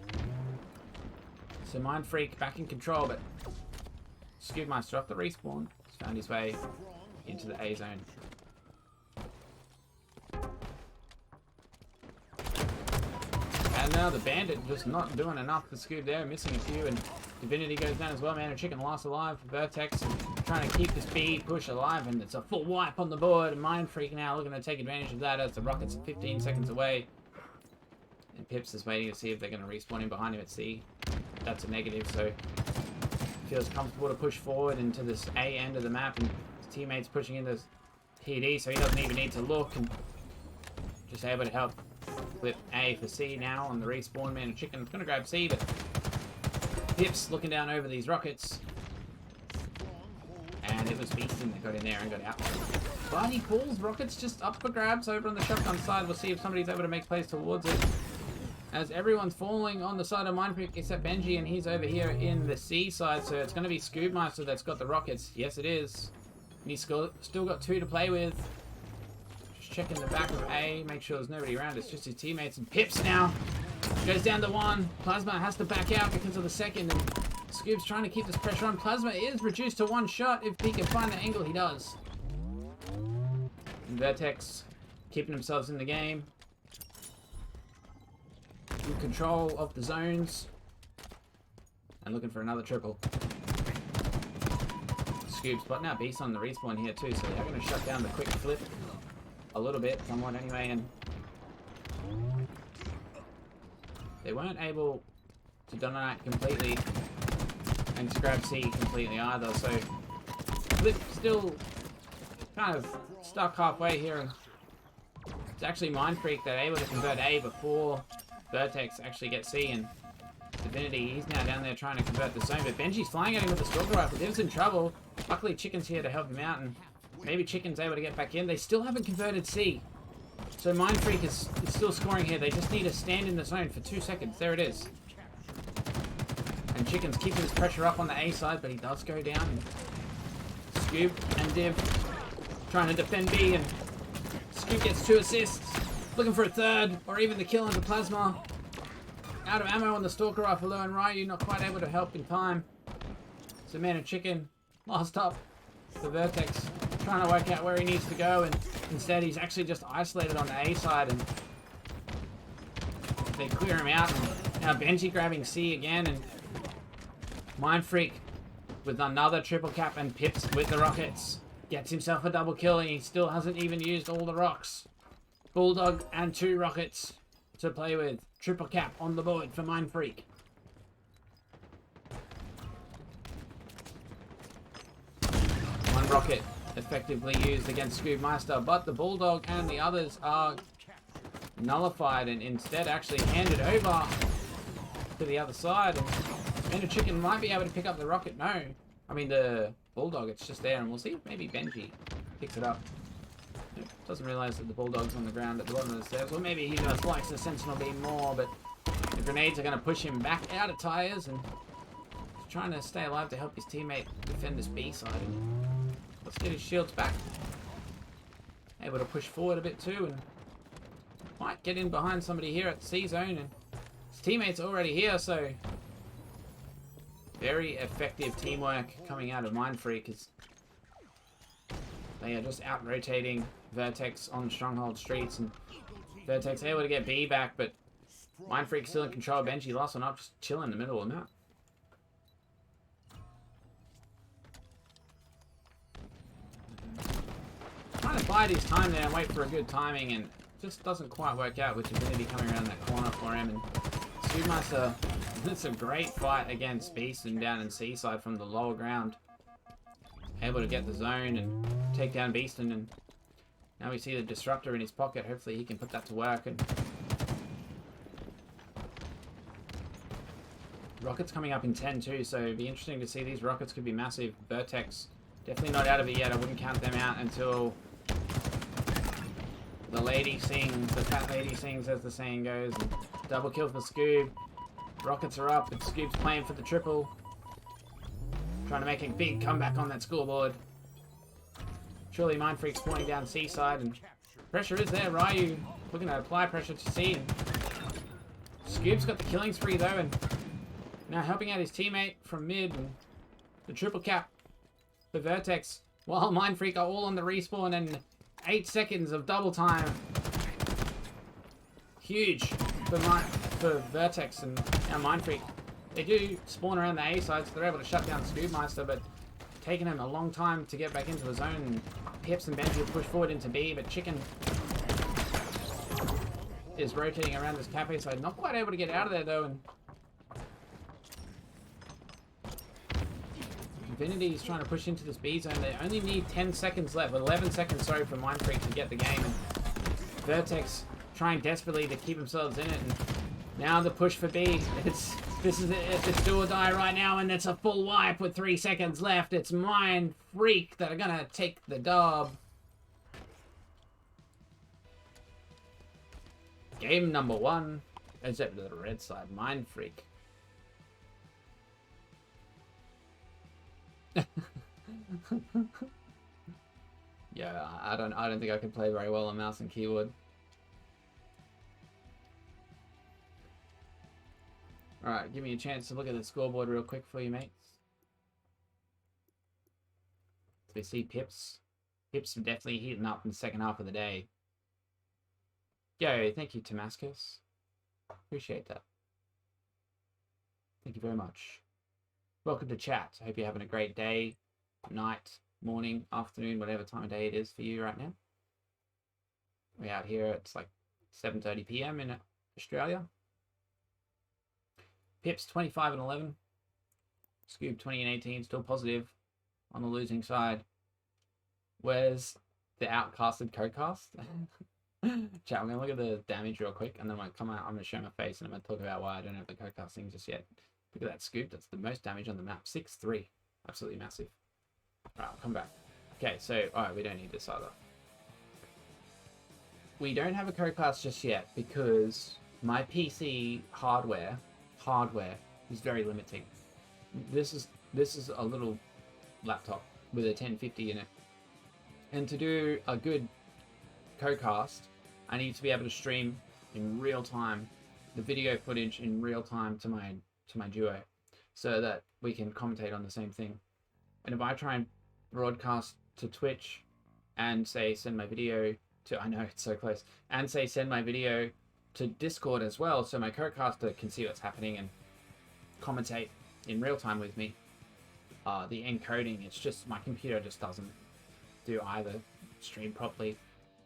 So Mind Freak back in control, but Scoobmeister off the respawn has found his way into the A zone. And now the Bandit just not doing enough for Scoob there, missing a few, and Divinity goes down as well. Man and Chicken last alive for Vertex, and trying to keep this B push alive, and it's a full wipe on the board, and Mind Freak now looking to take advantage of that as the Rockets are 15 seconds away. And Pips is waiting to see if they're going to respawn him behind him at C. That's a negative, so feels comfortable to push forward into this A end of the map, and his teammates pushing into PD, so he doesn't even need to look, and just able to help flip A for C now on the respawn. Man and Chicken's going to grab C, but Pips looking down over these Rockets, and it was Beaston that got in there and got out. But he pulls Rockets just up for grabs over on the shotgun side. We'll see if somebody's able to make plays towards it, as everyone's falling on the side of Mind Freak except Benji, and he's over here in the C side, so it's going to be Scoobmeister that's got the Rockets. Yes, it is. And he's still got 2 to play with. Just checking the back of A, make sure there's nobody around. It's just his teammates, and Pips now goes down to 1. Plasma has to back out because of the second, and Scoob's trying to keep this pressure on. Plasma is reduced to 1 shot. If he can find the angle, he does. And Vertex keeping themselves in the game. In control of the zones. And looking for another triple. Scoob's spotting out Beast on the respawn here too, so they're going to shut down the quick flip a little bit, somewhat anyway, and they weren't able to dominate completely and to grab C completely either, so Flip still kind of stuck halfway here, and it's actually Mind Freak that are able to convert A before Vertex actually gets C, and Divinity, he's now down there trying to convert the zone, but Benji's flying at him with the Stalker Rifle. Div's in trouble. Luckily Chicken's here to help him out, and maybe Chicken's able to get back in. They still haven't converted C, so Mind Freak is still scoring here. They just need to stand in the zone for 2 seconds. There it is. And Chicken's keeping his pressure up on the A side, but he does go down. Scoob and Div trying to defend B, and Scoob gets 2 assists. Looking for a 3rd, or even the kill into Plasma. Out of ammo on the Stalker Rifle though, and Ryu not quite able to help in time. So Man and Chicken last up for Vertex, trying to work out where he needs to go, and instead he's actually just isolated on the A side, and they clear him out. And now Benji grabbing C again, and Mind Freak with another triple cap, and Pips with the Rockets gets himself a double kill, and he still hasn't even used all the rocks. Bulldog and 2 Rockets to play with. Triple cap on the board for Mind Freak. One rocket effectively used against Scoobmeister, but the Bulldog and the others are nullified and instead actually handed over to the other side. And a Chicken might be able to pick up the rocket. No, I mean the Bulldog, it's just there, and we'll see if maybe Benji picks it up. Doesn't realize that the Bulldog's on the ground at the bottom of the stairs. Well, maybe he just likes the Sentinel beam more, but the grenades are going to push him back out of tires, and he's trying to stay alive to help his teammate defend this B side. And let's get his shields back. Able to push forward a bit too, and might get in behind somebody here at the C zone, and his teammate's already here, so very effective teamwork coming out of Mind Freak, as they are just out-rotating Vertex on Stronghold streets, and Vertex able to get B back, but Mind Freak still in control. Benji last one up, just chilling in the middle of the map. Trying to bide his time there and wait for a good timing, and just doesn't quite work out with Divinity coming around that corner for him. And Scoobmeister, it's a great fight against Beaston down in C side from the lower ground. Able to get the zone and take down Beaston, and now we see the Disruptor in his pocket. Hopefully he can put that to work. And Rockets coming up in 10 too, so it'd be interesting to see. These Rockets could be massive. Vertex definitely not out of it yet. I wouldn't count them out until The lady sings, the fat lady sings as the saying goes. And double kill for Scoob. Rockets are up, and Scoob's playing for the triple. Trying to make a big comeback on that scoreboard. Surely Mindfreak's spawning down Seaside, and pressure is there. Ryu looking to apply pressure to C. And Scoob's got the killing spree though, and now helping out his teammate from mid. And the triple cap for Vertex, while Mindfreak are all on the respawn, and 8 seconds of double time. Huge for Vertex and now Mindfreak. They do spawn around the A side, so they're able to shut down Scoobmeister, but taking him a long time to get back into his zone. And Pips and Benji will push forward into B, but Chicken is rotating around this cafe side. Not quite able to get out of there though, and Infinity is trying to push into this B zone. They only need 10 seconds left, 11 seconds, sorry, for Mindfreak to get the game. And Vertex trying desperately to keep themselves in it, and now the push for B. This is it. It's do or die right now, and it's a full wipe with 3 seconds left. It's Mindfreak that are gonna take the dub. Game number 1. Except the red side, Mindfreak. Yeah, I don't think I can play very well on mouse and keyboard. Alright, give me a chance to look at the scoreboard real quick for you, mates. So we see Pips. Pips are definitely heating up in the second half of the day. Yo, thank you, Damascus. Appreciate that. Thank you very much. Welcome to chat. I hope you're having a great day, night, morning, afternoon, whatever time of day it is for you right now. We're out here, it's like 7:30 PM in Australia. Pips 25 and 11. Scoob 20 and 18, still positive on the losing side. Where's the outcasted co-cast? Chat, I'm going to look at the damage real quick, and then when I come out, I'm going to show my face, and I'm going to talk about why I don't have the co-casting just yet. Look at that Scoob, that's the most damage on the map. 6-3. Absolutely massive. Alright, I'll come back. Okay, so, alright, we don't need this either. We don't have a co-cast just yet, because my PC hardware is very limiting. This is a little laptop with a 1050 in it, and to do a good co-cast, I need to be able to stream in real time the video footage in real time to my duo, so that we can commentate on the same thing. And if I try and broadcast to Twitch and say send my video to, I know it's so close, and say send my video to Discord as well, so my co-caster can see what's happening and commentate in real time with me. The encoding, it's just, my computer just doesn't do either stream properly.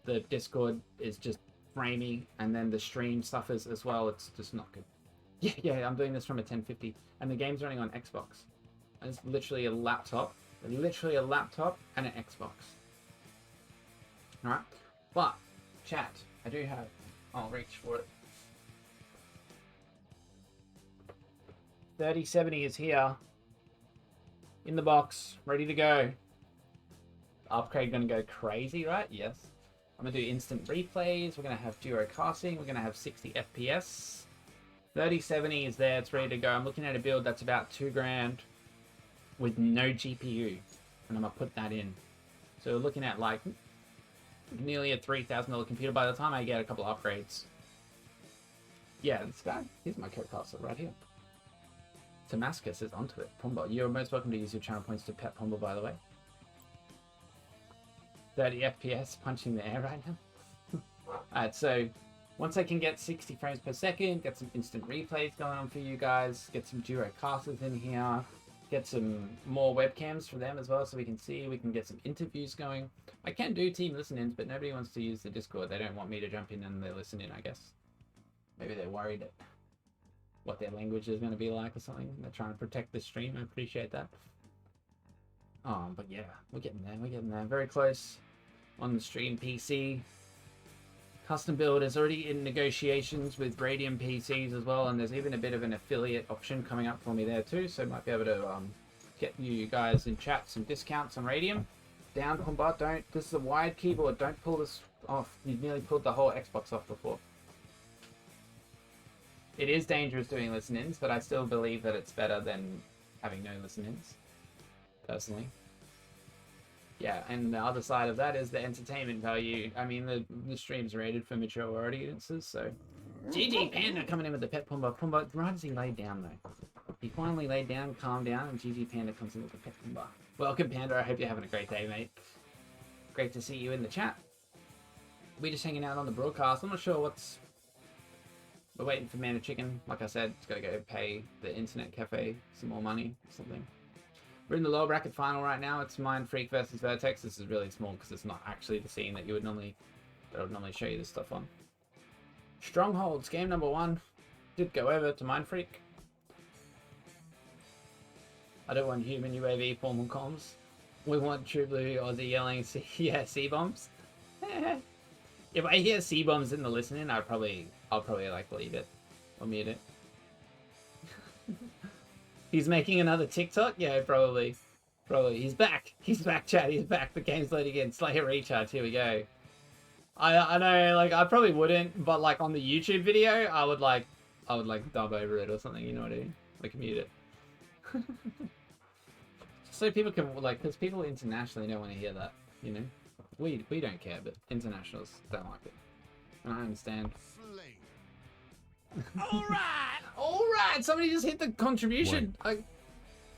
The Discord is just framing, and then the stream suffers as well. It's just not good. Yeah, I'm doing this from a 1050, and the game's running on Xbox. And it's literally a laptop, and an Xbox. Alright, but, chat, I do have, I'll reach for it. 3070 is here, in the box, ready to go. Upgrade gonna go crazy, right? Yes. I'm gonna do instant replays, we're gonna have duo casting, we're gonna have 60 FPS. 3070 is there, it's ready to go. I'm looking at a build that's about $2,000 with no GPU, and I'm gonna put that in. So we're looking at like nearly a $3,000 computer by the time I get a couple of upgrades. Yeah, this guy, here's my co-caster right here. Damascus is onto it. Pombo, you're most welcome to use your channel points to pet Pombo, by the way. 30 FPS punching the air right now. Alright, so once I can get 60 frames per second, get some instant replays going on for you guys, get some duo casters in here, get some more webcams for them as well so we can see, we can get some interviews going. I can do team listen-ins, but nobody wants to use the Discord. They don't want me to jump in and they listen in, I guess. Maybe they're worried that what their language is going to be like or something. They're trying to protect the stream. I appreciate that. But yeah, we're getting there. Very close on the stream PC. Custom build is already in negotiations with Radium PCs as well, and there's even a bit of an affiliate option coming up for me there too, so might be able to get you guys in chat some discounts on Radium. down, Pumba. Don't. This is a wired keyboard. Don't pull this off. You've nearly pulled the whole Xbox off before. It is dangerous doing listen-ins, but I still believe that it's better than having no listen-ins, personally. Yeah, and the other side of that is the entertainment value. I mean, the stream's rated for mature audiences, so... GG Panda coming in with the pet Pumba. Pumba, right as he laid down, though. He finally laid down, calmed down, and GG Panda comes in with the pet Pumba. Welcome, Panda. I hope you're having a great day, mate. Great to see you in the chat. We're just hanging out on the broadcast. I'm not sure what's... We're waiting for Man of Chicken. Like I said, it's got to go pay the internet cafe some more money or something. We're in the lower bracket final right now. It's Mind Freak versus Vertex. This is really small because it's not actually the scene that you would normally show you this stuff on. Strongholds, game number 1. Did go over to Mind Freak. I don't want human UAV formal comms. We want True Blue Aussie yelling C-bombs. If I hear C-bombs in the listening, I'll probably like leave it or mute it. He's making another TikTok? Yeah, probably. He's back. He's back, chat. He's back. The game's loading again. Slayer recharge. Here we go. I know, like, I probably wouldn't, but like on the YouTube video, I would like dub over it or something. You know what I mean? Like mute it. So people can like, because people internationally don't want to hear that. You know, we don't care, but internationals don't like it, and I understand. Alright, somebody just hit the contribution.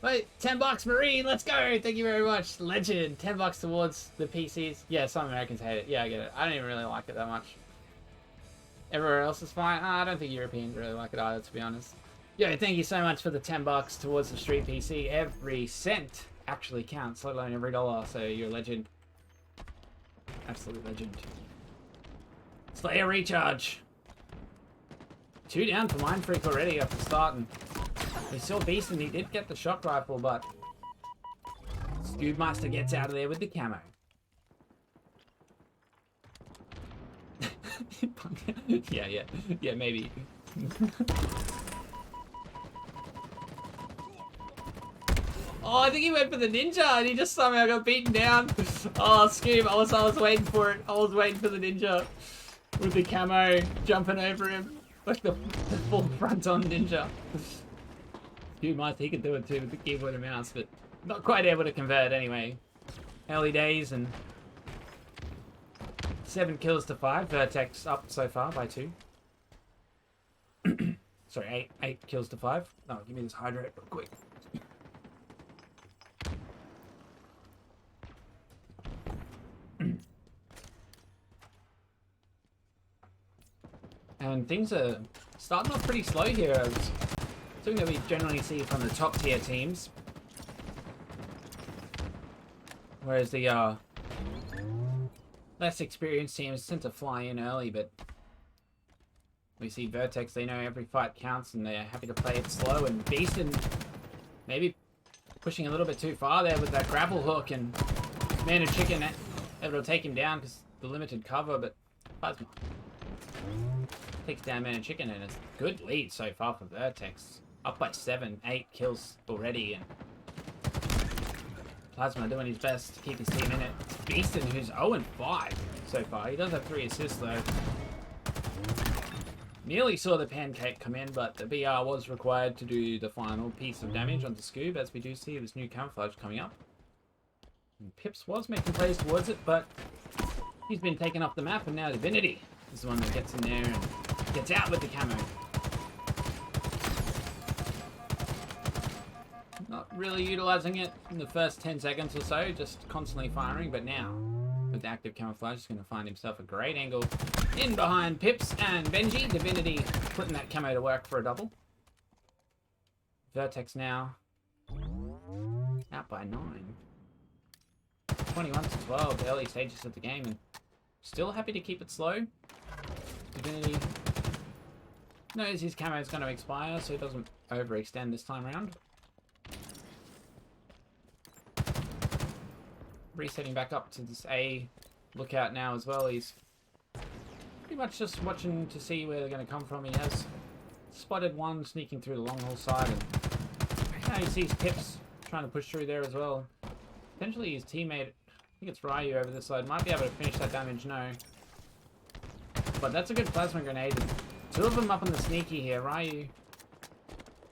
Wait, $10 Marine, let's go. Thank you very much. Legend, $10 towards the PCs. Yeah, some Americans hate it. Yeah, I get it. I don't even really like it that much. Everywhere else is fine. I don't think Europeans really like it either, to be honest. Yo, thank you so much for the $10 towards the street PC. Every cent actually counts, let alone every dollar, so you're a legend. Absolute legend. Slayer recharge. 2 down for Mind Freak already after starting. We saw Beast and he did get the shock rifle, but Scoobmaster gets out of there with the camo. yeah, maybe. Oh, I think he went for the ninja and he just somehow got beaten down. Oh, Scoob, I was waiting for it. I was waiting for the ninja with the camo jumping over him. Like the full front-on ninja. Scoobmaster, he could do it too with the keyboard and mouse, but not quite able to convert anyway. Early days and 7 kills to 5. Vertex up so far by 2. Sorry, 8 kills to 5. Oh, give me this hydrate real quick. And things are starting off pretty slow here. Something that we generally see from the top tier teams. Whereas the less experienced teams tend to fly in early, but we see Vertex, they know every fight counts and they're happy to play it slow, and Beastin maybe pushing a little bit too far there with that grapple hook, and Man of Chicken able to take him down because the limited cover, but Plasma takes down Man of Chicken, and it's a good lead so far for Vertex. Up by 7, 8 kills already, and Plasma doing his best to keep his team in it. It's Beastin, who's 0-5 so far. He does have 3 assists though. Nearly saw the pancake come in, but the BR was required to do the final piece of damage onto Scoob, as we do see this new camouflage coming up. And Pips was making plays towards it, but he's been taken off the map, and now Divinity is the one that gets in there and gets out with the camo. Not really utilizing it in the first 10 seconds or so, just constantly firing, but now with the active camouflage, he's going to find himself a great angle in behind Pips and Benji. Divinity putting that camo to work for a double. Vertex now out by 9. 21-12, early stages of the game, and still happy to keep it slow. Divinity knows his camo is going to expire, so he doesn't overextend this time around. Resetting back up to this A lookout now as well. He's pretty much just watching to see where they're going to come from. He has spotted one sneaking through the long haul side, and now he sees Pips trying to push through there as well. Potentially his teammate think it's Ryu over this side. Might be able to finish that damage, no. But that's a good plasma grenade. Two of them up on the sneaky here. Ryu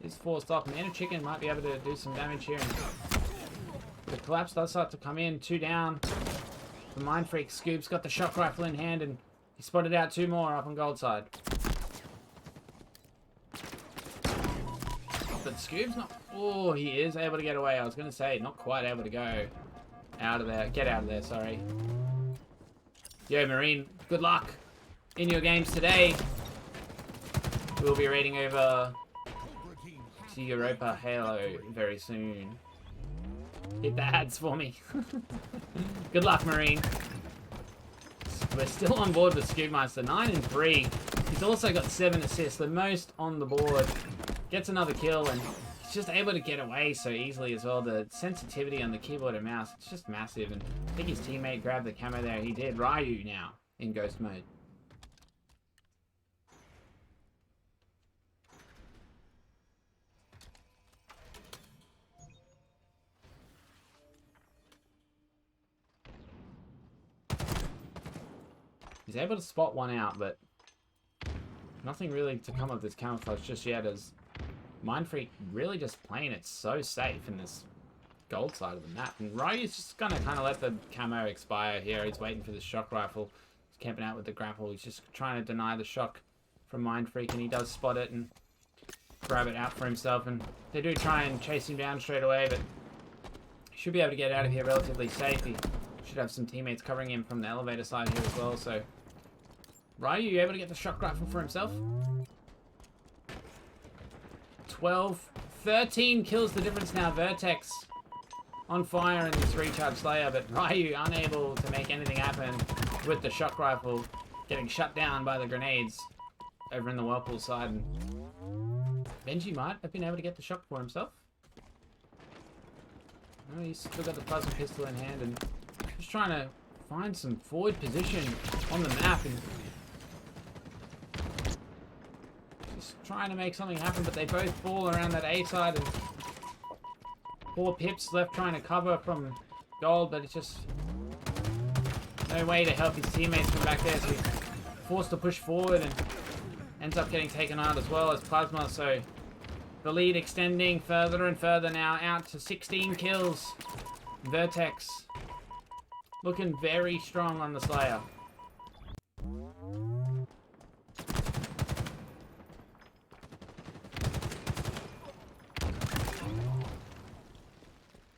is forced off. Man of Chicken might be able to do some damage here. The collapse does start to come in. 2 down. The Mind Freak. Scoop's got the shock rifle in hand, and he spotted out 2 more up on gold side. But Scoop's not... Oh, he is able to get away. I was going to say, not quite able to go out of there. Get out of there, sorry. Yo, Marine, good luck in your games today. We'll be raiding over to Europa Halo very soon. Hit the ads for me. Good luck, Marine. We're still on board with Scoopmeister. 9 and 3. He's also got 7 assists, the most on the board. Gets another kill, and he's just able to get away so easily as well. The sensitivity on the keyboard and mouse, it's just massive. And I think his teammate grabbed the camo there. He did. Ryu now in ghost mode. He's able to spot one out, but nothing really to come of this camouflage just yet, as Mind Freak really just playing it so safe in this gold side of the map. And Ryu's just going to kind of let the camo expire here. He's waiting for the shock rifle. He's camping out with the grapple. He's just trying to deny the shock from Mind Freak, and he does spot it and grab it out for himself. And they do try and chase him down straight away, but he should be able to get out of here relatively safe. He should have some teammates covering him from the elevator side here as well, so... Ryu, you able to get the shock rifle for himself? 12, 13 kills the difference now. Vertex on fire in this recharge Slayer, but Ryu unable to make anything happen with the shock rifle, getting shut down by the grenades over in the Whirlpool side. And Benji might have been able to get the shock for himself. Oh, he's still got the plasma pistol in hand and just trying to find some forward position on the map and trying to make something happen, but they both fall around that A side, and poor Pips left trying to cover from gold, but it's just no way to help his teammates from back there, so he's forced to push forward and ends up getting taken out as well as Plasma, so the lead extending further and further now, out to 16 kills. Vertex looking very strong on the Slayer.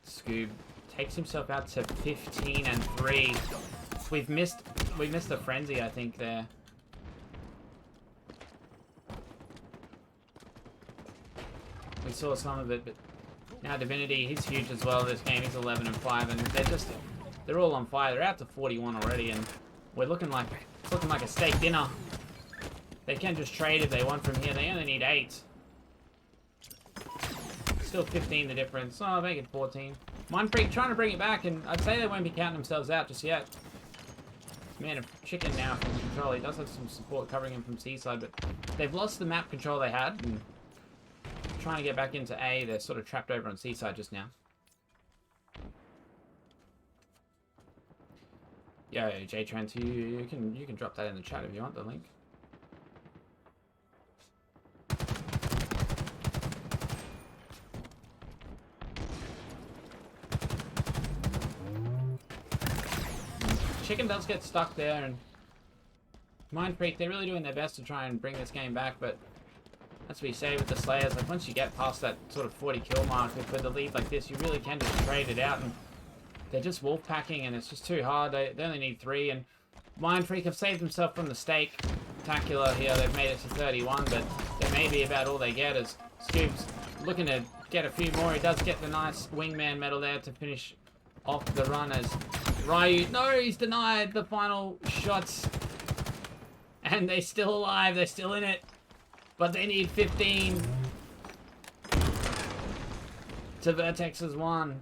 Scoob takes himself out to 15 and 3. We missed a frenzy, I think, there. We saw some of it, but now Divinity, he's huge as well this game. He's 11 and 5, and they're all on fire. They're out to 41 already, and it's looking like a steak dinner. They can just trade if they want from here. They only need 8. Still 15 the difference. Oh, make it 14. Mind Freak trying to bring it back, and I'd say they won't be counting themselves out just yet. Man of Chicken now from control. He does have some support covering him from C-side, but they've lost the map control they had, and trying to get back into A. They're sort of trapped over on C-side just now. Yo, J-Trans, you can drop that in the chat if you want the link. Chicken does get stuck there, and Mind Freak, they're really doing their best to try and bring this game back, but as we say with the Slayers, like once you get past that sort of 40 kill mark with a lead like this, you really can just trade it out, and they're just wolf packing, and it's just too hard. They only need 3, and Mind Freak have saved themselves from the stake. Spectacular here, they've made it to 31, but it may be about all they get, as Scoop's looking to get a few more. He does get the nice wingman medal there to finish off the run, as Ryu, no, he's denied the final shots, and they're still alive, they're still in it, but they need 15 to Vertex's 1.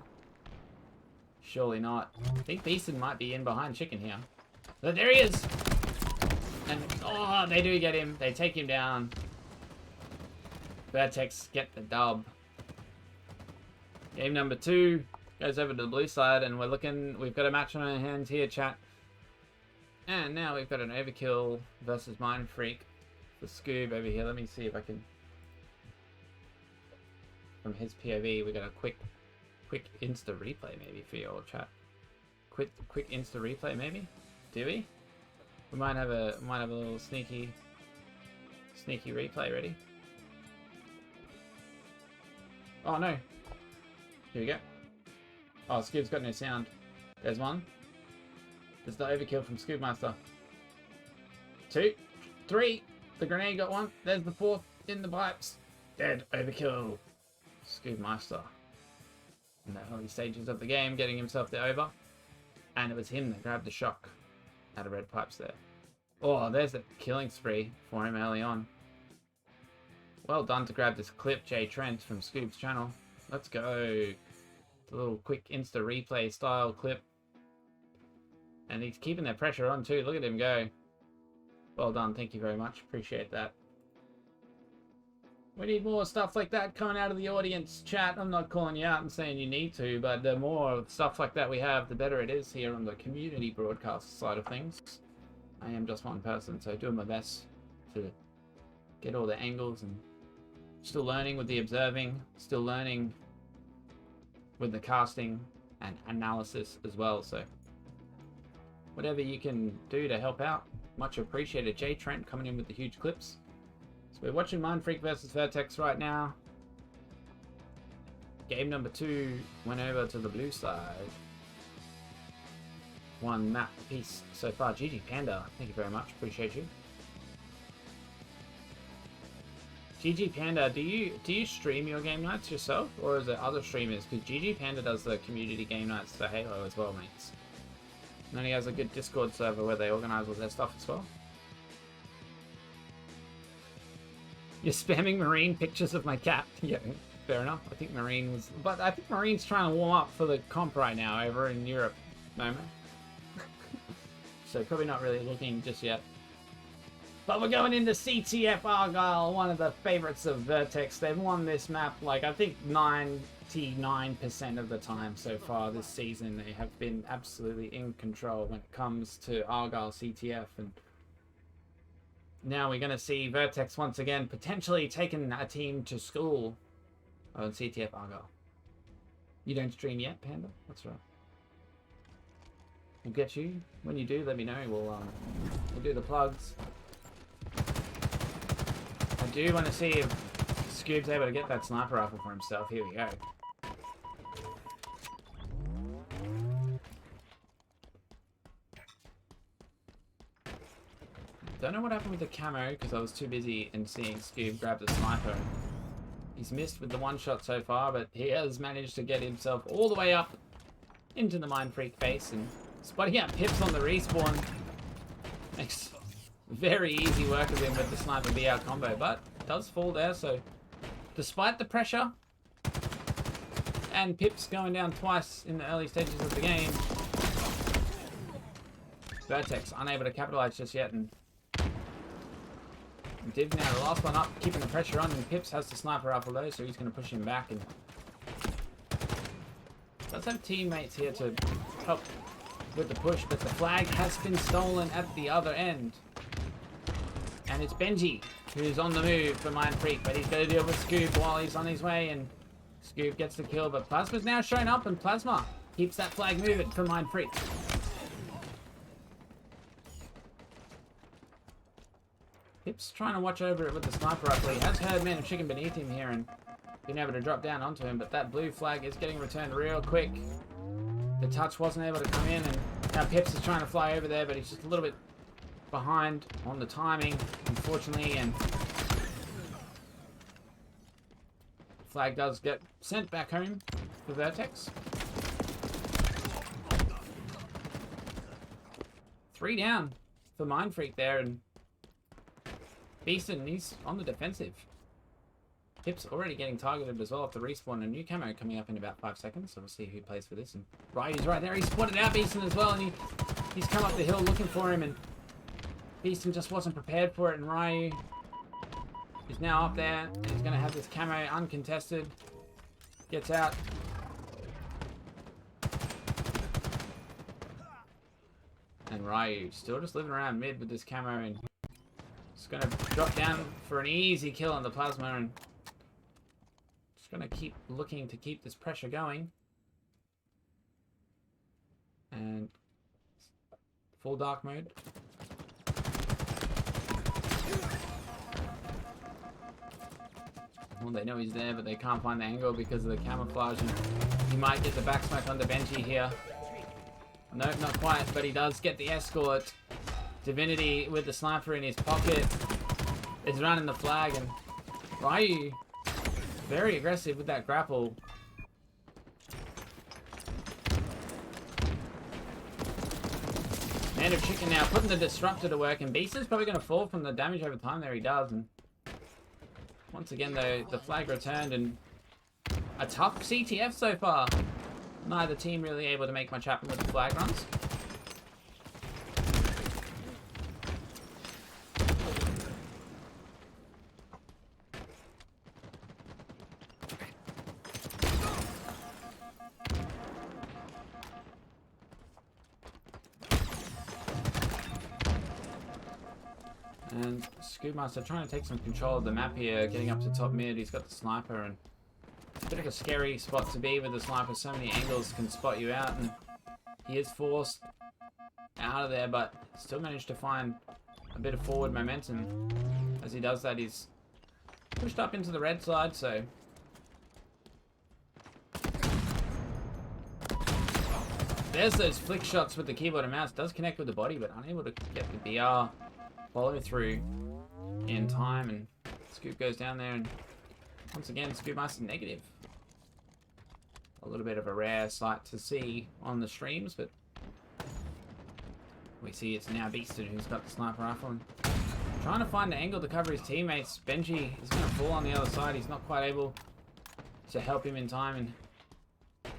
Surely not. I think Beeson might be in behind Chicken here, but there he is, and oh, they do get him, they take him down. Vertex get the dub. Game number 2. Goes over to the blue side, and we've got a match on our hands here, chat. And now we've got an Overkill versus Mind Freak. The Scoob over here. Let me see if I can... From his POV, we got a quick Insta replay maybe for your chat. Quick Insta replay maybe? Do we? We might have a little sneaky replay ready. Oh no. Here we go. Oh, Scoob's got no sound. There's one. There's the Overkill from Scoobmaster. 2, 3. The grenade got one. There's the 4th in the pipes. Dead. Overkill. Scoobmaster. In the early stages of the game, getting himself the over. And it was him that grabbed the shock out of red pipes there. Oh, there's a killing spree for him early on. Well done to grab this clip, Jay Trent from Scoob's channel. Let's go. A little quick Insta replay style clip. And he's keeping that pressure on too. Look at him go. Well done. Thank you very much. Appreciate that. We need more stuff like that coming out of the audience, chat. I'm not calling you out and saying you need to, but the more stuff like that we have, the better it is here on the community broadcast side of things. I am just one person, so doing my best to get all the angles, and still learning with the observing, still learning with the casting and analysis as well. So whatever you can do to help out, much appreciated. Jay Trent coming in with the huge clips. So we're watching Mind Freak versus Vertex right now. Game number 2 went over to the blue side. 1 map piece so far. GG Panda, thank you very much. Appreciate you. GG Panda, do you stream your game nights yourself, or is it other streamers? Because GG Panda does the community game nights for Halo as well, mates. And then he has a good Discord server where they organize all their stuff as well. You're spamming Marine pictures of my cat. Yeah, fair enough. I think Marine was... But I think Marine's trying to warm up for the comp right now over in Europe. No, man. So probably not really looking just yet. But we're going into CTF Argyle, one of the favorites of Vertex. They've won this map, like, I think 99% of the time so far this season. They have been absolutely in control when it comes to Argyle CTF. And now we're going to see Vertex once again potentially taking a team to school on CTF Argyle. You don't stream yet, Panda? That's right. We'll get you. When you do, let me know. We'll do the plugs. I do want to see if Scoob's able to get that sniper rifle for himself. Here we go. Don't know what happened with the camo because I was too busy in seeing Scoob grab the sniper. He's missed with the one shot so far, but he has managed to get himself all the way up into the Mind Freak base and spotting out Pips on the respawn. Makes very easy work of him with the sniper BR combo, but does fall there. So despite the pressure and Pips going down twice in the early stages of the game, Vertex unable to capitalize just yet, and Div now the last one up, keeping the pressure on, and Pips has the sniper rifle though, so he's going to push him back, and does have teammates here to help with the push, but the flag has been stolen at the other end. And it's Benji who's on the move for Mind Freak, but he's got to deal with Scoob while he's on his way, and Scoob gets the kill, but Plasma's now shown up, and Plasma keeps that flag moving for Mind Freak. Pip's trying to watch over it with the sniper rifle. He has heard Man of Chicken beneath him here and been able to drop down onto him, but that blue flag is getting returned real quick. The touch wasn't able to come in, and now Pips is trying to fly over there, but he's just a little bit behind on the timing, unfortunately, and flag does get sent back home for Vertex. 3 down for Mind Freak there, and Beeston, he's on the defensive. Pip's already getting targeted as well off the respawn. A new camo coming up in about 5 seconds, so we'll see who plays for this. And Ryu's right there. He spotted out Beeston as well, and he's come up the hill looking for him, and Beeston just wasn't prepared for it, and Ryu is now up there, and he's going to have this camo uncontested. Gets out. And Ryu still just living around mid with this camo and just gonna drop down for an easy kill on the plasma and just gonna keep looking to keep this pressure going. And full dark mode. Well, they know he's there, but they can't find the angle because of the camouflage. And he might get the backsmack on the Benji here. Nope, not quite, but he does get the escort. Divinity with the sniper in his pocket is running the flag, and Ryu very aggressive with that grapple. Man of Chicken now putting the disruptor to work, and Beast is probably going to fall from the damage over time. There he does. And once again, though, the flag returned, and a tough CTF so far. Neither team really able to make much happen with the flag runs. And Scoopmaster trying to take some control of the map here, getting up to top mid. He's got the sniper, and it's a bit of a scary spot to be with the sniper. So many angles can spot you out, and he is forced out of there, but still managed to find a bit of forward momentum. As he does that, he's pushed up into the red side, so there's those flick shots with the keyboard and mouse. Does connect with the body, but unable to get the BR follow through in time, and Scoop goes down there, and once again, Scoopmaster negative. A little bit of a rare sight to see on the streams, but we see it's now Beaston who's got the sniper rifle and trying to find an angle to cover his teammates. Benji is going to fall on the other side. He's not quite able to help him in time, and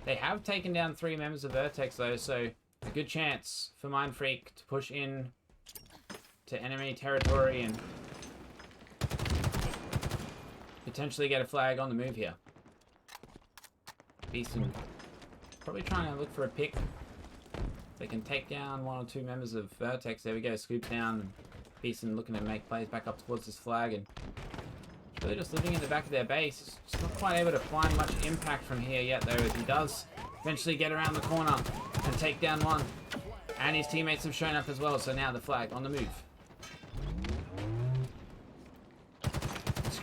they have taken down 3 members of Vertex though, so a good chance for Mindfreak to push in to enemy territory and potentially get a flag on the move here. Beaston probably trying to look for a pick. They can take down 1 or 2 members of Vertex. There we go, Scoop down. And Beaston looking to make plays back up towards this flag, and really just living in the back of their base. Just not quite able to find much impact from here yet though, as he does eventually get around the corner and take down 1. And his teammates have shown up as well, so now the flag on the move.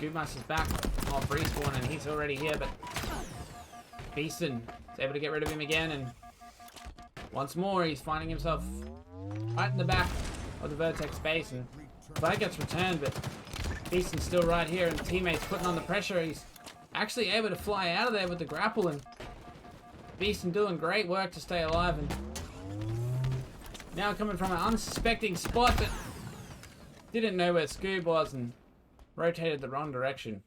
Scoopmaster's back off respawn, and he's already here, but Beaston is able to get rid of him again, and once more he's finding himself right in the back of the Vertex base, and flag gets returned, but Beaston's still right here, and teammates putting on the pressure. He's actually able to fly out of there with the grapple, and Beaston doing great work to stay alive, and now coming from an unsuspecting spot, but didn't know where Scoob was and rotated the wrong direction,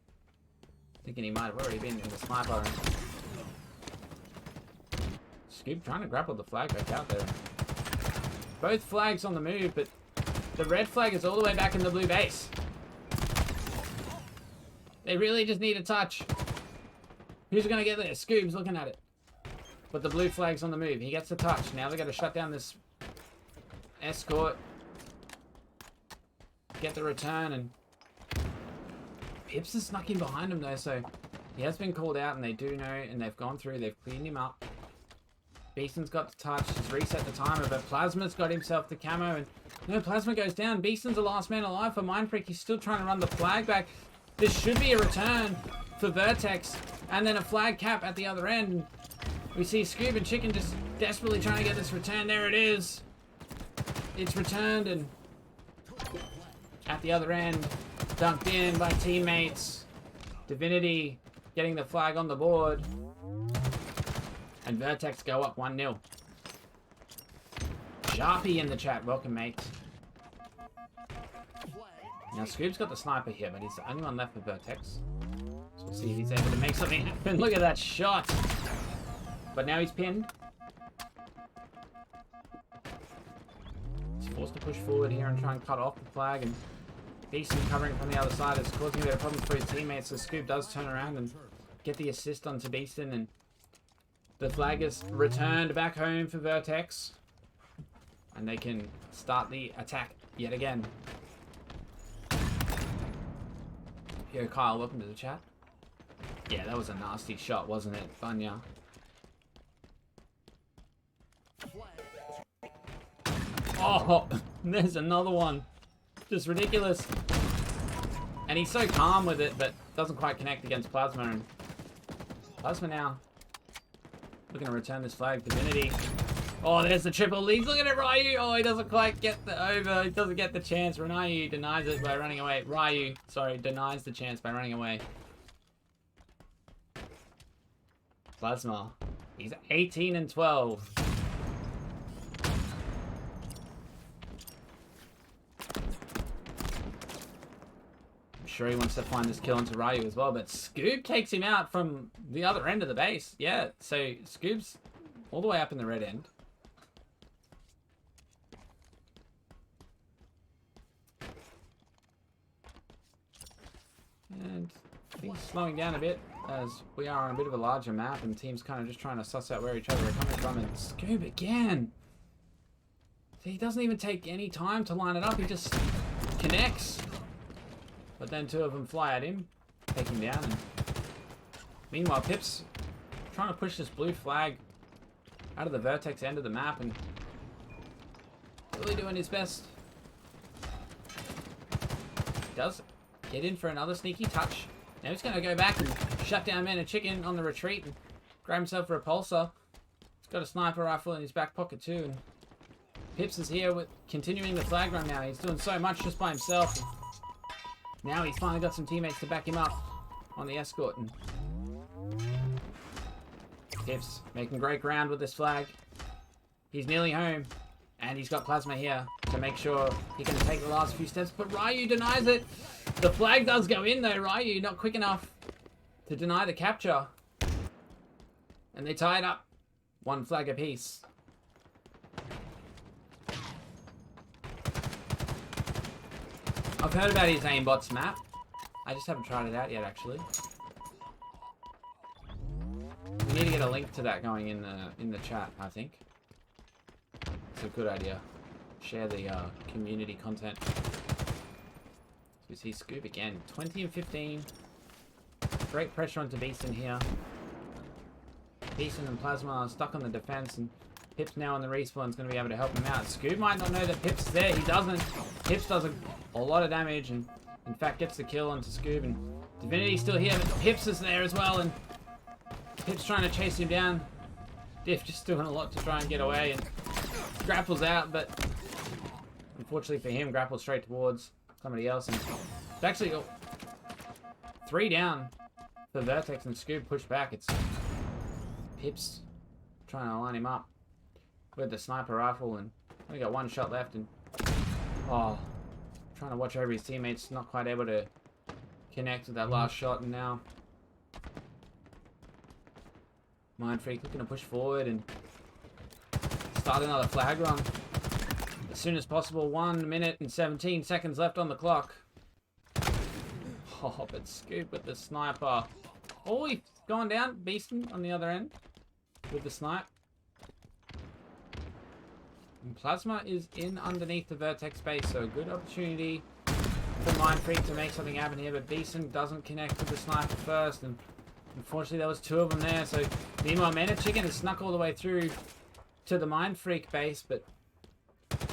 thinking he might have already been in the sniper. And Scoop trying to grapple the flag back out there. Both flags on the move, but the red flag is all the way back in the blue base. They really just need a touch. Who's going to get there? Scoob's looking at it. But the blue flag's on the move. He gets the touch. Now they got to shut down this escort. Get the return, and Pips has snuck in behind him though, so he has been called out, and they do know, and they've gone through, they've cleaned him up. Beaston's got the touch, he's reset the timer, but Plasma's got himself the camo, and no, Plasma goes down. Beaston's the last man alive for Mindfreak. He's still trying to run the flag back. This should be a return for Vertex, and then a flag cap at the other end. We see Scoob and Chicken just desperately trying to get this return. There it is. It's returned, and at the other end, dunked in by teammates. Divinity getting the flag on the board. And Vertex go up 1-0. Sharpie in the chat. Welcome, mates. Now, Scoob's got the sniper here, but he's the only one left for Vertex. So we'll see if he's able to make something happen. Look at that shot. But now he's pinned. He's forced to push forward here and try and cut off the flag, and Beaston covering from the other side is causing a bit of problems for his teammates, so Scoob does turn around and get the assist onto Beaston, and the flag is returned back home for Vertex. And they can start the attack yet again. Yo, Kyle, welcome to the chat. Yeah, that was a nasty shot, wasn't it, Bunya? Oh, there's another one. Just ridiculous. And he's so calm with it, but doesn't quite connect against Plasma. And Plasma now looking to return this flag. Divinity. Oh, there's the triple. He's looking at Ryu. Oh, he doesn't quite get the over. He doesn't get the chance. Ryu denies it by running away. Ryu, sorry, denies the chance by running away. Plasma. He's 18 and 12. I'm sure he wants to find this kill into Ryu as well, but Scoob takes him out from the other end of the base. Yeah, so Scoob's all the way up in the red end. And he's slowing down a bit as we are on a bit of a larger map and the team's kind of just trying to suss out where each other are coming from. And Scoob again! See, he doesn't even take any time to line it up, he just connects. But then two of them fly at him, take him down. And meanwhile, Pip's trying to push this blue flag out of the vertex end of the map and really doing his best. Does get in for another sneaky touch. Now he's going to go back and shut down Man and Chicken on the retreat and grab himself a repulsor. He's got a sniper rifle in his back pocket too. And Pips is here with continuing the flag run now. He's doing so much just by himself. And now he's finally got some teammates to back him up on the escort. And Pips making great ground with this flag. He's nearly home. And he's got Plasma here to make sure he can take the last few steps. But Ryu denies it. The flag does go in though. Ryu not quick enough to deny the capture. And they tie it up. One flag apiece. I've heard about his aimbots map. I just haven't tried it out yet actually. We need to get a link to that going in the chat, I think. It's a good idea. Share the community content. We see Scoob again. 20 and 15. Great pressure onto Beeson here. Beeson and Plasma are stuck on the defense, and Pips now on the respawn is going to be able to help him out. Scoob might not know that Pips is there. He doesn't. Pips does a lot of damage, and in fact gets the kill onto Scoob. And Divinity's still here, but Pips is there as well, and Pips trying to chase him down. Diff just doing a lot to try and get away, and grapples out, but unfortunately for him, grapples straight towards somebody else. And it's actually 3 down for Vertex, and Scoob pushed back. It's Pips trying to line him up with the sniper rifle, and only got 1 shot left. And trying to watch over his teammates, not quite able to connect with that last shot. And now Mind Freak looking to push forward and start another flag run as soon as possible. 1 minute and 17 seconds left on the clock. Oh, but Scoob with the sniper. Oh, he's gone down. Beastin on the other end with the snipe. And Plasma is in underneath the Vertex base, so a good opportunity for Mind Freak to make something happen here, but Beeson doesn't connect with the sniper first, and unfortunately there was 2 of them there. So meanwhile, Man and Chicken has snuck all the way through to the Mind Freak base, but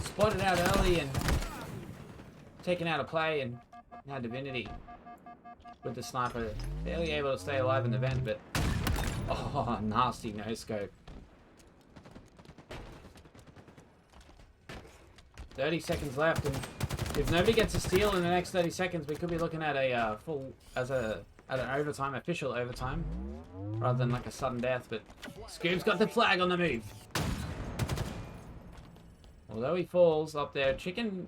spotted out early and taken out of play. And now Divinity with the sniper, barely able to stay alive in the vent, but oh, nasty no scope. 30 seconds left, and if nobody gets a steal in the next 30 seconds, we could be looking at a an overtime, official overtime, rather than like a sudden death. But Scoob's got the flag on the move. Although he falls up there, Chicken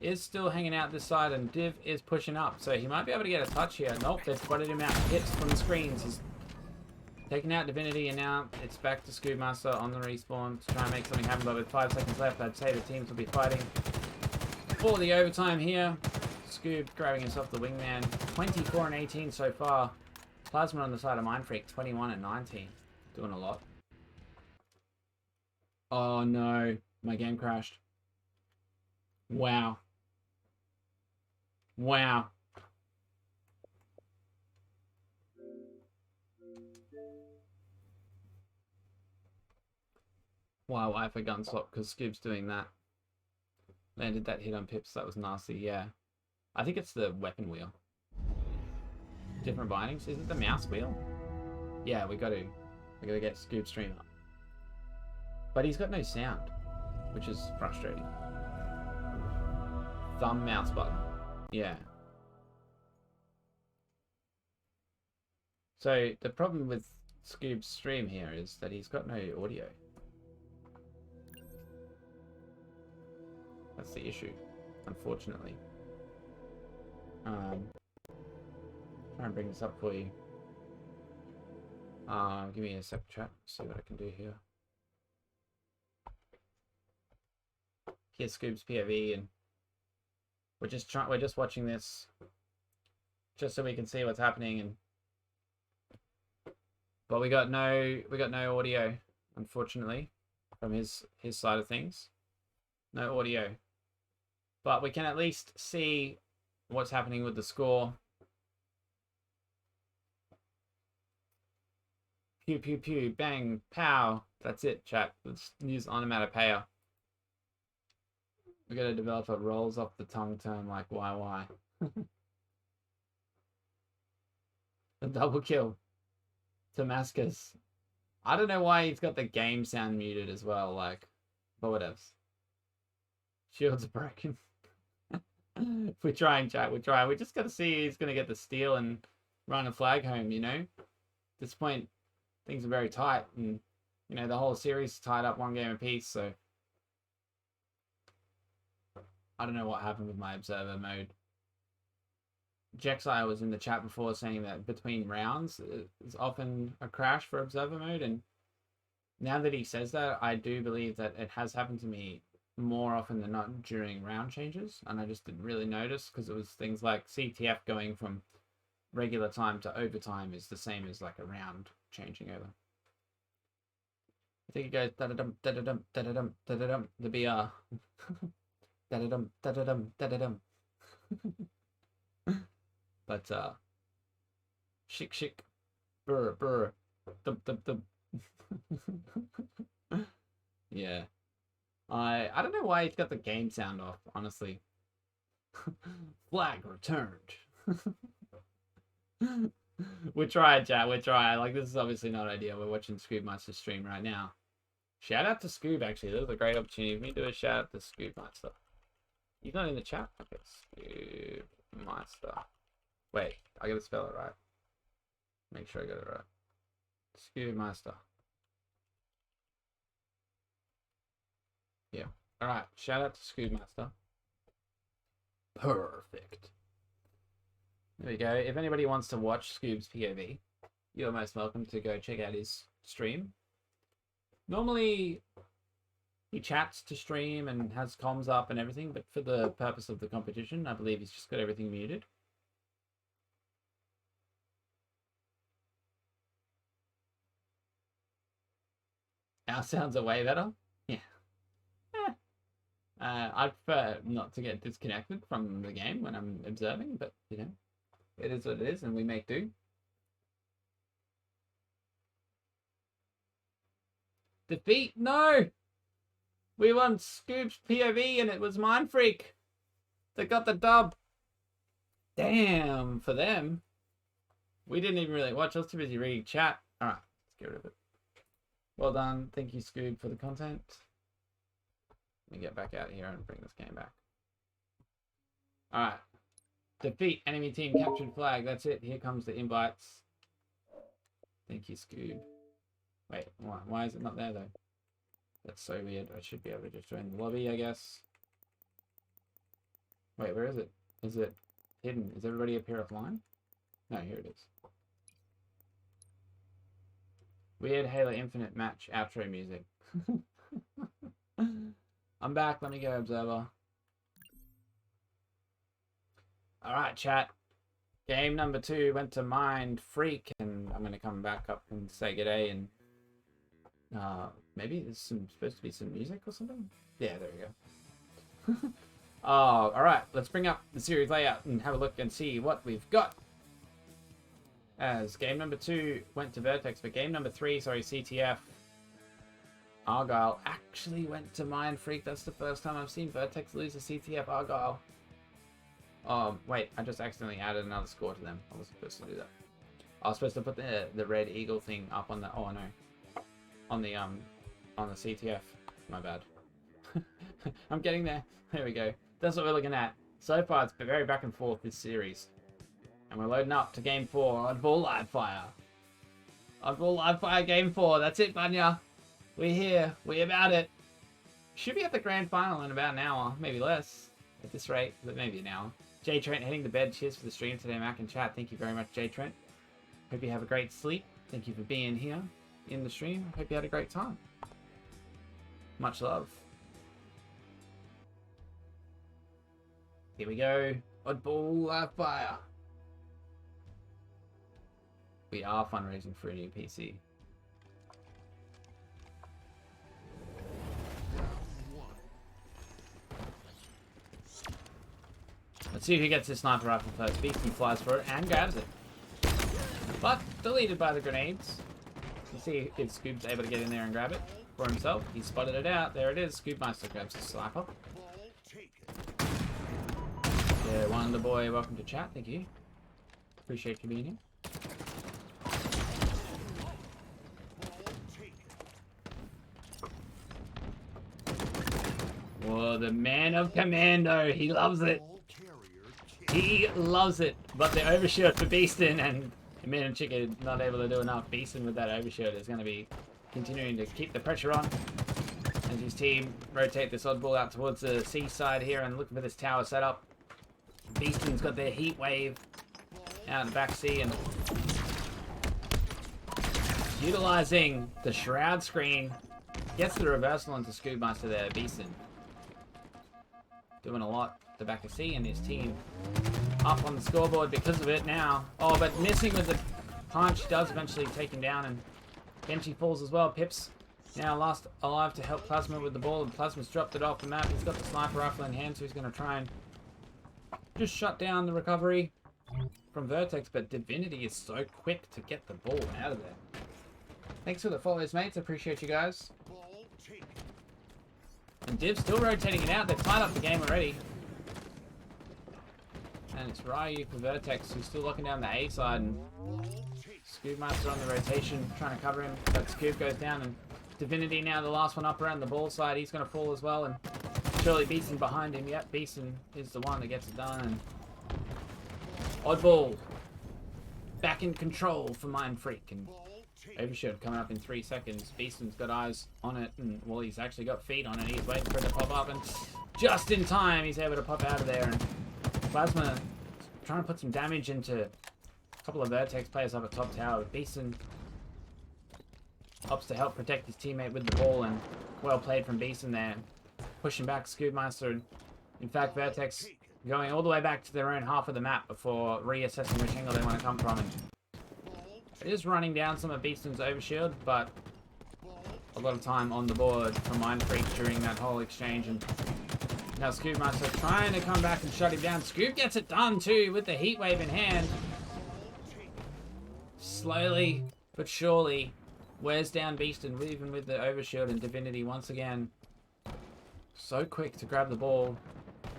is still hanging out this side, and Div is pushing up, so he might be able to get a touch here. Nope, they spotted him out. Hits from the screens. He's taking out Divinity, and now it's back to Scoob Master on the respawn to try and make something happen. But with 5 seconds left, I'd say the teams will be fighting for the overtime here. Scoob grabbing himself the wingman. 24 and 18 so far. Plasma on the side of Mind Freak, 21 and 19. Doing a lot. Oh no. My game crashed. Wow. Wow. Wow, I have a gun swap because Scoob's doing that. Landed that hit on Pips, that was nasty, yeah. I think it's the weapon wheel. Different bindings. Is it the mouse wheel? Yeah, we gotta get Scoob stream up. But he's got no sound, which is frustrating. Thumb mouse button. Yeah. So the problem with Scoob's stream here is that he's got no audio. That's the issue, unfortunately. Try and bring this up for you. Give me a sec, chat. See what I can do here. Here's Scoob's POV, and we're just watching this just so we can see what's happening. And but we got no audio, unfortunately, from his side of things. No audio, but we can at least see what's happening with the score. Pew pew pew, bang, pow. That's it, chat. Let's use onomatopoeia. We gotta develop a rolls off the tongue term like YY. The double kill. Damascus. I don't know why he's got the game sound muted as well, like, but whatevs. Shields are broken. We're trying, chat. We're trying. We just gotta see who's gonna get the steal and run a flag home, you know? At this point, things are very tight, and, you know, the whole series is tied up one game apiece, so I don't know what happened with my observer mode. Jexai was in the chat before saying that between rounds is often a crash for observer mode, and now that he says that, I do believe that it has happened to me more often than not during round changes, and I just didn't really notice because it was things like CTF going from regular time to overtime is the same as like a round changing over. I think it goes da-da-dum, da-da-dum, da-da-dum, da-da-dum, the BR. Da-da-dum, da-da-dum, da-da-dum. But chic chic, burr burr, dum dum dum. Yeah, I don't know why he's got the game sound off, honestly. Flag returned. We're trying, chat. We're trying. Like, this is obviously not ideal. We're watching Scoob Meister stream right now. Shout out to Scoob, actually. That was a great opportunity for me to do a shout out to Scoob Meister. He's not in the chat? Okay, Scoob Meister. Wait, I gotta spell it right. Make sure I got it right. Scoob Meister. Yeah. Alright, shout out to Scoob Meister. Perfect. There we go. If anybody wants to watch Scoob's POV, you're most welcome to go check out his stream. Normally, he chats to stream and has comms up and everything, but for the purpose of the competition, I believe he's just got everything muted. Our sounds are way better. Yeah. I prefer not to get disconnected from the game when I'm observing, but, you know, it is what it is, and we make do. Defeat? No! We won Scoob's POV, and it was Mind Freak. They got the dub. Damn, for them. We didn't even really watch. I was too busy reading chat. Alright, let's get rid of it. Well done. Thank you, Scoob, for the content. Let me get back out here and bring this game back. Alright. Defeat enemy team captured flag. That's it. Here comes the invites. Thank you, Scoob. Wait, why is it not there, though? That's so weird. I should be able to just join the lobby, I guess. Wait, where is it? Is it hidden? Is everybody up here offline? No, here it is. Weird Halo Infinite match outro music. I'm back. Let me go, Observer. Alright, chat. Game number 2 went to Mind Freak, and I'm going to come back up and say g'day, and maybe there's supposed to be some music or something? Yeah, there you go. Alright, let's bring up the series layout and have a look and see what we've got. As game number 2 went to Vertex, but game number 3, sorry, CTF, Argyle actually went to Mind Freak. That's the first time I've seen Vertex lose a CTF Argyle. Wait, I just accidentally added another score to them. I wasn't supposed to do that. I was supposed to put the red eagle thing up on the, oh no, on the CTF. My bad. I'm getting there. There we go. That's what we're looking at. So far, it's been very back and forth this series. And we're loading up to game 4, Oddball Live Fire. Oddball Live Fire game 4. That's it, Banya. We're here. We're about it. Should be at the grand final in about an hour, maybe less at this rate, but maybe an hour. Jay Trent heading to bed. Cheers for the stream today, Mac and chat. Thank you very much, Jay Trent. Hope you have a great sleep. Thank you for being here in the stream. Hope you had a great time. Much love. Here we go. Oddball Live Fire. We are fundraising for a new PC. Let's see who gets his sniper rifle first. Beastie flies for it and grabs it. But deleted by the grenades. Let's see if Scoob's able to get in there and grab it for himself. He spotted it out. There it is. Scoobmeister grabs the sniper. Yeah, Wonder Boy, welcome to chat. Thank you. Appreciate you being here. Whoa, the man of commando. He loves it. He loves it. But the overshield for Beaston, and Man and Chicken not able to do enough. Beaston with that overshield is going to be continuing to keep the pressure on as his team rotate this oddball out towards the seaside here and looking for this tower setup. Beaston's got their heat wave out in the back sea and utilizing the shroud screen. Gets the reversal onto Scoobmaster there, Beaston. Doing a lot at the back of C, and his team up on the scoreboard because of it now. Oh, but missing with the punch does eventually take him down, and Benji falls as well. Pips now last alive to help Plasma with the ball, and Plasma's dropped it off the map. He's got the sniper rifle in hand, so he's going to try and just shut down the recovery from Vertex, but Divinity is so quick to get the ball out of there. Thanks for the follows, mates. Appreciate you guys. And Div's still rotating it out. They've tied up the game already. And it's Ryu for Vertex who's still locking down the A side. And Scoobmaster on the rotation, trying to cover him. But Scoob goes down, and Divinity now the last one up around the ball side. He's going to fall as well. And surely Beeson behind him. Yep, Beeson is the one that gets it done. And Oddball back in control for Mind Freak. And overshield coming up in 3 seconds. Beaston's got eyes on it, and well, he's actually got feet on it. He's waiting for it to pop up, and just in time, he's able to pop out of there. And Plasma trying to put some damage into a couple of Vertex players up at top tower. Beaston opts to help protect his teammate with the ball, and well played from Beaston there. Pushing back Scoobmeister. In fact, Vertex going all the way back to their own half of the map before reassessing which angle they want to come from. And it is running down some of Beaston's overshield, but a lot of time on the board for Mind Freak during that whole exchange. And now Scoobmaster trying to come back and shut him down. Scoob gets it done too with the heat wave in hand. Slowly but surely wears down Beaston, even with the overshield, and Divinity once again so quick to grab the ball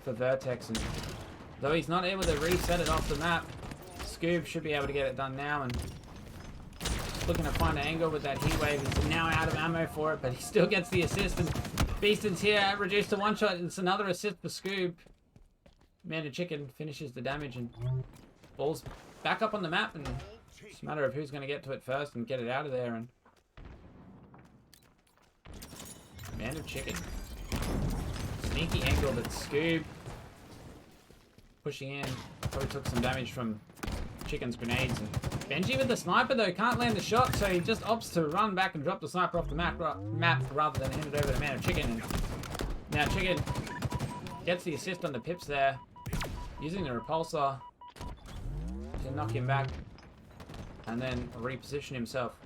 for Vertex. And though he's not able to reset it off the map, Scoob should be able to get it done now. And looking to find an angle with that heat wave. He's now out of ammo for it, but he still gets the assist. And Beaston's here, reduced to one shot. It's another assist for Scoob. Man and Chicken finishes the damage, and ball's back up on the map. And it's a matter of who's going to get to it first and get it out of there. And Man of Chicken. Sneaky angle, but Scoob pushing in. Probably took some damage from Chicken's grenades. And Benji with the sniper though can't land the shot, so he just opts to run back and drop the sniper off the map rather than hand it over to Man of Chicken. And now Chicken gets the assist on the pips there, using the repulsor to knock him back and then reposition himself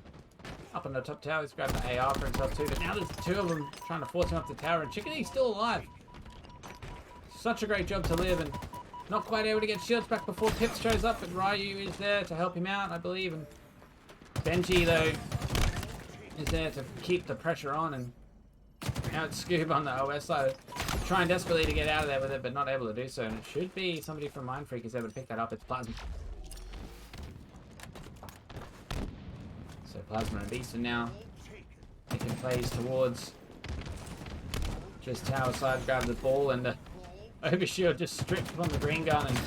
Up on the top tower, he's grabbed the AR for himself too, but now there's two of them trying to force him up the tower, and Chicken E's still alive. Such a great job to live, and not quite able to get shields back before Pips shows up, but Ryu is there to help him out, I believe, and Benji, though, is there to keep the pressure on, and now it's Scoob on the OS side, trying desperately to get out of there with it, but not able to do so, and it should be somebody from Mindfreak is able to pick that up. It's Plasma. So Plasma and Beast are now making plays towards just tower side, grab the ball, and the overshield just stripped from the green gun, and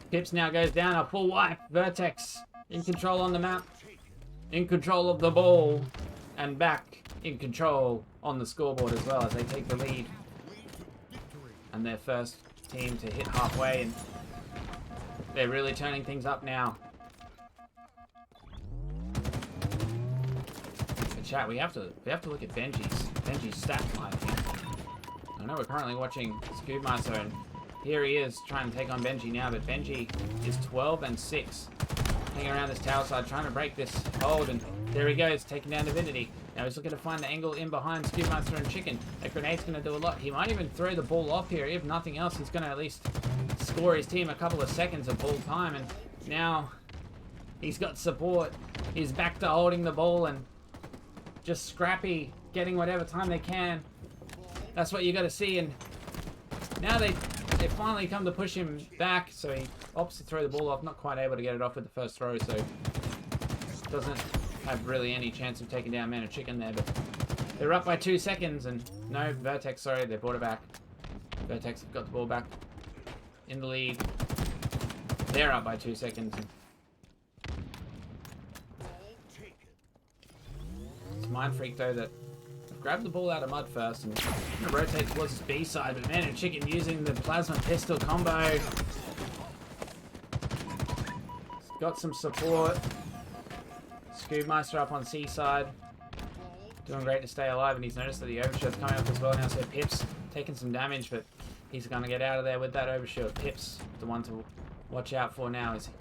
Pips now goes down, a full wipe. Vertex in control on the map, in control of the ball, and back in control on the scoreboard as well as they take the lead. And their first team to hit halfway, and they're really turning things up now. But chat, we have to look at Benji's stat line here. I know we're currently watching Scoobmaster, and here he is trying to take on Benji now, but Benji is 12 and 6. Hanging around this tower side, trying to break this hold, and there he goes, taking down Divinity. Now he's looking to find the angle in behind Scoobmaster and Chicken. That grenade's going to do a lot. He might even throw the ball off here. If nothing else, he's going to at least score his team a couple of seconds of ball time, and now he's got support. He's back to holding the ball and just scrappy, getting whatever time they can. That's what you got to see, and now they finally come to push him back, so he opts to throw the ball off, not quite able to get it off with the first throw, so doesn't have really any chance of taking down Man of Chicken there, but they're up by 2 seconds, and no, Vertex, sorry, they brought it back. Vertex have got the ball back in the lead. They're up by 2 seconds. It's Mindfreak, though, that grabbed the ball out of mud first and rotate towards his B side, but Man of Chicken using the plasma pistol combo. He's got some support. Scoobmeister up on C side. Doing great to stay alive, and he's noticed that the overshield's coming up as well now, so Pips taking some damage, but he's going to get out of there with that overshield. Pips, the one to watch out for now, as he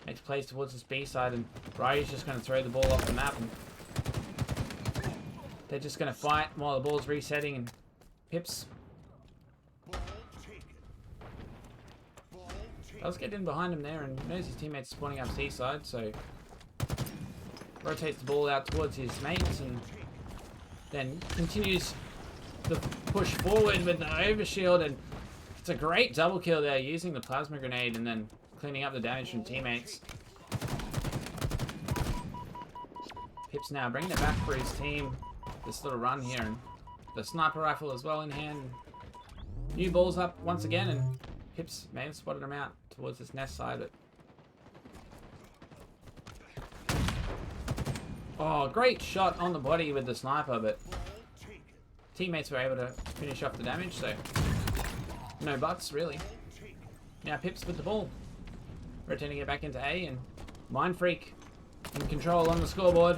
makes plays towards his B side, and Ryu's just going to throw the ball off the map, and they're just going to fight while the ball's resetting, and Pips does get in behind him there and knows his teammates spawning up C side, so rotates the ball out towards his mates and then continues the push forward with the overshield, and it's a great double kill there using the plasma grenade and then cleaning up the damage from teammates. Pips now bringing it back for his team. This little run here, and the sniper rifle as well in hand. New balls up once again, and Pips may have spotted him out towards this nest side, but oh, great shot on the body with the sniper, but teammates were able to finish off the damage, so no buts really. Now Pips with the ball, rotating it back into A, and Mindfreak in control on the scoreboard.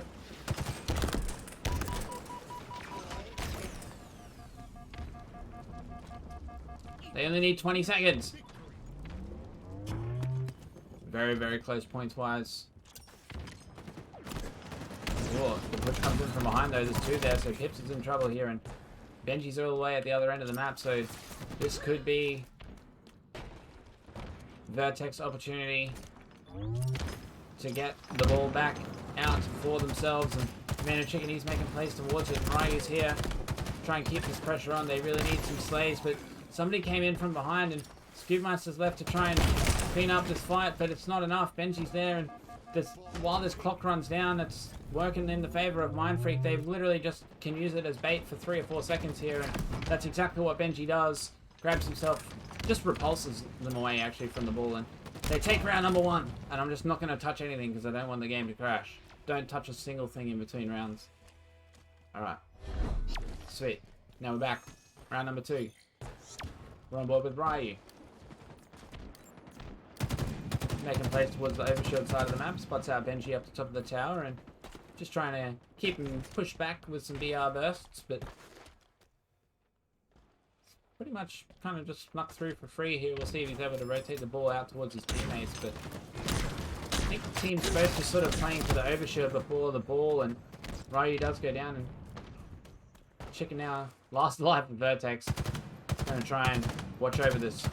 They only need 20 seconds. Very, very close points-wise. Oh, the push comes in from behind though. There's two there, so Pips is in trouble here, and Benji's all the way at the other end of the map, so this could be Vertex opportunity to get the ball back out for themselves, and Man of Chicken, he's making plays towards it, and Ryu's here. Try and keep this pressure on. They really need some slays, but somebody came in from behind, and Scoobmaster's left to try and clean up this fight, but it's not enough. Benji's there, and while this clock runs down, it's working in the favor of Mindfreak. They literally just can use it as bait for 3 or 4 seconds here, and that's exactly what Benji does. Grabs himself, just repulses them away actually from the ball, and they take round number 1, and I'm just not going to touch anything because I don't want the game to crash. Don't touch a single thing in between rounds. Alright. Sweet. Now we're back. Round number 2. We're on board with Ryu. Making plays towards the overshield side of the map. Spots out Benji up the top of the tower and just trying to keep him pushed back with some BR bursts, but pretty much kind of just snuck through for free here. We'll see if he's able to rotate the ball out towards his teammates, but think the team's both just sort of playing for the overshield before the ball, and Ryu does go down, and Chicken now last alive for Vertex. Gonna try and watch over this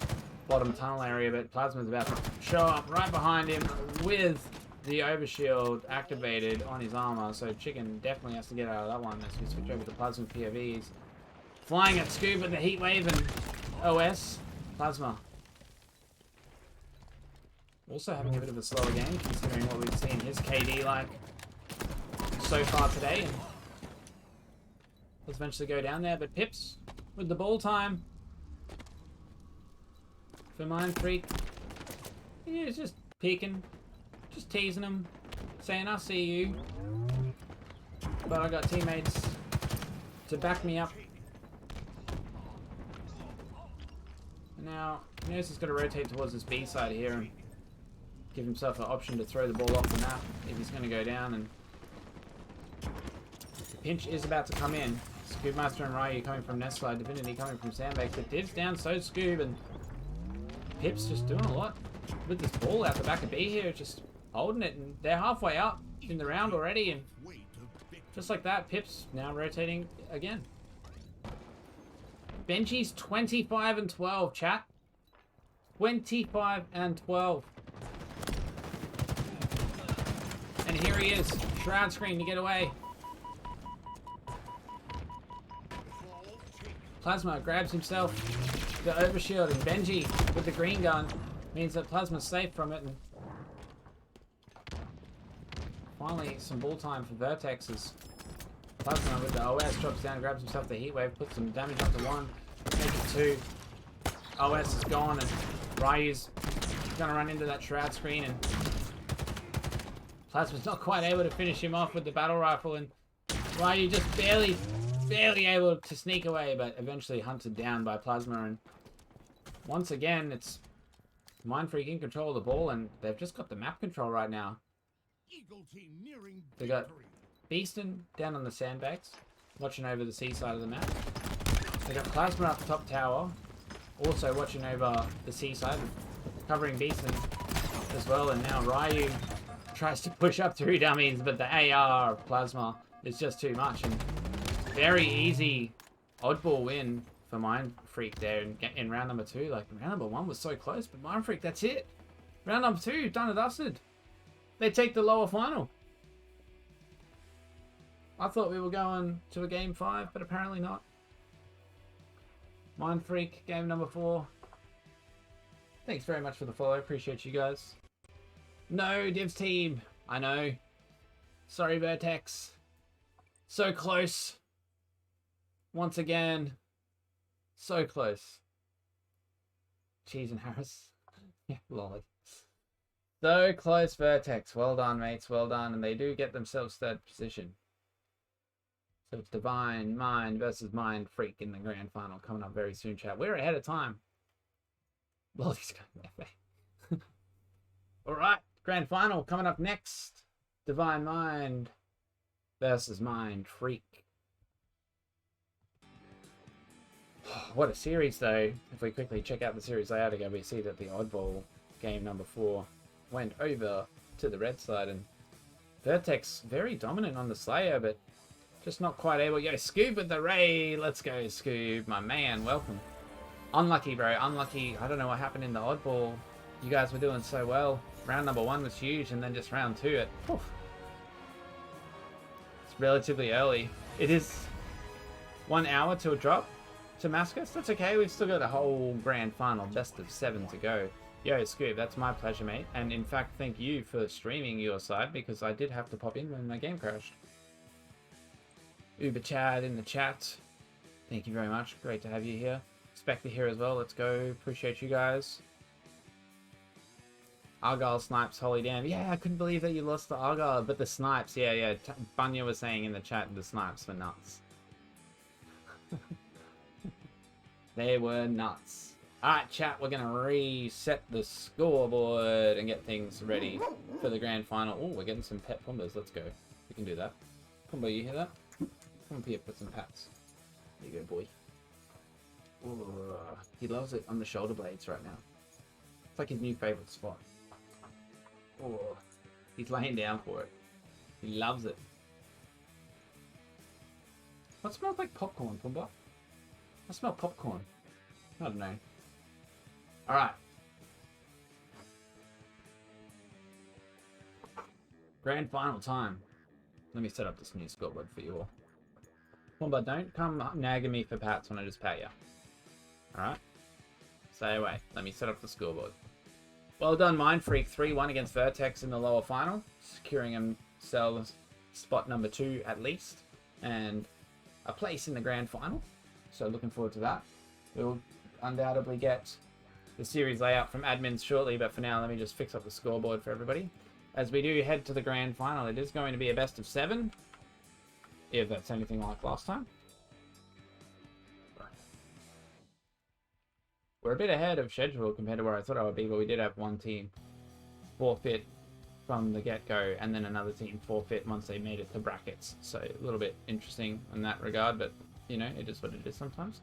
bottom tunnel area, but Plasma's about to show up right behind him with the overshield activated on his armor, so Chicken definitely has to get out of that one as we switch over to Plasma POVs. Flying at Scoob with the heat wave and OS. Plasma also having a bit of a slower game considering what we've seen his KD like so far today. And let's eventually go down there, but Pips with the ball time for Mind Freak. He's just peeking, just teasing him, saying I see you, but I got teammates to back me up. And now he knows he's got to rotate towards this B side here and give himself an option to throw the ball off the map if he's going to go down. And the pinch is about to come in. Scoobmaster and Ryu coming from nest side, Divinity coming from sandbags, but Div's down, so Scoob, and Pip's just doing a lot with this ball out the back of B here, just holding it, and they're halfway up in the round already, and just like that, Pip's now rotating again. Benji's 25 and 12, chat. 25 and 12. And here he is, shroud screen to get away. Plasma grabs himself the overshield, and Benji with the green gun means that Plasma's safe from it. And finally, some ball time for Vertex as Plasma with the OS drops down, grabs himself the heat wave, puts some damage onto one, make it two. OS is gone, and Ryu's gonna run into that shroud screen, and Plasma's not quite able to finish him off with the battle rifle, and Ryu just barely able to sneak away, but eventually hunted down by Plasma. And once again, it's Mind Freak in control of the ball, and they've just got the map control right now. They got Beaston down on the sandbags, watching over the C side of the map. They got Plasma up the top tower, also watching over the C side, covering Beaston as well. And now Ryu tries to push up through dummies, but the AR of Plasma is just too much, and very easy oddball win for Mind Freak there in round number 2. Like, round number 1 was so close, but Mind Freak, that's it. Round number 2, done and dusted. They take the lower final. I thought we were going to a game 5, but apparently not. Mind Freak, game number 4. Thanks very much for the follow. Appreciate you guys. No, Div's team. I know. Sorry, Vertex. So close. Once again. So close. Cheese and Harris. Yeah, lolly. So close, Vertex. Well done, mates. Well done. And they do get themselves third position. So it's Divine Mind versus Mind Freak in the grand final coming up very soon, chat. We're ahead of time. Lolly's going FA. Alright, grand final coming up next. Divine Mind versus Mind Freak. What a series, though. If we quickly check out the series layout again, we see that the oddball game number 4 went over to the red side, and Vertex very dominant on the Slayer, but just not quite able. Yo, Scoob with the Ray. Let's go, Scoob, my man. Welcome. Unlucky, bro. Unlucky. I don't know what happened in the oddball. You guys were doing so well. Round number 1 was huge, and then just round 2, it's relatively early. It is 1 hour to a drop to Mascus. That's okay. We've still got a whole grand final, best of 7 to go. Yo, Scoob, that's my pleasure, mate. And in fact, thank you for streaming your side, because I did have to pop in when my game crashed. Uber Chad in the chat. Thank you very much. Great to have you here. Spectre here as well. Let's go. Appreciate you guys. Argyle snipes, holy damn. Yeah, I couldn't believe that you lost to Argyle, but the snipes, yeah. Bunya was saying in the chat the snipes were nuts. They were nuts. Alright, chat, we're going to reset the scoreboard and get things ready for the grand final. Oh, we're getting some pet Pumbas. Let's go. We can do that. Pumba, you hear that? Come up here, put some pats. There you go, boy. Ooh, he loves it on the shoulder blades right now. It's like his new favorite spot. Oh, He's laying down for it. He loves it. What smells like popcorn, Pumbaa? I smell popcorn. I don't know. Alright. Grand final time. Let me set up this new scoreboard for you all. Pumbaa, don't come nagging me for pats when I just pat you. Alright? Stay away. Let me set up the scoreboard. Well done, Mind Freak. 3-1 against Vertex in the lower final. Securing themselves spot number 2 at least. And a place in the grand final. So looking forward to that. We'll undoubtedly get the series layout from admins shortly. But for now, let me just fix up the scoreboard for everybody. As we do head to the grand final, it is going to be a best of 7. If that's anything like last time. We're a bit ahead of schedule compared to where I thought I would be, but we did have one team forfeit from the get-go, and then another team forfeit once they made it to brackets. So a little bit interesting in that regard, but, you know, it is what it is sometimes.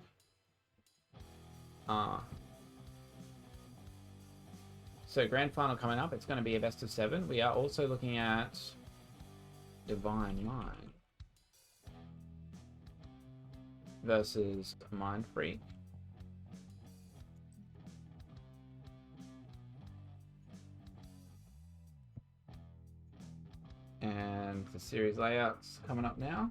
So grand final coming up, it's going to be a best of 7. We are also looking at Divine Mind versus Mind Freak. And the series layouts coming up now.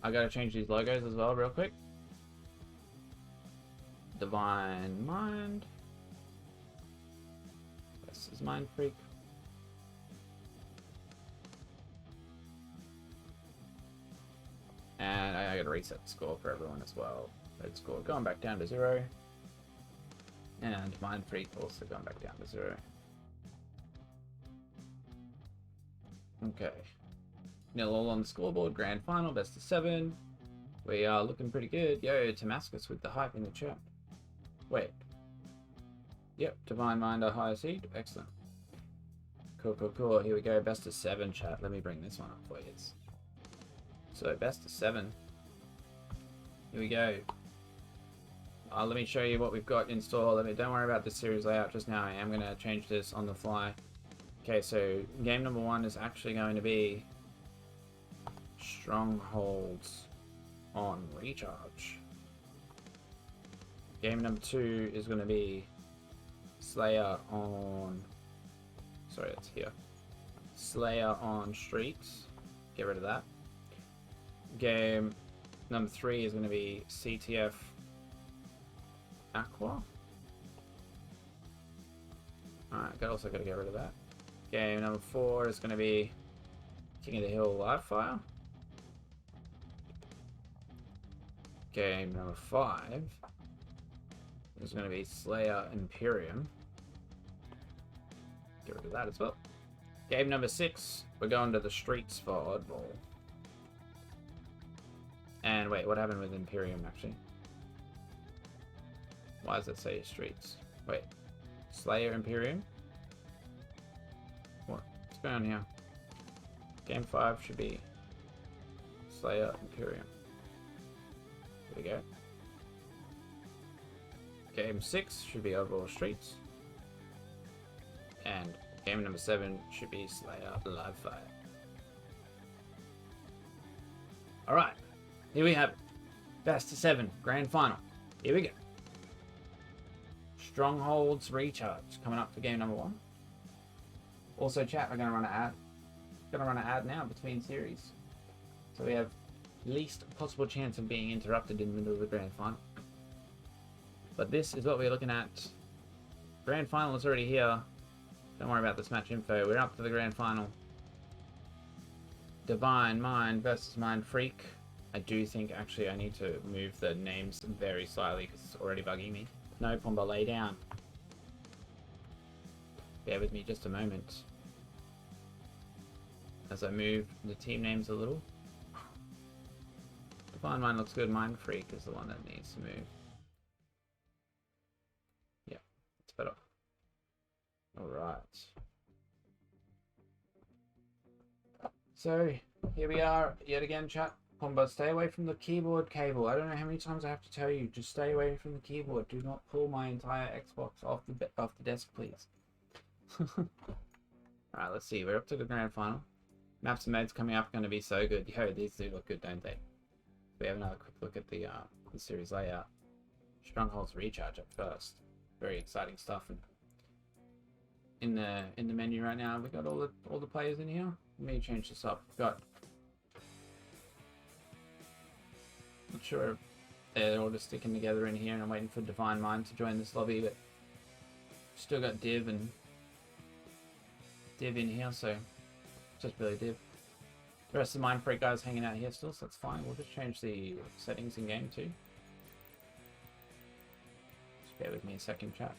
I gotta change these logos as well real quick. Divine Mind. This is Mind Freak. And I gotta reset the score for everyone as well. Red score going back down to 0. And Mind Freak also going back down to 0. Okay. 0-0 on the scoreboard. Grand final, best of 7. We are looking pretty good. Yo, Damascus with the hype in the chat. Wait. Yep, Divine Mind, our higher seed. Excellent. Cool, cool, cool. Here we go. Best of 7, chat. Let me bring this one up for you. So, best of 7. Here we go. Let me show you what we've got in store. Don't worry about the series layout just now. I am going to change this on the fly. Okay, so game number 1 is actually going to be Strongholds on Recharge. Game number 2 is going to be Slayer on... Sorry, that's here. Slayer on Streets. Get rid of that. Game number 3 is going to be CTF Aqua. Alright, also got to get rid of that. Game number 4 is going to be King of the Hill Live Fire. Game number 5 is going to be Slayer Imperium. Get rid of that as well. Game number 6, we're going to the Streets for Oddball. And wait, what happened with Imperium actually? Why does it say Streets? Wait, Slayer Imperium? What's going on here? Game 5 should be Slayer Imperium. There we go. Game 6 should be Oddball Streets. And game number 7 should be Slayer Live Fire. Alright, here we have it. Best of 7, grand final. Here we go. Strongholds Recharge coming up for game number 1. Also, chat, we're going to run an ad. Going to run an ad now between series. So we have least possible chance of being interrupted in the middle of the grand final. But this is what we're looking at. Grand final is already here. Don't worry about this match info. We're up to the grand final. Divine Mind versus Mind Freak. I do think actually I need to move the names very slightly because it's already bugging me. No, Pumbaa, lay down. Bear with me just a moment as I move the team names a little. Divine Mind looks good. Mind Freak is the one that needs to move. Yeah, it's better. Alright. So, here we are, yet again, chat. Combo, stay away from the keyboard cable. I don't know how many times I have to tell you. Just stay away from the keyboard. Do not pull my entire Xbox off the desk, please. Alright, let's see. We're up to the grand final. Maps and modes coming up are going to be so good. Yo, these do look good, don't they? We have another quick look at the series layout. Strongholds recharge up first. Very exciting stuff. And in the menu right now, we got all the players in here. Let me change this up. We've got, not sure if they're all just sticking together in here, and I'm waiting for Divine Mind to join this lobby, but still got Div in here, so just really Div. The rest of the Mind Freak guys hanging out here still, so that's fine. We'll just change the settings in game too. Just bear with me a second, chat.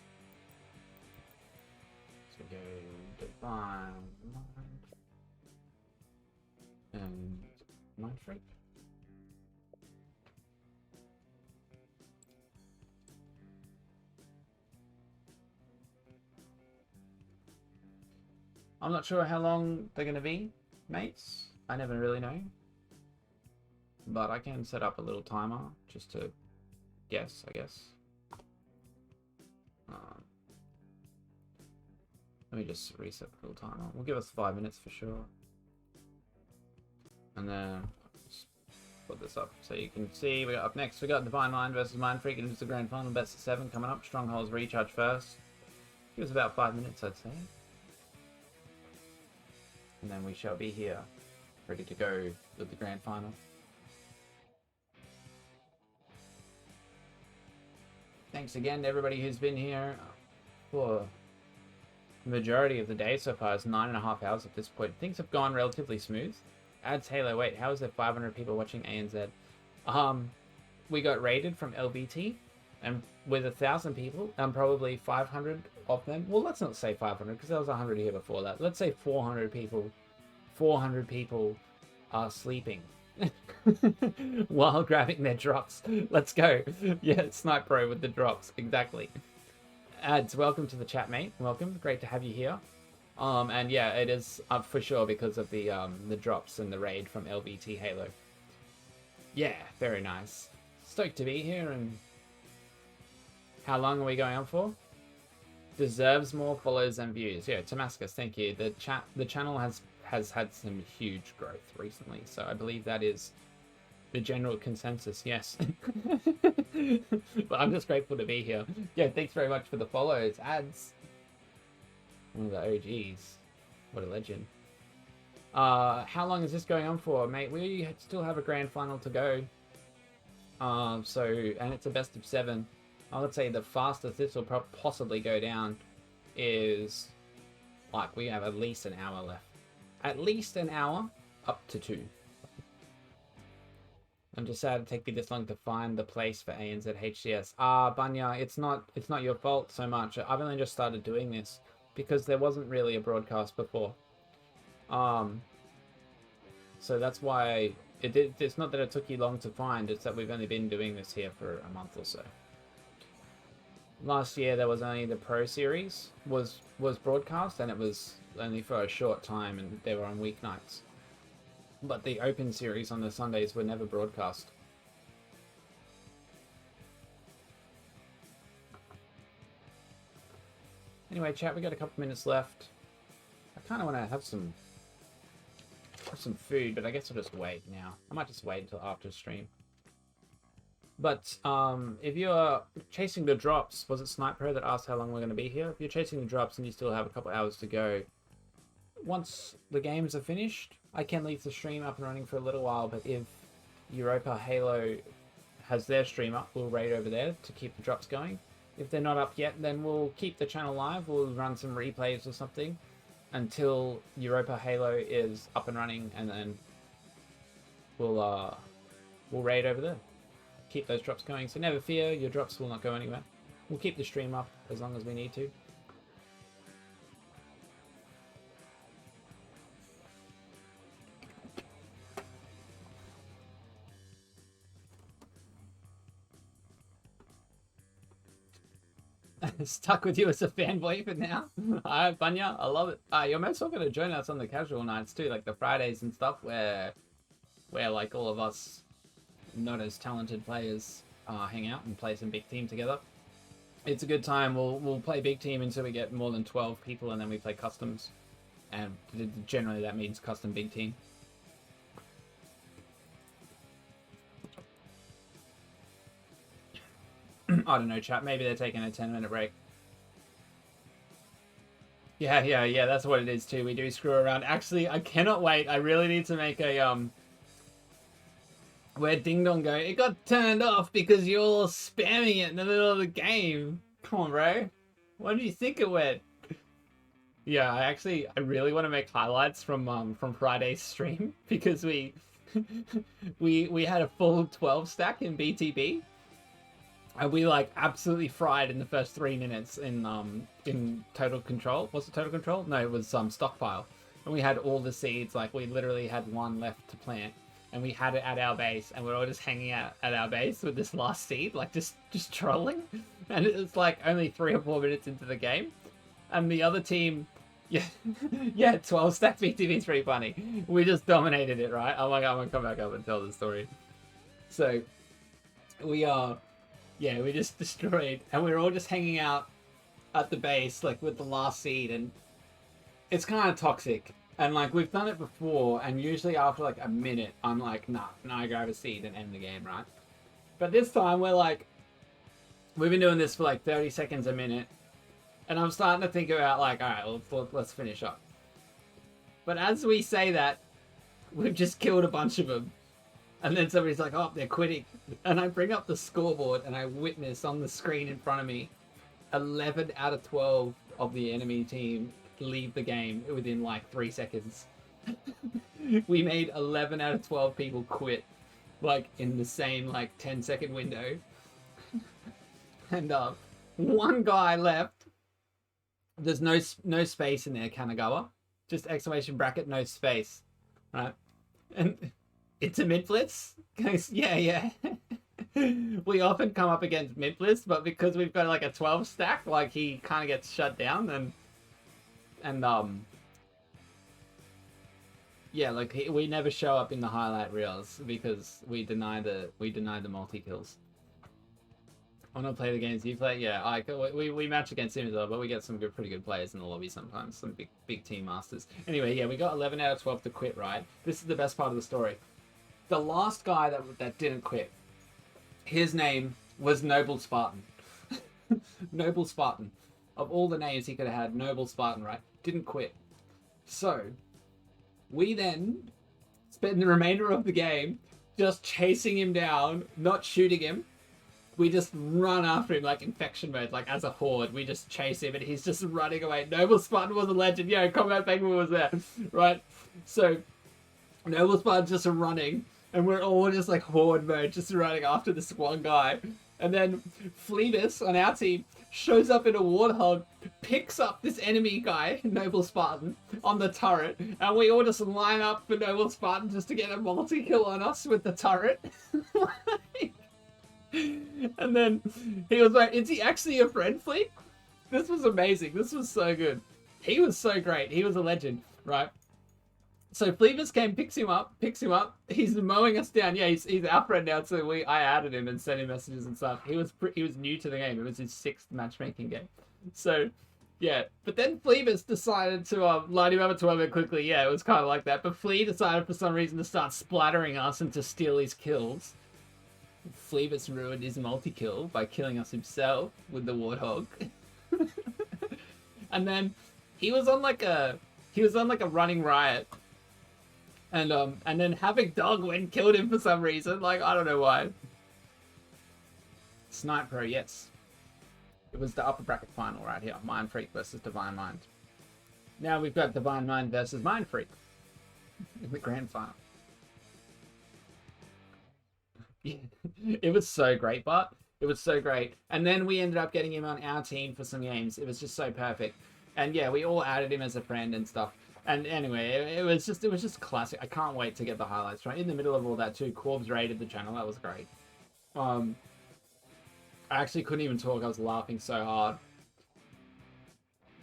So go Divine Mind and Mind Freak. I'm not sure how long they're going to be, mates. I never really know. But I can set up a little timer just to guess, I guess. Let me just reset the little timer. We'll give us 5 minutes for sure. And then just put this up so you can see. We got up next, we got Divine Mind versus Mind Freak, and it's the grand final, best of 7 coming up. Strongholds recharge first. Give us about 5 minutes, I'd say. And then we shall be here, ready to go with the grand final. Thanks again to everybody who's been here for the majority of the day so far. It's 9.5 hours at this point. Things have gone relatively smooth. Adds Halo. Wait, how is there 500 people watching ANZ? We got raided from LBT, and with 1,000 people, and probably 500 of them. Well, let's not say 500 because there was 100 here before that. Let's say 400 people. 400 people are sleeping while grabbing their drops. Let's go. Yeah, Snipe Pro with the drops. Exactly. Ads, welcome to the chat, mate. Welcome. Great to have you here. And yeah, it is up for sure because of the drops and the raid from LBT Halo. Yeah, very nice. Stoked to be here. And how long are we going on for? Deserves more follows and views. Yeah, Damascus, thank you. The channel has had some huge growth recently, so I believe that is the general consensus. Yes. But I'm just grateful to be here. Yeah, thanks very much for the follows. Ads. One of the OGs. What a legend. How long is this going on for, mate? We still have a grand final to go. And it's a best of 7. I would say the fastest this will possibly go down is, like, we have at least an hour left. At least an hour, up to 2. I'm just sad to take me this long to find the place for ANZ HCS. Banya, it's not your fault so much. I've only just started doing this because there wasn't really a broadcast before. So that's why it's not that it took you long to find, it's that we've only been doing this here for a month or so. Last year there was only the Pro Series was broadcast, and it was only for a short time, and they were on weeknights. But the Open Series on the Sundays were never broadcast. Anyway, chat, we got a couple minutes left. I kind of want to have some food, but I guess I'll just wait now. I might just wait until after stream. But if you're chasing the drops, was it Snipe Pro that asked how long we're going to be here? If you're chasing the drops and you still have a couple hours to go, once the games are finished, I can leave the stream up and running for a little while, but if Europa Halo has their stream up, we'll raid over there to keep the drops going. If they're not up yet, then we'll keep the channel live. We'll run some replays or something until Europa Halo is up and running, and then we'll raid over there. Keep those drops going. So never fear, your drops will not go anywhere. We'll keep the stream up as long as we need to. Stuck with you as a fanboy for now. Alright, Banya, I love it. You're most welcome to join us on the casual nights too, like the Fridays and stuff, where where like all of us not as talented players hang out and play some big team together. It's a good time. We'll play big team until we get more than 12 people, and then we play customs. And generally that means custom big team. I don't know, chat. Maybe they're taking a 10-minute break. Yeah, that's what it is too. We do screw around. Actually, I cannot wait. I really need to make a, where Ding Dong go, it got turned off because you're all spamming it in the middle of the game. Come on, bro. What do you think it went? Yeah, I really want to make highlights from Friday's stream because we had a full 12 stack in BTB. And we like absolutely fried in the first 3 minutes in Total Control. Was it Total Control? No, it was Stockpile. And we had all the seeds, like we literally had one left to plant. And we had it at our base, and we're all just hanging out at our base with this last seed, like just trolling. And it was like only 3 or 4 minutes into the game. And the other team, yeah, 12 stack BTB is pretty funny. We just dominated it, right? I'm gonna come back up and tell the story. So, we just destroyed, and we were all just hanging out at the base, like with the last seed, and it's kind of toxic. And like we've done it before, and usually after like a minute, I'm like, nah, I grab a seed and end the game, right? But this time we're like, we've been doing this for like 30 seconds a minute, and I'm starting to think about like, all right, well, let's finish up. But as we say that, we've just killed a bunch of them. And then somebody's like, oh, they're quitting. And I bring up the scoreboard and I witness on the screen in front of me 11 out of 12 of the enemy team leave the game within like 3 seconds. We made 11 out of 12 people quit like in the same like 10-second window. And one guy left. There's no space in there, Kanagawa. Just exclamation bracket, no space. Right? And it's a mid blitz? Yeah. We often come up against mid blitz, but because we've got like a 12 stack, like he kind of gets shut down, and yeah, like we never show up in the highlight reels because we deny the multi kills. I want to play the games you play. Yeah, we match against him as well, but we get some pretty good players in the lobby sometimes, some big team masters. Anyway, yeah, we got 11 out of 12 to quit, right? This is the best part of the story. The last guy that didn't quit, his name was Noble Spartan. Noble Spartan. Of all the names he could have had, Noble Spartan, right? Didn't quit. So, we then spent the remainder of the game just chasing him down, not shooting him. We just run after him like infection mode, like as a horde. We just chase him and he's just running away. Noble Spartan was a legend. Yo, Combat Penguin was there, right? So, Noble Spartan's just running, and we're all just like horde mode, just running after this one guy. And then Phoebus on our team shows up in a warthog, picks up this enemy guy, Noble Spartan, on the turret, and we all just line up for Noble Spartan just to get a multi-kill on us with the turret. And then he was like, is he actually a friend, Fleet? This was amazing. This was so good. He was so great. He was a legend, right? So Phoebus came, picks him up. He's mowing us down. Yeah, he's our friend now. So I added him and sent him messages and stuff. He was new to the game. It was his 6th matchmaking game. So yeah, but then Phoebus decided to line him up to him quickly. Yeah, it was kind of like that. But Flea decided for some reason to start splattering us and to steal his kills. Phoebus ruined his multi-kill by killing us himself with the warthog. And then he was on like a running riot. And then Havoc Dog went and killed him for some reason. Like, I don't know why. Snipe Pro, yes. It was the upper bracket final right here. Mind Freak versus Divine Mind. Now we've got Divine Mind versus Mind Freak in the grand final. Yeah, it was so great, but it was so great. And then we ended up getting him on our team for some games. It was just so perfect. And yeah, we all added him as a friend and stuff. And anyway, it was just classic. I can't wait to get the highlights right in the middle of all that too. Corbs raided the channel. That was great. I actually couldn't even talk. I was laughing so hard.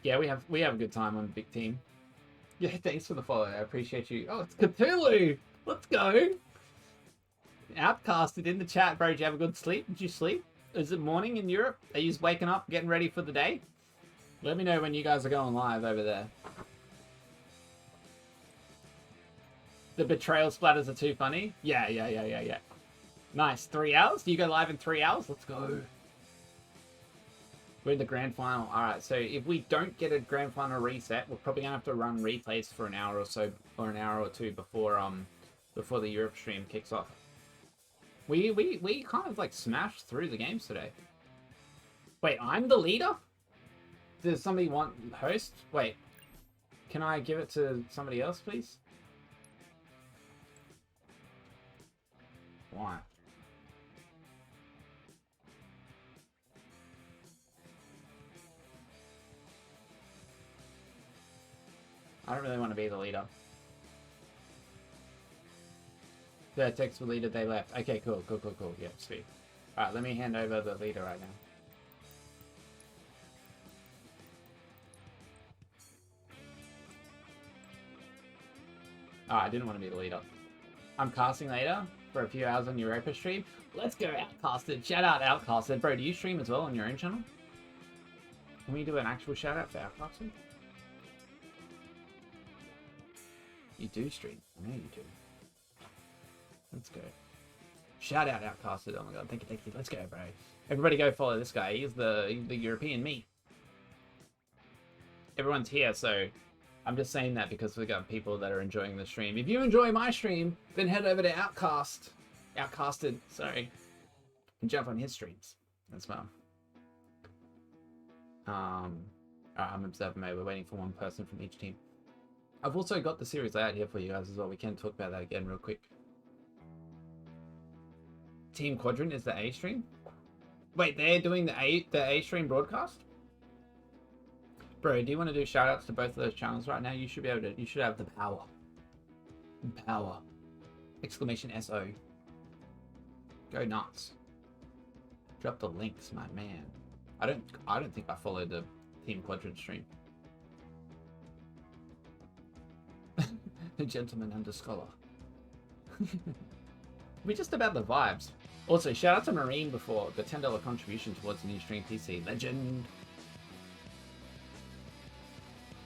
Yeah, we have a good time on Big Team. Yeah, thanks for the follow. I appreciate you. Oh, it's Cthulhu. Let's go. Outcasted in the chat, bro. Did you have a good sleep? Did you sleep? Is it morning in Europe? Are you just waking up, getting ready for the day? Let me know when you guys are going live over there. The betrayal splatters are too funny. Yeah. Nice. 3 hours? Do you go live in 3 hours? Let's go. We're in the grand final. Alright, so if we don't get a grand final reset, we're probably gonna have to run replays for an hour or so, or an hour or two before the Europe stream kicks off. We kind of like smashed through the games today. Wait, I'm the leader? Does somebody want host? Wait, can I give it to somebody else, please? Why? I don't really want to be the leader. The text for leader, they left. Okay, cool. Yeah, sweet. Alright, let me hand over the leader right now. Oh, I didn't want to be the leader. I'm casting later for a few hours on Europa stream. Let's go, Outcasted. Shout out, Outcasted. Bro, do you stream as well on your own channel? Can we do an actual shout out for Outcasted? You do stream. I know you do. Let's go. Shout out, Outcasted. Oh my god, thank you. Let's go, bro. Everybody go follow this guy. He's the European me. Everyone's here, so I'm just saying that because we got people that are enjoying the stream. If you enjoy my stream, then head over to Outcasted, sorry, and jump on his streams as well. Alright, I'm observing, mate. We're waiting for one person from each team. I've also got the series layout here for you guys as well. We can talk about that again real quick. Team Quadrant is the A stream? Wait, they're doing the A stream broadcast? Bro, do you want to do shoutouts to both of those channels right now? You should be able to. You should have the power. Power! Exclamation SO. Go nuts. Drop the links, my man. I don't think I followed the Team Quadrant stream. The gentleman and the scholar. We're just about the vibes. Also, shout out to Marine before the $10 contribution towards the new stream PC. Legend.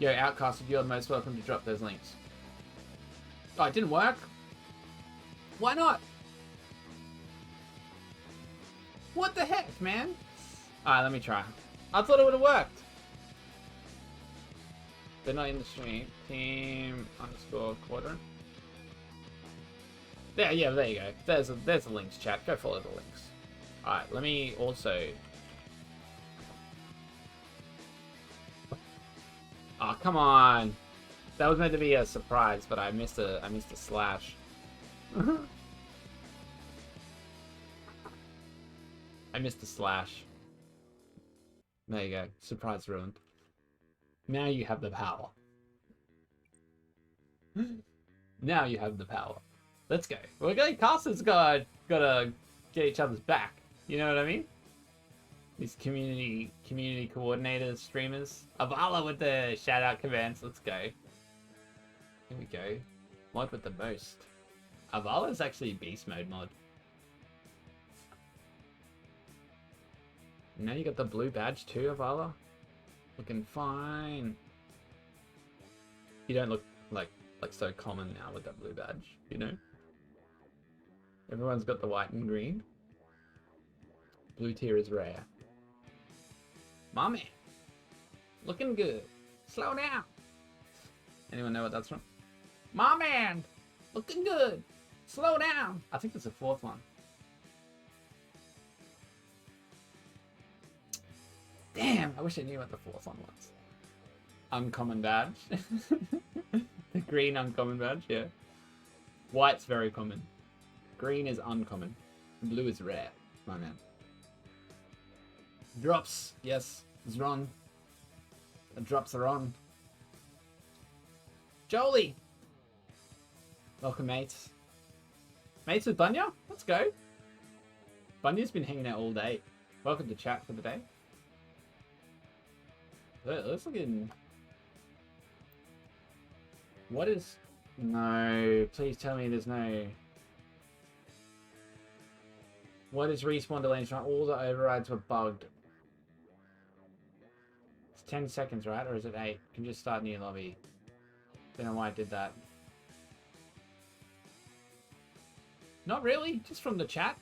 Yo, Outcasted, you're most welcome to drop those links. Oh, it didn't work? Why not? What the heck, man? Alright, let me try. I thought it would have worked. They're not in the stream. Team _ quadrant. Yeah, there you go. There's the links, chat. Go follow the links. Alright, let me also... Oh, come on. That was meant to be a surprise, but I missed a slash. I missed a slash. There you go. Surprise ruined. Now you have the power. Now you have the power. Let's go. We're going casters gotta get each other's back. You know what I mean? These community coordinators, streamers. Avala with the shout out commands. Let's go. Here we go. Mod with the most. Avala's actually beast mode mod. Now you got the blue badge too, Avala. Looking fine. You don't look like so common now with that blue badge, you know? Everyone's got the white and green. Blue tier is rare. Mommy! Looking good. Slow down! Anyone know what that's from? My man! Looking good! Slow down! I think there's a fourth one. Damn! I wish I knew what the fourth one was. Uncommon badge. The green uncommon badge, yeah. White's very common. Green is uncommon. Blue is rare. My man. Drops. Yes, it's wrong. The drops are on. Jolie! Welcome, mates. Mates with Bunya? Let's go. Bunya's been hanging out all day. Welcome to chat for the day. Let's look in... What is... No, please tell me there's no... What is respawn delays? All the overrides were bugged. It's 10 seconds, right? Or is it 8? You can just start new lobby. Don't know why I did that. Not really, just from the chat.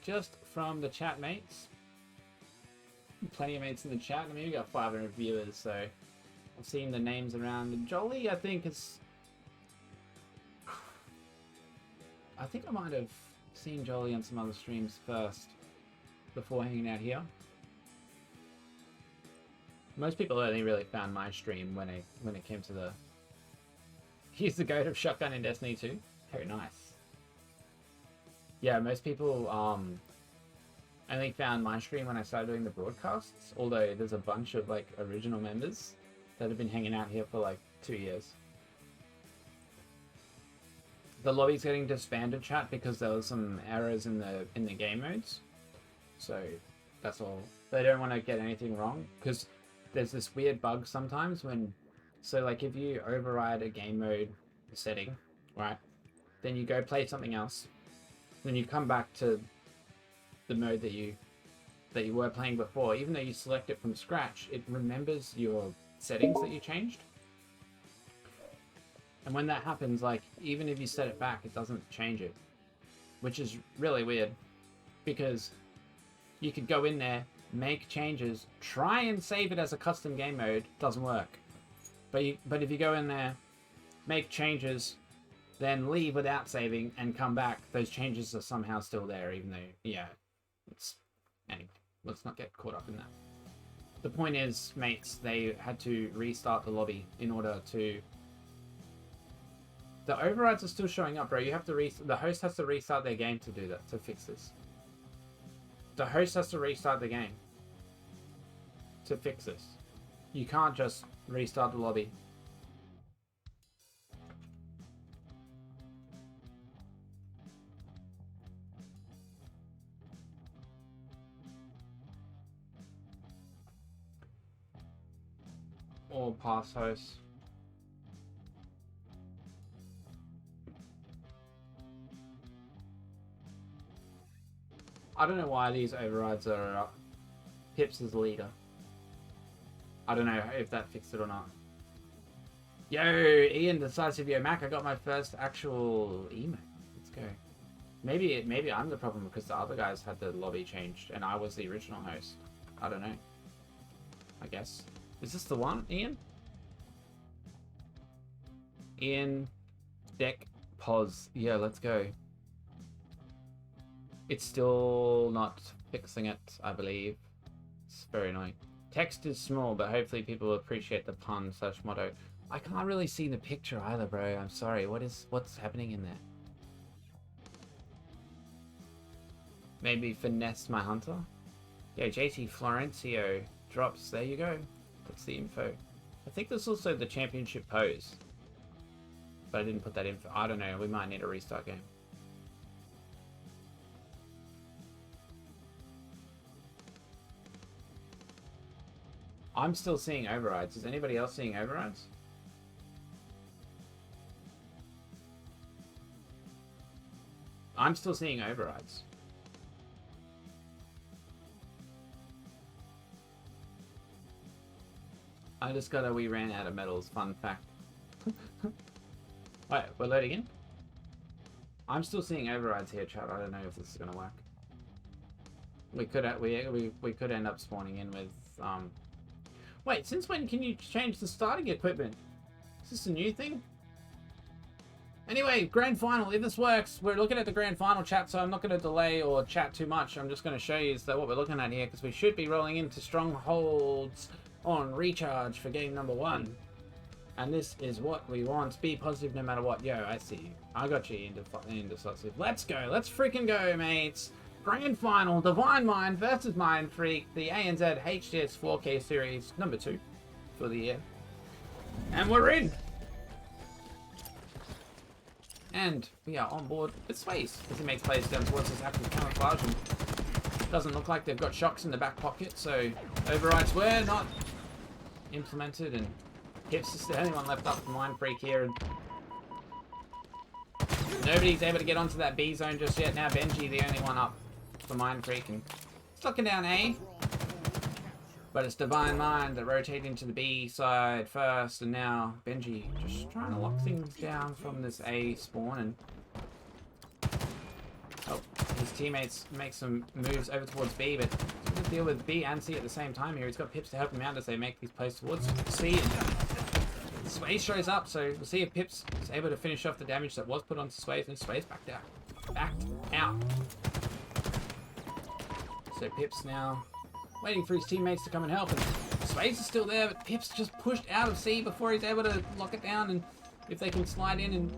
Just from the chat, mates. Plenty of mates in the chat. I mean, we got 500 viewers, so I've seen the names around. And Jolly, I think, is... I think I might have seen Jolly on some other streams first before hanging out here. Most people only really found my stream when it came to the... He's the goat of shotgun in Destiny 2. Very nice. Yeah, most people only found my stream when I started doing the broadcasts, although there's a bunch of like original members that have been hanging out here for like 2 years. The lobby's getting disbanded, chat, because there was some errors in the game modes. So that's all. They don't want to get anything wrong, because there's this weird bug sometimes when, so like if you override a game mode setting, right? Then you go play something else. Then you come back to the mode that you were playing before. Even though you select it from scratch, it remembers your settings that you changed. And when that happens, like, even if you set it back, it doesn't change it. Which is really weird. Because you could go in there, make changes, try and save it as a custom game mode, doesn't work. But if you go in there, make changes, then leave without saving and come back, those changes are somehow still there, even though, yeah, it's... Anyway, let's not get caught up in that. The point is, mates, they had to restart the lobby in order to... The overrides are still showing up, bro. You have to the host has to restart their game to do that, to fix this. The host has to restart the game to fix this. You can't just restart the lobby. Or pass host. I don't know why these overrides are up. Pips is the leader. I don't know if that fixed it or not. Yo, Ian Decisive, yo, Mac, I got my first actual emote. Let's go. Maybe I'm the problem because the other guys had the lobby changed and I was the original host. I don't know. I guess. Is this the one, Ian? Ian, deck, pause. Yeah, let's go. It's still not fixing it, I believe. It's very annoying. Text is small, but hopefully people will appreciate the pun / motto. I can't really see the picture either, bro. I'm sorry. What's happening in there? Maybe finesse my hunter? Yeah, JT Florencio drops. There you go. That's the info. I think there's also the championship pose. But I didn't put that info. I don't know. We might need a restart game. I'm still seeing overrides. Is anybody else seeing overrides? I'm still seeing overrides. I just got we ran out of medals. Fun fact. Wait, we're loading in? I'm still seeing overrides here, chat. I don't know if this is gonna work. We could end up spawning in with Wait, since when can you change the starting equipment? Is this a new thing? Anyway, grand final, if this works, we're looking at the grand final, chat, so I'm not going to delay or chat too much. I'm just going to show you what we're looking at here, because we should be rolling into Strongholds on Recharge for game number 1. And this is what we want. Be positive no matter what. Yo, I see you. I got you, Indecisive. Let's go. Let's freaking go, mates. Grand final, Divine Mind versus Mind Freak, the ANZ HCS 4K series number 2 for the year. And we're in! And we are on board with Space as he makes plays down towards his active camouflage and doesn't look like they've got shocks in the back pocket, so overrides were not implemented, and Hips is the only one left up from Mind Freak here. And nobody's able to get onto that B zone just yet. Now Benji, the only one up for Mind Freak, and it's looking down A. But it's Divine Mind that rotate into the B side first, and now Benji just trying to lock things down from this A spawn. And oh, his teammates make some moves over towards B, but he's going to deal with B and C at the same time here. He's got Pips to help him out as they make these plays towards C. And Sway shows up, so we'll see if Pips is able to finish off the damage that was put onto Sway, and Sway's backed out. So Pips now waiting for his teammates to come and help, and Sway's is still there, but Pips just pushed out of C before he's able to lock it down. And if they can slide in and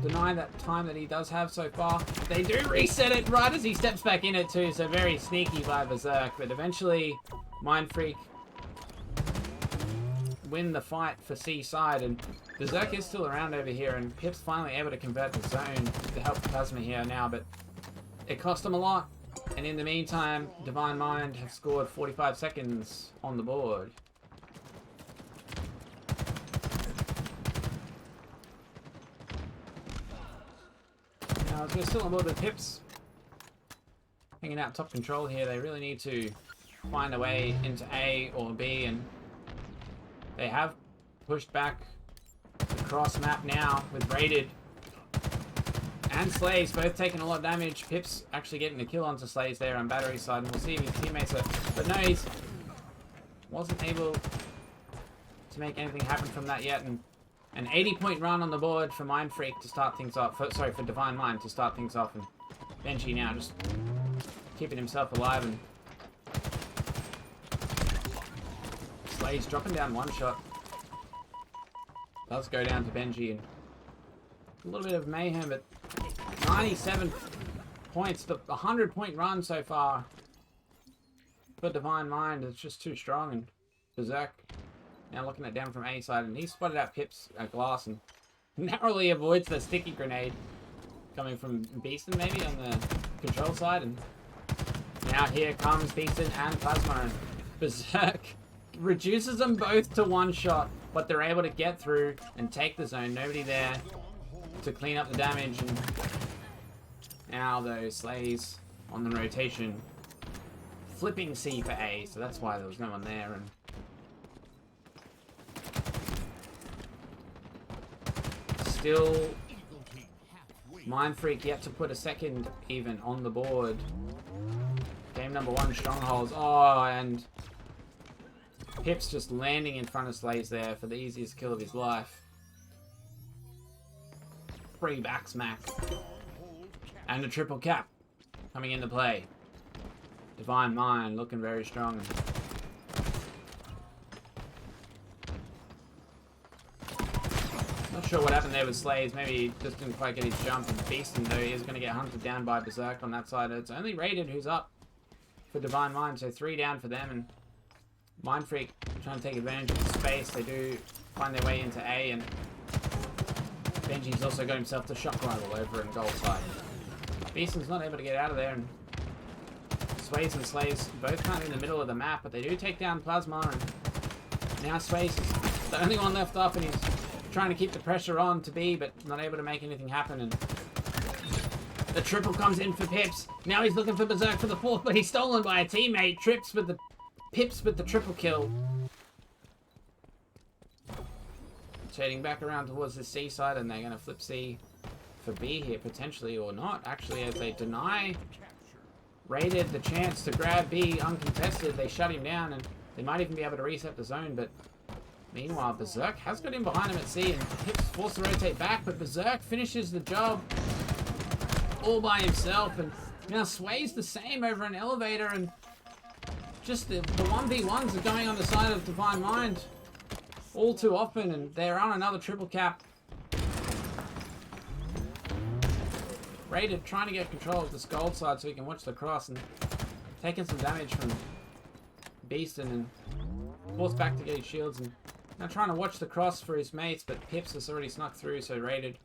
deny that time that he does have so far, they do reset it right as he steps back in it too, so very sneaky by Berserk. But eventually Mind Freak win the fight for C side, and Berserk is still around over here, and Pips finally able to convert the zone to help Plasma here now, but it cost him a lot. And in the meantime, Divine Mind have scored 45 seconds on the board. Now, there's still a little bit of Pips hanging out top control here. They really need to find a way into A or B, and they have pushed back the cross map now with Raided and Slays both taking a lot of damage. Pips actually getting the kill onto Slays there on Battery side, and we'll see if his teammates are... But no, he wasn't able to make anything happen from that yet, and an 80-point run on the board for Mind Freak to start things off. For Divine Mind to start things off, and Benji now just keeping himself alive, and Slays dropping down one shot. Does go down to Benji, and a little bit of mayhem, but 97 points, the 100-point run so far for Divine Mind is just too strong. And Berserk now looking at down from A side, and he spotted out Pips at Glass and narrowly avoids the sticky grenade coming from Beaston maybe on the control side. And now here comes Beaston and Plasma, and Berserk reduces them both to one shot, but they're able to get through and take the zone. Nobody there to clean up the damage, and now those Slays on the rotation flipping C for A, so that's why there was no one there. And still Mind Freak yet to put a second even on the board. Game number 1, Strongholds. Oh, and Pips just landing in front of Slays there for the easiest kill of his life. Free back smack. And a triple cap coming into play. Divine Mind looking very strong. Not sure what happened there with Slays. Maybe he just didn't quite get his jump. And Beaston, though, he is going to get hunted down by Berserk on that side. It's only Raided who's up for Divine Mind, so 3 down for them. And Mind Freak trying to take advantage of the space. They do find their way into A, and Benji's also got himself the shock rival over in goal side. Beaston's not able to get out of there, and Sways and Slays both kind of in the middle of the map, but they do take down Plasma, and now Sways is the only one left up, and he's trying to keep the pressure on to B, but not able to make anything happen. And the triple comes in for Pips. Now he's looking for Berserk for the 4th, but he's stolen by a teammate. Pips with the triple kill. Shading back around towards the C side, and they're going to flip C for B here, potentially, or not, actually, as they deny Raided the chance to grab B uncontested. They shut him down, and they might even be able to reset the zone, but meanwhile, Berserk has got him behind him at C, and Pips forced to rotate back, but Berserk finishes the job all by himself, and now Sways the same over an elevator, and just the 1v1s are going on the side of Divine Mind all too often, and they're on another triple cap. Raided trying to get control of this gold side so he can watch the cross, and taking some damage from Beaston, and forced back to get his shields, and now trying to watch the cross for his mates, but Pips has already snuck through, so Raided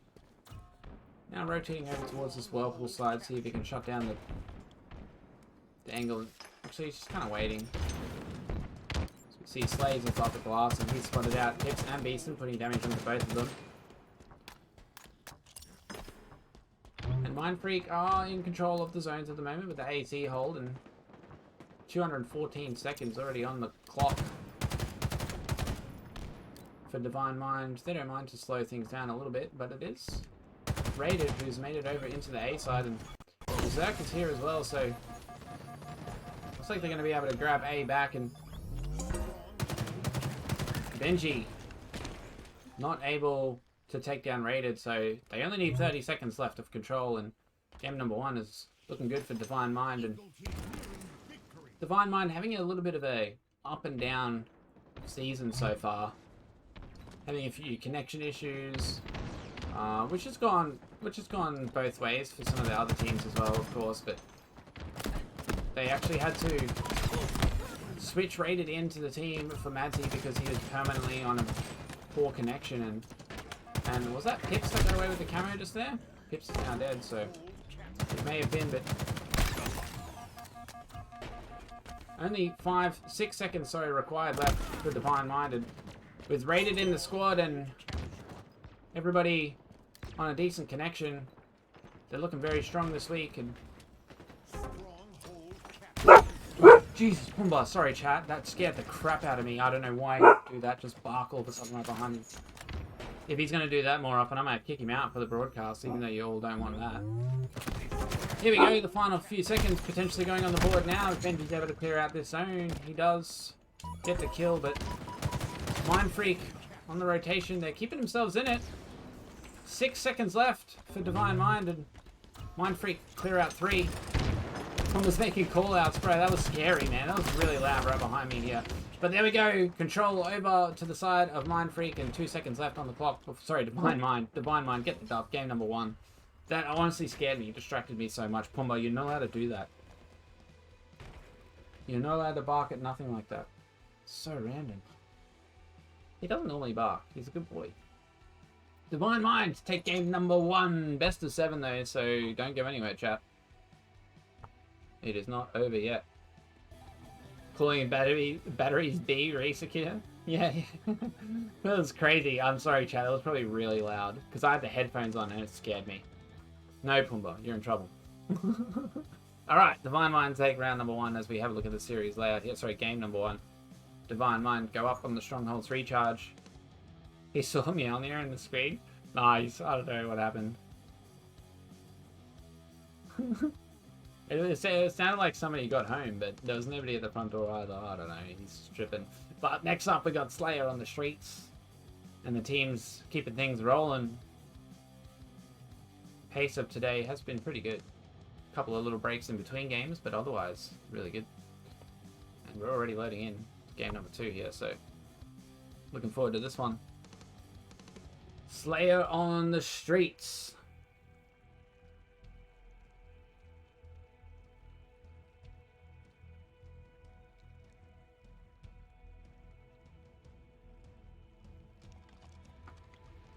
now rotating over towards this whirlpool side, see if he can shut down the angle. Actually, he's just kind of waiting. So we see Slays is off the glass, and he's spotted out Pips and Beaston, putting damage onto both of them. Mind Freak are in control of the zones at the moment with the AC hold, and 214 seconds already on the clock for Divine Mind. They don't mind to slow things down a little bit, but it is Raided who's made it over into the A side, and Berserk is here as well, so looks like they're going to be able to grab A back, and Benji not able to take down Raided, so they only need 30 seconds left of control, and game number 1 is looking good for Divine Mind, and Divine Mind having a little bit of a up and down season so far, having a few connection issues, which has gone both ways for some of the other teams as well, of course, but they actually had to switch Raided into the team for Madsy because he was permanently on a poor connection, and was that Pips that got away with the camo just there? Pips is now dead, so it may have been, but only 6 seconds, sorry, required left for Divine Mind, and with Raided in the squad and everybody on a decent connection, they're looking very strong this week, and Jesus, Pumbaa, sorry chat, that scared the crap out of me. I don't know why he'd do that, just bark all of a sudden right behind me. If he's going to do that more often, I might kick him out for the broadcast, even though you all don't want that. Here we go, the final few seconds potentially going on the board now. If Benji's able to clear out this zone, he does get the kill, but Mind Freak on the rotation, they're keeping themselves in it. 6 seconds left for Divine Mind, and Mind Freak clear out 3. One was making call-outs, bro. That was scary, man. That was really loud right behind me here. But there we go. Control over to the side of Mind Freak, and 2 seconds left on the clock. Sorry, Divine Mind. Divine Mind, get the dub. Game number 1. That honestly scared me. It distracted me so much. Pumbaa, you're not allowed to do that. You're not allowed to bark at nothing like that. So random. He doesn't normally bark. He's a good boy. Divine Mind, take game number 1. Best of 7 though, so don't go anywhere, chat. It is not over yet. Calling batteries B resecure? Yeah. That was crazy. I'm sorry, chat. That was probably really loud because I had the headphones on and it scared me. No, Pumbaa, you're in trouble. Alright, Divine Mind take round number 1 as we have a look at the series layout here. Sorry, game number 1. Divine Mind go up on the Strongholds recharge. He saw me on there in the screen. Nice. I don't know what happened. It sounded like somebody got home, but there was nobody at the front door either. I don't know. He's tripping. But next up, we got Slayer on the streets. And the team's keeping things rolling. Pace of today has been pretty good. A couple of little breaks in between games, but otherwise, really good. And we're already loading in game number 2 here, so looking forward to this one. Slayer on the streets.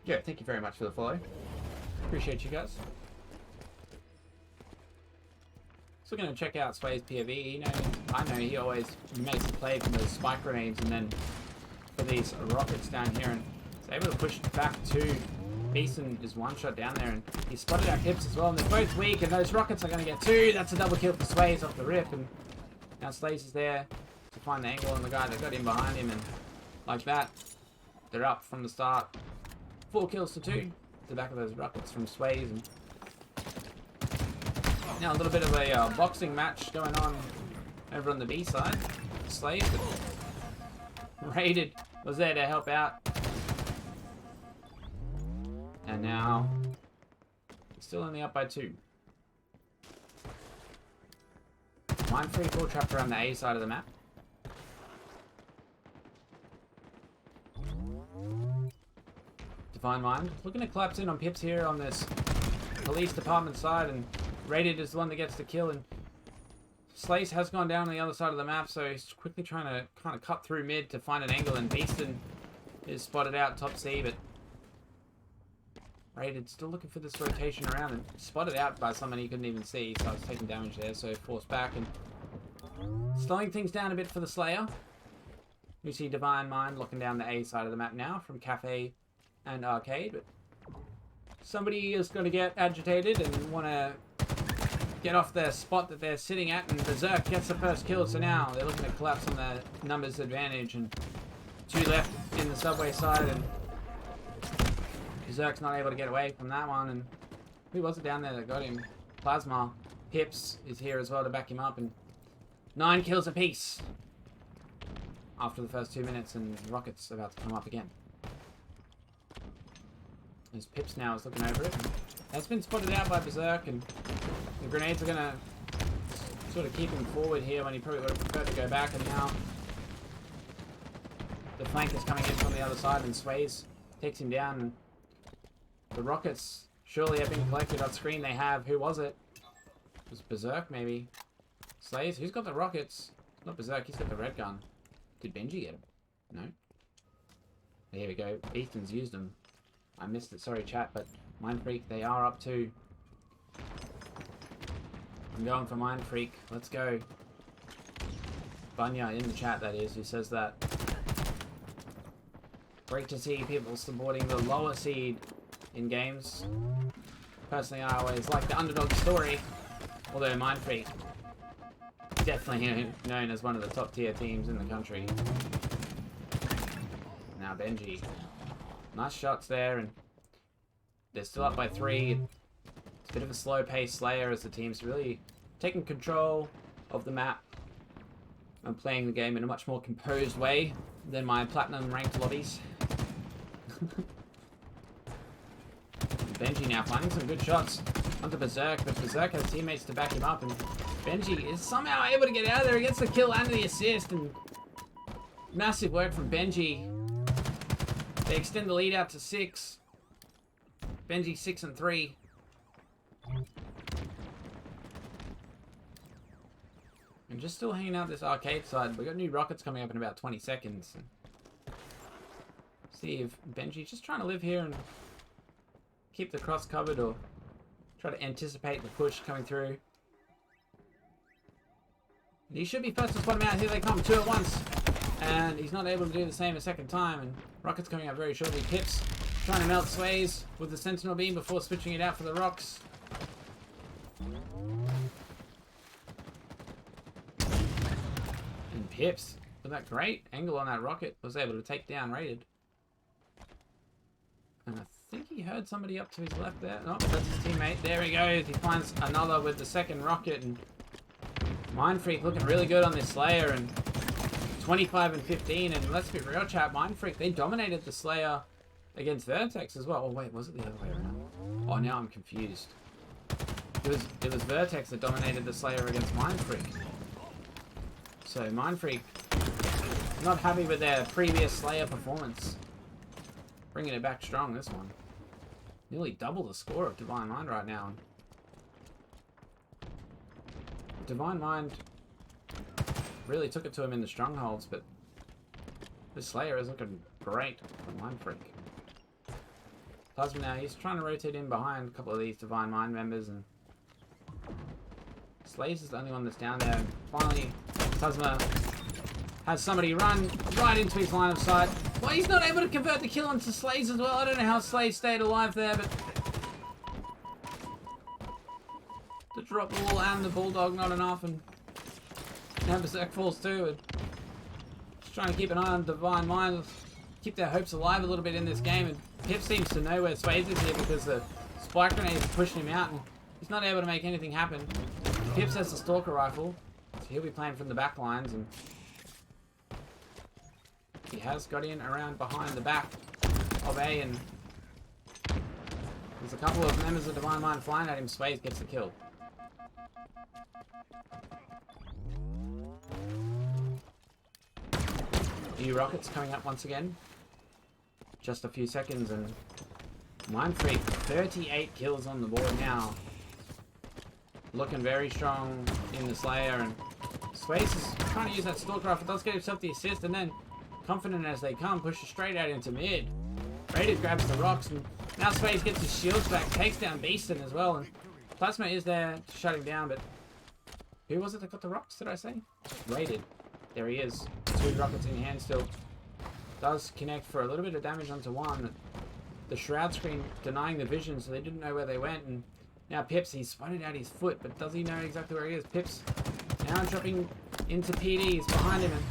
Yeah, thank you very much for the follow. Appreciate you guys. So we're going to check out Sway's POV. You know, I know he always makes the play for those spike grenades and then for these rockets down here, and he's able to push back to Beeson is one shot down there, and he spotted out Pips as well, and they're both weak, and those rockets are going to get 2. That's a double kill for Sways off the rip, and now Slays is there to find the angle on the guy that got in behind him, and like that, they're up from the start. 4 kills to 2. The back of those rockets from Sways, and now a little bit of a boxing match going on over on the B side. Slays, but Raided was there to help out. And now, still only up by 2. Mind Freak all trapped around the A side of the map. Divine Mind looking to collapse in on Pips here on this police department side, and Raided is the one that gets the kill, and Slace has gone down on the other side of the map, so he's quickly trying to kind of cut through mid to find an angle, and Beaston is spotted out top C, but Raided still looking for this rotation around, and spotted out by someone he couldn't even see, so I was taking damage there, so forced back and slowing things down a bit for the Slayer. We see Divine Mind looking down the A side of the map now from Cafe and Arcade, but somebody is going to get agitated and want to get off their spot that they're sitting at, and Berserk gets the first kill. So now they're looking to collapse on the numbers advantage, and 2 left in the subway side, and Berserk's not able to get away from that one. And who was it down there that got him? Plasma. Pips is here as well to back him up, and 9 kills apiece after the first 2 minutes, and Rocket's about to come up again. As Pips now is looking over it. That's been spotted out by Berserk, and the grenades are going to sort of keep him forward here when he probably would have preferred to go back, and now the flank is coming in from the other side, and Sways takes him down, and the Rockets surely have been collected on screen. They have. Who was it? It was Berserk, maybe. Slays? Who's got the rockets? Not Berserk, he's got the red gun. Did Benji get him? No? There we go. Ethan's used them. I missed it, sorry chat, but Mind Freak, they are up 2. I'm going for Mind Freak. Let's go. Bunya in the chat, that is, who says that. Great to see people supporting the lower seed in games. Personally, I always like the underdog story. Although Mind Freak, definitely known as one of the top tier teams in the country. Now Benji. Nice shots there, and they're still up by 3. It's a bit of a slow paced Slayer as the team's really taking control of the map and playing the game in a much more composed way than my platinum ranked lobbies. Benji now finding some good shots onto Berserk, but Berserk has teammates to back him up, and Benji is somehow able to get out of there. He gets the kill and the assist, and massive work from Benji. They extend the lead out to 6. Benji 6 and 3. And just still hanging out this arcade side. We've got new rockets coming up in about 20 seconds. See if Benji just trying to live here and keep the cross covered, or try to anticipate the push coming through. And he should be first to spot him out. Here they come, 2 at once. And he's not able to do the same a second time. And Rocket's coming up very shortly. Pips trying to melt Sways with the Sentinel Beam before switching it out for the rocks. And Pips, with that great angle on that rocket, was able to take down Rated. And I think he heard somebody up to his left there. No, that's his teammate. There he goes. He finds another with the second rocket. And Mind Freak looking really good on this Slayer. And 25 and 15. And let's be real, chat. Mind Freak, they dominated the Slayer against Vertex as well. Oh, wait, was it the other way around? Oh, now I'm confused. It was Vertex that dominated the Slayer against Mind Freak. So Mind Freak not happy with their previous Slayer performance. Bringing it back strong, this one. Nearly double the score of Divine Mind right now. Divine Mind really took it to him in the strongholds, but this Slayer is looking great for Mind Freak. Plasma now, he's trying to rotate in behind a couple of these Divine Mind members, and Slays is the only one that's down there. And finally, Plasma has somebody run right into his line of sight. Well, he's not able to convert the kill onto Slays as well. I don't know how Slays stayed alive there, but the drop wall and the Bulldog not enough, and now Berserk falls too. And just trying to keep an eye on Divine Mind, keep their hopes alive a little bit in this game. And Pip seems to know where Swades is here because the spike grenade is pushing him out, and he's not able to make anything happen. Pips has the Stalker Rifle, so he'll be playing from the back lines, and he has got in around behind the back of A, and there's a couple of members of Divine Mind flying at him. Swades gets the kill. New rockets coming up once again. Just a few seconds, and Mind Freak, 38 kills on the board now. Looking very strong in the Slayer, and Swades is trying to use that Stalker Rifle. Does get himself the assist, and then, confident as they come, pushes straight out into mid. Rated grabs the rocks, and now Swades gets his shields back, takes down Beaston as well, and Plasma is there to shut him down, but who was it that got the rocks, did I say? Rated. There he is. 2 rockets in hand still. Does connect for a little bit of damage onto one. the shroud screen denying the vision, so they didn't know where they went. And now Pips, he's spotted out his foot, but does he know exactly where he is? Pips now dropping into PD. He's behind him, and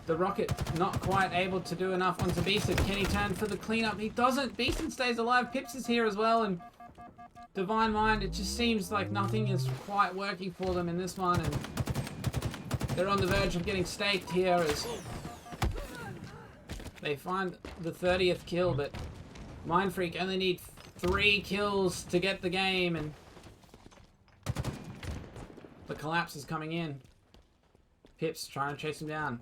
the rocket not quite able to do enough onto Beeston. Can he turn for the cleanup? He doesn't. Beeston stays alive. Pips is here as well, and Divine Mind, it just seems like nothing is quite working for them in this one, and they're on the verge of getting staked here as they find the 30th kill, but Mind Freak only need 3 kills to get the game, and the collapse is coming in. Pips trying to chase him down.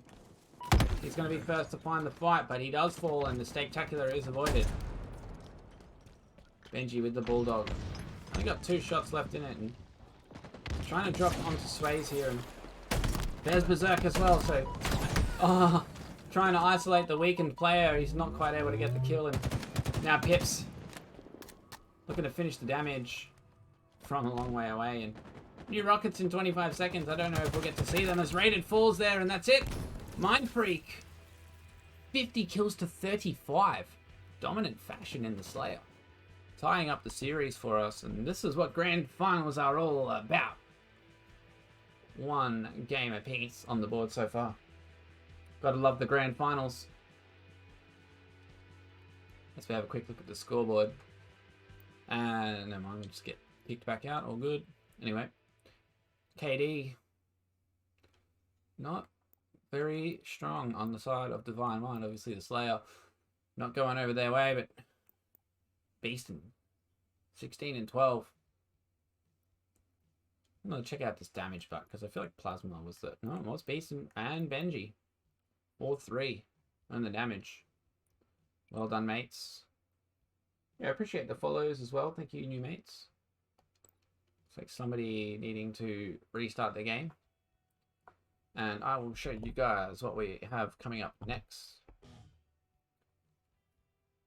He's going to be first to find the fight, but he does fall, and the Staketacular is avoided. Benji with the Bulldog. Only got 2 shots left in it, and trying to drop onto Sways here, and there's Berserk as well, so trying to isolate the weakened player. He's not quite able to get the kill, and now Pips looking to finish the damage from a long way away, and new rockets in 25 seconds. I don't know if we'll get to see them as Rated falls there, and that's it. Mind Freak 50 kills to 35. Dominant fashion in the Slayer, tying up the series for us, and this is what grand finals are all about. 1 game apiece on the board so far. Gotta love the grand finals. Let's have a quick look at the scoreboard. And never mind, we'll just get picked back out. All good. Anyway, KD not very strong on the side of Divine Mind. Obviously, the Slayer not going over their way, but Beastin 16 and 12. I'm gonna check out this damage back because I feel like Plasma was the no, it was Beastin and Benji, all 3 on the damage. Well done, mates. Yeah, I appreciate the follows as well. Thank you, new mates. It's like somebody needing to restart their game, and I will show you guys what we have coming up next.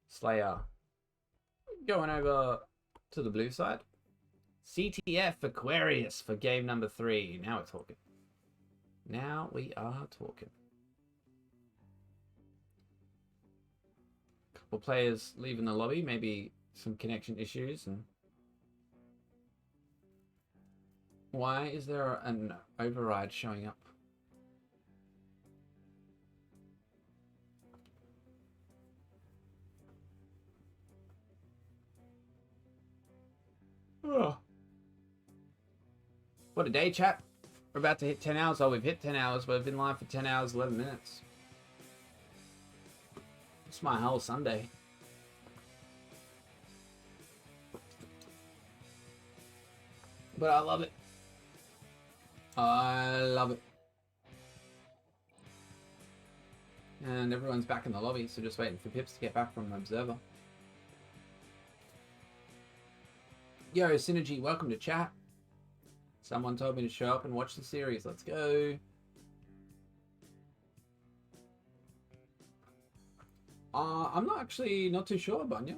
Slayer going over to the blue side. CTF Aquarius for game number 3. Now we're talking. Now we are talking. Couple players leaving the lobby, maybe some connection issues. And why is there an override showing up? Oh. What a day, chat. We're about to hit 10 hours. Oh, we've hit 10 hours, but we've been live for 10 hours, 11 minutes. It's my whole Sunday. But I love it. I love it. And everyone's back in the lobby, so just waiting for Pips to get back from Observer. Yo, Synergy, welcome to chat. Someone told me to show up and watch the series. Let's go. I'm not too sure, Bunya.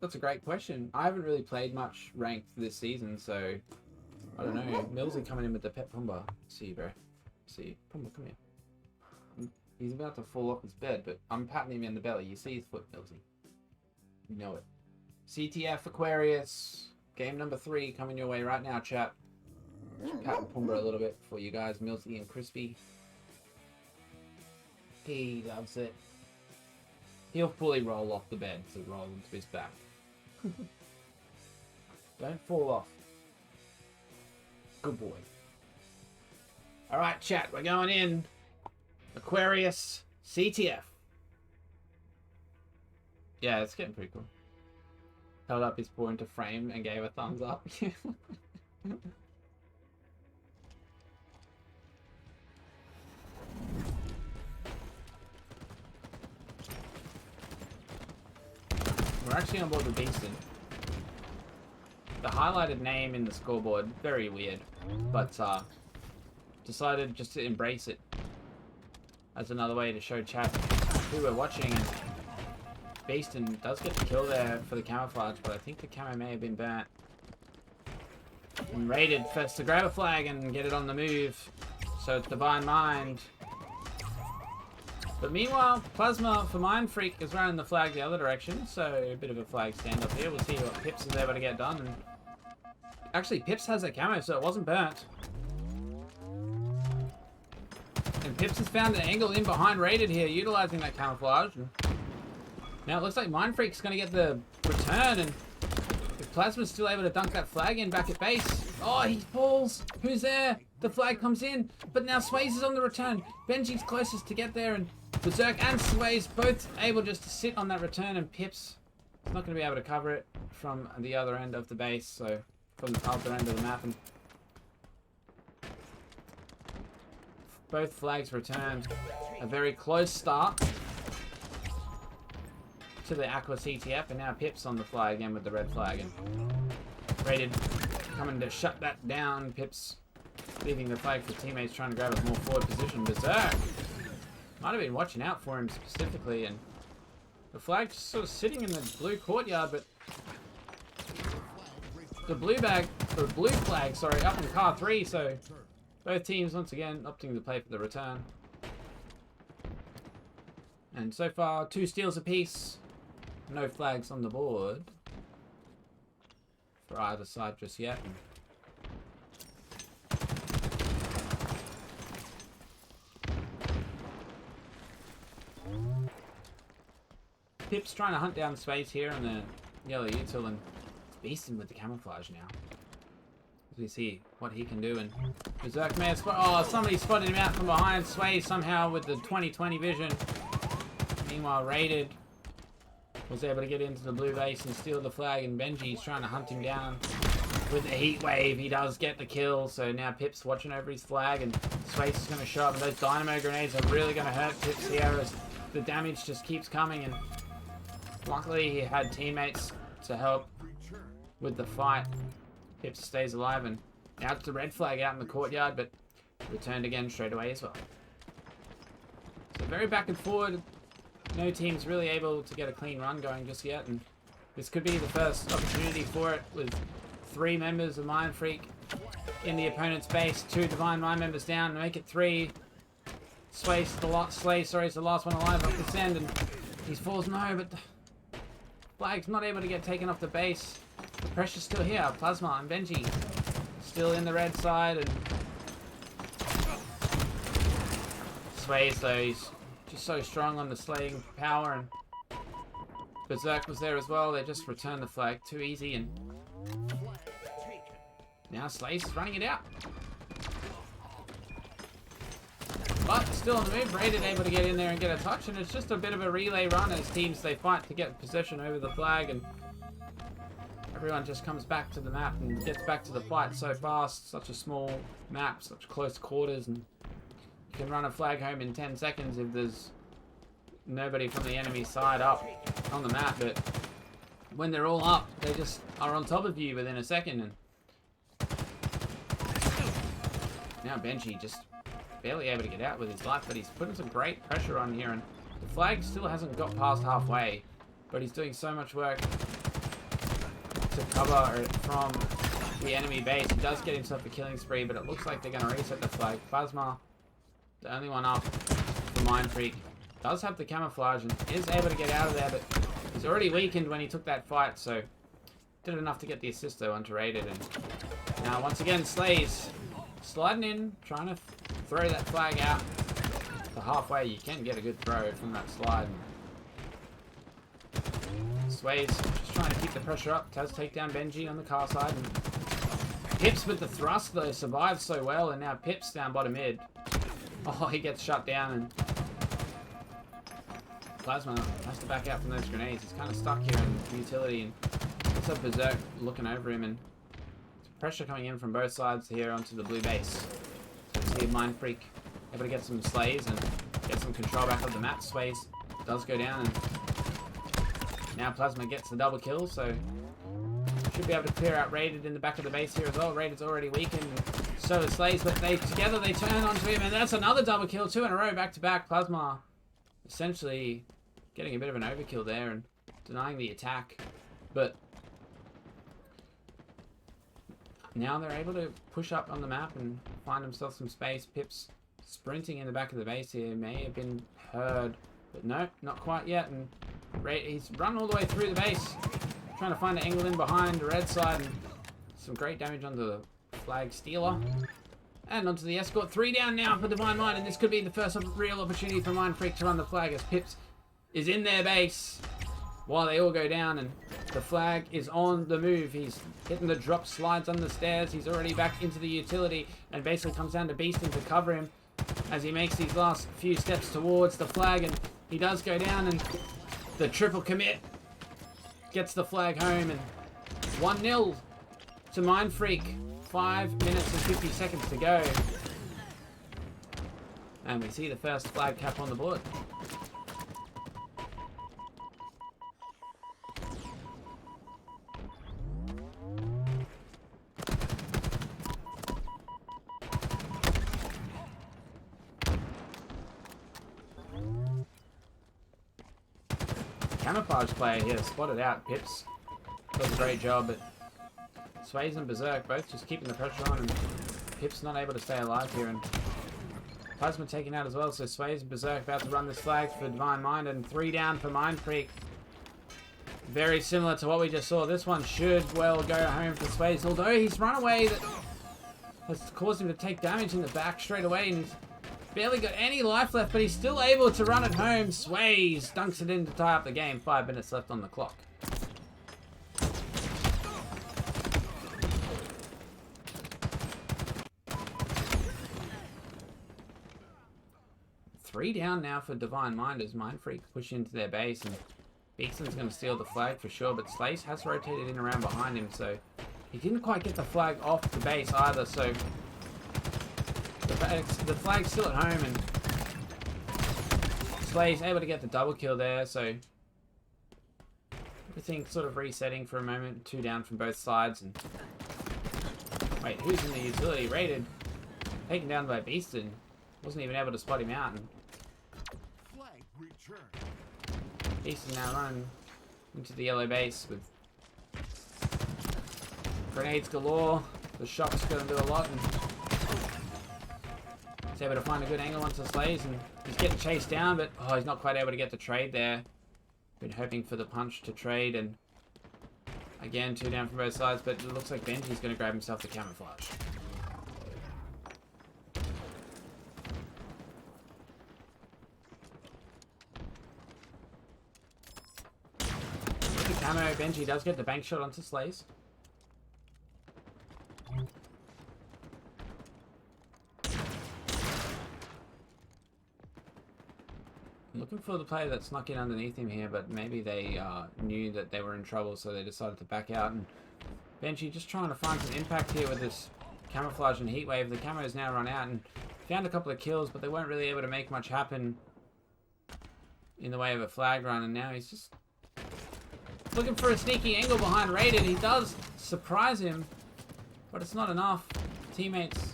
That's a great question. I haven't really played much ranked this season, so I don't know. Millsy coming in with the pet Pumba. See you, bro. See you. Pumba, come here. He's about to fall off his bed, but I'm patting him in the belly. You see his foot, Millsy. You know it. CTF Aquarius. Game number 3 coming your way right now, chat. Pat Pumba a little bit for you guys, Millsy and Crispy. He loves it. He'll fully roll off the bed to roll into his back. Don't fall off. Good boy. Alright, chat, we're going in. Aquarius, CTF. Yeah, it's getting pretty cool. Held up his paw into frame and gave a thumbs up. We're actually on board with Beaston. The highlighted name in the scoreboard, very weird, but decided just to embrace it as another way to show chat who we're watching. And Beaston does get the kill there for the camouflage, but I think the camo may have been burnt. And Rated first to grab a flag and get it on the move. So it's Divine Mind But meanwhile, Plasma for Mind Freak is running the flag the other direction, so a bit of a flag stand up here. We'll see what Pips is able to get done. And actually, Pips has a camo, so it wasn't burnt. And Pips has found an angle in behind Rated here, utilizing that camouflage. And now it looks like Mind Freak's going to get the return, and if Plasma's still able to dunk that flag in back at base. Oh, he falls. Who's there? The flag comes in, but now Sways is on the return. Benji's closest to get there, and Berserk and Sways both able just to sit on that return, and Pips is not going to be able to cover it from the other end of the base, so from the other end of the map. And both flags returned. A very close start to the Aqua CTF, and now Pips on the fly again with the red flag, and Rated coming to shut that down. Pips leaving the flag for teammates trying to grab a more forward position. Berserk might have been watching out for him specifically, and the flag just sort of sitting in the blue courtyard, but the blue flag, sorry, up in car 3, so both teams once again opting to play for the return. And so far, 2 steals apiece. No flags on the board for either side just yet. Pips trying to hunt down space here on the yellow util, and it's beasting with the camouflage now. As we see what he can do, and Berserk may have oh, somebody spotted him out from behind. Sway somehow with the 20/20 vision. Meanwhile, Rated was able to get into the blue base and steal the flag, and Benji's trying to hunt him down with the heat wave. He does get the kill, so now Pips watching over his flag, and Space is going to show up, and those dynamo grenades are really going to hurt Pips here as the damage just keeps coming, and luckily he had teammates to help with the fight. Pips stays alive, and now it's the red flag out in the courtyard, but returned again straight away as well. So very back and forward. No team's really able to get a clean run going just yet, and this could be the first opportunity for it, with 3 members of Mind Freak in the opponent's base. 2 Divine Mind members down to make it 3. Slay, sorry, is the last one alive up this end, and he falls. No, but the flag's not able to get taken off the base. The pressure's still here. Plasma and Benji still in the red side, and Sways though, he's just so strong on the slaying power, and Berserk was there as well. They just returned the flag too easy, and now Slays is running it out. But still on the move, Rated able to get in there and get a touch, and it's just a bit of a relay run as teams they fight to get possession over the flag, and everyone just comes back to the map and gets back to the fight so fast. Such a small map, such close quarters, and you can run a flag home in 10 seconds if there's nobody from the enemy side up on the map. But when they're all up, they just are on top of you within a second. And now Benji just barely able to get out with his life, but he's putting some great pressure on here, and the flag still hasn't got past halfway, but he's doing so much work to cover it from the enemy base. He does get himself a killing spree, but it looks like they're going to reset the flag. Plasma, the only one up for Mind Freak, does have the camouflage and is able to get out of there, but he's already weakened when he took that fight, so did enough to get the assist though onto Rated. And now once again Slays sliding in, trying to throw that flag out to halfway. You can get a good throw from that slide. Sways just trying to keep the pressure up. Does take down Benji on the car side, and Pips with the thrust though survives so well, and now Pips down bottom mid. Oh, he gets shut down, and Plasma has to back out from those grenades. He's kind of stuck here in utility, and it's a Berserk looking over him, and pressure coming in from both sides here onto the blue base. So we see Mind Freak able to get some slays and get some control back of the map. Sways does go down, and now Plasma gets the double kill, so should be able to clear out Rated in the back of the base here as well. Rated's already weakened, and so is Slays, but together they turn onto him, and that's another double kill, 2 in a row, back to back. Plasma essentially getting a bit of an overkill there and denying the attack, but now they're able to push up on the map and find themselves some space. Pips sprinting in the back of the base here. May have been heard, but no, not quite yet. And he's run all the way through the base, trying to find an angle in behind the red side. And some great damage onto the flag stealer. And onto the escort. 3 down now for Divine Mind, and this could be the first real opportunity for Mind Freak to run the flag as Pips is in their base while they all go down, and the flag is on the move. He's hitting the drop, slides on the stairs. He's already back into the utility and basically comes down to Beasting to cover him as he makes these last few steps towards the flag, and he does go down, and the triple commit gets the flag home, and 1-0 to Mind Freak. 5 minutes and 50 seconds to go. And we see the first flag cap on the board. Camouflage player here spotted out Pips. Does a great job, but Sways and Berserk both just keeping the pressure on, and Pip's not able to stay alive here, and Plasma taken out as well, so Sways and Berserk about to run this flag for Divine Mind, and 3 down for Mind Freak. Very similar to what we just saw. This one should well go home for Sways, although he's run away that has caused him to take damage in the back straight away, and he's barely got any life left, but he's still able to run it home. Sways dunks it in to tie up the game. 5 minutes left on the clock. Three down now for Divine Mind as Mind Freak push into their base, and Beakson's going to steal the flag for sure, but Slace has rotated in around behind him, so he didn't quite get the flag off the base either, so the flag's still at home, and Slace able to get the double kill there, so everything sort of resetting for a moment. 2 down from both sides, and wait, who's in the utility? Raided, taken down by Beaston. Wasn't even able to spot him out, and Beaston now running into the yellow base with grenades galore. The shock's going to do a lot, and he's able to find a good angle onto Slays, and he's getting chased down, but oh, he's not quite able to get the trade there. Been hoping for the punch to trade, and again 2 down from both sides, but it looks like Benji's going to grab himself the camouflage. Camo, Benji does get the bank shot onto Slays. I'm looking for the player that snuck in underneath him here, but maybe they knew that they were in trouble, so they decided to back out. And Benji just trying to find some impact here with this camouflage and heat wave. The camo has now run out, and found a couple of kills, but they weren't really able to make much happen in the way of a flag run, and now he's just looking for a sneaky angle behind Raided. He does surprise him, but it's not enough. Teammates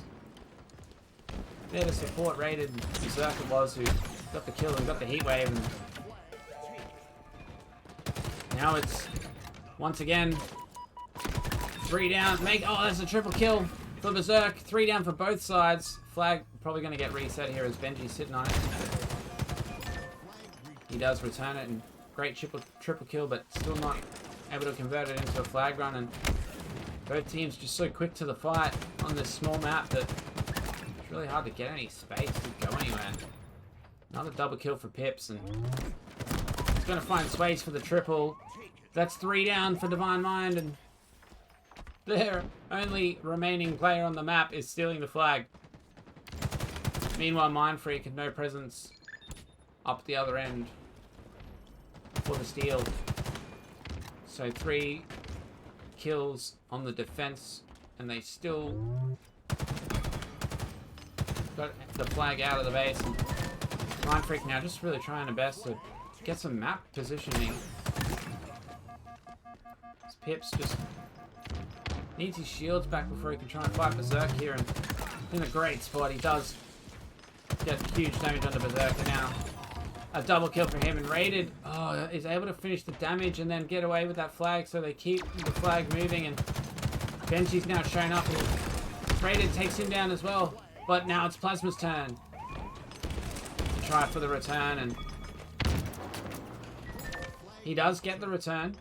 there to support Raided. Berserk it was who got the kill and got the heat wave. And now it's once again 3 down. Oh, that's a triple kill for Berserk. 3 down for both sides. Flag probably going to get reset here as Benji's sitting on it. He does return it, and great triple kill, but still not able to convert it into a flag run, and both teams just so quick to the fight on this small map that it's really hard to get any space to go anywhere. Another double kill for Pips, and he's going to find Sways for the triple. That's 3 down for Divine Mind, and their only remaining player on the map is stealing the flag. Meanwhile, Mind Freak had no presence up the other end for the steal. So 3 kills on the defense, and they still got the flag out of the base. And Mind Freak now just really trying their best to get some map positioning. This Pips just needs his shields back before he can try and fight Berserk here, and in a great spot. He does get huge damage on the Berserker now. A double kill for him, and Raided is able to finish the damage and then get away with that flag, so they keep the flag moving, and Benji's now shown up, and Raided takes him down as well. But now it's Plasma's turn. try for the return, and he does get the return.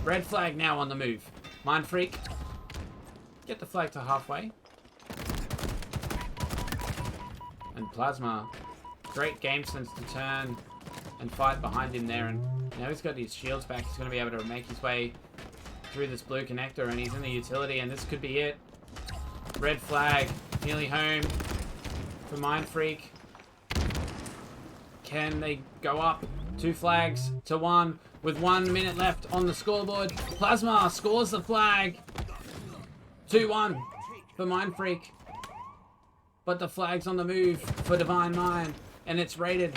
Red flag now on the move. Mind Freak. Get the flag to halfway. And Plasma. Great game sense to turn and fight behind him there. And now he's got his shields back. He's going to be able to make his way through this blue connector. And he's in the utility. And this could be it. Red flag. Nearly home for Mind Freak. Can they go up? 2 flags to 1 with 1 minute left on the scoreboard. Plasma scores the flag. 2-1 for Mind Freak. But the flag's on the move for Divine Mind. And it's Rated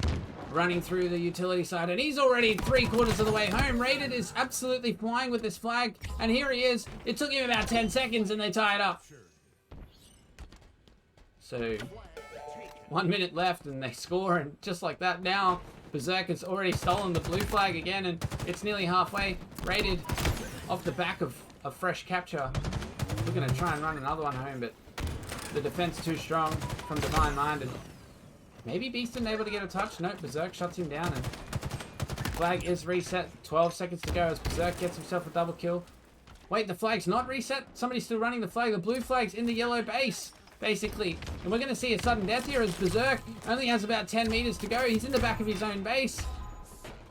running through the utility side. And he's already 3/4 of the way home. Rated is absolutely flying with this flag. And here he is. It took him about 10 seconds and they tie it up. So 1 minute left and they score. And just like that now, Berserk has already stolen the blue flag again. And it's nearly halfway. Rated off the back of a fresh capture. We're going to try and run another one home, but the defense too strong from Divine Mind. And maybe Beeston able to get a touch. Nope, Berserk shuts him down. And flag is reset. 12 seconds to go as Berserk gets himself a double kill. Wait, the flag's not reset? Somebody's still running the flag. The blue flag's in the yellow base, basically. And we're going to see a sudden death here as Berserk only has about 10 meters to go. He's in the back of his own base.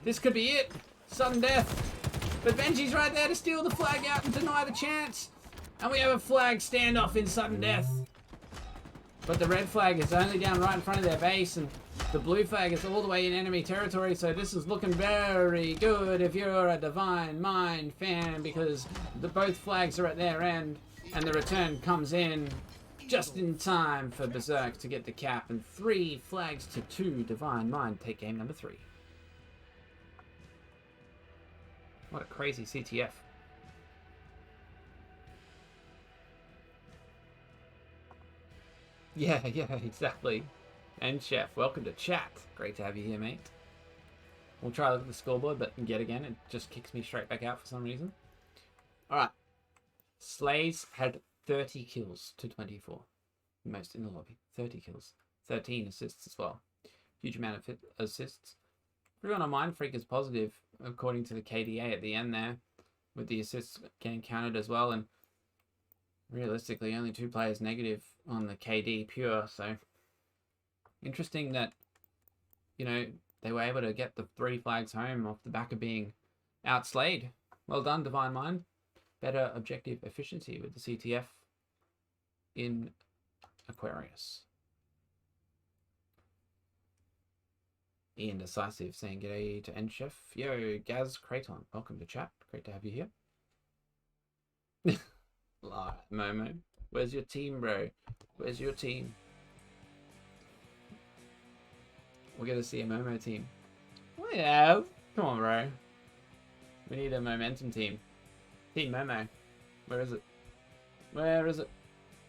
This could be it. Sudden death. But Benji's right there to steal the flag out and deny the chance. And we have a flag standoff in sudden death. But the red flag is only down right in front of their base, and the blue flag is all the way in enemy territory, so this is looking very good if you're a Divine Mind fan, because both flags are at their end, and the return comes in just in time for Berserk to get the cap, and 3 flags to 2, Divine Mind take game number 3. What a crazy CTF. Yeah, exactly. And Chef, welcome to chat. Great to have you here, mate. We'll try to look at the scoreboard, but yet again, it just kicks me straight back out for some reason. Alright. Slays had 30 kills to 24. Most in the lobby. 30 kills. 13 assists as well. Huge amount of assists. Everyone on Mind Freak is positive, according to the KDA at the end there, with the assists getting counted as well, and realistically only 2 players negative on the KD pure, so interesting that, you know, they were able to get the 3 flags home off the back of being outslayed. Well done, Divine Mind. Better objective efficiency with the CTF in Aquarius. Ian Decisive saying g'day to End Chef. Yo, Gaz Creighton, welcome to chat. Great to have you here. Momo, where's your team, bro? Where's your team? We're gonna see a Momo team. Oh yeah, come on, bro. We need a momentum team. Team Momo. Where is it? Where is it?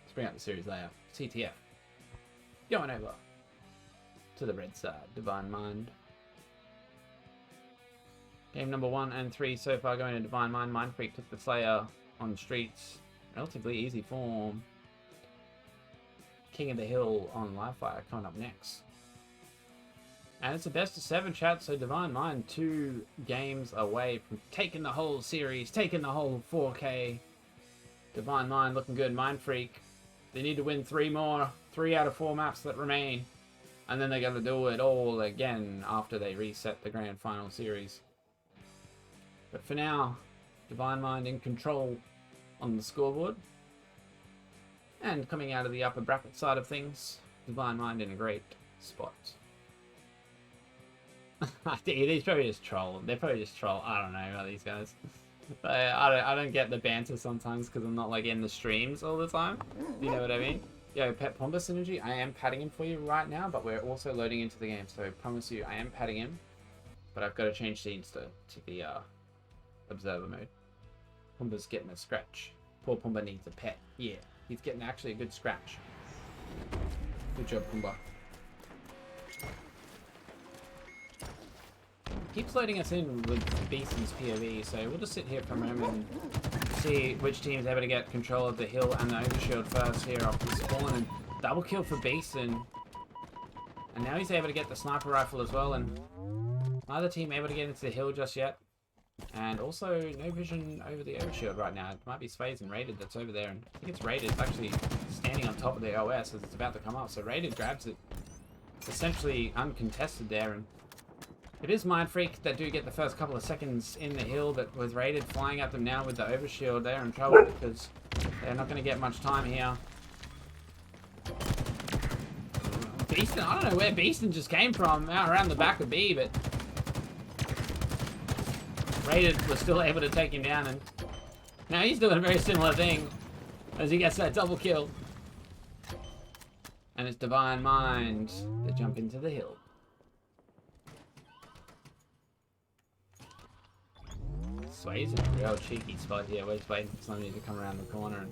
Let's bring up the series layer. CTF. Going over to the red side. Divine Mind. Game number 1 and 3 so far going to Divine Mind. Mind Freak took the Slayer on the streets. Relatively easy form. King of the Hill on Livefire coming up next. And it's a best of 7 chat, so Divine Mind 2 games away from taking the whole series, taking the whole 4K. Divine Mind looking good. Mind Freak, they need to win 3 more, 3 out of 4 maps that remain. And then they're going to do it all again after they reset the grand final series. But for now, Divine Mind in control on the scoreboard. And coming out of the upper bracket side of things, Divine Mind in a great spot. I think he's probably just troll. They're probably just troll. I don't know about these guys. I don't get the banter sometimes because I'm not like in the streams all the time. You know what I mean? Yo, Pet Pomba Synergy, I am patting him for you right now, but we're also loading into the game, so I promise you I am patting him. But I've got to change scenes to the observer mode. Pumba's getting a scratch. Poor Pumba needs a pet. Yeah, he's getting actually a good scratch. Good job, Pumba. Keeps loading us in with Beason's POV, so we'll just sit here for a moment and see which team is able to get control of the hill and the overshield first here off the spawn. And double kill for Beason. And now he's able to get the sniper rifle as well, and neither team able to get into the hill just yet. And also, no vision over the overshield right now. It might be Swayze and Rated that's over there, and I think it's Rated. It's actually standing on top of the OS as it's about to come up, so Rated grabs it. Essentially uncontested there, and it is Mind Freak that do get the first couple of seconds in the hill, but with Rated flying at them now with the overshield, they're in trouble because they're not going to get much time here. Beaston, I don't know where Beaston just came from, out around the back of B, but Rated was still able to take him down, and now he's doing a very similar thing as he gets that double kill. And it's Divine Mind to jump into the hill. Sway's in a real cheeky spot here. We're just waiting for somebody to come around the corner, and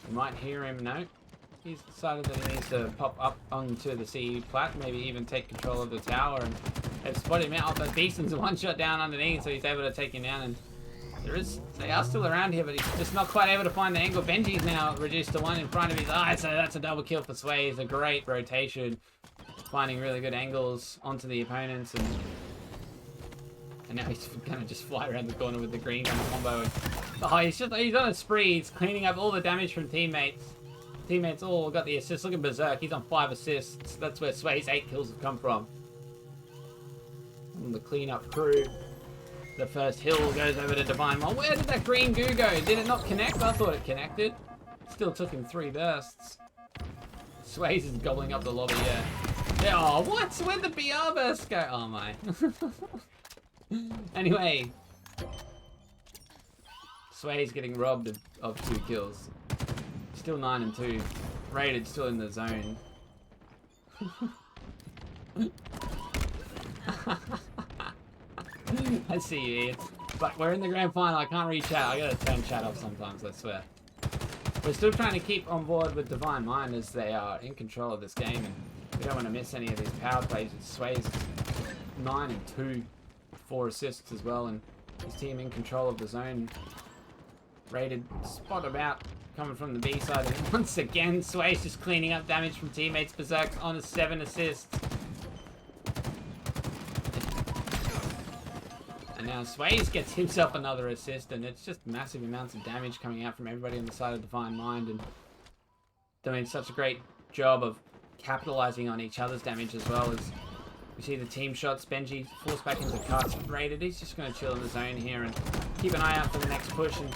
you might hear him. No, he's decided that he needs to pop up onto the CE plat, maybe even take control of the tower, and they've spotted him out. But Beaston's one shot down underneath, so he's able to take him down. And they are still around here, but he's just not quite able to find the angle. Benji's now reduced to 1 in front of his eyes, so that's a double kill for Sway. It's a great rotation, finding really good angles onto the opponents, and now he's gonna just fly around the corner with the green gun combo. And, oh, he's on a spree. He's cleaning up all the damage from teammates. Teammates all got the assists. Look at Berserk. He's on 5 assists. That's where Sway's 8 kills have come from. And the cleanup crew. The first hill goes over to Divine Mind. Where did that green goo go? Did it not connect? I thought it connected. Still took him 3 bursts. Swayze is gobbling up the lobby, yeah. Oh, what? Where'd the BR burst go? Oh, my. Anyway. Swayze getting robbed of 2 kills. Still 9 and 2. Rated still in the zone. I see you, Ian. But we're in the grand final. I can't read chat. I gotta turn chat off sometimes, I swear. We're still trying to keep on board with Divine Mind as they are in control of this game, and we don't want to miss any of these power plays. Sway's 9 and 2, 4 assists as well, and his team in control of the zone. Rated spot about coming from the B side, and once again Sway's just cleaning up damage from teammates. Berserk's on a 7 assists. And now Swayze gets himself another assist, and it's just massive amounts of damage coming out from everybody on the side of Divine Mind, and doing such a great job of capitalizing on each other's damage as well. As we see the team shots, Benji forced back into cuts. Rated, he's just going to chill in the zone here and keep an eye out for the next push, and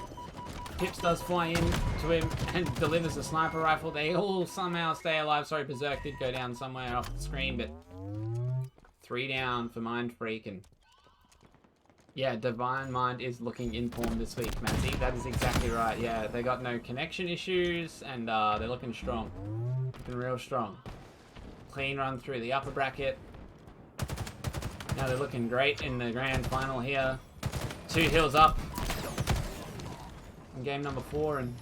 Pips does fly in to him and delivers a sniper rifle. They all somehow stay alive. Sorry, Berserk did go down somewhere off the screen, but 3 down for Mind Freak. And yeah, Divine Mind is looking in form this week, Matty. That is exactly right. Yeah, they got no connection issues, and they're looking strong. Looking real strong. Clean run through the upper bracket. Now they're looking great in the grand final here. 2 hills up in game number 4, and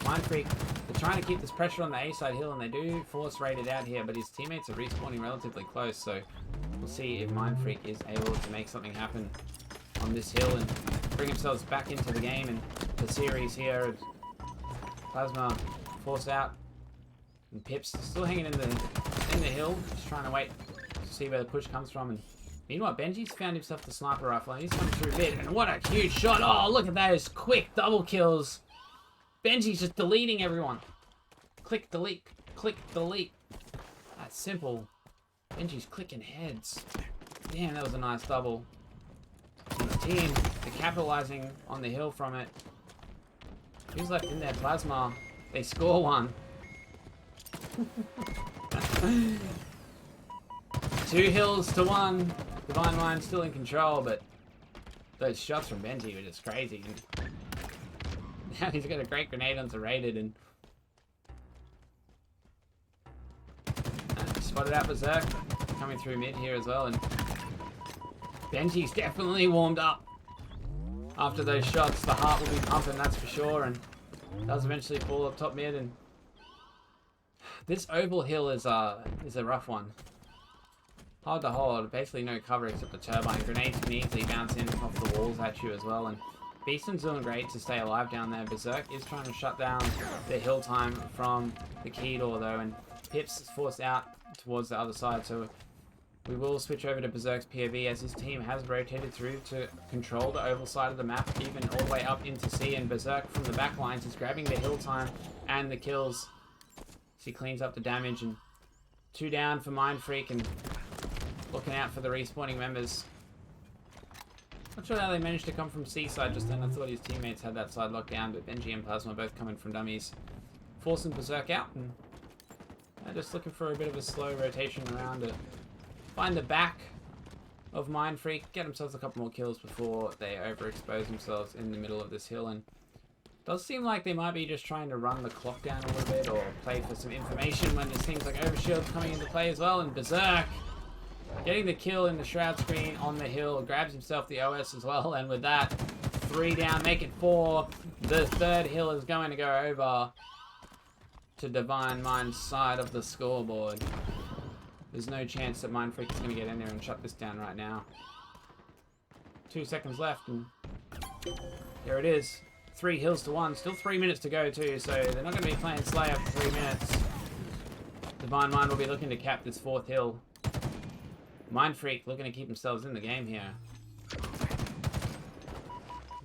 Mind Freak, they're trying to keep this pressure on the A side hill, and they do force Rated out here, but his teammates are respawning relatively close, so we'll see if Mind Freak is able to make something happen on this hill and bring themselves back into the game and the series here. Plasma forced out, and Pips still hanging in the hill, just trying to wait to see where the push comes from. And meanwhile, Benji's found himself the sniper rifle, and he's coming through mid, and what a huge shot! Oh, look at those quick double kills! Benji's just deleting everyone. Click, delete, click, delete. That's simple. Benji's clicking heads. Damn, that was a nice double. His team, they're capitalizing on the hill from it. Who's left in there? Plasma. They score 1. 2 hills to 1. Divine Mind still in control, but those shots from Benji were just crazy. And now he's got a great grenade onto Rated, and spotted out Berserk coming through mid here as well. And Benji's definitely warmed up after those shots. The heart will be pumping, that's for sure, and does eventually fall up top mid. And this oval hill is a rough one. Hard to hold, basically no cover except the turbine. Grenades can easily bounce in off the walls at you as well. And Beaston's doing great to stay alive down there. Berserk is trying to shut down the hill time from the key door though, and Pips is forced out towards the other side, so we will switch over to Berserk's POV as his team has rotated through to control the oval side of the map, even all the way up into C, and Berserk from the back lines is grabbing the hill time and the kills. So he cleans up the damage, and 2 down for Mind Freak, and looking out for the respawning members. Not sure how they managed to come from C side just then. I thought his teammates had that side locked down, but Benji and Plasma both coming from dummies, forcing Berserk out, and just looking for a bit of a slow rotation around it. Find the back of Mind Freak, get themselves a couple more kills before they overexpose themselves in the middle of this hill, and it does seem like they might be just trying to run the clock down a little bit or play for some information when there's things like overshield's coming into play as well, and Berserk getting the kill in the shroud screen on the hill, grabs himself the OS as well, and with that, 3 down, make it 4. The 3rd hill is going to go over to Divine Mind's side of the scoreboard. There's no chance that Mind Freak is going to get in there and shut this down right now. 2 seconds left, and there it is. 3 hills to 1. Still 3 minutes to go too, so they're not going to be playing Slay after 3 minutes. Divine Mind will be looking to cap this 4th hill. Mind Freak looking to keep themselves in the game here.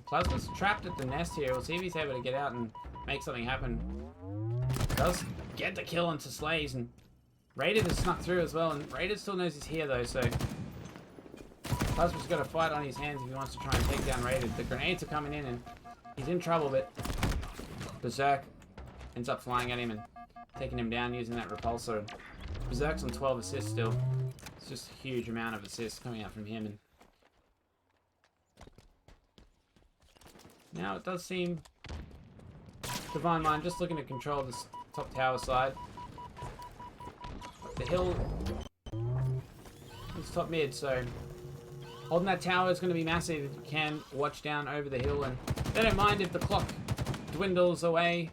Plasma's trapped at the nest here. We'll see if he's able to get out and make something happen. Does get the kill onto Slays, and Raided has snuck through as well, and Raided still knows he's here though, so Plasma's got a fight on his hands if he wants to try and take down Raided. The grenades are coming in, and he's in trouble, but Berserk ends up flying at him and taking him down using that repulsor. And Berserk's on 12 assists still. It's just a huge amount of assists coming out from him, and now it does seem Divine Mind just looking to control this top tower side. The hill is top mid, so holding that tower is going to be massive if you can watch down over the hill, and they don't mind if the clock dwindles away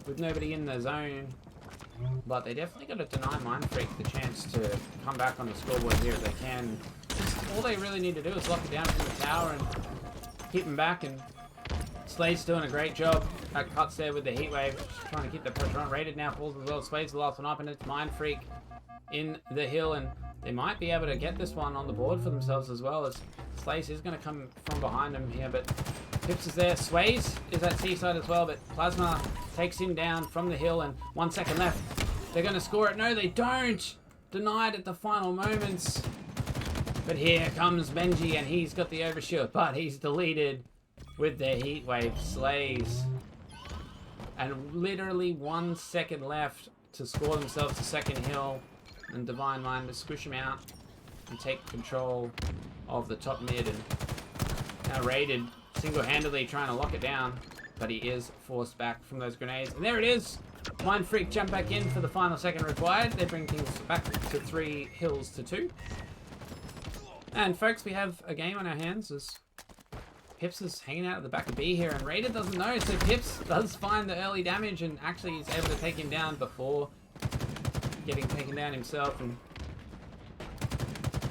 with nobody in the zone. But they definitely got to deny Mind Freak the chance to come back on the scoreboard here if they can. Just all they really need to do is lock it down from the tower and keep them back, and Slade's doing a great job at cuts there with the heat wave, just trying to keep the pressure on. Raided now falls as well. Slade's the last one up, and it's Mind Freak in the hill, and they might be able to get this one on the board for themselves as well, as Slaze is going to come from behind him here, but Pips is there. Sways is at seaside as well, but Plasma takes him down from the hill, and 1 second left. They're going to score it. No, they don't. Denied at the final moments. But here comes Benji, and he's got the overshield, but he's deleted with the heat wave. Slays. And literally 1 second left to score themselves the second hill, and Divine Mind to squish him out and take control of the top mid, and now Raided single-handedly trying to lock it down, but he is forced back from those grenades. And there it is. Mind Freak jump back in for the final second required. They bring things back to 3 hills to 2. And folks, we have a game on our hands as Pips is hanging out at the back of B here, and Raided doesn't know, so Pips does find the early damage and actually is able to take him down before getting taken down himself. And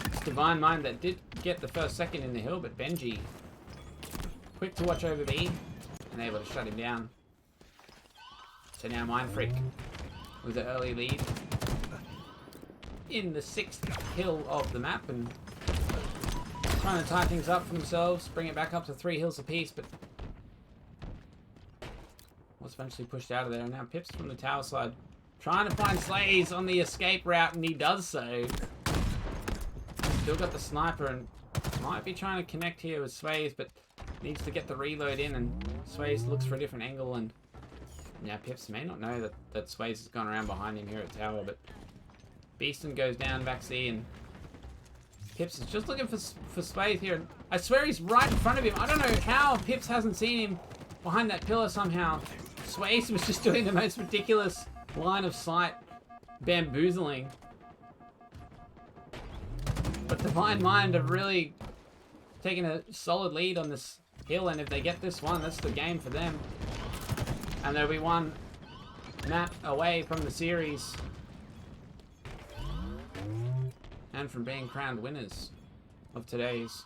it's Divine Mind that did get the first second in the hill, but Benji quick to watch over B and able to shut him down. So now Mind Freak with an early lead in the 6th hill of the map, and trying to tie things up for themselves, bring it back up to 3 hills apiece, but was eventually pushed out of there. Now Pips from the tower side trying to find Slays on the escape route, and he does so. Still got the sniper and might be trying to connect here with Sways, but needs to get the reload in, and Sways looks for a different angle, and now Pips may not know that Sways has gone around behind him here at tower, but Beaston goes down back C, and Pips is just looking for Sways here, and I swear he's right in front of him. I don't know how Pips hasn't seen him behind that pillar somehow. Sways was just doing the most ridiculous line of sight bamboozling. But Divine Mind have really taken a solid lead on this hill, and if they get this one, that's the game for them. And they'll be 1 map away from the series and from being crowned winners of today's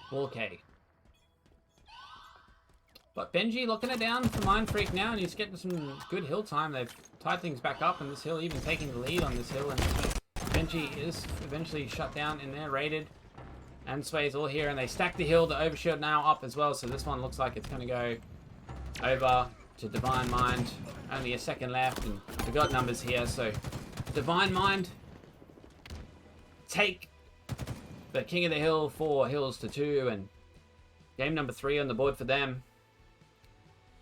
4K. But Benji looking it down for Mind Freak now, and he's getting some good hill time. They've tied things back up, and this hill even taking the lead on this hill. And Benji is eventually shut down in there, raided. And Sway's all here, and they stack the hill. The overshield now up as well, so this one looks like it's going to go over to Divine Mind. Only a second left, and we've got numbers here, so Divine Mind take the King of the Hill 4 hills to 2, and game number 3 on the board for them.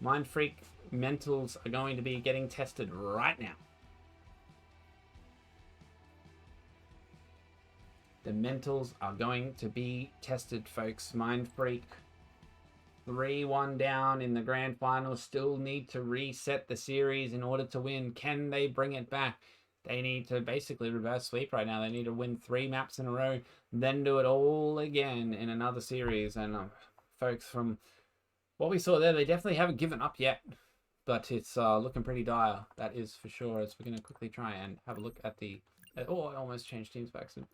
Mind Freak mentals are going to be getting tested right now. The mentals are going to be tested, folks. Mind Freak 3-1 down in the grand final. Still need to reset the series in order to win. Can they bring it back? They need to basically reverse sweep right now. They need to win 3 maps in a row, then do it all again in another series. And folks, from what we saw there, they definitely haven't given up yet. But it's looking pretty dire. That is for sure. As we're going to quickly try and have a look at the... Oh, I almost changed teams back soon.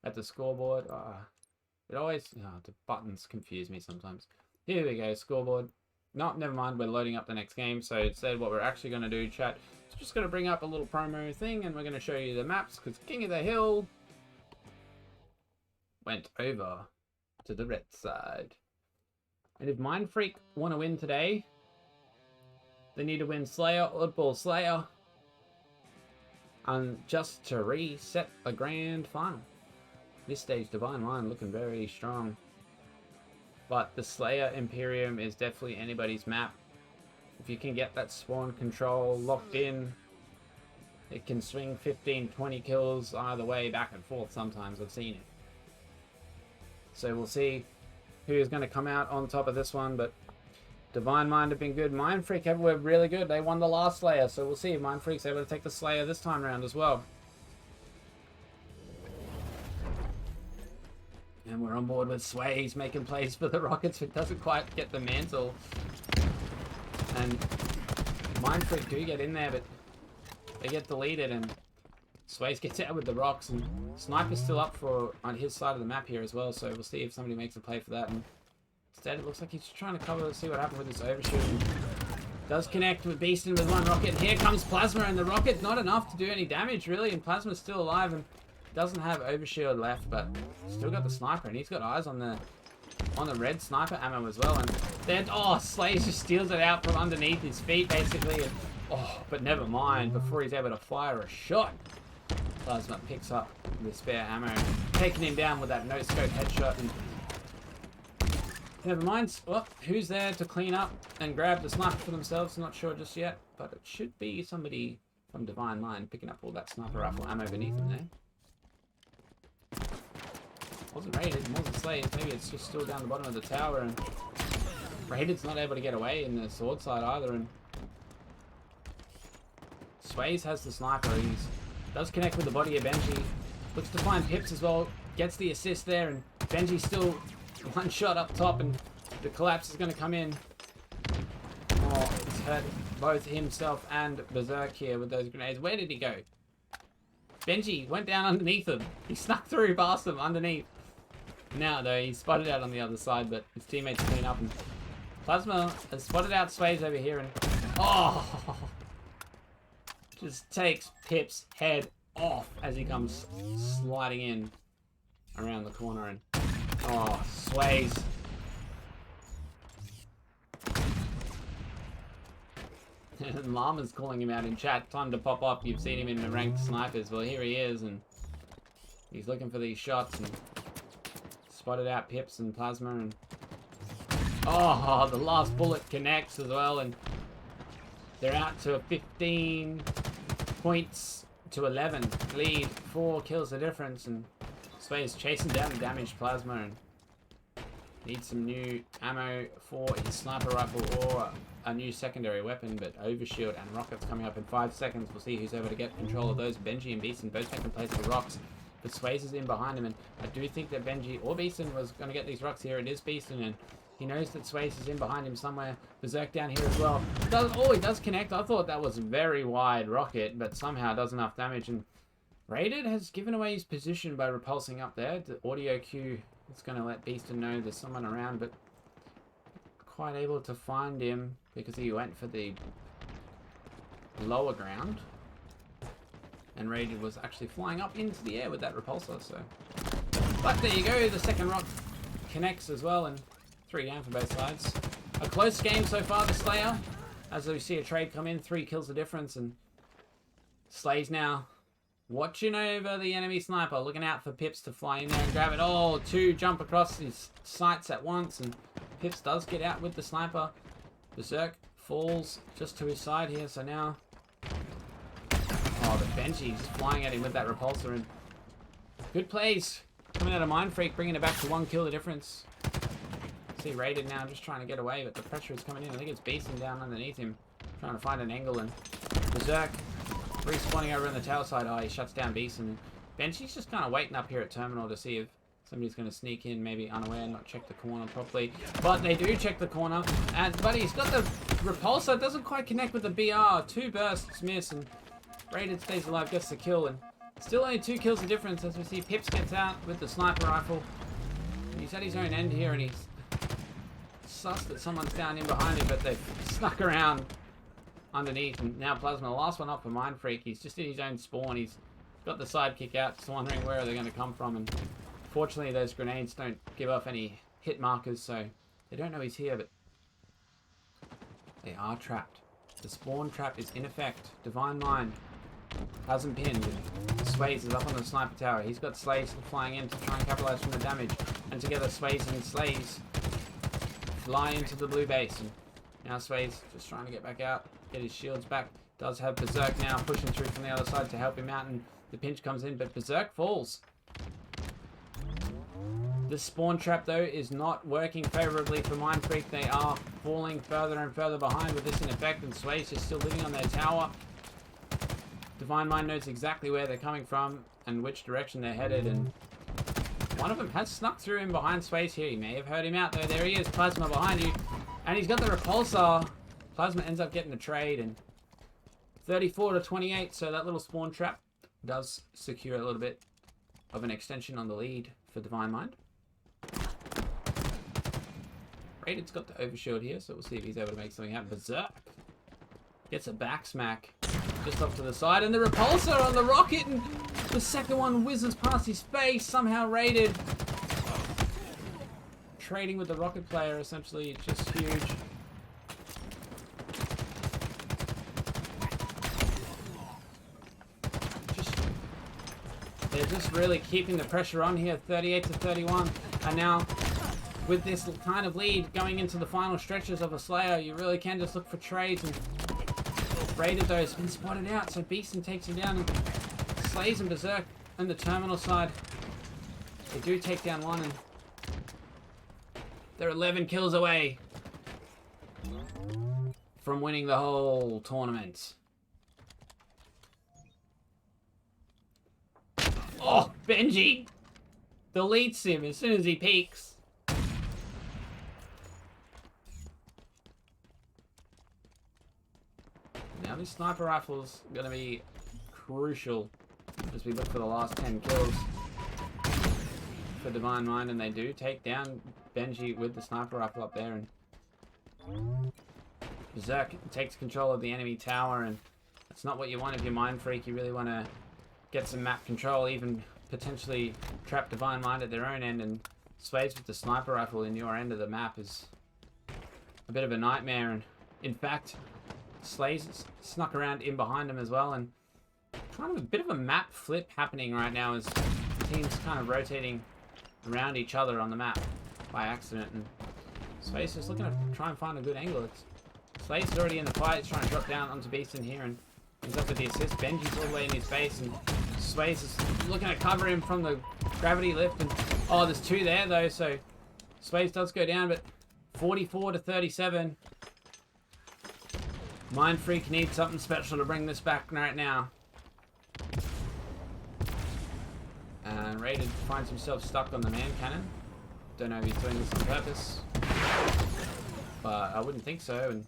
At the scoreboard. It always... Oh, the buttons confuse me sometimes. Here we go, scoreboard. No, never mind. We're loading up the next game. So instead, what we're actually going to do, chat, is just going to bring up a little promo thing, and we're going to show you the maps, because King of the Hill went over to the red side. And if Mind Freak want to win today, they need to win Slayer, Oddball Slayer, and just to reset the grand final. This stage, Divine Mind looking very strong. But the Slayer Imperium is definitely anybody's map. If you can get that spawn control locked in, it can swing 15-20 kills either way, back and forth sometimes. I've seen it. So we'll see who's going to come out on top of this one, but Divine Mind have been good. Mind Freak were really good. They won the last Slayer, so we'll see if Mind Freak's able to take the Slayer this time around as well. And we're on board with Sway. He's making plays for the Rockets, but doesn't quite get the mantle. And Mind Freak do get in there, but they get deleted, and Sways gets out with the rocks, and Sniper's still up for on his side of the map here as well, so we'll see if somebody makes a play for that. And instead, it looks like he's trying to cover, see what happened with this overshoot. And does connect with Beastin with one rocket, and here comes Plasma, and the rocket not enough to do any damage, really, and Plasma's still alive, and doesn't have overshield left, but still got the sniper, and he's got eyes on the red sniper ammo as well. And then, oh, Slays just steals it out from underneath his feet, basically. And, oh, but never mind, before he's able to fire a shot, Plasma picks up the spare ammo, taking him down with that no-scope headshot. And never mind. Well, who's there to clean up and grab the sniper for themselves? Not sure just yet, but it should be somebody from Divine Mind picking up all that sniper rifle ammo beneath him there. Wasn't raided, wasn't Slays. Maybe it's just still down the bottom of the tower, and Raided's not able to get away in the sword side either. And Sways has the sniper. He does connect with the body of Benji. Looks to find Pips as well. Gets the assist there, and Benji's still one shot up top, and the collapse is going to come in. Oh, he's hurt both himself and Berserk here with those grenades. Where did he go? Benji went down underneath him. He snuck through past him underneath. Now, though, he's spotted out on the other side, but his teammates clean up, and Plasma has spotted out Sways over here, and oh, just takes Pip's head off as he comes sliding in around the corner, and oh, Sways. And Llama's calling him out in chat. Time to pop up. You've seen him in the ranked snipers. Well, here he is, and he's looking for these shots, and spotted out Pips and Plasma, and oh, the last bullet connects as well, and they're out to a 15 points to 11 lead. 4 kills the difference, and Sway's chasing down the damaged Plasma, and needs some new ammo for his sniper rifle or a new secondary weapon, but overshield and rockets coming up in 5 seconds. We'll see who's able to get control of those. Benji and Beastin both making plays for rocks, but Sways is in behind him, and I do think that Benji or Beastin was going to get these rocks here. It is Beastin, and he knows that Sways is in behind him somewhere. Berserk down here as well. He does connect. I thought that was a very wide rocket, but somehow does enough damage, and Raided has given away his position by repulsing up there. The audio cue is going to let Beastin know there's someone around, but quite able to find him because he went for the lower ground. And Rated was actually flying up into the air with that repulsor, so. But there you go, the second rock connects as well, and 3 down for both sides. A close game so far, the Slayer. As we see a trade come in, 3 kills the difference, and Slay's now watching over the enemy sniper, looking out for Pips to fly in there and grab it. Oh, 2 jump across his sights at once, and Pips does get out with the sniper. Berserk falls just to his side here, so now... Oh, the Benji's flying at him with that repulsor, and good plays coming out of Mind Freak, bringing it back to 1 kill the difference. See Rated now just trying to get away, but the pressure is coming in. I think it's Beasting down underneath him, trying to find an angle, and Berserk respawning over on the tail side. Oh, he shuts down Beasting. Benji's just kind of waiting up here at terminal to see if somebody's going to sneak in, maybe unaware, not check the corner properly. But they do check the corner, but he's got the repulsor. It doesn't quite connect with the BR. 2 bursts miss, and Rated stays alive, gets the kill, and still only 2 kills the difference as we see Pips gets out with the sniper rifle. And he's at his own end here, and he's sus that someone's down in behind him, but they've snuck around underneath, and now Plasma, the last one up for Mind Freak. He's just in his own spawn. He's got the sidekick out, just wondering where they're going to come from, and fortunately those grenades don't give off any hit markers, so they don't know he's here, but they are trapped. The spawn trap is in effect. Divine Mind hasn't pinned, and Sways is up on the sniper tower. He's got Slays flying in to try and capitalize from the damage, and together Sways and Slays fly into the blue base, and now Sways just trying to get back out, get his shields back. Does have Berserk now pushing through from the other side to help him out, and the pinch comes in, but Berserk falls. This spawn trap, though, is not working favorably for Mind Freak. They are falling further and further behind with this in effect, and Sways is still living on their tower. Divine Mind knows exactly where they're coming from and which direction they're headed, and one of them has snuck through him behind Sways here. He may have heard him out, though. There he is, Plasma behind you, and he's got the repulsor. Plasma ends up getting a trade, and 34 to 28, so that little spawn trap does secure a little bit of an extension on the lead for Divine Mind. Rated's got the overshield here, so we'll see if he's able to make something happen. Berserk gets a back smack just off to the side, and the repulsor on the rocket, and the second one whizzes past his face. Somehow Rated trading with the rocket player, essentially. It's just huge. They're just really keeping the pressure on here. 38 to 31, and now with this kind of lead going into the final stretches of a Slayer, you really can just look for trades, and Rated, though, has been spotted out, so Beastin takes him down, and Slays and Berserk on the terminal side. They do take down one, and they're 11 kills away from winning the whole tournament. Oh, Benji deletes him as soon as he peeks. Now this sniper rifle is going to be crucial as we look for the last 10 kills for Divine Mind, and they do take down Benji with the sniper rifle up there, and Berserk takes control of the enemy tower, and that's not what you want if you're Mind Freak. You really want to get some map control, even potentially trap Divine Mind at their own end, and Sways with the sniper rifle in your end of the map is a bit of a nightmare, and in fact Slays snuck around in behind him as well, and kind of a bit of a map flip happening right now as the team's kind of rotating around each other on the map by accident, and Slays just looking to try and find a good angle. Slays is already in the fight. He's trying to drop down onto Beastin here, and he's up with the assist. Benji's all the way in his face, and Sways is looking to cover him from the gravity lift, and oh, there's 2 there though, so Sways does go down, but 44 to 37. Mind Freak needs something special to bring this back right now. And Rated finds himself stuck on the man cannon. Don't know if he's doing this on purpose, but I wouldn't think so, and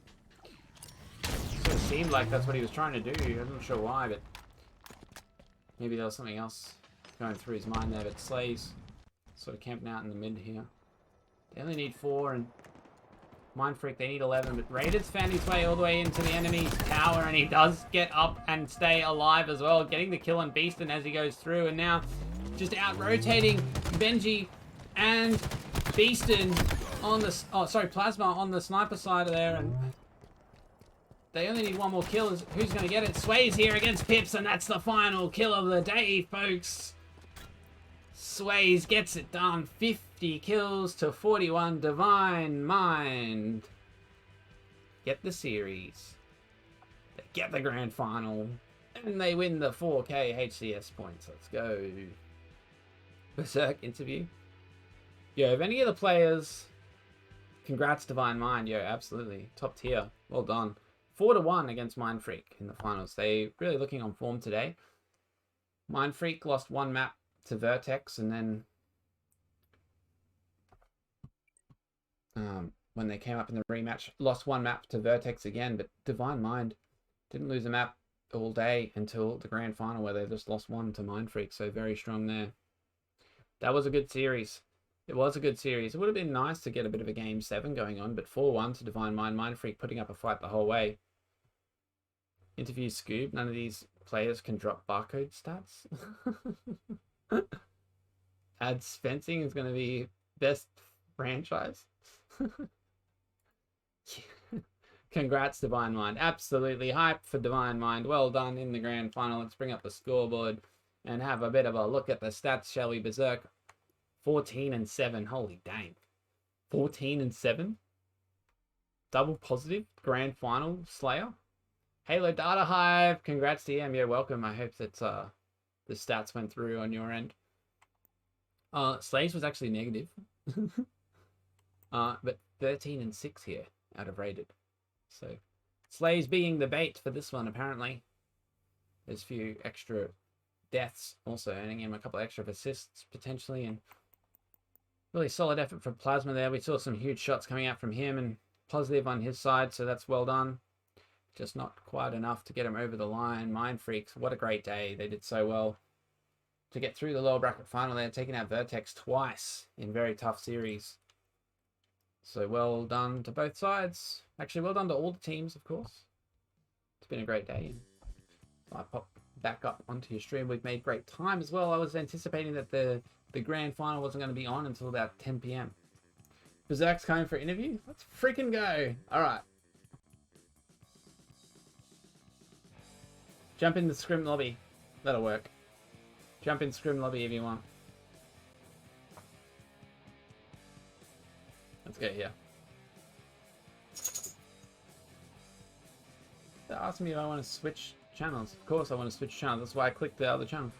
it sort of seemed like that's what he was trying to do. I'm not sure why, but maybe there was something else going through his mind there. But Slays sort of camping out in the mid here. They only need 4, and Mind Freak, they need 11, but Raiders found his way all the way into the enemy's tower, and he does get up and stay alive as well, getting the kill on Beaston as he goes through, and now just out-rotating Benji and Beaston on the... Oh, sorry, Plasma on the sniper side of there, and they only need one more kill. Who's going to get it? Sway's here against Pips, and that's the final kill of the day, folks. Sways gets it done. 50 kills to 41. Divine Mind get the series. They get the grand final. And they win the 4K HCS points. Let's go. Berserk interview. Yo, if any of the players... Congrats, Divine Mind. Yo, absolutely. Top tier. Well done. 4-1 against Mind Freak in the finals. They really looking on form today. Mind Freak lost one map to Vertex, and then when they came up in the rematch, lost one map to Vertex again, but Divine Mind didn't lose a map all day until the grand final, where they just lost one to Mind Freak, so very strong there. That was a good series. It was a good series. It would have been nice to get a bit of a Game 7 going on, but 4-1 to Divine Mind. Mind Freak putting up a fight the whole way. Interview Scoob. None of these players can drop barcode stats. Ads fencing is going to be best franchise. Congrats, Divine Mind. Absolutely hype for Divine Mind. Well done in the grand final. Let's bring up the scoreboard and have a bit of a look at the stats, shall we? Berserk. 14-7. Holy dang. 14-7. Double positive. Grand final. Slayer. Halo Data Hive. Congrats to you. You're welcome. I hope that the stats went through on your end. Slays was actually negative. But 13-6 here out of rated. So Slays being the bait for this one, apparently. There's a few extra deaths also, earning him a couple extra assists potentially, and really solid effort from Plasma there. We saw some huge shots coming out from him, and positive on his side, so that's well done. Just not quite enough to get him over the line. Mind Freaks, what a great day. They did so well to get through the lower bracket final. They're taking out Vertex twice in very tough series. So well done to both sides. Actually, well done to all the teams, of course. It's been a great day. I pop back up onto your stream. We've made great time as well. I was anticipating that the grand final wasn't going to be on until about 10 PM. Berserk's coming for an interview? Let's freaking go. All right. Jump in the scrim lobby. That'll work. Jump in scrim lobby if you want. Let's go here. They asked me if I want to switch channels. Of course I want to switch channels. That's why I clicked the other channel.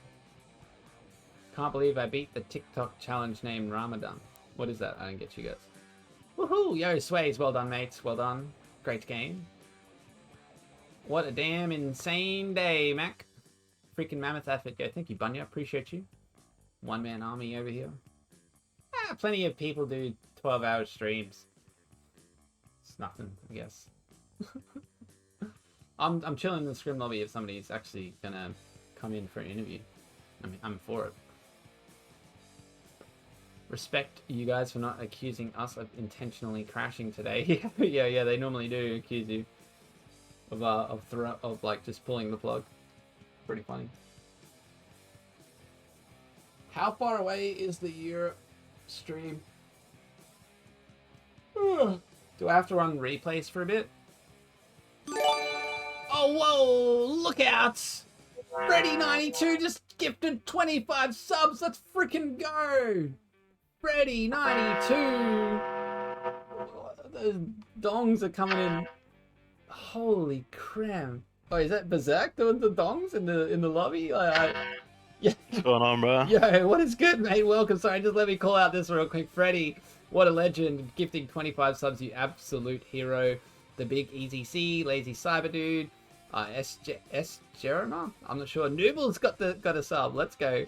Can't believe I beat the TikTok challenge named Ramadan. What is that? I don't get you guys. Woohoo! Yo, Sways. Well done, mates. Well done. Great game. What a damn insane day, Mac. Freaking mammoth effort. Go. Thank you, Bunya. Appreciate you. One-man army over here. Plenty of people do 12-hour streams. It's nothing, I guess. I'm chilling in the scrim lobby if somebody's actually gonna come in for an interview. I mean, I'm for it. Respect you guys for not accusing us of intentionally crashing today. yeah, they normally do accuse you of like just pulling the plug. Pretty funny. How far away is the Europe stream? Do I have to run replays for a bit? Oh, whoa! Look out! Freddy92 just gifted 25 subs. Let's freaking go! Freddy92. Those dongs are coming in. Holy crap! Oh, is that Berserk doing the dongs in the lobby? Yeah. What's going on, bro? Yo, what is good, mate? Welcome. Sorry, just let me call out this real quick. Freddy, what a legend. Gifting 25 subs, you absolute hero. The big Easy C, Lazy Cyber Dude, S Jerema? I'm not sure. Nooble's got a sub. Let's go.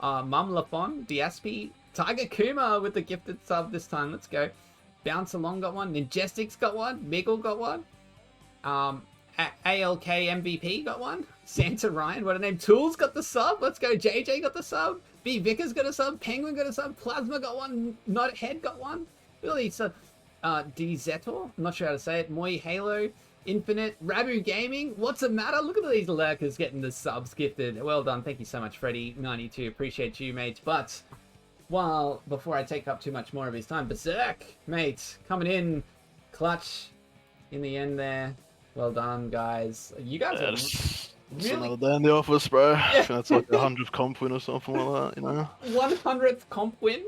Mum Lafon, Diaspi, Tiger Kuma with the gifted sub this time. Let's go. Bounce Along got one. Ninjestics got one. Miggle got one. ALK MVP got one. Santa Ryan, what a name. Tools got the sub. Let's go. JJ got the sub. B Vickers got a sub. Penguin got a sub. Plasma got one. Not Head got one. Really, so Dzetor, I'm not sure how to say it. Moi Halo, Infinite, Rabu Gaming. What's the matter? Look at these lurkers getting the subs gifted. Well done. Thank you so much, Freddy92. Appreciate you, mate. But before I take up too much more of his time, Berserk, mate, coming in clutch in the end there. Well done, guys. You guys are It's really another day in the office, bro. I think that's like 100th comp win or something like that, you know? 100th comp win.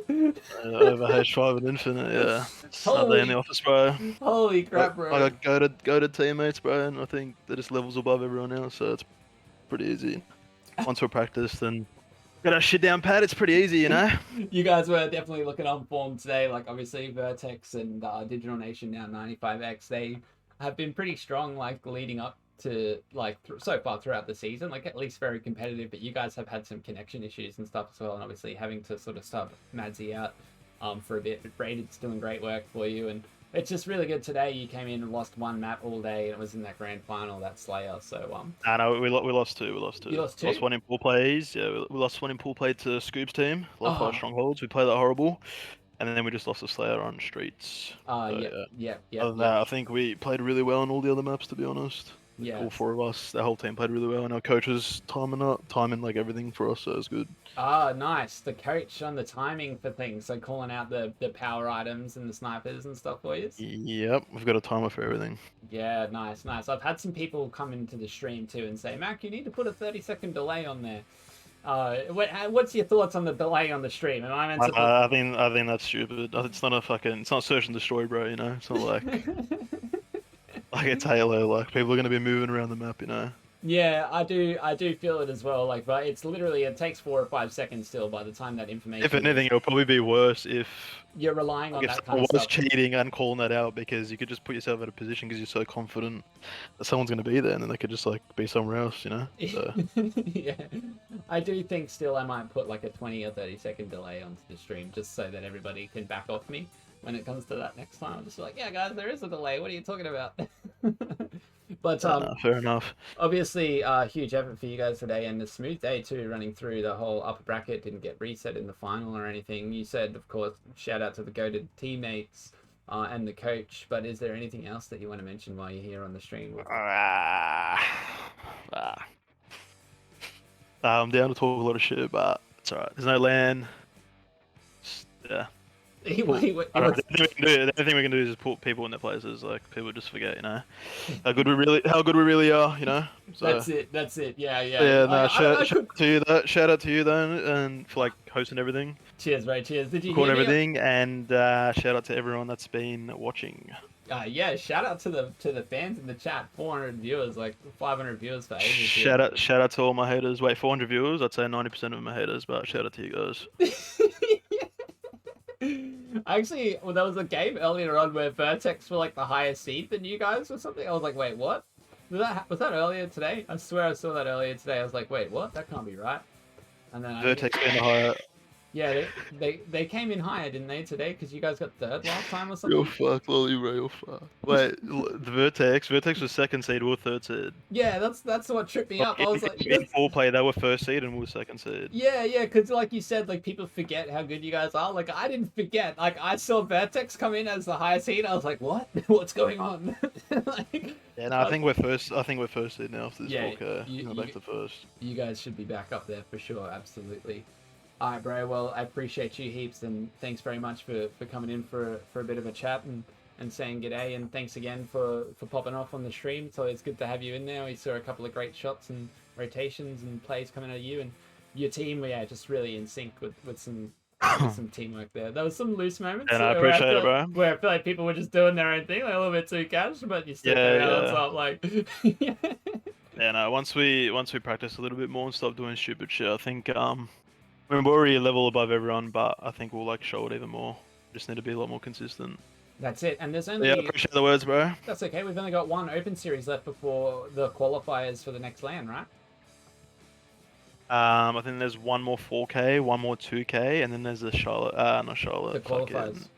Over H5 and Infinite, yeah. It's another day in the office, bro. Holy crap, bro. I got go to teammates, bro, and I think they're just levels above everyone else, so it's pretty easy. Once we're practiced and got our shit down pat, it's pretty easy, you know? You guys were definitely looking on form today. Like, obviously, Vertex and Digital Nation, now 95X, they have been pretty strong, like, leading up to, like, so far throughout the season. Like, at least very competitive, but you guys have had some connection issues and stuff as well, and obviously having to sort of sub Madsy out for a bit. But Braided's doing great work for you, and it's just really good today. You came in and lost one map all day, and it was in that grand final, that Slayer. So No, we lost two. You lost two? Lost one in pool plays. Yeah, we lost one in pool play to Scoop's team. Lost 5 strongholds. We played that horrible, and then we just lost a Slayer on streets. Yeah. Other than that, I think we played really well on all the other maps, to be honest. Yeah. All 4 of us, the whole team played really well, and our coach was timing like everything for us, so it was good. Nice. The coach on the timing for things, so calling out the power items and the snipers and stuff for you. Yep, we've got a timer for everything. Yeah, nice. I've had some people come into the stream too and say, Mac, you need to put a 30-second delay on there. What's your thoughts on the delay on the stream? Am I meant to? I think that's stupid. It's not search and destroy, bro. You know, it's not like like it's Halo. Like people are gonna be moving around the map, you know. Yeah, I do feel it as well. Like, but it's literally, it takes 4 or 5 seconds still by the time that information. If anything, it'll probably be worse if you're relying on that kind of stuff. was cheating and calling that out, because you could just put yourself in a position because you're so confident that someone's going to be there, and then they could just like be somewhere else, you know. So. Yeah, I do think still I might put like a 20 or 30-second delay onto the stream just so that everybody can back off me when it comes to that next time. I'm just like, yeah, guys, there is a delay. What are you talking about? But fair enough. Obviously, huge effort for you guys today, and a smooth day too, running through the whole upper bracket. Didn't get reset in the final or anything. You said, of course, shout out to the goated teammates and the coach. But is there anything else that you want to mention while you're here on the stream? I'm down to talk a lot of shit, but it's alright. There's no LAN. Yeah. The only thing we can do is just put people in their places. Like people just forget, you know, how good we really are, you know. So, That's it. Yeah. Yeah. No, shout out to you then, and for like hosting everything. Cheers, mate. Cheers. Did you recording everything, and shout out to everyone that's been watching. Yeah, shout out to the fans in the chat. 400 viewers, like 500 viewers for ages. Shout out to all my haters. Wait, 400 viewers? I'd say 90% of them are haters, but shout out to you guys. Actually, well, there was a game earlier on where Vertex were like the highest seed than you guys or something. I was like, wait, what? Was that earlier today? I swear I saw that earlier today. I was like, wait, what? That can't be right. And then Vertex being the higher. Yeah, they came in higher, didn't they, today? Because you guys got third last time or something? Real fuck, Lolly, real fuck. Wait, the Vertex was second seed, we were third seed. Yeah, that's what tripped me up. I was like, in full play, they were first seed and we were second seed. Yeah, because like you said, like people forget how good you guys are. Like I didn't forget. Like I saw Vertex come in as the highest seed. I was like, what? What's going on? Yeah, no, I think we're first. I think we're first seed now after this 4K. You back to first. You guys should be back up there for sure. Absolutely. All right, bro. Well, I appreciate you heaps, and thanks very much for coming in for a bit of a chat and saying g'day, and thanks again for popping off on the stream. So it's good to have you in there. We saw a couple of great shots and rotations and plays coming out of you and your team. Yeah, just really in sync with some teamwork there. There was some loose moments. And I appreciate it, bro. Where I feel like people were just doing their own thing, like a little bit too cash, but you still up like. Yeah, no. Once we practice a little bit more and stop doing stupid shit, I think we're already a level above everyone, but I think we'll like show it even more. Just need to be a lot more consistent. That's it. And there's only. Yeah, I appreciate the words, bro. That's okay. We've only got one open series left before the qualifiers for the next LAN, right? I think there's one more 4K, one more 2K, and then there's the Charlotte. Not Charlotte. The qualifiers.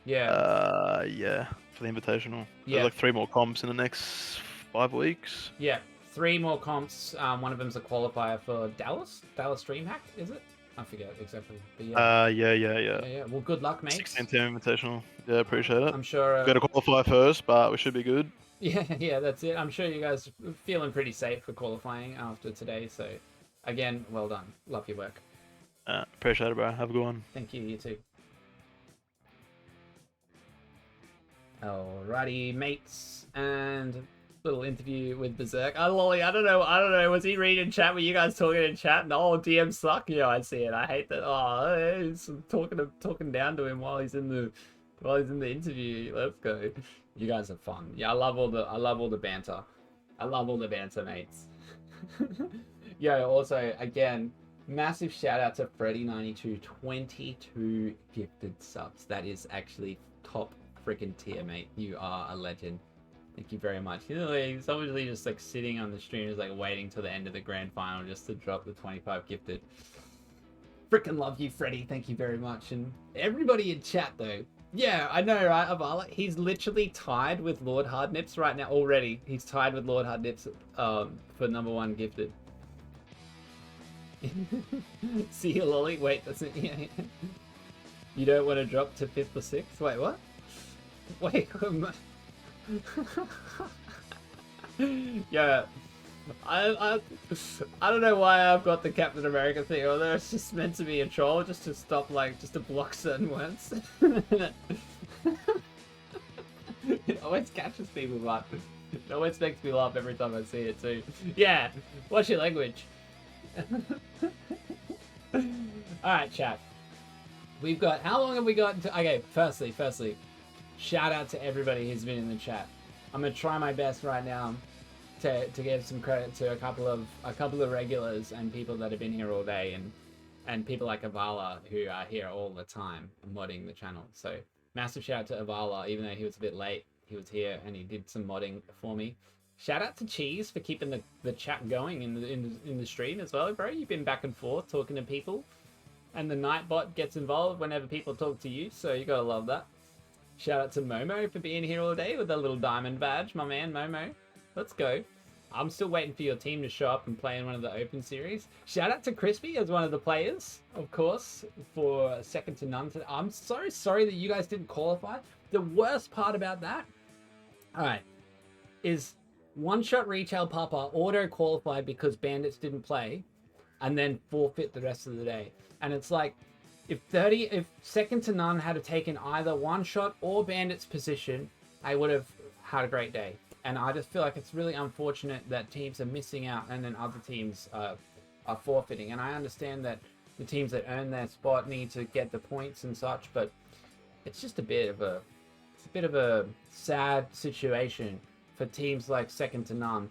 Yeah. Yeah, for the invitational. Yeah. There's like 3 more comps in the next 5 weeks. Yeah, 3 more comps. One of them's a qualifier for Dallas DreamHack, is it? I forget exactly. But yeah. Yeah. Yeah. Well, good luck, mate. 16 team invitational. Yeah, appreciate it. I'm sure. We've got to qualify first, but we should be good. Yeah, that's it. I'm sure you guys are feeling pretty safe for qualifying after today. So, again, well done. Love your work. Appreciate it, bro. Have a good one. Thank you. You too. Alrighty, mates, and little interview with Berserk. Oh, Lolly, I don't know. Was he reading chat? Were you guys talking in chat? No, DM suck. Yeah, I see it. I hate that. Oh, he's talking down to him while he's in the interview. Let's go. You guys are fun. Yeah, I love all the banter. I love all the banter, mates. Yeah. Also, again, massive shout out to Freddy92, 22 gifted subs. That is actually top freaking tier, mate. You are a legend. Thank you very much. You know, he's obviously just like sitting on the stream, just like waiting till the end of the grand final just to drop the 25 gifted. Freaking love you, Freddy. Thank you very much. And everybody in chat though. Yeah, I know, right, Avala? He's literally tied with Lord Hardnips right now already. He's tied with Lord Hardnips for #1 gifted. See you, Lolly. Wait, that's it. Yeah. You don't want to drop to 5th or 6th? Wait, what? Wait, yeah, I don't know why I've got the Captain America thing, although it's just meant to be a troll, just to stop, like, just to block certain words. It always catches people, but it always makes me laugh every time I see it too. Yeah, watch your language. Alright, chat. We've got, how long have we got to, okay, firstly, shout out to everybody who's been in the chat. I'm gonna try my best right now to give some credit to a couple of regulars and people that have been here all day, and people like Avala who are here all the time modding the channel. So massive shout out to Avala, even though he was a bit late, he was here and he did some modding for me. Shout out to Cheese for keeping the chat going in the stream as well, bro. You've been back and forth talking to people, and the Nightbot gets involved whenever people talk to you, so you gotta love that. Shout out to Momo for being here all day with a little diamond badge. My man, Momo. Let's go. I'm still waiting for your team to show up and play in one of the open series. Shout out to Crispy as one of the players, of course, for second to none. I'm so sorry that you guys didn't qualify. The worst part about that, alright, is One Shot Retail Papa auto-qualified because Bandits didn't play, and then forfeit the rest of the day. And it's like, if second to none had taken either One Shot or Bandit's position, I would have had a great day. And I just feel like it's really unfortunate that teams are missing out and then other teams are forfeiting. And I understand that the teams that earn their spot need to get the points and such, but it's just a bit of a sad situation for teams like second to none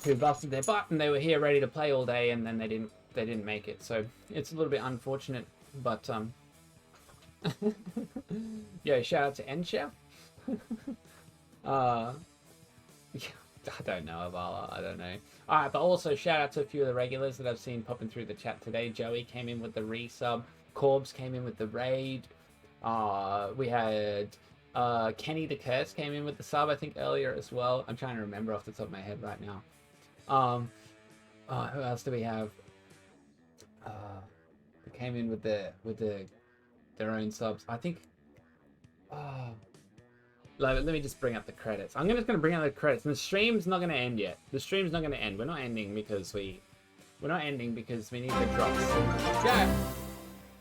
who busted their butt and they were here ready to play all day and then they didn't make it. So it's a little bit unfortunate, but yeah, shout out to Enchef. I don't know, Avala, I don't know. Alright, but also shout out to a few of the regulars that I've seen popping through the chat today. Joey came in with the resub, Corbs came in with the raid, we had Kenny the Curse came in with the sub, I think, earlier as well. I'm trying to remember off the top of my head right now. Who else do we have? Who came in with their own subs? I think. Let me just bring up the credits. I'm just gonna bring up the credits, and the stream's not gonna end yet. The stream's not gonna end. We're not ending because we need the drops. Yeah.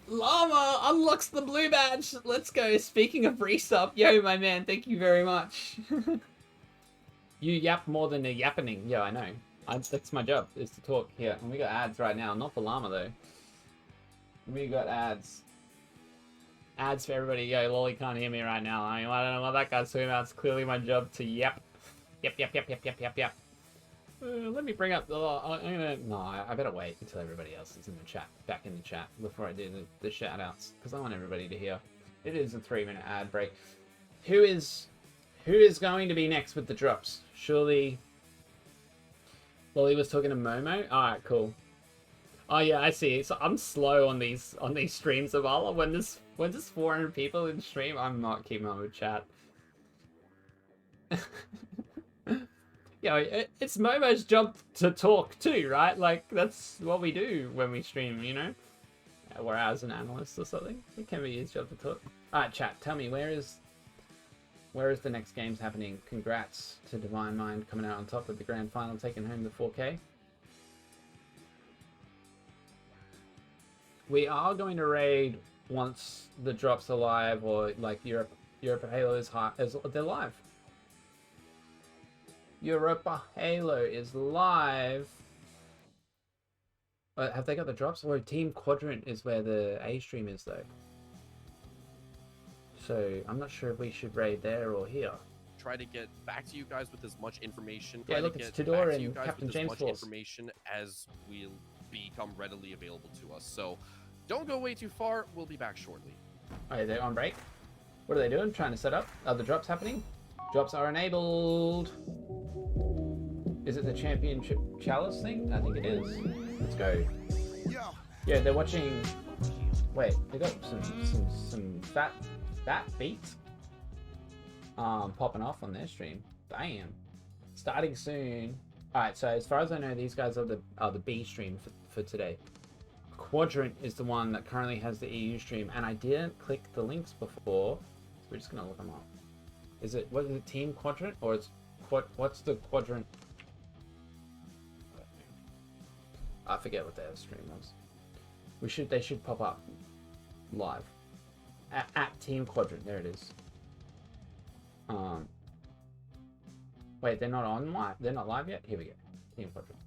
Llama unlocks the blue badge. Let's go. Speaking of resub, yo, my man, thank you very much. You yap more than a yappening. Yeah, I know. That's my job, is to talk here. And we got ads right now, not for Llama though. We got ads. Ads for everybody. Yo, Lolly can't hear me right now. I mean, I don't know what that guy's talking about. It's clearly my job to yap. Yap. Let me bring up the... I better wait until everybody else is in the chat, back in the chat, before I do the shout-outs, because I want everybody to hear. It is a 3-minute ad break. Who is going to be next with the drops? Surely... Lolly was talking to Momo? Alright, cool. Oh yeah, I see. So I'm slow on these streams of Allah. When there's 400 people in stream, I'm not keeping on with chat. Yeah, it's Momo's job to talk too, right? Like, that's what we do when we stream, you know? We're as an analyst or something. It can be his job to talk. Alright, chat, tell me, where is the next games happening? Congrats to Divine Mind coming out on top with the grand final, taking home the 4K. We are going to raid once the drops are live, or like Europa Halo is they're live. Europa Halo is live. Have they got the drops? Or Team Quadrant is where the A stream is though. So I'm not sure if we should raid there or here. Try to get back to you guys with as much information. Yeah, look, it's Tudor and Captain James as much information as will become readily available to us. So don't go way too far. We'll be back shortly. Are they on break? What are they doing? Trying to set up? Are the drops happening? Drops are enabled. Is it the championship chalice thing? I think it is. Let's go. Yeah, they're watching. Wait, they got some fat beats popping off on their stream. Damn. Starting soon. Alright, so as far as I know, these guys are the B stream for today. Quadrant is the one that currently has the EU stream, and I didn't click the links before, so we're just gonna look them up. What is it, Team Quadrant, or it's what's the Quadrant? I forget what their stream was. They should pop up live at Team Quadrant. There it is. Wait, they're not on live. They're not live yet. Here we go. Team Quadrant.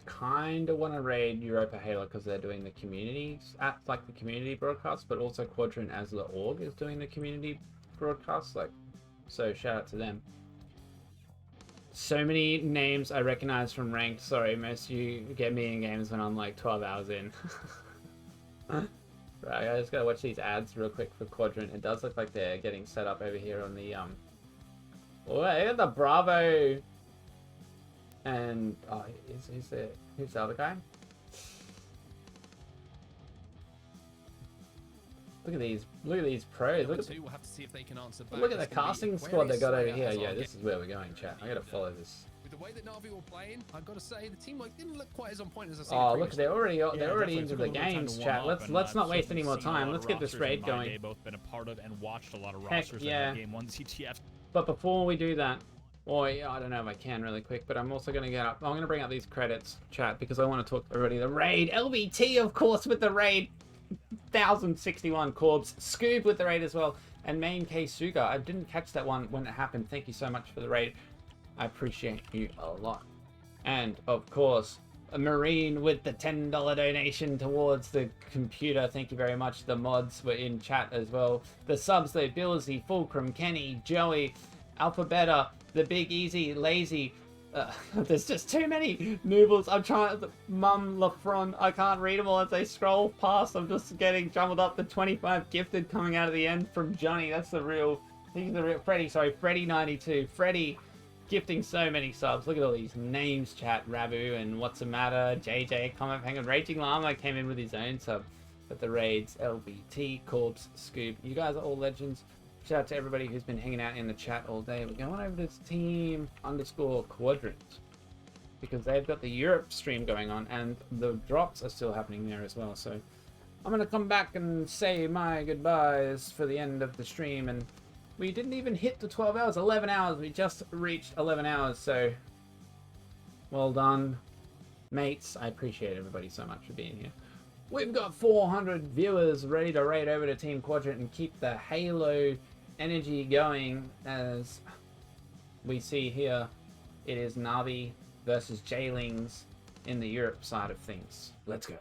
Kind of want to raid Europa Halo because they're doing the community like the community broadcast, but also Quadrant as the org is doing the community broadcast. So shout out to them. So many names I recognize from ranked. Sorry, most of you get me in games when I'm like 12 hours in. Right, I just gotta watch these ads real quick for Quadrant. It does look like they're getting set up over here on the Oh, look at the Bravo. And who's the other guy? Look at these pros. Look at the casting squad they got over here. Yeah, this is where we're going, chat. I gotta follow this. With the way that Na'Vi were playing, I've got to say the team didn't look quite as on point as I see. Oh, look, they're already into the games, chat. Let's not waste any more time. Let's get this raid going. Both been a part of and watched a lot of Heck rosters yeah. in Game 1 CTF. But before we do that, I don't know if I can really quick, but I'm also going to I'm going to bring up these credits, chat, because I want to talk to everybody. The raid, LBT, of course, with the raid, 1061 Corbs, Scoob with the raid as well, and Main K Suga. I didn't catch that one when it happened. Thank you so much for the raid. I appreciate you a lot. And, of course, a Marine with the $10 donation towards the computer. Thank you very much. The mods were in chat as well. The subs, though, Billsy, Fulcrum, Kenny, Joey, Alpha Beta, The Big Easy, Lazy. There's just too many noobles. I'm trying to... Mum Lafron. I can't read them all as they scroll past. I'm just getting jumbled up. The 25 gifted coming out of the end from Johnny. That's the real... He's the real... Freddy92. Freddy gifting so many subs. Look at all these names, chat. Rabu and What's the Matter. JJ, Comment, Hang on. Raging Llama came in with his own sub. But the raids, LBT, Corpse, Scoop. You guys are all legends. Shout out to everybody who's been hanging out in the chat all day. We're going over to Team_Quadrant because they've got the Europe stream going on and the drops are still happening there as well. So I'm going to come back and say my goodbyes for the end of the stream. And we didn't even hit the 12 hours, 11 hours. We just reached 11 hours. So well done, mates. I appreciate everybody so much for being here. We've got 400 viewers ready to raid over to Team Quadrant and keep the Halo energy going. As we see here, it is Na'Vi versus Jailings in the Europe side of things. Let's go.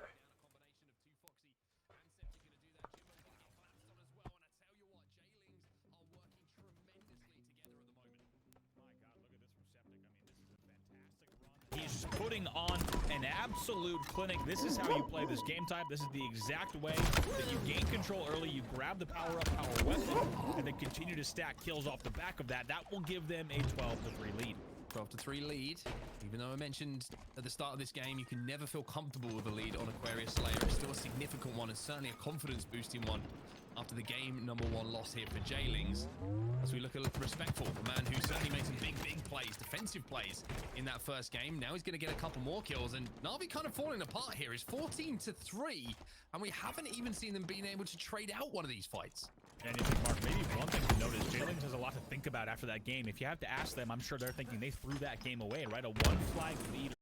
He's putting on an absolute clinic. This is how you play this game type. This is the exact way that you gain control early. You grab the power-up power weapon and then continue to stack kills off the back of that. That will give them a 12-3 lead. 12-3 lead. Even though I mentioned at the start of this game, you can never feel comfortable with a lead on Aquarius Slayer. It's still a significant one and certainly a confidence-boosting one after the game number 1 loss here for Jailings. As we look at Respectful, the man who certainly made some big plays, defensive plays in that first game. Now he's going to get a couple more kills, and Na'Vi kind of falling apart here. It's 14-3, and we haven't even seen them being able to trade out one of these fights. And I think, Mark, maybe one thing to notice, Jailings has a lot to think about after that game. If you have to ask them, I'm sure they're thinking they threw that game away, right? A 1 flag lead.